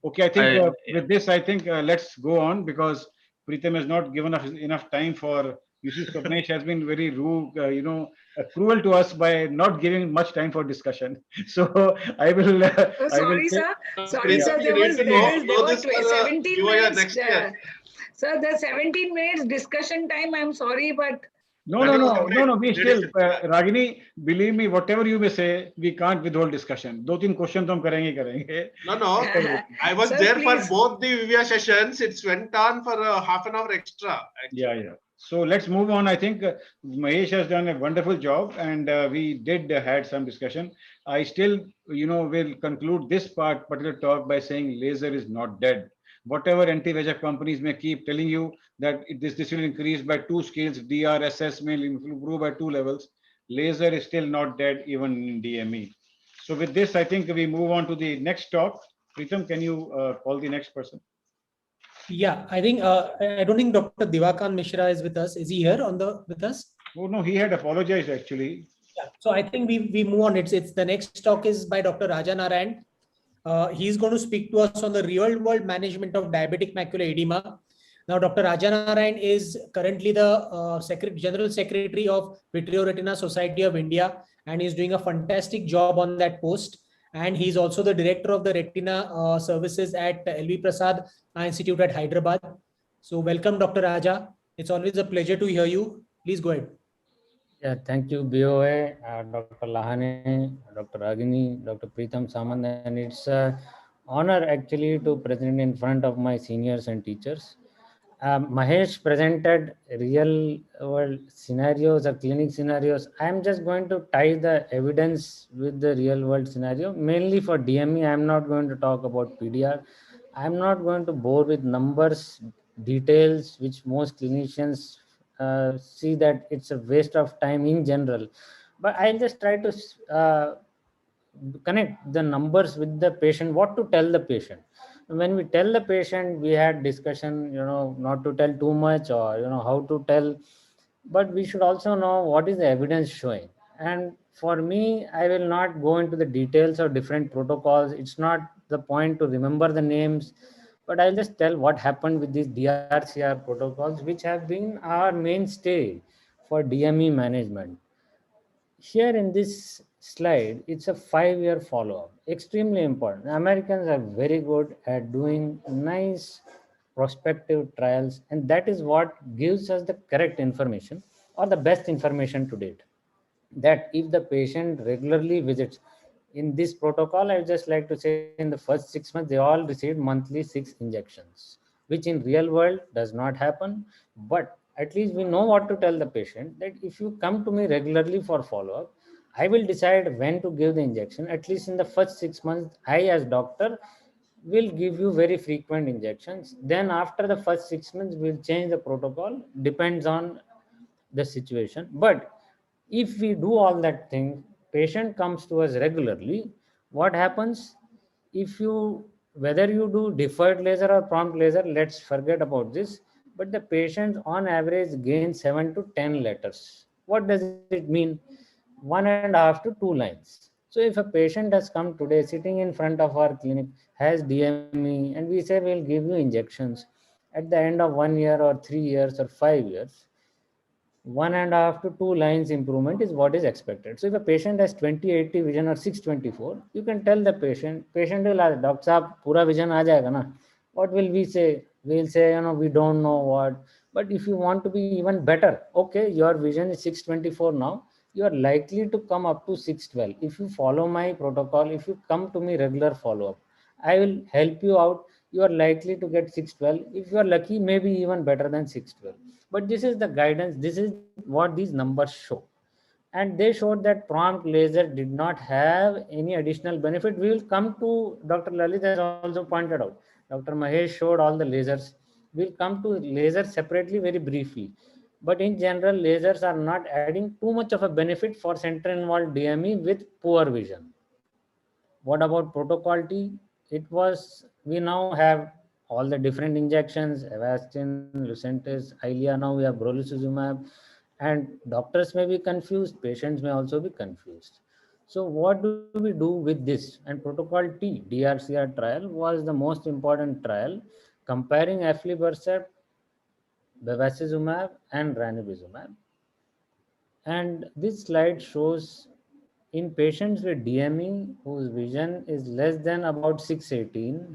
Okay, I think with this, I think let's go on because Pritam has not given us enough time for. You see, Swapnesh has been very rude, cruel to us by not giving much time for discussion. So I will. Sorry, sir. Sorry, sir. There were 17 minutes. Sir, the 17 minutes discussion time. I'm sorry, but. No. We still, Ragini, believe me, whatever you may say, we can't withhold discussion. 2-3 questions hum karenge. No. I was sir, there please. For both the Vivia sessions. It went on for half an hour extra. Actually. Yeah. So let's move on. I think Mahesh has done a wonderful job, and we did had some discussion. I still, will conclude this particular talk by saying laser is not dead. Whatever anti-VEGF companies may keep telling you that this will increase by 2 scales, DRSS may improve by 2 levels. Laser is still not dead even in DME. So with this, I think we move on to the next talk. Pritam, can you call the next person? Yeah, I think I don't think Dr. Divakan Mishra is with us. Is he here with us? Oh no, he had apologized actually. Yeah, so I think we move on. It's the next talk is by Dr. Raja Narayan. He's going to speak to us on the real world management of diabetic macular edema. Now, Dr. Raja Narayan is currently the General Secretary of Vitreoretina Society of India, and he's doing a fantastic job on that post. And he's also the director of the retina services at LV Prasad Institute at Hyderabad. So welcome, Dr. Raja. It's always a pleasure to hear you. Please go ahead. Yeah, thank you, BOA, Dr. Lahane, Dr. Ragini, Dr. Pritam Samant, and it's an honor actually to present in front of my seniors and teachers. Mahesh presented real world scenarios or clinic scenarios. I'm just going to tie the evidence with the real world scenario, mainly for DME. I'm not going to talk about PDR. I'm not going to bore with numbers, details, which most clinicians see that it's a waste of time in general. But I'll just try to connect the numbers with the patient, what to tell the patient. When we tell the patient, we had discussion, not to tell too much or, how to tell, but we should also know what is the evidence showing. And for me, I will not go into the details of different protocols. It's not the point to remember the names, but I'll just tell what happened with these DRCR protocols, which have been our mainstay for DME management. Here in this slide, it's a 5-year follow-up, extremely important. Americans are very good at doing nice prospective trials, and that is what gives us the correct information or the best information to date. That if the patient regularly visits, In this protocol, I would just like to say in the first 6 months, they all received monthly 6 injections, which in real world does not happen. But at least we know what to tell the patient, that if you come to me regularly for follow-up, I will decide when to give the injection. At least in the first 6 months, I as doctor will give you very frequent injections. Then after the first 6 months, we'll change the protocol, depends on the situation. But if we do all that thing, patient comes to us regularly, what happens? If you, whether you do deferred laser or prompt laser, let's forget about this, but the patient on average gains 7 to 10 letters. What does it mean? 1.5 to 2 lines. So if a patient has come today sitting in front of our clinic, has DME, and we say we'll give you injections, at the end of 1 year or 3 years or 5 years, 1.5 to 2 lines improvement is what is expected. So if a patient has 20/80 vision or 6/24, you can tell the patient will ask, Doctor Saab, pura vision aa jayega na? What will we say? We'll say, we don't know what. But if you want to be even better, okay, your vision is 6/24 now, you are likely to come up to 6/12. If you follow my protocol, if you come to me regular follow-up, I will help you out. You are likely to get 6/12. If you are lucky, maybe even better than 6/12. But this is the guidance, this is what these numbers show. And they showed that prompt laser did not have any additional benefit. We will come to, Dr. Lalit has also pointed out, Dr. Mahesh showed all the lasers. We'll come to lasers separately very briefly. But in general, lasers are not adding too much of a benefit for center involved DME with poor vision. What about protocol T? It was, we now have all the different injections, Avastin, Lucentis, Eylea, now we have brolucizumab, and doctors may be confused, patients may also be confused. So what do we do with this? And protocol T, DRCR trial, was the most important trial comparing aflibercept, bevacizumab, and ranibizumab. And this slide shows in patients with DME whose vision is less than about 6/18,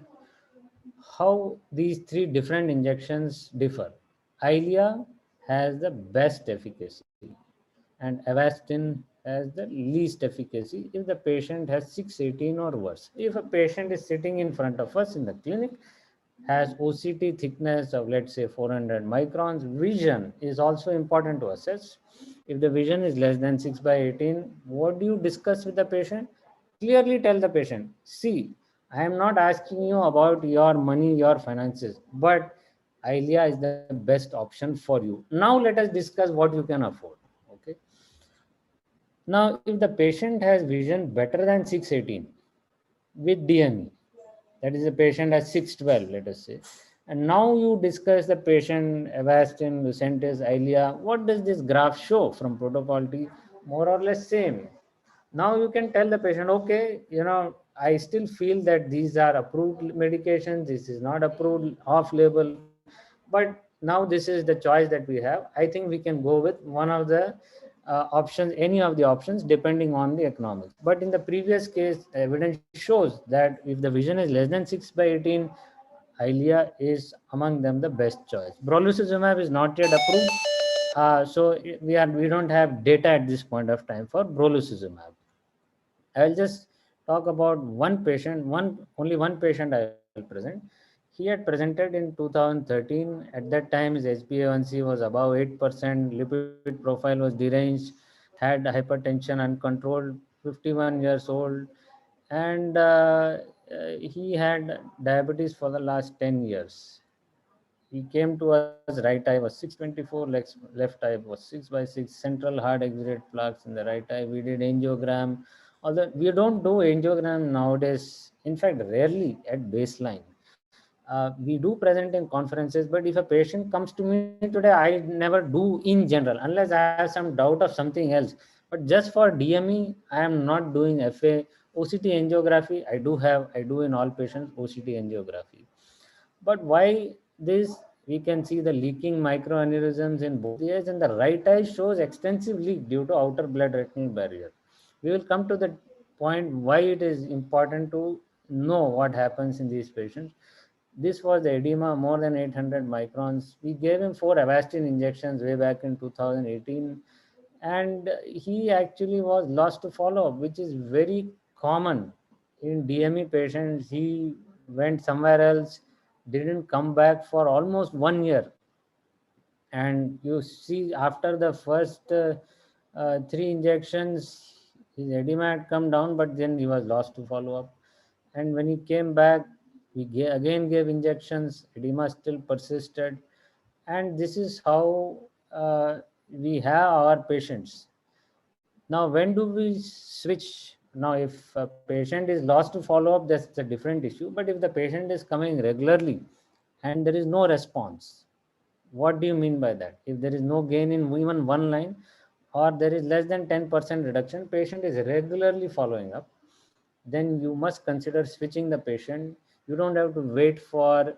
how these three different injections differ. Eylea has the best efficacy and Avastin has the least efficacy if the patient has 6/18 or worse. If a patient is sitting in front of us in the clinic, has OCT thickness of let's say 400 microns, vision is also important to assess. If the vision is less than 6/18, what do you discuss with the patient? Clearly tell the patient, see, I am not asking you about your money, your finances, but Eylea is the best option for you. Now let us discuss what you can afford. Okay. Now, if the patient has vision better than 6/18 with DME, that is the patient has 6/12, let us say, and now you discuss the patient Avastin, Lucentis, Eylea, what does this graph show from protocol T? More or less same. Now you can tell the patient, okay, I still feel that these are approved medications, this is not approved off-label, but now this is the choice that we have. I think we can go with one of the options, any of the options, depending on the economics. But in the previous case, evidence shows that if the vision is less than 6/18, Eylea is among them the best choice. Brolucizumab is not yet approved, so we don't have data at this point of time for brolucizumab. I'll just talk about one patient, only one patient I will present. He had presented in 2013. At that time, his HbA1c was above 8%, lipid profile was deranged, had hypertension uncontrolled, 51 years old, and he had diabetes for the last 10 years. He came to us, right eye was 6/24, left eye was 6/6, central hard exudate plaques in the right eye. We did angiogram, although we don't do angiogram nowadays, in fact, rarely at baseline. We do present in conferences, but if a patient comes to me today, I never do in general, unless I have some doubt of something else. But just for DME, I am not doing FA. OCT angiography, I do in all patients OCT angiography. But why this? We can see the leaking microaneurysms in both the eyes, and the right eye shows extensive leak due to outer blood retinal barrier. We will come to the point why it is important to know what happens in these patients. This was the edema more than 800 microns. We gave him 4 Avastin injections way back in 2018, and he actually was lost to follow-up, which is very common in DME patients. He went somewhere else, didn't come back for almost 1 year. And you see, after the first 3 injections, his edema had come down, but then he was lost to follow up. And when he came back, we again gave injections, edema still persisted. And this is how we have our patients. Now, when do we switch? Now, if a patient is lost to follow up, that's a different issue. But if the patient is coming regularly and there is no response, what do you mean by that? If there is no gain in even one line, or there is less than 10% reduction, patient is regularly following up, then you must consider switching the patient. You don't have to wait for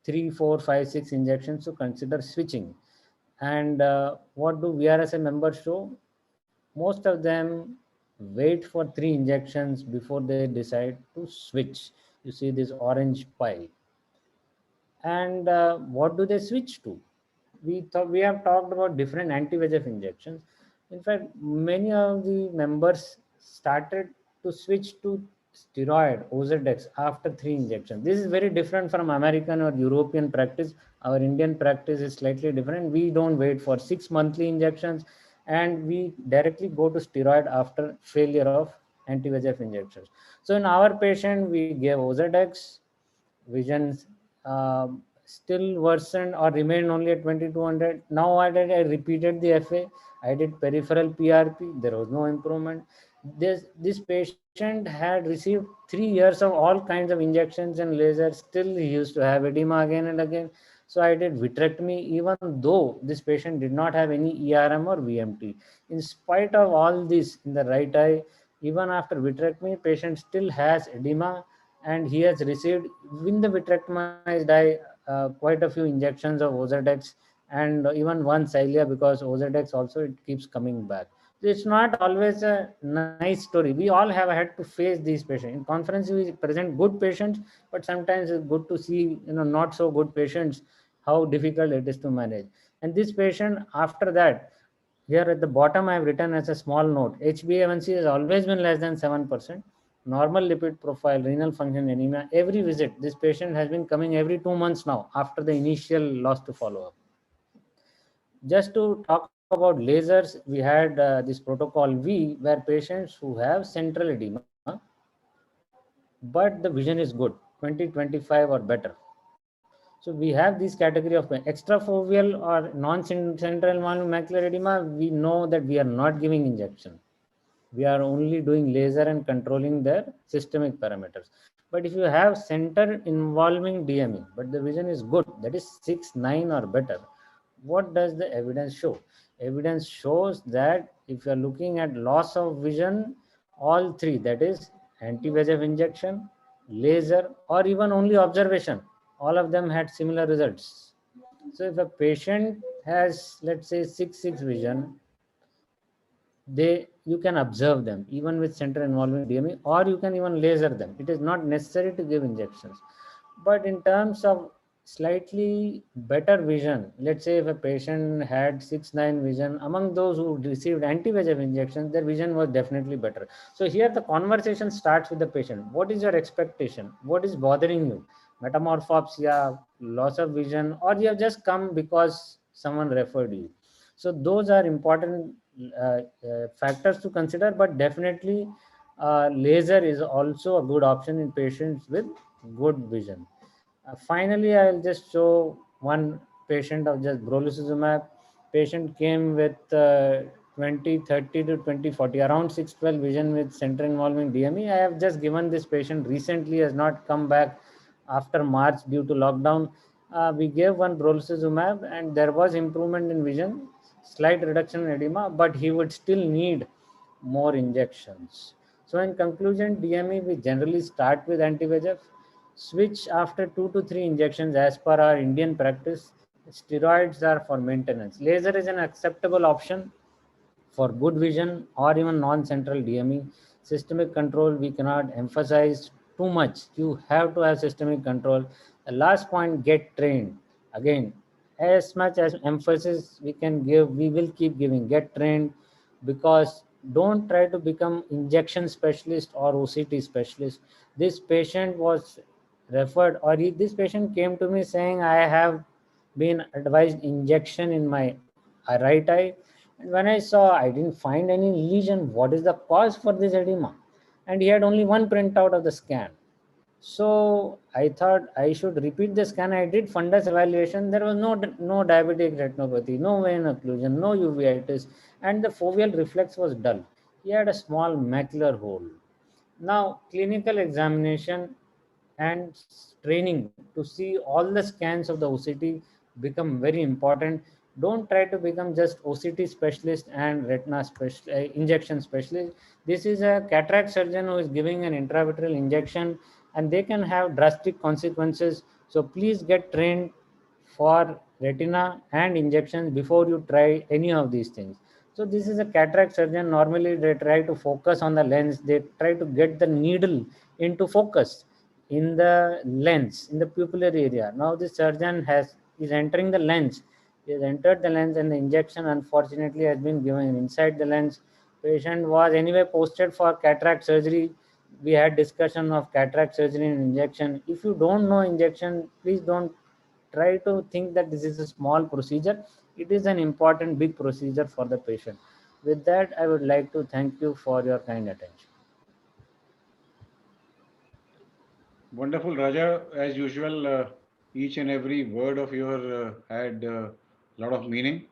3, 4, 5, 6 injections to consider switching. And what do VRSA members show? Most of them wait for 3 injections before they decide to switch. You see this orange pile. And what do they switch to? We have talked about different anti-VEGF injections. In fact, many of the members started to switch to steroid Ozurdex after 3 injections. This is very different from American or European practice. Our Indian practice is slightly different. We don't wait for 6 monthly injections, and we directly go to steroid after failure of anti-VEGF injections. So in our patient, we gave Ozurdex. Visions still worsened or remained only at 2200. Now I repeated the FA. I did peripheral PRP. There was no improvement. This patient had received 3 years of all kinds of injections and lasers. Still, he used to have edema again and again. So I did vitrectomy, even though this patient did not have any ERM or VMT. In spite of all this in the right eye, even after vitrectomy, patient still has edema, and he has received in the vitrectomized eye quite a few injections of Ozurdex, and even one Cilia, because Ozurdex also it keeps coming back. So it's not always a nice story. We all have had to face these patients. In conference, we present good patients, but sometimes it's good to see not so good patients, how difficult it is to manage. And this patient, after that, here at the bottom I have written as a small note, HbA1c has always been less than 7%. Normal lipid profile, renal function, anemia. Every visit, this patient has been coming every 2 months now after the initial loss to follow up. Just to talk about lasers, we had this protocol V, where patients who have central edema, but the vision is good, 20/25 or better. So we have this category of extrafoveal or non-central macular edema. We know that we are not giving injection. We are only doing laser and controlling their systemic parameters. But if you have center involving DME, but the vision is good, that is 6, 9 or better, what does the evidence show? Evidence shows that if you are looking at loss of vision, all three, that is anti-VEGF injection, laser, or even only observation, all of them had similar results. So if a patient has, let's say, 6/6 vision, you can observe them even with center involving DME, or you can even laser them. It is not necessary to give injections. But in terms of slightly better vision, let's say if a patient had 6/9 vision, among those who received anti-VEGF injections, their vision was definitely better. So here the conversation starts with the patient. What is your expectation? What is bothering you? Metamorphopsia, loss of vision, or you have just come because someone referred you. So those are important factors to consider, but definitely laser is also a good option in patients with good vision. Finally, I'll just show one patient of just brolucizumab. Patient came with 20/30 to 20/40, around 6/12 vision with center involving DME. I have just given this patient recently, has not come back after March due to lockdown. We gave one brolucizumab and there was improvement in vision, slight reduction in edema, but he would still need more injections. So in conclusion, DME, we generally start with anti-VEGF, switch after 2 to 3 injections as per our Indian practice. Steroids are for maintenance. Laser is an acceptable option for good vision or even non-central DME. Systemic control, we cannot emphasize too much. You have to have systemic control. The last point, get trained. Again, as much as emphasis we can give, we will keep giving. Get trained, because don't try to become injection specialist or OCT specialist. This patient was referred, or this patient came to me saying, I have been advised injection in my right eye. And when I saw, I didn't find any lesion. What is the cause for this edema? And he had only one printout of the scan. So I thought I should repeat the scan. I did fundus evaluation. There was no diabetic retinopathy, no vein occlusion, no uveitis, and the foveal reflex was dull. He had a small macular hole. Now, clinical examination and training to see all the scans of the OCT become very important. Don't try to become just OCT specialist and retina specialist, injection specialist. This is a cataract surgeon who is giving an intravitreal injection, and they can have drastic consequences. So please get trained for retina and injections before you try any of these things. So this is a cataract surgeon. Normally they try to focus on the lens. They try to get the needle into focus in the lens, in the pupillary area. Now the surgeon is entering the lens. He has entered the lens, and the injection unfortunately has been given inside the lens. Patient was anyway posted for cataract surgery. We had discussion of cataract surgery and injection. If you don't know injection, please don't try to think that this is a small procedure. It is an important big procedure for the patient. With that, I would like to thank you for your kind attention. Wonderful, Raja. As usual, each and every word of your had a lot of meaning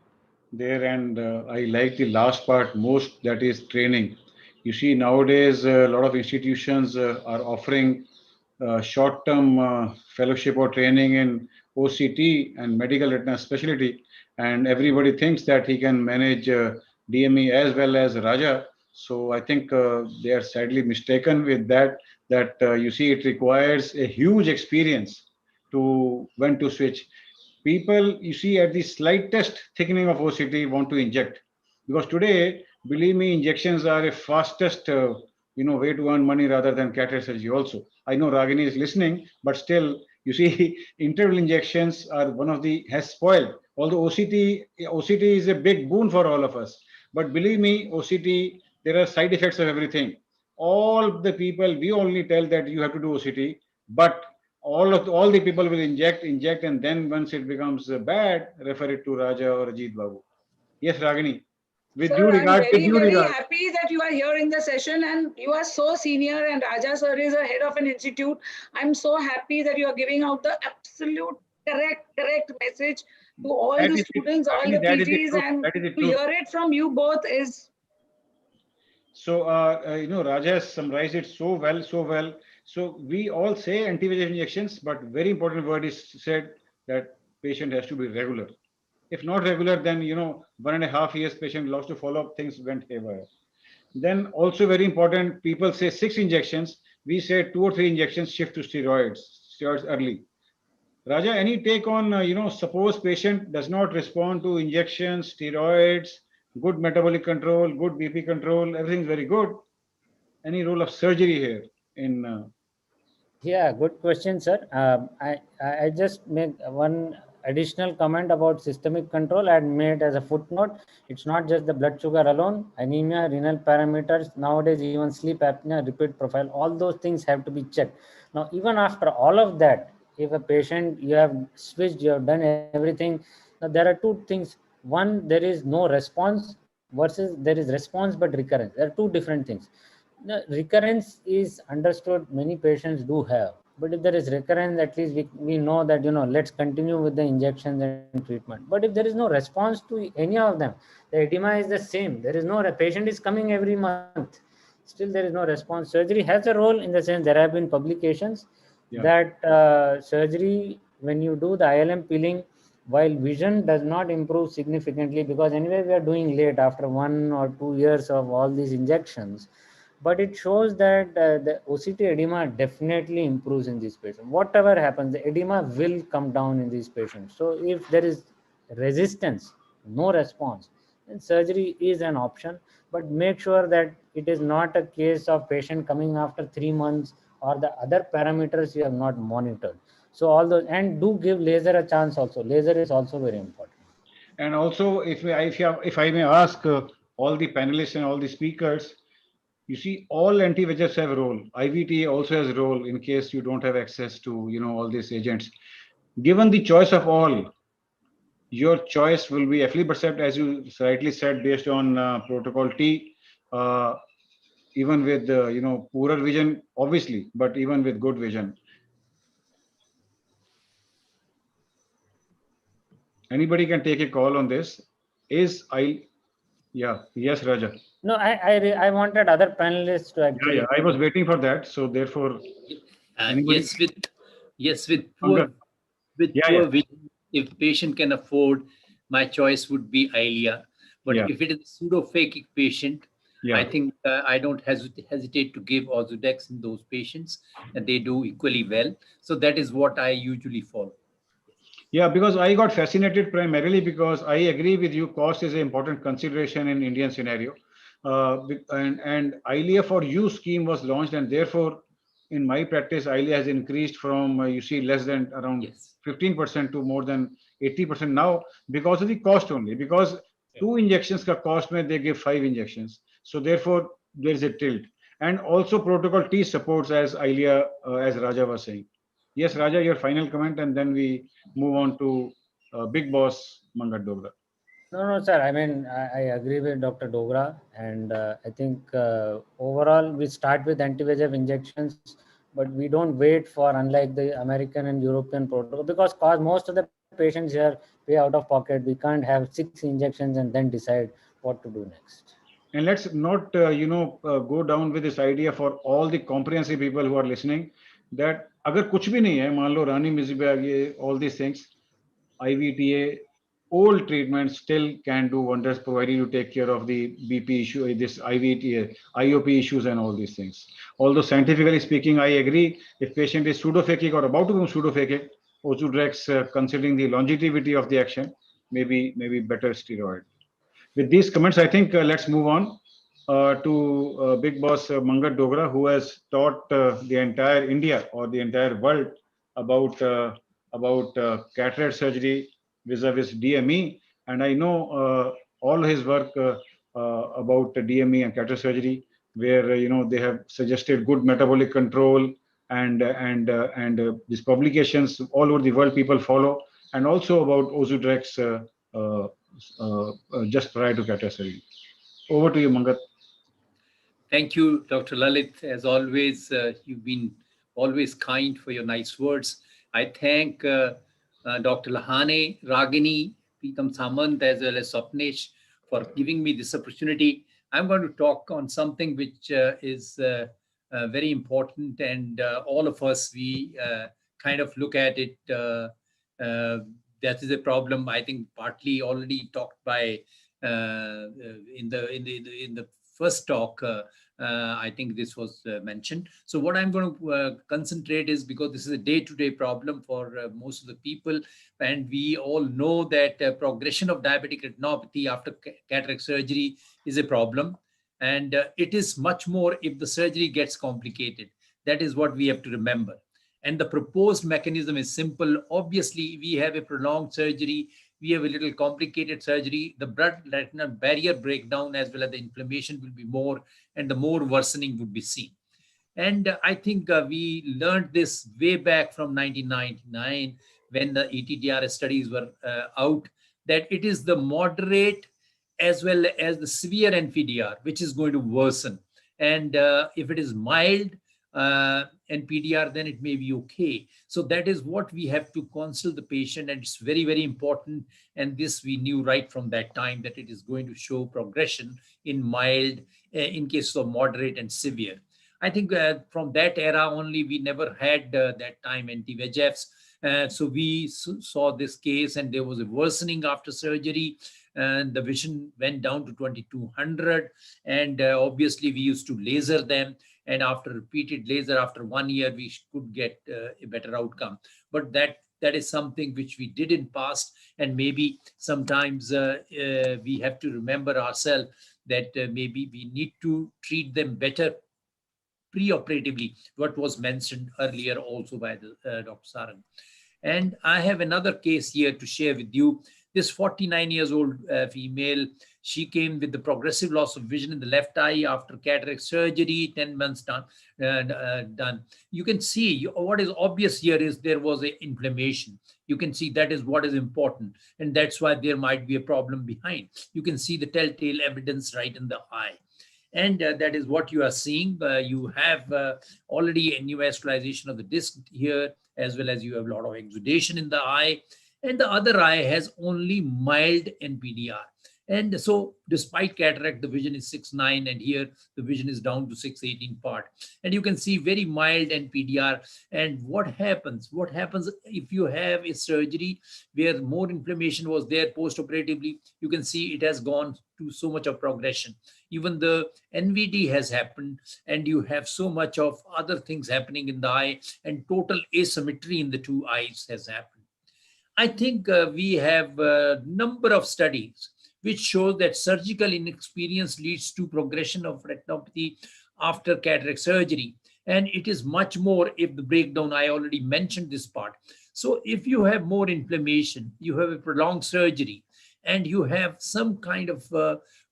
there, and I like the last part most, that is training. You see, nowadays a lot of institutions are offering short-term fellowship or training in OCT and medical retina specialty, and everybody thinks that he can manage DME as well as Raja. So I think they are sadly mistaken with that. That you see, it requires a huge experience to when to switch. People, you see, at the slightest thickening of OCT want to inject, because today, believe me, injections are a fastest way to earn money rather than cataract surgery also. I know Ragini is listening, but still, you see, interval injections are one of the has spoiled. Although OCT is a big boon for all of us, but believe me, OCT, there are side effects of everything. All the people, we only tell that you have to do OCT, but all the people will inject, and then once it becomes bad, refer it to Raja or Ajit Babu. Yes, Ragini. With due Sir, I'm regard, with very, due very regard. happy that you are here in the session and you are so senior, and Raja sir is a head of an institute. I'm so happy that you are giving out the absolute correct message to all That the is it. students, all Ragini, the that is the PGs, truth. and That is the to truth. hear it from you both is. So, Raja has summarized it so well, so well. So we all say anti-VEGF injections, but very important word is said, that patient has to be regular. If not regular, then 1.5 years patient lost to follow up, things went haywire. Then also very important, people say 6 injections. We say 2 or 3 injections, shift to steroids early. Raja, any take on, suppose patient does not respond to injections, steroids, good metabolic control, good BP control, everything's very good. Any role of surgery here in? Yeah, good question, sir. I just make one additional comment about systemic control. I had made as a footnote. It's not just the blood sugar alone, anemia, renal parameters, nowadays even sleep apnea, repeat profile, all those things have to be checked. Now, even after all of that, if a patient, you have switched, you have done everything, now there are two things. One, there is no response versus there is response but recurrence. There are two different things. The recurrence is understood, many patients do have, but if there is recurrence, at least we know that let's continue with the injections and treatment. But if there is no response to any of them, the edema is the same, there is no, patient is coming every month, still there is no response. Surgery has a role, in the sense there have been publications that surgery, when you do the ILM peeling, while vision does not improve significantly, because anyway we are doing late after 1 or 2 years of all these injections, but it shows that the OCT edema definitely improves in these patients. Whatever happens, the edema will come down in these patients. So if there is resistance, no response, then surgery is an option, but make sure that it is not a case of patient coming after 3 months or the other parameters you have not monitored. So all those, and do give laser a chance also. Laser is also very important. And also, if I may ask, all the panelists and all the speakers, you see all anti-VEGFs have a role. IVTA also has a role in case you don't have access to, all these agents. Given the choice of all, your choice will be aflibercept, as you rightly said, based on protocol T, even with, poorer vision, obviously, but even with good vision. Anybody can take a call on this. Yes, Raja. No, I wanted other panelists to actually. Yeah, I was waiting for that. So therefore, anybody? With poor vision, if patient can afford, my choice would be Eylea. But if it is a pseudophakic patient, I think I don't hesitate to give Ozurdex in those patients, and they do equally well. So that is what I usually follow. Yeah, because I got fascinated primarily because I agree with you. Cost is an important consideration in Indian scenario, and Eylea for you scheme was launched, and therefore, in my practice, Eylea has increased from less than around 15% to more than 80% now because of the cost only. Because 2 injections ka cost mein they give 5 injections, so therefore there is a tilt. And also protocol T supports as Eylea, as Raja was saying. Yes, Raja, your final comment, and then we move on to Big Boss Mangat Dogra. No, sir. I mean, I agree with Dr. Dogra, and I think overall we start with anti-VEGF injections, but we don't wait for, unlike the American and European protocol, because most of the patients here pay out of pocket. We can't have 6 injections and then decide what to do next. And let's not, go down with this idea for all the comprehensive people who are listening, that agar kuch bhi nahi hai, मान लो ranibizumab, all these things, IVTA, old treatments still can do wonders, provided you take care of the BP issue, this IVTA, IOP issues and all these things. Although scientifically speaking, I agree, if patient is pseudophakic or about to become pseudophakic, Ozurdex, considering the longevity of the action, maybe better steroid. With these comments, I think let's move on to Big Boss Mangat Dogra, who has taught the entire India or the entire world about cataract surgery vis-a-vis DME. And I know all his work about DME and cataract surgery, where they have suggested good metabolic control, and these publications all over the world people follow, and also about Ozurdex just prior to cataract surgery. Over to you, Mangat. Thank you, Dr. Lalit. As always, you've been always kind for your nice words. I thank Dr. Lahane, Ragini, Preetam Samant, as well as Swapnesh for giving me this opportunity. I'm going to talk on something which is very important, and all of us, we kind of look at it. That is a problem, I think, partly already talked by in the first talk. I think this was mentioned. So what I'm going to concentrate is, because this is a day-to-day problem for most of the people, and we all know that progression of diabetic retinopathy after cataract surgery is a problem, and it is much more if the surgery gets complicated. That is what we have to remember. And the proposed mechanism is simple. Obviously, we have a prolonged surgery, we have a little complicated surgery, the blood-retinal barrier breakdown as well as the inflammation will be more, and the more worsening would be seen. And I think we learned this way back from 1999 when the ETDRS studies were out, that it is the moderate as well as the severe NPDR which is going to worsen. And if it is mild NPDR, then it may be okay. So that is what we have to counsel the patient, and it's very, very important. And this we knew right from that time, that it is going to show progression in mild, in cases of moderate and severe. I think from that era only, we never had that time anti-VEGFs. So we saw this case, and there was a worsening after surgery, and the vision went down to 2200. And obviously we used to laser them. And after repeated laser, after 1 year, we could get a better outcome. But that is something which we did in past. And maybe sometimes we have to remember ourselves that maybe we need to treat them better preoperatively, what was mentioned earlier also by the, Dr. Saran. And I have another case here to share with you. This 49 years old female, she came with the progressive loss of vision in the left eye after cataract surgery, 10 months done. You can see what is obvious here is there was an inflammation. You can see that is what is important. And that's why there might be a problem behind. You can see the telltale evidence right in the eye. And that is what you are seeing. You have already a neovascularization of the disc here, as well as you have a lot of exudation in the eye. And the other eye has only mild NPDR. And so despite cataract, the vision is 6.9, and here the vision is down to 6.18 part. And you can see very mild NPDR. And what happens? What happens if you have a surgery where more inflammation was there post-operatively? You can see it has gone to so much of progression. Even the NVD has happened, and you have so much of other things happening in the eye, and total asymmetry in the two eyes has happened. I think we have a number of studies which show that surgical inexperience leads to progression of retinopathy after cataract surgery. And it is much more if the breakdown, I already mentioned this part. So if you have more inflammation, you have a prolonged surgery, and you have some kind of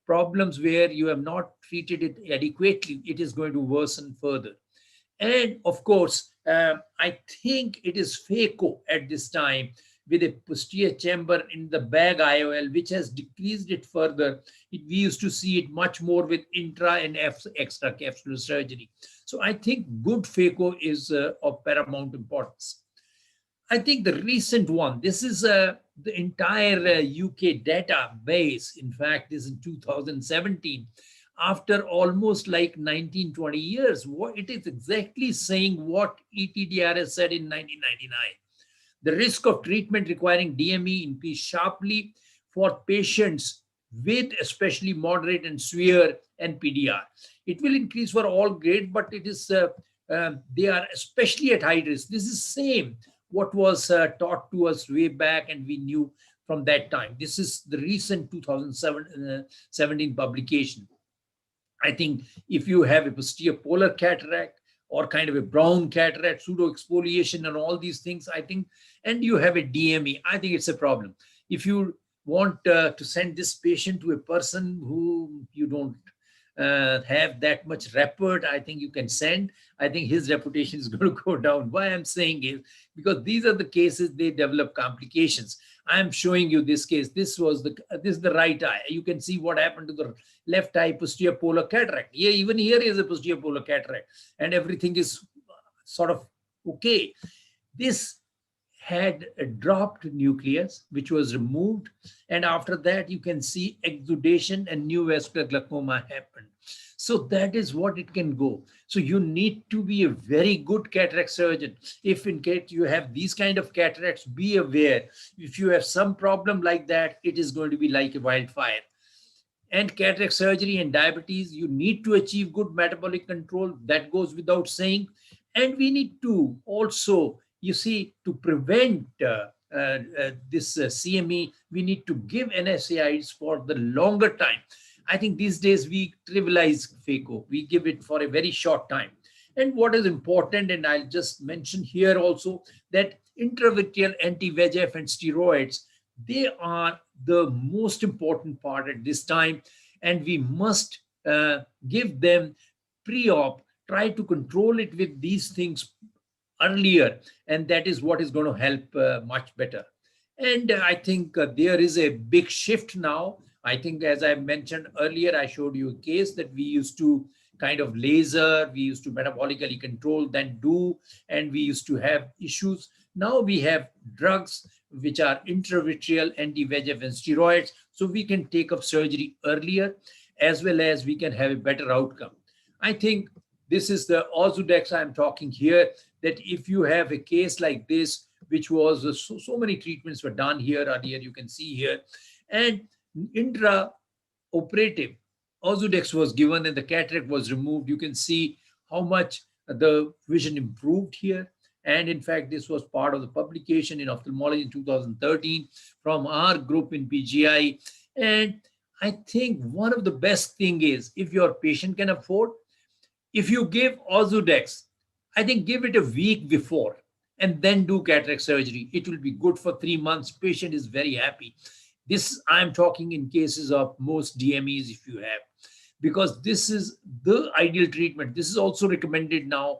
problems where you have not treated it adequately, it is going to worsen further. And of course, I think it is phaco at this time, with a posterior chamber in the bag IOL, which has decreased it further. We used to see it much more with intra and extracapsular surgery. So I think good phaco is of paramount importance. I think the recent one, this is the entire UK database. In fact, this is in 2017. After almost like 19, 20 years, it is exactly saying what ETDRS said in 1999. The risk of treatment requiring DME increased sharply for patients with especially moderate and severe NPDR. It will increase for all grades, but it is they are especially at high risk. This is same what was taught to us way back, and we knew from that time. This is the recent 2017 publication. I think if you have a posterior polar cataract, or kind of a brown cataract, pseudo exfoliation and all these things, I think, and you have a DME, I think it's a problem. If you want to send this patient to a person who you don't have that much rapport, I think you can send. I think his reputation is going to go down. Why I'm saying is because these are the cases they develop complications. I'm showing you this case. This is the right eye. You can see what happened to the left eye posterior polar cataract. Yeah, even here is a posterior polar cataract, and everything is sort of okay. This had a dropped nucleus, which was removed. And after that, you can see exudation and new vascular glaucoma happened. So that is what it can go. So you need to be a very good cataract surgeon. If in case you have these kind of cataracts, be aware. If you have some problem like that, it is going to be like a wildfire. And cataract surgery and diabetes, you need to achieve good metabolic control. That goes without saying. And we need to also, you see, to prevent this CME, we need to give NSAIDs for the longer time. I think these days we trivialize phaco. We give it for a very short time. And what is important, and I'll just mention here also, that intravitreal anti-VEGF and steroids, they are the most important part at this time. And we must give them pre-op, try to control it with these things earlier, and that is what is going to help much better. And I think there is a big shift now. I think, as I mentioned earlier, I showed you a case that we used to kind of laser, we used to metabolically control, then do, and we used to have issues. Now we have drugs which are intravitreal anti-VEGF and steroids, so we can take up surgery earlier, as well as we can have a better outcome. I think this is the Ozurdex I'm talking here, that if you have a case like this, which was so many treatments were done here earlier, you can see here, and intra-operative Ozurdex was given and the cataract was removed. You can see how much the vision improved here. And in fact, this was part of the publication in ophthalmology in 2013 from our group in PGI. And I think one of the best thing is, if your patient can afford, if you give Ozurdex, I think give it a week before and then do cataract surgery. It will be good for 3 months. Patient is very happy. This I'm talking in cases of most DMEs if you have, because this is the ideal treatment. This is also recommended now,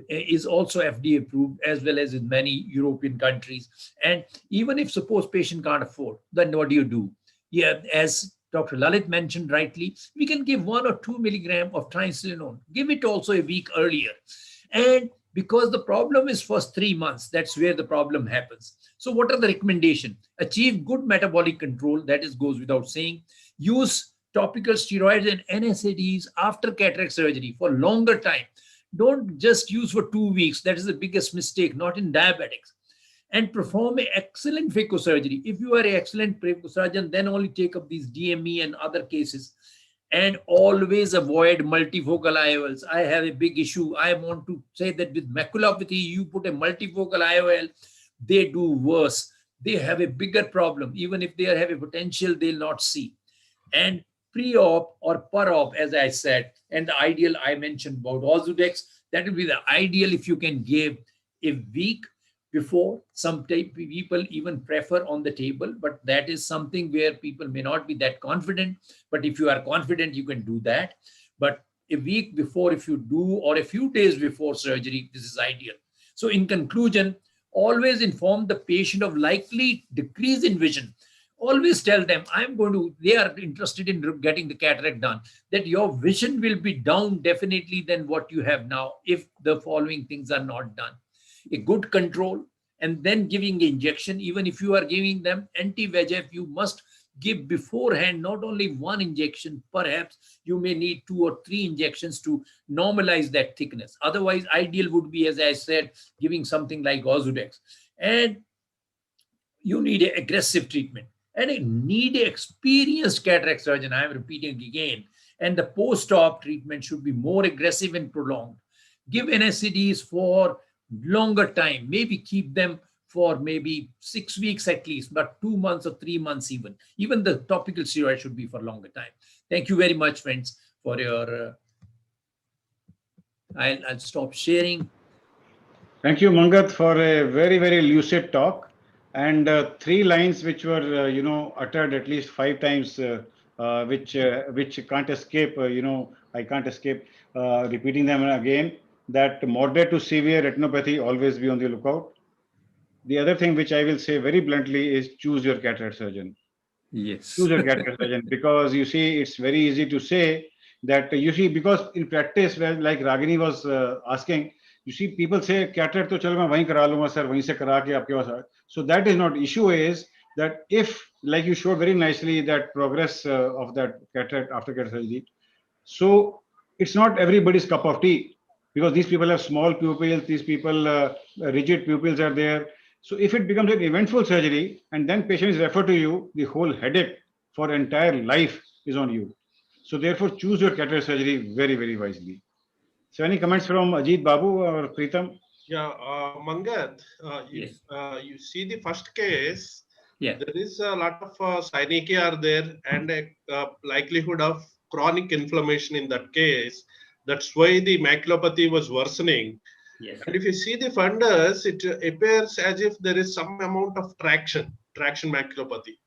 is also FDA approved as well as in many European countries. And even if suppose patient can't afford, then what do you do? Yeah, as Dr. Lalit mentioned rightly, we can give 1 or 2 milligram of triamcinolone. Give it also a week earlier. And because the problem is first 3 months, that's where the problem happens. So what are the recommendations? Achieve good metabolic control, that is goes without saying. Use topical steroids and NSAIDs after cataract surgery for longer time. Don't just use for 2 weeks. That is the biggest mistake, not in diabetics. And perform an excellent phacosurgery. If you are an excellent phacosurgeon, then only take up these DME and other cases. And always avoid multifocal IOLs. I have a big issue. I want to say that with maculopathy, you put a multifocal IOL, they do worse. They have a bigger problem. Even if they have a potential, they'll not see. And pre-op or per-op, as I said, and the ideal I mentioned about Ozurdex, that will be the ideal if you can give a week before. Some people even prefer on the table, but that is something where people may not be that confident. But if you are confident, you can do that. But a week before, if you do, or a few days before surgery, this is ideal. So in conclusion, always inform the patient of likely decrease in vision. Always tell them, they are interested in getting the cataract done, that your vision will be down definitely than what you have now if the following things are not done. A good control, and then giving injection. Even if you are giving them anti-VEGF, you must give beforehand, not only 1 injection, perhaps you may need 2 or 3 injections to normalize that thickness. Otherwise, ideal would be, as I said, giving something like Ozurdex. And you need an aggressive treatment. And you need an experienced cataract surgeon, I am repeating again. And the post-op treatment should be more aggressive and prolonged. Give NSAIDs for longer time, maybe keep them for maybe 6 weeks at least, but 2 months or 3 months even. Even the topical steroid should be for longer time. Thank you very much, friends, for your, I'll stop sharing. Thank you, Mangat, for a very, very lucid talk. And 3 lines which were, uttered at least 5 times, which can't escape, I can't escape repeating them again, that moderate to severe retinopathy, always be on the lookout. The other thing which I will say very bluntly is choose your cataract surgeon. Yes. Choose your cataract surgeon, because you see, it's very easy to say that, because in practice, well, like Ragini was asking, you see, people say cataract to chalo main wahin kara lunga sir, wahin se kara ke aapke paas. So that is not. Issue is that if, like you showed very nicely, that progress of that cataract after cataract surgery, so it's not everybody's cup of tea, because these people have small pupils, these people, rigid pupils are there. So if it becomes an eventful surgery and then patient is referred to you, the whole headache for entire life is on you. So therefore, choose your cataract surgery very, very wisely. So any comments from Ajit Babu or Pritam? Yeah, Mangat, you see the first case, there is a lot of synechia are there and a likelihood of chronic inflammation in that case. That's why the maculopathy was worsening. Yes. And if you see the fundus, it appears as if there is some amount of traction maculopathy.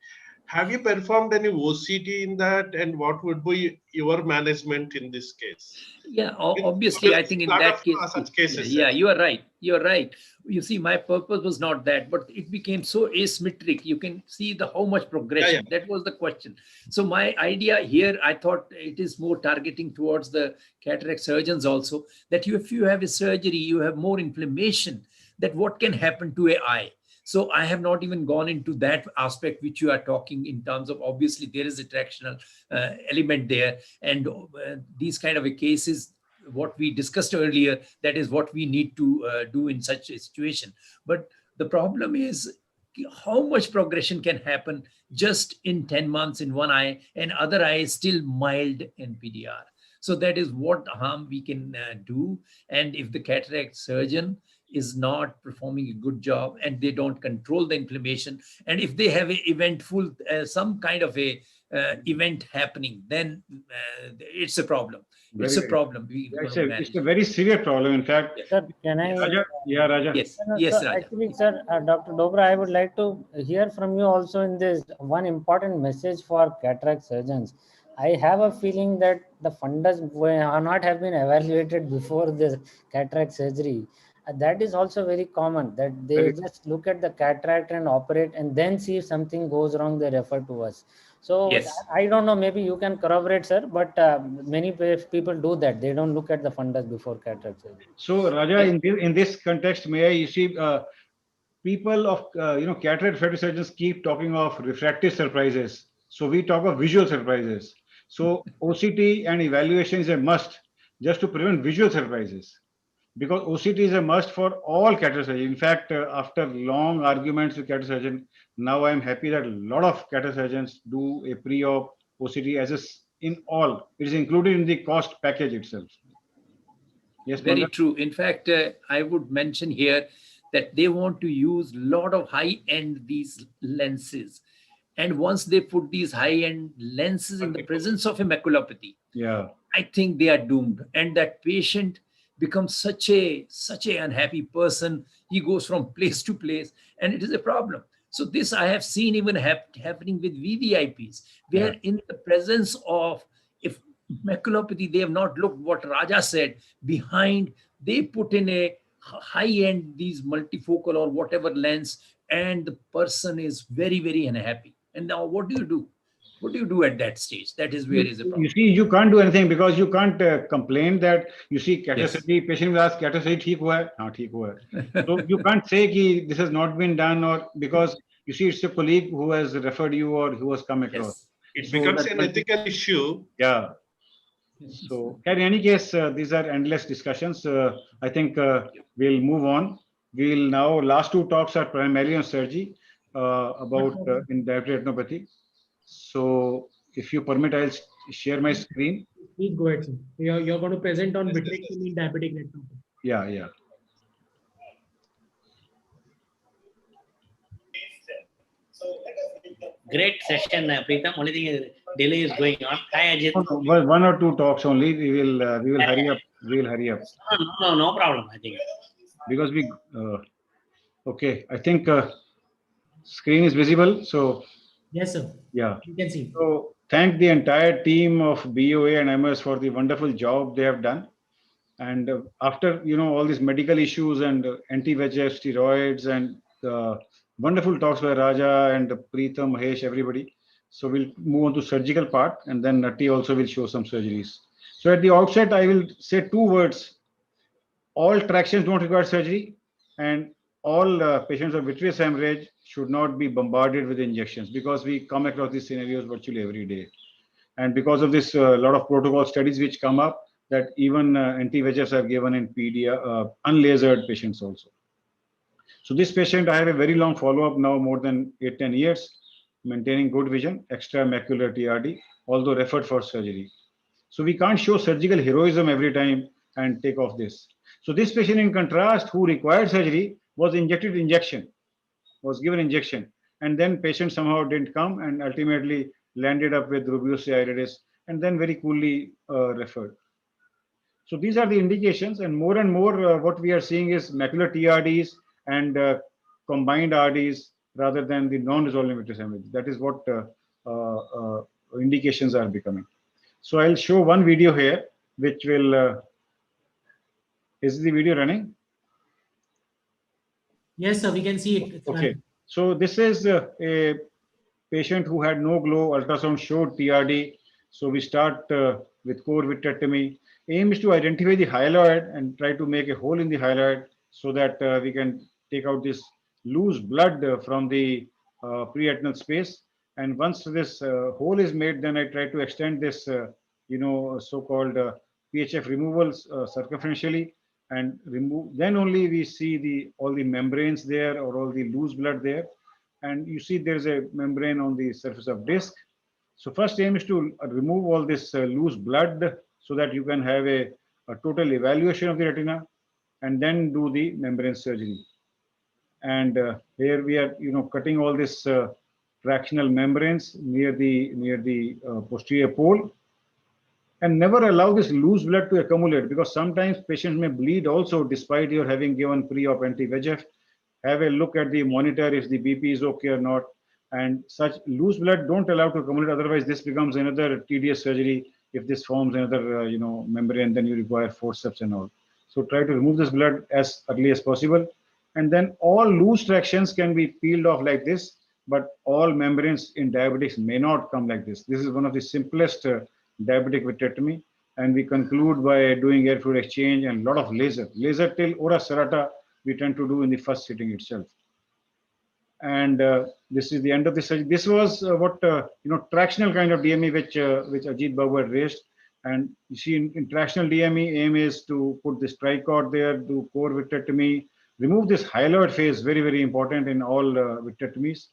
Have you performed any OCT in that, and what would be your management in this case? Yeah, obviously, I think in that case, such cases. Yeah, you are right. You're right. You see, my purpose was not that, but it became so asymmetric. You can see how much progression. That was the question. So my idea here, I thought it is more targeting towards the cataract surgeons also, that if you have a surgery, you have more inflammation, that what can happen to an eye. So I have not even gone into that aspect which you are talking in terms of, obviously there is a tractional element there, and these kind of a cases, what we discussed earlier, that is what we need to do in such a situation. But the problem is how much progression can happen just in 10 months in one eye, and other eye is still mild NPDR. So that is what harm we can do. And if the cataract surgeon is not performing a good job and they don't control the inflammation, and if they have an eventful, some kind of a event happening, then it's a problem. It's a Very, problem. it's a very severe problem. In fact, sir, can I? Raja, yeah, Raja. Yes, No, yes, so Raja. actually, sir, Dr. Dobra, I would like to hear from you also in this one important message for cataract surgeons. I have a feeling that the fundus are not have been evaluated before the cataract surgery. That is also very common, that they just look at the cataract and operate, and then see if something goes wrong, they refer to us. So Yes. I don't know, maybe you can corroborate, sir, but many people do that. They don't look at the fundus before cataract surgery. So Raja, in this context, may I, you see, people of cataract refractive surgeons keep talking of refractive surprises. So we talk of visual surprises. So OCT and evaluation is a must just to prevent visual surprises, because OCT is a must for all cataract surgeons. In fact, after long arguments with cataract surgeon, now I am happy that a lot of cataract surgeons do a pre-op OCT as in all. It is included in the cost package itself. Yes, Very Manga? true. In fact, I would mention here that they want to use a lot of high-end these lenses. And once they put these high-end lenses in the presence of a maculopathy, yeah, I think they are doomed. And that patient becomes such a unhappy person. He goes from place to place, and it is a problem. So this I have seen even happening with VVIPs, where in the presence of if maculopathy, they have not looked what Raja said behind. They put in a high-end these multifocal or whatever lens, and the person is very, very unhappy. And now what do you do? What do you do at that stage? That is where is the problem. You see, you can't do anything because you can't complain that you see cataract patient will ask cataract theek hua hai? Haan, theek hua hai. So you can't say ki this has not been done, or because you see it's a colleague who has referred you or who has come across. It So becomes that an ethical issue. Yeah. So in any case, these are endless discussions. I think we'll move on. We'll now, last two talks are primarily on surgery about in diabetic retinopathy. So if you permit, I'll share my screen. Please go ahead, sir. You're going to present on vitrectomy in diabetic retinopathy. Yeah, yeah. Great session, Preetham. Only thing is delay is going on. Hi, Ajit. One or two talks only. We will hurry up. We will hurry up. No problem. I think because we okay. I think screen is visible. So yes, sir. Yeah. You can see. So thank the entire team of BOA and MS for the wonderful job they have done. And after all these medical issues and anti-VEGF steroids and wonderful talks by Raja and Preetham, Mahesh, everybody. So we'll move on to surgical part, and then Nati also will show some surgeries. So at the outset, I will say two words. All tractions don't require surgery, and all patients of vitreous hemorrhage should not be bombarded with injections, because we come across these scenarios virtually every day. And because of this, a lot of protocol studies which come up that even anti-VEGFs are given in unlasered patients also. So this patient, I have a very long follow-up now, more than 8-10 years, maintaining good vision, extramacular TRD, although referred for surgery. So we can't show surgical heroism every time and take off this. So this patient, in contrast, who required surgery, was was given injection, and then patient somehow didn't come and ultimately landed up with rubeosis iridis, and then very coolly referred. So these are the indications, and more what we are seeing is macular TRDs and combined RDs rather than the non-resolving vitreous hemorrhage. That is what indications are becoming. So I'll show one video here, which will. Is the video running? Yes, sir. We can see it. It's Okay. running. So this is a patient who had no glow. Ultrasound showed TRD. So we start with core vitrectomy. Aim is to identify the hyaloid and try to make a hole in the hyaloid so that we can take out this loose blood from the pre-retinal space. And once this hole is made, then I try to extend this, so-called PHF removal circumferentially, and remove. Then only we see all the membranes there or all the loose blood there. And you see there's a membrane on the surface of disc. So first aim is to remove all this loose blood so that you can have a total evaluation of the retina, and then do the membrane surgery. And here we are, cutting all this tractional membranes near the posterior pole, and never allow this loose blood to accumulate, because sometimes patients may bleed also despite your having given pre-op anti-VEGF. Have a look at the monitor if the BP is okay or not, and such loose blood don't allow to accumulate, otherwise this becomes another tedious surgery. If this forms another membrane, then you require forceps and all. So try to remove this blood as early as possible, and then all loose tractions can be peeled off like this, but all membranes in diabetics may not come like this. This is one of the simplest diabetic vitrectomy, and we conclude by doing air fluid exchange and a lot of laser till ora serrata we tend to do in the first sitting itself. And this is the end of this. This was what tractional kind of DME which Ajit Babu had raised. And you see in tractional DME, aim is to put this tricot there, do core vitrectomy, remove this hyaloid phase, very, very important in all vitrectomies.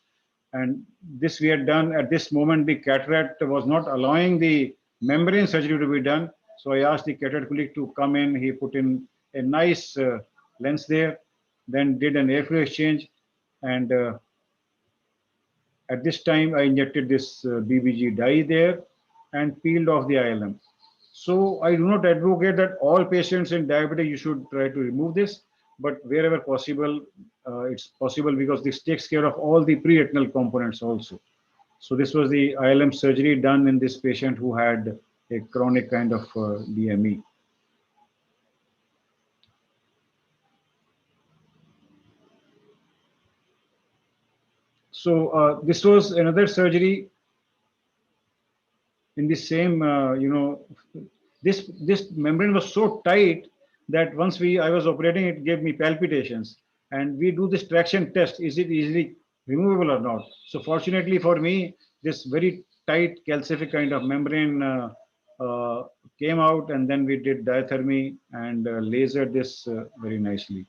And this we had done. At this moment, the cataract was not allowing the membrane surgery to be done. So I asked the cataract colleague to come in. He put in a nice lens there, then did an air fluid exchange. And at this time, I injected this BBG dye there and peeled off the ILM. So I do not advocate that all patients in diabetes, you should try to remove this, but wherever possible, it's possible, because this takes care of all the pre-retinal components also. So this was the ILM surgery done in this patient who had a chronic kind of DME. So this was another surgery in the same, this membrane was so tight that once I was operating, it gave me palpitations. And we do this traction test, is it easily removable or not? So fortunately for me, this very tight calcific kind of membrane came out, and then we did diathermy and lasered this very nicely.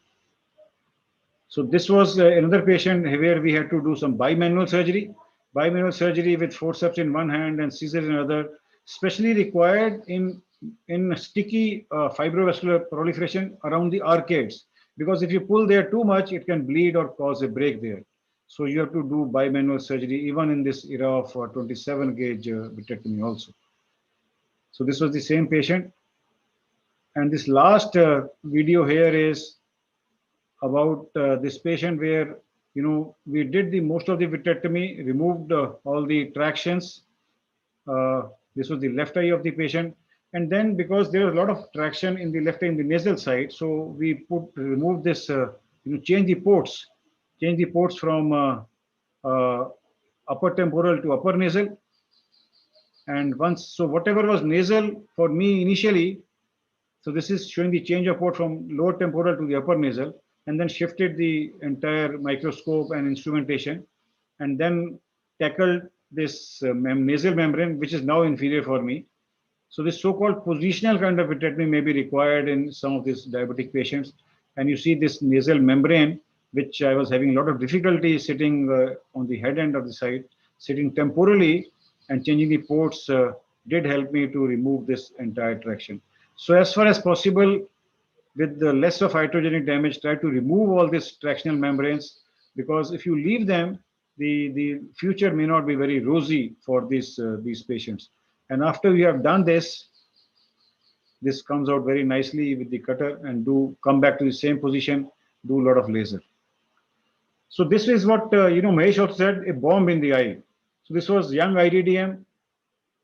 So this was another patient where we had to do some bimanual surgery. Bimanual surgery with forceps in one hand and scissors in another, especially required in sticky fibrovascular proliferation around the arcades. Because if you pull there too much, it can bleed or cause a break there. So you have to do bimanual surgery even in this era of 27 gauge vitrectomy also. So this was the same patient. And this last video here is about this patient where we did the most of the vitrectomy, removed all the tractions. This was the left eye of the patient, and then because there was a lot of traction in the left eye in the nasal side, so we removed this, change the ports from upper temporal to upper nasal. And so whatever was nasal for me initially, so this is showing the change of port from lower temporal to the upper nasal, and then shifted the entire microscope and instrumentation, and then tackled this nasal membrane, which is now inferior for me. So this so-called positional kind of vitrectomy may be required in some of these diabetic patients. And you see this nasal membrane, which I was having a lot of difficulty sitting on the head end of the side, sitting temporally and changing the ports did help me to remove this entire traction. So as far as possible, with the less of iatrogenic damage, try to remove all these tractional membranes, because if you leave them, the future may not be very rosy for these patients. And after we have done this, this comes out very nicely with the cutter, and come back to the same position, do a lot of laser. So this is what, Mahesh also said, a bomb in the eye. So this was young IDDM,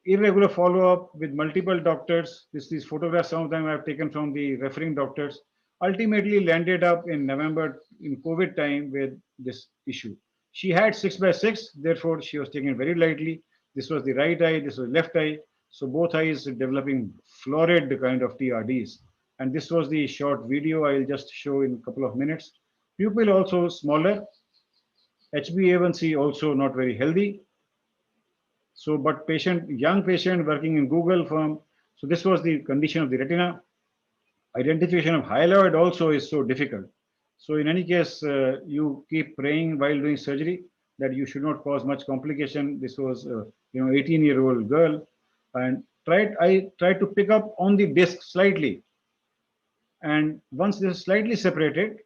irregular follow-up with multiple doctors. These photographs, some of them I have taken from the referring doctors, ultimately landed up in November in COVID time with this issue. She had 6/6, therefore she was taken very lightly. This was the right eye, this was left eye. So both eyes developing florid kind of TRDs. And this was the short video I'll just show in a couple of minutes. Pupil also smaller, HbA1c also not very healthy. So, but young patient working in Google firm. So this was the condition of the retina. Identification of hyaloid also is so difficult. So in any case, you keep praying while doing surgery that you should not cause much complication. This was, 18-year-old girl, and I tried to pick up on the disc slightly. And once this is slightly separated,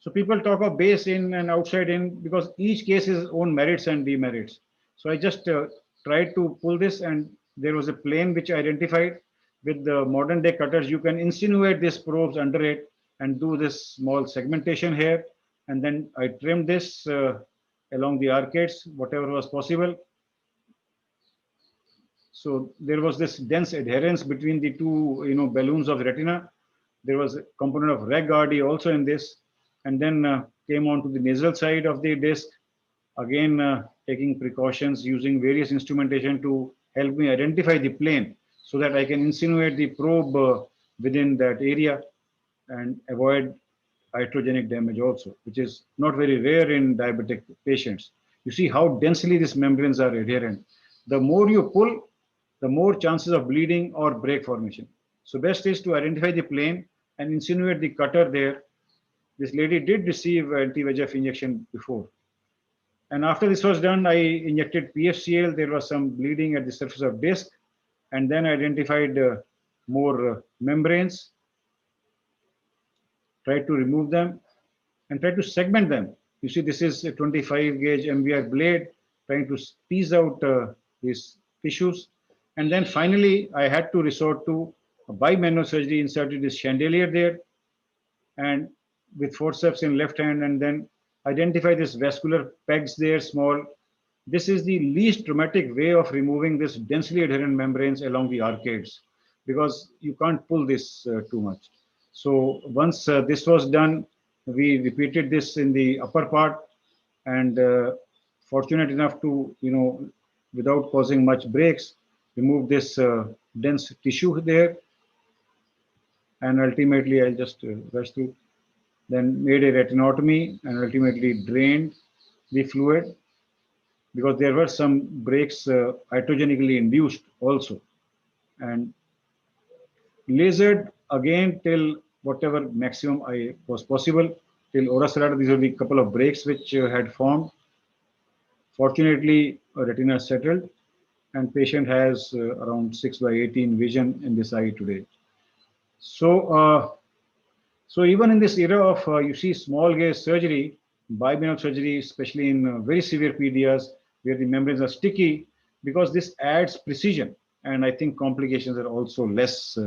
So people talk of base in and outside in because each case has own merits and demerits. So I just tried to pull this, and there was a plane which I identified with the modern day cutters. You can insinuate these probes under it and do this small segmentation here. And then I trimmed this along the arcades, whatever was possible. So there was this dense adherence between the two, balloons of retina. There was a component of reg RD also in this, and then came on to the nasal side of the disc. Again, taking precautions using various instrumentation to help me identify the plane so that I can insinuate the probe within that area and avoid iatrogenic damage also, which is not very rare in diabetic patients. You see how densely these membranes are adherent. The more you pull, the more chances of bleeding or break formation. So best is to identify the plane and insinuate the cutter there. This lady did receive anti-VEGF injection before. And after this was done, I injected PFCL. There was some bleeding at the surface of disc, and then I identified more membranes, tried to remove them, and tried to segment them. You see, this is a 25 gauge MVR blade, trying to piece out these tissues. And then finally, I had to resort to a bimanual surgery, inserted this chandelier there, and with forceps in left hand, and then identify this vascular pegs there, small. This is the least traumatic way of removing this densely adherent membranes along the arcades, because you can't pull this too much. So once this was done, we repeated this in the upper part, and fortunate enough to, without causing much breaks, remove this dense tissue there. And ultimately, I'll just rush through. Then made a retinotomy and ultimately drained the fluid, because there were some breaks iatrogenically induced also. And lasered again till whatever maximum was possible till ora serrata. These are the couple of breaks which had formed. Fortunately, retina settled, and patient has around 6/18 vision in this eye today. So, so even in this era of you see small gauge surgery, bimanual surgery, especially in very severe PDRs where the membranes are sticky, because this adds precision, and I think complications are also less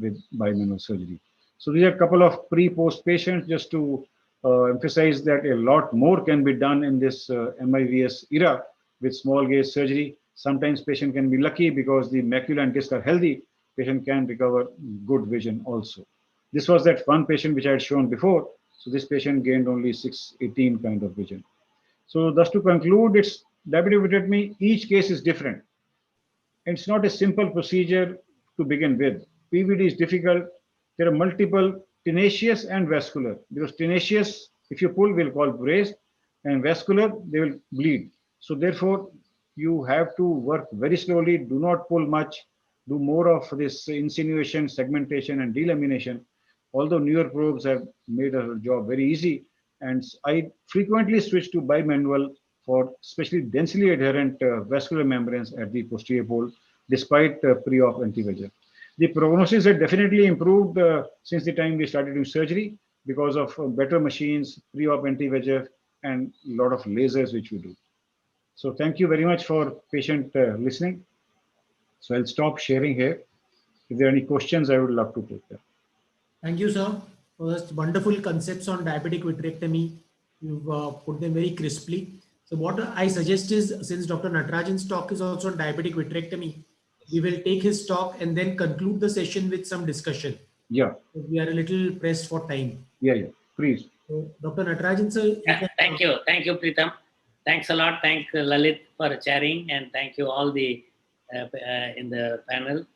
with bimanual surgery. So these are a couple of pre-post patients just to emphasize that a lot more can be done in this MIVS era with small gauge surgery. Sometimes patient can be lucky because the macula and disc are healthy. Patient can recover good vision also. This was that one patient which I had shown before. So this patient gained only 6/18 kind of vision. So thus to conclude, it's diabetic vitrectomy. Each case is different. It's not a simple procedure to begin with. PVD is difficult. There are multiple tenacious and vascular. Because tenacious, if you pull, we'll call brace, and vascular, they will bleed. So therefore, you have to work very slowly. Do not pull much. Do more of this insinuation, segmentation, and delamination. Although newer probes have made our job very easy, and I frequently switch to bimanual for especially densely adherent vascular membranes at the posterior pole, despite pre-op anti-VEGF. The prognosis had definitely improved since the time we started doing surgery because of better machines, pre-op anti-VEGF, and a lot of lasers which we do. So thank you very much for patient listening. So I'll stop sharing here. If there are any questions, I would love to take them. Thank you, sir, for those wonderful concepts on diabetic vitrectomy. You've put them very crisply. So what I suggest is, since Dr. Natarajan's talk is also on diabetic vitrectomy, we will take his talk and then conclude the session with some discussion. Yeah. We are a little pressed for time. Yeah, please. So, Dr. Natarajan, sir. Thank you, Pritam. Thanks a lot. Thank Lalit for chairing, and thank you all the in the panel.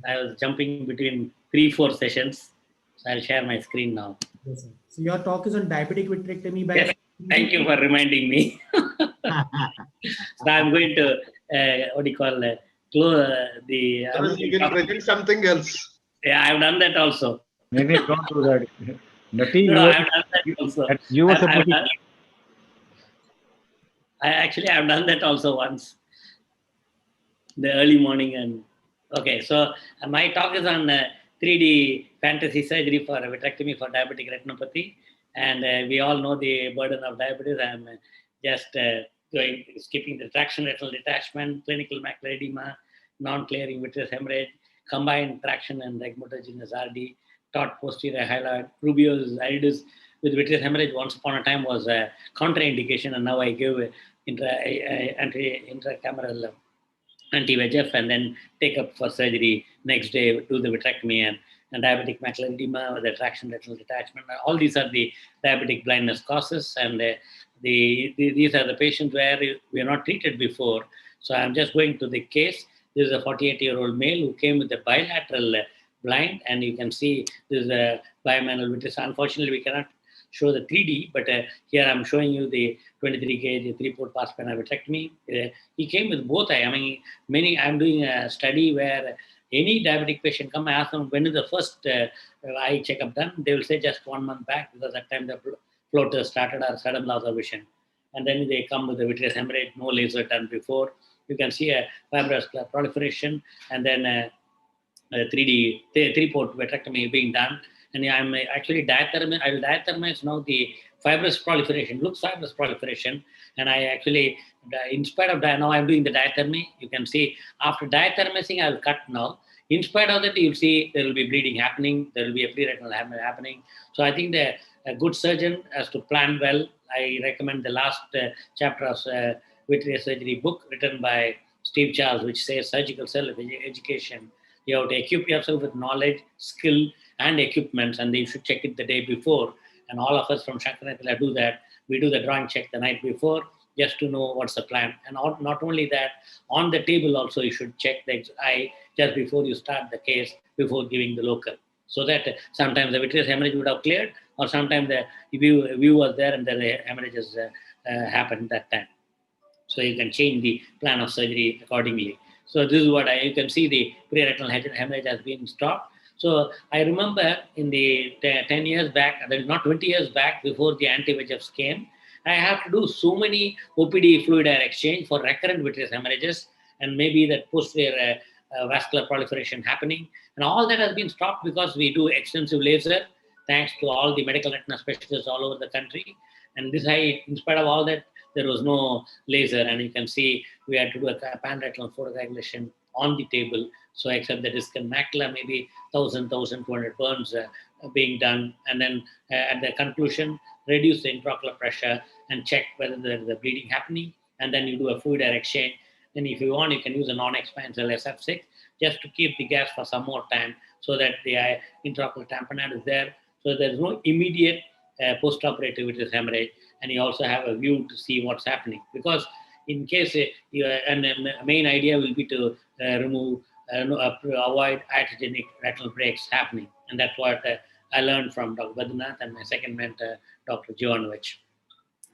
I was jumping between 3-4 sessions. So I'll share my screen now. Yes, sir. So your talk is on diabetic vitrectomy. Yes. Thank you for reminding me. So I'm going to what do you call close the. You will present something else. Yeah, I've done that also. Maybe don't do that. Nati, No, I've done that also. You were supposed to. I've done that also once. The early morning and okay. So my talk is on 3D fantasy surgery for vitrectomy for diabetic retinopathy. And we all know the burden of diabetes. I'm just skipping the traction retinal detachment, clinical macular edema, non-clearing vitreous hemorrhage, combined traction and regmotogenous RD, taut posterior hyaloid, Rubio's iris with vitreous hemorrhage once upon a time was a contraindication, and now I give intracameral anti-VEGF and then take up for surgery next day, do the vitrectomy and diabetic macular edema, the traction retinal detachment. All these are the diabetic blindness causes, and these are the patients where we are not treated before. So I'm just going to the case. This is a 48-year-old male who came with a bilateral blind, and you can see this is a bimanual vitreous. Unfortunately, we cannot show the 3D, but here I'm showing you the 23 gauge 3-port pars plana vitrectomy. He came with both eye. I mean, I'm doing a study where any diabetic patient come, I ask them when is the first eye checkup done. They will say just 1 month back, because that time the floaters started or sudden loss of vision. And then they come with the vitreous hemorrhage, no laser done before. You can see a fibrous proliferation, and then 3-port vitrectomy being done. And I'm actually I will diathermize now the fibrous proliferation, looks fibrous proliferation. And I actually, in spite of that, now I'm doing the diathermy. You can see after diathermizing, I will cut now. In spite of that, you'll see there will be bleeding happening. There will be a pre-retinal happening. So I think that a good surgeon has to plan well. I recommend the last chapter of vitreous surgery book written by Steve Charles, which says surgical self-education. You have to equip yourself with knowledge, skill, and equipments, and you should check it the day before. And all of us from Shankaranathala do that. We do the drawing check the night before just to know what's the plan. And not only that, on the table also you should check the eye just before you start the case, before giving the local. So that sometimes the vitreous hemorrhage would have cleared, or sometimes the view was there and the hemorrhages happened that time. So you can change the plan of surgery accordingly. So this is what you can see the pre-retinal hemorrhage has been stopped. So I remember in the 10 years back, not 20 years back, before the anti-VEGFs came, I have to do so many OPD fluid air exchange for recurrent vitreous hemorrhages, and maybe that posterior vascular proliferation happening. And all that has been stopped because we do extensive laser, thanks to all the medical retina specialists all over the country. And this eye, in spite of all that, there was no laser, and you can see we had to do a pan-retinal photocoagulation on the table. So except the disc and macula, maybe 1,200 burns being done. And then at the conclusion, reduce the intraocular pressure and check whether there is a bleeding happening. And then you do a fluid air exchange. Then if you want, you can use a non-expansile SF6 just to keep the gas for some more time so that the intraocular tamponade is there. So there's no immediate post-operative vitreous hemorrhage. And you also have a view to see what's happening. Because in case, and the main idea will be to avoid iatrogenic retinal breaks happening. And that's what I learned from Dr. Badrinath and my second mentor, Dr. Jovanovich.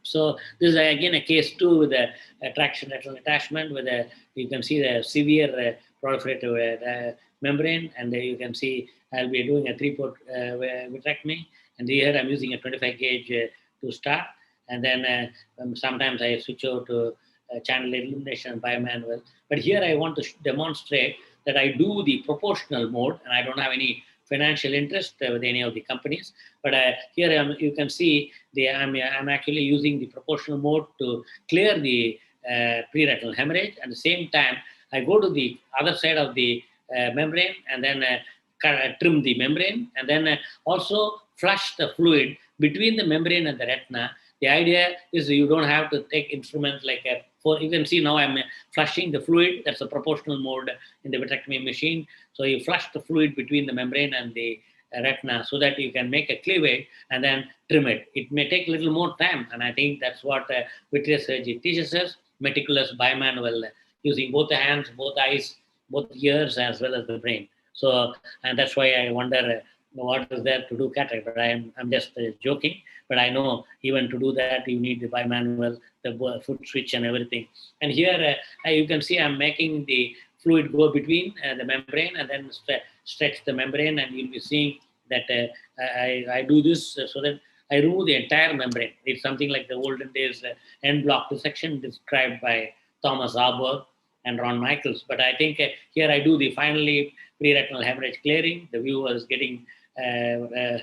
So this is again a case 2 with a traction retinal detachment, with you can see the severe proliferative membrane, and you can see I'll be doing a 3-port vitrectomy. And here I'm using a 25 gauge to start. And then sometimes I switch over to channel illumination and bimanual. But here I want to demonstrate that I do the proportional mode, and I don't have any financial interest with any of the companies. But here you can see I'm actually using the proportional mode to clear the pre-retinal hemorrhage. At the same time, I go to the other side of the membrane and then trim the membrane, and then also flush the fluid between the membrane and the retina. The idea is you don't have to take instruments like you can see now I'm flushing the fluid. That's a proportional mode in the vitrectomy machine. So you flush the fluid between the membrane and the retina so that you can make a cleavage and then trim it. It may take a little more time, and I think that's what vitreous surgery teaches us, meticulous bimanual, using both the hands, both eyes, both ears, as well as the brain. So, and that's why I wonder what is there to do cataract, but I'm just joking. But I know even to do that, you need the bimanual, the foot switch and everything. And here you can see I'm making the fluid go between the membrane and then stretch the membrane, and you'll be seeing that I do this so that I remove the entire membrane. It's something like the olden days end block dissection described by Thomas Arbour and Ron Michaels. But I think here I do the finally pre-retinal hemorrhage clearing. The view was getting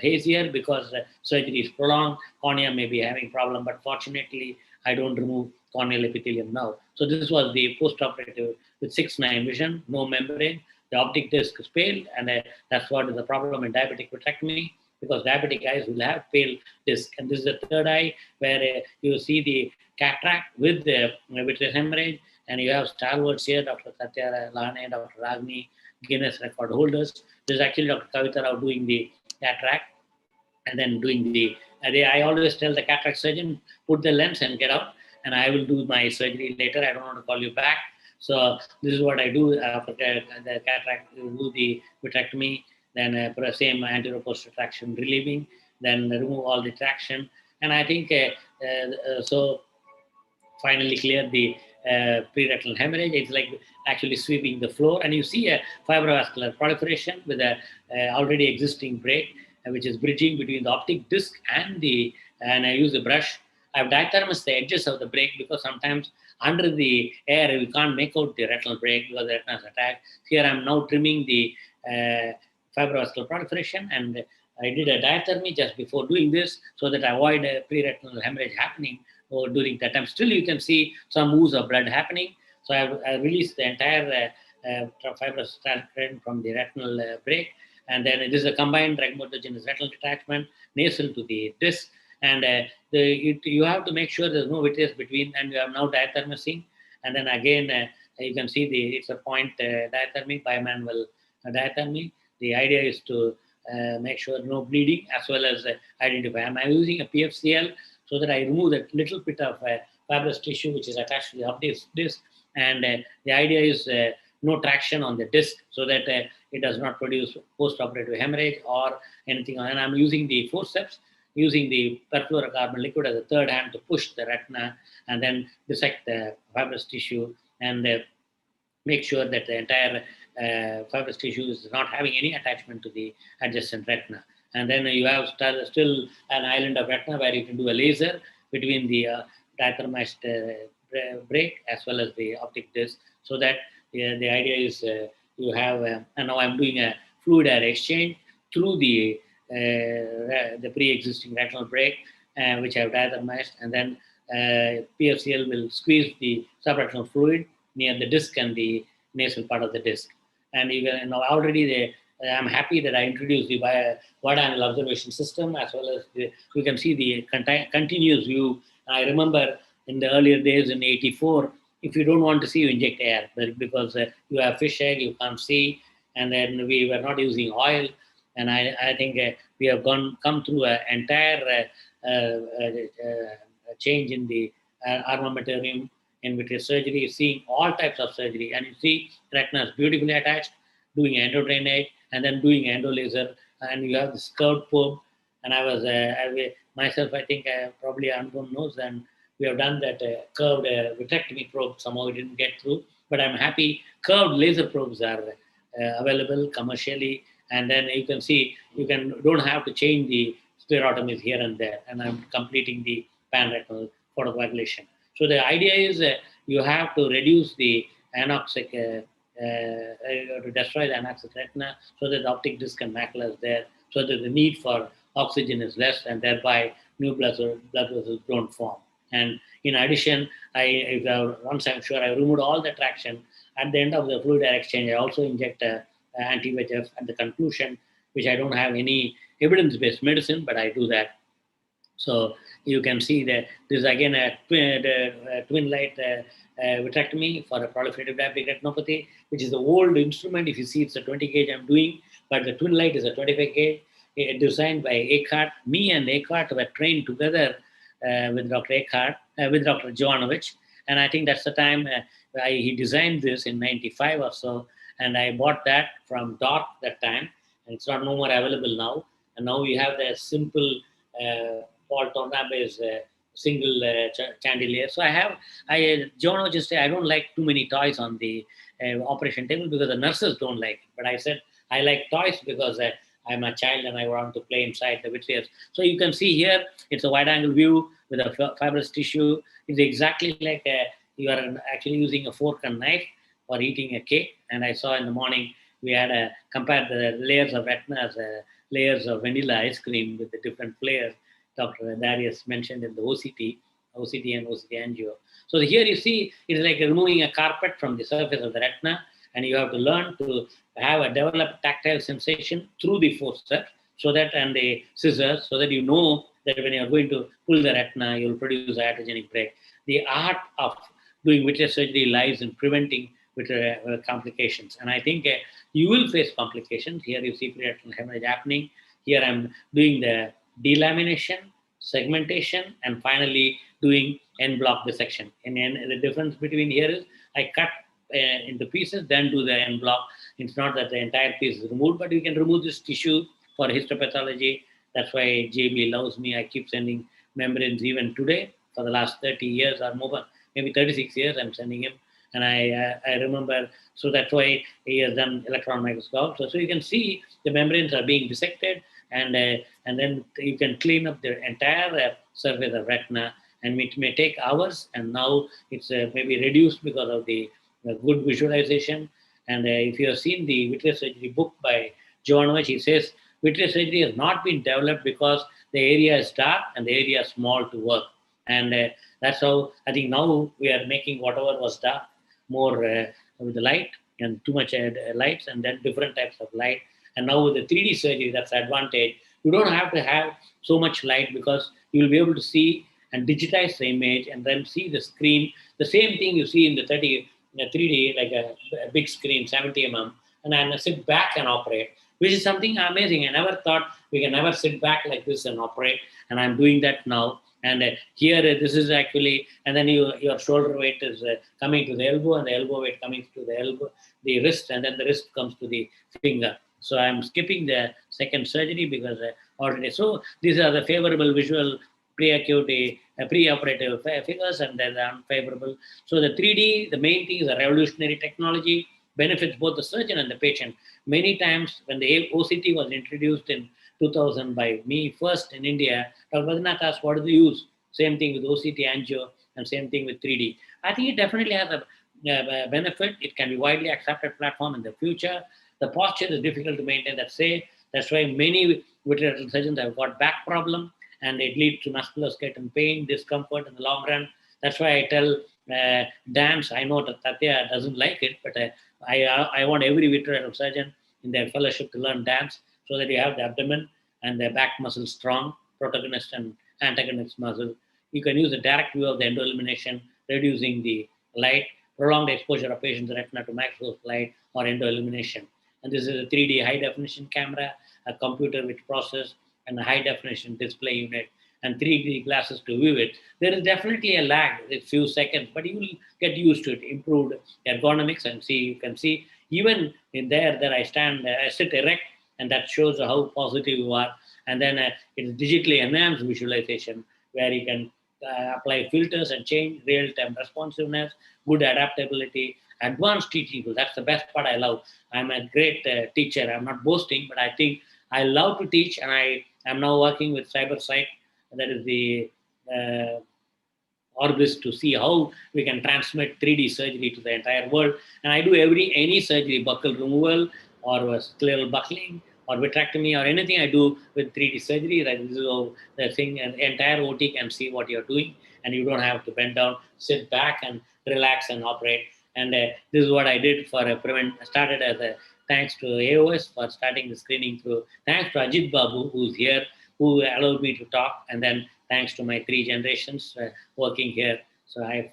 hazier because surgery is prolonged. Cornea may be having problem, but fortunately, I don't remove corneal epithelium now. So this was the post-operative with 6/9 vision, no membrane. The optic disc is pale, and that's what is the problem in diabetic vitrectomy, because diabetic eyes will have pale disc. And this is the third eye where you see the cataract with the vitreous hemorrhage, and you have stalwarts here, Dr. Satya Lahane, Dr. Ragni, Guinness record holders. This is actually Dr. Kavita Rao doing the cataract, and then doing the, I always tell the cataract surgeon, put the lens and get out, and I will do my surgery later. I don't want to call you back. So this is what I do after the cataract, do the vitrectomy, then put the same anterior posterior traction relieving, then remove all the traction. And I think, so finally clear the pre-retinal hemorrhage. It's like actually sweeping the floor, and you see a fibrovascular proliferation with a already existing break, which is bridging between the optic disc and I use a brush. I've diathermosed the edges of the break because sometimes under the air we can't make out the retinal break because the retina is attacked. Here I'm now trimming the fibrovascular proliferation, and I did a diathermy just before doing this so that I avoid a pre-retinal hemorrhage happening or during that time. Still, you can see some ooze of blood happening. So I released the entire fibrous transparent from the retinal break. And then this is a combined rhegmatogenous retinal detachment, nasal to the disc. And you have to make sure there's no vitreous between, and you have now diathermosing. And then again, you can see it's a point diathermy, bimanual diathermy. The idea is to make sure no bleeding as well as identify. Am I using a PFCL so that I remove that little bit of fibrous tissue which is attached to the optic disc, and the idea is no traction on the disc so that it does not produce post-operative hemorrhage or anything. And I'm using the forceps, using the perfluorocarbon liquid as a third hand to push the retina and then dissect the fibrous tissue and make sure that the entire fibrous tissue is not having any attachment to the adjacent retina. And then you have still an island of retina where you can do a laser between the diathermized break as well as the optic disc, so that the idea is you have, and now I'm doing a fluid air exchange through the pre-existing retinal break, which I've diathermized, and then PFCL will squeeze the subretinal fluid near the disc and the nasal part of the disc. And you can, already I'm happy that I introduced the wide angle observation system, as well as you can see the continuous view. I remember in the earlier days in '84, if you don't want to see, you inject air, because you have fish egg, you can't see, and then we were not using oil. And I think we have come through an entire change in the armamentarium in vitreous surgery, seeing all types of surgery. And you see retina is beautifully attached, doing endodrainage, and then doing endolaser, and you have this curved probe. And I was myself, I think probably Anupam knows, and we have done that curved vitrectomy probe. Somehow it didn't get through, but I'm happy curved laser probes are available commercially. And then you can see don't have to change the sclerotomies here and there. And I'm completing the panretinal photocoagulation. So the idea is you have to reduce the anoxic, to destroy the anoxic retina so that the optic disc and macula is there, so that the need for oxygen is less, and thereby new blood vessels don't form. And in addition, once I'm sure I removed all the traction, at the end of the fluid air exchange, I also inject anti-VEGF at the conclusion, which I don't have any evidence-based medicine, but I do that. So you can see that this is again a twin light vitrectomy for a proliferative diabetic retinopathy, which is the old instrument. If you see, it's a 20 gauge I'm doing, but the twin light is a 25 gauge, designed by Eckhart. Me and Eckhart were trained together with Dr. Eckhart, with Dr. Jovanovic. And I think that's the time he designed this in '95 or so. And I bought that from Doc that time, and it's no more available now. And now we have the simple Paul Tornabé's single chandelier. So Jovanovic just say, I don't like too many toys on the operation table because the nurses don't like it. But I said, I like toys because I'm a child and I want to play inside the vitreous. So you can see here, it's a wide angle view with a fibrous tissue. It's exactly like you are actually using a fork and knife for eating a cake. And I saw in the morning we had compared the layers of retina as layers of vanilla ice cream with the different flavors. Dr. Darius mentioned in the OCT and OCT angio. So here you see it's like removing a carpet from the surface of the retina, and you have to learn to have a developed tactile sensation through the forceps, so that, and the scissors, so that you know that when you're going to pull the retina, you'll produce iatrogenic break. The art of doing vitreous surgery lies in preventing complications. And I think you will face complications. Here you see pre-retinal hemorrhage happening. Here I'm doing the delamination, segmentation, and finally doing en bloc dissection. And the difference between here is I cut into pieces, then do the en bloc. It's not that the entire piece is removed, but you can remove this tissue for histopathology. That's why JB loves me. I keep sending membranes even today. For the last 30 years or more, maybe 36 years, I'm sending him. And I remember, so that's why he has done electron microscope. So you can see the membranes are being dissected, and then you can clean up the entire surface of retina, and it may take hours, and now it's maybe reduced because of the good visualization. And if you have seen the vitreous surgery book by Jovanovic, he says vitreous surgery has not been developed because the area is dark and the area is small to work. And that's how I think now we are making whatever was dark more with the light, and too much lights, and then different types of light. And now with the 3D surgery, that's the advantage. You don't have to have so much light, because you will be able to see and digitize the image and then see the screen. The same thing you see in the 3D, like a big screen, 70 mm, and I sit back and operate, which is something amazing. I never thought we can never sit back like this and operate, and I'm doing that now. And here, this is actually, and then your shoulder weight is coming to the elbow, and the elbow weight coming to the wrist, and then the wrist comes to the finger. So I'm skipping the second surgery because already. So these are the favorable visual pre-acute, pre-operative figures, and then the unfavorable. So the 3D, the main thing is a revolutionary technology, benefits both the surgeon and the patient. Many times when the OCT was introduced in 2000 by me first in India, Dr. Badrinath asked, what do they use? Same thing with OCT angio, and same thing with 3D. I think it definitely has a benefit. It can be widely accepted platform in the future. The posture is difficult to maintain. That's why many vitreoretinal surgeons have got back problem, and it leads to musculoskeletal pain, discomfort in the long run. That's why I tell dance. I know that Tatya doesn't like it, but I want every vitreoretinal surgeon in their fellowship to learn dance, so that you have the abdomen and the back muscle strong, protagonist and antagonist muscle. You can use a direct view of the endoillumination, reducing the light, prolonged exposure of patient's retina to microscope light or endoillumination. And this is a 3D high definition camera, a computer which process, and a high definition display unit, and 3D glasses to view it. There is definitely a lag, a few seconds, but you will get used to it. Improved ergonomics, and you can see even in there that I sit erect, and that shows how positive you are. And then it's digitally enhanced visualization, where you can apply filters and change real-time responsiveness, good adaptability, advanced teaching tools. That's the best part I love. I'm a great teacher. I'm not boasting, but I think I love to teach, and I am now working with CyberSight, that is the Orbis, to see how we can transmit 3D surgery to the entire world. And I do any surgery, buccal removal or scleral buckling or vitrectomy or anything I do with 3D surgery. That is the thing, and the entire OT can see what you're doing, and you don't have to bend down, sit back and relax and operate. And this is what I did for Prevent. I started as a thanks to AOS for starting the screening through. Thanks to Ajit Babu, who's here, who allowed me to talk, and then thanks to my 3 generations working here. So I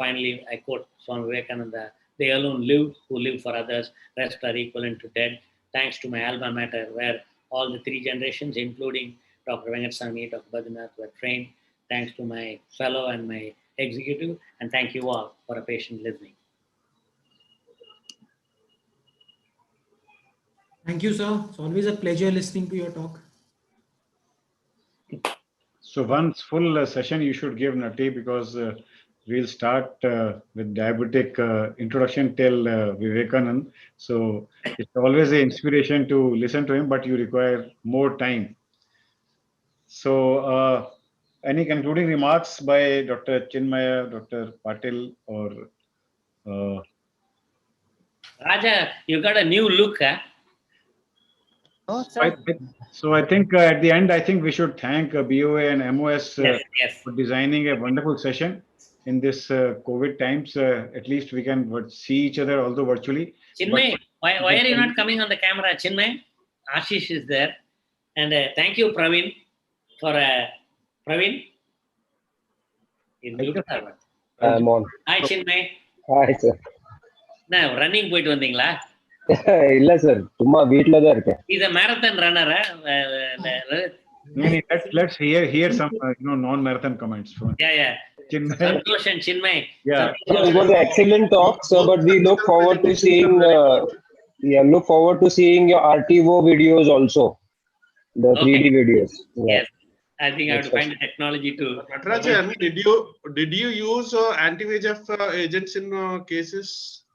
quote Swami Vivekananda, they alone live who live for others, rest are equivalent to dead. Thanks to my alma mater, where all the 3 generations, including Dr. Venkatasamy, Dr. Badrinath, were trained. Thanks to my fellow and my executive, and thank you all for a patient listening. Thank you, sir. It's always a pleasure listening to your talk. So once full session you should give Nati, because we'll start with diabetic introduction till Vivekanand. So it's always an inspiration to listen to him, but you require more time. So any concluding remarks by Dr. Chinmaya, Dr. Patil, or Raja, you got a new look, huh? No, I, sir. so I think at the end, I think we should thank BOA and MOS Yes. for designing a wonderful session in this COVID times. At least we can see each other, although virtually. Chinmay, why are you not coming on the camera? Chinmay, Ashish is there. And thank you, Praveen, for Praveen. He's muted or what? I'm on. Hi, Chinmay. Hi, sir. Now, running போயிட்டு வந்தீங்களா? இல்ல sir சும்மா வீட்ல தான் இருக்கேன். He's a marathon runner. Let's hear some non-marathon comments from Yeah. Chinmay. Santosh and Chinmay. Yeah. It was an excellent talk, sir. But we look forward to seeing. Look forward to seeing your RTO videos also, the 3D videos. Yeah. Yes. I think I have to find the technology to. Natarajan, did you use anti-VEGF agents in cases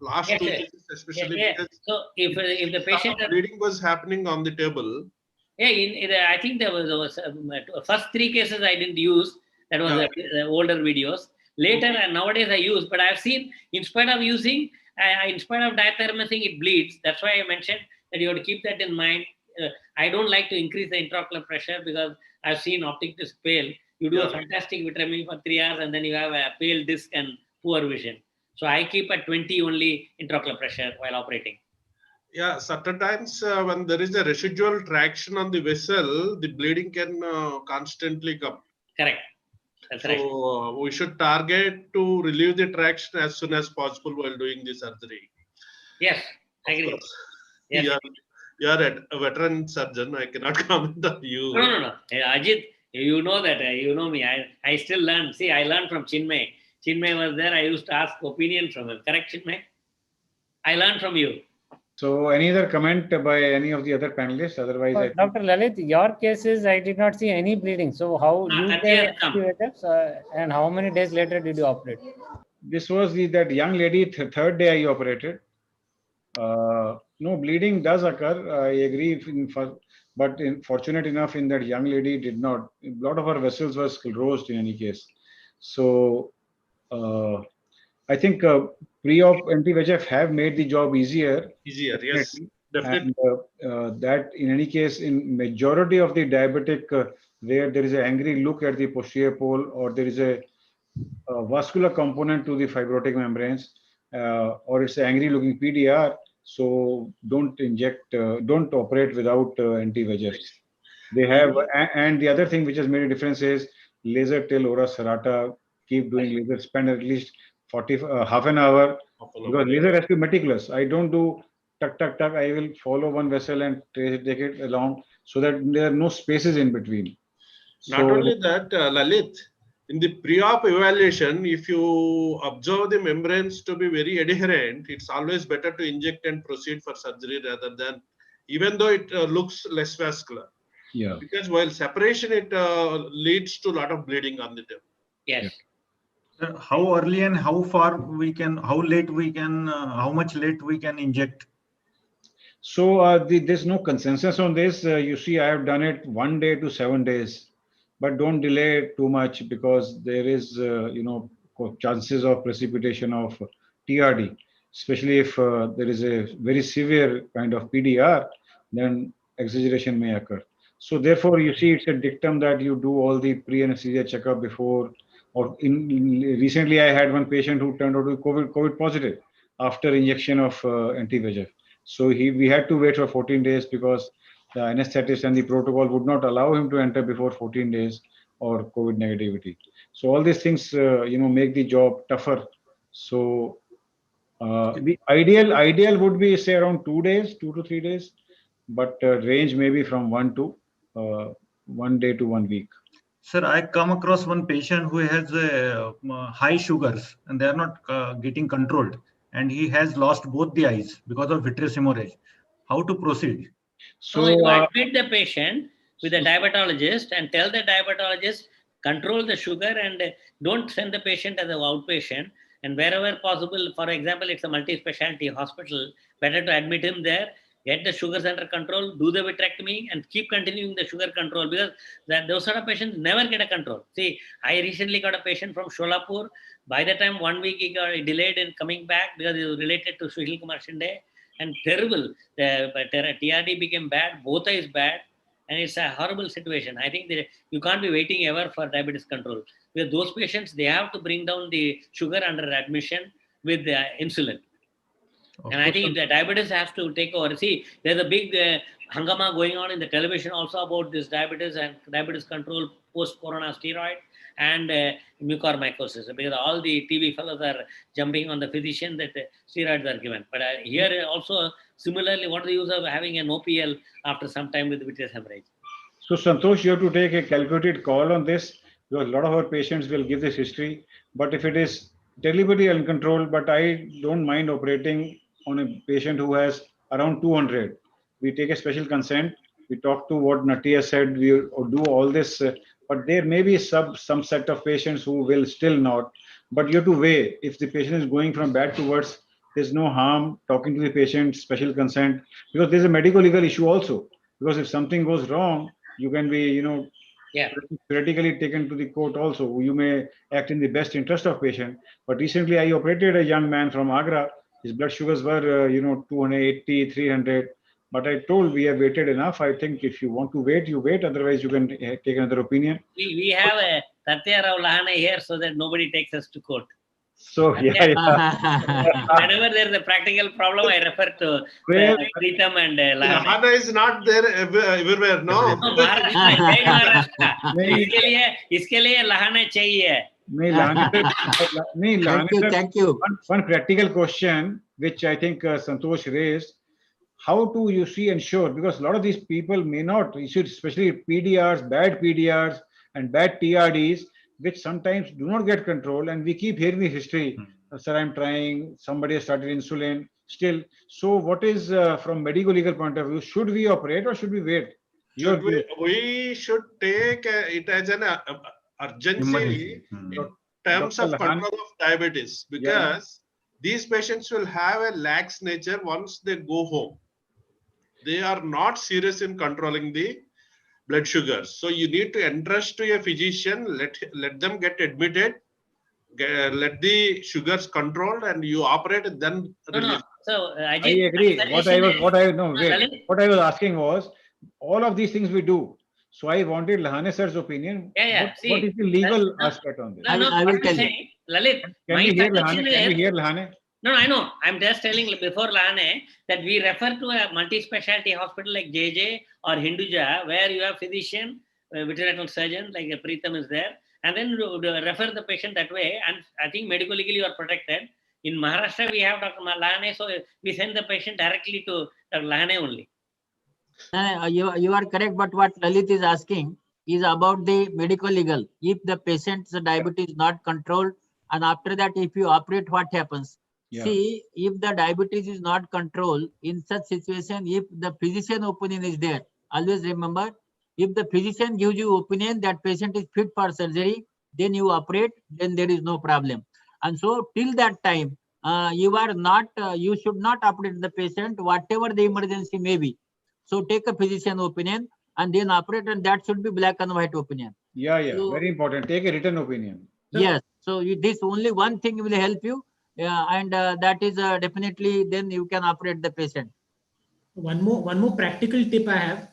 last two cases especially? Because so if the patient bleeding was happening on the table. Yeah, I think there was first 3 cases I didn't use. That was the older videos. Later and nowadays I use, but I've seen in spite of using, in spite of diathermosing, it bleeds. That's why I mentioned that you have to keep that in mind. I don't like to increase the intraocular pressure because I've seen optic disc pale. You do a fantastic vitrectomy for 3 hours and then you have a pale disc and poor vision. So I keep at 20 only intraocular pressure while operating. Yeah, certain times when there is a residual traction on the vessel, the bleeding can constantly come. Correct. That's right. So we should target to relieve the traction as soon as possible while doing the surgery. Yes, I agree. Yes. You are a veteran surgeon. I cannot comment on you. No. Hey, Ajit, you know that. You know me. I still learn. See, I learned from Chinmay. Chinmay was there. I used to ask opinion from him. Correct, Chinmay? I learned from you. So any other comment by any of the other panelists? Otherwise, Dr. Lalit, your cases, I did not see any bleeding. So how you gave anti-VEGFs, and how many days later did you operate? This was that young lady, third day I operated. No, bleeding does occur. I agree, but fortunate enough in that young lady did not. A lot of her vessels were sclerosed in any case. So I think pre-op anti-VEGF have made the job easier. Yes, definitely. And that in any case, in majority of the diabetic, where there is an angry look at the posterior pole or there is a vascular component to the fibrotic membranes, or it's an angry looking PDR, so don't operate without anti-VEGFs. They have, and the other thing which has made a difference is laser till ora serrata. Keep doing laser, spend at least half an hour, because laser has to be meticulous. I don't do tuck. I will follow one vessel and take it along so that there are no spaces in between. Not only that, Lalit, in the pre-op evaluation, if you observe the membranes to be very adherent, it's always better to inject and proceed for surgery rather than, even though it looks less vascular. Yeah. Because while separation, it leads to a lot of bleeding on the tip. Yes. How early and how far we can, how late we can, how much late we can inject? So there's no consensus on this. You see, I have done it 1 day to 7 days, but don't delay too much because there is, chances of precipitation of TRD, especially if there is a very severe kind of PDR, then exaggeration may occur. So therefore, you see, it's a dictum that you do all the pre-anesthesia checkup before. Or recently, I had one patient who turned out to be COVID positive after injection of anti-VEGF. So we had to wait for 14 days because the anesthetist and the protocol would not allow him to enter before 14 days or COVID negativity. So all these things, make the job tougher. So the ideal would be say around 2 days, 2 to 3 days, but range maybe from 1 day to 1 week. Sir, I come across one patient who has high sugars and they are not getting controlled, and he has lost both the eyes because of vitreous hemorrhage. How to proceed? So you admit the patient with a diabetologist and tell the diabetologist control the sugar and don't send the patient as an outpatient. And wherever possible, for example, it's a multi-specialty hospital, better to admit him there, get the sugars under control, do the vitrectomy, and keep continuing the sugar control, because those sort of patients never get a control. See, I recently got a patient from Sholapur. By the time 1 week he got delayed in coming back because it was related to Sushil Kumar Shinde. and terrible. The TRD became bad, both eyes bad, and it's a horrible situation. I think that you can't be waiting ever for diabetes control. With those patients, they have to bring down the sugar under admission with insulin. And I think the diabetes has to take over. See, there's a big hangama going on in the television also about this diabetes and diabetes control post-corona steroid and mucormycosis, because all the TV fellows are jumping on the physician that steroids are given. But here also, similarly, what is the use of having an OPL after some time with vitreous hemorrhage? So Santosh, you have to take a calculated call on this, because a lot of our patients will give this history. But if it is deliberately uncontrolled, but I don't mind operating on a patient who has around 200. We take a special consent. We talk to what Nati has said. We do all this, but there may be some set of patients who will still not. But you have to weigh. If the patient is going from bad to worse, there's no harm talking to the patient, special consent, because there's a medical legal issue also. Because if something goes wrong, you can be, theoretically taken to the court also. You may act in the best interest of patient. But recently I operated a young man from Agra. His blood sugars were, 280, 300. But I told we have waited enough. I think if you want to wait, you wait. Otherwise, you can take another opinion. We have a Tatya Rao Lahane here so that nobody takes us to court. So, Whenever there's a practical problem, I refer to Pritam and Lahane. Lahane is not there everywhere, no? No, Maharashtra. इसके लिए Lahane चाहिए. Thank you. One practical question, which I think Santosh raised. How do you ensure, because a lot of these people may not, especially PDRs, bad PDRs and bad TRDs, which sometimes do not get control, and we keep hearing the history. Sir, I'm trying, somebody has started insulin, still. So what is, from medical legal point of view, should we operate or should we wait? We should take it as an urgency in terms of control of diabetes, because these patients will have a lax nature once they go home. They are not serious in controlling the blood sugars. So you need to entrust to a physician, let them get admitted, let the sugars controlled, and you operate and then release. So I agree. What I was asking was, all of these things we do. So I wanted Lahane sir's opinion. What is the legal aspect on this? I will tell you. Lalit, Can we hear Lahane? No, I know. I'm just telling before Lahane that we refer to a multi-specialty hospital like JJ or Hinduja, where you have physician, veterinary surgeon, like Pritam is there, and then refer the patient that way. And I think medical legally you are protected. In Maharashtra, we have Dr. Lahane, so we send the patient directly to Dr. Lahane only. You are correct, but what Lalit is asking is about the medical legal. If the patient's diabetes is not controlled, and after that, if you operate, what happens? Yeah. See, if the diabetes is not controlled, in such situation, if the physician opinion is there, always remember, if the physician gives you opinion that patient is fit for surgery, then you operate, then there is no problem. And so till that time, you should not operate the patient, whatever the emergency may be. So take a physician opinion and then operate, and that should be black and white opinion. Yeah, So, very important. Take a written opinion. Yes. So this only one thing will help you. And that is definitely then you can operate the patient. One more practical tip I have.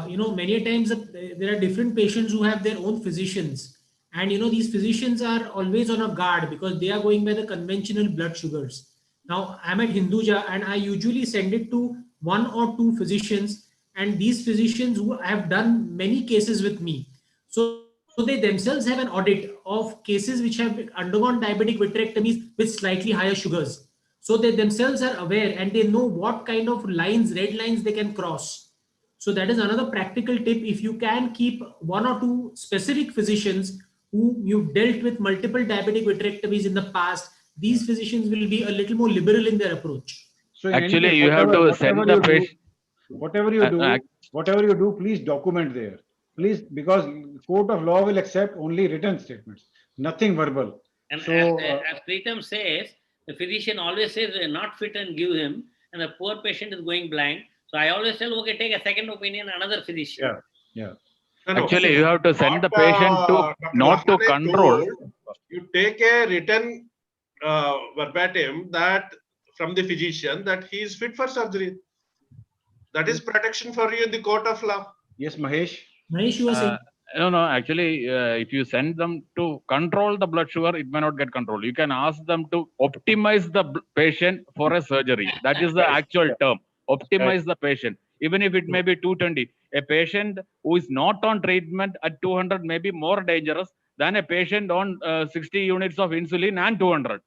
Many times there are different patients who have their own physicians, and these physicians are always on a guard because they are going by the conventional blood sugars. Now I'm at Hinduja and I usually send it to 1 or 2 physicians, and these physicians who have done many cases with me. So they themselves have an audit of cases which have undergone diabetic vitrectomies with slightly higher sugars. So they themselves are aware and they know what kind of red lines they can cross. So that is another practical tip. If you can keep 1 or 2 specific physicians who you've dealt with multiple diabetic vitrectomies in the past, these physicians will be a little more liberal in their approach. So actually, you have to send the patient. Whatever you do, please document there. Please, because court of law will accept only written statements, nothing verbal. And so, as Pritam says, the physician always says they're not fit and give him, and the poor patient is going blind. So I always tell, okay, take a second opinion, another physician. Yeah. Actually, you have to send the patient to not to control. You take a written verbatim that from the physician that he is fit for surgery. That is protection for you in the court of law. Yes, Mahesh. Mahesh, you were saying. No, actually, if you send them to control the blood sugar, it may not get controlled. You can ask them to optimize the patient for a surgery. That is the actual term. Optimize the patient. Even if it may be 220, a patient who is not on treatment at 200 may be more dangerous than a patient on 60 units of insulin and 200.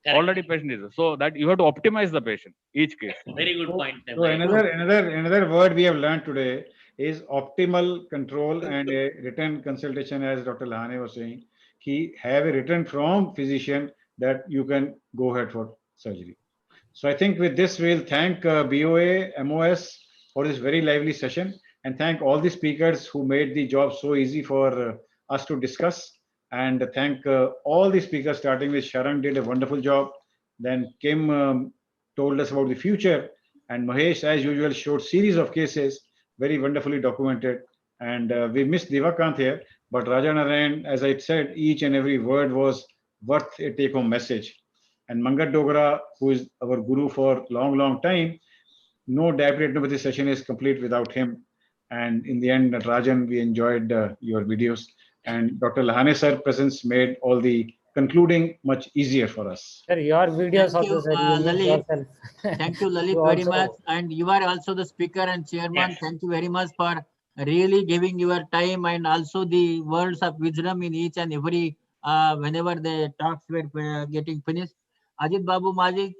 Correct. Already patient is. So that you have to optimize the patient, each case. Very good point. So another word we have learned today is optimal control and a written consultation, as Dr. Lahane was saying. He have a written from physician that you can go ahead for surgery. So I think with this we'll thank BOA, MOS for this very lively session, and thank all the speakers who made the job so easy for us to discuss. And thank all the speakers, starting with Sharan, did a wonderful job. Then Kim told us about the future, and Mahesh, as usual, showed series of cases, very wonderfully documented. And we missed Divakant here, but Raja Narayan, as I said, each and every word was worth a take-home message. And Mangat Dogra, who is our guru for long time, no diabetic retinopathy session is complete without him. And in the end, Rajan, we enjoyed your videos. And Dr. Lahane sir presence made all the concluding much easier for us. Sir, your videos Thank you, also, sir, you made Lalit. yourself. Thank you, Lalit, You very also- much. And you are also the speaker and chairman. Yes. Thank you very much for really giving your time and also the words of wisdom in each and every whenever the talks were getting finished. Ajit Babu Majid,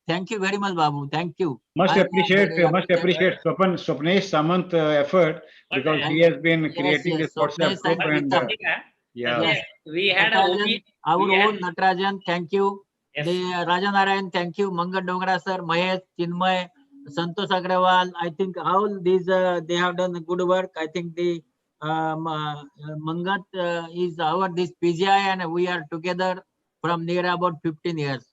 thank you very much, Babu. Thank you. Must I am appreciate very happy that- Swapnesh Samant effort, because he has been creating this WhatsApp Swapnesh group and and Pritam. yeah. Yes. We had a Natarajan, our we had- own Natarajan, thank you. Yes. The Rajanarayan, thank you. Mangat Dogra sir, Mahesh, Chinmay, Santosh Agrawal. I think all these they have done good work. I think the Mangat is our this PGI, and we are together from near about 15 years.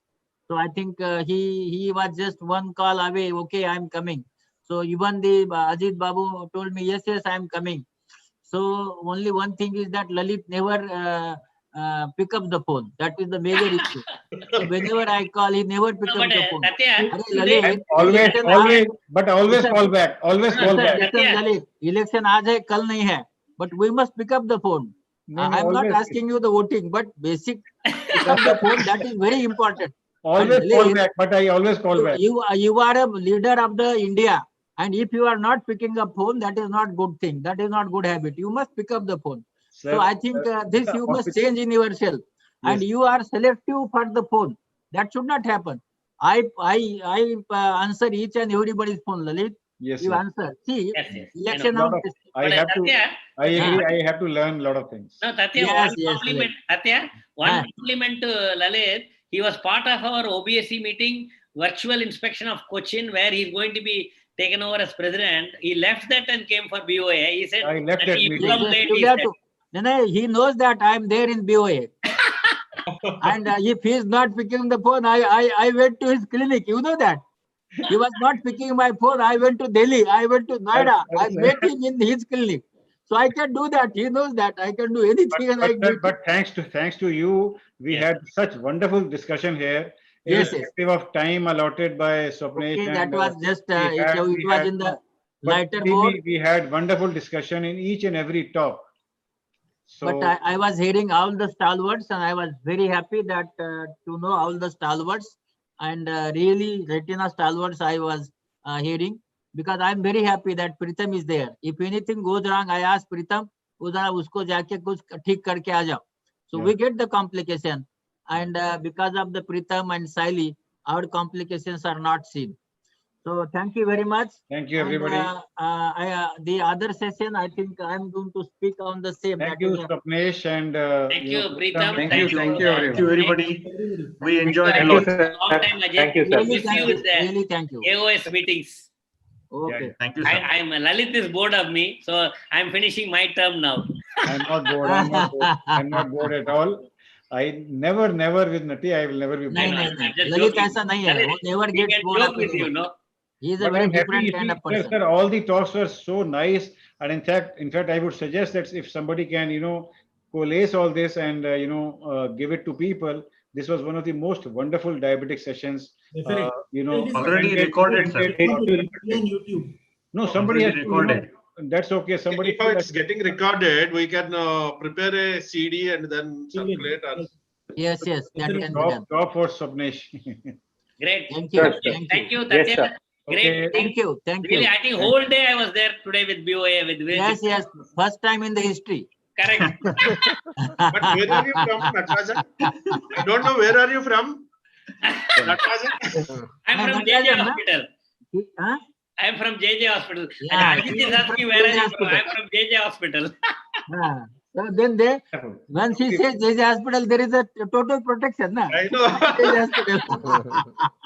So I think he was just one call away. Okay, I am coming. So even the Ajit Babu told me, yes, I am coming. So only one thing is that Lalit never pick up the phone. That is the major issue. So whenever I call, he never pick up the phone. Satya, Arey Lalit, always election always listen, call back. Always call listen, back. listen, Lalit, election आज है कल नहीं है. But we must pick up the phone. No, no, I am not always- asking you the voting, but basic pick up the phone. That is very important. Always And call Lalit, back, but I always call back. you are a leader of the India, and if you are not picking up phone, that is not good thing. That is not good habit. You must pick up the phone. Sir, So I think this you must change in yourself, and Yes. you are selective for the phone. That should not happen. I answer each and everybody's phone, Lalit. Yes, You sir. answer. See, Yes, yes. election Lot on of- I But have to. Satya, I agree. Yeah. I have to learn a lot of things. no, Satya, Yes, one yes, compliment. Satya, one compliment to Lalit. He was part of our OBSE meeting, virtual inspection of Cochin, where he's going to be taken over as president. He left that and came for BOA. He said I left that he meeting. come Yes, late. you He have said. to. No, he knows that I am there in BOA. And if he is not picking the phone, I went to his clinic. You know that. He was not picking my phone. I went to Delhi. I went to Noida. I met him in his clinic. So I can do that. He knows that. I can do anything. But thanks to you, we had such wonderful discussion here. Yes, Irrespective of time allotted by Swapnesh. Okay, and, that was just, we it had- was we had- in the but lighter believe mode. me, we had wonderful discussion in each and every talk. So, But I was hearing all the stalwarts, and I was very happy that to know all the stalwarts, and really retina stalwarts I was hearing, because I'm very happy that Pritam is there. If anything goes wrong, I ask Pritam, usko jaake kuch theek karke aa jao. So we get the complication, and because of the Pritam and Saili, our complications are not seen. So thank you very much. Thank you, And, everybody. the other session, I think I'm going to speak on the same. Thank that you, is, Swapnesh, and Thank you, Pritam. Thank you, everybody. We enjoyed a Thank lot. you for a long time, Ajit. Thank you, sir. Miss you with the really thank you. AOS meetings. Okay. Thank you, sir. I'm Lalit is bored of me, so I'm finishing my term now. I'm not bored. I'm not bored at all. I never with Nati, I will never be bored. I'm just Lalit joking. ऐसा नहीं है. Lalit, वो never we gets can bored joke of with you, anyone. no? He is a But very I'm happy, different you kind see, of person. sir, all the talks were so nice, and in fact, I would suggest that if somebody can, collace all this and give it to people, This was one of the most wonderful diabetic sessions. You know, already attended- recorded, sir. attended- on YouTube. No, somebody has Already to, you know, recorded. that's okay. Somebody If it's getting recorded, we can prepare a CD and then circulate. And Yes, yes, that can be top, done. top for Sapnesh. Great. Thank you. Thank you. Thank Thank you. you, Yes, Tatya. sir. Great. Okay. Thank you. Thank Really, you. I think whole day I was there today with BOA. With Yes, yes. First time in the history. Correct. but where are you from, Natarajan? I don't know. Where are you from, Natarajan? I'm from JJ Hospital. Huh? I'm from JJ Hospital. Yeah, And Ajit he is is asking from where are JJ you from? Hospital. I'm from JJ Hospital. Ah, so then they, once he says JJ Hospital, there is a total protection. Na? I know. JJ Hospital.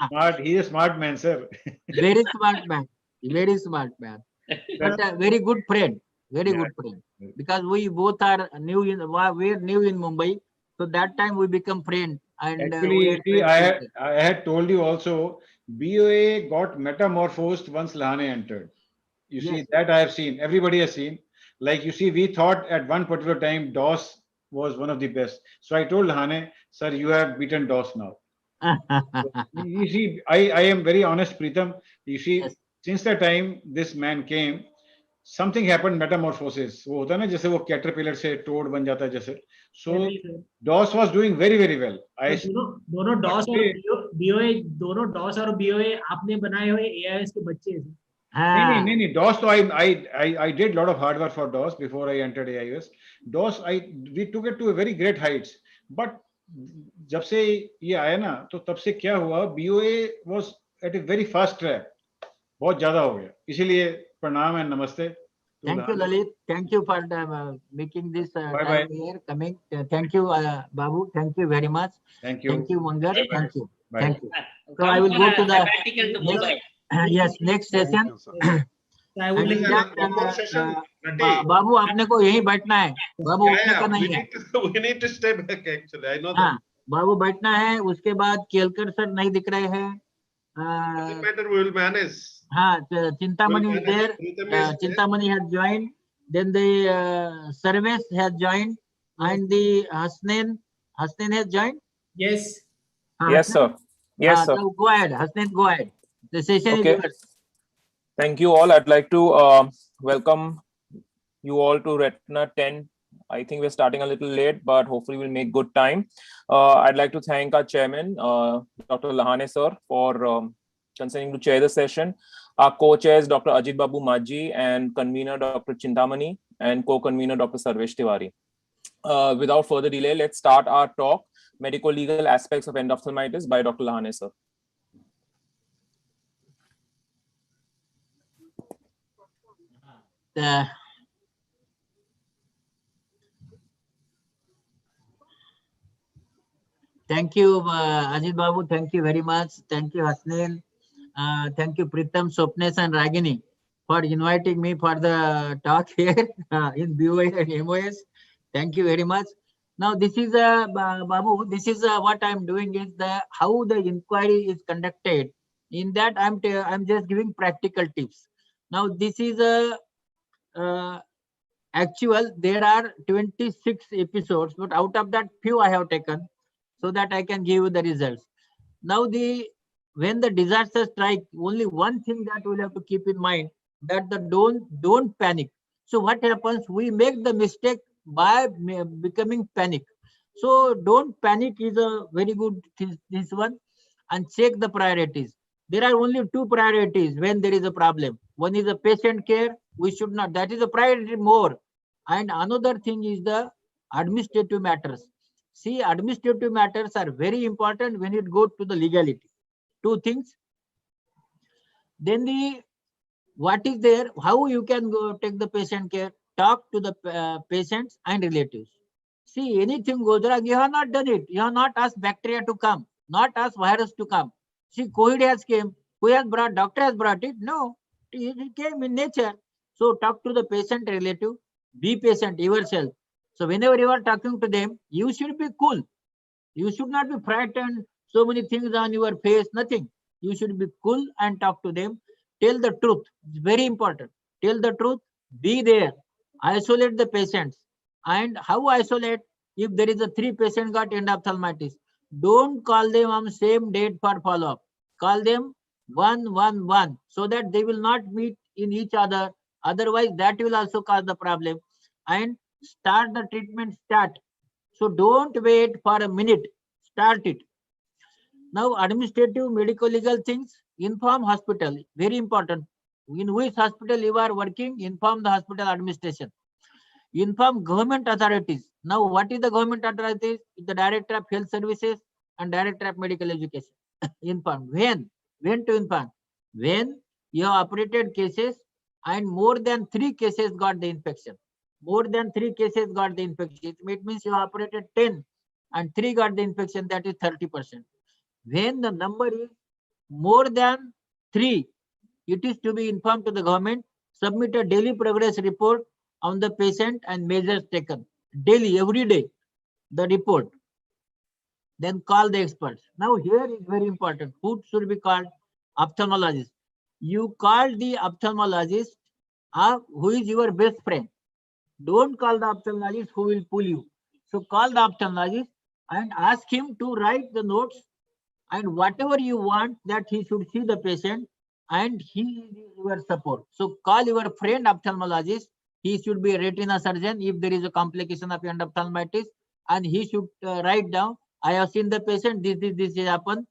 Smart. He is a smart man, sir. Very smart man. Very smart man. But a very good friend. Very good friend. Because we both are new in, we're new in Mumbai. So that time we become friend. And Actually, we you are see, friends. I had told you also, BOA got metamorphosed once Lahane entered. You see, Yes. that I have seen. Everybody has seen. Like, you see, we thought at one particular time DOS was one of the best. So I told Lahane, sir, you have beaten DOS now. You see, I am very honest, Pritam. You see, since the time this man came, something happened, metamorphosis. वो होता है ना जैसे वो caterpillar से toad बन जाता है जैसे. So DOS was doing very, very well. दोनों DOS और BOA दोनों DOS और BOA आपने बनाए हुए AIS के बच्चे हैं. नहीं, DOS तो I did lot of hard work for DOS before I entered AIS. DOS we took it to a very great heights. But जब से ये आया ना तो तब से क्या हुआ, BOA was at a very fast track. बहुत ज्यादा हो गया. इसीलिए प्रणाम and namaste. Thank you, Lalit. Thank you for making this Bye-bye. time here coming. Thank you, Babu. Thank you very much. Thank you. Thank you, Mangar. Bye-bye. Thank you. Bye. Thank you. So Come I will for go a to the sabbatical to Mumbai. yes, next session. I would And in like that, one more session. Nati. बाबू आपने को यहीं बैठना है. बाबू उठने का नहीं है. We need to stay back actually. I know that. हाँ, बाबू बैठना है. उसके बाद केलकर सर नहीं दिख रहे हैं. Doesn't matter. We will manage. हाँ, Chintamani is there. Pritam is there. Chintamani has joined. Then the Sarvesh has joined, and the Hasnain has joined. Yes. Yes, sir. Yes, sir. So go ahead, Hasnain. Go ahead. The session is Okay. yours. Thank you all. I'd like to welcome you all to Retina 10. I think we're starting a little late, but hopefully we'll make good time. I'd like to thank our chairman, Dr. Lahane sir, for consenting to chair the session. Our co-chairs, Dr. Ajit Babu Majji, and convener, Dr. Chintamani, and co-convener, Dr. Sarvesh Tiwari. Without further delay, let's start our talk, Medical Legal Aspects of Endophthalmitis by Dr. Lahane sir. Thank you, Ajit Babu. Thank you very much. Thank you, Hasnain. Thank you, Pritam, Sopnes, and Ragini for inviting me for the talk here in BOA and MOS. Thank you very much. Now, this is Babu. This is what I'm doing is how the inquiry is conducted. In that, I'm just giving practical tips. Now, this is a actual. There are 26 episodes, but out of that, few I have taken so that I can give you the results. Now, when the disaster strike, only one thing that we'll have to keep in mind, that don't panic. So what happens? We make the mistake by becoming panic. So don't panic is a very good this one, and check the priorities. There are only two priorities when there is a problem. One is the patient care. We should not. That is a priority more. And another thing is the administrative matters. See, administrative matters are very important when it goes to the legality. Two things. Then what is there, how you can go take the patient care, talk to the patients and relatives. See, anything goes wrong, you have not done it. You have not asked bacteria to come, not asked virus to come. See, COVID has came. Who has brought? Doctor has brought it? No, it came in nature. So talk to the patient relative, be patient yourself. So whenever you are talking to them, you should be cool. You should not be frightened, so many things on your face, nothing. You should be cool and talk to them. Tell the truth. It's very important. Tell the truth. Be there. Isolate the patients. And how isolate? If there is a 3 patient got endophthalmitis, Don't call them on same date for follow-up. Call them 111 so that they will not meet in each other. Otherwise, that will also cause the problem. And start the treatment, start. So don't wait for a minute, start it. Now, administrative, medical, legal things, inform hospital, very important. In which hospital you are working, inform the hospital administration. Inform government authorities. Now, what is the government authorities? The Director of Health Services and Director of Medical Education. Inform. When to inform? When you have operated cases and more than 3 cases got the infection. More than 3 cases got the infection. It means you have operated 10 and 3 got the infection, that is 30%. When the number is more than 3, it is to be informed to the government, submit a daily progress report on the patient and measures taken. Daily, every day, the report. Then call the experts. Now here is very important. Who should be called? Ophthalmologist. You call the ophthalmologist who is your best friend. Don't call the ophthalmologist who will pull you. So call the ophthalmologist and ask him to write the notes and whatever you want that he should see the patient, and he is your support. So call your friend ophthalmologist. He should be a retina surgeon if there is a complication of endophthalmitis, and he should write down, I have seen the patient, this has happened.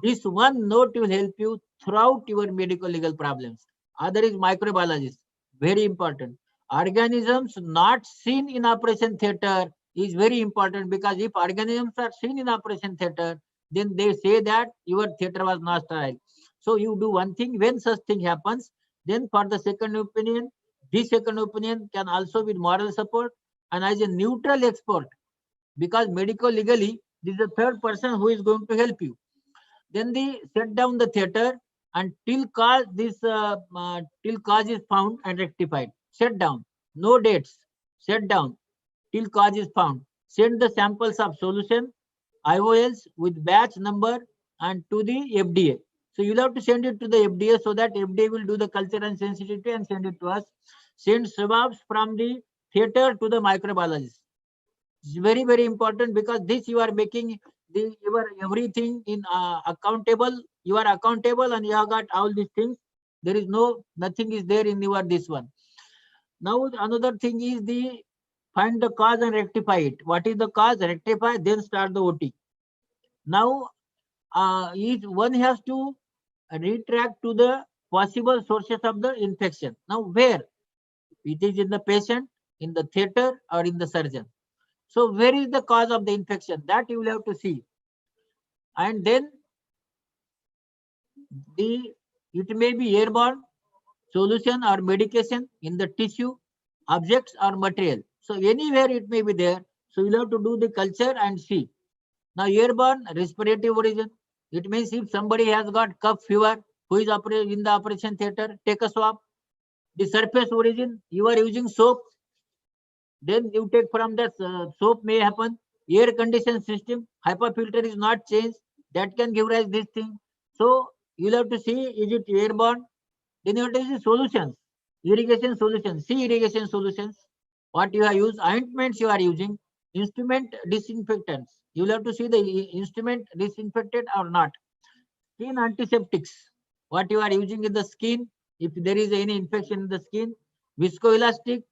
This one note will help you throughout your medical legal problems. Other is microbiologist, very important. Organisms not seen in operation theater is very important, because if organisms are seen in operation theater, then they say that your theater was not sterile. So you do one thing. When such thing happens, then for the second opinion, this second opinion can also be moral support and as a neutral expert, because medical legally this is the third person who is going to help you. Then they shut down the theater and till cause is found and rectified. Shut down. No dates. Shut down till cause is found. Send the samples of solution IOLs with batch number and to the FDA. So you'll have to send it to the FDA so that FDA will do the culture and sensitivity and send it to us. Send swabs from the theater to the microbiologist. It's very, very important, because this you are making your everything in accountable. You are accountable and you have got all these things. There is nothing is there in your this one. Now another thing is the find the cause and rectify it. What is the cause? Rectify, then start the OT. Now, one has to retract to the possible sources of the infection. Now, where? It is in the patient, in the theater, or in the surgeon. So, where is the cause of the infection? That you will have to see. And then, it may be airborne, solution or medication in the tissue, objects or material. So, anywhere it may be there. So, you will have to do the culture and see. Now, airborne, respiratory origin. It means if somebody has got cough fever, who is in the operation theater, take a swab. The surface origin, you are using soap. Then you take from that soap may happen. Air condition system, HEPA filter is not changed. That can give rise this thing. So you'll have to see, is it airborne? Then you have to see solutions. Irrigation solutions. See irrigation solutions. What you have used, ointments you are using, instrument disinfectants. You will have to see the instrument disinfected or not. Skin antiseptics. What you are using in the skin, if there is any infection in the skin, viscoelastic,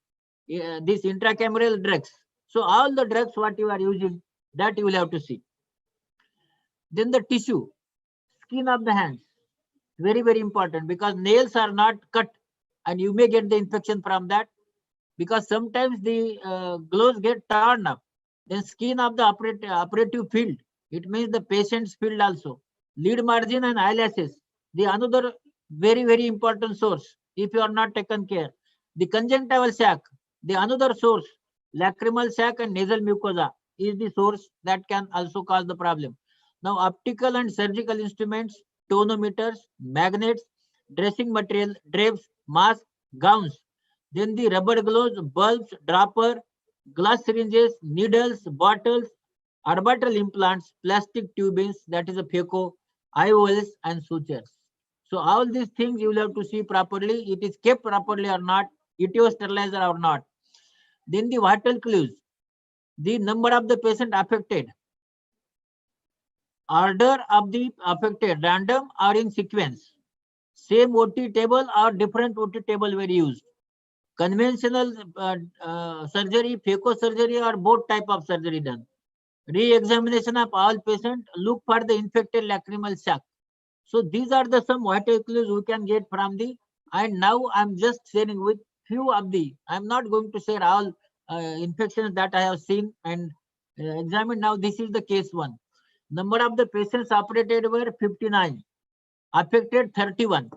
this intracameral drugs. So all the drugs what you are using, that you will have to see. Then the tissue, skin of the hands, very, very important, because nails are not cut and you may get the infection from that, because sometimes the gloves get torn up. Then skin of the operative field, it means the patient's field also. Lid margin and eyelashes, the another very, very important source if you are not taken care. The conjunctival sac, the another source. Lacrimal sac and nasal mucosa is the source that can also cause the problem. Now optical and surgical instruments, tonometers, magnets, dressing material, drapes, masks, gowns. Then the rubber gloves, bulbs, dropper, glass syringes, needles, bottles, orbital implants, plastic tubings, that is a phaco, IOLs and sutures. So all these things you will have to see properly, it is kept properly or not, it is sterilizer or not. Then the vital clues, the number of the patient affected, order of the affected, random or in sequence. Same OT table or different OT table were used. Conventional surgery, phaco surgery, or both type of surgery done. Re-examination of all patients, look for the infected lacrimal sac. So these are the some vital clues we can get from the, and now I'm just sharing with few of the, I'm not going to share all infections that I have seen and examined. Now this is the case one. Number of the patients operated were 59, affected 31.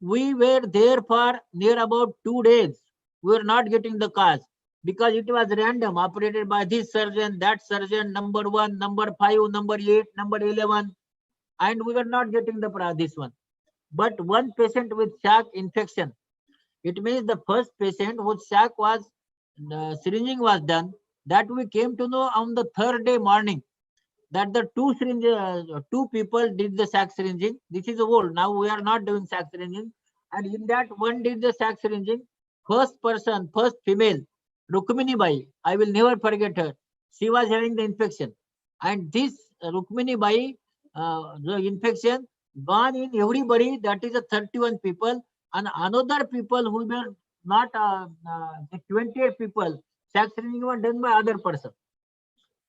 We were there for near about 2 days. We were not getting the cause because it was random, operated by this surgeon, that surgeon, number 1, number 5, number 8, number 11, and we were not getting the this one. But one patient with sac infection, it means the first patient whose sac was syringing was done, that we came to know on the 3rd day morning that the two people did the sac syringing. This is old. Now we are not doing sac syringing, and in that one did the sac syringing. First person, first female, Rukmini Bai, I will never forget her. She was having the infection, and this Rukmini Bai, the infection gone in everybody. That is a 31 people, and another people who were not the 28 people. Sac syringing was done by other person,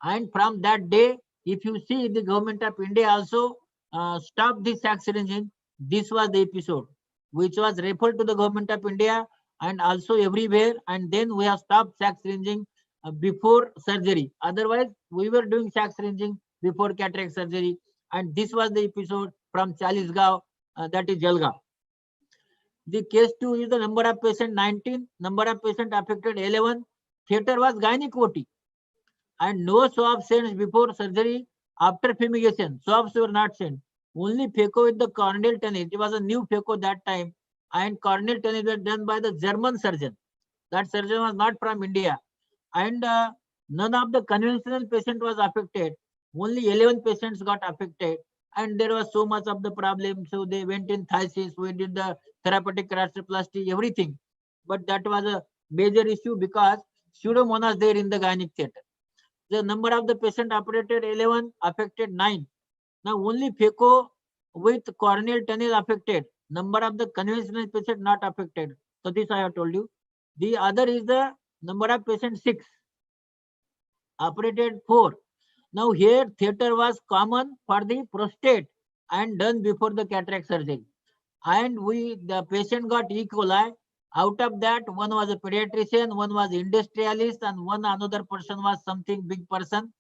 and from that day, if you see, the government of India also stopped this sac syringing. This was the episode which was referred to the government of India and also everywhere, and then we have stopped sac syringing before surgery. Otherwise, we were doing sac syringing before cataract surgery, and this was the episode from Chalisgaon, that is Jalgaon. The case 2 is the number of patient 19, number of patient affected 11. Theater was gynec OT, and no swab sent before surgery. After fumigation, swabs were not sent. Only phaco with the corneal tunnel. It was a new phaco that time, and corneal tunnel were done by the German surgeon. That surgeon was not from India, and none of the conventional patient was affected. Only 11 patients got affected, and there was so much of the problem. So they went in phthisis. We did the therapeutic keratoplasty, everything, but that was a major issue because pseudomonas there in the gynec theater. The number of the patient operated 11, affected 9. Now only phaco with corneal tunnel affected. Number of the conventional patient not affected. So this I have told you. The other is the number of patient 6, operated 4. Now here theater was common for the prostate and done before the cataract surgery. And the patient got E. coli. Out of that, one was a pediatrician, one was industrialist, and one another person was something big person,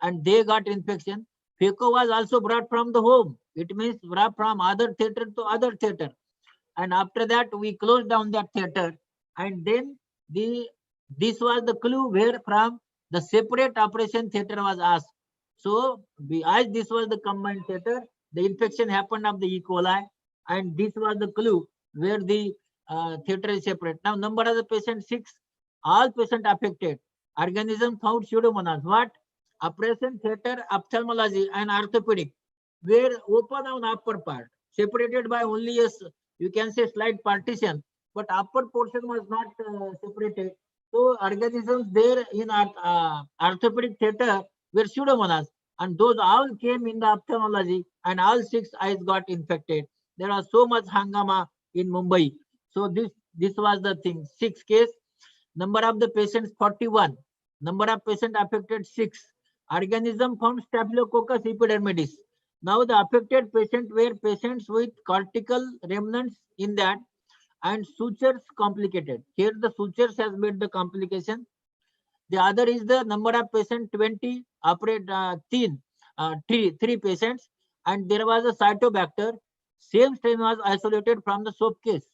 and they got infection. Phaco was also brought from the home. It means brought from other theater to other theater. And after that, we closed down that theater. And then this was the clue where from the separate operation theater was asked. So as this was the combined theater, the infection happened of the E. coli, and this was the clue where the theater is separate. Now number of the patient 6, all patient affected. Organism found pseudomonas. What? Operation theater, ophthalmology and orthopedic were open on upper part, separated by only a, you can say, slight partition, but upper portion was not separated. So organisms there in orthopedic theater were pseudomonas, and those all came in the ophthalmology, and all 6 eyes got infected. There was so much hangama in Mumbai. So this was the thing. 6 case. Number of the patients 41. Number of patients affected 6. Organism found Staphylococcus epidermidis. Now the affected patient were patients with cortical remnants in that, and sutures complicated. Here the sutures has made the complication. The other is the number of patient 20, operate 3 patients, and there was a cytobacter. Same strain was isolated from the soap case.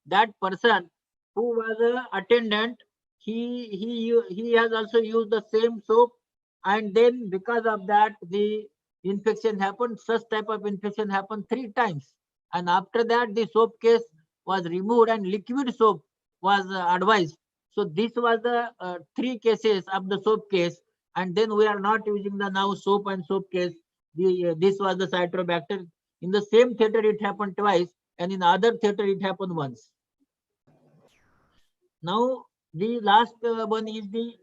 That person who was an attendant, he has also used the same soap, and then because of that the infection happened. Such type of infection happened 3 times, and after that the soap case was removed and liquid soap was advised. So this was the 3 cases of the soap case, and then we are not using the now soap and soap case. This was the cytobacter. In the same theater it happened twice, and in other theater it happened once. Now the last one is the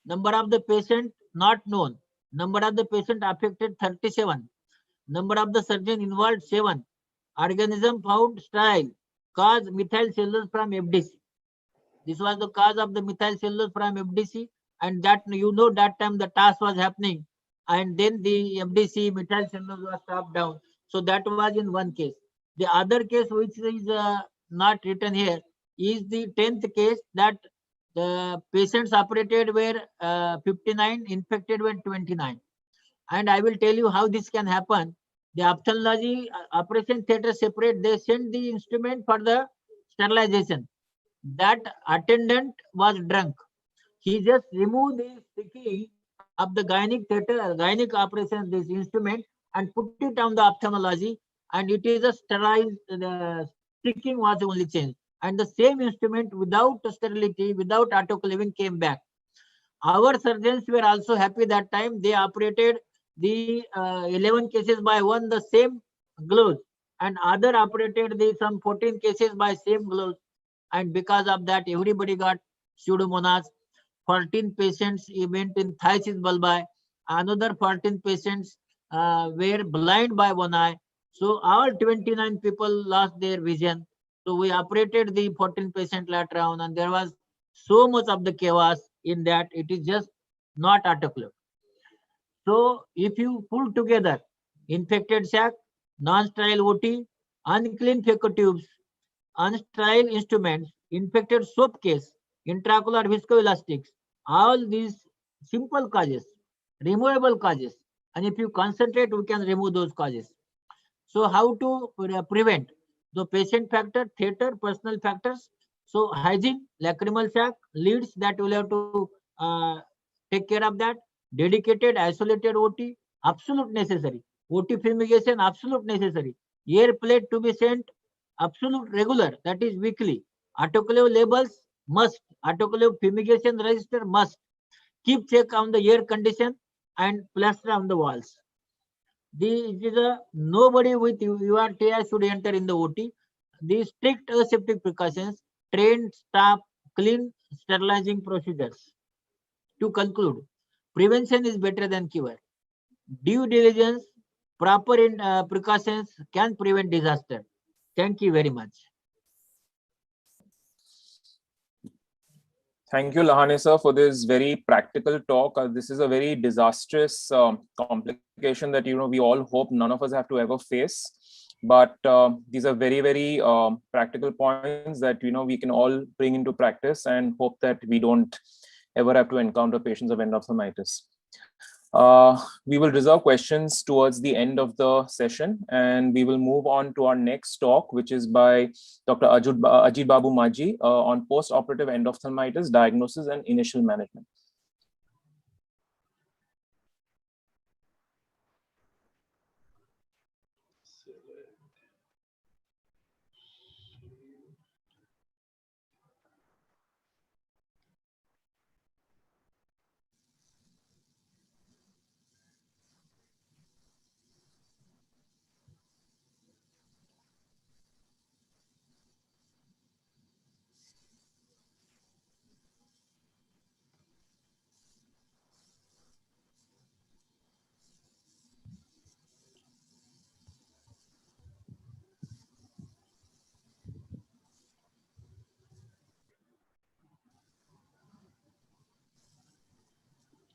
number of the patient not known. Number of the patient affected 37. Number of the surgeon involved 7. Organism found sterile. Cause methyl cellulose from FDC. This was the cause of the methyl cellulose from FDC, and that that time the task was happening, and then the FDC methyl cellulose was stopped down. So that was in one case. The other case, which is not written here, is the 10th case that the patients operated were 59, infected were 29. And I will tell you how this can happen. The ophthalmology operation theater separate, they send the instrument for the sterilization. That attendant was drunk. He just removed the sticky of the gynec theater, gynec operation, this instrument, and put it on the ophthalmology, and it is a sterile, the sticking was only changed. And the same instrument without sterility, without autoclaving came back. Our surgeons were also happy that time. They operated the 11 cases by one, the same gloves, and other operated the some 14 cases by same gloves. And because of that, everybody got pseudomonas. 14 patients went in thysis bulbi. Another 14 patients were blind by one eye. So all 29 people lost their vision. So we operated the 14 patient later on, and there was so much of the chaos in that. It is just not autoclave. So if you pull together infected sac, non-sterile OT, unclean phaco tubes, unsterile instruments, infected soap case, intraocular viscoelastics, all these simple causes, removable causes, and if you concentrate, we can remove those causes. So how to prevent? The patient factor, theater, personal factors. So hygiene, lacrimal sac, leads that will have to take care of that. Dedicated, isolated OT, absolute necessary. OT fumigation, absolute necessary. Air plate to be sent, absolute regular, that is weekly. Autoclave labels, must. Autoclave fumigation register, must. Keep check on the air condition and plaster on the walls. Nobody with URTI should enter in the OT. The strict aseptic precautions, trained staff, clean sterilizing procedures. To conclude, prevention is better than cure. Due diligence, proper precautions can prevent disaster. Thank you very much. Thank you, Lahane sir, for this very practical talk. This is a very disastrous complication that we all hope none of us have to ever face. But these are very, very practical points that we can all bring into practice and hope that we don't ever have to encounter patients of endophthalmitis. We will reserve questions towards the end of the session, and we will move on to our next talk, which is by Dr. Ajit Babu Maji on post-operative endophthalmitis diagnosis and initial management.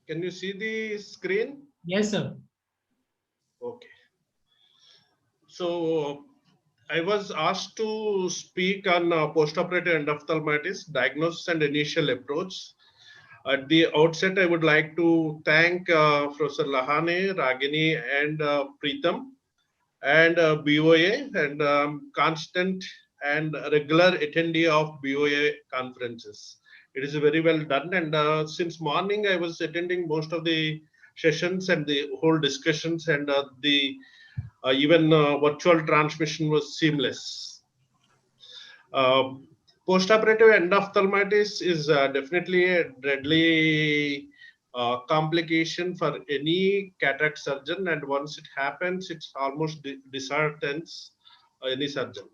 Can you see the screen? Yes, sir. Okay. So I was asked to speak on post-operative endophthalmitis, diagnosis and initial approach. At the outset, I would like to thank Professor Lahane, Ragini, and Preetham, and BOA, and constant and regular attendee of BOA conferences. It is very well done, and since morning I was attending most of the sessions and the whole discussions, and the even virtual transmission was seamless. Post-operative endophthalmitis is definitely a deadly complication for any cataract surgeon, and once it happens, it's almost disheartens any surgeon.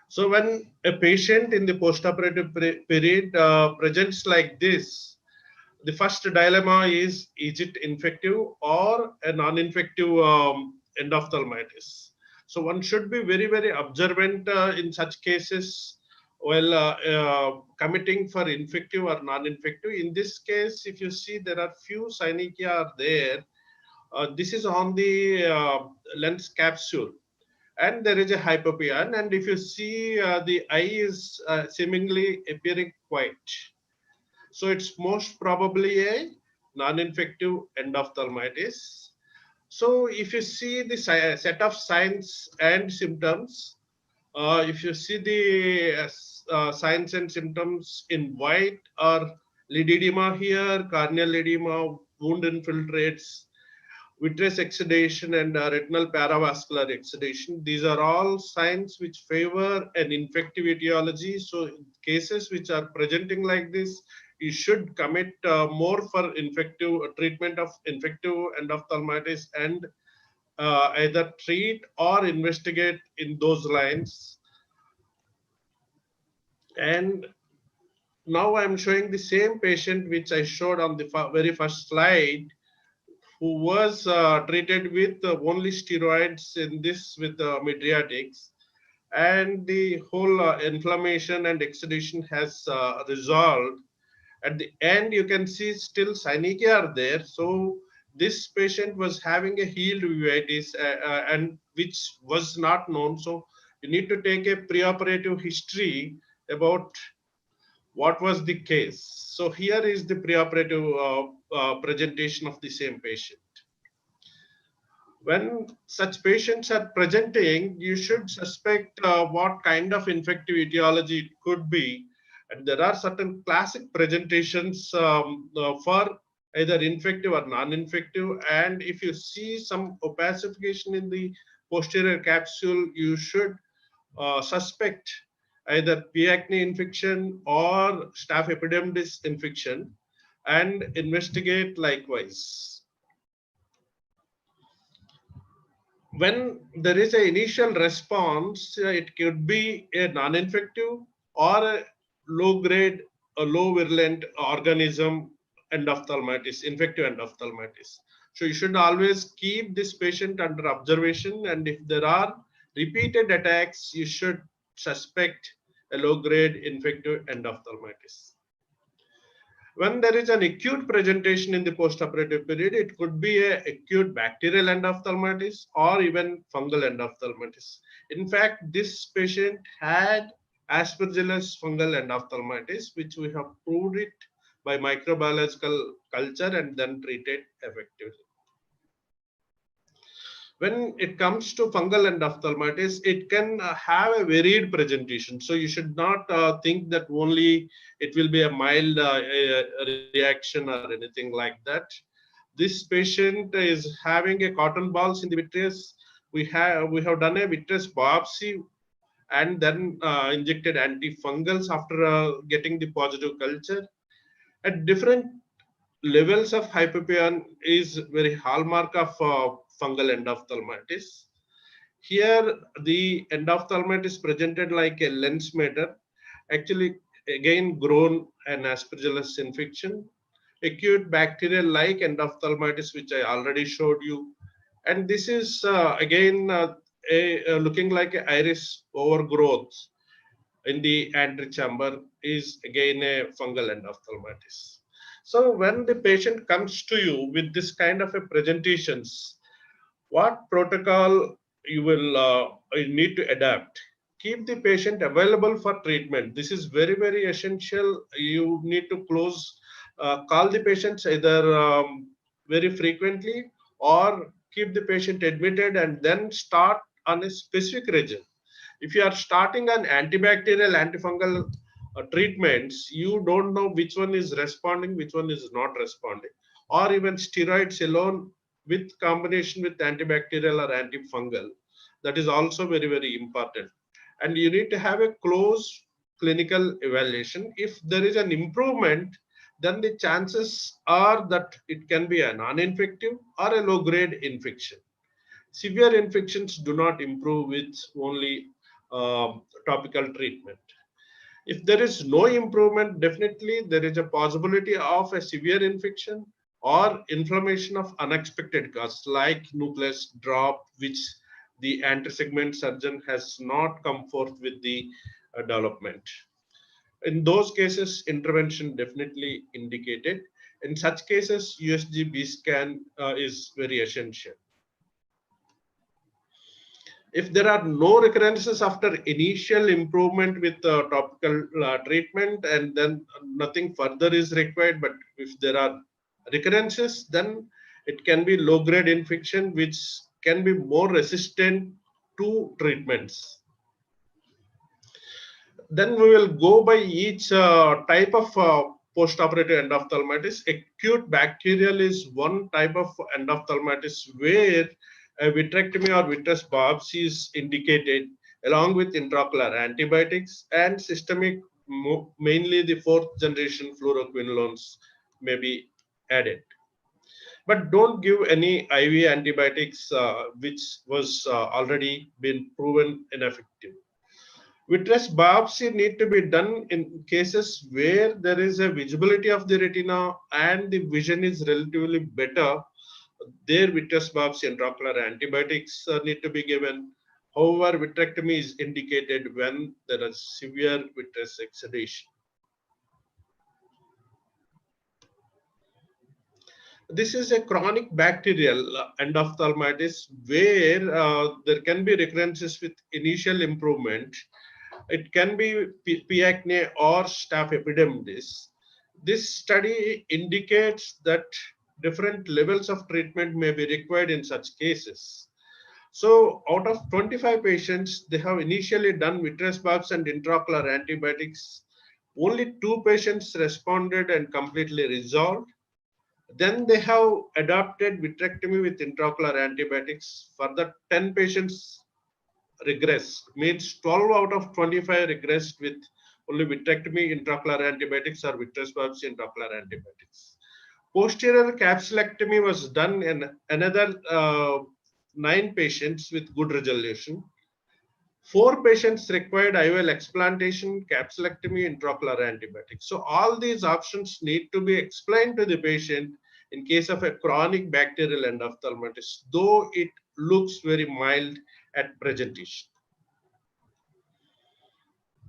So when a patient in the post-operative period presents like this, the first dilemma is it infective or a non-infective endophthalmitis? So one should be very, very observant in such cases while committing for infective or non-infective. In this case, if you see, there are few synechia are there. This is on the lens capsule, and there is a hypopyon. And if you see, the eye is seemingly appearing white. So it's most probably a non-infective endophthalmitis. So if you see the set of signs and symptoms, if you see the signs and symptoms in white or lid edema here, corneal edema, wound infiltrates, vitreous exudation, and retinal paravascular exudation. These are all signs which favor an infective etiology. So in cases which are presenting like this, you should commit more for infective treatment of infective endophthalmitis and either treat or investigate in those lines. And now I'm showing the same patient which I showed on the very first slide, who was treated with only steroids in this with mydriatics, and the whole inflammation and exudation has resolved. At the end, you can see still synechia are there. So this patient was having a healed uveitis and which was not known. So you need to take a preoperative history about what was the case. So here is the preoperative presentation of the same patient. When such patients are presenting, you should suspect what kind of infective etiology it could be. And there are certain classic presentations for either infective or non-infective. And if you see some opacification in the posterior capsule, you should suspect either P. acne infection or staph epidermidis infection and investigate likewise. When there is an initial response, it could be a non-infective or a low-grade, a low-virulent organism endophthalmitis, infective endophthalmitis. So you should always keep this patient under observation, and if there are repeated attacks, you should suspect a low-grade infective endophthalmitis. When there is an acute presentation in the postoperative period, it could be an acute bacterial endophthalmitis or even fungal endophthalmitis. In fact, this patient had Aspergillus fungal endophthalmitis, which we have proved it by microbiological culture and then treated effectively. When it comes to fungal endophthalmitis, it can have a varied presentation. So you should not think that only it will be a mild reaction or anything like that. This patient is having a cotton balls in the vitreous. We have done a vitreous biopsy and then injected antifungals after getting the positive culture. At different levels of hypopyon is very hallmark of fungal endophthalmitis. Here, the endophthalmitis presented like a lens matter, actually again grown an Aspergillus infection, acute bacterial-like endophthalmitis, which I already showed you. And this is again looking like an iris overgrowth in the antechamber is again a fungal endophthalmitis. So when the patient comes to you with this kind of a presentations, what protocol you will you need to adapt? Keep the patient available for treatment. This is very, very essential. You need to call the patients either very frequently or keep the patient admitted and then start on a specific regimen. If you are starting an antibacterial, antifungal treatments, you don't know which one is responding, which one is not responding, or even steroids alone with combination with antibacterial or antifungal. That is also very, very important. And you need to have a close clinical evaluation. If there is an improvement, then the chances are that it can be a non-infective or a low-grade infection. Severe infections do not improve with only topical treatment. If there is no improvement, definitely there is a possibility of a severe infection or inflammation of unexpected cause like nucleus drop, which the anti-segment surgeon has not come forth with the development. In those cases, intervention definitely indicated. In such cases, USG-B scan is very essential. If there are no recurrences after initial improvement with topical treatment and then nothing further is required, but if there are recurrences, then it can be low-grade infection which can be more resistant to treatments. Then we will go by each type of post-operative endophthalmitis. Acute bacterial is one type of endophthalmitis where a vitrectomy or vitreous biopsy is indicated along with intraocular antibiotics, and systemic, mainly the 4th generation fluoroquinolones may be added. But don't give any IV antibiotics which was already been proven ineffective. Vitreous biopsy need to be done in cases where there is a visibility of the retina and the vision is relatively better. There, vitreous biopsy and intraocular antibiotics need to be given. However, vitrectomy is indicated when there is severe vitreous exudation. This is a chronic bacterial endophthalmitis where there can be recurrences with initial improvement. It can be P. acne or staph epidermidis. This study indicates that different levels of treatment may be required in such cases. So out of 25 patients, they have initially done vitreous biopsy and intraocular antibiotics. Only 2 patients responded and completely resolved. Then they have adopted vitrectomy with intraocular antibiotics. Further 10 patients regressed, means 12 out of 25 regressed with only vitrectomy, intraocular antibiotics or vitreous biopsy intraocular antibiotics. Posterior capsulectomy was done in another 9 patients with good resolution. 4 patients required IOL explantation, capsulectomy, intraocular antibiotics. So all these options need to be explained to the patient in case of a chronic bacterial endophthalmitis, though it looks very mild at presentation.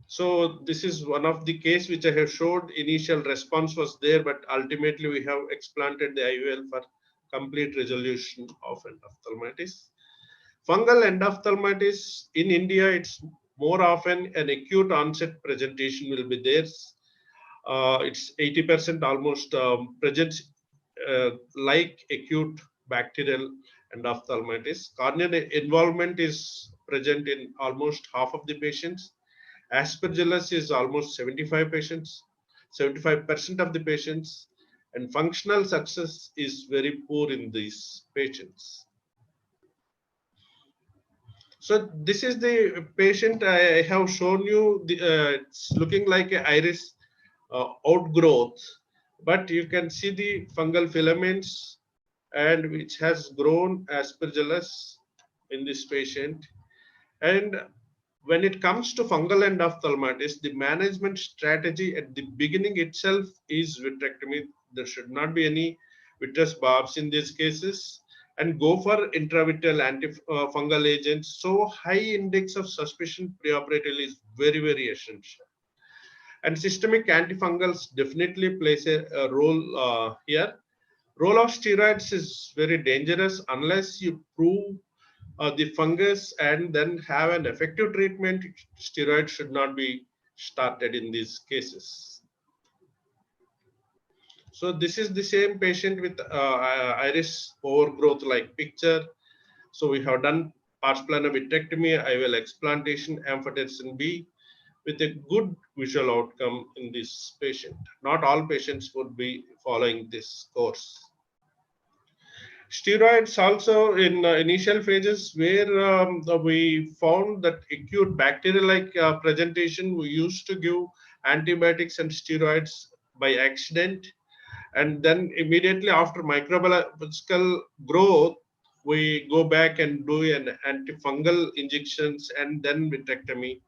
So this is one of the case which I have showed. Initial response was there, but ultimately we have explanted the IOL for complete resolution of endophthalmitis. Fungal endophthalmitis in India, it's more often an acute onset presentation will be there. It's 80% almost presents like acute bacterial endophthalmitis. Corneal involvement is present in almost half of the patients. Aspergillus is almost 75 patients, 75% of the patients, and functional success is very poor in these patients. So this is the patient I have shown you. It's looking like an iris outgrowth, but you can see the fungal filaments and which has grown aspergillus in this patient. And when it comes to fungal endophthalmitis, the management strategy at the beginning itself is vitrectomy. There should not be any vitreous biopsy in these cases, and go for intravitreal antifungal agents. So high index of suspicion preoperatively is very, very essential. And systemic antifungals definitely plays a role here. Role of steroids is very dangerous unless you prove the fungus and then have an effective treatment. Steroids should not be started in these cases. So this is the same patient with iris overgrowth like picture. So we have done pars plana vitrectomy, IOL explantation, amphotericin B with a good visual outcome in this patient. Not all patients would be following this course. Steroids also in initial phases where we found that acute bacterial-like presentation, we used to give antibiotics and steroids by accident. And then immediately after microbiological growth, we go back and do an antifungal injections and then vitrectomy.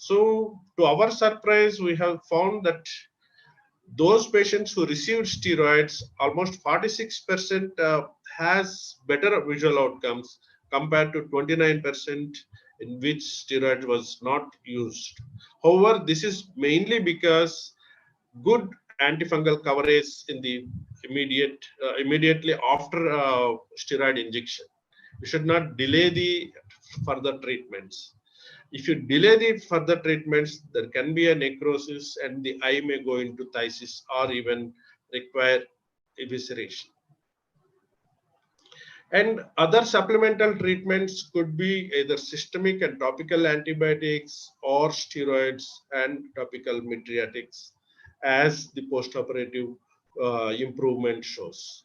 So to our surprise, we have found that those patients who received steroids, almost 46% has better visual outcomes compared to 29% in which steroid was not used. However, this is mainly because good antifungal coverage in the immediately after steroid injection. You should not delay the further treatments. If you delay the further treatments, there can be a necrosis and the eye may go into phthisis or even require evisceration. And other supplemental treatments could be either systemic and topical antibiotics or steroids and topical mydriatics, as the postoperative improvement shows.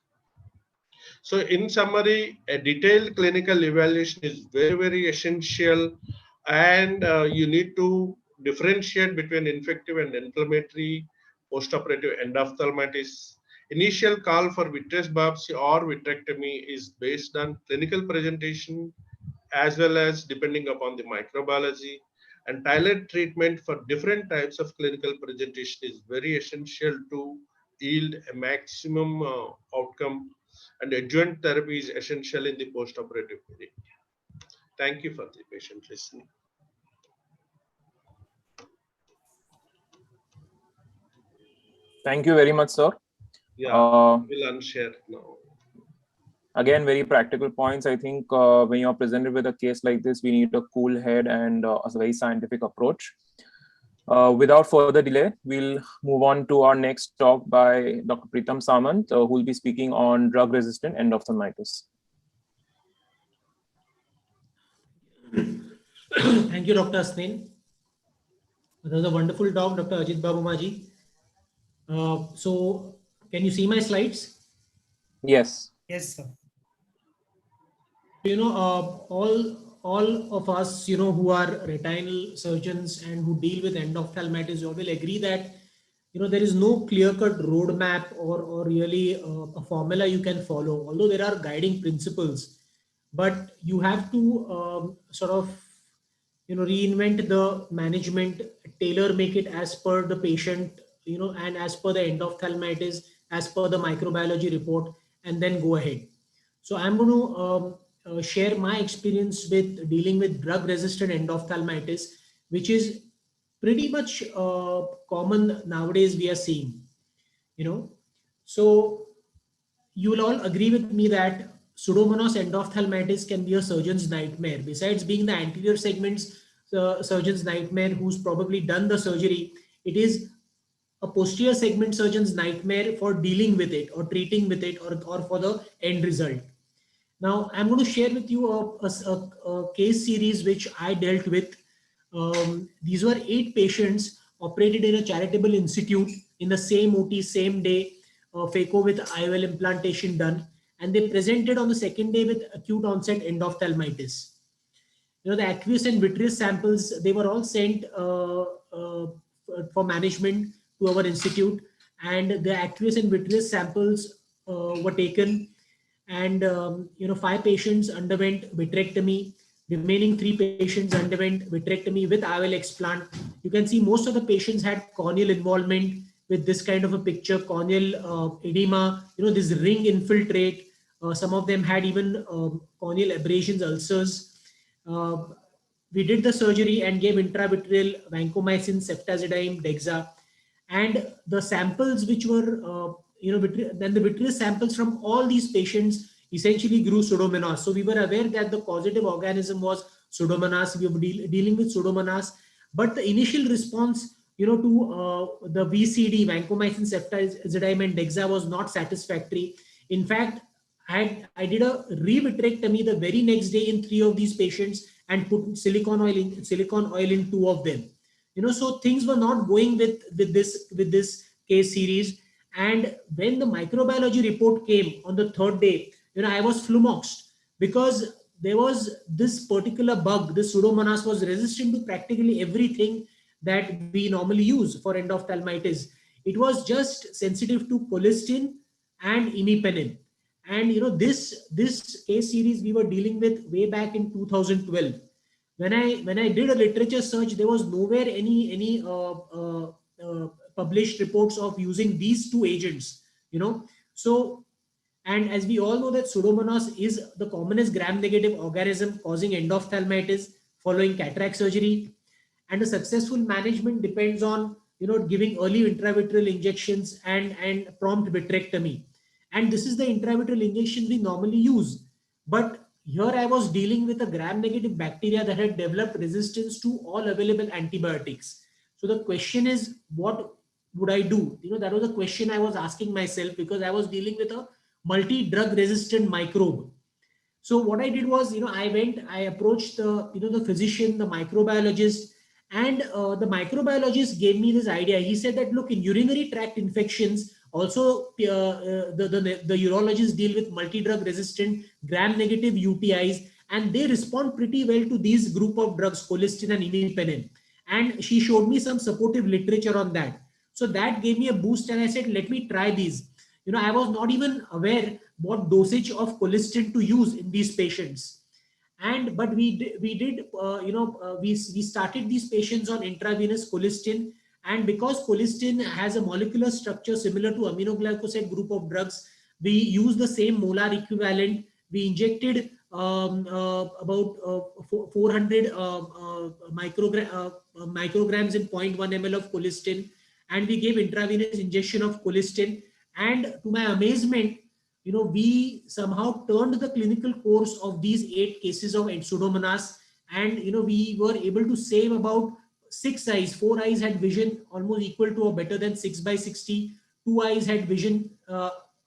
So in summary, a detailed clinical evaluation is very, very essential, and you need to differentiate between infective and inflammatory postoperative endophthalmitis. Initial call for vitreous biopsy or vitrectomy is based on clinical presentation as well as depending upon the microbiology, and tailored treatment for different types of clinical presentation is very essential to yield a maximum outcome, and adjuvant therapy is essential in the postoperative period. Thank you for the patient listening. Thank you very much, sir. Yeah, we'll unshare now. Again, very practical points. I think when you're presented with a case like this, we need a cool head and a very scientific approach. Without further delay, we'll move on to our next talk by Dr. Preetam Samant, who will be speaking on drug-resistant endophthalmitis. Thank you, Dr. Asnin. That was a wonderful talk, Dr. Ajit Babu Maji. So, can you see my slides? Yes. Yes, sir. All of us, who are retinal surgeons and who deal with endophthalmitis, you will agree that, there is no clear-cut roadmap or really a formula you can follow, although there are guiding principles. But you have to sort of, reinvent the management, tailor make it as per the patient, and as per the endophthalmitis, as per the microbiology report, and then go ahead. So I'm going to share my experience with dealing with drug-resistant endophthalmitis, which is pretty much common nowadays we are seeing. So you will all agree with me that Pseudomonas endophthalmitis can be a surgeon's nightmare. Besides being the anterior segment's surgeon's nightmare who's probably done the surgery, it is a posterior segment surgeon's nightmare for dealing with it or treating with it or for the end result. Now, I'm going to share with you a case series which I dealt with. These were 8 patients operated in a charitable institute in the same OT, same day, phaco with IOL implantation done. And they presented on the second day with acute onset endophthalmitis. The aqueous and vitreous samples, they were all sent for management to our institute, and the aqueous and vitreous samples were taken, and 5 patients underwent vitrectomy. Remaining 3 patients underwent vitrectomy with IOL explant. You can see most of the patients had corneal involvement with this kind of a picture, corneal edema, this ring infiltrate. Some of them had even corneal abrasions, ulcers. We did the surgery and gave intravitreal vancomycin, ceftazidime, dexa, and the samples which were, then the vitreous samples from all these patients essentially grew Pseudomonas. So we were aware that the causative organism was Pseudomonas. We were dealing with Pseudomonas, but the initial response, to the VCD, vancomycin, ceftazidime, and dexa was not satisfactory. In fact, I did a revitrectomy the very next day in 3 of these patients and put silicone oil in 2 of them. So things were not going with this case series. And when the microbiology report came on the 3rd day, I was flummoxed because there was this particular bug. This Pseudomonas was resistant to practically everything that we normally use for endophthalmitis. It was just sensitive to colistin and imipenem. And this case series we were dealing with way back in 2012. when I did a literature search, there was nowhere any published reports of using these two agents, you know. So, and as we all know that Pseudomonas is the commonest gram-negative organism causing endophthalmitis following cataract surgery, and a successful management depends on, you know, giving early intravitreal injections and prompt vitrectomy. And this is the intravitreal injection we normally use. But here I was dealing with a gram-negative bacteria that had developed resistance to all available antibiotics. So the question is, what would I do? You know, that was a question I was asking myself, because I was dealing with a multi-drug resistant microbe. So what I did was, you know, I approached the, you know, the physician, the microbiologist, and the microbiologist gave me this idea. He said that, look, in urinary tract infections, also the urologists deal with multi-drug resistant gram-negative UTIs, and they respond pretty well to these group of drugs, colistin and imipenem. And she showed me some supportive literature on that. So that gave me a boost, and I said, let me try these. You know, I was not even aware what dosage of colistin to use in these patients. And but we started these patients on intravenous colistin, and because colistin has a molecular structure similar to aminoglycoside group of drugs, we use the same molar equivalent. We injected about 400 micrograms in 0.1 ml of colistin, and we gave intravenous injection of colistin. And to my amazement, you know, we somehow turned the clinical course of these 8 cases of Pseudomonas, and, you know, we were able to save about 6 eyes. 4 eyes had vision almost equal to or better than 6/60. 2 eyes had vision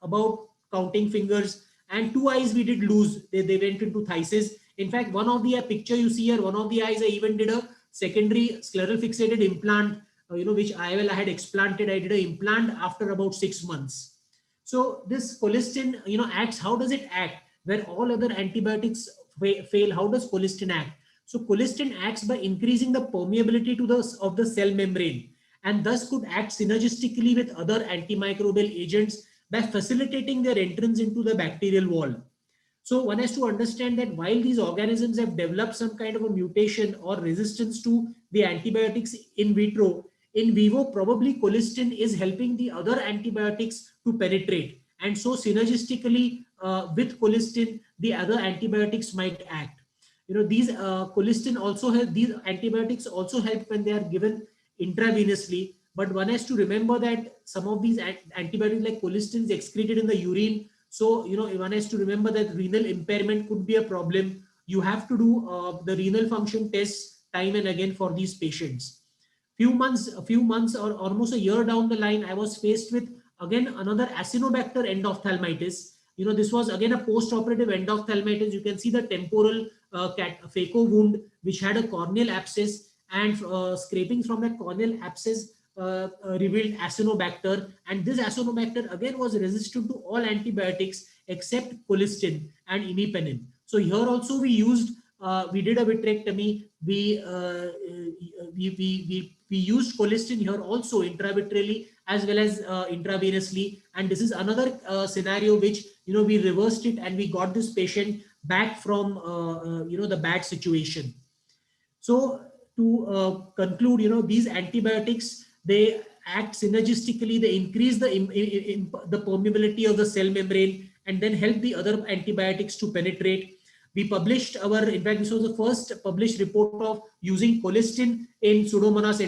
about counting fingers, and 2 eyes we did lose. They went into phthisis. In fact, one of the picture you see here, one of the eyes I even did a secondary scleral fixated implant, you know, which I had explanted. I did an implant after about 6 months. So this colistin, you know, acts. How does it act when all other antibiotics fail? How does colistin act? So colistin acts by increasing the permeability of the cell membrane, and thus could act synergistically with other antimicrobial agents by facilitating their entrance into the bacterial wall. So one has to understand that while these organisms have developed some kind of a mutation or resistance to the antibiotics in vitro, in vivo, probably colistin is helping the other antibiotics to penetrate. And so synergistically with colistin, the other antibiotics might act. You know, these colistin also help, these antibiotics also help when they are given intravenously. But one has to remember that some of these antibiotics like colistin is excreted in the urine. So, you know, one has to remember that renal impairment could be a problem. You have to do the renal function tests time and again for these patients. A few months or almost a year down the line, I was faced with again another Acinetobacter endophthalmitis. You know, this was again a post-operative endophthalmitis. You can see the temporal phaco wound, which had a corneal abscess, and scrapings from that corneal abscess revealed Acinetobacter, and this Acinetobacter again was resistant to all antibiotics except colistin and imipenem. So here also we used, we did a vitrectomy. We used colistin here also intravitreally as well as intravenously, and this is another scenario which, you know, we reversed it and we got this patient back from you know, the bad situation. So to conclude, you know, these antibiotics, they act synergistically. They increase the permeability of the cell membrane and then help the other antibiotics to penetrate. We published in fact, this was the first published report of using colistin in Pseudomonas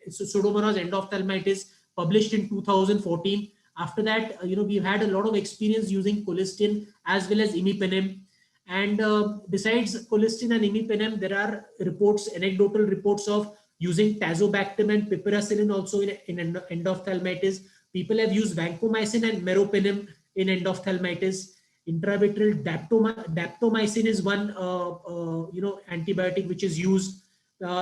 endophthalmitis, published in 2014. After that, you know, we've had a lot of experience using colistin as well as imipenem. And besides colistin and imipenem, there are reports, anecdotal reports of using tazobactam and piperacillin also in endophthalmitis. People have used vancomycin and meropenem in endophthalmitis. Intravitreal daptomycin is one you know, antibiotic which is used.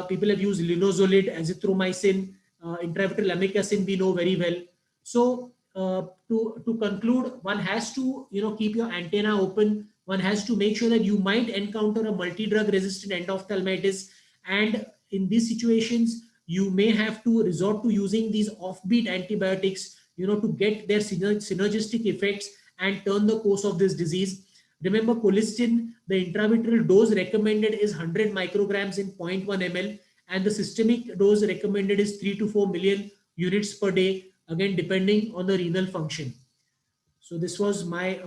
People have used linezolid, azithromycin, intravitreal amikacin we know very well. So to conclude, one has to, you know, keep your antenna open. One has to make sure that you might encounter a multi-drug resistant endophthalmitis, and in these situations you may have to resort to using these offbeat antibiotics, you know, to get their synergistic effects and turn the course of this disease. Remember, colistin, the intravitreal dose recommended is 100 micrograms in 0.1 ml, and the systemic dose recommended is 3 to 4 million units per day, again depending on the renal function. So this was my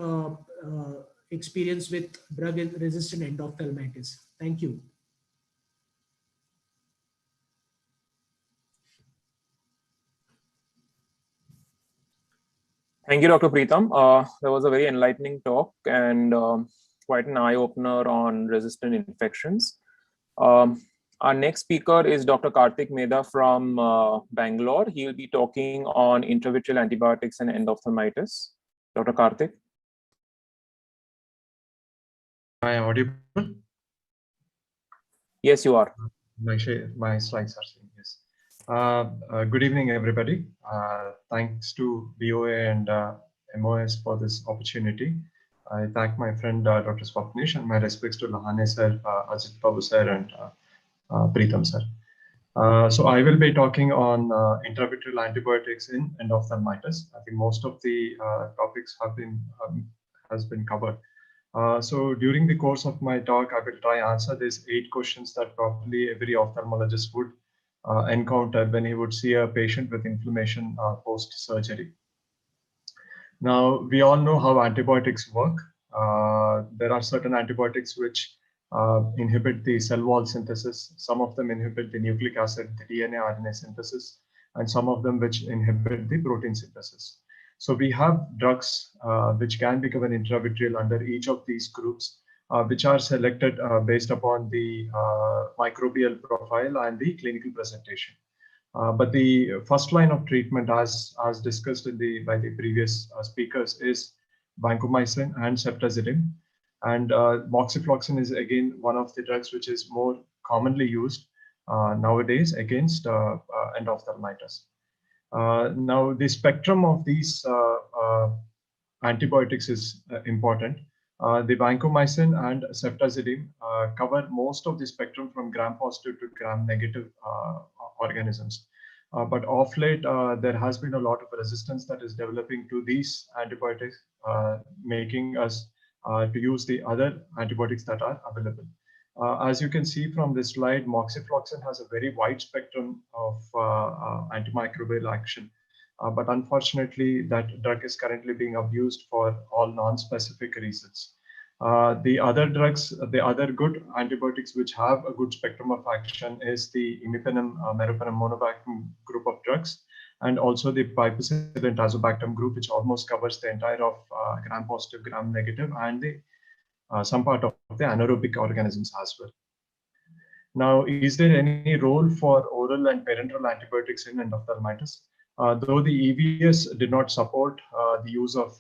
experience with drug-resistant endophthalmitis. Thank you. Thank you, Dr. Preetham. That was a very enlightening talk and quite an eye-opener on resistant infections. Our next speaker is Dr. Karthik Mehta from Bangalore. He will be talking on intravitreal antibiotics and endophthalmitis. Dr. Karthik. Am I audible? Yes, you are. My slides are saying yes. Good evening, everybody. Thanks to BOA and MOS for this opportunity. I thank my friend Dr. Swapnish and my respects to Lahane sir, Ajit Babu sir, and Preetham sir. So I will be talking on intravitreal antibiotics in endophthalmitis. I think most of the topics have been has been covered. So during the course of my talk, I will try answer these 8 questions that probably every ophthalmologist would encounter when he would see a patient with inflammation post-surgery. Now, we all know how antibiotics work. There are certain antibiotics which inhibit the cell wall synthesis. Some of them inhibit the nucleic acid, the DNA, RNA synthesis, and some of them which inhibit the protein synthesis. So we have drugs which can be given intravitreal under each of these groups, which are selected based upon the microbial profile and the clinical presentation. But the first line of treatment, as discussed by the previous speakers, is vancomycin and ceftazidime. And moxifloxacin is again one of the drugs which is more commonly used nowadays against endophthalmitis. Now, the spectrum of these antibiotics is important. The vancomycin and ceftazidime cover most of the spectrum from gram-positive to gram-negative organisms. But of late, there has been a lot of resistance that is developing to these antibiotics, making us to use the other antibiotics that are available. As you can see from this slide, moxifloxacin has a very wide spectrum of antimicrobial action. But unfortunately, that drug is currently being abused for all non-specific reasons. The other drugs, the other good antibiotics which have a good spectrum of action is the imipenem, meropenem, monobactam group of drugs, and also the piperacillin tazobactam group, which almost covers the entire of gram-positive, gram-negative, and the some part of the anaerobic organisms as well. Now, is there any role for oral and parenteral antibiotics in endophthalmitis? Though the EVS did not support the use of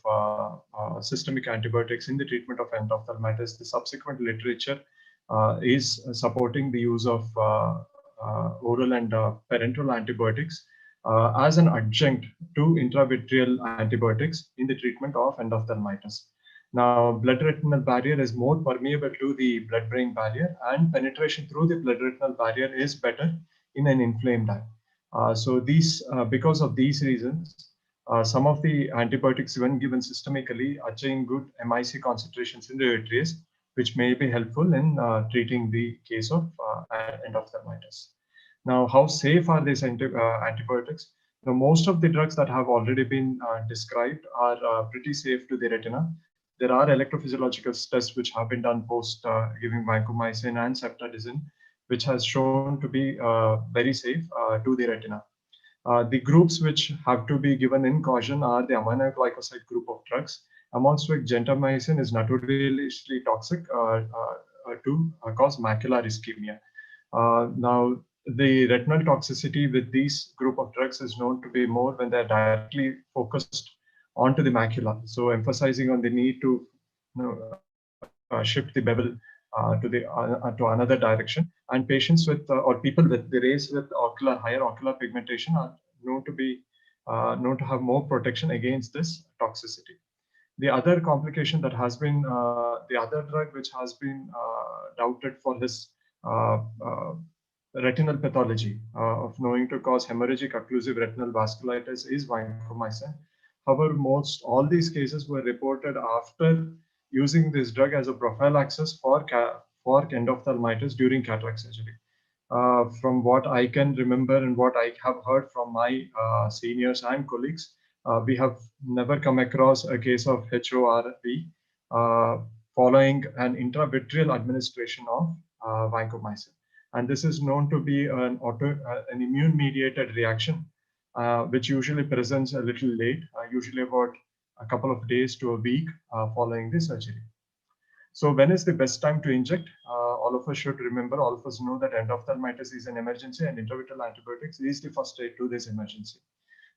systemic antibiotics in the treatment of endophthalmitis, the subsequent literature is supporting the use of oral and parenteral antibiotics as an adjunct to intravitreal antibiotics in the treatment of endophthalmitis. Now, blood-retinal barrier is more permeable to the blood-brain barrier, and penetration through the blood-retinal barrier is better in an inflamed eye. So these, because of these reasons, some of the antibiotics, when given systemically, achieve good MIC concentrations in the vitreous, which may be helpful in treating the case of endophthalmitis. Now, how safe are these antibiotics? Now, most of the drugs that have already been described are pretty safe to the retina. There are electrophysiological tests which have been done post giving vancomycin and ceftazidime, which has shown to be very safe to the retina. The groups which have to be given in caution are the aminoglycoside group of drugs, amongst which gentamicin is notoriously toxic to cause macular ischemia. Now, the retinal toxicity with these group of drugs is known to be more when they're directly focused onto the macula. So emphasizing on the need to shift the bevel to another direction. And patients with or people with the rays with higher ocular pigmentation are known to have more protection against this toxicity. The other complication that has been the other drug which has been doubted for this retinal pathology of knowing to cause hemorrhagic occlusive retinal vasculitis is vancomycin. However, all these cases were reported after using this drug as a prophylaxis for endophthalmitis during cataract surgery. From what I can remember and what I have heard from my seniors and colleagues, we have never come across a case of HORV following an intravitreal administration of vancomycin. And this is known to be an immune-mediated reaction, which usually presents a little late, usually about a couple of days to a week following the surgery. So when is the best time to inject? All of us should remember, all of us know that endophthalmitis is an emergency and intravitreal antibiotics is the first aid to this emergency.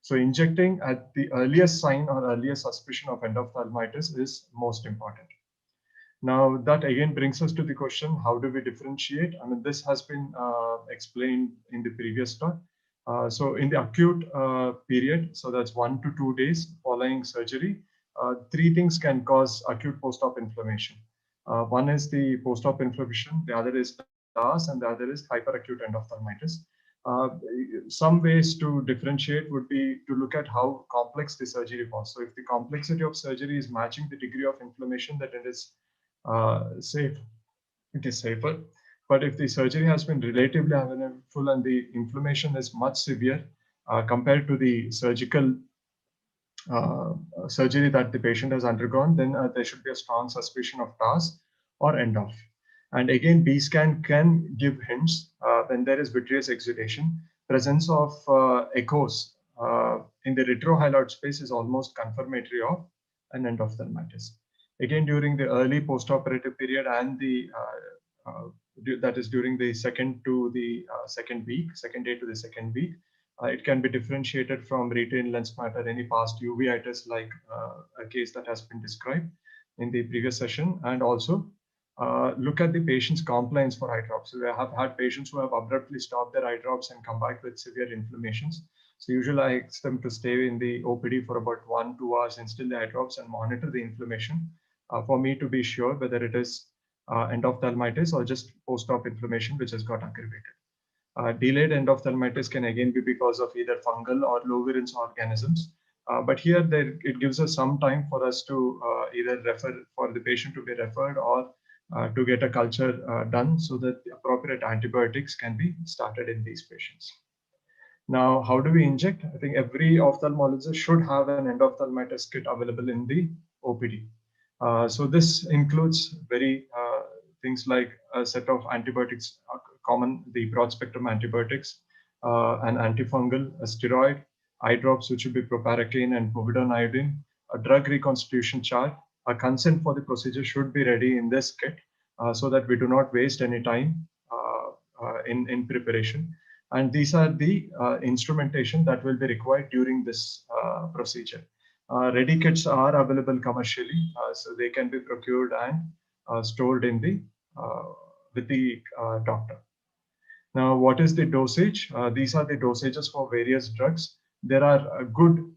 So injecting at the earliest sign or earliest suspicion of endophthalmitis is most important. Now that again brings us to the question, how do we differentiate? I mean, this has been explained in the previous talk. So in the acute period, so that's 1 to 2 days following surgery, 3 things can cause acute post-op inflammation. One is the post-op inflammation, the other is TARS, and the other is hyperacute endophthalmitis. Some ways to differentiate would be to look at how complex the surgery was. So if the complexity of surgery is matching the degree of inflammation, that it is safe, it is safer. But if the surgery has been relatively uneventful and the inflammation is much severe compared to the surgical surgery that the patient has undergone, then there should be a strong suspicion of TARS or ENDOF. And again, B-scan can give hints when there is vitreous exudation. Presence of echoes in the retrohyaloid space is almost confirmatory of an endophthalmitis. Again, during the early postoperative period and the that is during the second to the second day to the second week, it can be differentiated from retained lens matter, any past uveitis like a case that has been described in the previous session, and also look at the patient's compliance for eye drops. So we have had patients who have abruptly stopped their eye drops and come back with severe inflammations. So usually I ask them to stay in the OPD for about 1-2 hours, instill the eye drops and monitor the inflammation for me to be sure whether it is endophthalmitis or just post-op inflammation which has got aggravated. Delayed endophthalmitis can again be because of either fungal or low virulence organisms. But here it gives us some time for us to either refer for the patient to be referred or to get a culture done so that the appropriate antibiotics can be started in these patients. Now, how do we inject? I think every ophthalmologist should have an endophthalmitis kit available in the OPD. So this includes things like a set of antibiotics, the broad spectrum antibiotics, an antifungal, a steroid, eye drops, which would be proparacaine and povidone iodine, a drug reconstitution chart, a consent for the procedure should be ready in this kit so that we do not waste any time in preparation. And these are the instrumentation that will be required during this procedure. Ready kits are available commercially, so they can be procured and stored in the with the doctor. Now, what is the dosage? These are the dosages for various drugs. There are good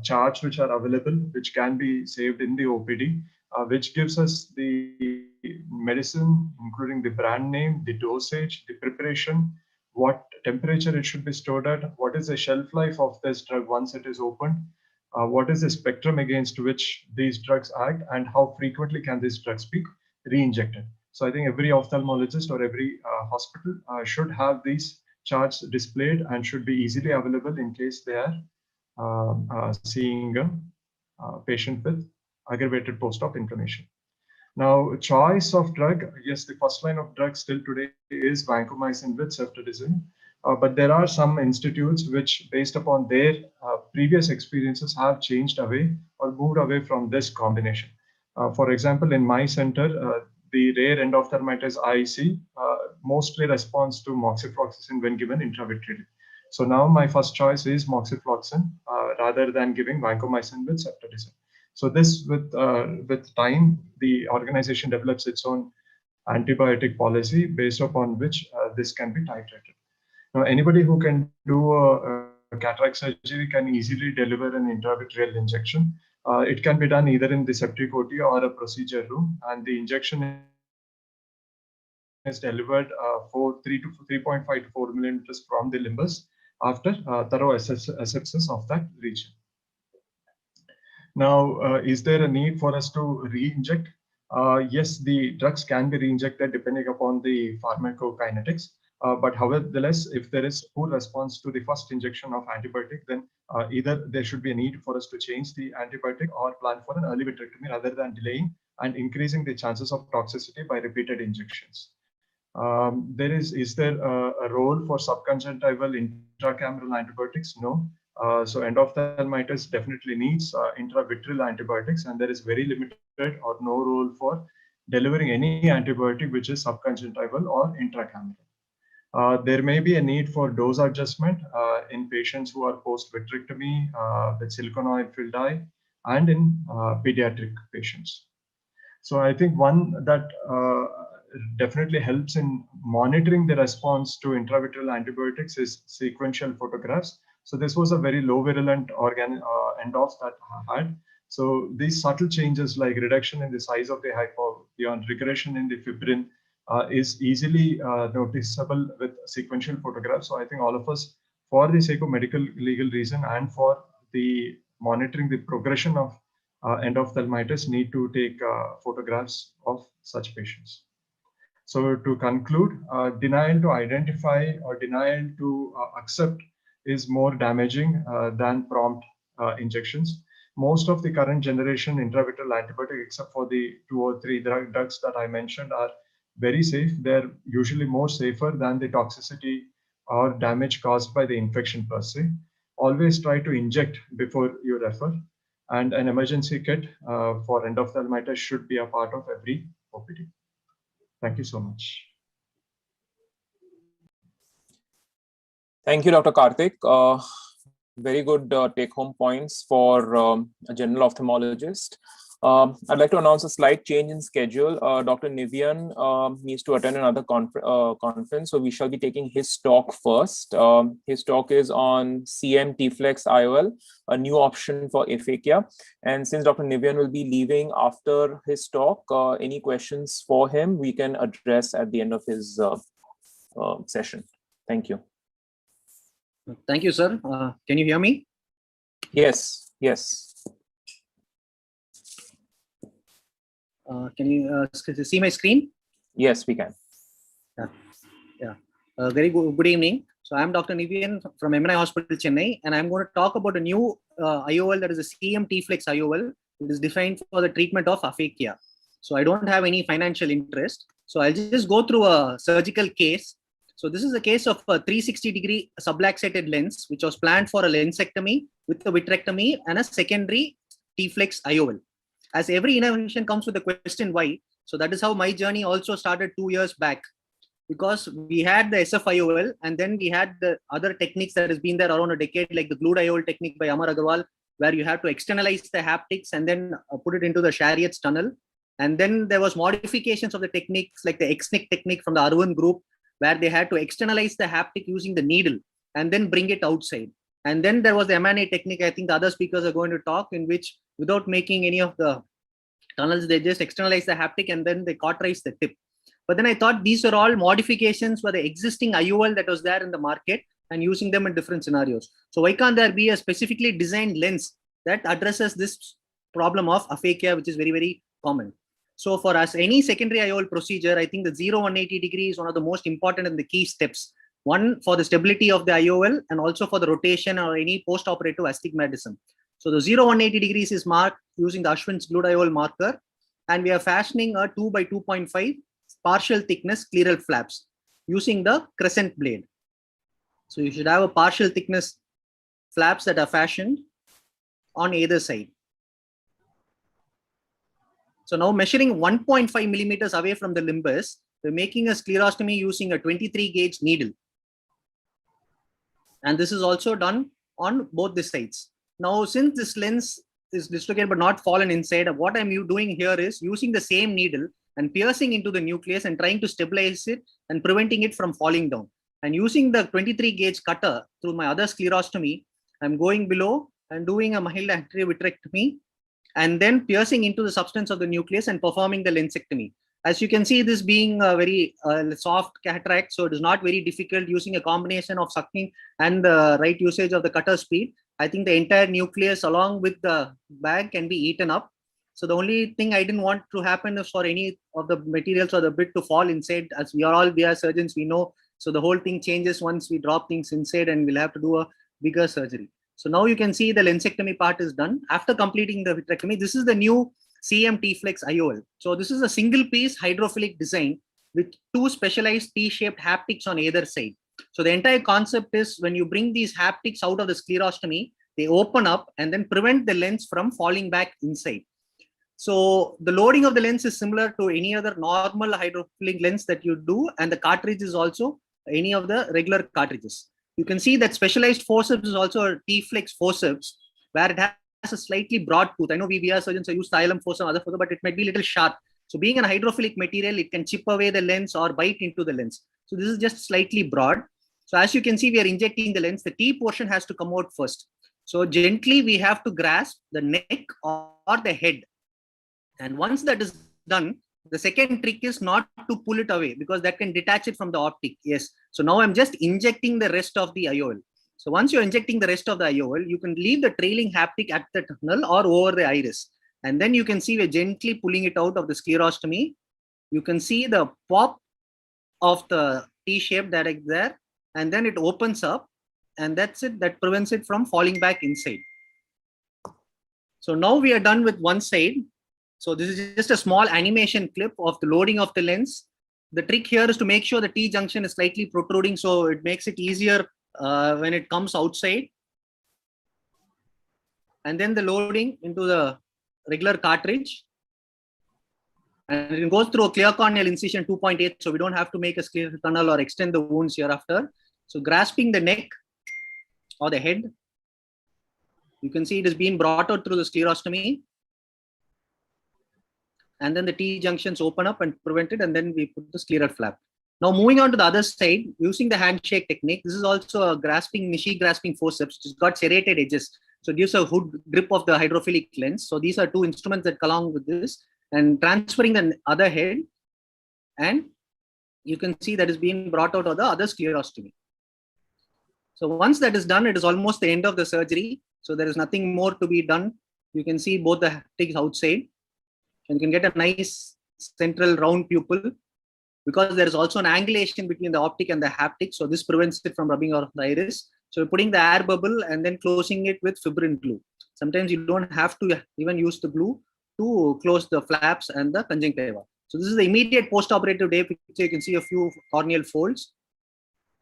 charts which are available, which can be saved in the OPD, which gives us the medicine, including the brand name, the dosage, the preparation, what temperature it should be stored at, what is the shelf life of this drug once it is opened, what is the spectrum against which these drugs act, and how frequently can these drugs be re-injected. So I think every ophthalmologist or every hospital should have these charts displayed and should be easily available in case they are seeing a patient with aggravated post-op inflammation. Now, choice of drug, yes, the first line of drugs still today is vancomycin with ceftazidime, but there are some institutes which, based upon their previous experiences, have changed away or moved away from this combination. For example, in my center, the rare endophthalmitis I see mostly responds to moxifloxacin when given intravitreally. So now my first choice is moxifloxacin rather than giving vancomycin with ceftazidime. So this, with time, the organization develops its own antibiotic policy based upon which this can be titrated. Now, anybody who can do a cataract surgery can easily deliver an intravitreal injection. It can be done either in the septic OT or a procedure room, and the injection is delivered for 3.5 to 4 millimeters from the limbus after thorough asepsis of that region. Now, is there a need for us to re-inject? Yes, the drugs can be re-injected depending upon the pharmacokinetics. But nevertheless, if there is poor response to the first injection of antibiotic, then either there should be a need for us to change the antibiotic or plan for an early vitrectomy rather than delaying and increasing the chances of toxicity by repeated injections. Is there a role for subconjunctival intracameral antibiotics? No. So endophthalmitis definitely needs intravitreal antibiotics, and there is very limited or no role for delivering any antibiotic which is subconjunctival or intracameral. There may be a need for dose adjustment in patients who are post-vitrectomy with siliconoid filled eye and in pediatric patients. So I think one that definitely helps in monitoring the response to intravitreal antibiotics is sequential photographs. So this was a very low virulent endos that I had. So these subtle changes like reduction in the size of the hypoion, regression in the fibrin is easily noticeable with sequential photographs. So I think all of us, for the sake of medical legal reason and for the monitoring the progression of endophthalmitis, need to take photographs of such patients. So to conclude, denial to identify or denial to accept is more damaging than prompt injections. Most of the current generation intravitreal antibiotic, except for the 2 or 3 drugs that I mentioned, are very safe. They're usually more safer than the toxicity or damage caused by the infection per se. Always try to inject before you refer. And an emergency kit for endophthalmitis should be a part of every OPD. Thank you so much. Thank you, Dr. Karthik. Very good take-home points for a general ophthalmologist. I'd like to announce a slight change in schedule. Dr. Nivian needs to attend another conference, so we shall be taking his talk first. His talk is on CM T-Flex IOL, a new option for aphakia. And since Dr. Nivian will be leaving after his talk, any questions for him we can address at the end of his session. Thank you. Thank you, sir. Can you hear me? Yes, yes. Can you see my screen? Yes, we can. Yeah. Very good evening. So I'm Dr. Nivian from MNI Hospital, Chennai, and I'm going to talk about a new IOL that is a CM T-Flex IOL. It is designed for the treatment of aphakia. So I don't have any financial interest. So I'll just go through a surgical case. So this is a case of a 360-degree subluxated lens, which was planned for a lensectomy with a vitrectomy and a secondary T-Flex IOL. As every innovation comes with the question why, so that is how my journey also started 2 years back. Because we had the SF IOL, and then we had the other techniques that has been there around a decade, like the glued IOL technique by Amar Agarwal, where you have to externalize the haptics and then put it into the Chariot's tunnel. And then there was modifications of the techniques like the XNIC technique from the Arvind group, where they had to externalize the haptic using the needle and then bring it outside. And then there was the M&A technique, I think the other speakers are going to talk, in which without making any of the tunnels, they just externalize the haptic and then they cauterize the tip. But then I thought these are all modifications for the existing IOL that was there in the market and using them in different scenarios. So why can't there be a specifically designed lens that addresses this problem of aphakia, which is very, very common? So for us, any secondary IOL procedure, I think the 0-180 degree is one of the most important and the key steps. One, for the stability of the IOL and also for the rotation or any post-operative astigmatism. So the 0-180 degrees is marked using the Ashwin's glued IOL marker, and we are fashioning a 2 by 2.5 partial thickness scleral flaps using the crescent blade. So you should have a partial thickness flaps that are fashioned on either side. So now measuring 1.5 millimeters away from the limbus, we're making a sclerostomy using a 23 gauge needle. And this is also done on both the sides. Now, since this lens is dislocated but not fallen inside, what I'm doing here is using the same needle and piercing into the nucleus and trying to stabilize it and preventing it from falling down. And using the 23 gauge cutter through my other sclerostomy, I'm going below and doing a mild anterior vitrectomy and then piercing into the substance of the nucleus and performing the lensectomy. As you can see, this being a very soft cataract, so it is not very difficult using a combination of sucking and the right usage of the cutter speed. I think the entire nucleus along with the bag can be eaten up. So the only thing I didn't want to happen is for any of the materials or the bit to fall inside. As we are surgeons, we know. So the whole thing changes once we drop things inside, and we'll have to do a bigger surgery. So now you can see the lensectomy part is done. After completing the vitrectomy, this is the new CM T-Flex IOL. So this is a single piece hydrophilic design with two specialized T-shaped haptics on either side. So the entire concept is when you bring these haptics out of the sclerostomy, they open up and then prevent the lens from falling back inside. So the loading of the lens is similar to any other normal hydrophilic lens that you do, and the cartridge is also any of the regular cartridges. You can see that specialized forceps is also a T-Flex forceps, where it has a slightly broad tooth. I know we VR surgeons use Thylum forceps and other forceps, but it might be a little sharp. So being an hydrophilic material, it can chip away the lens or bite into the lens. So this is just slightly broad. So as you can see, we are injecting the lens. The T portion has to come out first. So gently we have to grasp the neck or the head. And once that is done, the second trick is not to pull it away, because that can detach it from the optic. Yes. So now I'm just injecting the rest of the IOL. So once you're injecting the rest of the IOL, you can leave the trailing haptic at the tunnel or over the iris. And then you can see we're gently pulling it out of the sclerostomy. You can see the pop of the T-shape that is there, and then it opens up, and that's it. That prevents it from falling back inside. So now we are done with one side. So this is just a small animation clip of the loading of the lens. The trick here is to make sure the T junction is slightly protruding, so it makes it easier when it comes outside. And then the loading into the regular cartridge. And it goes through a clear corneal incision 2.8, so we don't have to make a scleral tunnel or extend the wounds hereafter. So grasping the neck or the head, you can see it is being brought out through the sclerostomy. And then the T junctions open up and prevent it, and then we put the scleral flap. Now moving on to the other side, using the handshake technique, this is also a grasping, Nishi grasping forceps, which has got serrated edges. So it gives a hood grip of the hydrophilic lens. So these are two instruments that come along with this, and transferring the other head, and you can see that is being brought out of the other sclerostomy. So once that is done, it is almost the end of the surgery. So there is nothing more to be done. You can see both the haptics outside, and you can get a nice central round pupil, because there is also an angulation between the optic and the haptic. So this prevents it from rubbing off the iris. So we're putting the air bubble and then closing it with fibrin glue. Sometimes you don't have to even use the glue to close the flaps and the conjunctiva. So this is the immediate post-operative day picture. You can see a few corneal folds.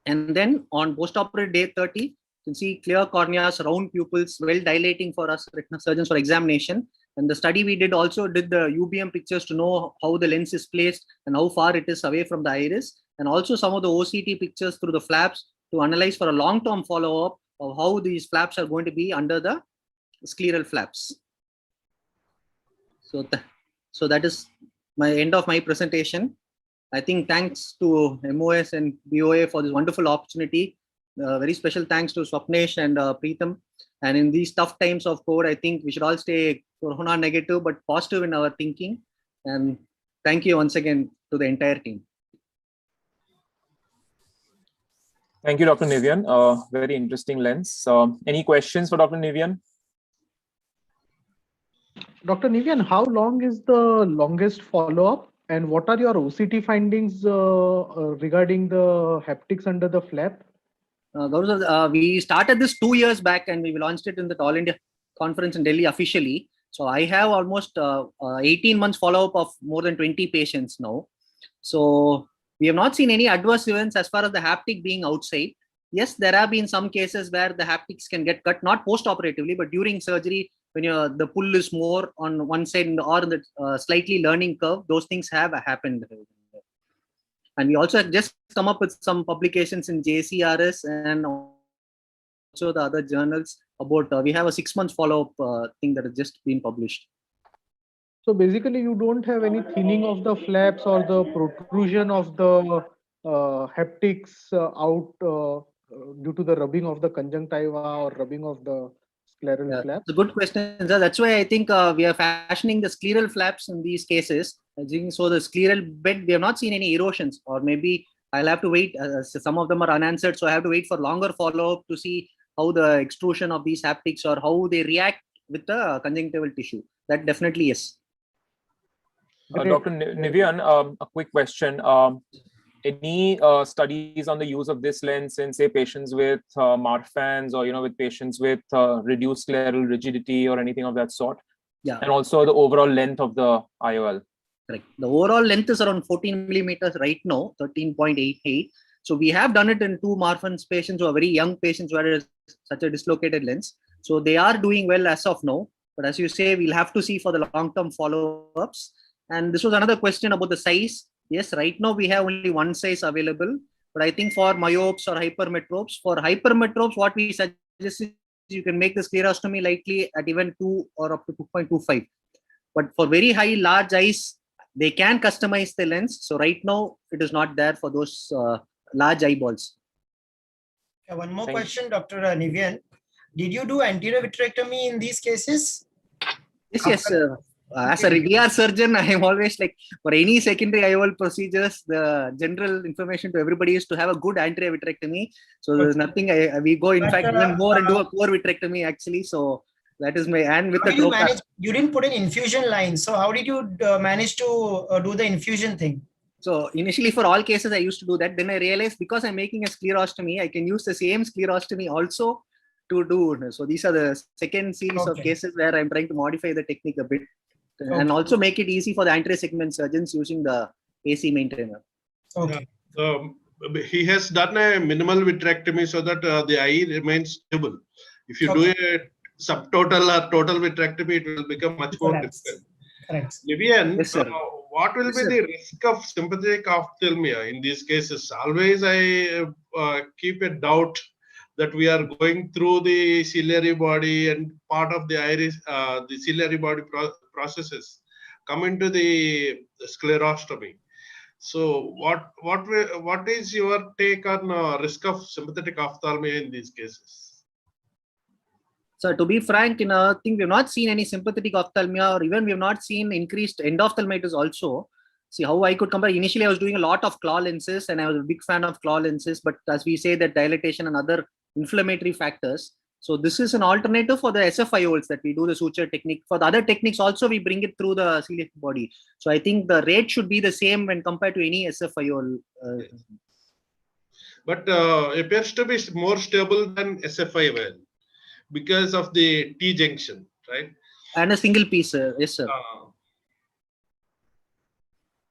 And then on post-operative day 30, you can see clear corneas, round pupils, well dilating for us retina surgeons for examination. And the study we did also did the UBM pictures to know how the lens is placed and how far it is away from the iris. And also some of the OCT pictures through the flaps to analyze for a long-term follow-up of how these flaps are going to be under the scleral flaps. So that is my end of my presentation. I think thanks to MOS and BOA for this wonderful opportunity. Very special thanks to Swapnesh and Preetham. And in these tough times of COVID, I think we should all stay corona negative but positive in our thinking. And thank you once again to the entire team. Thank you, Dr. Nivian. Very interesting lens. Any questions for Dr. Nivian? Dr. Nivian, how long is the longest follow-up, and what are your OCT findings regarding the haptics under the flap? We started this 2 years back, and we launched it in the All India conference in Delhi officially. So I have almost 18 months follow-up of more than 20 patients now. So we have not seen any adverse events as far as the haptic being outside. Yes, there have been some cases where the haptics can get cut, not post-operatively, but during surgery, when the pull is more on one side or in the slightly learning curve, those things have happened. And we also just come up with some publications in JCRS and also the other journals about, we have a 6 months follow-up thing that has just been published. So basically you don't have any thinning of the flaps or the protrusion of the haptics out due to the rubbing of the conjunctiva or rubbing of the scleral flaps? It's a good question. That's why I think we are fashioning the scleral flaps in these cases. So the scleral bed, we have not seen any erosions, or maybe I'll have to wait. Some of them are unanswered, so I have to wait for longer follow-up to see how the extrusion of these haptics or how they react with the conjunctival tissue. That definitely yes. Dr. Nivian, a quick question. Any studies on the use of this lens in, say, patients with Marfan's or, with patients with reduced scleral rigidity or anything of that sort? Yeah. And also the overall length of the IOL. Correct. The overall length is around 14 millimeters right now, 13.88. So we have done it in 2 Marfan's patients who are very young patients who had such a dislocated lens. So they are doing well as of now. But as you say, we'll have to see for the long-term follow-ups. And this was another question about the size. Yes, right now we have only one size available. But I think for myopes or hypermetropes, what we suggest is you can make the sclerostomy likely at even 2 or up to 2.25. But for very high, large eyes, they can customize the lens. So right now, it is not there for those large eyeballs. One more question, Dr. Nivian. Did you do anterior vitrectomy in these cases? Yes. As a regular surgeon, I am always like, for any secondary IOL procedures, the general information to everybody is to have a good anterior vitrectomy. So there's nothing, we go in fact even more and do a core vitrectomy actually. So that is my, and with the you didn't put an infusion line. So how did you manage to do the infusion thing? So initially for all cases, I used to do that. Then I realized because I'm making a sclerostomy, I can use the same sclerostomy also to do. So these are the second series of cases where I'm trying to modify the technique a bit. And also make it easy for the anterior segment surgeons using the AC maintainer. Okay. He has done a minimal vitrectomy so that the eye remains stable. If you do a subtotal or total vitrectomy, it will become much more difficult. Correct. Nivian, Yes, sir. what will be the risk of sympathetic ophthalmia in these cases? Always I keep a doubt that we are going through the ciliary body and part of the iris, the ciliary body processes come into the sclerostomy. So what is your take on risk of sympathetic ophthalmia in these cases? So to be frank, in a thing, we have not seen any sympathetic ophthalmia, or even we have not seen increased endophthalmitis also. See how I could compare. Initially, I was doing a lot of claw lenses and I was a big fan of claw lenses, but as we say that dilatation and other inflammatory factors. So this is an alternative for the SFIOLs that we do the suture technique. For the other techniques also, we bring it through the celiac body. So I think the rate should be the same when compared to any SFIOL. But appears to be more stable than SFIOL because of the T junction, right? And a single piece, yes, sir.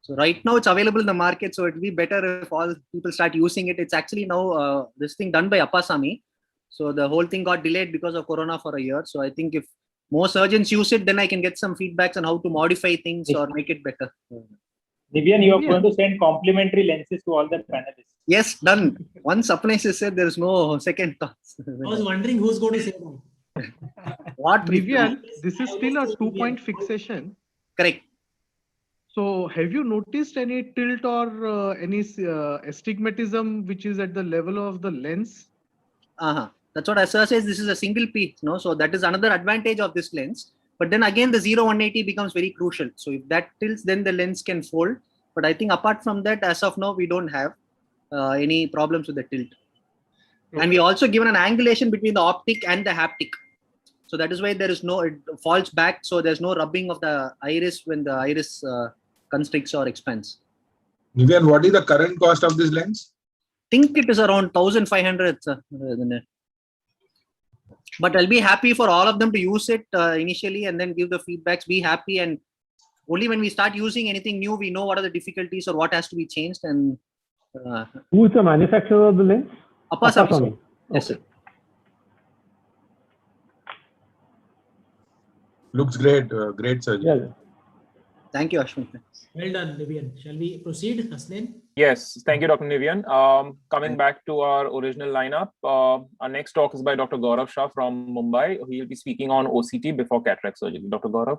So right now it's available in the market. So it will be better if all people start using it. It's actually now this thing done by Appasamy. So the whole thing got delayed because of Corona for a year. So I think if more surgeons use it, then I can get some feedbacks on how to modify things or make it better. Nivian, you are going to send complimentary lenses to all the panelists. Yes, done. Once Sapnesh is said, there is no second thoughts. I was wondering who's going to say that. What? Nivian, this is still a 2-point fixation. Correct. So have you noticed any tilt or any astigmatism which is at the level of the lens? That's what Sir says. This is a single piece, no? So that is another advantage of this lens. But then again, the 0-180 becomes very crucial. So if that tilts, then the lens can fold. But I think apart from that, as of now, we don't have any problems with the tilt. Okay. And we also given an angulation between the optic and the haptic. So that is why there is no, it falls back. So there's no rubbing of the iris when the iris constricts or expands. Nivian, what is the current cost of this lens? I think it is around 1,500. But I'll be happy for all of them to use it initially and then give the feedbacks, be happy. And only when we start using anything new, we know what are the difficulties or what has to be changed. And who is the manufacturer of the lens? Appasamy. Yes, sir. Looks great. Great surgery. Yeah. Thank you, Ashwin. Well done, Nivian. Shall we proceed, Hasnain? Yes, thank you, Dr. Nivian. Coming back to our original lineup, our next talk is by Dr. Gaurav Shah from Mumbai. He will be speaking on OCT before cataract surgery. Dr. Gaurav.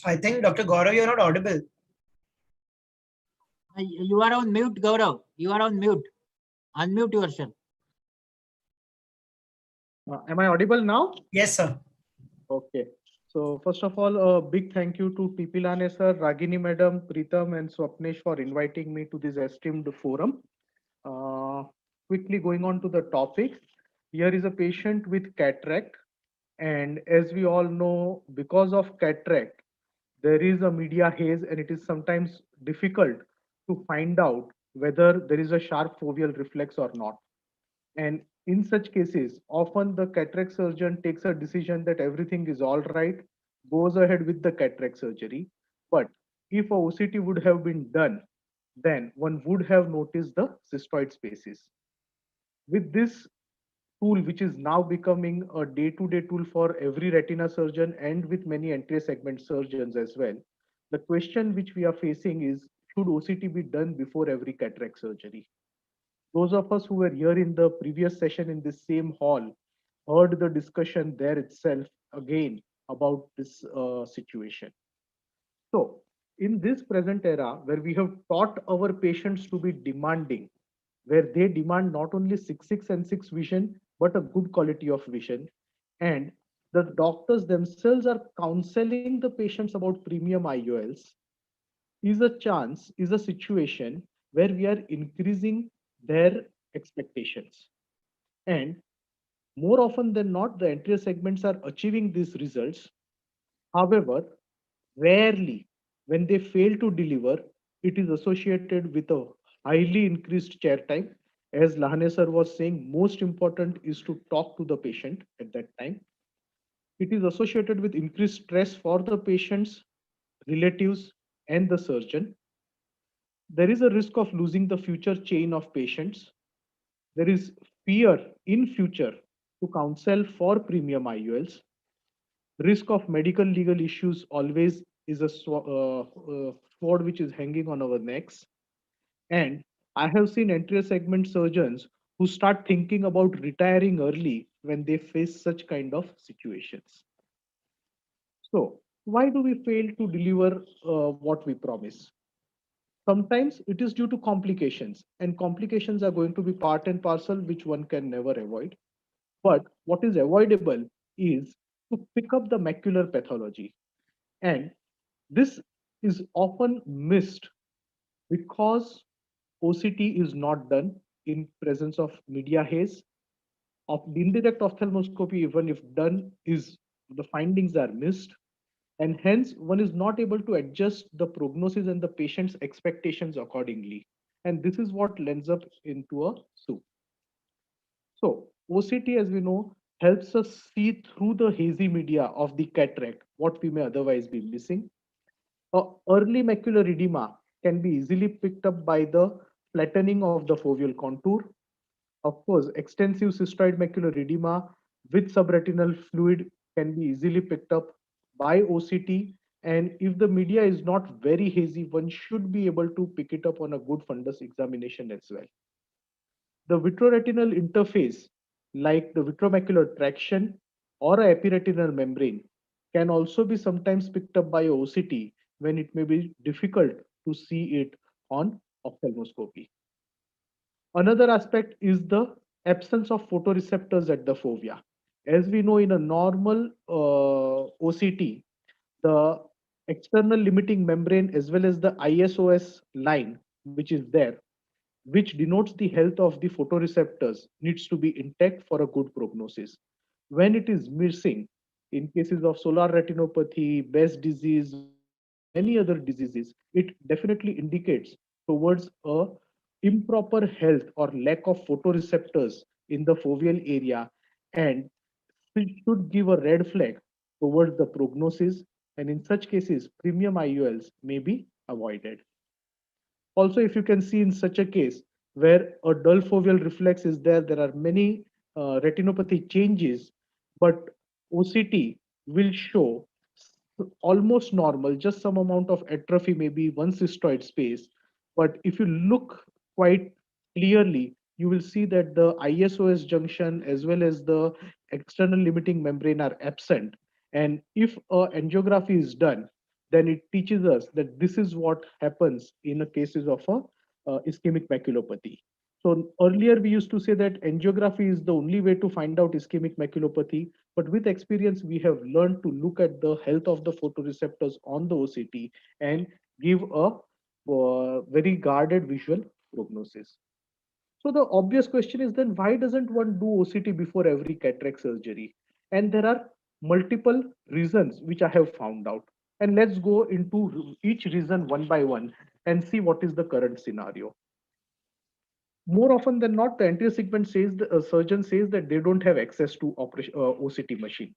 I think, Dr. Gaurav, you're not audible. You are on mute, Gaurav. You are on mute. Unmute yourself. Am I audible now? Yes, sir. Okay. So first of all, a big thank you to TP Lane sir, Ragini madam, Pritam and Swapnesh for inviting me to this esteemed forum. Quickly going on to the topic. Here is a patient with cataract, and as we all know, because of cataract, there is a media haze and it is sometimes difficult to find out whether there is a sharp foveal reflex or not. And in such cases, often the cataract surgeon takes a decision that everything is all right, goes ahead with the cataract surgery. But if a OCT would have been done, then one would have noticed the cystoid spaces. With this tool, which is now becoming a day-to-day tool for every retina surgeon and with many anterior segment surgeons as well, the question which we are facing is, should OCT be done before every cataract surgery? Those of us who were here in the previous session in this same hall heard the discussion there itself again about this situation. So in this present era, where we have taught our patients to be demanding, where they demand not only 6/6 and 6 vision, but a good quality of vision, and the doctors themselves are counseling the patients about premium IOLs, is a situation where we are increasing their expectations. And more often than not, the anterior segments are achieving these results. However, rarely, when they fail to deliver, it is associated with a highly increased chair time. As Lahane sir was saying, most important is to talk to the patient at that time. It is associated with increased stress for the patients, relatives, and the surgeon. There is a risk of losing the future chain of patients. There is fear in future to counsel for premium IULs. Risk of medical legal issues always is a sword which is hanging on our necks. And I have seen anterior segment surgeons who start thinking about retiring early when they face such kind of situations. So why do we fail to deliver what we promise? Sometimes it is due to complications, and complications are going to be part and parcel, which one can never avoid. But what is avoidable is to pick up the macular pathology. And this is often missed because OCT is not done in presence of media haze. Of indirect ophthalmoscopy, even if done, is the findings are missed, and hence one is not able to adjust the prognosis and the patient's expectations accordingly. And this is what lends up into a soup. So OCT, as we know, helps us see through the hazy media of the cataract, what we may otherwise be missing. Early macular edema can be easily picked up by the flattening of the foveal contour. Of course, extensive cystoid macular edema with subretinal fluid can be easily picked up by OCT. And if the media is not very hazy, one should be able to pick it up on a good fundus examination as well. The vitreoretinal interface, like the vitreomacular traction or a epiretinal membrane, can also be sometimes picked up by OCT when it may be difficult to see it on ophthalmoscopy. Another aspect is the absence of photoreceptors at the fovea. As we know, in a normal OCT, the external limiting membrane as well as the ISOS line, which is there, which denotes the health of the photoreceptors, needs to be intact for a good prognosis. When it is missing, in cases of solar retinopathy, Best disease, many other diseases, it definitely indicates towards a improper health or lack of photoreceptors in the foveal area, and it should give a red flag towards the prognosis. And in such cases, premium IULs may be avoided. Also, if you can see in such a case where a dull foveal reflex is there, there are many retinopathy changes, but OCT will show almost normal, just some amount of atrophy, maybe one cystoid space. But if you look quite clearly, you will see that the ISOS junction as well as the external limiting membrane are absent. And if angiography is done, then it teaches us that this is what happens in the cases of a ischemic maculopathy. So earlier we used to say that angiography is the only way to find out ischemic maculopathy, but with experience we have learned to look at the health of the photoreceptors on the OCT and give a very guarded visual prognosis. So the obvious question is then why doesn't one do OCT before every cataract surgery? And there are multiple reasons which I have found out. And let's go into each reason one by one and see what is the current scenario. More often than not, the anterior segment says the surgeon says that they don't have access to OCT machine.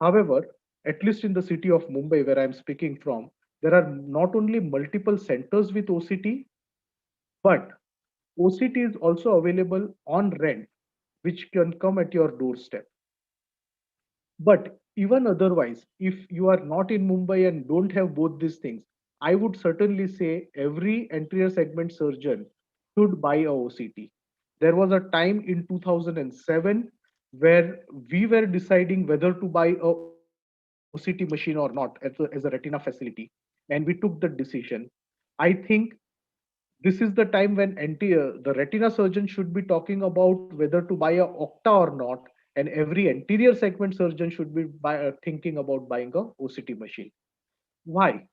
However, at least in the city of Mumbai, where I'm speaking from, there are not only multiple centers with OCT, but OCT is also available on rent, which can come at your doorstep. But even otherwise, if you are not in Mumbai and don't have both these things, I would certainly say every anterior segment surgeon should buy a OCT. There was a time in 2007 where we were deciding whether to buy a OCT machine or not as a retina facility, and we took the decision. I think this is the time when the retina surgeon should be talking about whether to buy a Octa or not, and every anterior segment surgeon should be thinking about buying a OCT machine. Why?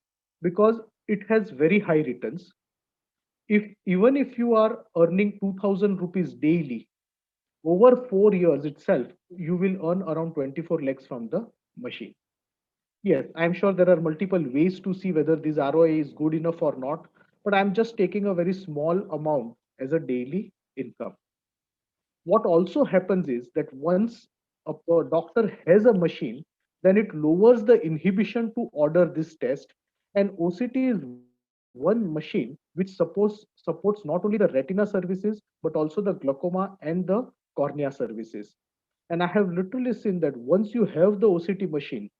Because it has very high returns. Even if you are earning 2000 rupees daily, over 4 years itself, you will earn around 24 lakhs from the machine. Yes, I'm sure there are multiple ways to see whether this ROI is good enough or not, but I'm just taking a very small amount as a daily income. What also happens is that once a doctor has a machine, then it lowers the inhibition to order this test. And OCT is one machine which supports not only the retina services, but also the glaucoma and the cornea services. And I have literally seen that once you have the OCT machine,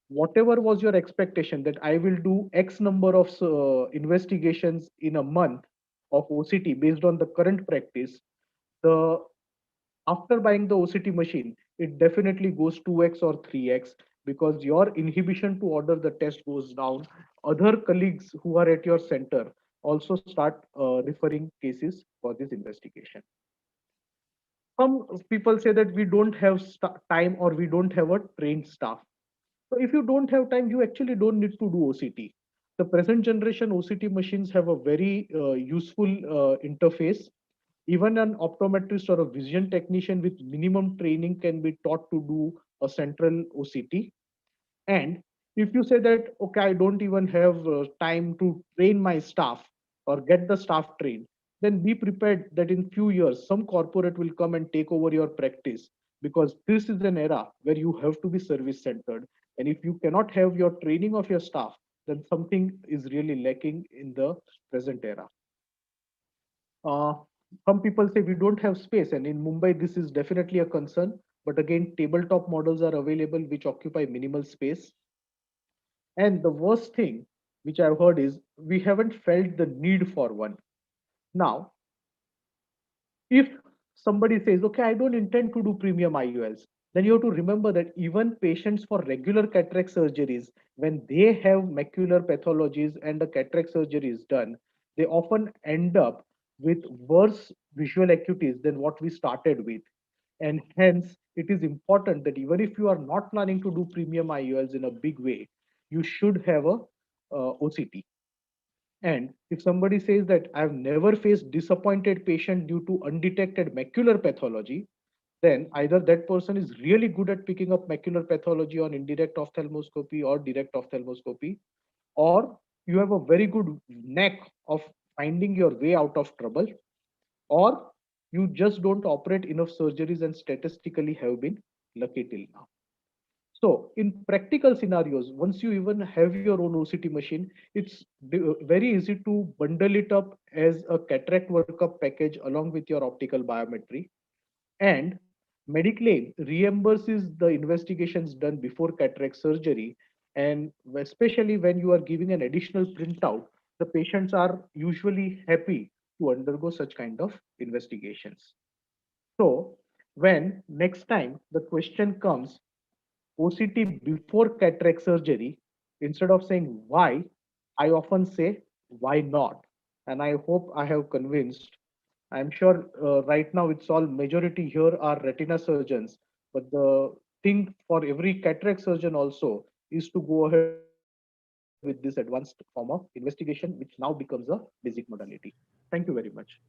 whatever was your expectation that I will do X number of investigations in a month of OCT based on the current practice, the after buying the OCT machine, it definitely goes 2x or 3x because your inhibition to order the test goes down. Other colleagues who are at your center also start referring cases for this investigation. Some people say that we don't have time or we don't have a trained staff. So if you don't have time, you actually don't need to do OCT. The present generation OCT machines have a very useful interface. Even an optometrist or a vision technician with minimum training can be taught to do a central OCT. And if you say that, okay, I don't even have time to train my staff or get the staff trained, then be prepared that in few years, some corporate will come and take over your practice because this is an era where you have to be service centered. And if you cannot have your training of your staff, then something is really lacking in the present era. Uh, some people say we don't have space, and in Mumbai, this is definitely a concern. But again, tabletop models are available which occupy minimal space. And the worst thing which I've heard is we haven't felt the need for one. Now, if somebody says, okay, I don't intend to do premium IULs, then you have to remember that even patients for regular cataract surgeries, when they have macular pathologies and the cataract surgery is done, they often end up with worse visual acuities than what we started with. And hence, it is important that even if you are not planning to do premium IULs in a big way, you should have a OCT. And if somebody says that I've never faced disappointed patient due to undetected macular pathology, then either that person is really good at picking up macular pathology on indirect ophthalmoscopy or direct ophthalmoscopy, or you have a very good knack of finding your way out of trouble, or you just don't operate enough surgeries and statistically have been lucky till now. So in practical scenarios, once you even have your own OCT machine, it's very easy to bundle it up as a cataract workup package along with your optical biometry. And Mediclaim reimburses the investigations done before cataract surgery. And especially when you are giving an additional printout, the patients are usually happy to undergo such kind of investigations. So when next time the question comes, OCT before cataract surgery, instead of saying why, I often say why not. And I hope I have convinced I'm sure right now it's all majority here are retina surgeons, but the thing for every cataract surgeon also is to go ahead with this advanced form of investigation, which now becomes a basic modality. Thank you very much.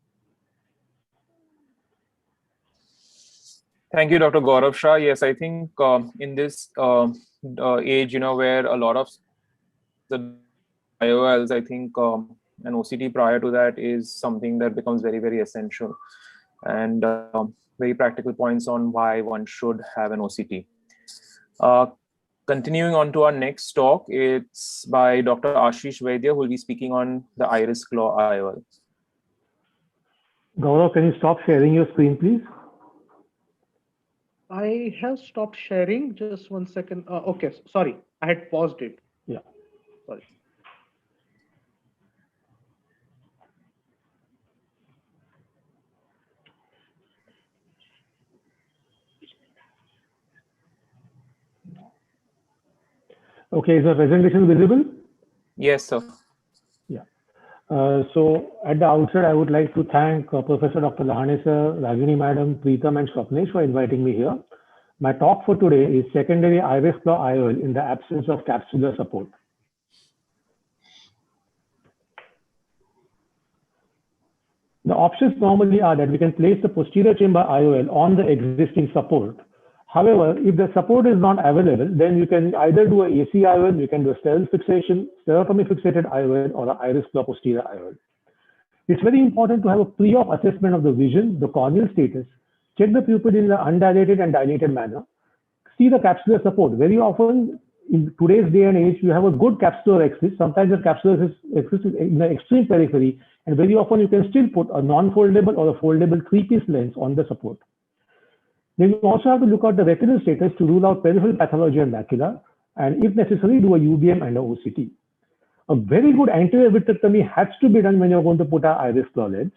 Thank you, Dr. Gaurav Shah. Yes, I think in this age, where a lot of the IOLs, I think an OCT prior to that is something that becomes very, very essential, and very practical points on why one should have an OCT. Continuing on to our next talk, it's by Dr. Ashish Vaidya, who will be speaking on the iris claw IOL. Gaurav, can you stop sharing your screen, please? I have stopped sharing. Just 1 second. Okay, sorry. I had paused it. Yeah. Sorry. Okay, is the presentation visible? Yes, sir. Yeah. So at the outset, I would like to thank Professor Dr. Lahane sir, Ragini madam, Preetham and Swapnesh for inviting me here. My talk for today is secondary iris claw IOL in the absence of capsular support. The options normally are that we can place the posterior chamber IOL on the existing support. However, if the support is not available, then you can either do a AC IOL, you can do a stereotomy fixated IOL, or an iris claw posterior IOL. It's very important to have a pre-op assessment of the vision, the corneal status, check the pupil in an undilated and dilated manner, see the capsular support. Very often in today's day and age, you have a good capsular axis. Sometimes the capsular axis is in the extreme periphery, and very often you can still put a non-foldable or a foldable 3-piece lens on the support. Then you also have to look at the retinal status to rule out peripheral pathology and macula, and if necessary, do a UBM and a OCT. A very good anterior vitrectomy has to be done when you're going to put an iris claw lens.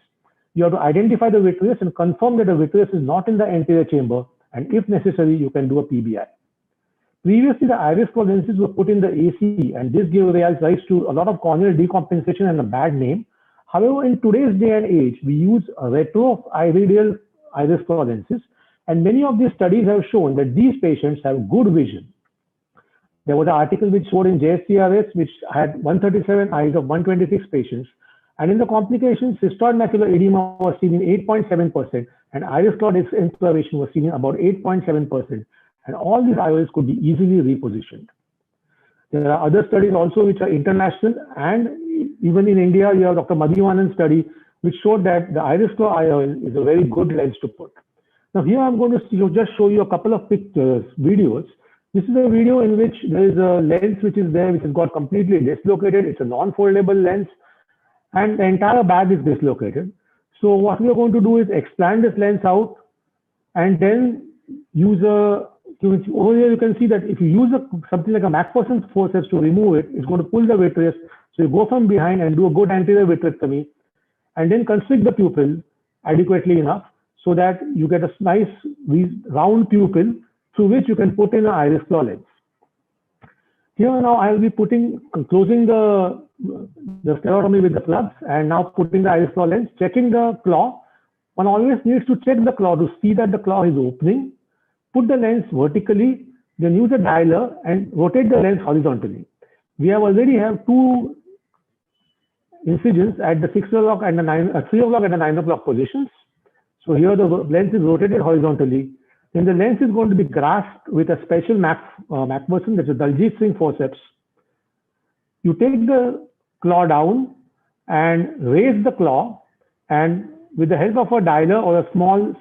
You have to identify the vitreous and confirm that the vitreous is not in the anterior chamber, and if necessary, you can do a PBI. Previously, the iris claw lenses were put in the AC, and this gave rise to a lot of corneal decompensation and a bad name. However, in today's day and age, we use a retroiridial iris claw lenses, and many of these studies have shown that these patients have good vision. There was an article which showed in JSCRS, which had 137 eyes of 126 patients, and in the complications, cystoid macular edema was seen in 8.7%, and iris claw discoloration was seen in about 8.7%, and all these IOLs could be easily repositioned. There are other studies also which are international, and even in India, you have Dr. Madhivanan's study, which showed that the iris claw IOL is a very good lens to put. Now here I'm going to just show you a couple of pictures, videos. This is a video in which there is a lens which is there, which has got completely dislocated. It's a non-foldable lens, and the entire bag is dislocated. So what we are going to do is expand this lens out, and then use a, over here you can see that if you use something like a Macpherson's forceps to remove it, it's going to pull the vitreous. So you go from behind and do a good anterior vitrectomy, and then constrict the pupil adequately enough so that you get a nice round pupil through which you can put in an iris claw lens. Here now I will be closing the stereotomy with the plugs, and now putting the iris claw lens, checking the claw. One always needs to check the claw to see that the claw is opening. Put the lens vertically, then use a dialer and rotate the lens horizontally. We already have 2 incisions at the 6 o'clock and the 3 o'clock and the 9 o'clock positions. So here the lens is rotated horizontally. Then the lens is going to be grasped with a special Macpherson, that's a Daljit Singh forceps. You take the claw down and raise the claw, and with the help of a dialer or a small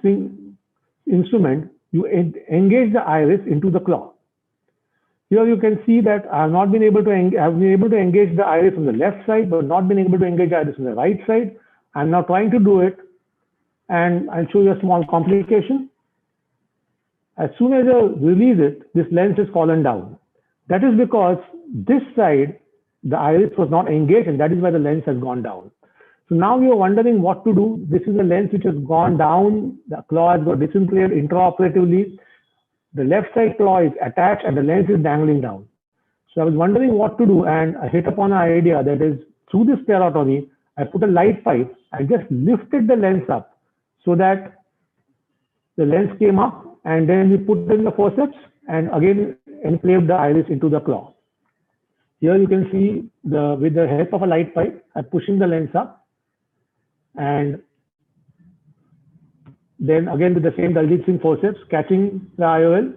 instrument, you engage the iris into the claw. Here you can see that I have not been able to engage the iris on the left side, but not been able to engage the iris on the right side. I'm now trying to do it, and I'll show you a small complication. As soon as I release it, this lens is fallen down. That is because this side, the iris was not engaged, and that is why the lens has gone down. So now you are wondering what to do. This is a lens which has gone down. The claw has got disinclated intraoperatively. The left side claw is attached and the lens is dangling down. So I was wondering what to do, and I hit upon an idea that is, through this stereotomy, I put a light pipe. I just lifted the lens up, so that the lens came up, and then we put in the forceps and again enclaved the iris into the claw. Here you can see with the help of a light pipe, I'm pushing the lens up, and then again with the same Daljit Singh forceps, catching the IOL.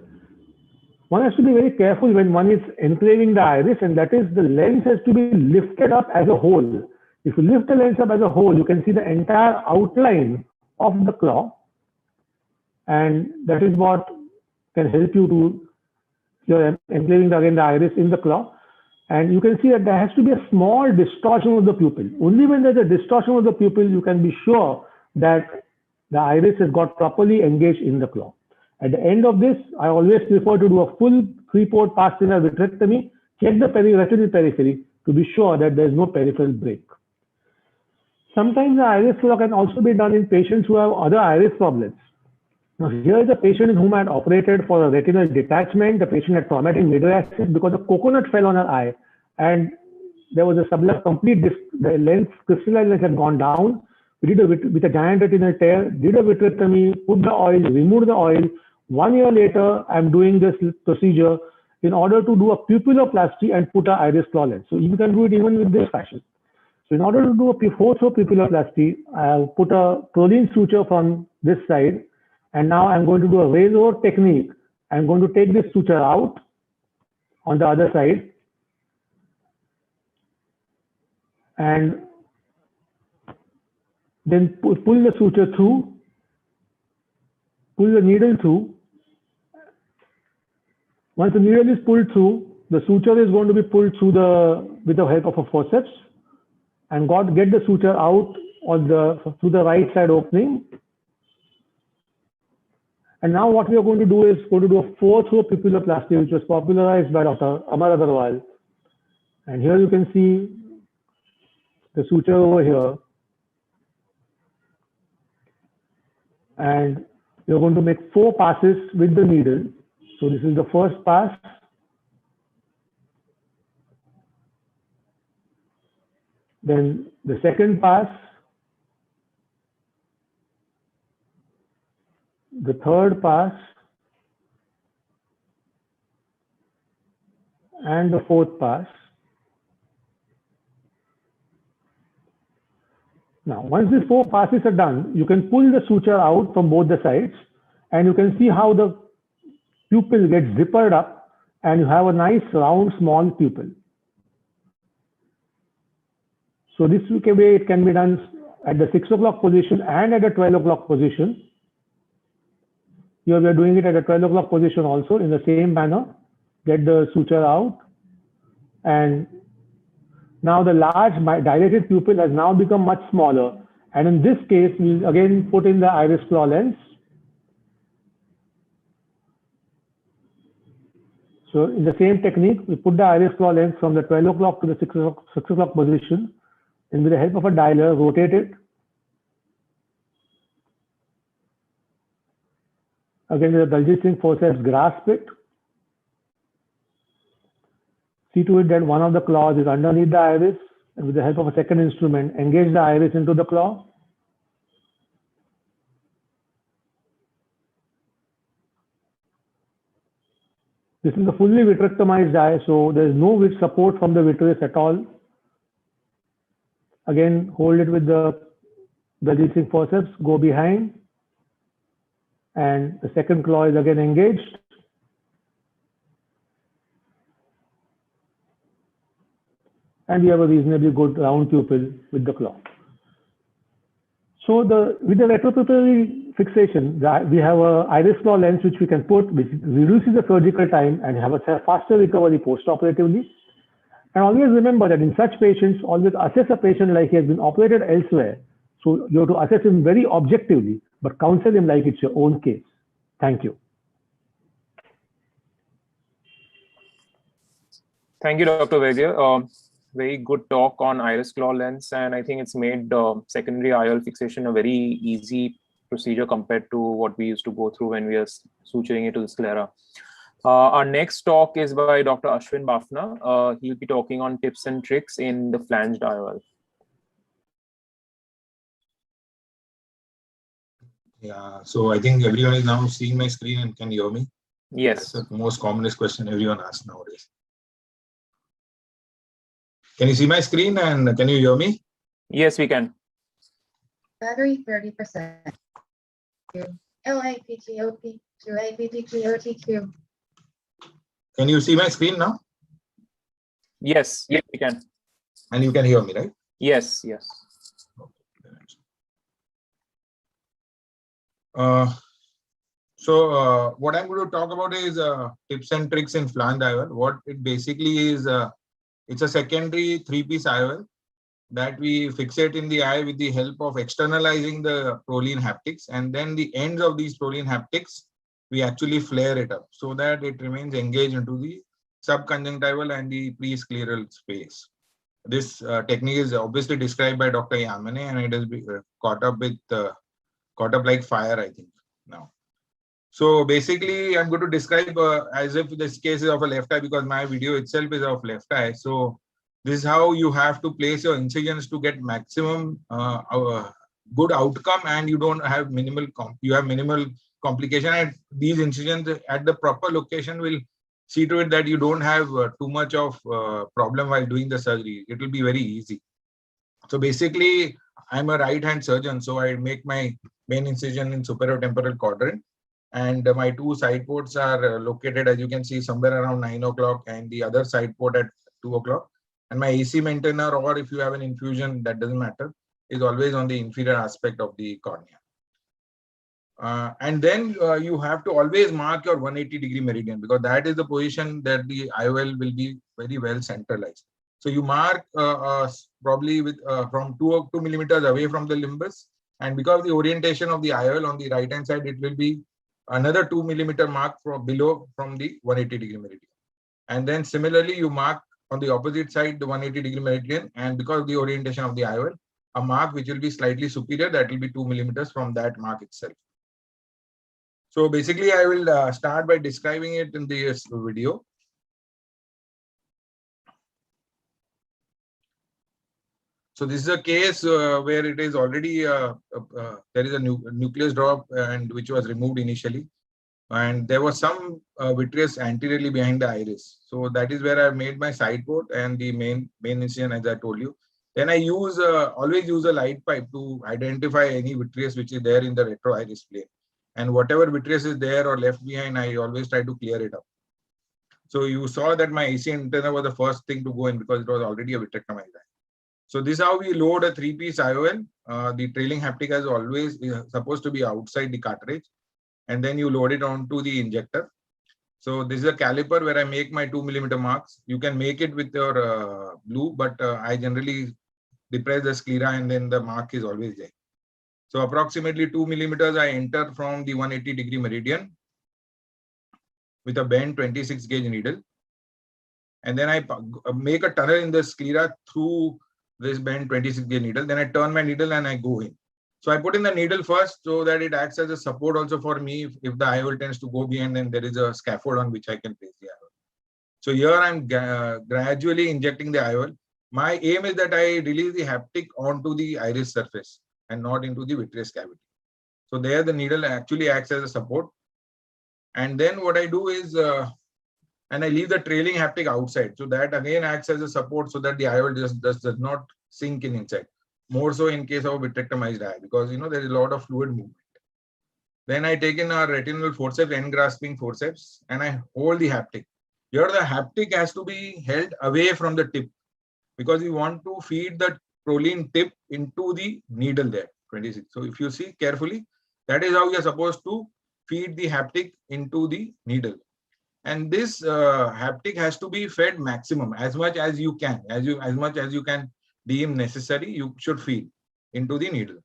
One has to be very careful when one is enclaving the iris, and that is the lens has to be lifted up as a whole. If you lift the lens up as a whole, you can see the entire outline of the claw, and that is what can help you to, you're enclaving again the iris in the claw. And you can see that there has to be a small distortion of the pupil. Only when there's a distortion of the pupil, you can be sure that the iris has got properly engaged in the claw. At the end of this, I always prefer to do a full 3-port pars-thinner vitrectomy, check the retinal periphery to be sure that there is no peripheral break. Sometimes the iris claw can also be done in patients who have other iris problems. Now, here is a patient in whom I had operated for a retinal detachment. The patient had traumatic mydriasis because a coconut fell on her eye, and there was a complete the lens, crystalline lens had gone down. We did with a giant retinal tear, did a vitrectomy, put the oil, removed the oil. 1 year later, I'm doing this procedure in order to do a pupilloplasty and put an iris claw lens. So you can do it even with this fashion. So in order to do a photo pupilloplasty, I'll put a proline suture from this side, and now I'm going to do a razor technique. I'm going to take this suture out on the other side, and then pull the suture through, pull the needle through. Once the needle is pulled through, the suture is going to be pulled through with the help of a forceps, and get the suture out through the right side opening. And now what we are going to do is going to do a 4-throw pupilloplasty, which was popularized by Dr. Amar Agarwal. And here you can see the suture over here. And you're going to make 4 passes with the needle. So this is the first pass. Then the second pass. The third pass. And the fourth pass. Now, once these 4 passes are done, you can pull the suture out from both the sides, and you can see how the pupil gets zippered up, and you have a nice round small pupil. So this way it can be done at the 6 o'clock position and at the 12 o'clock position. Here we are doing it at the 12 o'clock position also in the same manner. Get the suture out, and now the large dilated pupil has now become much smaller. And in this case, we again put in the iris claw lens. So in the same technique, we put the iris claw lens from the 12 o'clock to the 6 o'clock position, and with the help of a dialer, rotate it. Again, with the Daljit Singh forceps, grasp it. See to it that one of the claws is underneath the iris, and with the help of a second instrument, engage the iris into the claw. This is a fully vitrectomized eye, so there is no support from the vitreous at all. Again, hold it with the Daljit Singh forceps, go behind, and the second claw is again engaged. And we have a reasonably good round pupil with the claw. So with the retropupillary fixation, we have a iris claw lens which we can put, which reduces the surgical time and have a faster recovery post-operatively. And always remember that in such patients, always assess a patient like he has been operated elsewhere. So you have to assess him very objectively, but counsel him like it's your own case. Thank you. Thank you, Dr. Vaidya. Very good talk on iris claw lens, and I think it's made secondary IOL fixation a very easy procedure compared to what we used to go through when we are suturing it to the sclera. Our next talk is by Dr. Ashwin Bafna. He'll be talking on tips and tricks in the flanged IOL. Yeah, so I think everyone is now seeing my screen and can hear me. Yes. That's the most commonest question everyone asks nowadays. Can you see my screen and can you hear me? Yes, we can. Battery 30%. LAPTOP, QAPPTOTQ. Can you see my screen now? Yes, we can. And you can hear me, right? Yes, yes. What I'm going to talk about is tips and tricks in flange IOL. What it basically is, it's a secondary 3-piece IOL that we fixate in the eye with the help of externalizing the Prolene haptics, and then the ends of these Prolene haptics, we actually flare it up so that it remains engaged into the subconjunctival and the prescleral space. This technique is obviously described by Dr. Yamane, and it has been caught up like fire, I think, now. So basically, I'm going to describe as if this case is of a left eye, because my video itself is of left eye. So this is how you have to place your incisions to get maximum good outcome, and you don't have minimal complication. And these incisions at the proper location will see to it that you don't have too much of problem while doing the surgery. It will be very easy. So basically, I'm a right-hand surgeon, so I make my main incision in superior temporal quadrant, and my two side ports are located, as you can see, somewhere around 9 o'clock, and the other side port at 2 o'clock. And my AC maintainer, or if you have an infusion, that doesn't matter, is always on the inferior aspect of the cornea. And then you have to always mark your 180-degree meridian, because that is the position that the IOL will be very well centralized. So you mark probably with from 2 millimeters away from the limbus, and because the orientation of the IOL on the right hand side, it will be another 2 millimeter mark from below from the 180-degree meridian. And then similarly, you mark on the opposite side the 180-degree meridian, and because of the orientation of the IOL, a mark which will be slightly superior, that will be 2 millimeters from that mark itself. So basically, I will start by describing it in this video. So this is a case where it is already there is a nucleus drop, and which was removed initially, and there was some vitreous anteriorly behind the iris. So that is where I made my side port and the main incision, as I told you. Then I use always use a light pipe to identify any vitreous which is there in the retro iris plane. And whatever vitreous is there or left behind, I always try to clear it up. So you saw that my AC antenna was the first thing to go in, because it was already a vitrectomized eye. So this is how we load a 3-piece IOL. The trailing haptic is always supposed to be outside the cartridge, and then you load it onto the injector. So this is a caliper where I make my 2 millimeter marks. You can make it with your blue, but I generally depress the sclera, and then the mark is always there. So approximately 2 millimeters I enter from the 180-degree meridian with a bent 26 gauge needle. And then I make a tunnel in the sclera through this bent 26 gauge needle. Then I turn my needle and I go in. So I put in the needle first so that it acts as a support also for me. If the IOL tends to go behind, then there is a scaffold on which I can place the IOL. So here I'm gradually injecting the IOL. My aim is that I release the haptic onto the iris surface and not into the vitreous cavity. So there the needle actually acts as a support. And then what I do is, and I leave the trailing haptic outside. So that again acts as a support so that the IOL just does not sink in inside. More so in case of a vitrectomized eye, because there is a lot of fluid movement. Then I take in our retinal forceps, end grasping forceps, and I hold the haptic. Here the haptic has to be held away from the tip, because we want to feed the Prolene tip into the needle there, 26. So if you see carefully, that is how you are supposed to feed the haptic into the needle. And this haptic has to be fed maximum, as much as you can, as much as you can deem necessary, you should feed into the needle.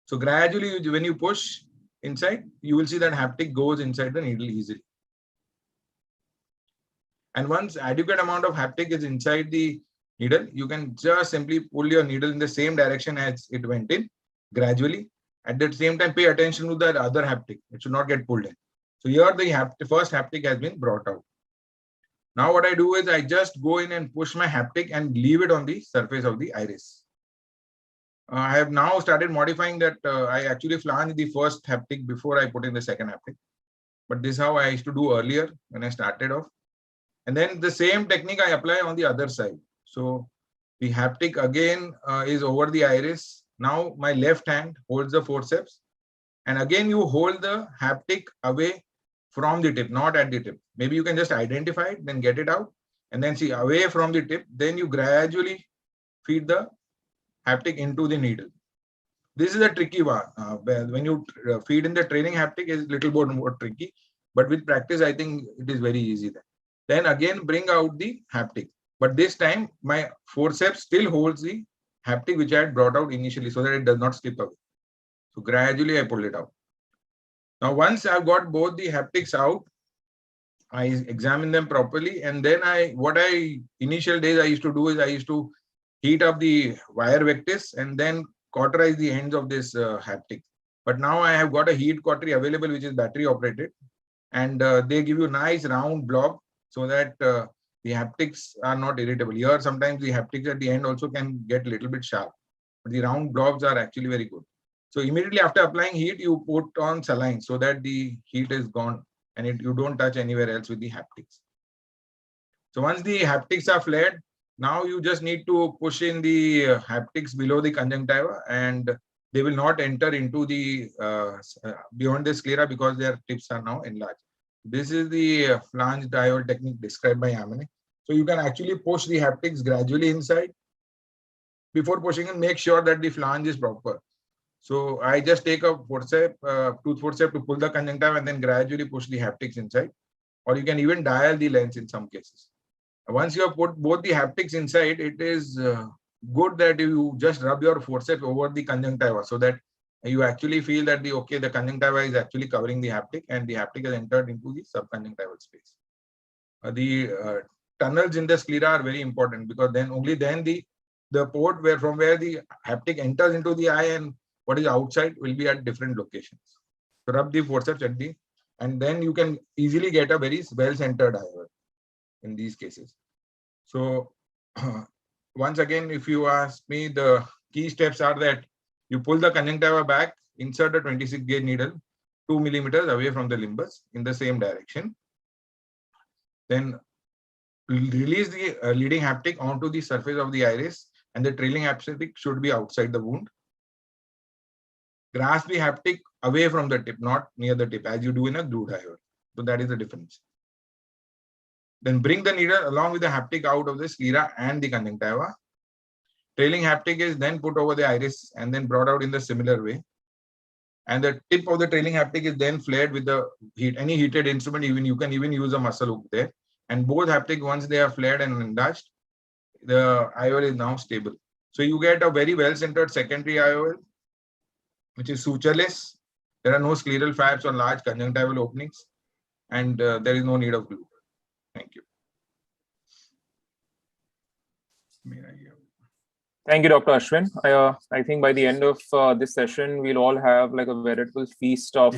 So gradually, when you push inside, you will see that haptic goes inside the needle easily. And once adequate amount of haptic is inside the needle, you can just simply pull your needle in the same direction as it went in, gradually. At the same time, pay attention to that other haptic. It should not get pulled in. So here the first haptic has been brought out. Now what I do is I just go in and push my haptic and leave it on the surface of the iris. I have now started modifying that. I actually flange the first haptic before I put in the second haptic. But this is how I used to do earlier when I started off. And then the same technique I apply on the other side. So the haptic again is over the iris. Now my left hand holds the forceps. And again, you hold the haptic away from the tip, not at the tip. Maybe you can just identify it, then get it out, and then see away from the tip. Then you gradually feed the haptic into the needle. This is a tricky one. When you feed in the training haptic, is little bit more tricky, but with practice, I think it is very easy. Then again, bring out the haptic. But this time, my forceps still holds the haptic which I had brought out initially, so that it does not slip away. So gradually, I pull it out. Now, once I've got both the haptics out, I examine them properly, and then initial days I used to do is I used to heat up the wire vectis and then cauterize the ends of this haptic. But now I have got a heat cautery available which is battery operated, and they give you nice round blob so that the haptics are not irritable. Here sometimes the haptics at the end also can get a little bit sharp, but the round blobs are actually very good. So immediately after applying heat, you put on saline so that the heat is gone and you don't touch anywhere else with the haptics. So once the haptics are flared, now you just need to push in the haptics below the conjunctiva, and they will not enter into the beyond the sclera because their tips are now enlarged. This is the flange diode technique described by Yamane. So you can actually push the haptics gradually inside. Before pushing in, make sure that the flange is proper. So I just take a forceps, tooth forceps to pull the conjunctiva and then gradually push the haptics inside. Or you can even dial the lens in some cases. Once you have put both the haptics inside, it is good that you just rub your forceps over the conjunctiva so that you actually feel that the conjunctiva is actually covering the haptic and the haptic has entered into the subconjunctival space. The tunnels in the sclera are very important because only then the port from where the haptic enters into the eye and what is outside will be at different locations. So rub the forceps and then you can easily get a very well-centered eye in these cases. So once again, if you ask me, the key steps are that you pull the conjunctiva back, insert a 26 gauge needle 2 millimeters away from the limbus in the same direction. Then release the leading haptic onto the surface of the iris, and the trailing haptic should be outside the wound. Grasp the haptic away from the tip, not near the tip, as you do in a glue diode. So that is the difference. Then bring the needle along with the haptic out of the sclera and the conjunctiva. Trailing haptic is then put over the iris and then brought out in the similar way. And the tip of the trailing haptic is then flared with the any heated instrument. You can even use a muscle hook there. And both haptic, once they are flared and enlarged, the IOL is now stable. So you get a very well-centered secondary IOL, which is sutureless. There are no scleral fibers or large conjunctival openings, and there is no need of glue. Thank you. Thank you, Dr. Ashwin. I think by the end of this session, we'll all have like a veritable feast of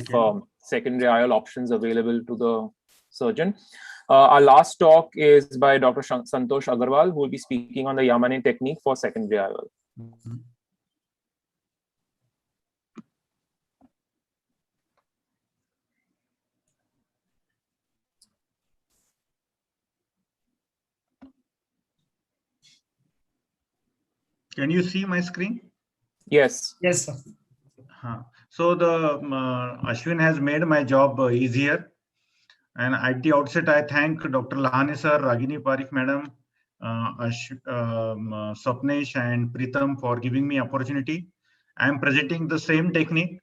secondary IOL options available to the surgeon. Our last talk is by Dr. Santosh Agarwal, who will be speaking on the Yamane technique for secondary IOL. Can you see my screen? Yes. Yes, sir. So the Ashwin has made my job easier. And at the outset, I thank Dr. Lahane sir, Ragini Parikh madam, Swapnesh and Pritam for giving me opportunity. I am presenting the same technique.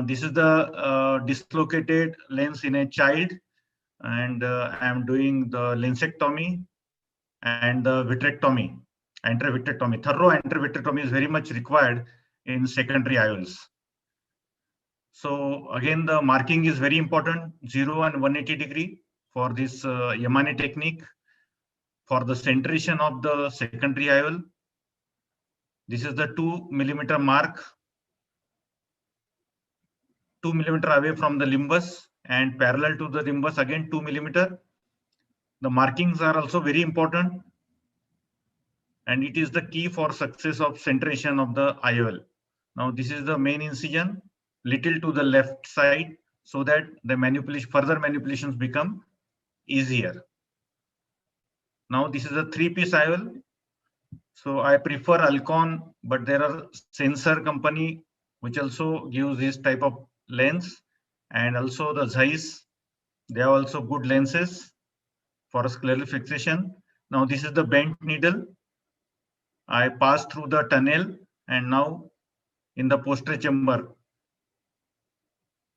This is the dislocated lens in a child, and I am doing the lensectomy and the vitrectomy, entrovitrectomy. Thorough entrovitrectomy is very much required in secondary IOLs. So again, the marking is very important, 0 and 180 degree for this Yamane technique. For the centration of the secondary IOL, this is the 2 millimeter mark, 2 millimeter away from the limbus and parallel to the limbus, again 2 millimeter. The markings are also very important. and it is the key for success of centration of the IOL. Now this is the main incision, little to the left side, so that the further manipulations become easier. Now this is a 3-piece IOL. So I prefer Alcon, but there are sensor company which also gives this type of lens, and also the Zeiss. They are also good lenses for scleral fixation. Now this is the bent needle. I pass through the tunnel and now in the posterior chamber.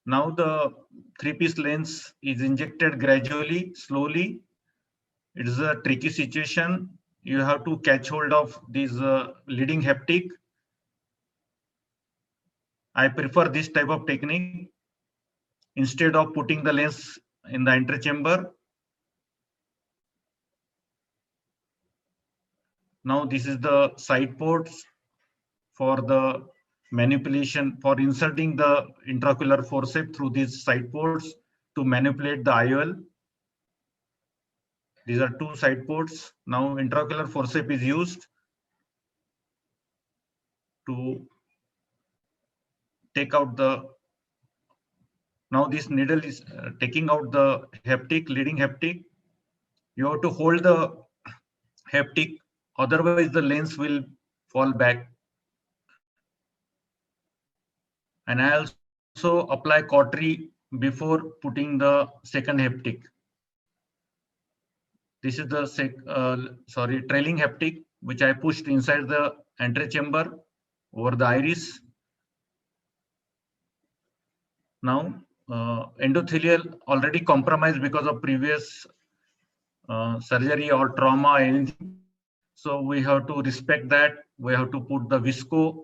Now the 3-piece lens is injected gradually, slowly. It is a tricky situation. You have to catch hold of this leading haptic. I prefer this type of technique instead of putting the lens in the antechamber. Now this is the side ports for the manipulation, for inserting the intraocular forceps through these side ports to manipulate the IOL. These are 2 side ports. Now intraocular forceps is used to take out the. Now this needle is taking out the haptic, leading haptic. You have to hold the haptic, otherwise the lens will fall back. And I also apply cautery before putting the second haptic. This is the trailing haptic, which I pushed inside the antechamber over the iris. Now endothelial already compromised because of previous surgery or trauma, anything. So we have to respect that. We have to put the visco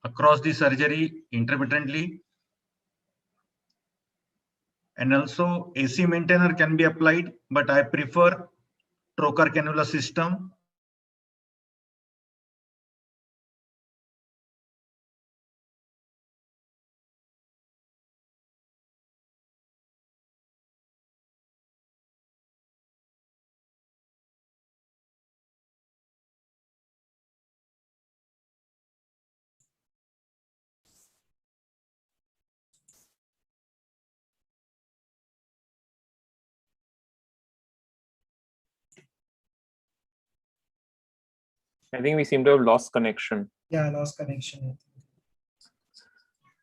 across the surgery intermittently. And also AC maintainer can be applied, but I prefer trocar cannula system. I think we seem to have lost connection. Yeah, lost connection.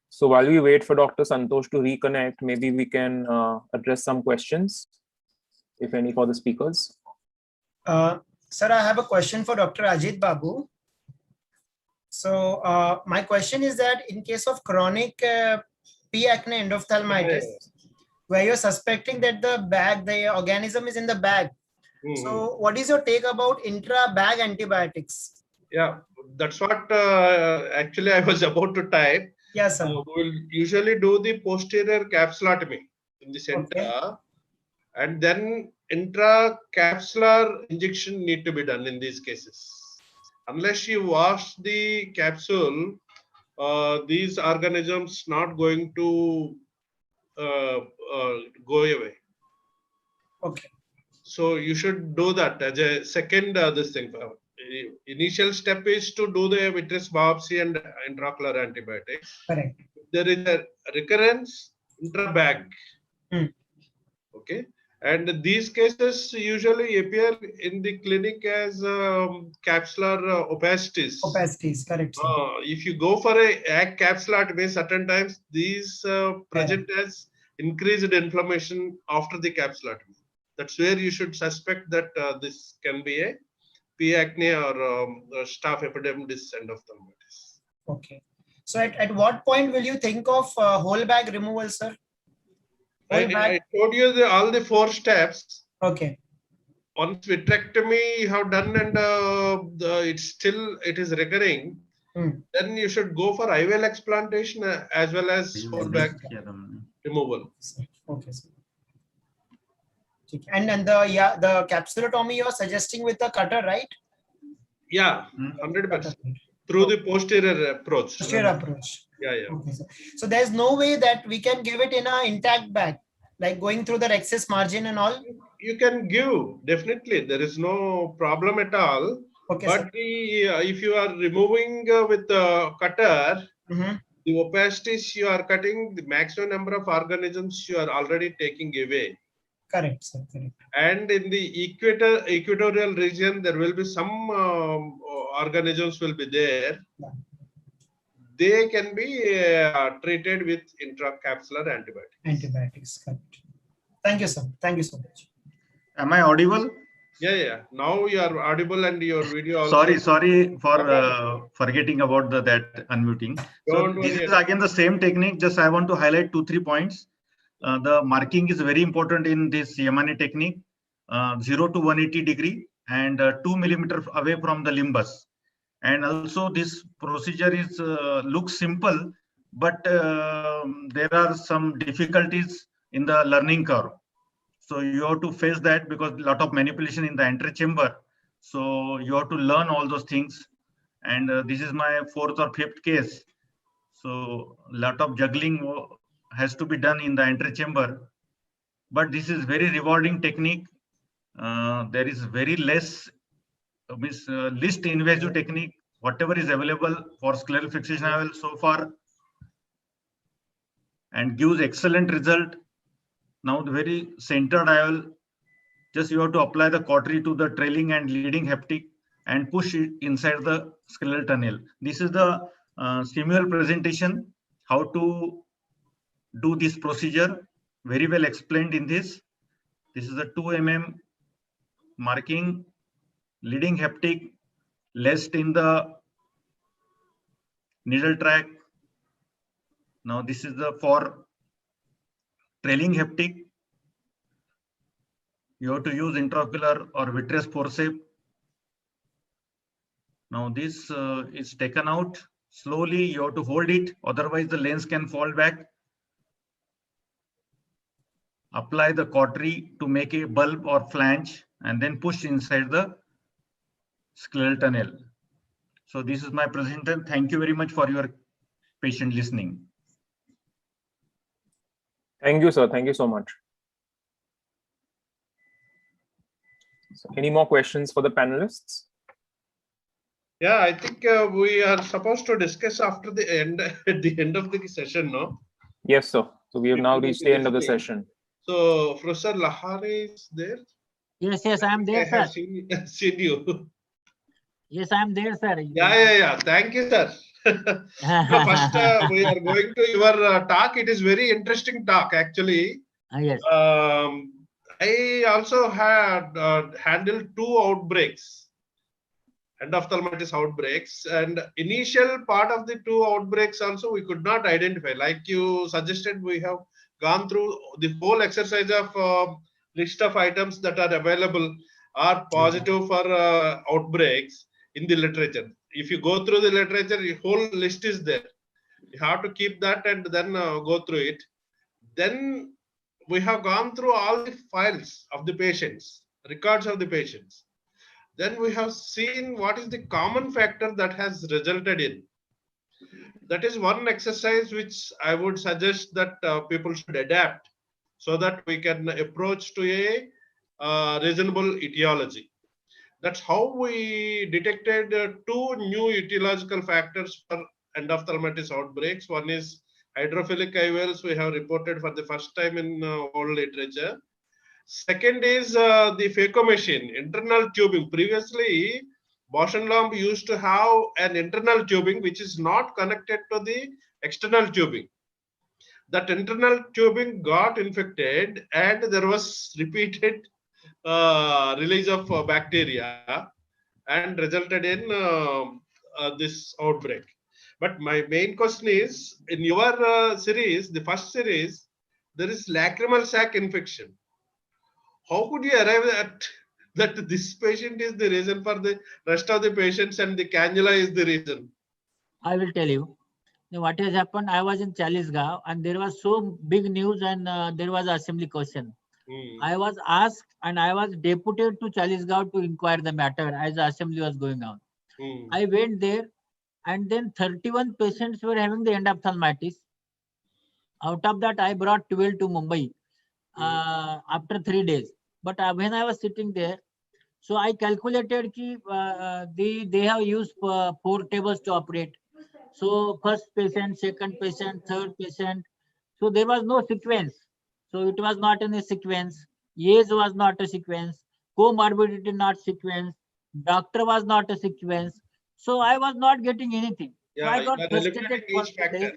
So while we wait for Dr. Santosh to reconnect, maybe we can address some questions, if any, for the speakers. Sir, I have a question for Dr. Ajit Babu. So my question is that in case of chronic P. acne endophthalmitis, where you're suspecting that the organism is in the bag. So what is your take about intra-bag antibiotics? Yeah, that's what actually I was about to type. Yes, sir. We'll usually do the posterior capsulotomy in the center, Okay. and then intracapsular injection need to be done in these cases. Unless you wash the capsule, these organisms not going to go away. Okay. So you should do that as a second this thing. Initial step is to do the vitreous biopsy and intraocular antibiotics. Correct. There is a recurrence intra-bag. Okay. And these cases usually appear in the clinic as capsular opacities. Opacities, correct. If you go for a capsulotomy, certain times these present as increased inflammation after the capsulotomy. That's where you should suspect that this can be a P. acne or staph epidermidis endophthalmitis. Okay. So at what point will you think of whole bag removal, sir? I told you all the 4 steps. Okay. Once vitrectomy you have done and it is recurring, then you should go for IOL explantation as well as whole bag removal. Okay, sir. And the capsulotomy you're suggesting with the cutter, right? Yeah, 100%. Through the posterior approach. Posterior approach. Yeah, yeah. Okay, so there's no way that we can give it in an intact bag, like going through the rhexis margin and all? You can give, definitely. There is no problem at all. Okay, but sir. if you are removing with the cutter, the opacities you are cutting, the maximum number of organisms you are already taking away. Correct, sir. Correct. And in the equatorial region, there will be some organisms will be there. Yeah. They can be treated with intracapsular antibiotics. Antibiotics. Correct. Thank you, sir. Thank you so much. Am I audible? Yeah. Now you are audible and your video also. Sorry for forgetting about that unmuting. So this is again the same technique. Just I want to highlight 2-3 points. The marking is very important in this Yamane technique. 0 to 180 degree and 2 millimeters away from the limbus. And also this procedure is looks simple, but there are some difficulties in the learning curve. So you have to face that because a lot of manipulation in the antechamber. So you have to learn all those things. And this is my 4th or 5th case. So a lot of juggling has to be done in the antechamber. But this is very rewarding technique. There is very less least invasive technique. Whatever is available for scleral fixation IOL so far, and gives excellent result. Now the very centered IOL, just you have to apply the cautery to the trailing and leading haptic and push it inside the scleral tunnel. This is the simul presentation, how to do this procedure, very well explained in this. This is the 2 mm marking, leading haptic, laced in the needle track. Now this is the for trailing haptic. You have to use intraocular or vitreous forceps. Now this is taken out slowly. You have to hold it, otherwise the lens can fall back. Apply the cautery to make a bulb or flange and then push inside the scleral tunnel. So this is my presentation. Thank you very much for your patient listening. Thank you, sir. Thank you so much. So any more questions for the panelists? Yeah, I think we are supposed to discuss after the end, at the end of the session, no? Yes, sir. So we have now reached the end of the session. So Professor Lahari is there? Yes, I am there, I have sir. seen you. Yes, I am there, sir. Yeah. Thank you, sir. No, first, we are going to your talk. It is very interesting talk, actually. Yes. I also had handled 2 outbreaks, endophthalmitis outbreaks, and initial part of the 2 outbreaks also we could not identify. Like you suggested, we have gone through the whole exercise of list of items that are available are positive for outbreaks in the literature. If you go through the literature, the whole list is there. You have to keep that and then go through it. Then we have gone through all the files of the patients, records of the patients. Then we have seen what is the common factor that has resulted in. That is one exercise which I would suggest that people should adapt so that we can approach to a reasonable etiology. That's how we detected 2 new etiological factors for endophthalmitis outbreaks. One is hydrophilic IOLs, we have reported for the first time in old literature. Second is the phaco machine, internal tubing. Previously, Bausch and Lomb used to have an internal tubing which is not connected to the external tubing. That internal tubing got infected and there was repeated release of bacteria and resulted in this outbreak. But my main question is, in your series, the first series, there is lacrimal sac infection. How could you arrive at that this patient is the reason for the rest of the patients and the cannula is the reason? I will tell you. Now, what has happened, I was in Chalisgaon and there was so big news and there was assembly question. I was asked and I was deputed to Chalisgaon to inquire the matter as the assembly was going on. I went there and then 31 patients were having the endophthalmitis. Out of that, I brought 12 to Mumbai after 3 days. But when I was sitting there, So I calculated ki, they have used 4 tables to operate. So first patient, second patient, third patient. So there was no sequence. So it was not in a sequence. Age was not a sequence. Comorbidity not sequence. Doctor was not a sequence. So I was not getting anything. So Yeah, I you got are frustrated eliminating for each 2 days.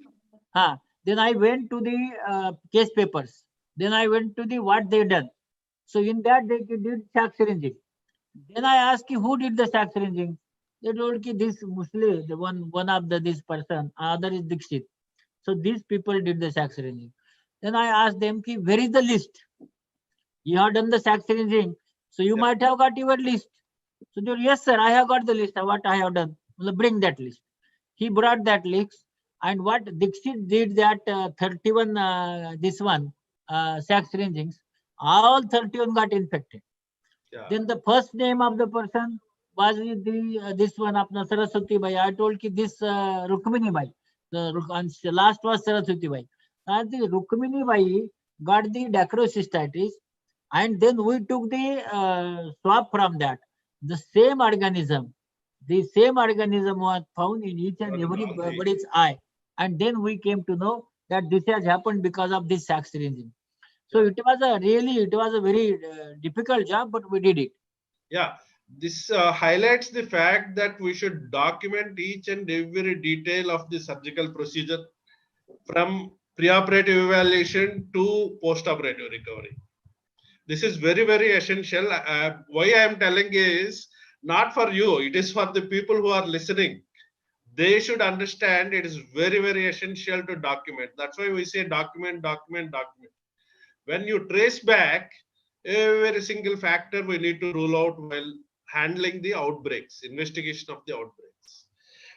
factor. Then I went to the case papers. Then I went to the what they done. So in that they did sac syringing. Then I asked who did the sac syringing. They told ki this Muslim, the one of this person, other is Dixit. So these people did the sac syringing. Then I asked them ki where is the list? You have done the sac syringing, so you might have got your list. So they told, yes sir, I have got the list of what I have done. Well, bring that list. He brought that list, and what Dixit did that 31 sac syringings, all 31 got infected. Then the first name of the person was the this one of Saraswati Bai. I told ki this Rukmini Bai. And the last was Saraswati Bai. And the Rukmini Bai got the dacrocystitis, and then we took the swab from that. The same organism was found in each and everybody's eye. And then we came to know that this has happened because of this sac syringing. So it was a very difficult job, but we did it. Yeah, this highlights the fact that we should document each and every detail of the surgical procedure from preoperative evaluation to postoperative recovery. This is very, very essential. Why I am telling is not for you, it is for the people who are listening. They should understand it is very, very essential to document. That's why we say document, document, document. When you trace back every single factor we need to rule out while handling the outbreaks, investigation of the outbreaks.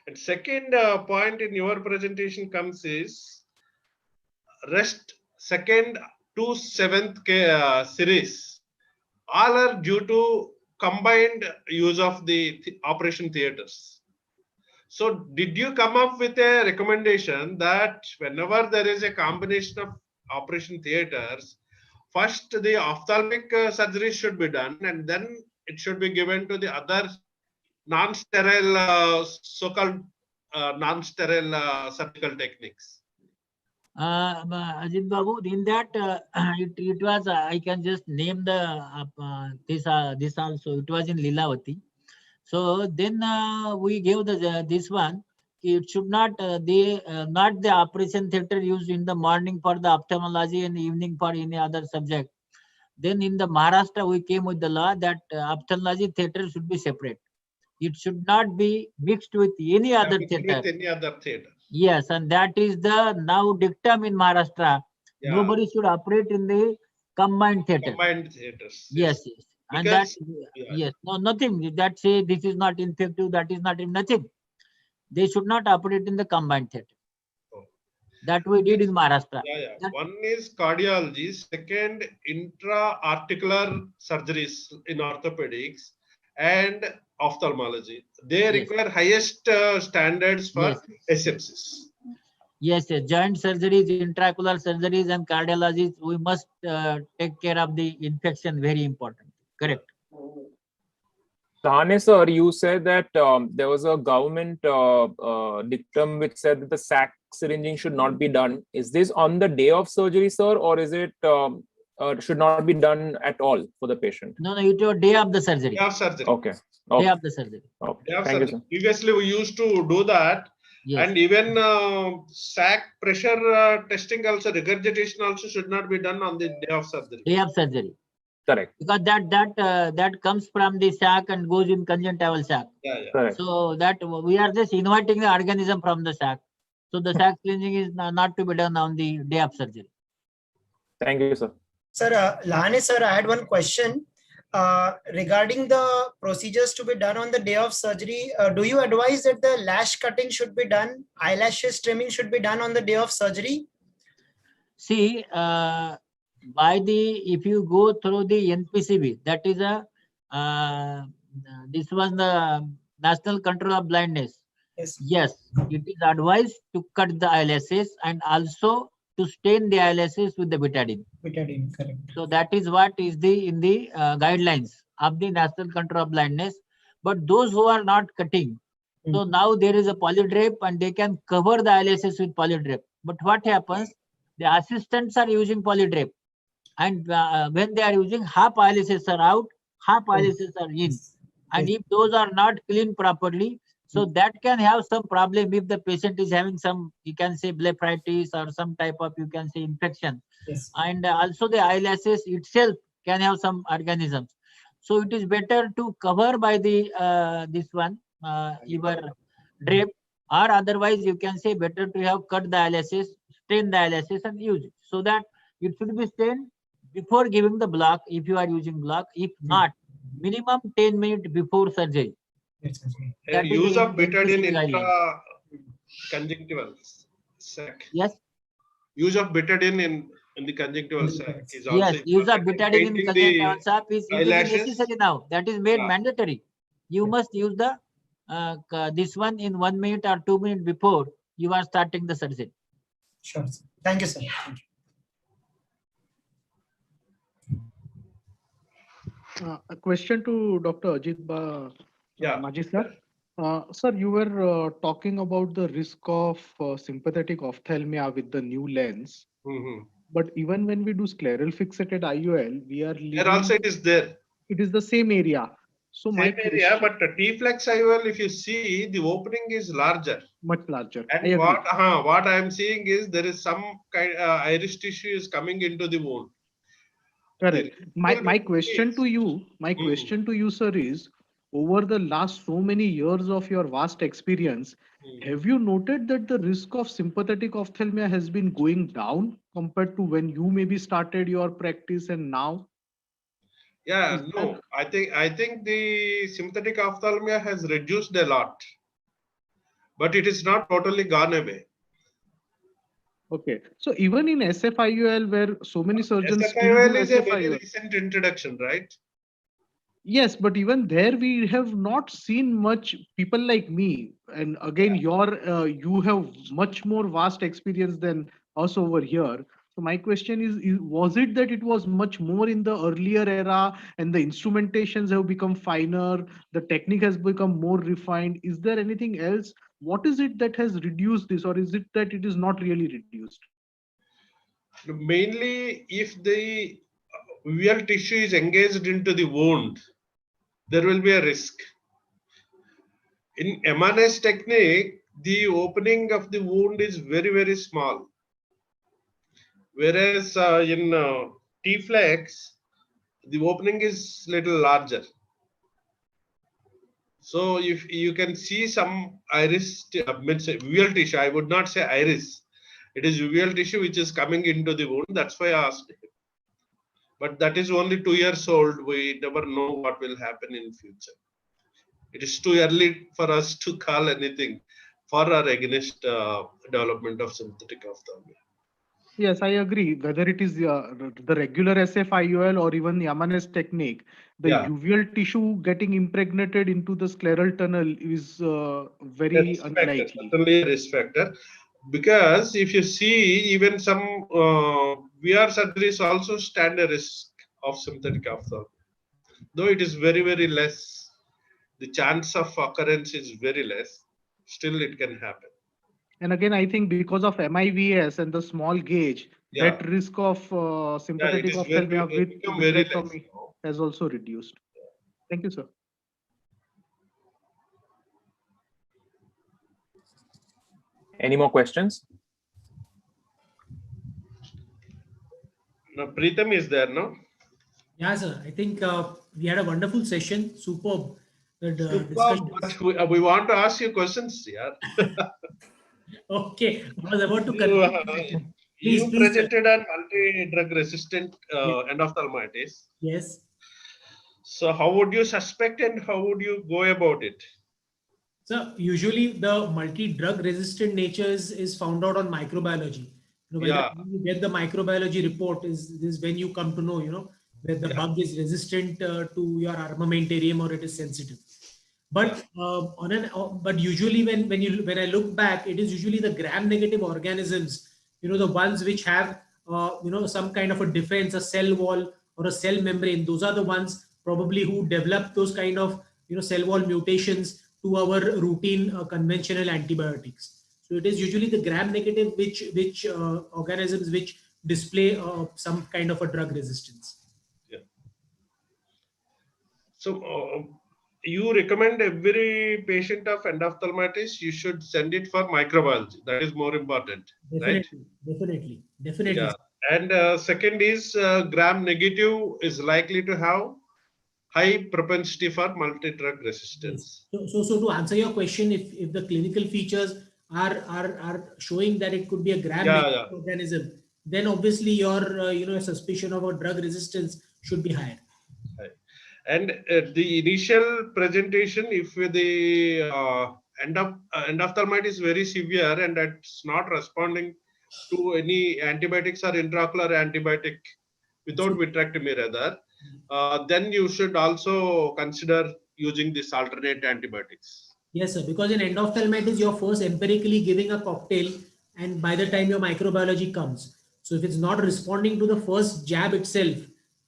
And second point in your presentation comes is rest second to seventh series. All are due to combined use of the operation theaters. So did you come up with a recommendation that whenever there is a combination of operation theaters, first the ophthalmic surgery should be done, and then it should be given to the other non-sterile, so-called non-sterile surgical techniques? Ajit Babu, in that it was I can just name the this also. It was in Lilavati. So then we gave the this one. It should not not the operation theater used in the morning for the ophthalmology and evening for any other subject. Then in the Maharashtra we came with the law that ophthalmology theater should be separate. It should not be mixed with any other theater. With any other theater. Yes, and that is the now dictum in Maharashtra. Yeah. Nobody should operate in the combined theater. Combined theaters. Yes, yes. And that, yes, no, nothing. That say this is not infective, that is not nothing. They should not operate in the combined theater. That we did in Maharashtra. Yeah. One is cardiology, second intra-articular surgeries in orthopedics, and ophthalmology. They require highest standards for asepsis. Yes, yes, joint surgeries, intraocular surgeries, and cardiologists, we must take care of the infection, very important. Correct. Lahane sir, you said that there was a government dictum which said that the sac syringing should not be done. Is this on the day of surgery, sir, or is it should not be done at all for the patient? No, it was day of the surgery. Day of surgery. Okay. Day of the surgery. Okay. Day of Thank you, surgery. sir. Previously, we used to do that. Yes. And even sac pressure testing also, regurgitation also should not be done on the day of surgery. Day of surgery. Correct. Because that comes from the sac and goes in conjunctival sac. Yeah. Correct. So that we are just inviting the organism from the sac. So the sac cleansing is not to be done on the day of surgery. Thank you, sir. Sir, Lahane sir, I had one question. Regarding the procedures to be done on the day of surgery, do you advise that the lash cutting should be done, eyelashes trimming should be done on the day of surgery? See, if you go through the NPCB, that is this was the National Control of Blindness. Yes, it is advised to cut the eyelashes and also to stain the eyelashes with the betadine. Betadine, correct. So that is what is in the guidelines of the National Control of Blindness. But those who are not cutting, so now there is a polydrape and they can cover the eyelases with polydrape. But what happens? The assistants are using polydrape, and when they are using, half eyelashes are out, half eyelashes are in. And if those are not cleaned properly, so that can have some problem if the patient is having some, you can say blepharitis or some type of, you can say, infection. Yes. And also the eyelashes itself can have some organisms. So it is better to cover by the this one, your drape, or otherwise you can say better to have cut the eyelashes, stain the eyelashes and use it. So that it should be stained before giving the block if you are using block. If not, minimum 10 minutes before surgery. That is Use the of betadine guideline. intra-conjunctival sac. Yes. Use of betadine in the conjunctival sac is also Yes, use of important in betadine in painting conjunctival the sac is eyelashes. necessary now. That is made Yeah. mandatory. You must use the this one in 1 minute or 2 minutes before you are starting the surgery. Sure. Thank you, sir. A question to Dr. Ajit Maji sir. Sir, you were talking about the risk of sympathetic ophthalmia with the new lens. But even when we do scleral fixated IOL, we are There also it is there. It is the same area. So my Same area, but the T-flex IOL, if you see, the opening is larger. Much larger. And what I am seeing is there is some kind iris tissue is coming into the wound. Correct. My question to you, sir, is over the last so many years of your vast experience, have you noted that the risk of sympathetic ophthalmia has been going down compared to when you maybe started your practice and now? Yeah, no, I think the sympathetic ophthalmia has reduced a lot, but it is not totally gone away. Okay, so even in SFIUL, where so many surgeons still SFIOL do is a very SFIUL, recent introduction, right? yes, but even there we have not seen much people like me. And again, you have much more vast experience than us over here. So my question is was it that it was much more in the earlier era and the instrumentations have become finer, the technique has become more refined? Is there anything else? What is it that has reduced this, or is it that it is not really reduced? Mainly, if the uveal tissue is engaged into the wound, there will be a risk. In MNS technique, the opening of the wound is very, very small. Whereas in T-flex, the opening is little larger. So if you can see some iris, uveal tissue, I would not say iris. It is uveal tissue which is coming into the wound. That's why I asked. But that is only 2 years old. We never know what will happen in future. It is too early for us to call anything for or against development of sympathetic ophthalmia. Yes, I agree. Whether it is the regular SFIUL or even the Amanes technique, the uveal tissue getting impregnated into the scleral tunnel is very unlikely. Certainly a risk factor. Because if you see, even some VR surgeries also stand a risk of sympathetic ophthalmia. Though it is very, very less, the chance of occurrence is very less, still it can happen. And again, I think because of MIVS and the small gauge, that risk of sympathetic ophthalmia with vitrectomy has also reduced. Thank you, sir. Any more questions? Now, Preetham is there, no? Yeah, sir. I think we had a wonderful session. Superb. But we want to ask you questions, yeah. Okay, I was about to conclude. You presented on multi-drug resistant endophthalmitis. Yes. So how would you suspect and how would you go about it? So usually the multi-drug resistant nature is found out on microbiology. You know, when you get the microbiology report is when you come to know, you know, whether the bug is resistant to your armamentarium or it is sensitive. But but usually when I look back, it is usually the gram-negative organisms, you know, the ones which have you know, some kind of a defense, a cell wall or a cell membrane. Those are the ones probably who develop those kind of cell wall mutations to our routine conventional antibiotics. So it is usually the gram-negative which organisms which display some kind of a drug resistance. Yeah. So you recommend every patient of endophthalmitis, you should send it for microbiology. That is more important, right? Definitely. Yeah. And second is gram-negative is likely to have high propensity for multi-drug resistance. Yes. So to answer your question, if the clinical features are showing that it could be a gram-negative organism, then obviously your suspicion of a drug resistance should be higher. Right. And the initial presentation, if the endophthalmitis is very severe and it's not responding to any antibiotics or intraocular antibiotic without vitrectomy rather, then you should also consider using this alternate antibiotics. Yes, sir. Because in endophthalmitis, you're first empirically giving a cocktail, and by the time your microbiology comes, so if it's not responding to the first jab itself,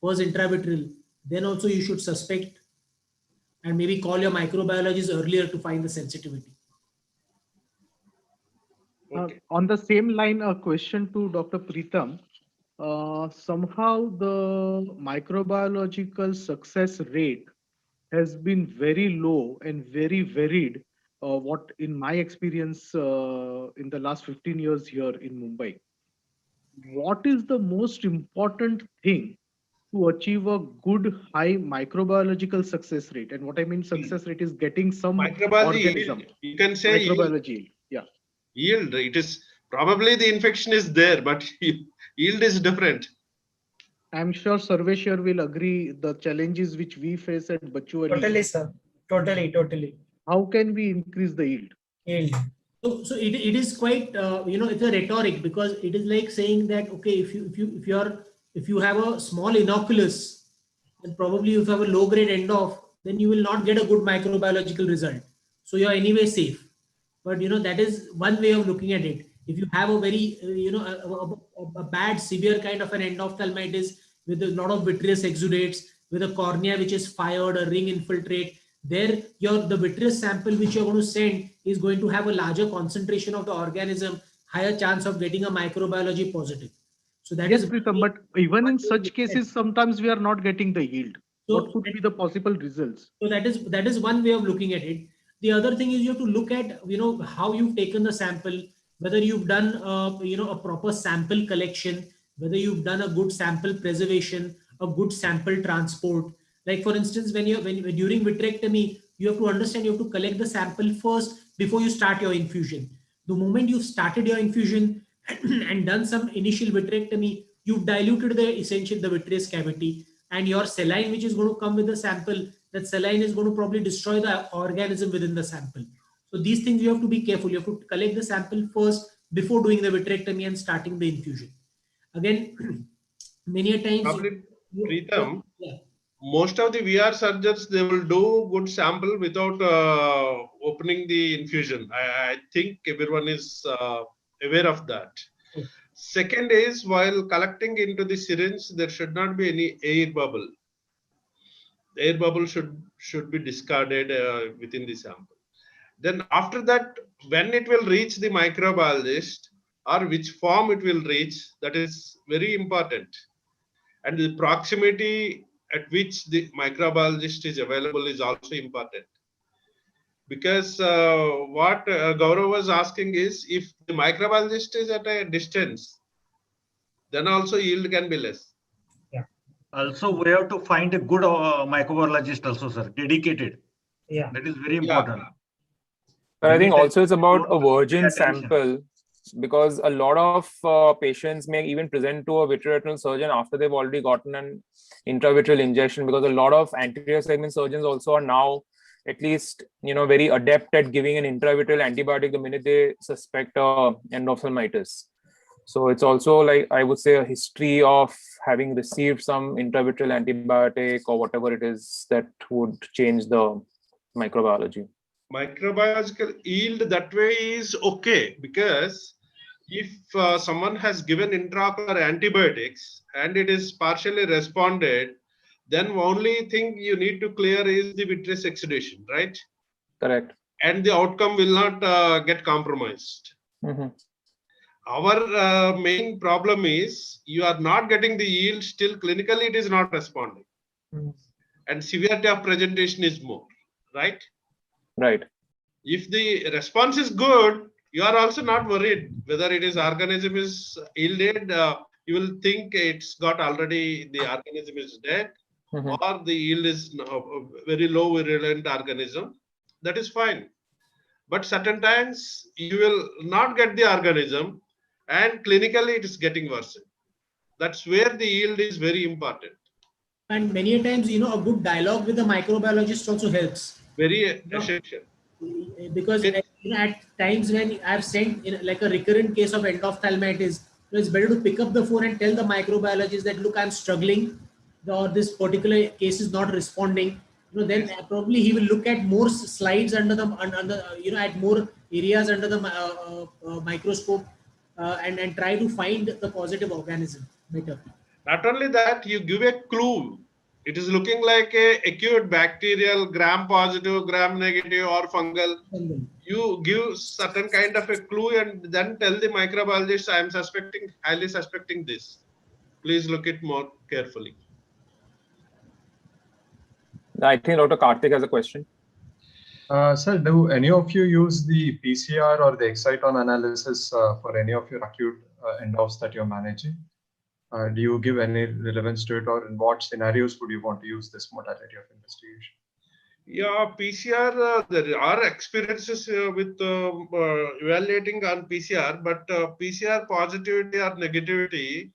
first intravitreal, then also you should suspect and maybe call your microbiologist earlier to find the sensitivity. On the same line, a question to Dr. Preetham. Somehow the microbiological success rate has been very low and very varied. What in my experience in the last 15 years here in Mumbai, what is the most important thing to achieve a good high microbiological success rate? And what I mean success rate is getting some organism. You can say microbiology. Yeah. Yield. It is probably the infection is there, but yield is different. I'm sure Sarveshwar will agree the challenges which we face at Bachu Ali. Totally, sir. Totally. How can we increase the yield? So it is quite it's a rhetoric, because it is like saying that okay, if you have a small inoculus and probably if you have a low grade end off, then you will not get a good microbiological result. So you're anyway safe. But that is one way of looking at it. If you have a very a bad severe kind of an endophthalmitis with a lot of vitreous exudates, with a cornea which is fired, a ring infiltrate, there the vitreous sample which you're going to send is going to have a larger concentration of the organism, higher chance of getting a microbiology positive. So that yes, is Preetham, but even in such cases, sometimes we are not getting the yield. So what could be the possible results? So that is one way of looking at it. The other thing is you have to look at how you've taken the sample, whether you've done a proper sample collection, whether you've done a good sample preservation, a good sample transport. Like for instance, when during vitrectomy, you have to understand you have to collect the sample first before you start your infusion. The moment you've started your infusion and done some initial vitrectomy, you've diluted the vitreous cavity, and your saline which is going to come with the sample, that saline is going to probably destroy the organism within the sample. So these things you have to be careful. You have to collect the sample first before doing the vitrectomy and starting the infusion. Again, many a times. Probably, Preetham, most of the VR surgeons, they will do good sample without opening the infusion. I think everyone is aware of that. Second is, while collecting into the syringe, there should not be any air bubble. The air bubble should be discarded within the sample. Then after that, when it will reach the microbiologist or which form it will reach, that is very important. And the proximity at which the microbiologist is available is also important. Because what Gaurav was asking is, if the microbiologist is at a distance, then also yield can be less. Also, we have to find a good microbiologist also, sir, dedicated. Yeah. That is very important. But I think also it's about a virgin sample, because a lot of patients may even present to a vitreoretinal surgeon after they've already gotten an intravitreal injection, because a lot of anterior segment surgeons also are now at least very adept at giving an intravitreal antibiotic the minute they suspect endophthalmitis. So it's also, like, I would say, a history of having received some intravitreal antibiotic or whatever it is that would change the microbiology. Microbiological yield that way is okay, because if someone has given intraocular antibiotics and it is partially responded, then only thing you need to clear is the vitreous exudation, right? Correct. And the outcome will not get compromised. Our main problem is you are not getting the yield, still clinically it is not responding. And severity of presentation is more, right? Right. If the response is good, you are also not worried whether it is organism is yielded. You will think it's got already, the organism is dead, or the yield is very low virulent organism. That is fine. But certain times you will not get the organism, and clinically it is getting worse. That's where the yield is very important. And many times, a good dialogue with the microbiologist also helps. Very essential. Because at times when I've sent like a recurrent case of endophthalmitis, it's better to pick up the phone and tell the microbiologist that, look, I'm struggling, or this particular case is not responding. Then probably he will look at more slides under at more areas under the microscope and try to find the positive organism better. Not only that, you give a clue. It is looking like a acute bacterial, gram positive, gram negative, or fungal. You give certain kind of a clue and then tell the microbiologist, I am suspecting, highly suspecting this. Please look it more carefully. I think Dr. Karthik has a question. Sir, do any of you use the PCR or the exciton analysis for any of your acute endos that you're managing? Do you give any relevance to it, or in what scenarios would you want to use this modality of investigation? Yeah, PCR, there are experiences with evaluating on PCR, but PCR positivity or negativity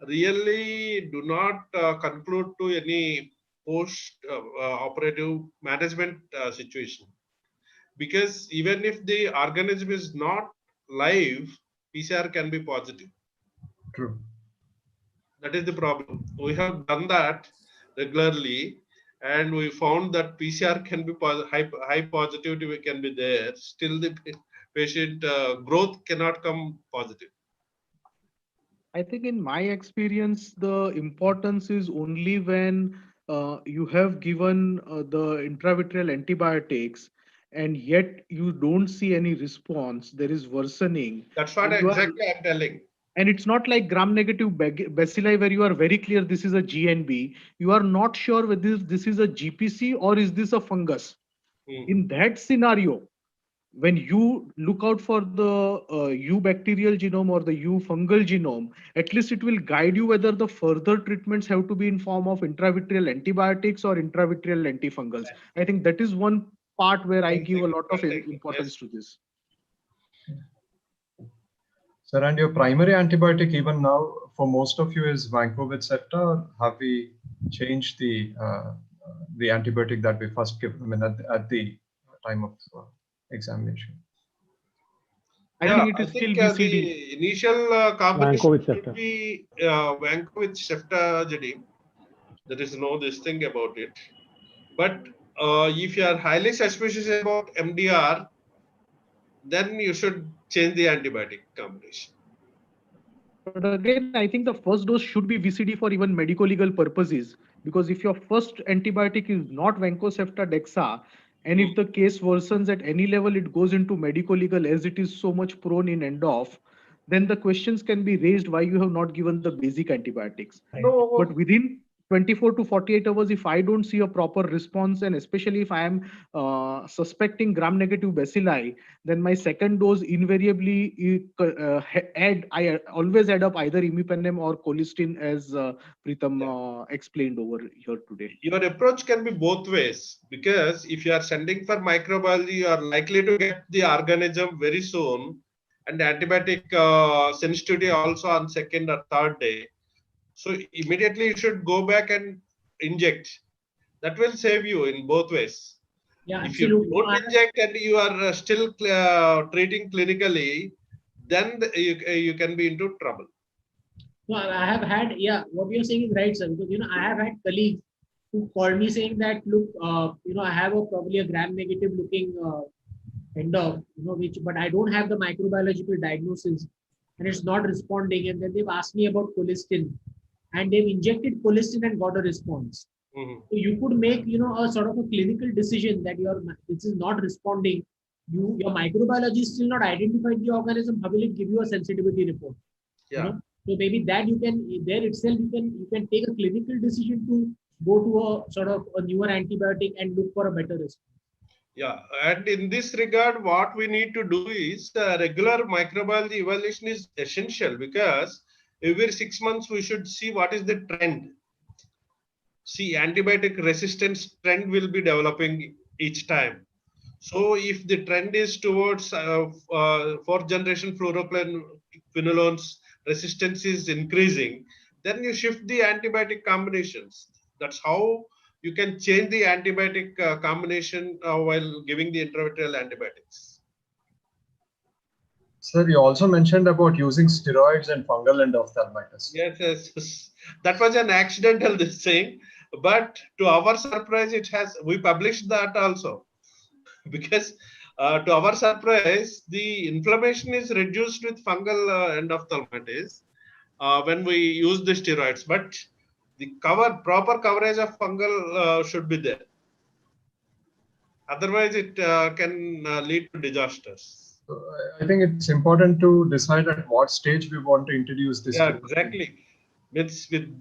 really do not conclude to any post-operative management situation. Because even if the organism is not live, PCR can be positive. True. That is the problem. We have done that regularly, and we found that PCR can be high positivity can be there. Still, the patient growth cannot come positive. I think in my experience, the importance is only when you have given the intravitreal antibiotics and yet you don't see any response, there is worsening. That's what exactly I'm telling. And it's not like gram-negative bacilli where you are very clear this is a GNB. You are not sure whether this is a GPC or is this a fungus. In that scenario, when you look out for the U bacterial genome or the U fungal genome, at least it will guide you whether the further treatments have to be in form of intravitreal antibiotics or intravitreal antifungals. I think that is one part where I give a lot of importance to this. Sir, and your primary antibiotic even now for most of you is Vancomycin septa, or have we changed the antibiotic that we first give at the time of examination? I think it is still BCD. The initial combination should be Vancomycin septa. There is no this thing about it. But if you are highly suspicious about MDR, then you should change the antibiotic combination. But again, I think the first dose should be VCD for even medico-legal purposes, because if your first antibiotic is not Vancomycin dexa, and if the case worsens at any level, it goes into medico-legal as it is so much prone in endoff, then the questions can be raised why you have not given the basic antibiotics. No. But within 24 to 48 hours, if I don't see a proper response, and especially if I am suspecting gram-negative bacilli, then my second dose invariably I always add up either imipenem or colistin, as Pritam explained over here today. Your approach can be both ways, because if you are sending for microbiology, you are likely to get the organism very soon, and antibiotic sensitivity also on second or third day. So immediately you should go back and inject. That will save you in both ways. Yeah, if you don't inject and you are still treating clinically, then you can be into trouble. No, I have had, what you're saying is right, sir. Because I have had colleagues who called me saying that, look, I have probably a gram-negative looking endo, but I don't have the microbiological diagnosis, and it's not responding. And then they've asked me about colistin, and they've injected colistin and got a response. So you could make, a sort of a clinical decision that this is not responding. Your microbiology is still not identified the organism. How will it give you a sensitivity report? Yeah. So maybe that you can there itself you can take a clinical decision to go to a sort of a newer antibiotic and look for a better response. Yeah, and in this regard, what we need to do is regular microbiology evaluation is essential, because every 6 months we should see what is the trend. See, antibiotic resistance trend will be developing each time. So if the trend is towards fourth generation fluoroquinolones resistance is increasing, then you shift the antibiotic combinations. That's how you can change the antibiotic combination while giving the intravitreal antibiotics. Sir, you also mentioned about using steroids and fungal endophthalmitis. Yes. That was an accidental this thing, but to our surprise, we published that also. Because to our surprise, the inflammation is reduced with fungal endophthalmitis when we use the steroids, but the proper coverage of fungal should be there. Otherwise, it can lead to disasters. So I think it's important to decide at what stage we want to introduce this. Yeah, exactly. With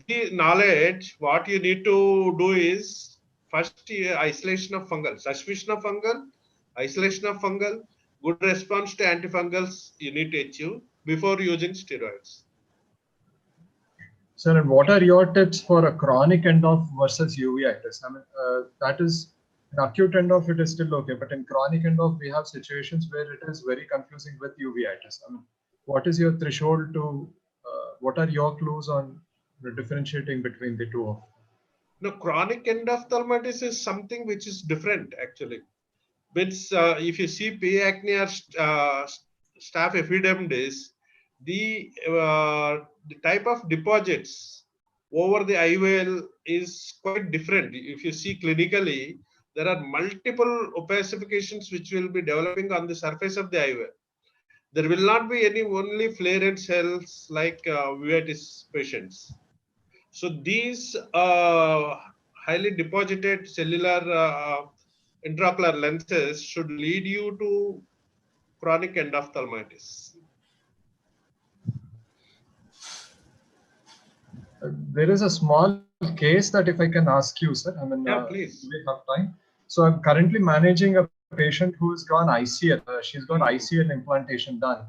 the knowledge, what you need to do is first isolation of fungal, suspicion of fungal, isolation of fungal, good response to antifungals you need to achieve before using steroids. Sir, and what are your tips for a chronic endoph versus uveitis? I mean, that is in acute endoph, it is still okay, but in chronic endoph, we have situations where it is very confusing with uveitis. I mean, what is your threshold to? What are your clues on differentiating between the two? Now, chronic endophthalmitis is something which is different actually. It's, if you see P. acne or staph epidermidis, the type of deposits over the IOL is quite different. If you see clinically, there are multiple opacifications which will be developing on the surface of the IOL. There will not be any only flared cells like uveitis patients. So these highly deposited cellular intraocular lenses should lead you to chronic endophthalmitis. There is a small case that if I can ask you, sir, I mean, yeah, please. We have time. So I'm currently managing a patient who's gone ICL. She's got ICL implantation done.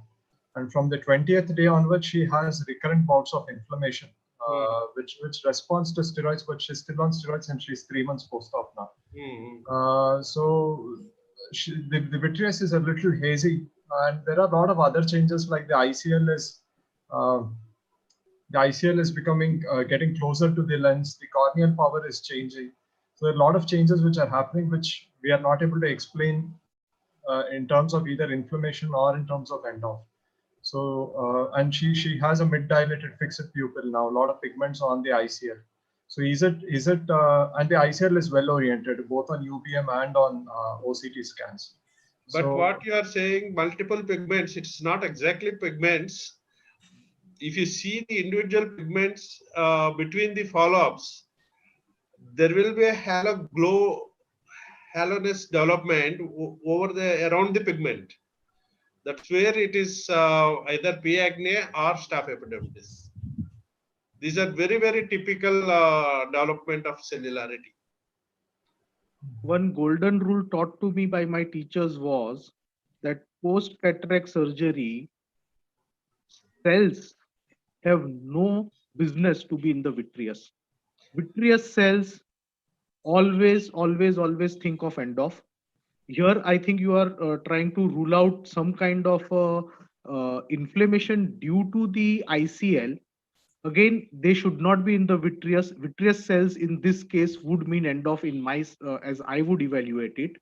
And from the 20th day onwards, she has recurrent bouts of inflammation, which responds to steroids, but she's still on steroids and she's 3 months post-op now. So the vitreous is a little hazy, and there are a lot of other changes like the ICL is becoming getting closer to the lens. The corneal power is changing. So there are a lot of changes which are happening, which we are not able to explain in terms of either inflammation or in terms of endoph. So and she has a mid-dilated fixed pupil now, a lot of pigments on the ICL. So is it and the ICL is well oriented both on UBM and on OCT scans. But so, what you are saying, multiple pigments, it's not exactly pigments. If you see the individual pigments between the follow-ups, there will be a haloness development around the pigment. That's where it is either P. acne or staph epidermidis. These are very, very typical development of cellularity. One golden rule taught to me by my teachers was that post-cataract surgery, cells have no business to be in the vitreous. Vitreous cells always think of endoph. Here, I think you are trying to rule out some kind of inflammation due to the ICL. Again, they should not be in the vitreous. Vitreous cells in this case would mean endoph in my as I would evaluate it.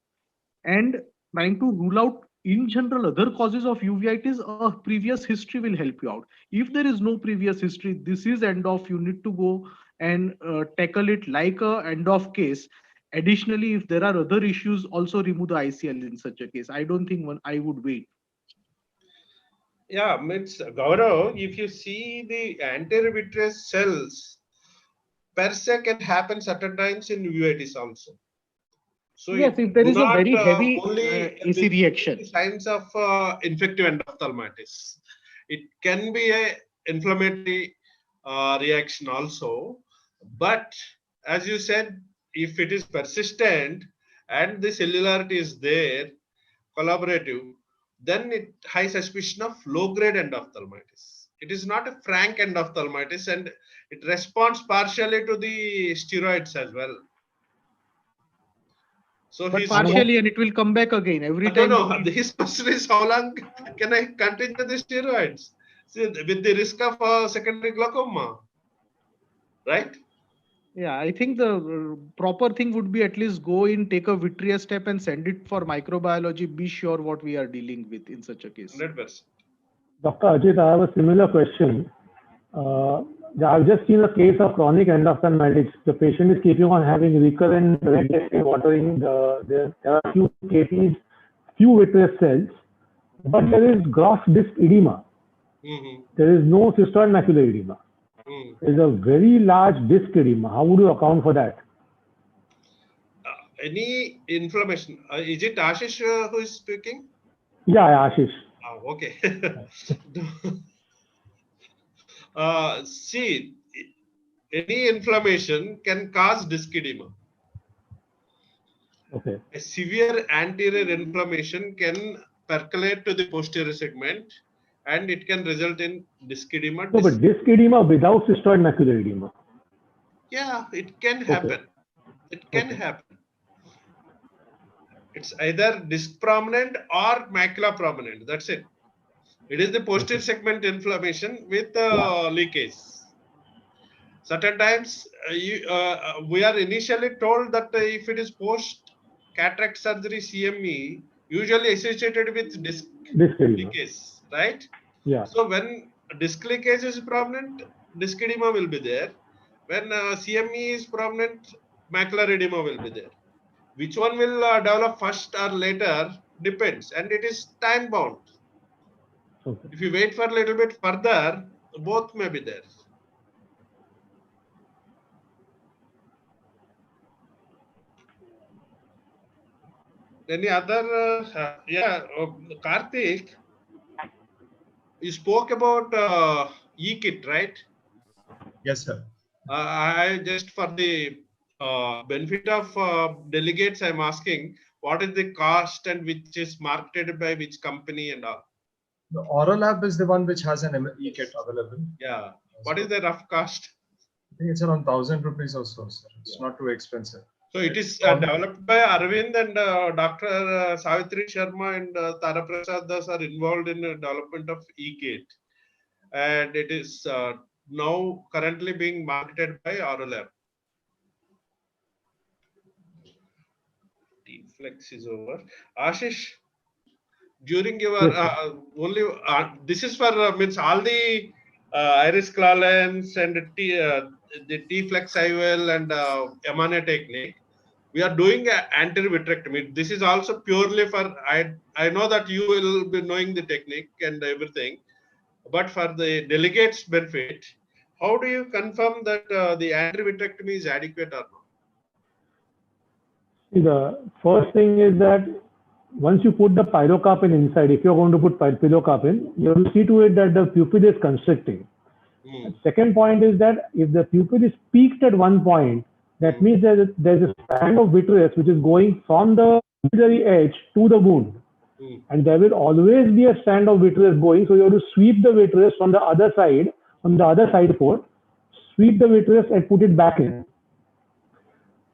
And trying to rule out in general other causes of uveitis, a previous history will help you out. If there is no previous history, this is endoph, you need to go and tackle it like a endoph case. Additionally, if there are other issues, also remove the ICL in such a case. I don't think I would wait. Yeah, Gaurav, if you see the anterior vitreous cells, per se can happen certain times in uveitis also. So yes, if there do is a not very heavy only AC reaction. signs of infective endophthalmitis. It can be a inflammatory reaction also, but as you said, if it is persistent and the cellularity is there, collaborative, then it high suspicion of low-grade endophthalmitis. It is not a frank endophthalmitis, and it responds partially to the steroids as well. So But partially, and it will come back again every time. No, his question is how long can I continue the steroids? See, with the risk of secondary glaucoma, right? Yeah, I think the proper thing would be at least go in, take a vitreous step and send it for microbiology. Be sure what we are dealing with in such a case. 100%. Dr. Ajit, I have a similar question. I've just seen a case of chronic endophthalmitis. The patient is keeping on having recurrent red watering. There are few cases, few vitreous cells, but there is gross disc edema. There is no cystoid macular edema. There is a very large disc edema. How would you account for that? Any inflammation? Is it Ashish who is speaking? Yeah, Ashish. Okay. See, any inflammation can cause disc edema. Okay. A severe anterior inflammation can percolate to the posterior segment, and it can result in disc edema. No, but disc edema without cystoid macular edema. Yeah, it can happen. Okay. It can happen. It's either disc prominent or macula prominent. That's it. It is the posterior segment inflammation with leakage. Certain times we are initially told that if it is post cataract surgery CME, usually associated with disc leakage, right? Yeah. So when disc leakage is prominent, disc edema will be there. When CME is prominent, macular edema will be there. Which one will develop first or later depends, and it is time bound. Okay. If you wait for a little bit further, both may be there. Any other? Karthik, you spoke about e-kit, right? Yes, sir. I just for the benefit of delegates, I'm asking what is the cost and which is marketed by which company and all. The Oral Lab is the one which has an e-kit available. Yeah. What is the rough cost? I think it's around 1,000 rupees or so, sir. It's not too expensive. So it is developed by Arvind and Dr. Savitri Sharma and Tara Prasad Das are involved in the development of e-kit. And it is now currently being marketed by Oral Lab. T-Flex is over. Ashish, during your this is for means all the iris claw lens and the T-Flex IOL and Emane technique. We are doing an anterior vitrectomy. This is also purely for I know that you will be knowing the technique and everything, but for the delegates' benefit, how do you confirm that the anterior vitrectomy is adequate or not? The first thing is that once you put the pilocarpine inside, if you're going to put pilocarpine, you have to see to it that the pupil is constricting. Second point is that if the pupil is peaked at one point, that means that there's a strand of vitreous which is going from the pupillary edge to the wound. And there will always be a strand of vitreous going, so you have to sweep the vitreous from the other side, port, sweep the vitreous and put it back in.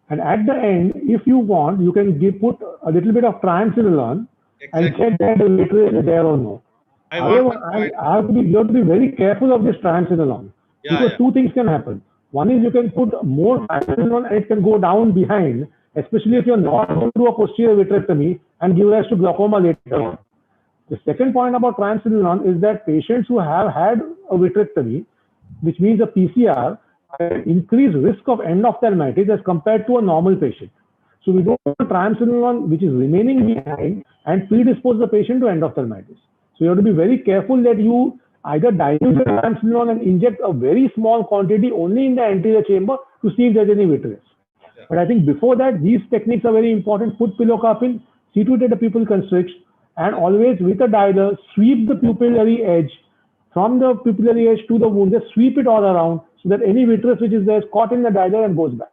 And at the end, if you want, you can put a little bit of triamcinolone and check that the vitreous is there or no. However, you have to be very careful of this triamcinolone because two things can happen. One is you can put more triamcinolone and it can go down behind, especially if you're not going to do a posterior vitrectomy and give rise to glaucoma later on. The second point about triamcinolone is that patients who have had a vitrectomy, which means a PCR, increased risk of endophthalmitis as compared to a normal patient. So we don't want triamcinolone which is remaining behind and predispose the patient to endophthalmitis. So you have to be very careful that you either dilute the triamcinolone and inject a very small quantity only in the anterior chamber to see if there's any vitreous. But I think before that, these techniques are very important. Put pillow carping, see to it that the pupil constricts, and always with a dialer, sweep the pupillary edge from the pupillary edge to the wound. Just sweep it all around so that any vitreous which is there is caught in the dialer and goes back.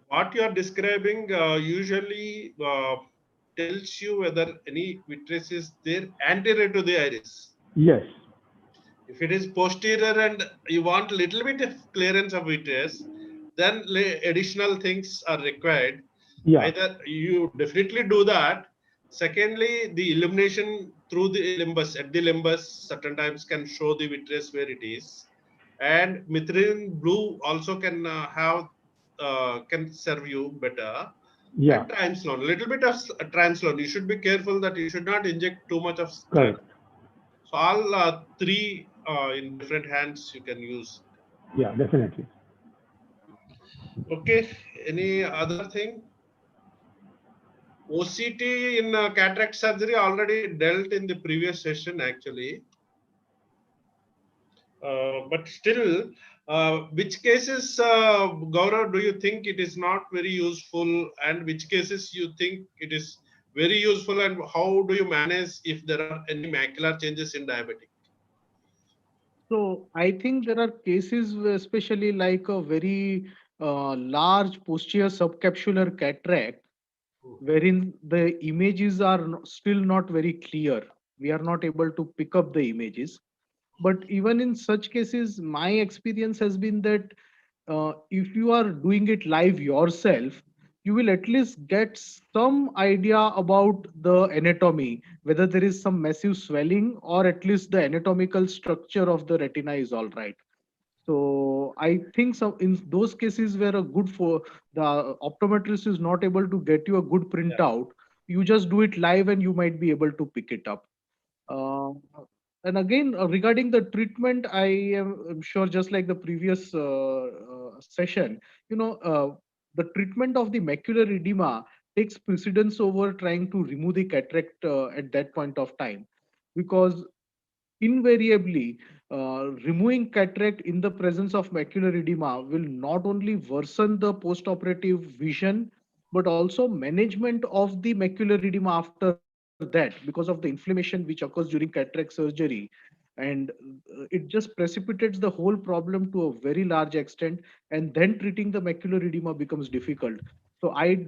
What you are describing usually tells you whether any vitreous is there anterior to the iris. Yes. If it is posterior and you want a little bit of clearance of vitreous, then additional things are required. Yeah. Either you definitely do that. Secondly, the illumination through the limbus, at the limbus, certain times can show the vitreous where it is. And methylene blue also can can serve you better. Yeah. And translone, little bit of translone. You should be careful that you should not inject too much of Correct. so all three in different hands you can use. Yeah, definitely. Okay, any other thing? OCT in cataract surgery already dealt in the previous session actually. But still, which cases, Gaurav, do you think it is not very useful, and which cases you think it is very useful, and how do you manage if there are any macular changes in diabetic? So I think there are cases, especially like a very large posterior subcapsular cataract, wherein the images are still not very clear. We are not able to pick up the images. But even in such cases, my experience has been that if you are doing it live yourself, you will at least get some idea about the anatomy, whether there is some massive swelling or at least the anatomical structure of the retina is all right. So I think so in those cases where a good for the optometrist is not able to get you a good printout, you just do it live and you might be able to pick it up. And again, regarding the treatment, I am sure just like the previous session, the treatment of the macular edema takes precedence over trying to remove the cataract at that point of time, because invariably removing cataract in the presence of macular edema will not only worsen the post-operative vision, but also management of the macular edema after that because of the inflammation which occurs during cataract surgery. And it just precipitates the whole problem to a very large extent, and then treating the macular edema becomes difficult. So I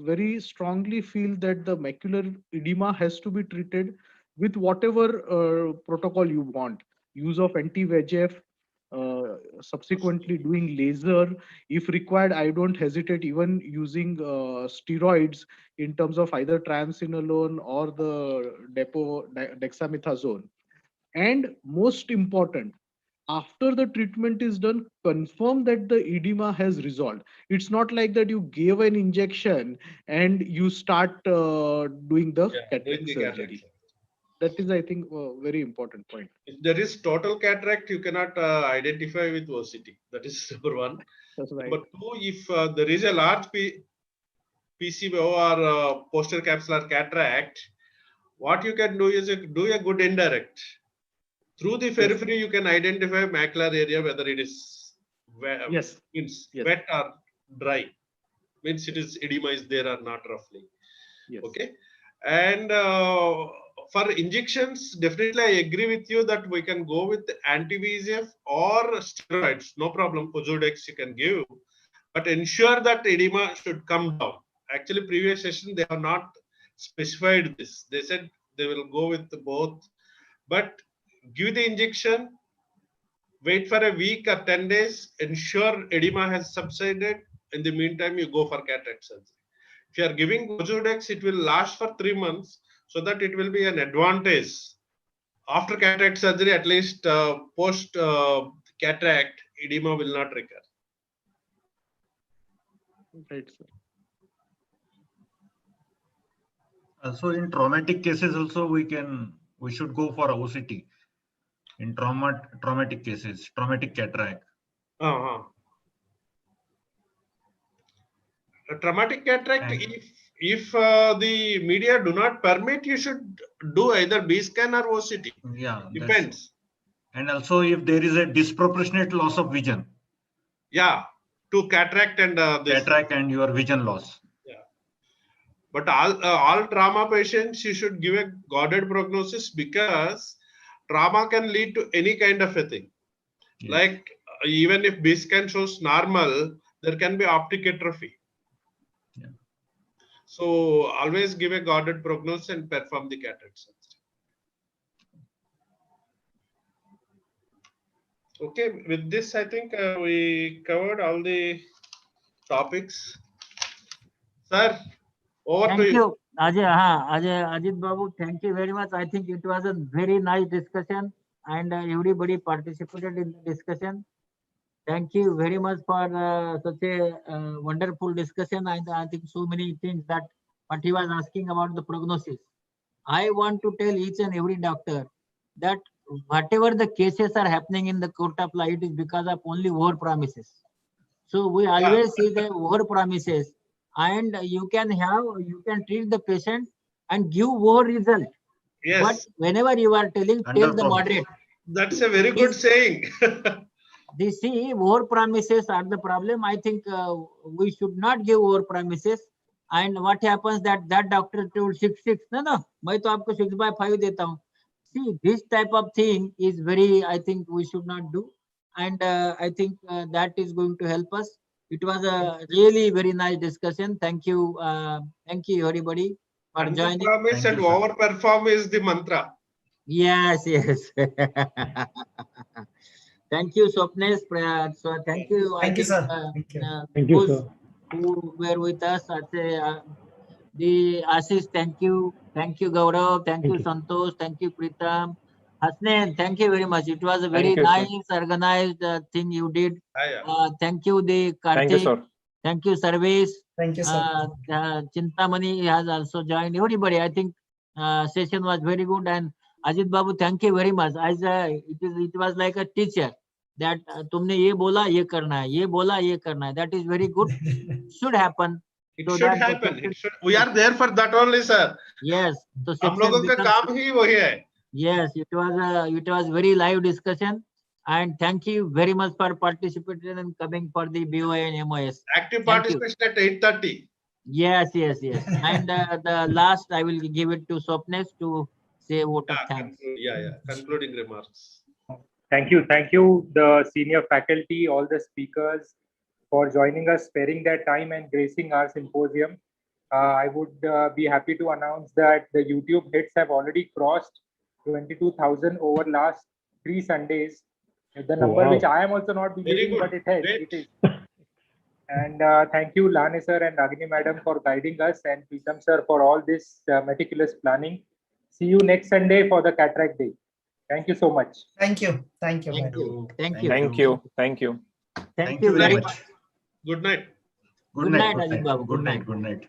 very strongly feel that the macular edema has to be treated with whatever protocol you want. Use of anti-VEGF, subsequently doing laser. If required, I don't hesitate even using steroids in terms of either triamcinolone or the dexamethasone. And most important, after the treatment is done, confirm that the edema has resolved. It's not like that you gave an injection and you start doing the cataract surgery. That is, I think, a very important point. If there is total cataract, you cannot identify with OCT. That is number one. That's right. Number two, if there is a large PCO or posterior capsular cataract, what you can do is do a good indirect. Through the periphery, you can identify macular area, whether it is wet or dry. Means it is edema is there or not roughly. Yes. Okay. And for injections, definitely I agree with you that we can go with anti-VEGF or steroids. No problem. Ozurdex you can give, but ensure that edema should come down. Actually, previous session they have not specified this. They said they will go with both, but give the injection, wait for a week or 10 days, ensure edema has subsided. In the meantime, you go for cataract surgery. If you are giving Ozurdex, it will last for 3 months, so that it will be an advantage. After cataract surgery, at least post cataract, edema will not recur. Right, sir. So in traumatic cases also we should go for OCT in traumatic cases, traumatic cataract. A traumatic cataract, if the media do not permit, you should do either B scan or OCT. Yeah, depends. And also if there is a disproportionate loss of vision. Yeah, to cataract and this. Cataract and your vision loss. Yeah. But all trauma patients, you should give a guarded prognosis, because trauma can lead to any kind of a thing. Yes. Like even if B scan shows normal, there can be optic atrophy. Yeah. So always give a guarded prognosis and perform the cataract surgery. Okay, with this, I think we covered all the topics. Sir, over Thank to you. you, Ajit Babu. Thank you very much. I think it was a very nice discussion, and everybody participated in the discussion. Thank you very much for such a wonderful discussion. I think so many things that what he was asking about the prognosis. I want to tell each and every doctor that whatever the cases are happening in the court of law, it is because of only over promises. So we always see the over promises, and you can treat the patient and give over result. Yes. But whenever you are telling, tell the moderate. That's a very good saying. The see, over promises are the problem. I think we should not give over promises. And what happens that doctor told 6/6. No, मैं तो आपको 6/5 देता हूँ. See, this type of thing is very, I think we should not do. And I think that is going to help us. It was a really very nice discussion. Thank you everybody for joining. Promise and overperform is the mantra. Yes. Thank you, Swapnesh. So thank you. Thank you, sir. Thank you, sir. Who were with us. The Ashish, thank you. Thank you, Gaurav. Thank you, Santosh. Thank you, Pritam. Hasnain, thank you very much. It was a very nice, organized thing you did. Thank you, the Karthik. Thank you, sir. Thank you, Sarvesh. Thank you, sir. Chintamani has also joined. Everybody, I think session was very good. And Ajit Babu, thank you very much. As it was like a teacher that तुमने ये बोला ये करना है, ये बोला ये करना है. That is very good. Should happen. It should happen. We are there for that only, sir. Yes. So हम लोगों का काम ही वही है. Yes, it was very live discussion, and thank you very much for participating and coming for the BOA and MOS. Active participation at 8:30. Yes. And the last, I will give it to Swapnesh to say vote of thanks. Concluding remarks. Thank you, the senior faculty, all the speakers, for joining us, sparing their time and gracing our symposium. I would be happy to announce that the YouTube hits have already crossed 22,000 over last 3 Sundays. The number which I am also not believing, but it is. And thank you, Lahane sir and Ragini madam, for guiding us, and Pritam sir for all this meticulous planning. See you next Sunday for the cataract day. Thank you so much. Thank you. Thank you Very much. Good night. Good night. Good night.